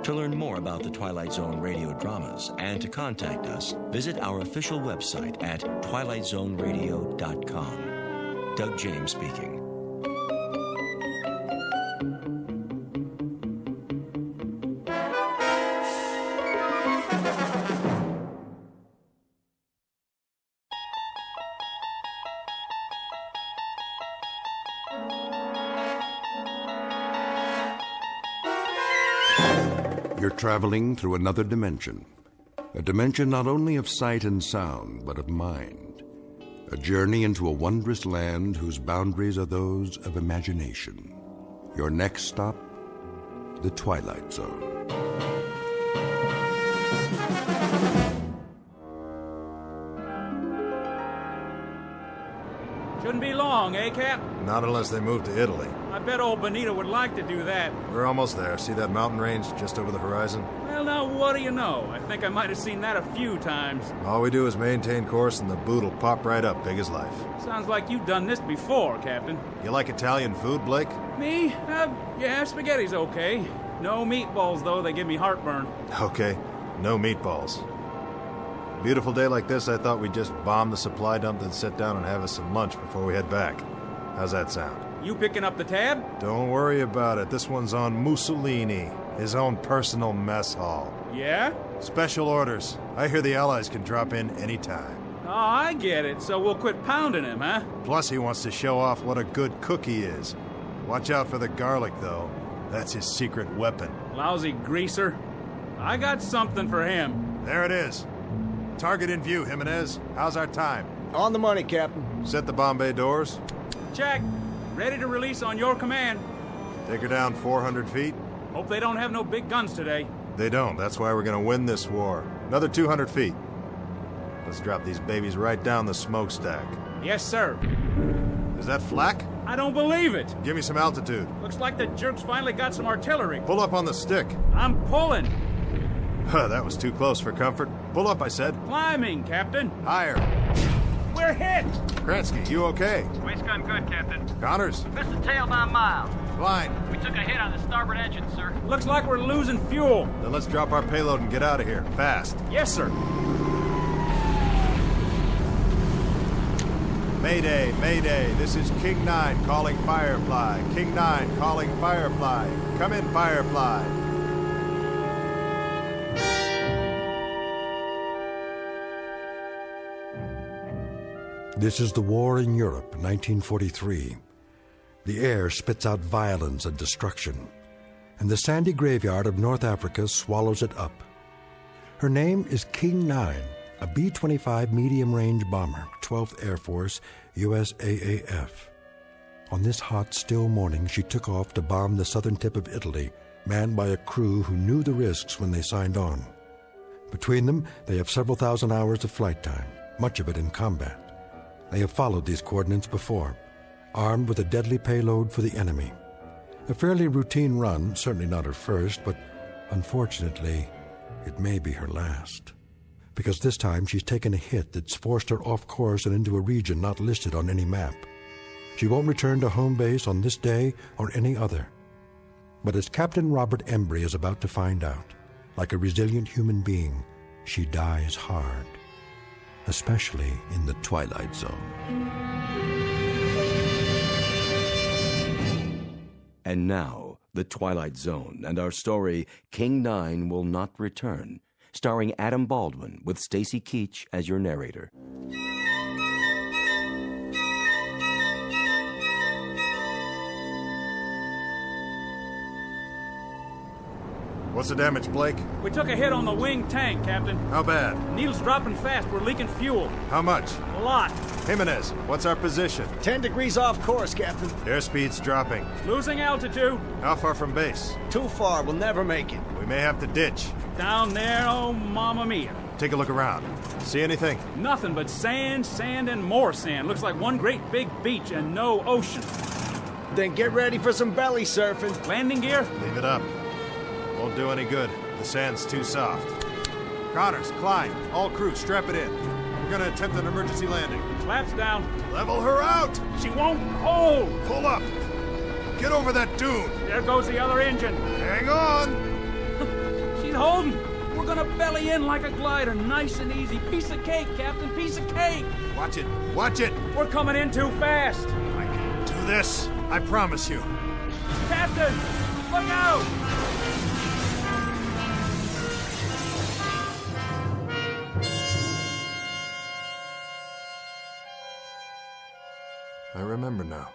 [SPEAKER 1] To learn more about the Twilight Zone radio dramas and to contact us, visit our official website at twilightzoneradio.com. Doug James speaking.
[SPEAKER 2] You're traveling through another dimension. A dimension not only of sight and sound, but of mind. A journey into a wondrous land whose boundaries are those of imagination. Your next stop, the Twilight Zone.
[SPEAKER 13] Shouldn't be long, eh, Cap?
[SPEAKER 19] Not unless they move to Italy.
[SPEAKER 13] I bet old Benito would like to do that.
[SPEAKER 19] We're almost there. See that mountain range just over the horizon?
[SPEAKER 13] Well, now, what do you know? I think I might have seen that a few times.
[SPEAKER 19] All we do is maintain course and the boot will pop right up, big as life.
[SPEAKER 13] Sounds like you've done this before, Captain.
[SPEAKER 19] You like Italian food, Blake?
[SPEAKER 13] Me? Yeah, spaghetti's okay. No meatballs, though. They give me heartburn.
[SPEAKER 19] Okay, no meatballs. Beautiful day like this, I thought we'd just bomb the supply dump, then sit down and have us some lunch before we head back. How's that sound?
[SPEAKER 13] You picking up the tab?
[SPEAKER 19] Don't worry about it. This one's on Mussolini, his own personal mess hall.
[SPEAKER 13] Yeah?
[SPEAKER 19] Special orders. I hear the Allies can drop in anytime.
[SPEAKER 13] Oh, I get it. So we'll quit pounding him, huh?
[SPEAKER 19] Plus, he wants to show off what a good cook he is. Watch out for the garlic, though. That's his secret weapon.
[SPEAKER 13] Lousy greaser. I got something for him.
[SPEAKER 19] There it is. Target in view, Jimenez. How's our time?
[SPEAKER 6] On the money, Captain.
[SPEAKER 19] Set the bomb bay doors.
[SPEAKER 13] Check. Ready to release on your command.
[SPEAKER 19] Take her down 400 feet.
[SPEAKER 13] Hope they don't have no big guns today.
[SPEAKER 19] They don't. That's why we're gonna win this war. Another 200 feet. Let's drop these babies right down the smokestack.
[SPEAKER 13] Yes, sir.
[SPEAKER 19] Is that flak?
[SPEAKER 13] I don't believe it.
[SPEAKER 19] Give me some altitude.
[SPEAKER 13] Looks like the jerks finally got some artillery.
[SPEAKER 19] Pull up on the stick.
[SPEAKER 13] I'm pulling.
[SPEAKER 19] That was too close for comfort. Pull up, I said.
[SPEAKER 13] Climbing, Captain.
[SPEAKER 19] Higher.
[SPEAKER 13] We're hit.
[SPEAKER 19] Kransky, you okay?
[SPEAKER 20] Waist gun good, Captain.
[SPEAKER 19] Connors?
[SPEAKER 20] Missed the tail by a mile.
[SPEAKER 19] Fine.
[SPEAKER 20] We took a hit on the starboard engine, sir.
[SPEAKER 13] Looks like we're losing fuel.
[SPEAKER 19] Then let's drop our payload and get out of here. Fast.
[SPEAKER 13] Yes, sir.
[SPEAKER 19] Mayday, Mayday. This is King 9 calling Firefly. King 9 calling Firefly. Come in, Firefly.
[SPEAKER 2] This is the war in Europe, 1943. The air spits out violence and destruction, and the sandy graveyard of North Africa swallows it up. Her name is King 9, a B-25 medium-range bomber, 12th Air Force, USAAF. On this hot, still morning, she took off to bomb the southern tip of Italy, manned by a crew who knew the risks when they signed on. Between them, they have several thousand hours of flight time, much of it in combat. They have followed these coordinates before, armed with a deadly payload for the enemy. A fairly routine run, certainly not her first, but unfortunately, it may be her last. Because this time she's taken a hit that's forced her off course and into a region not listed on any map. She won't return to home base on this day or any other. But as Captain Robert Embry is about to find out, like a resilient human being, she dies hard. Especially in the Twilight Zone.
[SPEAKER 1] And now, the Twilight Zone and our story, King 9 Will Not Return, starring Adam Baldwin with Stacy Keach as your narrator.
[SPEAKER 19] What's the damage, Blake?
[SPEAKER 13] We took a hit on the wing tank, Captain.
[SPEAKER 19] How bad?
[SPEAKER 13] Needle's dropping fast. We're leaking fuel.
[SPEAKER 19] How much?
[SPEAKER 13] A lot.
[SPEAKER 19] Jimenez, what's our position?
[SPEAKER 6] 10 degrees off course, Captain.
[SPEAKER 19] Airspeed's dropping.
[SPEAKER 13] Losing altitude.
[SPEAKER 19] How far from base?
[SPEAKER 6] Too far. We'll never make it.
[SPEAKER 19] We may have to ditch.
[SPEAKER 13] Down there, oh mamma mia.
[SPEAKER 19] Take a look around. See anything?
[SPEAKER 13] Nothing but sand, sand, and more sand. Looks like one great big beach and no ocean.
[SPEAKER 6] Then get ready for some belly surfing.
[SPEAKER 13] Landing gear?
[SPEAKER 19] Leave it up. Won't do any good. The sand's too soft. Connors, Klein, all crew, strap it in. We're gonna attempt an emergency landing.
[SPEAKER 13] Flaps down.
[SPEAKER 19] Level her out!
[SPEAKER 13] She won't hold!
[SPEAKER 19] Pull up! Get over that dune!
[SPEAKER 13] There goes the other engine.
[SPEAKER 19] Hang on!
[SPEAKER 13] She's holding. We're gonna belly in like a glider, nice and easy. Piece of cake, Captain, piece of cake!
[SPEAKER 19] Watch it! Watch it!
[SPEAKER 13] We're coming in too fast!
[SPEAKER 19] I can do this, I promise you.
[SPEAKER 13] Captain! Look out!
[SPEAKER 19] I remember now.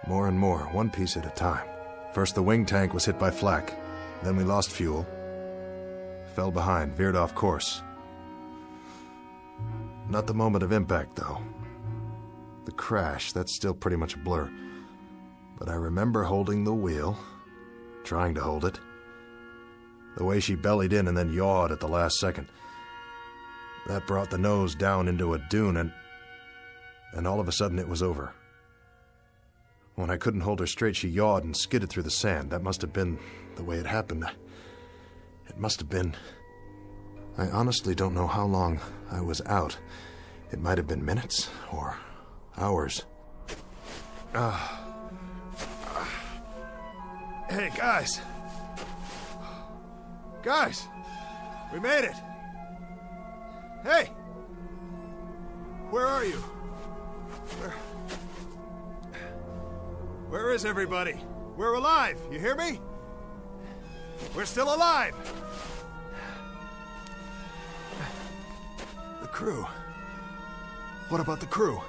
[SPEAKER 19] More and more, one piece at a time. First the wing tank was hit by flak. Then we lost fuel. Fell behind, veered off course. Not the moment of impact, though. The crash, that's still pretty much a blur. But I remember holding the wheel, trying to hold it. The way she bellied in and then yawed at the last second. That brought the nose down into a dune, and all of a sudden it was over. When I couldn't hold her straight, she yawed and skidded through the sand. That must have been the way it happened. It must have been... I honestly don't know how long I was out. It might have been minutes or hours. Hey, guys! Guys! We made it! Hey! Where are you? Where is everybody? We're alive, you hear me? We're still alive! The crew. What about the crew?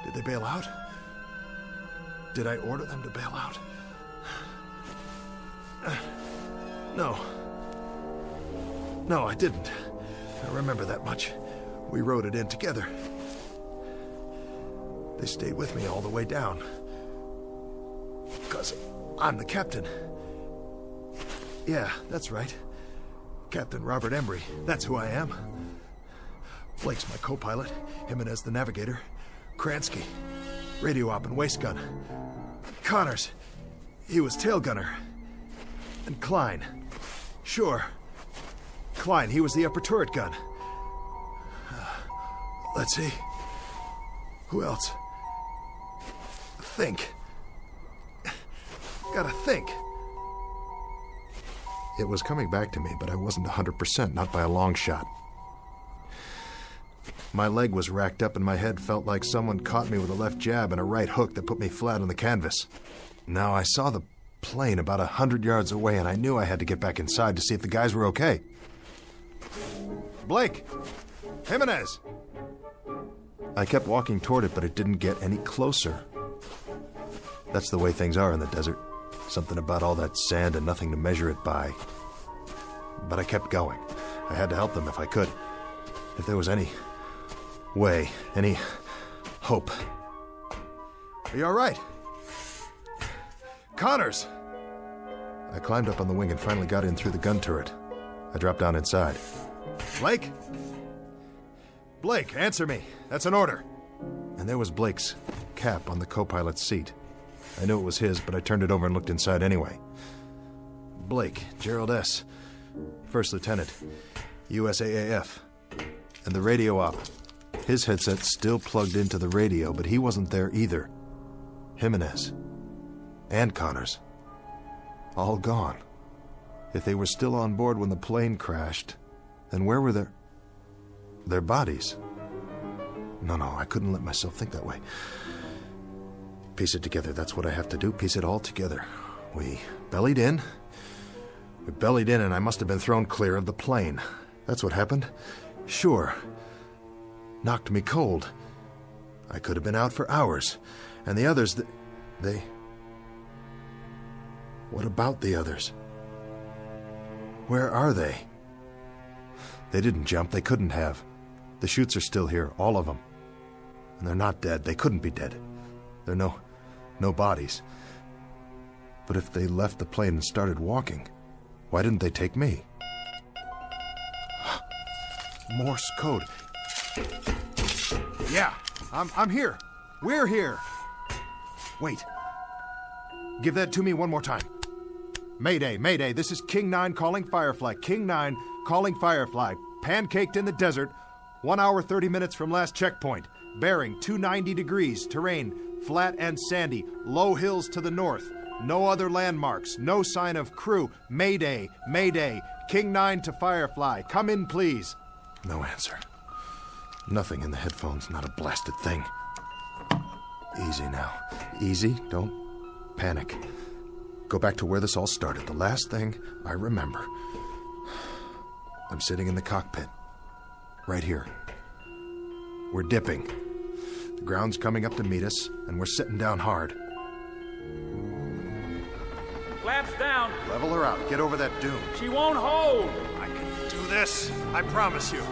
[SPEAKER 19] Did they bail out? Did I order them to bail out? No. No, I didn't. I remember that much. We rode it in together. They stayed with me all the way down. Because I'm the captain. Yeah, that's right. Captain Robert Embry. That's who I am. Blake's my co-pilot. Jimenez the navigator. Kransky, radio op and waist gun. Connors, he was tail gunner. And Klein. Sure. Klein, he was the upper turret gun. Let's see. Who else? Think. Gotta think. It was coming back to me, but I wasn't 100%, not by a long shot. My leg was racked up and my head felt like someone caught me with a left jab and a right hook that put me flat on the canvas. Now, I saw the plane about 100 yards away and I knew I had to get back inside to see if the guys were okay. Blake! Jimenez! I kept walking toward it, but it didn't get any closer. That's the way things are in the desert. Something about all that sand and nothing to measure it by. But I kept going. I had to help them if I could. If there was any way, any hope. Are you all right? Connors! I climbed up on the wing and finally got in through the gun turret. I dropped down inside. Blake? Blake, answer me. That's an order. And there was Blake's cap on the co-pilot's seat. I knew it was his, but I turned it over and looked inside anyway. Blake, Gerald S., First Lieutenant, USAAF. And the radio op. His headset still plugged into the radio, but he wasn't there either. Jimenez. And Connors. All gone. If they were still on board when the plane crashed, then where were their bodies? No, I couldn't let myself think that way. Piece it together, that's what I have to do, piece it all together. We bellied in, and I must have been thrown clear of the plane. That's what happened. Sure. Knocked me cold. I could have been out for hours. And the others, they... What about the others? Where are they? They didn't jump, they couldn't have. The chutes are still here, all of them. And they're not dead, they couldn't be dead. There are no bodies. But if they left the plane and started walking, why didn't they take me? Morse code. Yeah, I'm here. We're here. Wait. Give that to me one more time. Mayday, Mayday, this is King 9 calling Firefly. King 9 calling Firefly. Pancaked in the desert, 1 hour 30 minutes from last checkpoint. Bearing 290 degrees, terrain flat and sandy, low hills to the north. No other landmarks, no sign of crew. Mayday, Mayday, King 9 to Firefly. Come in, please. No answer. Nothing in the headphones, not a blasted thing. Easy now. Easy, don't panic. Go back to where this all started. The last thing I remember. I'm sitting in the cockpit. Right here. We're dipping. The ground's coming up to meet us, and we're sitting down hard.
[SPEAKER 13] Flaps down.
[SPEAKER 19] Level her out. Get over that dune.
[SPEAKER 13] She won't hold.
[SPEAKER 19] I can do this. I promise you.